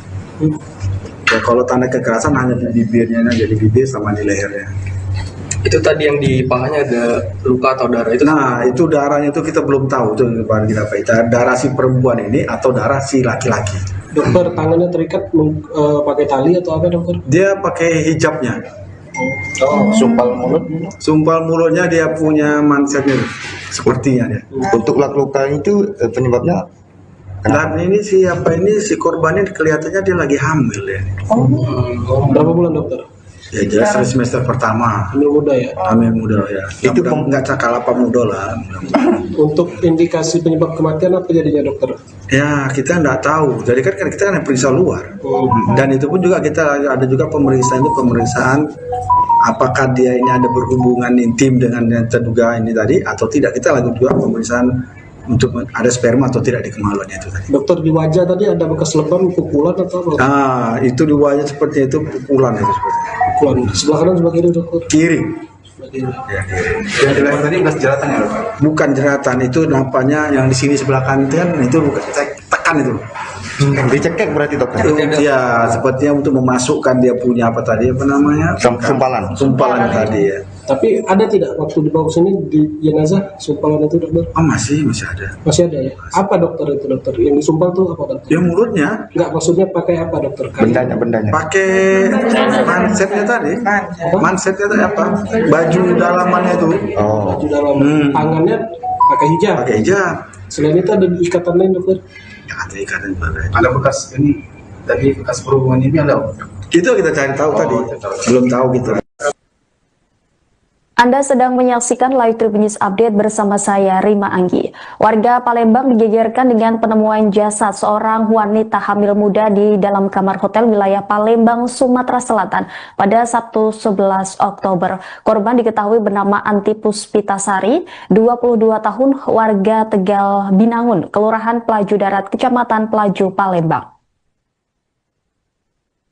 Ya, kalau tanda kekerasan hanya di bibirnya, jadi bibir sama di lehernya. Itu tadi yang di pahanya ada luka atau darah itu? Nah, itu darahnya itu kita belum tahu itu kita darah si perempuan ini atau darah si laki-laki. Dokter, tangannya terikat pakai tali atau apa dokter? Dia pakai hijabnya. Sumpal mulutnya dia punya mansetnya sepertinya dia. Untuk luka itu penyebabnya Dan ini si korbannya kelihatannya dia lagi hamil ya. Berapa bulan dokter? Ya jelas semester pertama. Hamil muda ya? Hamil muda ya. Itu nggak cakalapa muda lah. Untuk indikasi penyebab kematian apa jadinya dokter? Ya kita nggak tahu. Jadi kan kita kan periksa luar. Dan itu pun juga kita ada juga pemeriksaan apakah dia ini ada berhubungan intim dengan yang terduga ini tadi atau tidak. Kita lakukan juga pemeriksaan untuk ada sperma atau tidak di kemaluan itu tadi. Dokter, di wajah tadi ada bekas lebam, pukulan atau apa? Nah, itu di wajah seperti itu pukulan itu seperti. Pukulan sebelah kanan sebelah kiri dokter? Kiri. Sebelah kiri. Ya, kiri. yang di leher tadi bekas jeratan ya dokter? Bukan jeratan, itu nampaknya yang di sini sebelah kanan itu bukan tekan itu. Dicekek berarti dokter? Ya, sepertinya untuk memasukkan dia punya apa namanya? Sumpalan tadi ya. Tapi ada tidak waktu dibawa sini di jenazah sumpalan itu dokter? Oh masih ada. Masih ada ya? Apa dokter itu dokter? Yang disumpal tuh apa dokter? Ya mulutnya. Enggak, maksudnya pakai apa dokter? Bendanya. Pakai mansetnya tadi. Mansetnya tadi apa? Baju dalamannya itu. Baju dalam. Tangannya pakai hijab. Pakai hijab. Selain itu ada ikatan lain dokter? Ya ada ikatan juga. Ada bekas ini, tadi bekas perhubungan ini ada? Itu kita cari tahu tadi. Belum tahu gitu. Anda sedang menyaksikan Live Tribun News Update bersama saya, Rima Anggi. Warga Palembang digegerkan dengan penemuan jasad seorang wanita hamil muda di dalam kamar hotel wilayah Palembang, Sumatera Selatan pada Sabtu 11 Oktober. Korban diketahui bernama Anti Puspitasari, 22 tahun, warga Tegal Binangun, Kelurahan Pelaju Darat, Kecamatan Pelaju, Palembang.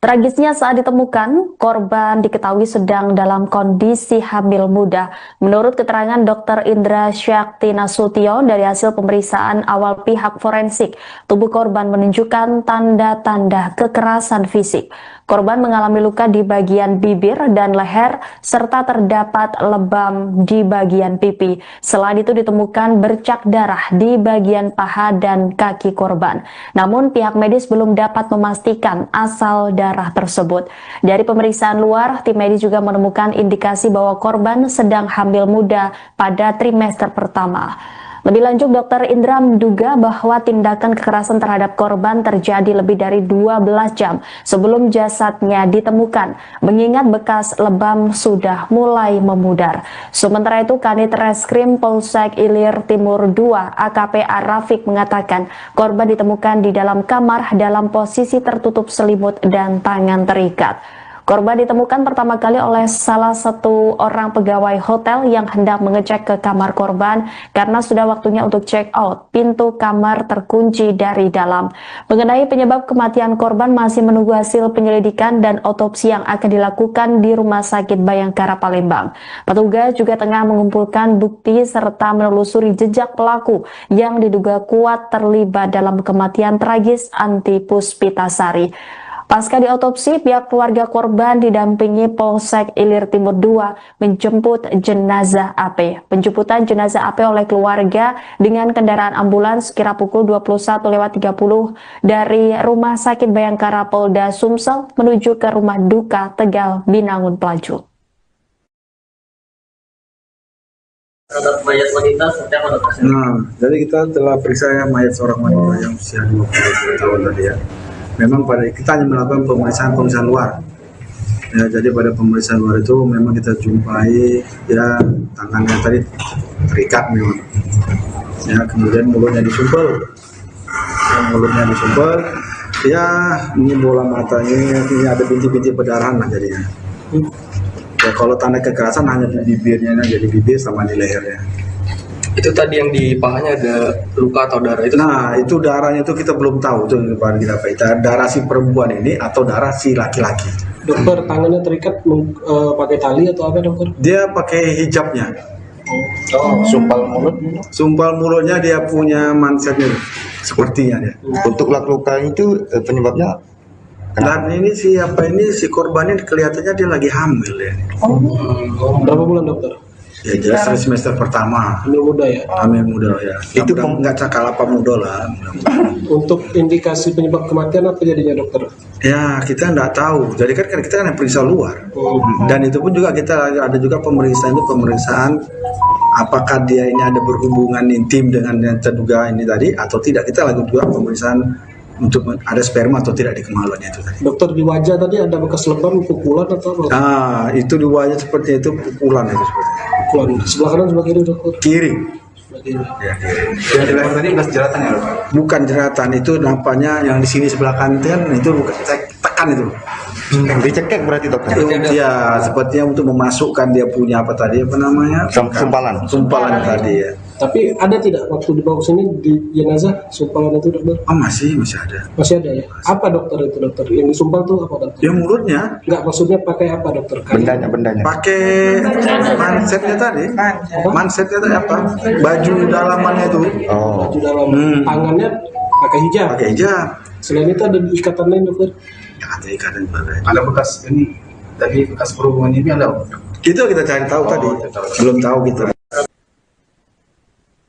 Tragisnya saat ditemukan, korban diketahui sedang dalam kondisi hamil muda. Menurut keterangan Dr. Indra Syakti Nasution dari hasil pemeriksaan awal pihak forensik, tubuh korban menunjukkan tanda-tanda kekerasan fisik. Korban mengalami luka di bagian bibir dan leher, serta terdapat lebam di bagian pipi. Selain itu ditemukan bercak darah di bagian paha dan kaki korban. Namun pihak medis belum dapat memastikan asal darah tersebut. Dari pemeriksaan luar, tim medis juga menemukan indikasi bahwa korban sedang hamil muda pada trimester pertama. Lebih lanjut, Dr. Indra menduga bahwa tindakan kekerasan terhadap korban terjadi lebih dari 12 jam sebelum jasadnya ditemukan, mengingat bekas lebam sudah mulai memudar. Sementara itu, Kanit Reskrim Polsek Ilir Timur II AKP Arafik mengatakan korban ditemukan di dalam kamar dalam posisi tertutup selimut dan tangan terikat. Korban ditemukan pertama kali oleh salah satu orang pegawai hotel yang hendak mengecek ke kamar korban karena sudah waktunya untuk check out. Pintu kamar terkunci dari dalam. Mengenai penyebab kematian korban masih menunggu hasil penyelidikan dan otopsi yang akan dilakukan di Rumah Sakit Bayangkara Palembang. Petugas juga tengah mengumpulkan bukti serta menelusuri jejak pelaku yang diduga kuat terlibat dalam kematian tragis Anti Puspitasari. Pasca diotopsi, pihak keluarga korban didampingi Polsek Ilir Timur II menjemput jenazah AP. Penjemputan jenazah AP oleh keluarga dengan kendaraan ambulans sekira pukul 21.30 dari Rumah Sakit Bayangkara Polda Sumsel menuju ke Rumah Duka Tegal, Binangun, Pelaju. Terhadap mayat wanita seperti apa dokter? Nah, jadi kita telah periksa mayat seorang wanita yang usia 20 tahun tadi ya. Memang kita hanya melakukan pemeriksaan luar. Ya, jadi pada pemeriksaan luar itu memang kita jumpai ya tangannya tadi terikat memang. Ya, kemudian mulutnya disumpel. Ya, ini bola matanya, ini ada bintik-bintik perdarahan lah jadinya. Ya, kalau tanda kekerasan hanya di bibirnya, jadi bibir sama di lehernya. Itu tadi yang di pahanya ada luka atau darah itu? Nah, itu darahnya itu kita belum tahu itu kita darah si perempuan ini atau darah si laki-laki. Dokter, tangannya terikat pakai tali atau apa dokter? Dia pakai hijabnya. Sumpal mulutnya dia punya mansetnya sepertinya dia. Untuk luka itu penyebabnya? Dan ini si korban ini kelihatannya dia lagi hamil ya. Berapa bulan dokter? Ya jelas semester pertama. Hamil muda ya? Hamil muda ya. Itu nggak cakal apa muda lah. Untuk indikasi penyebab kematian apa jadinya dokter? Ya kita nggak tahu. Jadi kan kita kan periksa luar. Dan itu pun juga kita ada juga pemeriksaan apakah dia ini ada berhubungan intim dengan yang terduga ini tadi atau tidak. Kita lakukan juga pemeriksaan untuk ada sperma atau tidak di kemaluannya itu tadi. Dokter, di wajah tadi ada bekas lebam, pukulan atau apa? Ah, itu di wajah seperti itu pukulan itu seperti. Pukulan. Sebelah kanan sebelah kiri dokter? Kiri. Ya, yang di leher tadi bekas jeratan ya? Bukan jeratan, itu nampaknya yang di sini sebelah kanan itu bukan tekan itu. Dicekek berarti dokter? Ya, sepertinya untuk memasukkan dia punya apa namanya? Sumpalan tadi ya. Tapi ada tidak waktu dibawa ke sini di jenazah sumpalan itu dokter? Oh masih ada. Masih ada ya? Apa dokter itu dokter? Yang disumpal tuh apa dokter? Ya mulutnya. Enggak, maksudnya pakai apa dokter? Bendanya. Pakai mansetnya tadi. Mansetnya tadi apa? Baju dalamannya itu. Oh. Baju dalam. Tangannya pakai hijab. Selain itu ada ikatan lain dokter? Ya, ada ikatan juga. Ada bekas ini tadi bekas perhubungan ini ada? Itu kita cari tahu tadi. Belum tahu kita.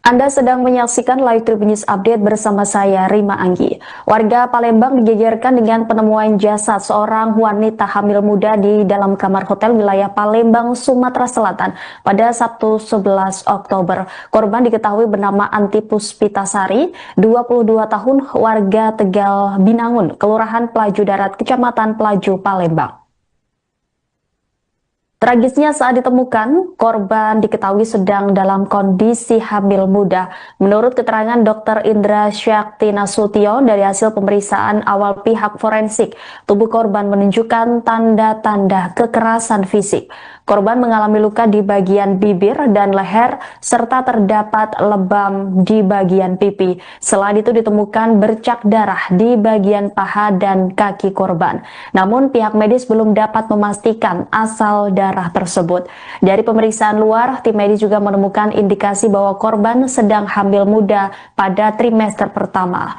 Anda sedang menyaksikan Live Tribun News Update bersama saya, Rima Anggi. Warga Palembang digegerkan dengan penemuan jasad seorang wanita hamil muda di dalam kamar hotel wilayah Palembang, Sumatera Selatan pada Sabtu 11 Oktober. Korban diketahui bernama Anti Puspitasari, 22 tahun, warga Tegal, Binangun, Kelurahan Pelaju Darat, Kecamatan Pelaju, Palembang. Tragisnya saat ditemukan, korban diketahui sedang dalam kondisi hamil muda. Menurut keterangan Dr. Indra Syakti Nasution dari hasil pemeriksaan awal pihak forensik, tubuh korban menunjukkan tanda-tanda kekerasan fisik. Korban mengalami luka di bagian bibir dan leher, serta terdapat lebam di bagian pipi. Selain itu ditemukan bercak darah di bagian paha dan kaki korban. Namun pihak medis belum dapat memastikan asal darah tersebut. Dari pemeriksaan luar, tim medis juga menemukan indikasi bahwa korban sedang hamil muda pada trimester pertama.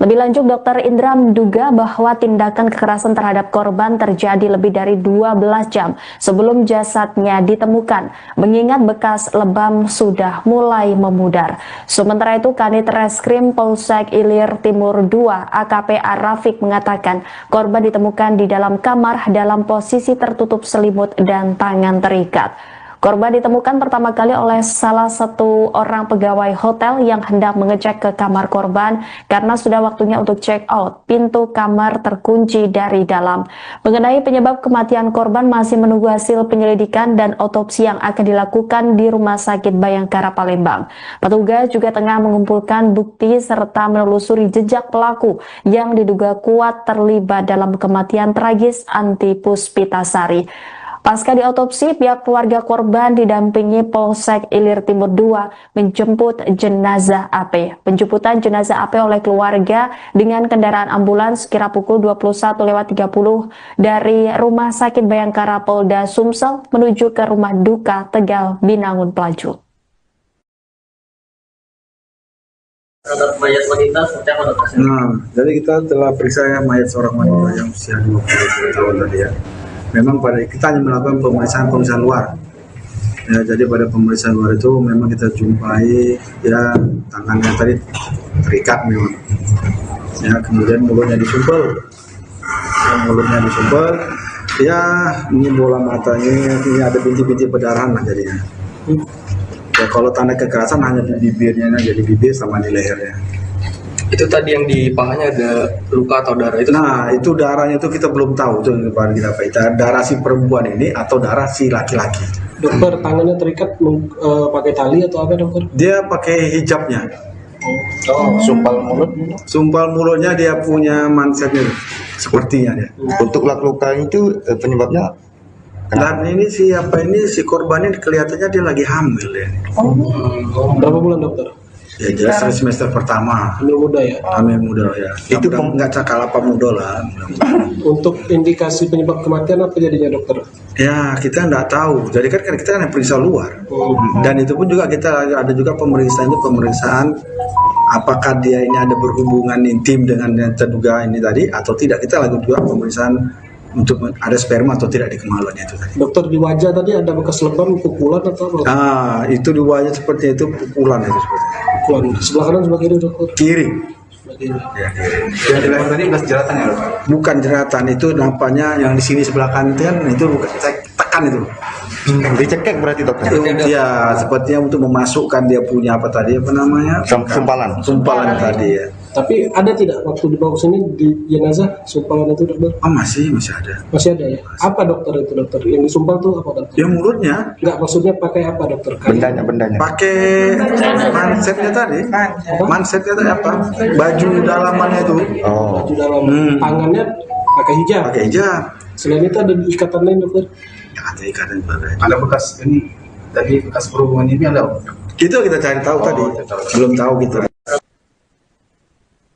Lebih lanjut, Dr. Indra menduga bahwa tindakan kekerasan terhadap korban terjadi lebih dari 12 jam sebelum jasadnya ditemukan, mengingat bekas lebam sudah mulai memudar. Sementara itu, Kanit Reskrim Polsek Ilir Timur II AKP Arafik mengatakan korban ditemukan di dalam kamar dalam posisi tertutup selimut dan tangan terikat. Korban ditemukan pertama kali oleh salah satu orang pegawai hotel yang hendak mengecek ke kamar korban karena sudah waktunya untuk check out. Pintu kamar terkunci dari dalam. Mengenai penyebab kematian korban masih menunggu hasil penyelidikan dan otopsi yang akan dilakukan di Rumah Sakit Bayangkara Palembang. Petugas juga tengah mengumpulkan bukti serta menelusuri jejak pelaku yang diduga kuat terlibat dalam kematian tragis Anti Puspitasari. Pasca diotopsi, pihak keluarga korban didampingi Polsek Ilir Timur II menjemput jenazah AP. Penjemputan jenazah AP oleh keluarga dengan kendaraan ambulans sekira pukul 21.30 dari Rumah Sakit Bayangkara Polda Sumsel menuju ke Rumah Duka Tegal Binangun Pelaju. Terhadap mayat wanita seperti apa dokter? Nah, jadi kita telah periksa mayat seorang wanita yang usia 20 tahun tadi ya. Memang kita hanya melakukan pemeriksaan luar. Ya, jadi pada pemeriksaan luar itu memang kita jumpai ya tangannya tadi terikat memang. Ya, kemudian mulutnya disumpel. Ya, ini bola matanya, ini ada bintik-bintik perdarahan lah jadinya. Ya, kalau tanda kekerasan hanya di bibirnya, jadi bibir sama di lehernya. Itu tadi yang di pahanya ada luka atau darah itu? Nah, itu darahnya itu kita belum tahu itu kita darah si perempuan ini atau darah si laki-laki. Dokter, tangannya terikat pakai tali atau apa dokter? Dia pakai hijabnya. Sumpal mulutnya dia punya mansetnya sepertinya dia. Untuk luka itu penyebabnya Dan ini si korban ini kelihatannya dia lagi hamil ya. Berapa bulan dokter? Ya jelas semester pertama. Hamil muda ya? Hamil muda ya. Itu nggak cakal apa muda lah. Untuk indikasi penyebab kematian apa jadinya dokter? Ya kita nggak tahu. Jadi kan kita periksa luar. Dan itu pun juga kita ada juga pemeriksaan apakah dia ini ada berhubungan intim dengan yang terduga ini tadi atau tidak. Kita lakukan juga pemeriksaan untuk ada sperma atau tidak di kemaluannya itu tadi. Dokter, di wajah tadi ada bekas lebam, pukulan atau apa? Itu di wajah seperti itu pukulan itu seperti. Pukulan sebelah kanan sebelah kiri dokter? Kiri. ya, yang di leher tadi bekas jeratan ya dokter? Bukan jeratan, itu nampaknya yang di sini sebelah kanan itu bukan tekan itu. Dicekek berarti dokter? Ya sepertinya untuk memasukkan dia punya sumpalan tadi ya. Tapi ada tidak waktu dibawa sini di jenazah sumpalan itu dokter? Masih ada. Masih ada ya? Apa dokter itu dokter? Yang disumpal tuh apa dokter? Ya mulutnya. Enggak, maksudnya pakai apa dokter? Bendanya. Pakai mansetnya tadi. Mansetnya tadi apa? Baju dalamannya itu. Baju dalam. Tangannya pakai hijab. Selain itu ada ikatan lain dokter? Ya, ada ikatan lain. Ada bekas ini tadi bekas perhubungan ini ada? Itu kita cari tahu tadi. Belum tahu kita.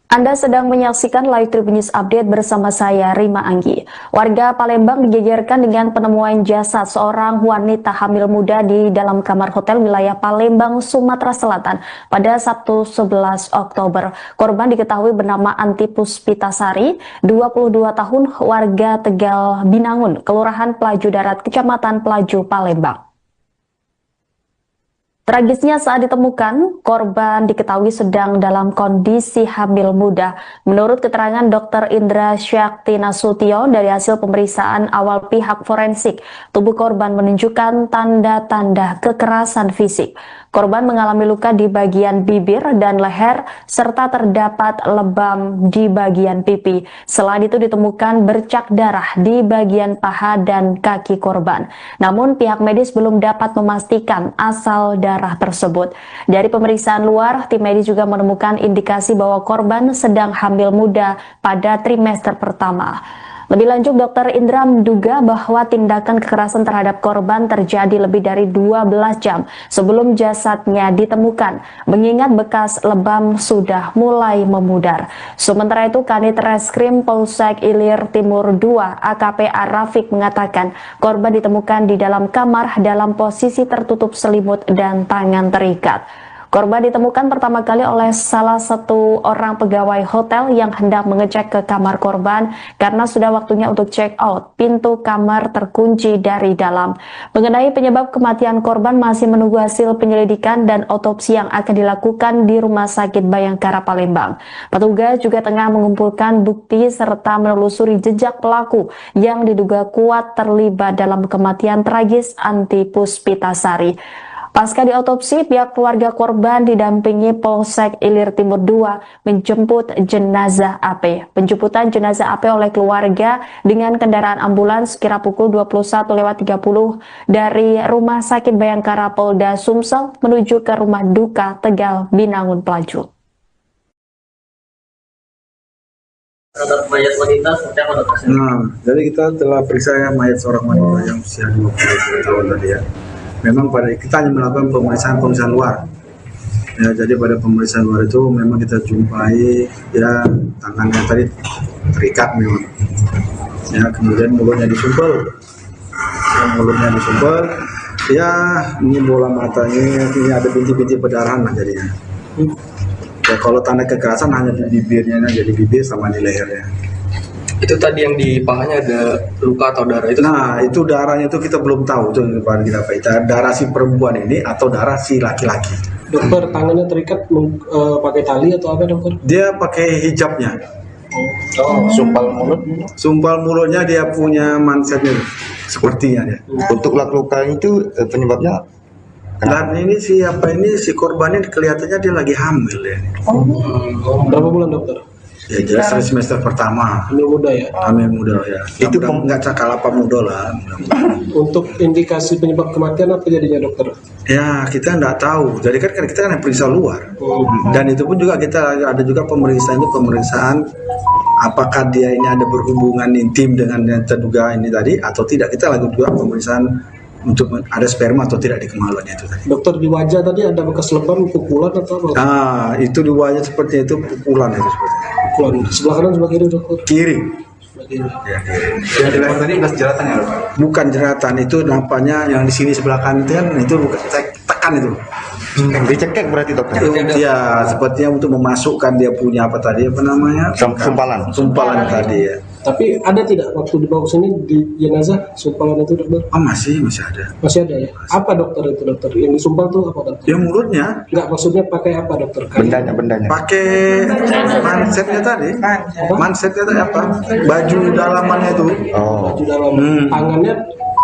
Anda sedang menyaksikan Live Tribun News Update bersama saya, Rima Anggi. Warga Palembang digegerkan dengan penemuan jasad seorang wanita hamil muda di dalam kamar hotel wilayah Palembang, Sumatera Selatan pada Sabtu 11 Oktober. Korban diketahui bernama Anti Puspitasari, 22 tahun, warga Tegal Binangun, Kelurahan Pelaju Darat, Kecamatan Pelaju, Palembang. Tragisnya saat ditemukan, korban diketahui sedang dalam kondisi hamil muda. Menurut keterangan Dr. Indra Syakti Nasution dari hasil pemeriksaan awal pihak forensik, tubuh korban menunjukkan tanda-tanda kekerasan fisik. Korban mengalami luka di bagian bibir dan leher, serta terdapat lebam di bagian pipi. Selain itu ditemukan bercak darah di bagian paha dan kaki korban. Namun pihak medis belum dapat memastikan asal darah tersebut. Dari pemeriksaan luar, tim medis juga menemukan indikasi bahwa korban sedang hamil muda pada trimester pertama. Lebih lanjut, Dr. Indra menduga bahwa tindakan kekerasan terhadap korban terjadi lebih dari 12 jam sebelum jasadnya ditemukan, mengingat bekas lebam sudah mulai memudar. Sementara itu, Kanit Reskrim Polsek Ilir Timur II AKP Rafiq mengatakan korban ditemukan di dalam kamar dalam posisi tertutup selimut dan tangan terikat. Korban ditemukan pertama kali oleh salah satu orang pegawai hotel yang hendak mengecek ke kamar korban karena sudah waktunya untuk check out. Pintu kamar terkunci dari dalam. Mengenai penyebab kematian korban masih menunggu hasil penyelidikan dan otopsi yang akan dilakukan di Rumah Sakit Bayangkara Palembang. Petugas juga tengah mengumpulkan bukti serta menelusuri jejak pelaku yang diduga kuat terlibat dalam kematian tragis Anti Puspitasari. Pasca diotopsi, pihak keluarga korban didampingi Polsek Ilir Timur II menjemput jenazah AP. Penjemputan jenazah AP oleh keluarga dengan kendaraan ambulans kira pukul 21.30 dari Rumah Sakit Bayangkara Polda Sumsel menuju ke rumah duka Tegal Binangun Pelaju. Terhadap mayat wanita seperti apa dokter? Nah, jadi kita telah periksa mayat seorang wanita yang usia 20 tahun tadi ya. Memang pada kita hanya melakukan pemeriksaan luar. Ya, jadi pada pemeriksaan luar itu memang kita jumpai ya tangannya tadi terikat memang. Ya, kemudian mulutnya disumpel. Ya, ini bola matanya, ini ada bintik-bintik perdarahan lah jadinya. Ya, kalau tanda kekerasan hanya di bibirnya, jadi bibir sama di lehernya. Itu tadi yang di pahanya ada luka atau darah itu? Nah, itu darahnya itu kita belum tahu itu kita apa itu darah si perempuan ini atau darah si laki-laki. Dokter, tangannya terikat pakai tali atau apa dokter? Dia pakai hijabnya. Sumpal mulutnya dia punya mansetnya sepertinya dia. Untuk luka itu penyebabnya Dan ini si korban ini kelihatannya dia lagi hamil ya. Berapa bulan dokter? Ya jelas semester pertama. Hamil muda ya? Hamil muda ya. Itu nggak cakal apa muda lah. Untuk indikasi penyebab kematian apa jadinya dokter? Ya kita nggak tahu. Jadi kan kita kan periksa luar. Dan itu pun juga kita ada juga pemeriksaan apakah dia ini ada berhubungan intim dengan yang terduga ini tadi atau tidak. Kita lakukan juga pemeriksaan untuk ada sperma atau tidak di kemaluannya itu tadi. Dokter, di wajah tadi ada bekas lebam, pukulan atau apa? Nah itu di wajah seperti itu pukulan itu seperti. Pukulan. Sebelah kanan sebelah kiri dokter? Kiri. Sebelah kiri. Ya, kiri. yang di leher tadi bekas jeratan ya? Bukan jeratan, itu nampaknya yang di sini sebelah kanan itu bukan tekan itu. Dicekek berarti dokter? Ya, sepertinya untuk memasukkan dia punya apa tadi apa namanya? Sumpalan tadi ya. Tapi ada tidak waktu dibawa ke sini di jenazah sumpalan itu dokter? Oh masih ada. Masih ada ya? Apa dokter itu dokter? Yang disumpal tuh apa dokter? Dia mulutnya. Enggak, maksudnya pakai apa dokter? Bendanya. Pakai mansetnya tadi. Mansetnya tadi apa? Baju dalamannya itu. Baju dalam. Tangannya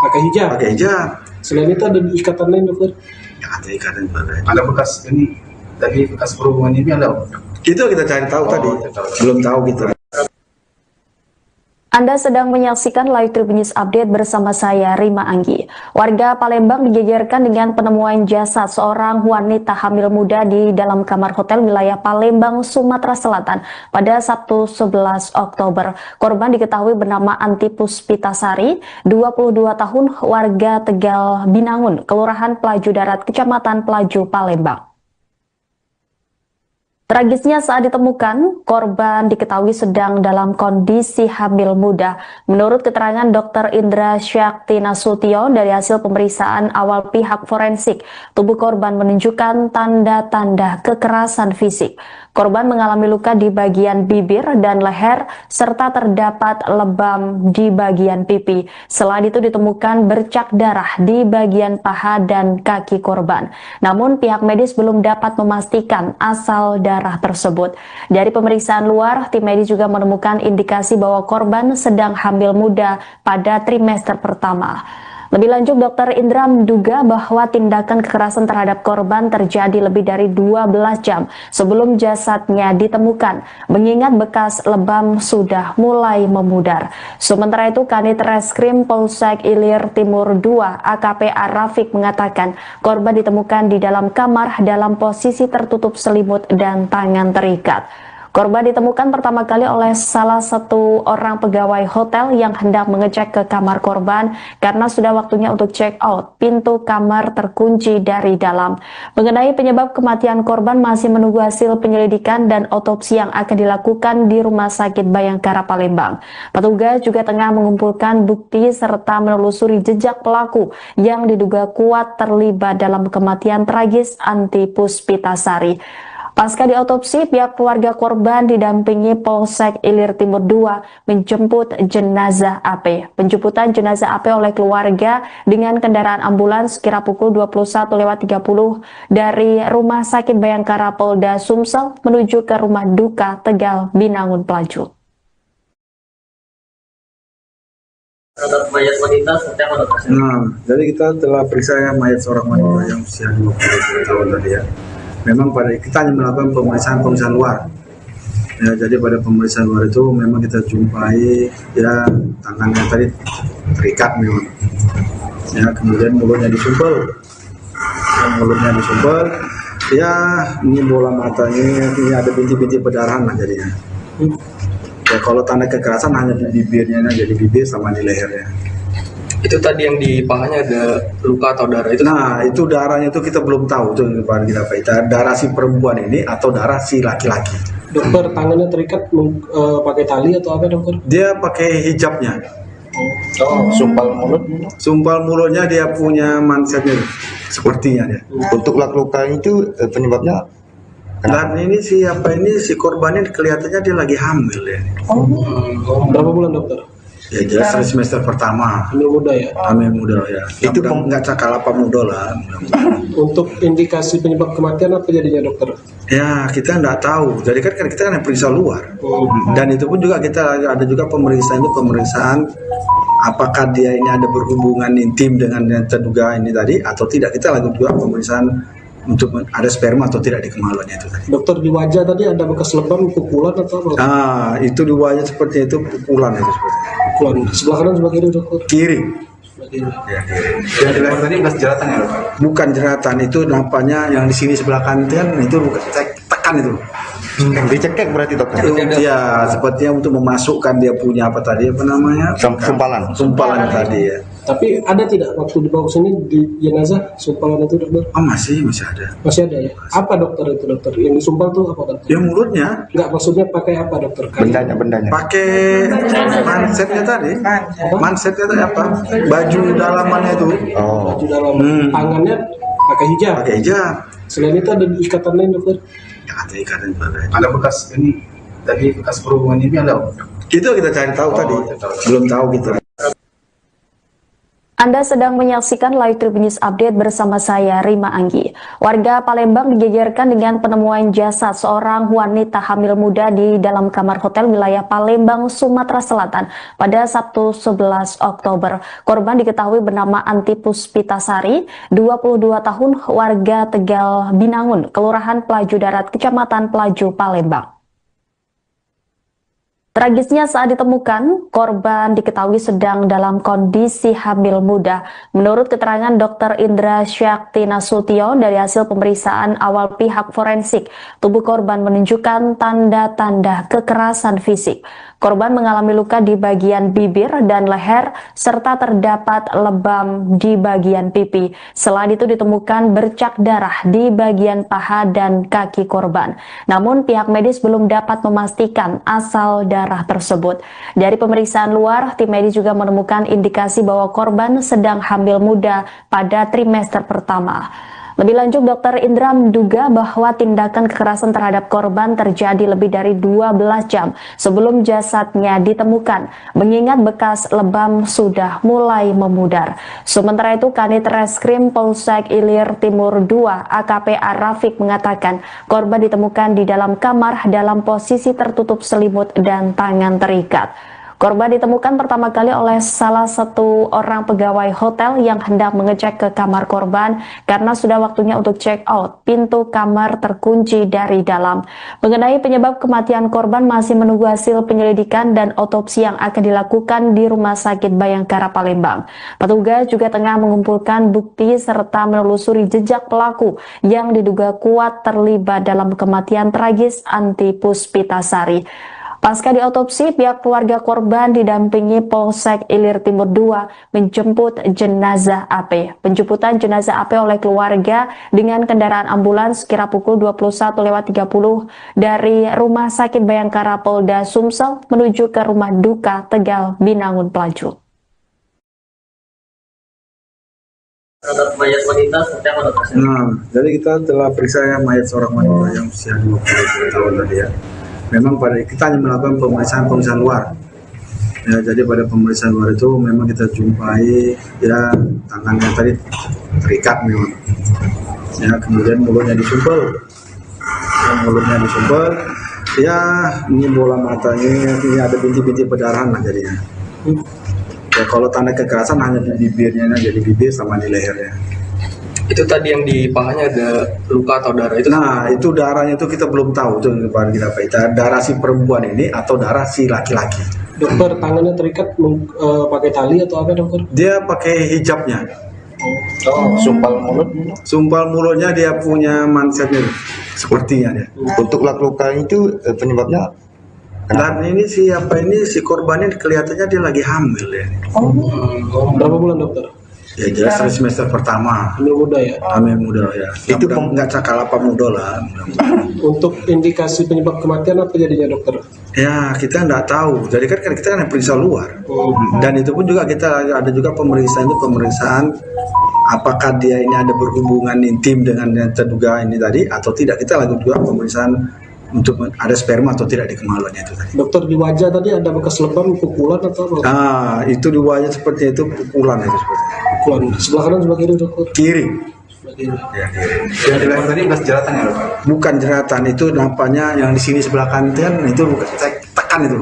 pakai hijab. Pakai hijab. Selain itu ada ikatan lain dokter? Ya, ada ikatan juga. Ada bekas ini, tadi bekas perhubungan ini ada? Itu kita cari tahu tadi. Belum tahu kita. Anda sedang menyaksikan Live Tribun News Update bersama saya, Rima Anggi. Warga Palembang digegerkan dengan penemuan jasad seorang wanita hamil muda di dalam kamar hotel wilayah Palembang, Sumatera Selatan pada Sabtu 11 Oktober. Korban diketahui bernama Anti Puspitasari, 22 tahun, warga Tegal Binangun, Kelurahan Pelaju Darat, Kecamatan Pelaju, Palembang. Tragisnya saat ditemukan, korban diketahui sedang dalam kondisi hamil muda. Menurut keterangan Dr. Indra Syakti Nasution dari hasil pemeriksaan awal pihak forensik, tubuh korban menunjukkan tanda-tanda kekerasan fisik. Korban mengalami luka di bagian bibir dan leher, serta terdapat lebam di bagian pipi. Selain itu ditemukan bercak darah di bagian paha dan kaki korban. Namun pihak medis belum dapat memastikan asal darah tersebut. Dari pemeriksaan luar, tim medis juga menemukan indikasi bahwa korban sedang hamil muda pada trimester pertama. Lebih lanjut, Dr. Indra menduga bahwa tindakan kekerasan terhadap korban terjadi lebih dari 12 jam sebelum jasadnya ditemukan, mengingat bekas lebam sudah mulai memudar. Sementara itu, Kanit Reskrim Polsek Ilir Timur II AKP Arafik mengatakan korban ditemukan di dalam kamar dalam posisi tertutup selimut dan tangan terikat. Korban ditemukan pertama kali oleh salah satu orang pegawai hotel yang hendak mengecek ke kamar korban karena sudah waktunya untuk check out. Pintu kamar terkunci dari dalam. Mengenai penyebab kematian korban masih menunggu hasil penyelidikan dan otopsi yang akan dilakukan di Rumah Sakit Bayangkara Palembang. Petugas juga tengah mengumpulkan bukti serta menelusuri jejak pelaku yang diduga kuat terlibat dalam kematian tragis Anti Puspitasari. Pasca diotopsi, pihak keluarga korban didampingi Polsek Ilir Timur II menjemput jenazah AP. Penjemputan jenazah AP oleh keluarga dengan kendaraan ambulans kira pukul 21.30 dari Rumah Sakit Bayangkara Polda Sumsel menuju ke Rumah Duka Tegal, Binangun, Pelaju. Terhadap mayat wanita seperti apa dokter? Jadi kita telah periksa mayat seorang wanita yang usia 20 tahun tadi ya. Memang pada kita hanya melakukan pemeriksaan luar. Ya, jadi pada pemeriksaan luar itu memang kita jumpai ya tangannya tadi terikat memang. Ya, kemudian mulutnya disumpel. Ya, ini bola matanya, ini ada bintik-bintik perdarahan lah jadinya. Ya, kalau tanda kekerasan hanya di bibirnya, jadi bibir sama di lehernya. Itu tadi yang di pahanya ada luka atau darah itu? Nah, itu darahnya itu kita belum tahu itu kita darah si perempuan ini atau darah si laki-laki. Dokter, tangannya terikat pakai tali atau apa dokter? Dia pakai hijabnya. Sumpal mulutnya dia punya mansetnya sepertinya dia. Untuk luka itu penyebabnya? Dan ini si korban ini kelihatannya dia lagi hamil ya. Berapa bulan dokter? Ya jelas semester pertama. Hamil muda ya? Hamil muda ya. Itu nggak cakal apa muda lah. Untuk indikasi penyebab kematian apa jadinya dokter? Ya kita nggak tahu. Jadi kan kita kan yang periksa luar. Dan itu pun juga kita ada juga pemeriksaan apakah dia ini ada berhubungan intim dengan yang terduga ini tadi atau tidak. Kita lakukan juga pemeriksaan untuk ada sperma atau tidak di kemaluannya itu tadi. Dokter, di wajah tadi ada bekas lebam, pukulan atau apa? Itu di wajah seperti itu pukulan itu seperti. Pukulan. Sebelah kanan sebelah kiri dokter? Kiri. Ya, yang di leher tadi bekas jeratan ya? Bukan jeratan, itu nampaknya yang di sini sebelah kanan itu bukan tekan itu. Dicekek berarti dokter? Ya, sepertinya untuk memasukkan dia punya apa namanya? Sumpalan tadi ya. Tapi ada tidak waktu dibawa ke sini di jenazah sumpalan itu dokter? Masih ada. Masih ada ya? Apa dokter itu dokter? Yang disumpal tuh apa dokter? Ya mulutnya. Enggak, maksudnya pakai apa dokter? Bendanya. Pakai mansetnya tadi. Mansetnya tadi apa? Baju dalamannya itu. Baju dalam. Tangannya pakai hijab. Selain itu ada ikatan lain dokter? Ada ikatan juga. Ada bekas ini tadi bekas perhubungan ini ada? Itu kita cari tahu tadi. Belum tahu kita. Anda sedang menyaksikan Live Tribun News Update bersama saya, Rima Anggi. Warga Palembang digegerkan dengan penemuan jasad seorang wanita hamil muda di dalam kamar hotel wilayah Palembang, Sumatera Selatan pada Sabtu 11 Oktober. Korban diketahui bernama Anti Puspitasari, 22 tahun, warga Tegal, Binangun, Kelurahan Pelaju Darat, Kecamatan Pelaju, Palembang. Tragisnya saat ditemukan, korban diketahui sedang dalam kondisi hamil muda. Menurut keterangan Dr. Indra Syakti Nasution dari hasil pemeriksaan awal pihak forensik, tubuh korban menunjukkan tanda-tanda kekerasan fisik. Korban mengalami luka di bagian bibir dan leher, serta terdapat lebam di bagian pipi. Selain itu ditemukan bercak darah di bagian paha dan kaki korban. Namun pihak medis belum dapat memastikan asal darah tersebut. Dari pemeriksaan luar, tim medis juga menemukan indikasi bahwa korban sedang hamil muda pada trimester pertama. Lebih lanjut, Dr. Indra menduga bahwa tindakan kekerasan terhadap korban terjadi lebih dari 12 jam sebelum jasadnya ditemukan, mengingat bekas lebam sudah mulai memudar. Sementara itu, Kanit Reskrim Polsek Ilir Timur II AKP Rafiq mengatakan korban ditemukan di dalam kamar dalam posisi tertutup selimut dan tangan terikat. Korban ditemukan pertama kali oleh salah satu orang pegawai hotel yang hendak mengecek ke kamar korban karena sudah waktunya untuk check out. Pintu kamar terkunci dari dalam. Mengenai penyebab kematian korban masih menunggu hasil penyelidikan dan otopsi yang akan dilakukan di Rumah Sakit Bayangkara Palembang. Petugas juga tengah mengumpulkan bukti serta menelusuri jejak pelaku yang diduga kuat terlibat dalam kematian tragis Anti Puspitasari. Pasca diotopsi, pihak keluarga korban didampingi Polsek Ilir Timur II menjemput jenazah AP. Penjemputan jenazah AP oleh keluarga dengan kendaraan ambulans kira pukul 21.30 dari Rumah Sakit Bayangkara Polda Sumsel menuju ke Rumah Duka Tegal Binangun Pelaju. Terhadap mayat wanita seperti apa dokter? Jadi kita telah periksa mayat seorang wanita yang usia 20 tahun tadi ya. Memang kita hanya melakukan pemeriksaan luar. Ya, jadi pada pemeriksaan luar itu memang kita jumpai ya tangannya tadi terikat memang. Ya, kemudian mulutnya disumpel. Ya, ini bola matanya, ini ada bintik-bintik perdarahan lah jadinya. Ya, kalau tanda kekerasan hanya di bibirnya, jadi bibir sama di lehernya. Itu tadi yang di pahanya ada luka atau darah itu? Nah, itu darahnya itu kita belum tahu itu kita darah si perempuan ini atau darah si laki-laki. Dokter, tangannya terikat pakai tali atau apa dokter? Dia pakai hijabnya. Sumpal mulutnya dia punya mansetnya sepertinya dia. Untuk luka itu penyebabnya Dan ini si korbannya kelihatannya dia lagi hamil ya. Berapa bulan dokter? Ya jelas semester pertama. Hamil muda ya? Hamil muda ya. Itu nggak cakalapa muda lah. Untuk indikasi penyebab kematian apa jadinya dokter? Ya kita nggak tahu. Jadi kan kita kan periksa luar. Dan itu pun juga kita ada juga pemeriksaan apakah dia ini ada berhubungan intim dengan yang terduga ini tadi atau tidak. Kita lakukan juga pemeriksaan untuk ada sperma atau tidak di kemaluannya itu tadi. Dokter, di wajah tadi ada bekas lebam, pukulan atau apa? Nah, itu di wajah seperti itu pukulan itu seperti. Pukulan. Sebelah kanan sebelah kiri dokter? Kiri. Sebelah kiri. Ya, kiri. yang di leher tadi bekas jeratan ya dokter? Bukan jeratan, itu nampaknya yang di sini sebelah kanan itu bukan tekan itu.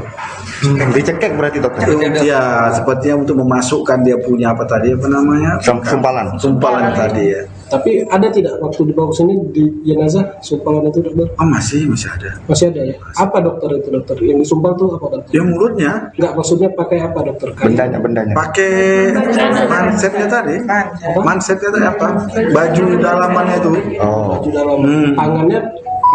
Dicekek berarti dokter? Ya, sepertinya untuk memasukkan dia punya apa namanya? Sumpalan tadi ya. Tapi ada tidak waktu dibawa sini di jenazah sumpalan itu dokter? Oh masih ada. Masih ada ya? Apa dokter itu dokter? Yang disumpal tuh apa dokter? Yang mulutnya? Enggak, maksudnya pakai apa dokter? Bendanya. Pakai mansetnya tadi. Mansetnya tadi apa? Baju dalamannya itu. Baju dalam. Tangannya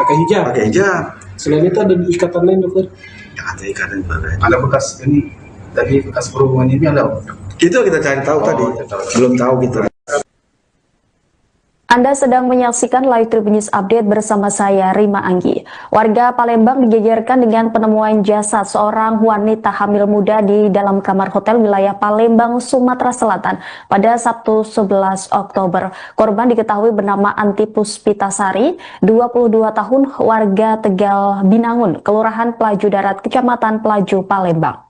pakai hijab. Pakai hijab. Selain itu ada ikatan lain dokter? Ya, ada ikatan juga. Ada bekas ini tadi bekas perhubungan ini ada? Itu kita cari tahu tadi. Belum tahu kita. Anda sedang menyaksikan Live Tribun News Update bersama saya, Rima Anggi. Warga Palembang digegerkan dengan penemuan jasad seorang wanita hamil muda di dalam kamar hotel wilayah Palembang, Sumatera Selatan pada Sabtu 11 Oktober. Korban diketahui bernama Anti Puspitasari, 22 tahun, warga Tegal Binangun, Kelurahan Pelaju Darat, Kecamatan Pelaju, Palembang.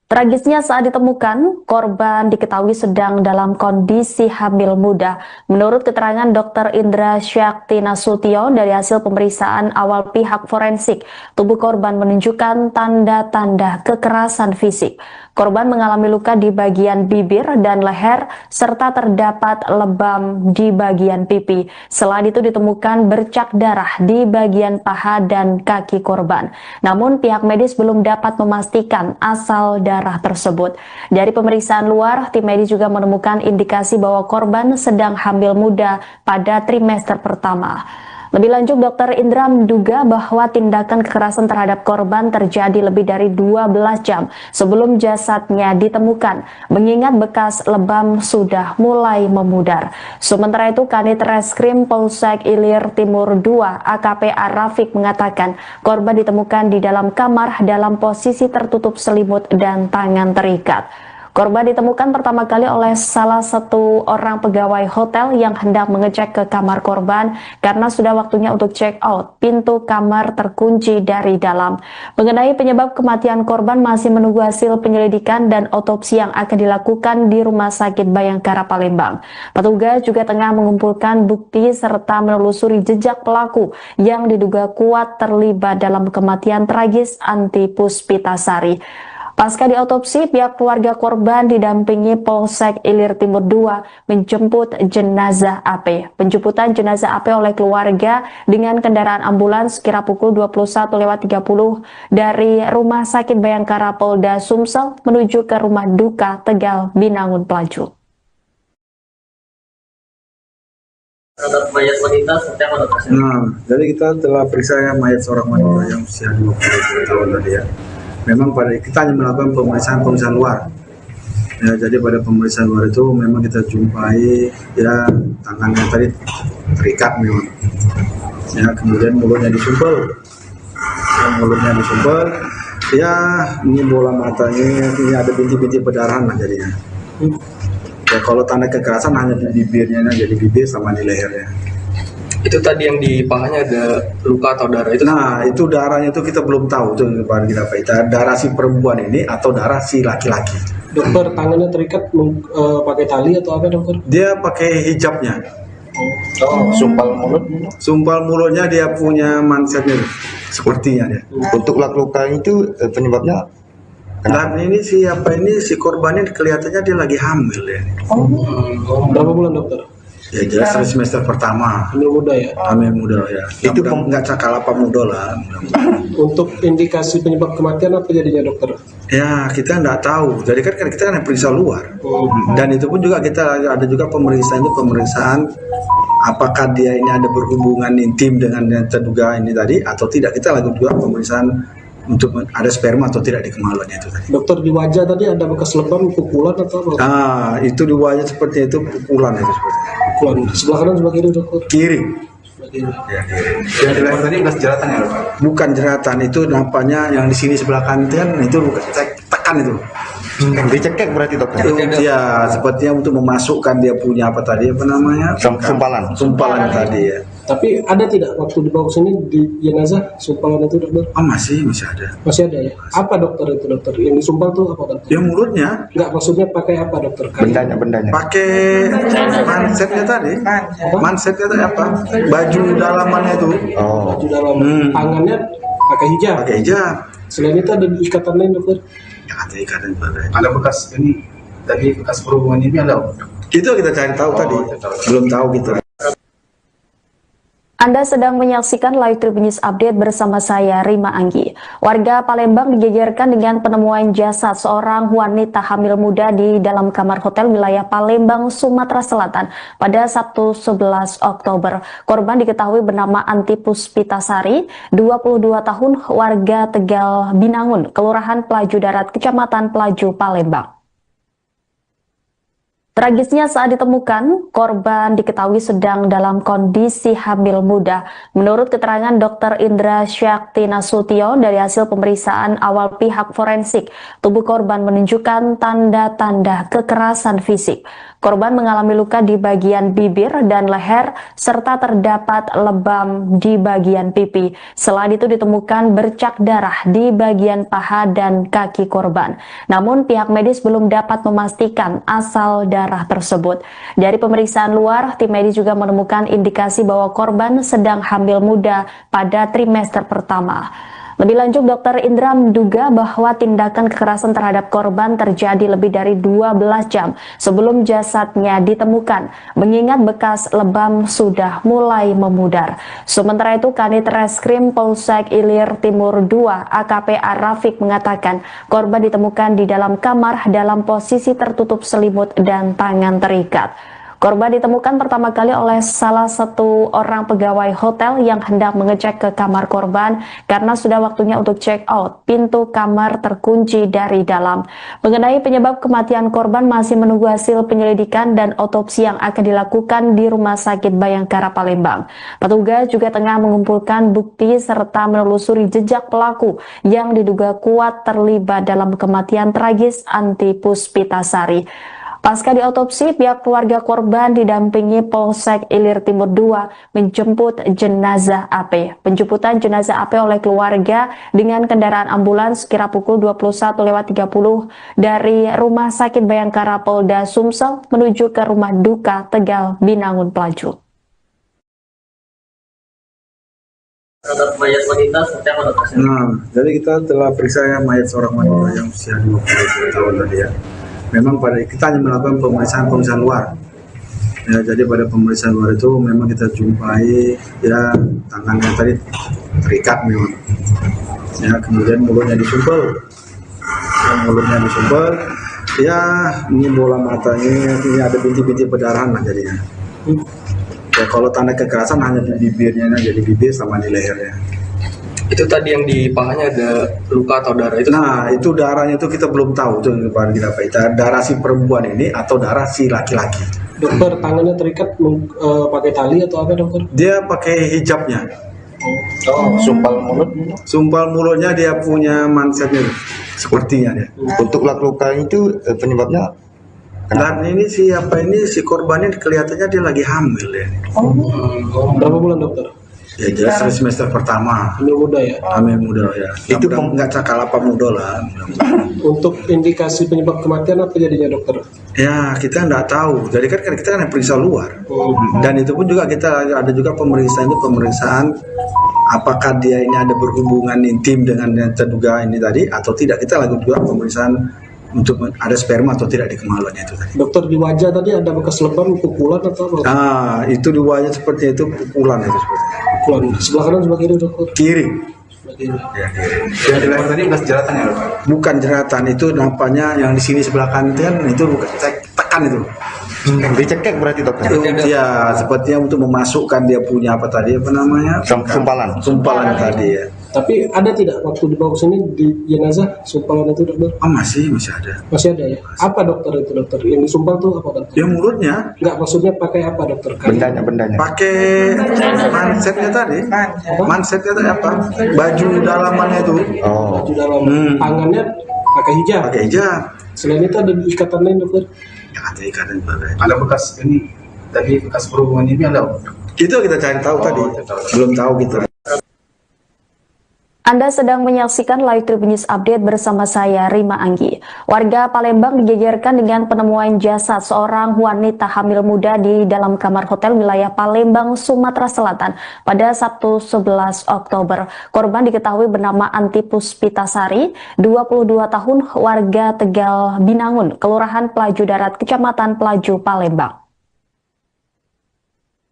Tragisnya saat ditemukan, korban diketahui sedang dalam kondisi hamil muda. Menurut keterangan Dr. Indra Syakti Nasution dari hasil pemeriksaan awal pihak forensik, tubuh korban menunjukkan tanda-tanda kekerasan fisik. Korban mengalami luka di bagian bibir dan leher, serta terdapat lebam di bagian pipi. Selain itu ditemukan bercak darah di bagian paha dan kaki korban. Namun pihak medis belum dapat memastikan asal darah tersebut. Dari pemeriksaan luar, tim medis juga menemukan indikasi bahwa korban sedang hamil muda pada trimester pertama. Lebih lanjut, Dr. Indra menduga bahwa tindakan kekerasan terhadap korban terjadi lebih dari 12 jam sebelum jasadnya ditemukan, mengingat bekas lebam sudah mulai memudar. Sementara itu, Kanit Reskrim Polsek Ilir Timur II AKP Arafik mengatakan korban ditemukan di dalam kamar dalam posisi tertutup selimut dan tangan terikat. Korban ditemukan pertama kali oleh salah satu orang pegawai hotel yang hendak mengecek ke kamar korban karena sudah waktunya untuk check out. Pintu kamar terkunci dari dalam. Mengenai penyebab kematian korban masih menunggu hasil penyelidikan dan otopsi yang akan dilakukan di Rumah Sakit Bayangkara Palembang. Petugas juga tengah mengumpulkan bukti serta menelusuri jejak pelaku yang diduga kuat terlibat dalam kematian tragis Anti Puspitasari. Pasca diotopsi, pihak keluarga korban didampingi Polsek Ilir Timur II menjemput jenazah AP. Penjemputan jenazah AP oleh keluarga dengan kendaraan ambulans kira pukul 21.30 dari Rumah Sakit Bayangkara Polda Sumsel menuju ke rumah duka Tegal Binangun Pelaju. Terhadap mayat wanita seperti apa dokter? Nah, jadi kita telah periksa mayat seorang wanita yang usia 20 tahun tadi ya. Memang pada kita hanya melakukan pemeriksaan luar. Ya, jadi pada pemeriksaan luar itu memang kita jumpai ya tangannya tadi terikat memang. Ya, kemudian mulutnya disumpel. Ya, ini bola matanya, ini ada bintik-bintik perdarahan lah jadinya. Ya, kalau tanda kekerasan hanya di bibirnya, jadi bibir sama di lehernya. Itu tadi yang di pahanya ada luka atau darah itu? Nah, itu darahnya itu kita belum tahu itu kita apa itu darah si perempuan ini atau darah si laki-laki. Dokter, tangannya terikat pakai tali atau apa dokter? Dia pakai hijabnya. Sumpal mulutnya dia punya mansetnya sepertinya dia. Untuk luka itu penyebabnya Dan ini si korban ini kelihatannya dia lagi hamil ya. Berapa bulan dokter? Ya jelas semester pertama. Hamil muda ya? Hamil muda ya. Itu nggak cakal apa muda lah. Untuk indikasi penyebab kematian apa jadinya dokter? Ya kita nggak tahu. Jadi kan kita kan periksa luar. Dan itu pun juga kita ada juga pemeriksaan apakah dia ini ada berhubungan intim dengan yang terduga ini tadi atau tidak. Kita lakukan juga pemeriksaan untuk ada sperma atau tidak di kemaluannya itu tadi. Dokter, di wajah tadi ada bekas lebam, pukulan atau apa? Nah, itu di wajah seperti itu pukulan itu seperti. Pukulan. Sebelah kanan sebelah kiri dokter? Kiri. Sebelah kiri. Ya, kiri. yang di leher tadi bekas jeratan ya dokter? Bukan jeratan, itu nampaknya yang di sini sebelah kanan itu bukan tekan itu. Dicekek berarti dokter? Ya, sepertinya untuk memasukkan dia punya apa tadi apa namanya? Sumpalan tadi ya. Tapi ada tidak waktu dibawa ke sini di jenazah sumpalan itu dokter? Oh masih ada. Masih ada ya? Apa dokter itu dokter? Yang disumpal tuh apa dokter? Yang mulutnya? Enggak, maksudnya pakai apa dokter? Bendanya. Pakai mansetnya tadi. Mansetnya tadi apa? Baju dalamannya itu. Oh. Baju dalam. Tangannya pakai hijab. Pakai hijab. Selain itu ada ikatan lain dokter? Ya ada ikatan juga. Ada bekas ini tadi bekas perhubungan ini ada? Itu kita cari tahu tadi. Belum tahu kita. Anda sedang menyaksikan Live Tribun News Update bersama saya, Rima Anggi. Warga Palembang digegerkan dengan penemuan jasad seorang wanita hamil muda di dalam kamar hotel wilayah Palembang, Sumatera Selatan pada Sabtu 11 Oktober. Korban diketahui bernama Anti Puspitasari, 22 tahun, warga Tegal Binangun, Kelurahan Pelaju Darat, Kecamatan Pelaju, Palembang. Tragisnya saat ditemukan, korban diketahui sedang dalam kondisi hamil muda. Menurut keterangan Dr. Indra Syakti Nasution dari hasil pemeriksaan awal pihak forensik, tubuh korban menunjukkan tanda-tanda kekerasan fisik. Korban mengalami luka di bagian bibir dan leher, serta terdapat lebam di bagian pipi. Selain itu ditemukan bercak darah di bagian paha dan kaki korban. Namun pihak medis belum dapat memastikan asal darah tersebut. Dari pemeriksaan luar, tim medis juga menemukan indikasi bahwa korban sedang hamil muda pada trimester pertama. Lebih lanjut, Dr. Indra menduga bahwa tindakan kekerasan terhadap korban terjadi lebih dari 12 jam sebelum jasadnya ditemukan, mengingat bekas lebam sudah mulai memudar. Sementara itu, Kanit Reskrim Polsek Ilir Timur II AKP Arafik mengatakan korban ditemukan di dalam kamar dalam posisi tertutup selimut dan tangan terikat. Korban ditemukan pertama kali oleh salah satu orang pegawai hotel yang hendak mengecek ke kamar korban karena sudah waktunya untuk check out. Pintu kamar terkunci dari dalam. Mengenai penyebab kematian korban masih menunggu hasil penyelidikan dan otopsi yang akan dilakukan di Rumah Sakit Bayangkara Palembang. Petugas juga tengah mengumpulkan bukti serta menelusuri jejak pelaku yang diduga kuat terlibat dalam kematian tragis Anti Puspitasari. Pasca diotopsi, pihak keluarga korban didampingi Polsek Ilir Timur II menjemput jenazah AP. Penjemputan jenazah AP oleh keluarga dengan kendaraan ambulans kira pukul 21.30 dari Rumah Sakit Bayangkara Polda Sumsel menuju ke Rumah Duka Tegal Binangun Pelaju. Terhadap mayat wanita seperti apa dokter? Nah, jadi kita telah periksa mayat seorang wanita yang usia 20 tahun tadi ya. Memang kita hanya melakukan pemeriksaan luar. Ya, jadi pada pemeriksaan luar itu memang kita jumpai ya tangannya tadi terikat memang. Ya, kemudian mulutnya disumpel. Ya, ini bola matanya, ini ada bintik-bintik perdarahan lah jadinya. Ya, kalau tanda kekerasan hanya di bibirnya, jadi bibir sama di lehernya. Itu tadi yang di pahanya ada luka atau darah itu? Nah, itu darahnya itu kita belum tahu itu kita darah si perempuan ini atau darah si laki-laki. Dokter, tangannya terikat pakai tali atau apa dokter? Dia pakai hijabnya. Sumpal mulutnya dia punya mansetnya sepertinya dia. Untuk luka itu penyebabnya? Dan ini si korbannya kelihatannya dia lagi hamil ya. Berapa bulan dokter? Ya jelas semester pertama. Hamil muda ya? Hamil muda ya. Itu nggak cakal apa muda lah. Untuk indikasi penyebab kematian apa jadinya dokter? Ya kita nggak tahu. Jadi kan kita kan periksa luar. Dan itu pun juga kita ada juga pemeriksaan apakah dia ini ada berhubungan intim dengan yang terduga ini tadi atau tidak. Kita lakukan juga pemeriksaan untuk ada sperma atau tidak di kemaluannya itu tadi. Dokter, di wajah tadi ada bekas lebam, pukulan atau apa? Ah, itu di wajah seperti itu pukulan itu seperti. Pukulan. Sebelah kanan sebelah kiri dokter? Kiri. Sebelah kiri. Ya, kiri. Yang di leher tadi bekas jeratan ya? Bukan jeratan, itu nampaknya yang di sini sebelah kanan itu bukan tekan itu. Dicekek berarti dokter? Ya, sepertinya untuk memasukkan dia punya apa namanya? Sumpalan tadi ya. Tapi ada tidak waktu dibawa ke sini di jenazah sumpalan itu dokter? Oh masih ada. Masih ada ya? Apa dokter itu dokter? Yang disumpal tuh apa dokter? Ya mulutnya. Enggak, maksudnya pakai apa dokter? Bendanya. Pakai mansetnya tadi. Mansetnya tadi apa? Baju dalamannya itu. Oh. Baju dalam. Tangannya pakai hijab. Pakai hijab. Selain itu ada ikatan lain dokter? Ya, ada ikatan juga. Ada bekas ini tadi bekas perhubungan ini ada? Itu kita cari tahu tadi. Belum tahu kita. Anda sedang menyaksikan Live Tribun News Update bersama saya, Rima Anggi. Warga Palembang digegerkan dengan penemuan jasad seorang wanita hamil muda di dalam kamar hotel wilayah Palembang, Sumatera Selatan pada Sabtu 11 Oktober. Korban diketahui bernama Anti Puspitasari, 22 tahun, warga Tegal Binangun, Kelurahan Pelaju Darat, Kecamatan Pelaju, Palembang.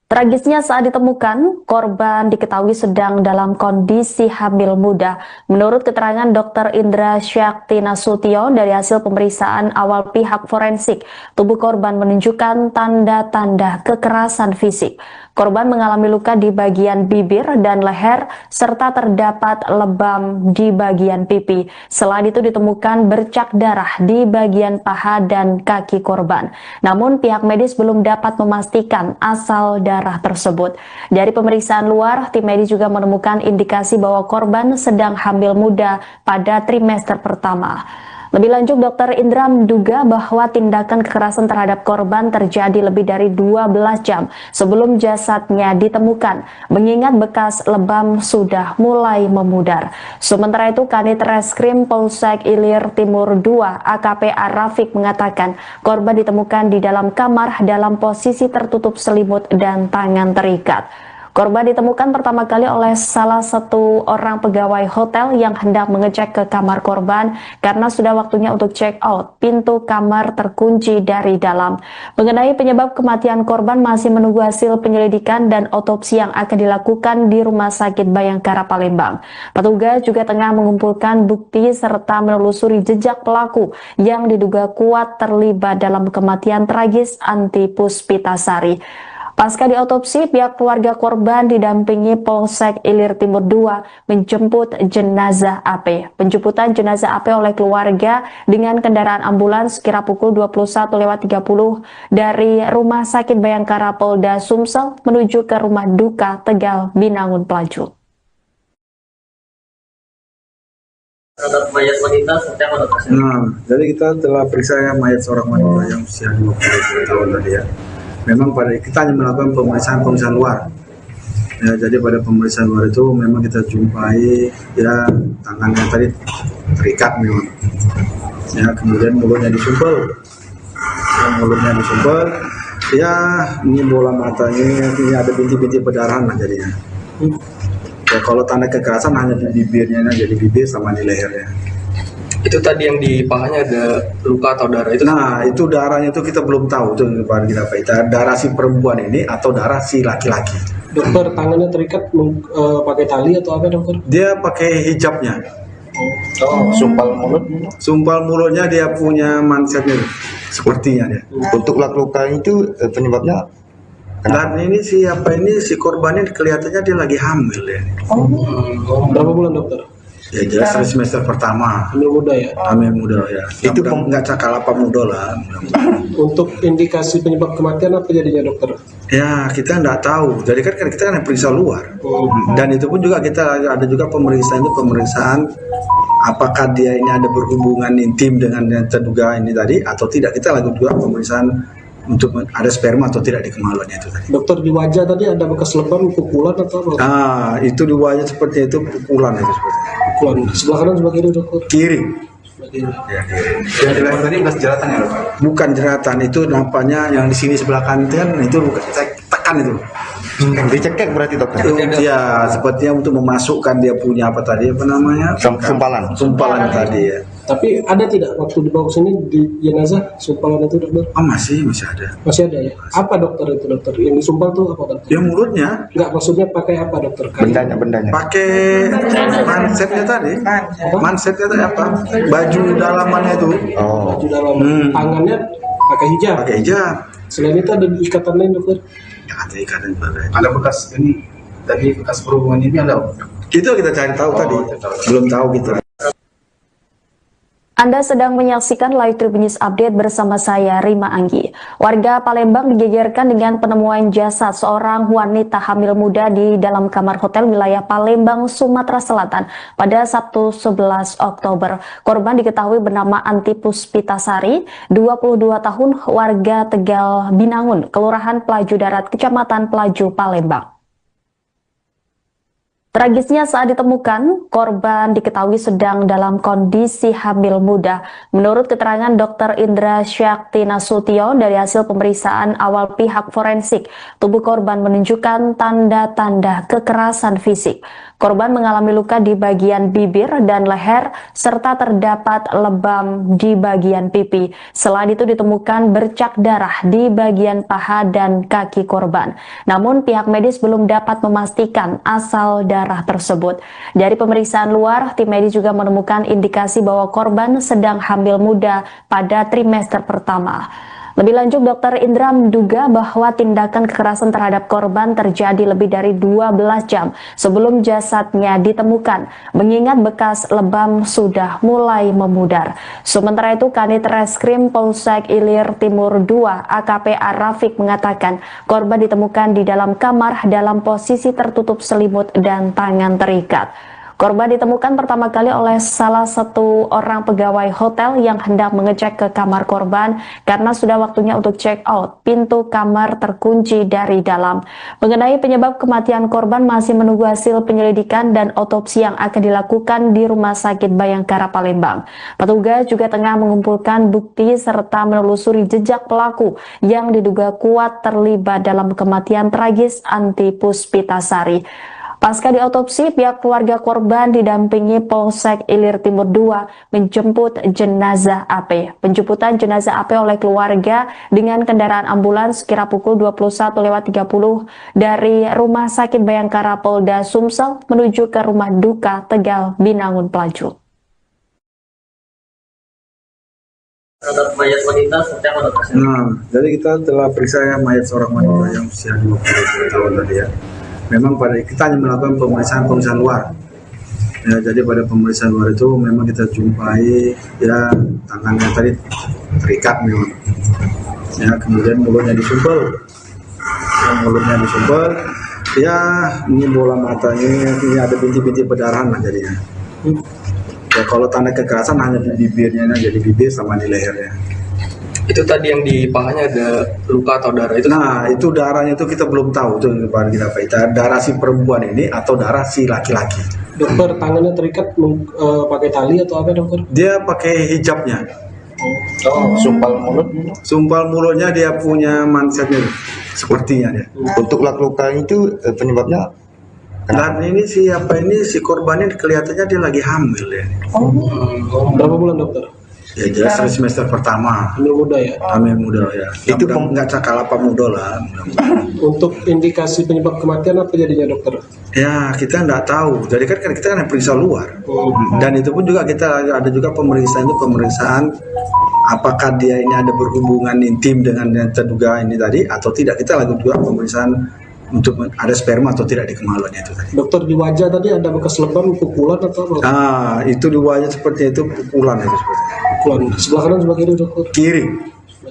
Tragisnya saat ditemukan, korban diketahui sedang dalam kondisi hamil muda. Menurut keterangan Dr. Indra Syakti Nasution dari hasil pemeriksaan awal pihak forensik, tubuh korban menunjukkan tanda-tanda kekerasan fisik. Korban mengalami luka di bagian bibir dan leher, serta terdapat lebam di bagian pipi. Selain itu ditemukan bercak darah di bagian paha dan kaki korban. Namun pihak medis belum dapat memastikan asal darah tersebut. Dari pemeriksaan luar, tim medis juga menemukan indikasi bahwa korban sedang hamil muda pada trimester pertama. Lebih lanjut, Dr. Indra menduga bahwa tindakan kekerasan terhadap korban terjadi lebih dari 12 jam sebelum jasadnya ditemukan, mengingat bekas lebam sudah mulai memudar. Sementara itu, Kanit Reskrim Polsek Ilir Timur II AKP Rafiq mengatakan korban ditemukan di dalam kamar dalam posisi tertutup selimut dan tangan terikat. Korban ditemukan pertama kali oleh salah satu orang pegawai hotel yang hendak mengecek ke kamar korban karena sudah waktunya untuk check out. Pintu kamar terkunci dari dalam. Mengenai penyebab kematian korban masih menunggu hasil penyelidikan dan otopsi yang akan dilakukan di Rumah Sakit Bayangkara Palembang. Petugas juga tengah mengumpulkan bukti serta menelusuri jejak pelaku yang diduga kuat terlibat dalam kematian tragis Anti Puspitasari. Pasca diotopsi, pihak keluarga korban didampingi Polsek Ilir Timur II menjemput jenazah AP. Penjemputan jenazah AP oleh keluarga dengan kendaraan ambulans sekira pukul 21.30 dari Rumah Sakit Bayangkara Polda Sumsel menuju ke Rumah Duka Tegal Binangun Pelaju. Terhadap mayat wanita seperti apa dokter? Jadi kita telah periksa mayat seorang wanita yang usia 20 tahun tadi ya. Memang kita hanya melakukan pemeriksaan luar. Ya, jadi pada pemeriksaan luar itu memang kita jumpai ya tangannya tadi terikat memang. Ya, kemudian mulutnya disumpel. Ya, ini bola matanya, ini ada bintik-bintik perdarahan lah jadinya. Ya, kalau tanda kekerasan hanya di bibirnya, jadi bibir sama di lehernya. Itu tadi yang di pahanya ada luka atau darah itu? Nah, itu darahnya itu kita belum tahu itu darah si perempuan ini atau darah si laki-laki. Dokter, tangannya terikat pakai tali atau apa dokter? Dia pakai hijabnya. Sumpal mulutnya dia punya mansetnya sepertinya dia. Untuk luka itu penyebabnya Dan ini si korbannya kelihatannya dia lagi hamil ya. Berapa bulan dokter? Ya jelas semester pertama. Hamil muda ya? Hamil muda ya. Itu nggak cakal apa muda lah. Untuk indikasi penyebab kematian apa jadinya dokter? Ya kita nggak tahu. Jadi kan kita kan periksa luar. Dan itu pun juga kita ada juga pemeriksaan apakah dia ini ada berhubungan intim dengan yang terduga ini tadi atau tidak. Kita lakukan juga pemeriksaan untuk ada sperma atau tidak di kemaluannya itu tadi. Dokter, di wajah tadi ada bekas lebam, pukulan atau apa? Itu di wajah seperti itu pukulan itu seperti. Pukulan. Sebelah kanan sebelah kiri dokter? Kiri. ya, yang di leher tadi bekas jeratan ya dokter? Bukan jeratan, itu nampaknya yang di sini sebelah kanan itu tekan itu. Dicekek berarti dokter? Ya, sepertinya untuk memasukkan dia punya sumpalan tadi ya. Tapi ada tidak waktu dibawa sini di jenazah sumpalan itu dokter? Masih ada. Masih ada ya? Apa dokter itu dokter? Yang disumpal tuh apa dokter? Ya mulutnya. Enggak, maksudnya pakai apa dokter? Bendanya. Pakai mansetnya tadi. Mansetnya tadi apa? Baju dalamannya itu. Baju dalaman. Tangannya pakai hijab. Selain itu ada ikatan lain dokter? Ya, ada ikatan juga. Ada bekas ini, tadi bekas perhubungan ini ada? Itu kita cari tahu tadi. Belum tahu kita. Anda sedang menyaksikan Live Tribun News Update bersama saya, Rima Anggi. Warga Palembang digegerkan dengan penemuan jasad seorang wanita hamil muda di dalam kamar hotel wilayah Palembang, Sumatera Selatan pada Sabtu 11 Oktober. Korban diketahui bernama Anti Puspitasari, 22 tahun, warga Tegal Binangun, Kelurahan Pelaju Darat, Kecamatan Pelaju, Palembang. Tragisnya saat ditemukan, korban diketahui sedang dalam kondisi hamil muda. Menurut keterangan Dr. Indra Syakti Nasution dari hasil pemeriksaan awal pihak forensik, tubuh korban menunjukkan tanda-tanda kekerasan fisik. Korban mengalami luka di bagian bibir dan leher, serta terdapat lebam di bagian pipi. Selain itu ditemukan bercak darah di bagian paha dan kaki korban. Namun pihak medis belum dapat memastikan asal darah tersebut. Dari pemeriksaan luar, tim medis juga menemukan indikasi bahwa korban sedang hamil muda pada trimester pertama. Lebih lanjut, Dr. Indra menduga bahwa tindakan kekerasan terhadap korban terjadi lebih dari 12 jam sebelum jasadnya ditemukan, mengingat bekas lebam sudah mulai memudar. Sementara itu, Kanit Reskrim Polsek Ilir Timur II AKP Arafik mengatakan korban ditemukan di dalam kamar dalam posisi tertutup selimut dan tangan terikat. Korban ditemukan pertama kali oleh salah satu orang pegawai hotel yang hendak mengecek ke kamar korban karena sudah waktunya untuk check out. Pintu kamar terkunci dari dalam. Mengenai penyebab kematian korban masih menunggu hasil penyelidikan dan otopsi yang akan dilakukan di Rumah Sakit Bayangkara Palembang. Petugas juga tengah mengumpulkan bukti serta menelusuri jejak pelaku yang diduga kuat terlibat dalam kematian tragis Anti Puspitasari. Pasca diotopsi, pihak keluarga korban didampingi Polsek Ilir Timur II menjemput jenazah AP. Penjemputan jenazah AP oleh keluarga dengan kendaraan ambulans sekira pukul 21.30 dari Rumah Sakit Bayangkara Polda Sumsel menuju ke Rumah Duka Tegal Binangun Pelaju. Terhadap mayat wanita seperti apa dokter? Jadi kita telah periksa mayat seorang wanita yang usia 20 tahun tadi ya. Memang pada kita hanya melakukan pemeriksaan luar. Ya, jadi pada pemeriksaan luar itu memang kita jumpai ya tangannya tadi terikat memang. Ya, kemudian mulutnya disumpel. Ya, ini bola matanya, ini ada bintik-bintik perdarahan lah jadinya. Ya, kalau tanda kekerasan hanya di bibirnya, jadi bibir sama di lehernya. Itu tadi yang di pahanya ada luka atau darah itu? Nah, itu darahnya itu kita belum tahu itu kita darah si perempuan ini atau darah si laki-laki. Dokter, tangannya terikat pakai tali atau apa dokter? Dia pakai hijabnya. Sumpal mulutnya dia punya mansetnya sepertinya dia. Untuk luka itu penyebabnya? Dan ini si korban ini kelihatannya dia lagi hamil ya. Berapa bulan dokter? Ya jelas semester pertama. Hamil muda ya? Hamil muda ya. Itu nggak cakal apa muda lah. Untuk indikasi penyebab kematian apa jadinya dokter? Ya kita nggak tahu. Jadi kan kita kan periksa luar. Dan itu pun juga kita ada juga pemeriksaan apakah dia ini ada berhubungan intim dengan yang terduga ini tadi atau tidak. Kita lakukan juga pemeriksaan untuk ada sperma atau tidak di kemaluannya itu tadi. Dokter, di wajah tadi ada bekas lebam, pukulan atau apa? Itu di wajah seperti itu pukulan itu seperti. Pukulan. Sebelah kanan sebelah kiri dokter? Kiri.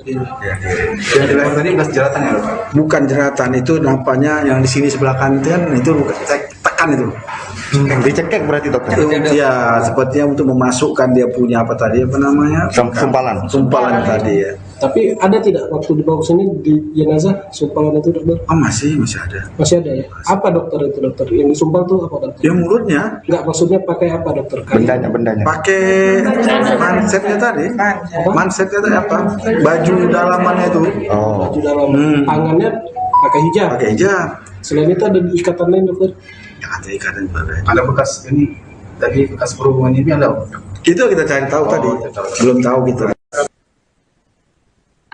Ya, yang di leher tadi bekas jeratan ya dokter? Bukan jeratan, itu nampaknya yang di sini sebelah kanan itu bukan tekan itu. Dicekek berarti dokter? Ya, sepertinya untuk memasukkan dia punya apa namanya? Sumpalan tadi ya. Tapi ada tidak waktu dibawa ke sini di jenazah sumpalan itu dokter? Masih ada. Masih ada ya? Apa dokter itu dokter? Yang disumpal tuh apa dokter? Ya mulutnya. Enggak, maksudnya pakai apa dokter? Bendanya. Pakai mansetnya tadi. Mansetnya tadi apa? Baju dalamannya itu. Baju dalam. Tangannya pakai hijab. Selain itu ada ikatan lain dokter? Ya, ada ikatan juga. Ada bekas ini tadi bekas perhubungan ini ada? Itu kita cari tahu tadi. Belum tahu kita.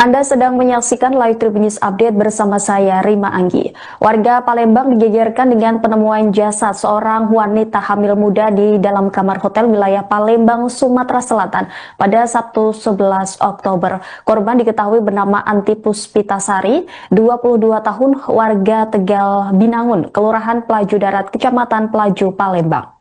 Anda sedang menyaksikan Live Tribun News Update bersama saya, Rima Anggi. Warga Palembang digegerkan dengan penemuan jasad seorang wanita hamil muda di dalam kamar hotel wilayah Palembang, Sumatera Selatan pada Sabtu 11 Oktober. Korban diketahui bernama Anti Puspitasari, 22 tahun, warga Tegal Binangun, Kelurahan Pelaju Darat, Kecamatan Pelaju, Palembang.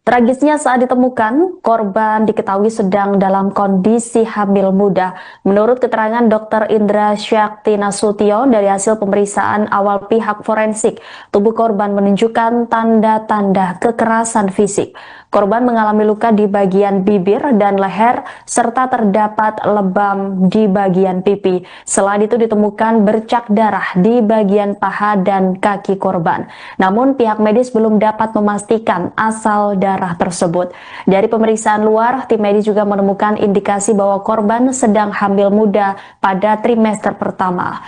Tragisnya saat ditemukan, korban diketahui sedang dalam kondisi hamil muda. Menurut keterangan Dr. Indra Syakti Nasution dari hasil pemeriksaan awal pihak forensik, tubuh korban menunjukkan tanda-tanda kekerasan fisik. Korban mengalami luka di bagian bibir dan leher, serta terdapat lebam di bagian pipi. Selain itu ditemukan bercak darah di bagian paha dan kaki korban. Namun pihak medis belum dapat memastikan asal darah tersebut. Dari pemeriksaan luar, tim medis juga menemukan indikasi bahwa korban sedang hamil muda pada trimester pertama.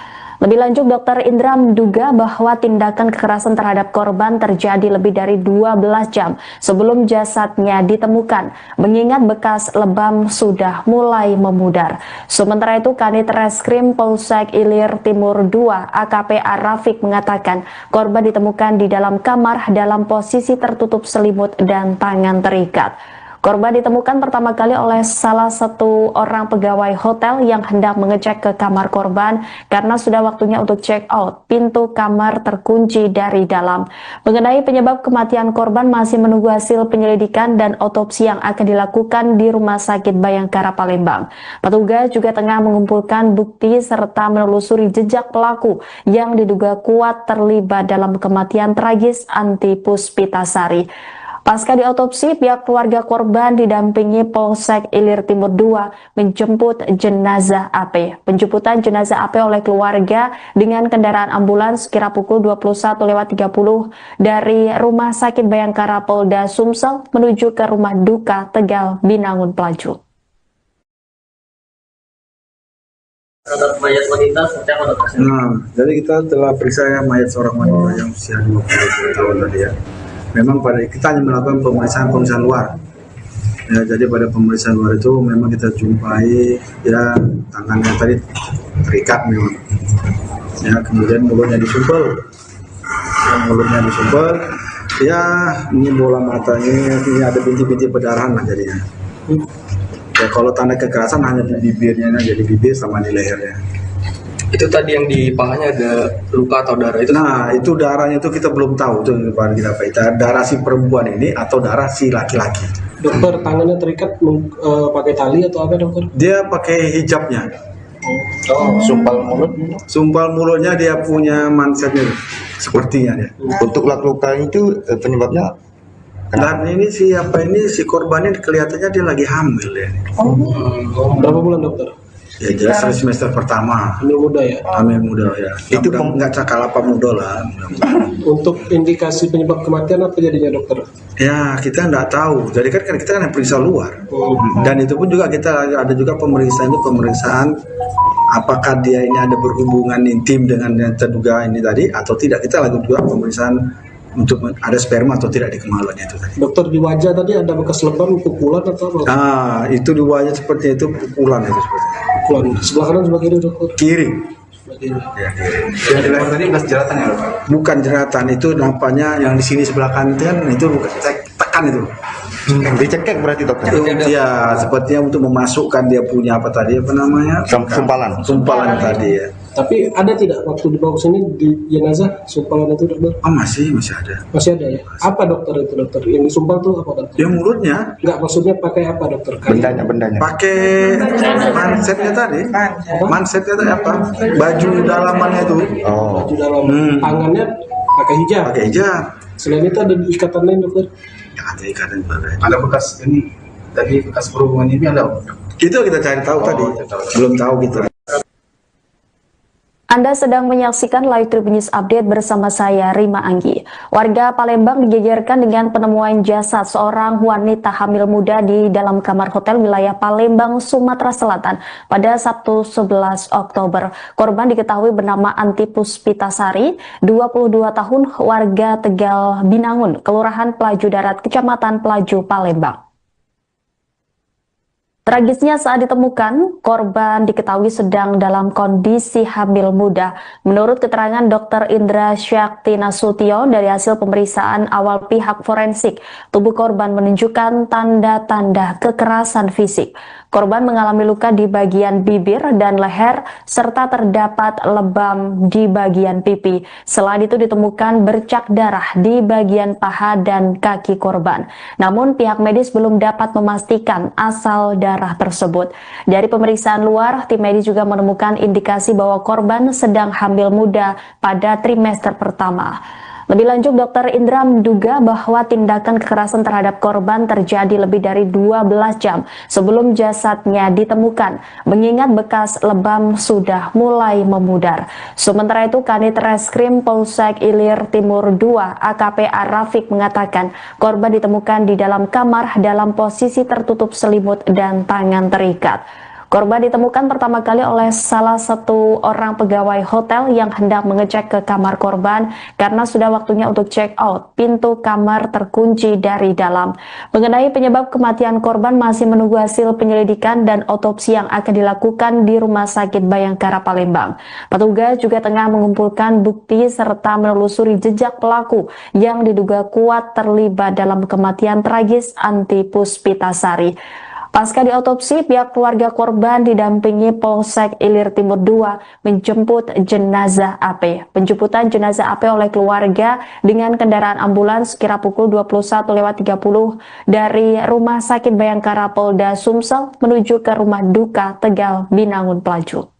Lebih lanjut, Dr. Indra menduga bahwa tindakan kekerasan terhadap korban terjadi lebih dari 12 jam sebelum jasadnya ditemukan, mengingat bekas lebam sudah mulai memudar. Sementara itu, Kanit Reskrim Polsek Ilir Timur II AKP Rafiq mengatakan korban ditemukan di dalam kamar dalam posisi tertutup selimut dan tangan terikat. Korban ditemukan pertama kali oleh salah satu orang pegawai hotel yang hendak mengecek ke kamar korban karena sudah waktunya untuk check out. Pintu kamar terkunci dari dalam. Mengenai penyebab kematian korban masih menunggu hasil penyelidikan dan otopsi yang akan dilakukan di Rumah Sakit Bayangkara Palembang. Petugas juga tengah mengumpulkan bukti serta menelusuri jejak pelaku yang diduga kuat terlibat dalam kematian tragis Anti Puspitasari. Pasca diotopsi, pihak keluarga korban didampingi Polsek Ilir Timur II menjemput jenazah AP. Penjemputan jenazah AP oleh keluarga dengan kendaraan ambulans sekira pukul 21.30 dari Rumah Sakit Bayangkara Polda Sumsel menuju ke rumah duka Tegal Binangun Pelaju. Terhadap mayat wanita seperti apa dokter? Jadi kita telah periksa mayat seorang wanita yang usia 20 tahun tadi ya. Memang kita hanya melakukan pemeriksaan luar. Ya, jadi pada pemeriksaan luar itu memang kita jumpai ya tangannya tadi terikat memang. Ya, kemudian mulutnya disumpel. Ya, ini bola matanya, ini ada bintik-bintik perdarahan lah jadinya. Ya, kalau tanda kekerasan hanya di bibirnya, jadi bibir sama di lehernya. Itu tadi yang di pahanya ada luka atau darah itu? Nah, itu darahnya itu kita belum tahu itu kita darah si perempuan ini atau darah si laki-laki. Dokter, tangannya terikat pakai tali atau apa dokter? Dia pakai hijabnya. Sumpal mulutnya dia punya mansetnya sepertinya dia. Untuk luka itu penyebabnya Dan ini si korbannya kelihatannya dia lagi hamil ya. Berapa bulan dokter? Ya jelas semester pertama. Hamil muda ya? Hamil muda ya. Itu nggak cakal apa muda lah. Untuk indikasi penyebab kematian apa jadinya dokter? Ya kita nggak tahu. Jadi kan kita kan periksa luar. Dan itu pun juga kita ada juga pemeriksaan apakah dia ini ada berhubungan intim dengan yang terduga ini tadi atau tidak. Kita lakukan juga pemeriksaan untuk ada sperma atau tidak di kemaluan itu tadi. Dokter, di wajah tadi ada bekas lebam, pukulan atau apa? Nah, itu di wajah seperti itu pukulan itu seperti. Pukulan. Sebelah kanan sebelah kiri dokter? Kiri. Sebelah kiri. Ya, kiri. yang di leher tadi bekas jeratan ya dokter? Bukan jeratan, itu nampaknya yang di sini sebelah kanan itu bukan tekan itu. Dicekek berarti dokter? Ya, sepertinya untuk memasukkan dia punya apa namanya? Sumpalan tadi ya. Tapi ada tidak waktu dibawa sini di jenazah sumpalan itu dokter? Oh masih ada. Masih ada ya? Apa dokter itu dokter? Yang disumpal tuh apa dokter? Dia mulutnya. Enggak, maksudnya pakai apa dokter? Bendanya. Pakai mansetnya tadi. Mansetnya tadi apa? Baju dalamannya itu. Baju dalam. Tangannya pakai hijab. Pakai hijab. Selain itu ada ikatan lain dokter? Ya, ada ikatan juga. Ada bekas ini, tadi bekas perhubungan ini ada? Itu kita cari tahu tadi. Belum tahu gitu. Anda sedang menyaksikan Live Tribun News Update bersama saya, Rima Anggi. Warga Palembang digegerkan dengan penemuan jasad seorang wanita hamil muda di dalam kamar hotel wilayah Palembang, Sumatera Selatan pada Sabtu 11 Oktober. Korban diketahui bernama Anti Puspitasari, 22 tahun, warga Tegal Binangun, Kelurahan Pelaju Darat, Kecamatan Pelaju, Palembang. Tragisnya saat ditemukan, korban diketahui sedang dalam kondisi hamil muda. Menurut keterangan Dr. Indra Syakti Nasution dari hasil pemeriksaan awal pihak forensik, tubuh korban menunjukkan tanda-tanda kekerasan fisik. Korban mengalami luka di bagian bibir dan leher, serta terdapat lebam di bagian pipi. Selain itu ditemukan bercak darah di bagian paha dan kaki korban. Namun pihak medis belum dapat memastikan asal darah tersebut. Dari pemeriksaan luar, tim medis juga menemukan indikasi bahwa korban sedang hamil muda pada trimester pertama. Lebih lanjut, Dr. Indra menduga bahwa tindakan kekerasan terhadap korban terjadi lebih dari 12 jam sebelum jasadnya ditemukan, mengingat bekas lebam sudah mulai memudar. Sementara itu, Kanit Reskrim Polsek Ilir Timur II AKP Rafiq mengatakan korban ditemukan di dalam kamar dalam posisi tertutup selimut dan tangan terikat. Korban ditemukan pertama kali oleh salah satu orang pegawai hotel yang hendak mengecek ke kamar korban karena sudah waktunya untuk check out. Pintu kamar terkunci dari dalam. Mengenai penyebab kematian korban masih menunggu hasil penyelidikan dan otopsi yang akan dilakukan di Rumah Sakit Bayangkara Palembang. Petugas juga tengah mengumpulkan bukti serta menelusuri jejak pelaku yang diduga kuat terlibat dalam kematian tragis Anti Puspitasari. Pasca diotopsi, pihak keluarga korban didampingi Polsek Ilir Timur II menjemput jenazah AP. Penjemputan jenazah AP oleh keluarga dengan kendaraan ambulans kira pukul 21.30 dari Rumah Sakit Bayangkara Polda Sumsel menuju ke Rumah Duka Tegal Binangun Pelaju.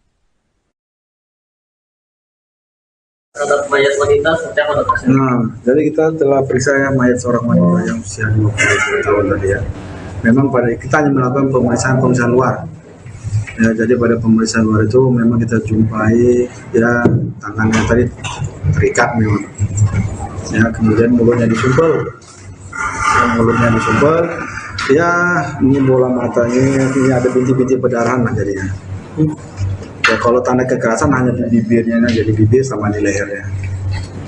Terhadap mayat wanita seperti apa dokter? Nah, jadi kita telah periksa mayat seorang wanita yang usia 20 tahun tadi ya. Memang pada kita hanya melakukan pemeriksaan luar. Ya, jadi pada pemeriksaan luar itu memang kita jumpai ya tangannya tadi terikat memang. Ya, kemudian mulutnya disumpel. Ya, ini bola matanya, ini ada bintik-bintik perdarahan lah jadinya. Ya, kalau tanda kekerasan hanya di bibirnya, jadi bibir sama di lehernya.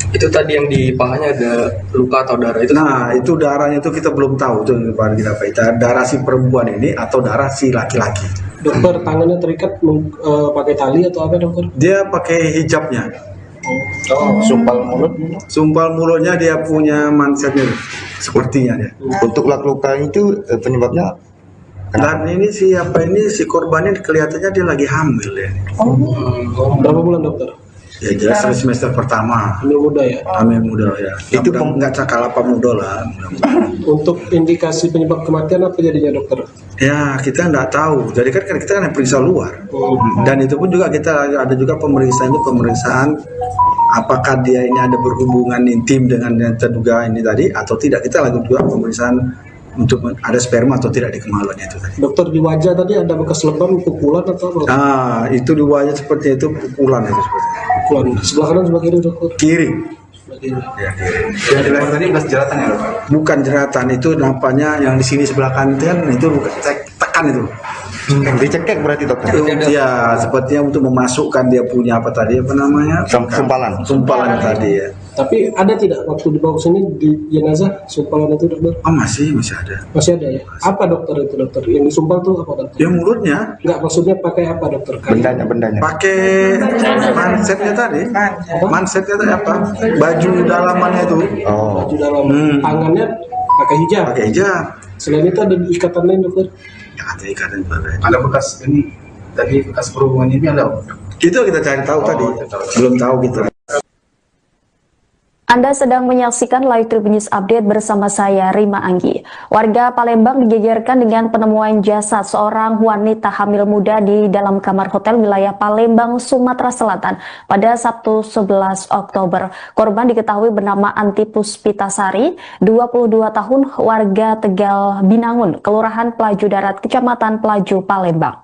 Itu tadi yang di pahanya ada luka atau darah itu? Nah, itu darahnya itu kita belum tahu itu kita darah si perempuan ini atau darah si laki-laki. Dokter, tangannya terikat pakai tali atau apa dokter? Dia pakai hijabnya. Sumpal mulutnya dia punya mansetnya sepertinya dia. Untuk luka itu penyebabnya Dan ini si korbannya kelihatannya dia lagi hamil ya. Berapa bulan dokter? Ya jelas semester pertama. Hamil muda ya? Hamil muda ya. Itu nggak cakal apa muda lah. Untuk indikasi penyebab kematian apa jadinya dokter? Ya kita nggak tahu. Jadi kan kita kan periksa luar. Dan itu pun juga kita ada juga pemeriksaan apakah dia ini ada berhubungan intim dengan yang terduga ini tadi atau tidak. Kita lakukan juga pemeriksaan untuk ada sperma atau tidak di kemaluannya itu tadi. Dokter, di wajah tadi ada bekas lebam, pukulan atau apa? Nah, itu di wajah seperti itu pukulan itu seperti. Pukulan. Sebelah kanan sebelah kiri dokter? Kiri. Sebelah kiri. Ya, kiri. yang di leher tadi bekas jeratan ya dokter? Bukan jeratan, itu nampaknya yang di sini sebelah kanan itu bukan tekan itu. Dicekek berarti dokter? Ya, sepertinya untuk memasukkan dia punya apa tadi apa namanya? Sumpalan tadi ya. Tapi ada tidak waktu dibawa sini di jenazah sumpalan itu dokter? Oh masih ada. Masih ada ya? Apa dokter itu dokter? Yang disumpal tuh apa dokter? Dia mulutnya. Enggak, maksudnya pakai apa dokter? Bendanya. Pakai mansetnya tadi. Mansetnya tadi apa? Baju dalamannya itu. Baju dalam. Tangannya pakai hijab. Pakai hijab. Selain itu ada ikatan lain dokter? Ya, ada ikatan juga. Ada bekas ini, tadi bekas perhubungan ini ada? Itu kita cari tahu tadi. Belum tahu kita. Anda sedang menyaksikan Live Tribun News Update bersama saya, Rima Anggi. Warga Palembang digegerkan dengan penemuan jasad seorang wanita hamil muda di dalam kamar hotel wilayah Palembang, Sumatera Selatan pada Sabtu 11 Oktober. Korban diketahui bernama Anti Puspitasari, 22 tahun, warga Tegal Binangun, Kelurahan Pelaju Darat, Kecamatan Pelaju, Palembang.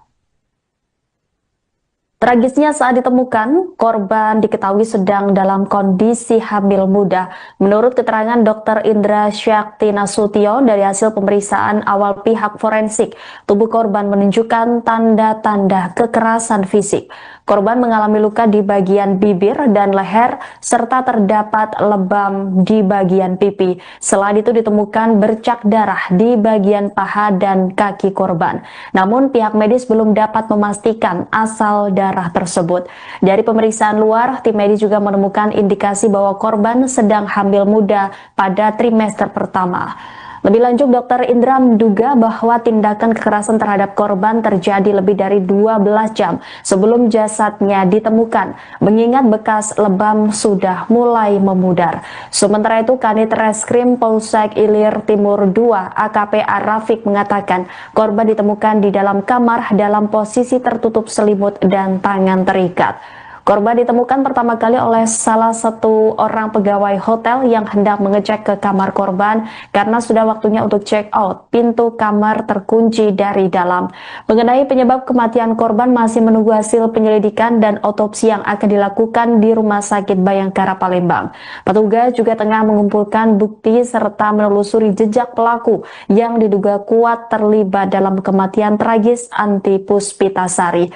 Tragisnya saat ditemukan, korban diketahui sedang dalam kondisi hamil muda. Menurut keterangan Dr. Indra Syakti Nasution dari hasil pemeriksaan awal pihak forensik, tubuh korban menunjukkan tanda-tanda kekerasan fisik. Korban mengalami luka di bagian bibir dan leher, serta terdapat lebam di bagian pipi. Selain itu ditemukan bercak darah di bagian paha dan kaki korban. Namun pihak medis belum dapat memastikan asal darah tersebut. Dari pemeriksaan luar, tim medis juga menemukan indikasi bahwa korban sedang hamil muda pada trimester pertama. Lebih lanjut, Dr. Indra menduga bahwa tindakan kekerasan terhadap korban terjadi lebih dari 12 jam sebelum jasadnya ditemukan, mengingat bekas lebam sudah mulai memudar. Sementara itu, Kanit Reskrim Polsek Ilir Timur II AKP Arafik mengatakan korban ditemukan di dalam kamar dalam posisi tertutup selimut dan tangan terikat. Korban ditemukan pertama kali oleh salah satu orang pegawai hotel yang hendak mengecek ke kamar korban karena sudah waktunya untuk check out. Pintu kamar terkunci dari dalam. Mengenai penyebab kematian korban masih menunggu hasil penyelidikan dan otopsi yang akan dilakukan di Rumah Sakit Bayangkara Palembang. Petugas juga tengah mengumpulkan bukti serta menelusuri jejak pelaku yang diduga kuat terlibat dalam kematian tragis Anti Puspitasari.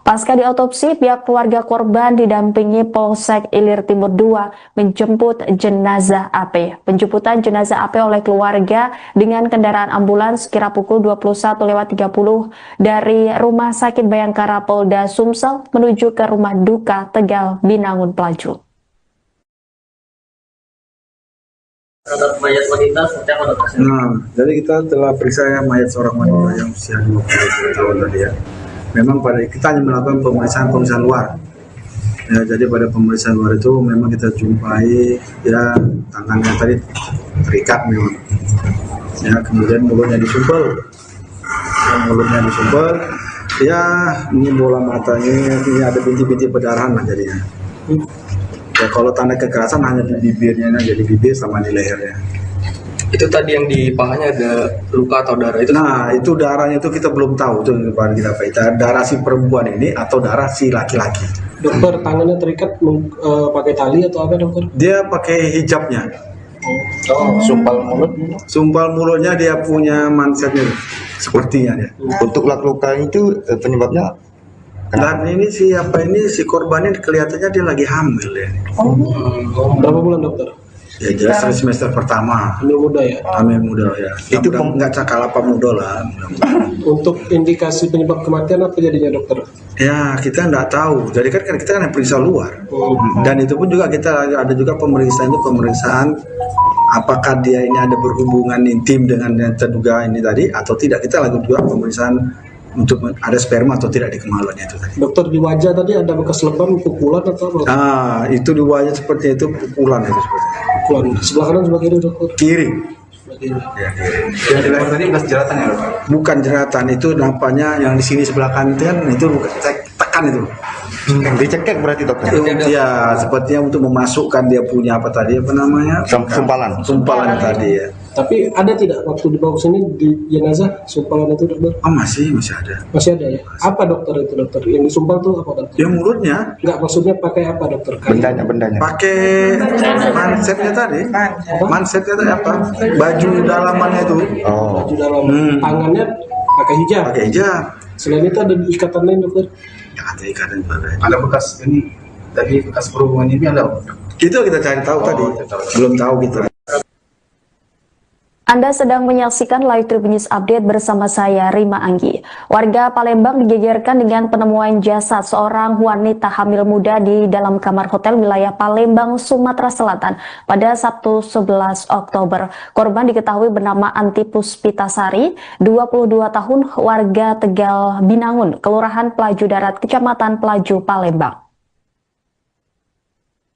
Pasca diotopsi, pihak keluarga korban didampingi Polsek Ilir Timur II menjemput jenazah AP. Penjemputan jenazah AP oleh keluarga dengan kendaraan ambulans kira pukul 21.30 dari Rumah Sakit Bayangkara Polda Sumsel menuju ke Rumah Duka Tegal Binangun Pelaju. Terhadap mayat wanita seperti apa dokter? Nah, jadi kita telah periksa mayat seorang wanita yang usia 20 tahun tadi ya. Memang kita hanya melakukan pemeriksaan luar. Ya, jadi pada pemeriksaan luar itu memang kita jumpai ya tangannya tadi terikat memang. Ya, kemudian mulutnya disumpel. Ya, ini bola matanya, ini ada bintik-bintik perdarahan lah jadinya. Ya, kalau tanda kekerasan hanya di bibirnya, jadi bibir sama di lehernya. Itu tadi yang di pahanya ada luka atau darah itu? Nah, itu darahnya itu kita belum tahu itu kita darah si perempuan ini atau darah si laki-laki. Dokter, tangannya terikat pakai tali atau apa dokter? Dia pakai hijabnya. Sumpal mulutnya dia punya mansetnya sepertinya dia. Untuk luka itu penyebabnya? Dan ini si korban ini kelihatannya dia lagi hamil ya. Berapa bulan dokter? Ya jelas semester pertama. Hamil muda ya? Hamil muda ya. Itu nggak cakal apa muda lah. Untuk indikasi penyebab kematian apa jadinya dokter? Ya kita nggak tahu. Jadi kan kita kan periksa luar. Dan itu pun juga kita ada juga pemeriksaan apakah dia ini ada berhubungan intim dengan yang terduga ini tadi atau tidak. Kita lakukan juga pemeriksaan untuk ada sperma atau tidak di kemaluannya itu tadi. Dokter, di wajah tadi ada bekas lebam, pukulan atau apa? Ah, itu di wajah seperti itu pukulan itu seperti. Pukulan. Sebelah kanan sebelah kiri dokter? Kiri. Ya, yang di leher tadi bekas jeratan ya dokter? Bukan jeratan, itu nampaknya yang di sini sebelah kanan itu bukan tekan itu. Dicekek berarti dokter? Ya, sepertinya untuk memasukkan dia punya apa namanya? Sumpalan tadi ya. Tapi ada tidak waktu dibawa ke sini di jenazah sumpalan itu dokter? Oh masih ada. Masih ada ya? Apa dokter itu dokter? Yang disumpal tuh apa dokter? Ya mulutnya. Enggak, maksudnya pakai apa dokter? Bendanya. Pakai mansetnya tadi. Mansetnya tadi apa? Baju dalamannya itu. Oh. Baju dalam. Tangannya pakai hijab. Selain itu ada ikatan lain dokter? Ya ada ikatan juga. Ada bekas ini tadi bekas perhubungan ini ada? Itu kita cari tahu tadi. Belum tahu kita. Anda sedang menyaksikan Live Tribun News Update bersama saya, Rima Anggi. Warga Palembang digegerkan dengan penemuan jasad seorang wanita hamil muda di dalam kamar hotel wilayah Palembang, Sumatera Selatan pada Sabtu 11 Oktober. Korban diketahui bernama Anti Puspitasari, 22 tahun, warga Tegal Binangun, Kelurahan Pelaju Darat, Kecamatan Pelaju, Palembang.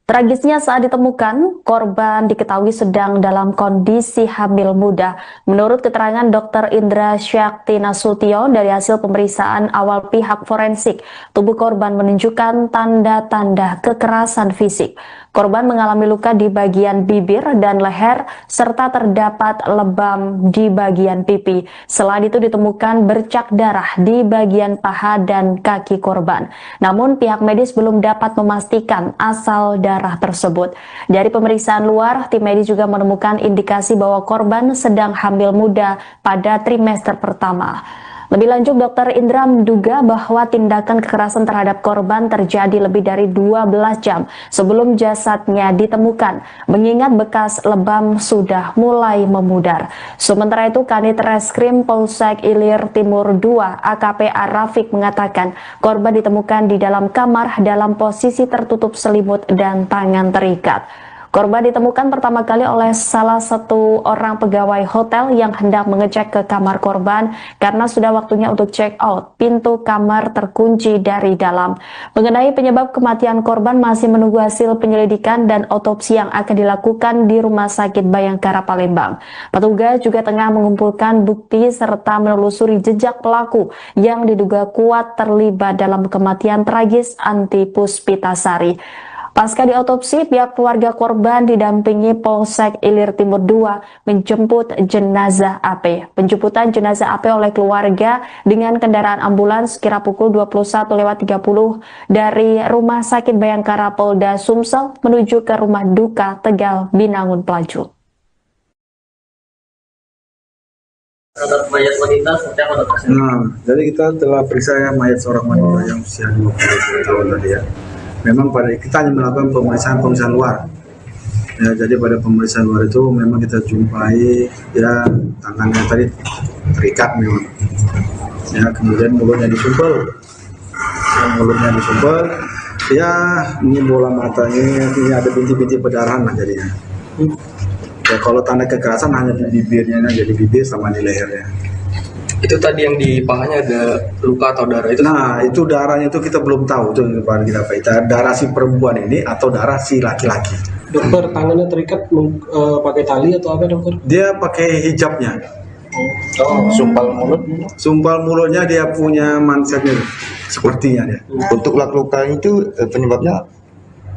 Tragisnya saat ditemukan, korban diketahui sedang dalam kondisi hamil muda. Menurut keterangan Dr. Indra Syakti Nasution dari hasil pemeriksaan awal pihak forensik, tubuh korban menunjukkan tanda-tanda kekerasan fisik. Korban mengalami luka di bagian bibir dan leher, serta terdapat lebam di bagian pipi. Selain itu ditemukan bercak darah di bagian paha dan kaki korban. Namun pihak medis belum dapat memastikan asal darah tersebut. Dari pemeriksaan luar, tim medis juga menemukan indikasi bahwa korban sedang hamil muda pada trimester pertama. Lebih lanjut, Dr. Indra menduga bahwa tindakan kekerasan terhadap korban terjadi lebih dari 12 jam sebelum jasadnya ditemukan, mengingat bekas lebam sudah mulai memudar. Sementara itu, Kanit Reskrim Polsek Ilir Timur II AKP Arafik mengatakan korban ditemukan di dalam kamar dalam posisi tertutup selimut dan tangan terikat. Korban ditemukan pertama kali oleh salah satu orang pegawai hotel yang hendak mengecek ke kamar korban karena sudah waktunya untuk check out. Pintu kamar terkunci dari dalam. Mengenai penyebab kematian korban masih menunggu hasil penyelidikan dan otopsi yang akan dilakukan di Rumah Sakit Bayangkara Palembang. Petugas juga tengah mengumpulkan bukti serta menelusuri jejak pelaku yang diduga kuat terlibat dalam kematian tragis Anti Puspitasari. Pasca diotopsi, pihak keluarga korban didampingi Polsek Ilir Timur II menjemput jenazah AP. Penjemputan jenazah AP oleh keluarga dengan kendaraan ambulans sekira pukul 21.30 dari Rumah Sakit Bayangkara Polda Sumsel menuju ke rumah duka Tegal Binangun Pelaju. Terhadap mayat wanita seperti apa dokter? Jadi kita telah periksa mayat seorang wanita yang usia 20 tahun tadi ya. Memang kita hanya melakukan pemeriksaan luar. Ya, jadi pada pemeriksaan luar itu memang kita jumpai ya tangannya tadi terikat memang. Ya, kemudian mulutnya disumpel. Ya, ini bola matanya, ini ada bintik-bintik perdarahan lah jadinya. Ya, kalau tanda kekerasan hanya di bibirnya, jadi bibir sama di lehernya. Itu tadi yang di pahanya ada luka atau darah itu? Nah, itu darahnya itu kita belum tahu itu kita darah si perempuan ini atau darah si laki-laki. Dokter, tangannya terikat pakai tali atau apa dokter? Dia pakai hijabnya. Sumpal mulutnya dia punya mansetnya sepertinya dia. Untuk luka itu penyebabnya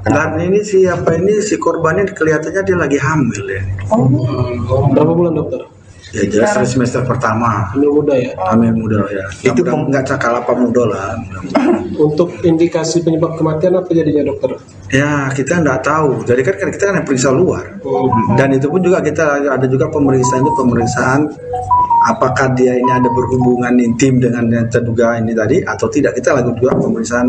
Dan ini si korbannya kelihatannya dia lagi hamil ya. Berapa bulan dokter? Ya jelas semester pertama. Hamil muda ya? Hamil muda ya. Itu nggak cakal apa muda lah. Untuk indikasi penyebab kematian apa jadinya dokter? Ya kita nggak tahu. Jadi kan kita kan periksa luar. Dan itu pun juga kita ada juga pemeriksaan apakah dia ini ada berhubungan intim dengan yang terduga ini tadi atau tidak. Kita lakukan juga pemeriksaan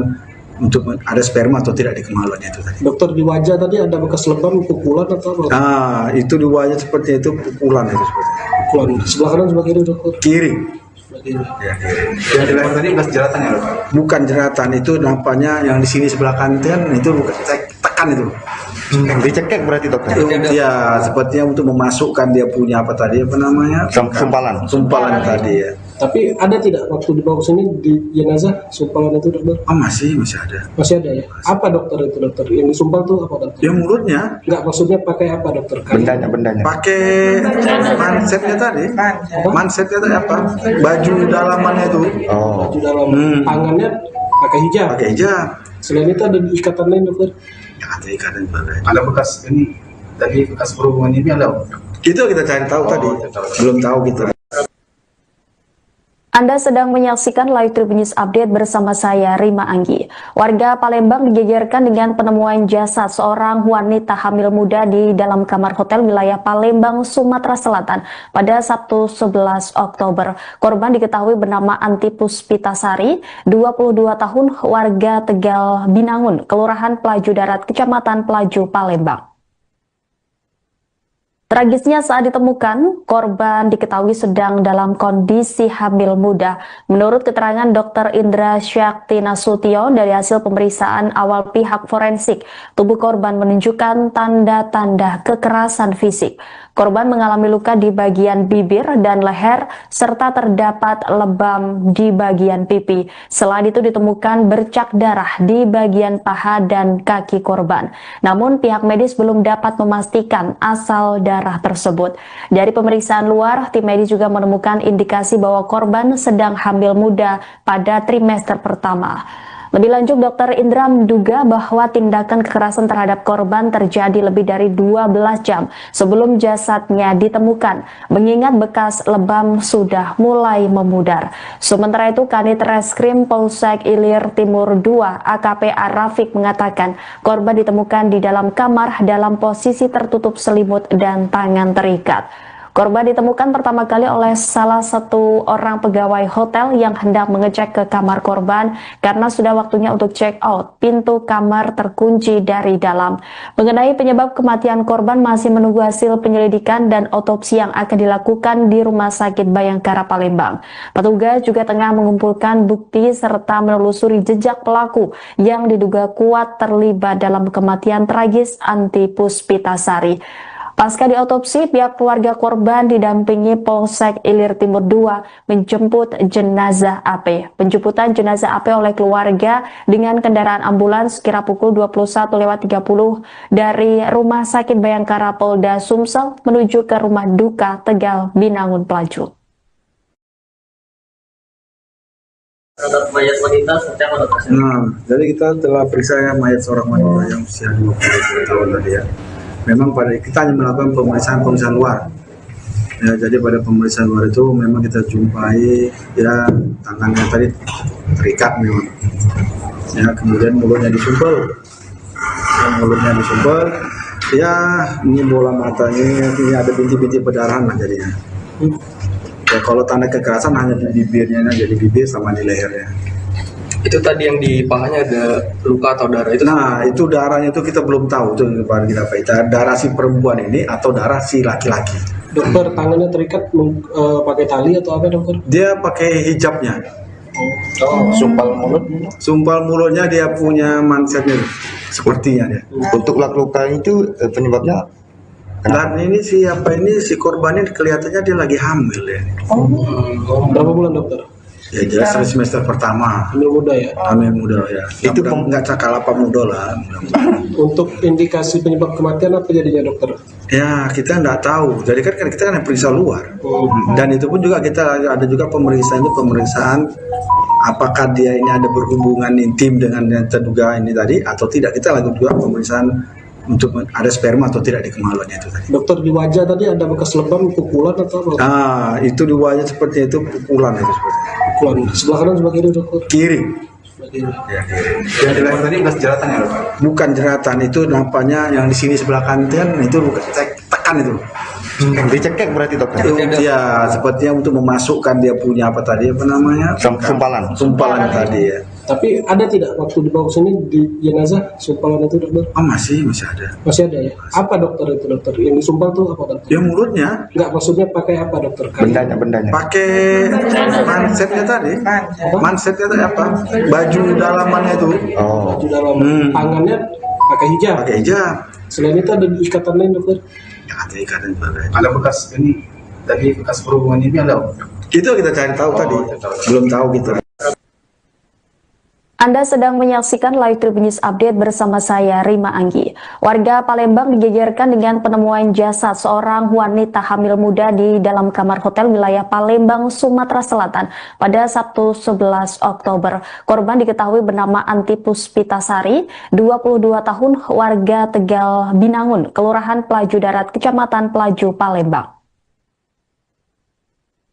untuk ada sperma atau tidak di kemaluan itu tadi. Dokter, di wajah tadi ada bekas lebam, pukulan atau apa? Nah, itu di wajah seperti itu pukulan itu seperti. Pukulan. Sebelah kanan sebelah kiri dokter? Kiri. Sebelah kiri. Ya, kiri. yang di leher tadi bekas jeratan ya dokter? Bukan jeratan, itu nampaknya yang di sini sebelah kanan itu bukan tekan itu. Dicekek berarti dokter? Ya, sepertinya untuk memasukkan dia punya apa namanya? Sumpalan tadi ya. Tapi ada tidak waktu dibawa sini di jenazah sumpalan itu dokter? Oh masih ada. Masih ada ya? Apa dokter itu dokter? Yang disumpal tuh apa dokter? Yang mulutnya? Enggak, maksudnya pakai apa dokter? Bendanya. Pakai mansetnya tadi. Mansetnya tadi apa? Baju dalamannya itu. Baju dalam. Tangannya pakai hijab. Pakai hijab. Selain itu ada ikatan lain dokter? Ya, ada ikatan juga. Ada bekas ini tadi bekas berhubungan ini ada? Itu kita cari tahu tadi. Belum tahu kita. Anda sedang menyaksikan Live Tribun News Update bersama saya, Rima Anggi. Warga Palembang digegerkan dengan penemuan jasad seorang wanita hamil muda di dalam kamar hotel wilayah Palembang, Sumatera Selatan pada Sabtu 11 Oktober. Korban diketahui bernama Anti Puspitasari, 22 tahun, warga Tegal Binangun, Kelurahan Pelaju Darat, Kecamatan Pelaju, Palembang. Tragisnya saat ditemukan, korban diketahui sedang dalam kondisi hamil muda. Menurut keterangan Dr. Indra Syakti Nasution dari hasil pemeriksaan awal pihak forensik, tubuh korban menunjukkan tanda-tanda kekerasan fisik. Korban mengalami luka di bagian bibir dan leher, serta terdapat lebam di bagian pipi. Selain itu ditemukan bercak darah di bagian paha dan kaki korban. Namun pihak medis belum dapat memastikan asal darah tersebut. Dari pemeriksaan luar, tim medis juga menemukan indikasi bahwa korban sedang hamil muda pada trimester pertama. Lebih lanjut, Dr. Indra menduga bahwa tindakan kekerasan terhadap korban terjadi lebih dari 12 jam sebelum jasadnya ditemukan, mengingat bekas lebam sudah mulai memudar. Sementara itu, Kanit Reskrim Polsek Ilir Timur II AKP Arafik mengatakan korban ditemukan di dalam kamar dalam posisi tertutup selimut dan tangan terikat. Korban ditemukan pertama kali oleh salah satu orang pegawai hotel yang hendak mengecek ke kamar korban karena sudah waktunya untuk check out. Pintu kamar terkunci dari dalam. Mengenai penyebab kematian korban masih menunggu hasil penyelidikan dan otopsi yang akan dilakukan di Rumah Sakit Bayangkara Palembang. Petugas juga tengah mengumpulkan bukti serta menelusuri jejak pelaku yang diduga kuat terlibat dalam kematian tragis Anti Puspitasari. Pasca diotopsi, pihak keluarga korban didampingi Polsek Ilir Timur II menjemput jenazah AP. Penjemputan jenazah AP oleh keluarga dengan kendaraan ambulans kira pukul 21.30 dari Rumah Sakit Bayangkara Polda Sumsel menuju ke rumah duka Tegal Binangun Pelaju. Terhadap mayat wanita seperti apa dokter? Nah, jadi kita telah periksa mayat seorang wanita yang usia 20 tahun tadi ya. Memang pada kita hanya melakukan pemeriksaan luar. Ya, jadi pada pemeriksaan luar itu memang kita jumpai ya tangannya tadi terikat memang. Ya, kemudian mulutnya disumpel. Ya, ini bola matanya, ini ada bintik-bintik perdarahan lah jadinya. Ya, kalau tanda kekerasan hanya di bibirnya, jadi bibir sama di lehernya. Itu tadi yang di pahanya ada luka atau darah itu? Nah, itu darahnya itu kita belum tahu itu kita apa itu darah si perempuan ini atau darah si laki-laki. Dokter, tangannya terikat pakai tali atau apa dokter? Dia pakai hijabnya. Sumpal mulutnya dia punya mansetnya sepertinya dia. Untuk luka itu penyebabnya Dan ini si korban ini kelihatannya dia lagi hamil ya. Berapa bulan dokter? Ya jelas semester pertama. Hamil muda ya? Hamil muda ya. Itu nggak cakal apa muda lah. Untuk indikasi penyebab kematian apa jadinya dokter? Ya kita nggak tahu. Jadi kan kita kan periksa luar. Dan itu pun juga kita ada juga pemeriksaan apakah dia ini ada berhubungan intim dengan yang terduga ini tadi atau tidak. Kita lakukan juga pemeriksaan untuk ada sperma atau tidak di kemaluannya itu tadi. Dokter, di wajah tadi ada bekas lebam, pukulan atau apa? Ah, itu di wajah seperti itu pukulan itu seperti. Pukulan. Sebelah kanan sebelah kiri dokter? Kiri. Sebelah kiri. Ya, kiri. yang di leher tadi bekas jeratan ya dokter? Bukan jeratan, itu nampaknya yang di sini sebelah kanan itu bukan tekan itu. Dicekek berarti dokter? Ya, sepertinya untuk memasukkan dia punya apa tadi apa namanya? Sumpalan tadi ya. Tapi ada tidak waktu dibawa sini di jenazah sumpalan itu dokter? Oh masih ada. Masih ada ya? Apa dokter itu dokter? Yang disumpal tuh apa dokter? Ya mulutnya. Enggak, maksudnya pakai apa dokter? Bendanya. Pakai mansetnya tadi. Mansetnya tadi apa? Baju dalamannya itu. Baju dalam. Tangannya pakai hijab. Pakai hijab. Selain itu ada ikatan lain dokter? Ya, ada ikatan juga. Ada bekas ini, tadi bekas perhubungan ini ada? Itu kita cari tahu tadi. Belum tahu kita. Anda sedang menyaksikan Live Tribun News Update bersama saya, Rima Anggi. Warga Palembang digegerkan dengan penemuan jasad seorang wanita hamil muda di dalam kamar hotel wilayah Palembang, Sumatera Selatan pada Sabtu 11 Oktober. Korban diketahui bernama Anti Puspitasari, 22 tahun, warga Tegal Binangun, Kelurahan Pelaju Darat, Kecamatan Pelaju, Palembang.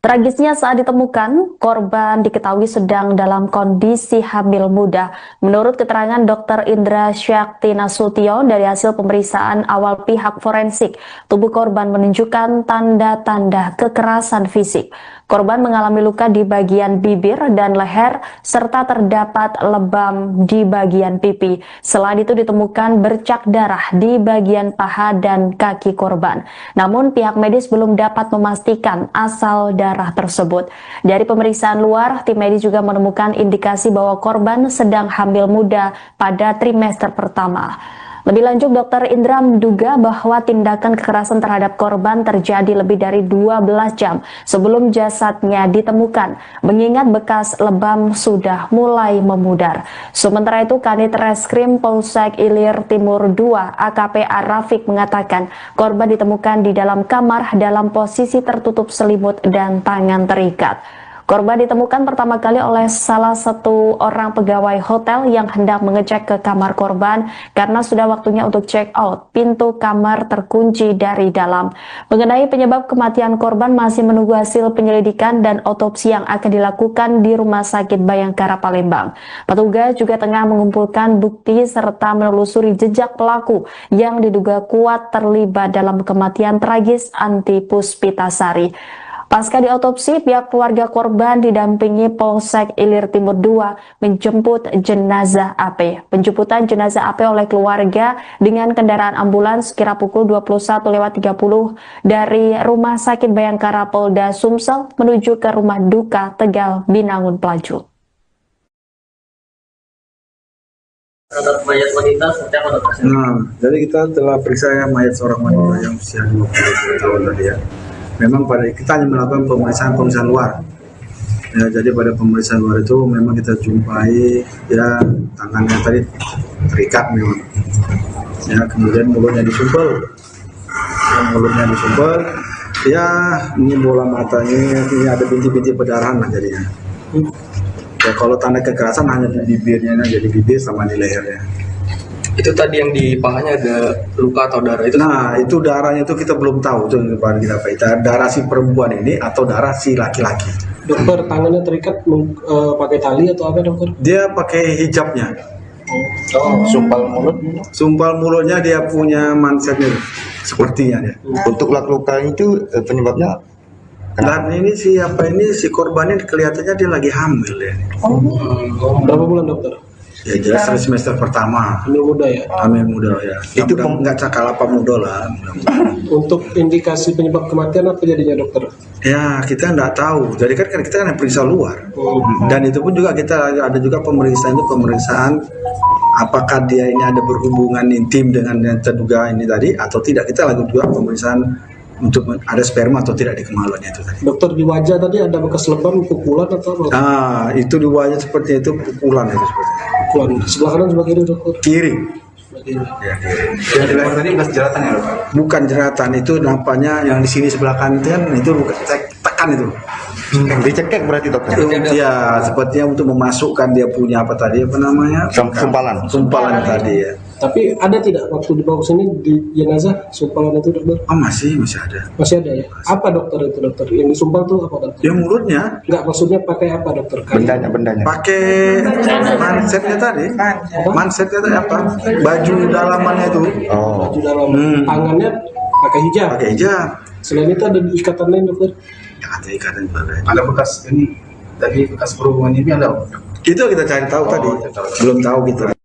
Tragisnya saat ditemukan, korban diketahui sedang dalam kondisi hamil muda. Menurut keterangan Dr. Indra Syakti Nasution dari hasil pemeriksaan awal pihak forensik, tubuh korban menunjukkan tanda-tanda kekerasan fisik. Korban mengalami luka di bagian bibir dan leher, serta terdapat lebam di bagian pipi. Selain itu ditemukan bercak darah di bagian paha dan kaki korban. Namun pihak medis belum dapat memastikan asal darah tersebut. Dari pemeriksaan luar, tim medis juga menemukan indikasi bahwa korban sedang hamil muda pada trimester pertama. Lebih lanjut, Dr. Indra menduga bahwa tindakan kekerasan terhadap korban terjadi lebih dari 12 jam sebelum jasadnya ditemukan, mengingat bekas lebam sudah mulai memudar. Sementara itu, Kanit Reskrim Polsek Ilir Timur II AKP Arafik mengatakan korban ditemukan di dalam kamar dalam posisi tertutup selimut dan tangan terikat. Korban ditemukan pertama kali oleh salah satu orang pegawai hotel yang hendak mengecek ke kamar korban karena sudah waktunya untuk check out. Pintu kamar terkunci dari dalam. Mengenai penyebab kematian korban masih menunggu hasil penyelidikan dan otopsi yang akan dilakukan di Rumah Sakit Bayangkara Palembang. Petugas juga tengah mengumpulkan bukti serta menelusuri jejak pelaku yang diduga kuat terlibat dalam kematian tragis Anti Puspitasari. Pasca diotopsi, pihak keluarga korban didampingi Polsek Ilir Timur II menjemput jenazah AP. Penjemputan jenazah AP oleh keluarga dengan kendaraan ambulans kira pukul 21.30 dari Rumah Sakit Bayangkara Polda Sumsel menuju ke Rumah Duka Tegal Binangun Pelaju. Terhadap mayat wanita seperti apa dokter? Jadi kita telah periksa mayat seorang wanita yang usia 20 tahun tadi ya. Memang pada kita hanya melakukan pemeriksaan luar. Ya, jadi pada pemeriksaan luar itu memang kita jumpai ya tangannya tadi terikat memang. Ya, kemudian mulutnya disumpel. Ya, ini bola matanya, ini ada bintik-bintik perdarahan lah jadinya. Ya, kalau tanda kekerasan hanya di bibirnya, jadi bibir sama di lehernya. Itu tadi yang di pahanya ada luka atau darah itu? Nah, itu darahnya itu kita belum tahu itu kita darah si perempuan ini atau darah si laki-laki. Dokter, tangannya terikat pakai tali atau apa dokter? Dia pakai hijabnya. Sumpal mulutnya dia punya mansetnya sepertinya dia. Untuk luka itu penyebabnya? Dan ini si korbannya kelihatannya dia lagi hamil ya. Berapa bulan dokter? Ya jelas semester pertama. Hamil muda ya? Hamil muda ya. Itu nggak cakal apa muda lah. Untuk indikasi penyebab kematian apa jadinya dokter? Ya kita nggak tahu. Jadi kan kita kan periksa luar. Dan itu pun juga kita ada juga pemeriksaan apakah dia ini ada berhubungan intim dengan yang terduga ini tadi atau tidak. Kita lakukan juga pemeriksaan untuk ada sperma atau tidak di kemaluannya itu tadi. Dokter, di wajah tadi ada bekas lebam, pukulan atau apa? Itu di wajah seperti itu pukulan itu seperti. Pukulan. Sebelah kanan sebelah kiri dokter? Kiri. Ya, yang di leher tadi bekas jeratan ya dokter? Bukan jeratan, itu nampaknya yang di sini sebelah kanan itu bukan tekan itu. Dicekek berarti dokter? Ya, sepertinya untuk memasukkan dia punya apa namanya? Sumpalan tadi ya. Tapi ada tidak waktu dibawa ke sini di jenazah sumpalan itu dokter? Masih ada. Masih ada ya? Apa dokter itu dokter? Yang disumpal tuh apa dokter? Ya mulutnya. Enggak, maksudnya pakai apa dokter? Bendanya. Pakai mansetnya tadi. Mansetnya tadi apa? Baju dalamannya itu. Baju dalam. Tangannya pakai hijab. Selain itu ada ikatan lain dokter? Ada ikatan juga. Ada bekas ini tadi bekas perhubungan ini ada? Itu kita cari tahu tadi. Belum tahu kita.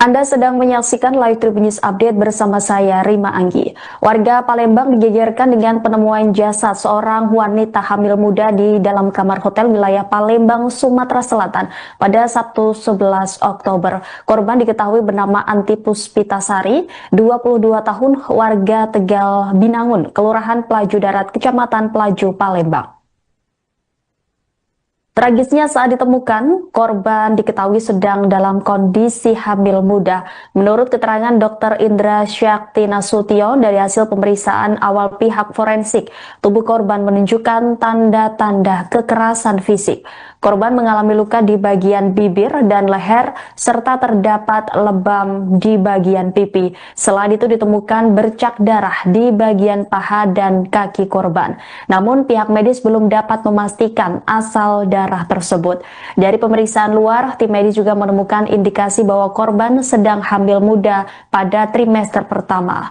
Anda sedang menyaksikan Live Tribun News Update bersama saya, Rima Anggi. Warga Palembang digegerkan dengan penemuan jasad seorang wanita hamil muda di dalam kamar hotel wilayah Palembang, Sumatera Selatan pada Sabtu 11 Oktober. Korban diketahui bernama Anti Puspitasari, 22 tahun, warga Tegal Binangun, Kelurahan Pelaju Darat, Kecamatan Pelaju, Palembang. Tragisnya saat ditemukan, korban diketahui sedang dalam kondisi hamil muda. Menurut keterangan Dr. Indra Syakti Nasution dari hasil pemeriksaan awal pihak forensik, tubuh korban menunjukkan tanda-tanda kekerasan fisik. Korban mengalami luka di bagian bibir dan leher, serta terdapat lebam di bagian pipi. Selain itu ditemukan bercak darah di bagian paha dan kaki korban. Namun pihak medis belum dapat memastikan asal darah tersebut. Dari pemeriksaan luar, tim medis juga menemukan indikasi bahwa korban sedang hamil muda pada trimester pertama.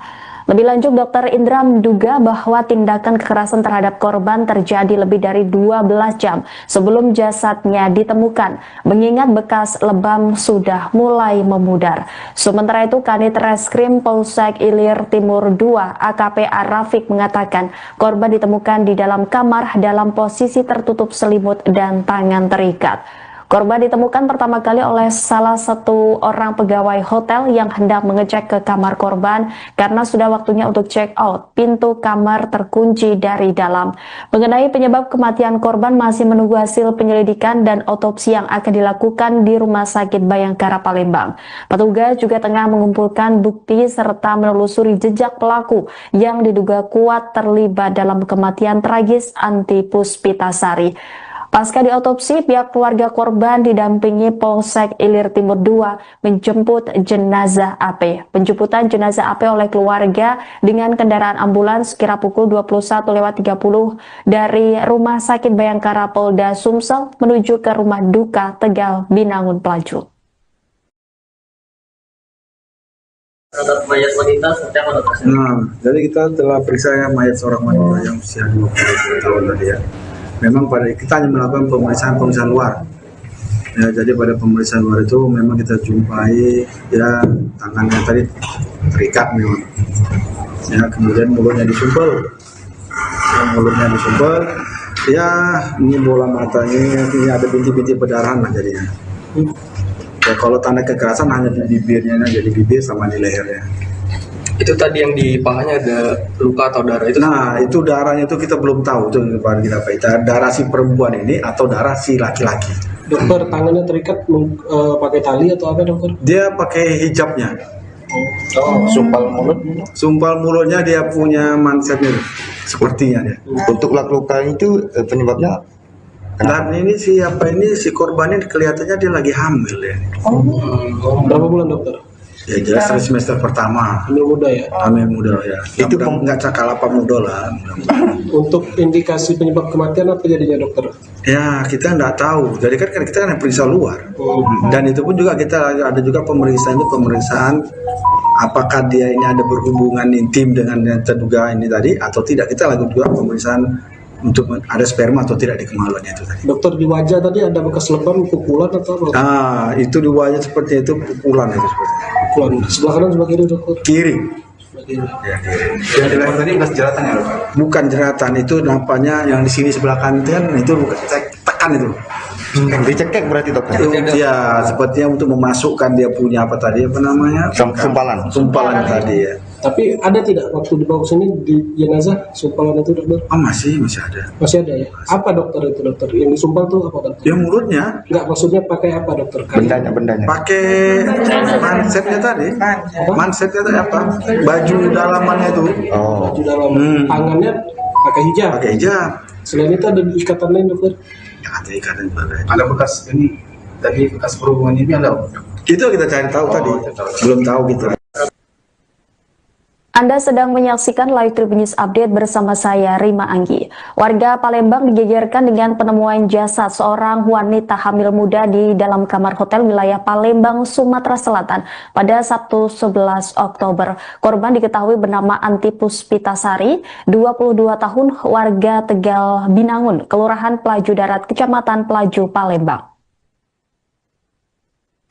Lebih lanjut, Dr. Indra menduga bahwa tindakan kekerasan terhadap korban terjadi lebih dari 12 jam sebelum jasadnya ditemukan, mengingat bekas lebam sudah mulai memudar. Sementara itu, Kanit Reskrim Polsek Ilir Timur II AKP Arafik mengatakan korban ditemukan di dalam kamar dalam posisi tertutup selimut dan tangan terikat. Korban ditemukan pertama kali oleh salah satu orang pegawai hotel yang hendak mengecek ke kamar korban karena sudah waktunya untuk check out. Pintu kamar terkunci dari dalam. Mengenai penyebab kematian korban masih menunggu hasil penyelidikan dan otopsi yang akan dilakukan di Rumah Sakit Bayangkara Palembang. Petugas juga tengah mengumpulkan bukti serta menelusuri jejak pelaku yang diduga kuat terlibat dalam kematian tragis Anti Puspitasari. Pasca diotopsi, pihak keluarga korban didampingi Polsek Ilir Timur II menjemput jenazah AP. Penjemputan jenazah AP oleh keluarga dengan kendaraan ambulans sekira pukul 21.30 dari Rumah Sakit Bayangkara Polda Sumsel menuju ke rumah duka Tegal Binangun Pelaju. Terhadap mayat wanita seperti apa dokter? Jadi kita telah periksa mayat seorang wanita yang usia 20 tahun tadi ya. Memang kita hanya melakukan pemeriksaan luar. Ya, jadi pada pemeriksaan luar itu memang kita jumpai ya tangannya tadi terikat memang. Ya, kemudian mulutnya disumpel. Ya, ini bola matanya, ini ada bintik-bintik perdarahan lah jadinya. Ya, kalau tanda kekerasan hanya di bibirnya, jadi bibir sama di lehernya. Itu tadi yang di pahanya ada luka atau darah itu? Nah, itu darahnya itu kita belum tahu itu kita darah si perempuan ini atau darah si laki-laki. Dokter, tangannya terikat pakai tali atau apa dokter? Dia pakai hijabnya. Sumpal mulutnya dia punya mansetnya sepertinya dia. Untuk luka itu penyebabnya Dan ini si korban ini kelihatannya dia lagi hamil ya. Berapa bulan dokter? Ya jelas semester pertama. Hamil muda ya? Hamil muda ya. Itu nggak cakalapa muda lah. Untuk indikasi penyebab kematian apa jadinya dokter? Ya kita nggak tahu. Jadi kan kita kan periksa luar. Dan itu pun juga kita ada juga pemeriksaan apakah dia ini ada berhubungan intim dengan yang terduga ini tadi atau tidak. Kita lakukan juga pemeriksaan untuk ada sperma atau tidak di kemaluan itu tadi. Dokter, di wajah tadi ada bekas lebam, pukulan atau apa? Itu di wajah seperti itu pukulan itu seperti. Pukulan. Sebelah kanan sebelah kiri dokter? Kiri. ya, yang di leher tadi bekas jeratan ya dokter? Bukan jeratan, itu nampaknya yang di sini sebelah kanan itu bukan tekan itu. Dicekek berarti dokter? Ya, sepertinya untuk memasukkan dia punya apa namanya? Sumpalan tadi ya. Tapi ada tidak waktu dibawa sini di jenazah sumpalan itu dokter? Masih ada. Masih ada ya? Apa dokter itu dokter? Yang disumpal tuh apa dokter? Ya mulutnya. Enggak, maksudnya pakai apa dokter? Bendanya. Pakai mansetnya tadi. Mansetnya tadi apa? Baju dalamannya itu. Baju dalaman. Tangannya pakai hijab. Selain itu ada ikatan lain dokter? Ya, ada ikatan juga. Ada bekas ini, tadi bekas perhubungan ini ada? Itu kita cari tahu tadi. Belum tahu kita. Anda sedang menyaksikan Live Tribun News Update bersama saya, Rima Anggi. Warga Palembang digegerkan dengan penemuan jasad seorang wanita hamil muda di dalam kamar hotel wilayah Palembang, Sumatera Selatan pada Sabtu 11 Oktober. Korban diketahui bernama Anti Puspitasari, 22 tahun, warga Tegal Binangun, Kelurahan Pelaju Darat, Kecamatan Pelaju, Palembang.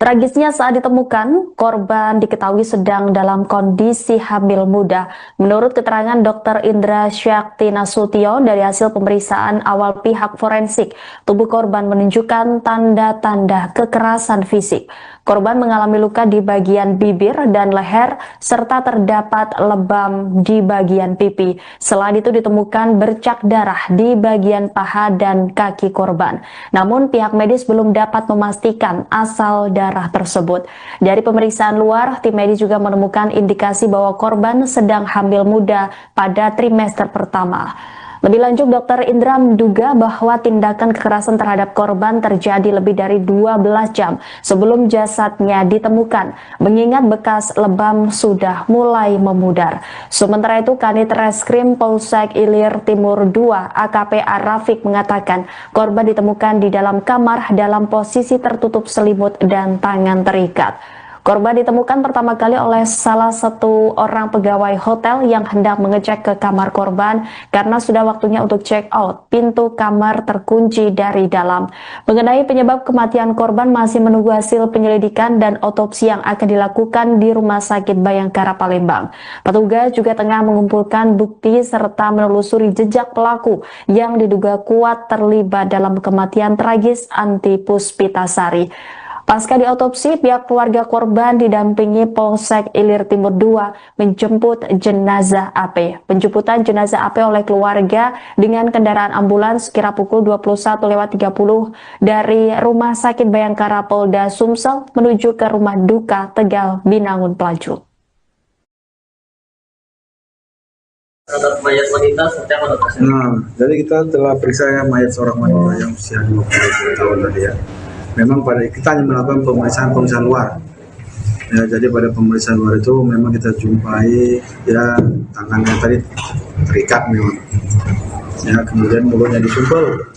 Tragisnya saat ditemukan, korban diketahui sedang dalam kondisi hamil muda. Menurut keterangan Dr. Indra Syakti Nasution dari hasil pemeriksaan awal pihak forensik, tubuh korban menunjukkan tanda-tanda kekerasan fisik. Korban mengalami luka di bagian bibir dan leher, serta terdapat lebam di bagian pipi. Selain itu ditemukan bercak darah di bagian paha dan kaki korban. Namun pihak medis belum dapat memastikan asal darah tersebut. Dari pemeriksaan luar, tim medis juga menemukan indikasi bahwa korban sedang hamil muda pada trimester pertama. Lebih lanjut, Dr. Indra menduga bahwa tindakan kekerasan terhadap korban terjadi lebih dari 12 jam sebelum jasadnya ditemukan, mengingat bekas lebam sudah mulai memudar. Sementara itu, Kanit Reskrim Polsek Ilir Timur II AKP Arafik mengatakan korban ditemukan di dalam kamar dalam posisi tertutup selimut dan tangan terikat. Korban ditemukan pertama kali oleh salah satu orang pegawai hotel yang hendak mengecek ke kamar korban karena sudah waktunya untuk check out. Pintu kamar terkunci dari dalam. Mengenai penyebab kematian korban masih menunggu hasil penyelidikan dan otopsi yang akan dilakukan di Rumah Sakit Bayangkara Palembang. Petugas juga tengah mengumpulkan bukti serta menelusuri jejak pelaku yang diduga kuat terlibat dalam kematian tragis Anti Puspitasari. Pasca diotopsi, pihak keluarga korban didampingi Polsek Ilir Timur II menjemput jenazah AP. Penjemputan jenazah AP oleh keluarga dengan kendaraan ambulans kira pukul 21.30 dari Rumah Sakit Bayangkara Polda Sumsel menuju ke Rumah Duka Tegal Binangun Pelaju. Terhadap mayat wanita seperti apa dokter? Nah, jadi kita telah periksa mayat seorang wanita yang usia 20 tahun tadi ya. Memang pada kita hanya melakukan pemeriksaan luar. Ya, jadi pada pemeriksaan luar itu memang kita jumpai ya tangannya tadi terikat memang. Ya, kemudian mulutnya disumpel.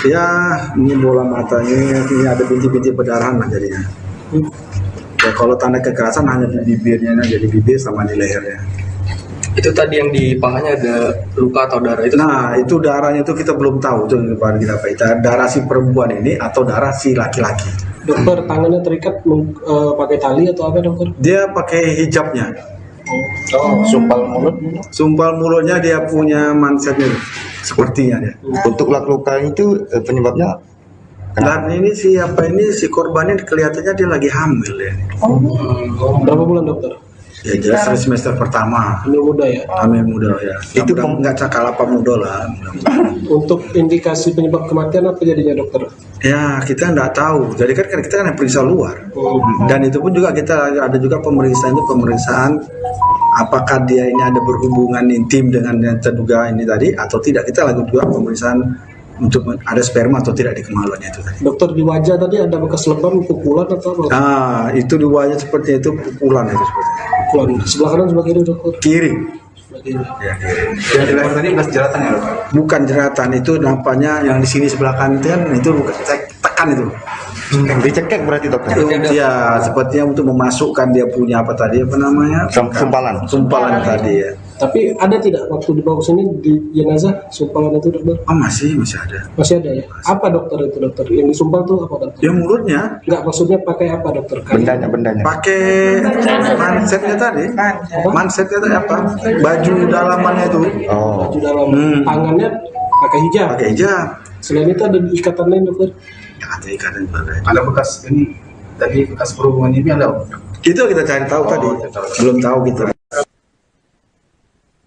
Ya, ini bola matanya, ini ada bintik-bintik perdarahan lah jadinya. Ya, kalau tanda kekerasan hanya di bibirnya, jadi bibir sama di lehernya. Itu tadi yang di pahanya ada luka atau darah itu? Nah, itu darahnya itu kita belum tahu itu kita darah si perempuan ini atau darah si laki-laki. Dokter, tangannya terikat pakai tali atau apa dokter? Dia pakai hijabnya. Sumpal mulutnya dia punya mansetnya sepertinya dia. Untuk luka itu penyebabnya Dan ini si korbannya kelihatannya dia lagi hamil ya. Berapa bulan dokter? Ya jelas semester pertama. Hamil muda ya? Hamil muda ya. Itu nggak cakal apa muda lah. Untuk indikasi penyebab kematian apa jadinya dokter? Ya kita nggak tahu. Jadi kan kita kan periksa luar. Dan itu pun juga kita ada juga pemeriksaan apakah dia ini ada berhubungan intim dengan yang terduga ini tadi atau tidak. Kita lakukan juga pemeriksaan untuk ada sperma atau tidak di kemaluannya itu tadi. Dokter, di wajah tadi ada bekas lebam, pukulan atau apa? Nah, itu di wajah seperti itu pukulan itu seperti. Pukulan. Sebelah kanan sebelah kiri dokter? Kiri. Sebelah kiri. Ya, kiri. yang di leher tadi bekas jeratan ya dokter? Bukan jeratan, itu nampaknya yang di sini sebelah kanan itu bukan tekan itu. Dicekek berarti dokter? Ya, sepertinya untuk memasukkan dia punya apa tadi apa namanya? Sumpalan tadi ya. Tapi ada tidak waktu dibawa ke sini di jenazah sumpalan itu dokter? Oh masih ada. Masih ada ya? Apa dokter itu dokter? Yang disumpal tuh apa dokter? Ya mulutnya. Enggak, maksudnya pakai apa dokter? Bendanya. Pakai mansetnya tadi. Mansetnya tadi apa? Baju dalamannya itu. Oh. Baju dalam. Tangannya pakai hijab. Pakai hijab. Selain itu ada ikatan lain dokter? Ya ada ikatan juga. Ada bekas ini tadi bekas perhubungan ini ada? Itu kita cari tahu tadi. Belum tahu kita.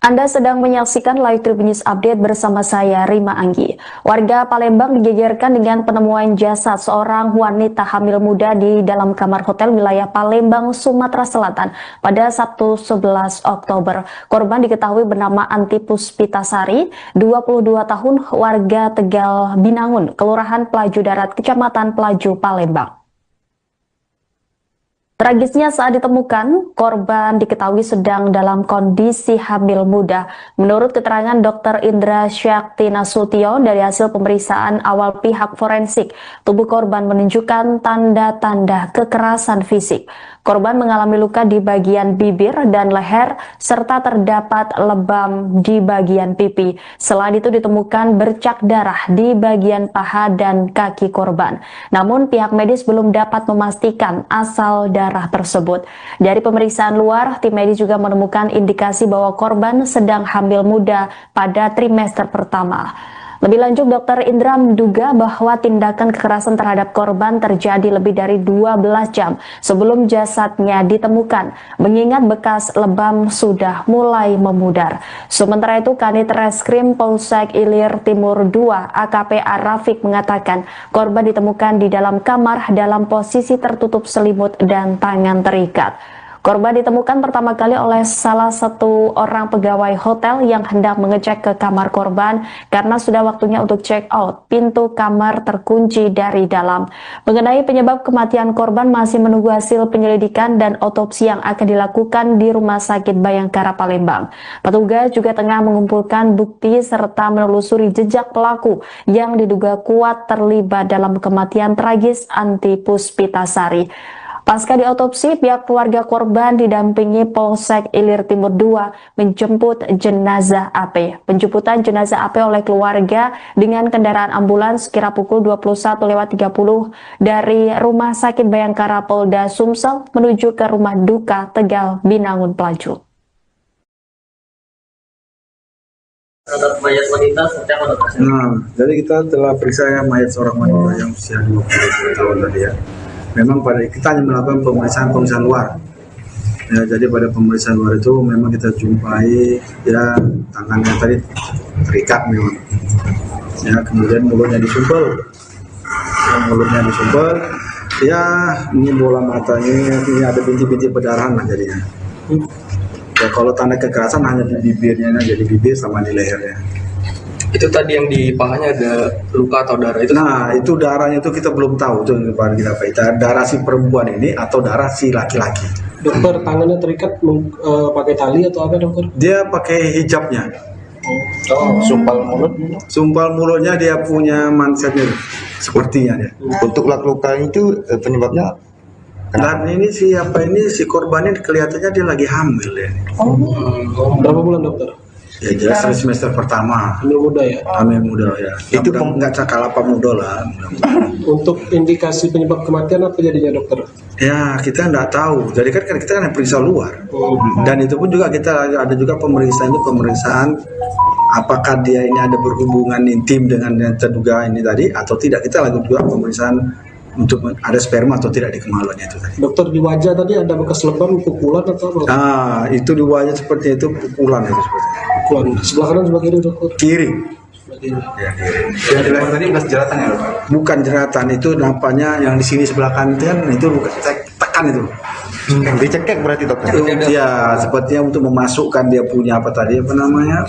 Anda sedang menyaksikan Live Tribun News Update bersama saya, Rima Anggi. Warga Palembang digegerkan dengan penemuan jasad seorang wanita hamil muda di dalam kamar hotel wilayah Palembang, Sumatera Selatan pada Sabtu 11 Oktober. Korban diketahui bernama Anti Puspitasari, 22 tahun, warga Tegal Binangun, Kelurahan Pelaju Darat, Kecamatan Pelaju, Palembang. Tragisnya saat ditemukan, korban diketahui sedang dalam kondisi hamil muda. Menurut keterangan Dr. Indra Syakti Nasution dari hasil pemeriksaan awal pihak forensik, tubuh korban menunjukkan tanda-tanda kekerasan fisik. Korban mengalami luka di bagian bibir dan leher, serta terdapat lebam di bagian pipi. Selain itu ditemukan bercak darah di bagian paha dan kaki korban. Namun pihak medis belum dapat memastikan asal darah tersebut. Dari pemeriksaan luar, tim medis juga menemukan indikasi bahwa korban sedang hamil muda pada trimester pertama. Lebih lanjut, Dr. Indra menduga bahwa tindakan kekerasan terhadap korban terjadi lebih dari 12 jam sebelum jasadnya ditemukan, mengingat bekas lebam sudah mulai memudar. Sementara itu, Kanit Reskrim Polsek Ilir Timur II AKP Rafiq mengatakan korban ditemukan di dalam kamar dalam posisi tertutup selimut dan tangan terikat. Korban ditemukan pertama kali oleh salah satu orang pegawai hotel yang hendak mengecek ke kamar korban karena sudah waktunya untuk check out. Pintu kamar terkunci dari dalam. Mengenai penyebab kematian korban masih menunggu hasil penyelidikan dan otopsi yang akan dilakukan di Rumah Sakit Bayangkara Palembang. Petugas juga tengah mengumpulkan bukti serta menelusuri jejak pelaku yang diduga kuat terlibat dalam kematian tragis Anti Puspitasari. Pasca diotopsi, pihak keluarga korban didampingi Polsek Ilir Timur II menjemput jenazah AP. Penjemputan jenazah AP oleh keluarga dengan kendaraan ambulans sekira pukul 21.30 dari Rumah Sakit Bayangkara Polda Sumsel menuju ke Rumah Duka Tegal Binangun Pelaju. Terhadap mayat wanita seperti apa dokter? Nah, jadi kita telah periksa mayat seorang wanita yang usia 20 tahun tadi ya. Memang pada kita hanya melakukan pemeriksaan luar. Ya, jadi pada pemeriksaan luar itu memang kita jumpai ya tangannya tadi terikat memang. Ya, kemudian mulutnya disumpel. Ya, ini bola matanya, ini ada bintik-bintik perdarahan lah jadinya. Ya, kalau tanda kekerasan hanya di bibirnya, jadi bibir sama di lehernya. Itu tadi yang di pahanya ada luka atau darah itu? Nah, itu darahnya itu kita belum tahu itu kita darah si perempuan ini atau darah si laki-laki. Dokter, tangannya terikat pakai tali atau apa dokter? Dia pakai hijabnya. Sumpal mulutnya dia punya mansetnya sepertinya dia. Untuk luka itu penyebabnya Dan ini si korban ini kelihatannya dia lagi hamil ya. Berapa bulan dokter? Ya jelas semester pertama. Hamil muda ya? Hamil muda ya. Itu nggak cakalapa muda lah. Untuk indikasi penyebab kematian apa jadinya dokter? Ya kita nggak tahu. Jadi kan kita kan periksa luar. Dan itu pun juga kita ada juga pemeriksaan apakah dia ini ada berhubungan intim dengan yang terduga ini tadi atau tidak. Kita lakukan juga pemeriksaan untuk ada sperma atau tidak di kemaluannya itu tadi. Dokter, di wajah tadi ada bekas lebam, pukulan atau apa? Nah, itu di wajah seperti itu pukulan itu seperti. Pukulan. Sebelah kanan sebelah kiri dokter? Kiri. Sebelah kiri. Ya, kiri. yang di tadi bekas jeratan ya dokter? Bukan jeratan, itu nampaknya yang di sini sebelah kanan itu bukan tekan itu. Dicekek berarti dokter? Ya, sepertinya untuk memasukkan dia punya apa tadi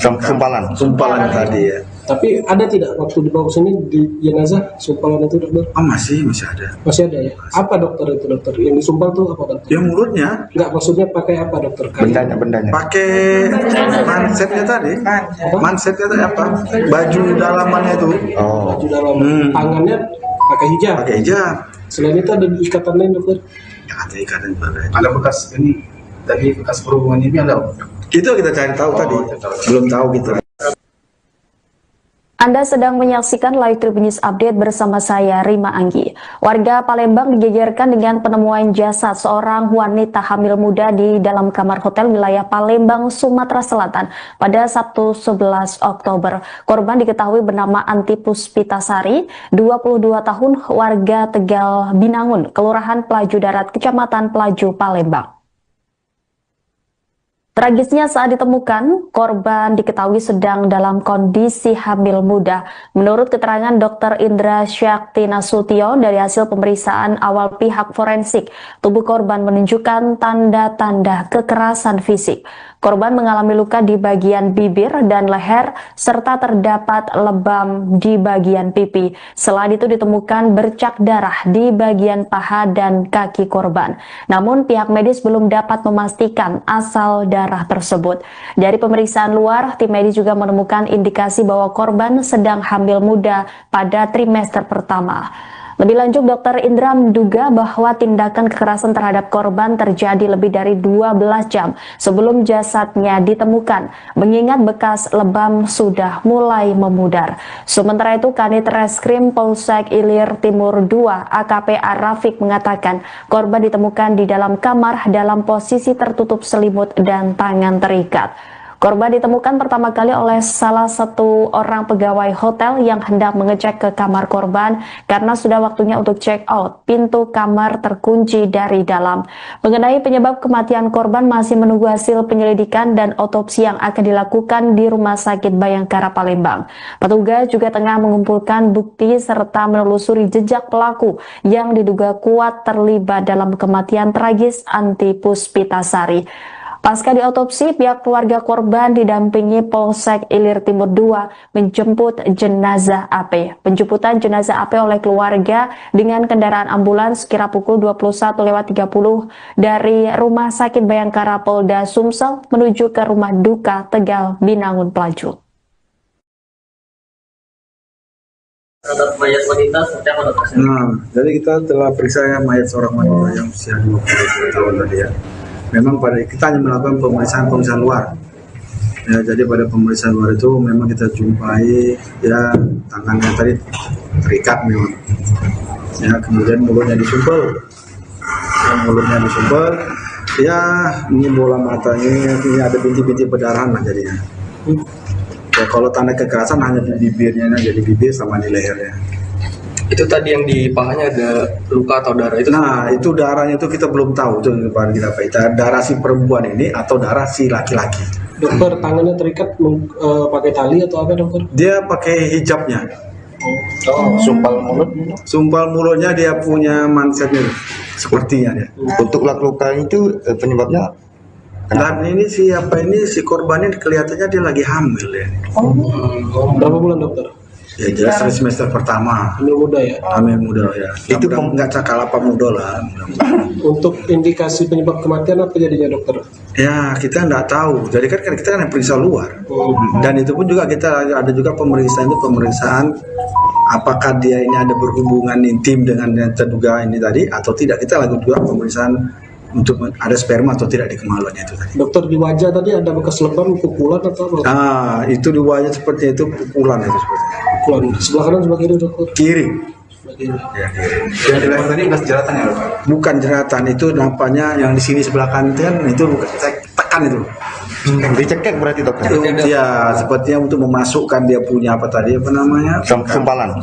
Sumpalan tadi ya. Tapi ada tidak waktu dibawa sini di jenazah sumpalan itu dokter? Oh masih ada. Masih ada ya? Apa dokter itu dokter? Yang disumpal tuh apa dokter? Ya mulutnya. Enggak, maksudnya pakai apa dokter? Bendanya. Pakai mansetnya tadi. Mansetnya tadi apa? Baju dalamannya itu. Baju dalam. Tangannya pakai hijab. Pakai hijab. Selain itu ada ikatan lain dokter? Ya, ada ikatan juga. Ada bekas ini tadi bekas perhubungan ini ada? Itu kita cari tahu tadi. Belum tahu kita. Anda sedang menyaksikan Live Tribun News Update bersama saya, Rima Anggi. Warga Palembang digegerkan dengan penemuan jasad seorang wanita hamil muda di dalam kamar hotel wilayah Palembang, Sumatera Selatan pada Sabtu 11 Oktober. Korban diketahui bernama Anti Puspitasari, 22 tahun, warga Tegal Binangun, Kelurahan Pelaju Darat, Kecamatan Pelaju, Palembang. Tragisnya saat ditemukan, korban diketahui sedang dalam kondisi hamil muda. Menurut keterangan Dr. Indra Syakti Nasution dari hasil pemeriksaan awal pihak forensik, tubuh korban menunjukkan tanda-tanda kekerasan fisik. Korban mengalami luka di bagian bibir dan leher, serta terdapat lebam di bagian pipi. Selain itu ditemukan bercak darah di bagian paha dan kaki korban. Namun pihak medis belum dapat memastikan asal darah tersebut. Dari pemeriksaan luar, tim medis juga menemukan indikasi bahwa korban sedang hamil muda pada trimester pertama. Lebih lanjut, Dr. Indra menduga bahwa tindakan kekerasan terhadap korban terjadi lebih dari 12 jam sebelum jasadnya ditemukan, mengingat bekas lebam sudah mulai memudar. Sementara itu, Kanit Reskrim Polsek Ilir Timur II AKP Rafiq mengatakan korban ditemukan di dalam kamar dalam posisi tertutup selimut dan tangan terikat. Korban ditemukan pertama kali oleh salah satu orang pegawai hotel yang hendak mengecek ke kamar korban karena sudah waktunya untuk check out. Pintu kamar terkunci dari dalam. Mengenai penyebab kematian korban masih menunggu hasil penyelidikan dan otopsi yang akan dilakukan di Rumah Sakit Bayangkara Palembang. Petugas juga tengah mengumpulkan bukti serta menelusuri jejak pelaku yang diduga kuat terlibat dalam kematian tragis Anti Puspitasari. Pasca diotopsi, pihak keluarga korban didampingi Polsek Ilir Timur II menjemput jenazah AP. Penjemputan jenazah AP oleh keluarga dengan kendaraan ambulans kira pukul 21.30 dari Rumah Sakit Bayangkara Polda Sumsel menuju ke Rumah Duka Tegal Binangun Pelaju. Terhadap mayat wanita seperti apa dokter? Jadi kita telah periksa mayat seorang wanita yang usia 20 tahun tadi ya. Memang pada kita hanya melakukan pemeriksaan luar. Ya, jadi pada pemeriksaan luar itu memang kita jumpai ya tangannya tadi terikat memang. Ya, kemudian mulutnya disumpel. Ya, ini bola matanya, ini ada bintik-bintik perdarahan lah jadinya. Ya, kalau tanda kekerasan hanya di bibirnya, jadi bibir sama di lehernya. Itu tadi yang di pahanya ada luka atau darah itu? Nah, itu darahnya itu kita belum tahu itu kita darah si perempuan ini atau darah si laki-laki. Dokter, tangannya terikat pakai tali atau apa dokter? Dia pakai hijabnya. Sumpal mulutnya dia punya mansetnya sepertinya dia. Untuk luka itu penyebabnya? Dan ini si korbannya kelihatannya dia lagi hamil ya. Berapa bulan dokter? Ya jelas semester pertama. Hamil muda ya? Hamil muda ya. Itu nggak cakal apa muda lah. Untuk indikasi penyebab kematian apa jadinya dokter? Ya kita nggak tahu. Jadi kan kita kan periksa luar. Dan itu pun juga kita ada juga pemeriksaan apakah dia ini ada berhubungan intim dengan yang terduga ini tadi atau tidak. Kita lakukan juga pemeriksaan untuk ada sperma atau tidak di kemaluannya itu tadi. Dokter, di wajah tadi ada bekas lebam, pukulan atau apa? Itu di wajah seperti itu pukulan itu seperti. Pukulan. Sebelah kanan sebelah kiri dokter? Kiri. Ya, yang di leher tadi bekas jeratan ya dokter? Bukan jeratan, itu nampaknya yang di sini sebelah kanan itu bukan tekan itu. Dicekek berarti dokter? Ya, sepertinya untuk memasukkan dia punya apa tadi Sumpalan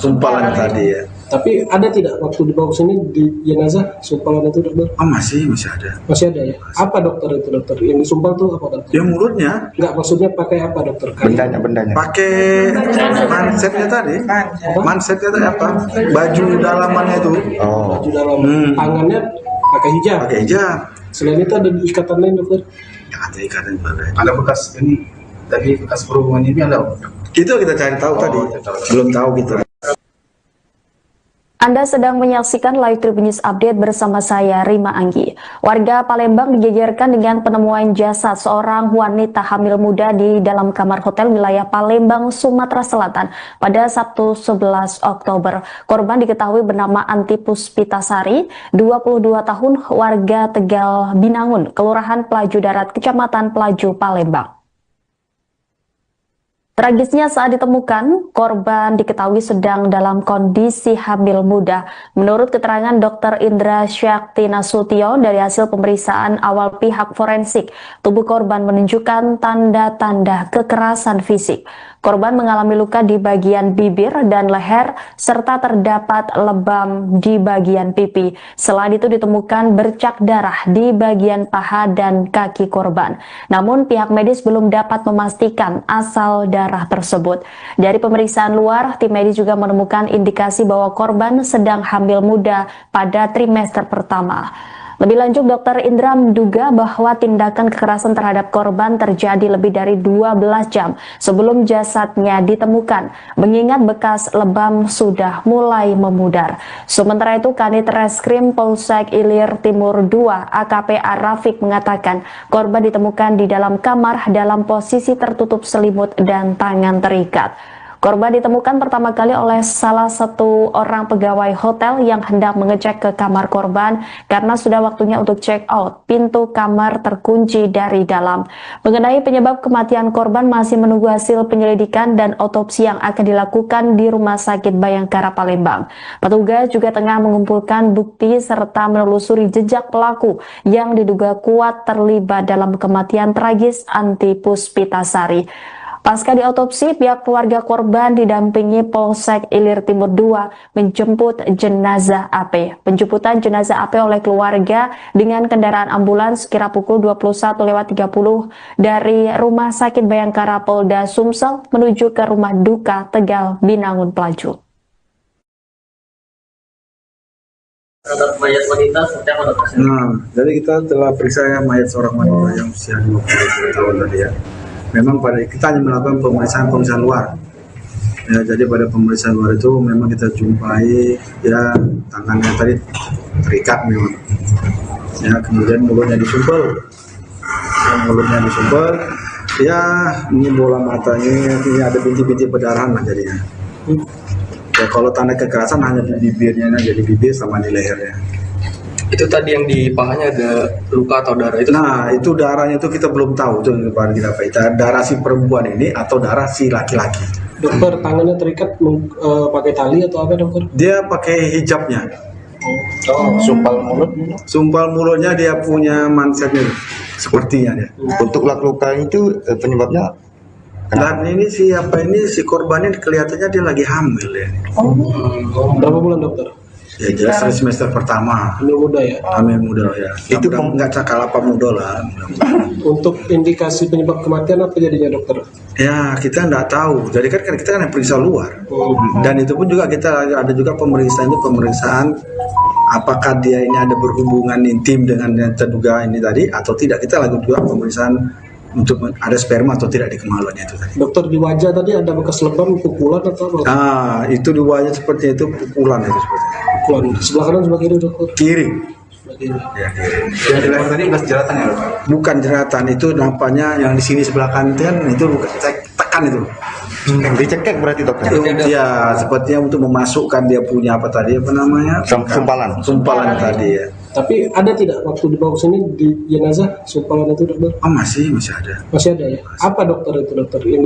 tadi ya. Tapi ada tidak waktu dibawa ke sini di jenazah sumpalan itu dokter? Masih ada. Masih ada ya? Apa dokter itu dokter? Yang disumpal tuh apa dokter? Ya mulutnya. Enggak, maksudnya pakai apa dokter? Bendanya. Pakai mansetnya tadi. Mansetnya tadi apa? Baju dalamannya itu. Baju dalam. Tangannya pakai hijab. Selain itu ada ikatan lain dokter? Ya ada ikatan juga. Ada bekas ini tadi bekas perhubungan ini ada? Itu kita cari tahu tadi. Belum tahu gitu. Anda sedang menyaksikan Live Tribun News Update bersama saya, Rima Anggi. Warga Palembang digegerkan dengan penemuan jasad seorang wanita hamil muda di dalam kamar hotel wilayah Palembang, Sumatera Selatan pada Sabtu 11 Oktober. Korban diketahui bernama Anti Puspitasari, 22 tahun, warga Tegal Binangun, Kelurahan Pelaju Darat, Kecamatan Pelaju, Palembang. Tragisnya saat ditemukan, korban diketahui sedang dalam kondisi hamil muda. Menurut keterangan Dr. Indra Syakti Nasution dari hasil pemeriksaan awal pihak forensik, tubuh korban menunjukkan tanda-tanda kekerasan fisik. Korban mengalami luka di bagian bibir dan leher, serta terdapat lebam di bagian pipi. Selain itu ditemukan bercak darah di bagian paha dan kaki korban. Namun pihak medis belum dapat memastikan asal darah tersebut. Dari pemeriksaan luar, tim medis juga menemukan indikasi bahwa korban sedang hamil muda pada trimester pertama. Lebih lanjut, Dr. Indra menduga bahwa tindakan kekerasan terhadap korban terjadi lebih dari 12 jam sebelum jasadnya ditemukan, mengingat bekas lebam sudah mulai memudar. Sementara itu, Kanit Reskrim Polsek Ilir Timur II AKP Rafiq mengatakan korban ditemukan di dalam kamar dalam posisi tertutup selimut dan tangan terikat. Korban ditemukan pertama kali oleh salah satu orang pegawai hotel yang hendak mengecek ke kamar korban karena sudah waktunya untuk check out. Pintu kamar terkunci dari dalam. Mengenai penyebab kematian korban masih menunggu hasil penyelidikan dan otopsi yang akan dilakukan di Rumah Sakit Bayangkara Palembang. Petugas juga tengah mengumpulkan bukti serta menelusuri jejak pelaku yang diduga kuat terlibat dalam kematian tragis Anti Puspitasari. Pasca diotopsi, pihak keluarga korban didampingi Polsek Ilir Timur II menjemput jenazah AP. Penjemputan jenazah AP oleh keluarga dengan kendaraan ambulans sekira pukul 21.30 dari Rumah Sakit Bayangkara Polda Sumsel menuju ke Rumah Duka Tegal Binangun Pelaju. Terhadap mayat wanita seperti apa dokter? Jadi kita telah periksa mayat seorang wanita yang usia 20 tahun tadi ya. Memang pada kita hanya melakukan pemeriksaan luar. Ya, jadi pada pemeriksaan luar itu memang kita jumpai ya tangannya tadi terikat memang. Ya, kemudian mulutnya disumpel. Ya, ini bola matanya, ini ada bintik-bintik perdarahan lah jadinya. Ya, kalau tanda kekerasan hanya di bibirnya aja, di bibir sama di lehernya. Itu tadi yang di pahanya ada luka atau darah itu? Nah, itu darahnya itu kita belum tahu itu kita darah si perempuan ini atau darah si laki-laki. Dokter, tangannya terikat pakai tali atau apa dokter? Dia pakai hijabnya. Sumpal mulutnya dia punya mansetnya sepertinya dia. Untuk luka itu penyebabnya Dan ini si korbannya kelihatannya dia lagi hamil ya. Berapa bulan dokter? Ya jelas semester pertama. Hamil muda ya? Hamil muda ya. Itu nggak cakal apa muda lah. Untuk indikasi penyebab kematian apa jadinya dokter? Ya kita nggak tahu. Jadi kan kita kan periksa luar. Dan itu pun juga kita ada juga pemeriksaan apakah dia ini ada berhubungan intim dengan yang terduga ini tadi atau tidak. Kita lakukan juga pemeriksaan untuk ada sperma atau tidak di kemaluannya itu tadi. Dokter, di wajah tadi ada bekas lebam, pukulan atau apa? Itu di wajah seperti itu pukulan itu seperti. Pukulan. Sebelah kanan sebelah kiri dokter? Kiri. Sebelah kiri. Ya, kiri. yang di leher tadi bekas jeratan ya dokter? Bukan jeratan, itu nampaknya yang di sini sebelah kanan itu tekan itu. Dicekek berarti dokter? Ya, sepertinya untuk memasukkan dia punya apa namanya? Sumpalan tadi ya. Tapi ada tidak waktu dibawa sini di jenazah sumpalan itu dokter? Oh masih ada. Masih ada ya? Apa dokter itu dokter? Yang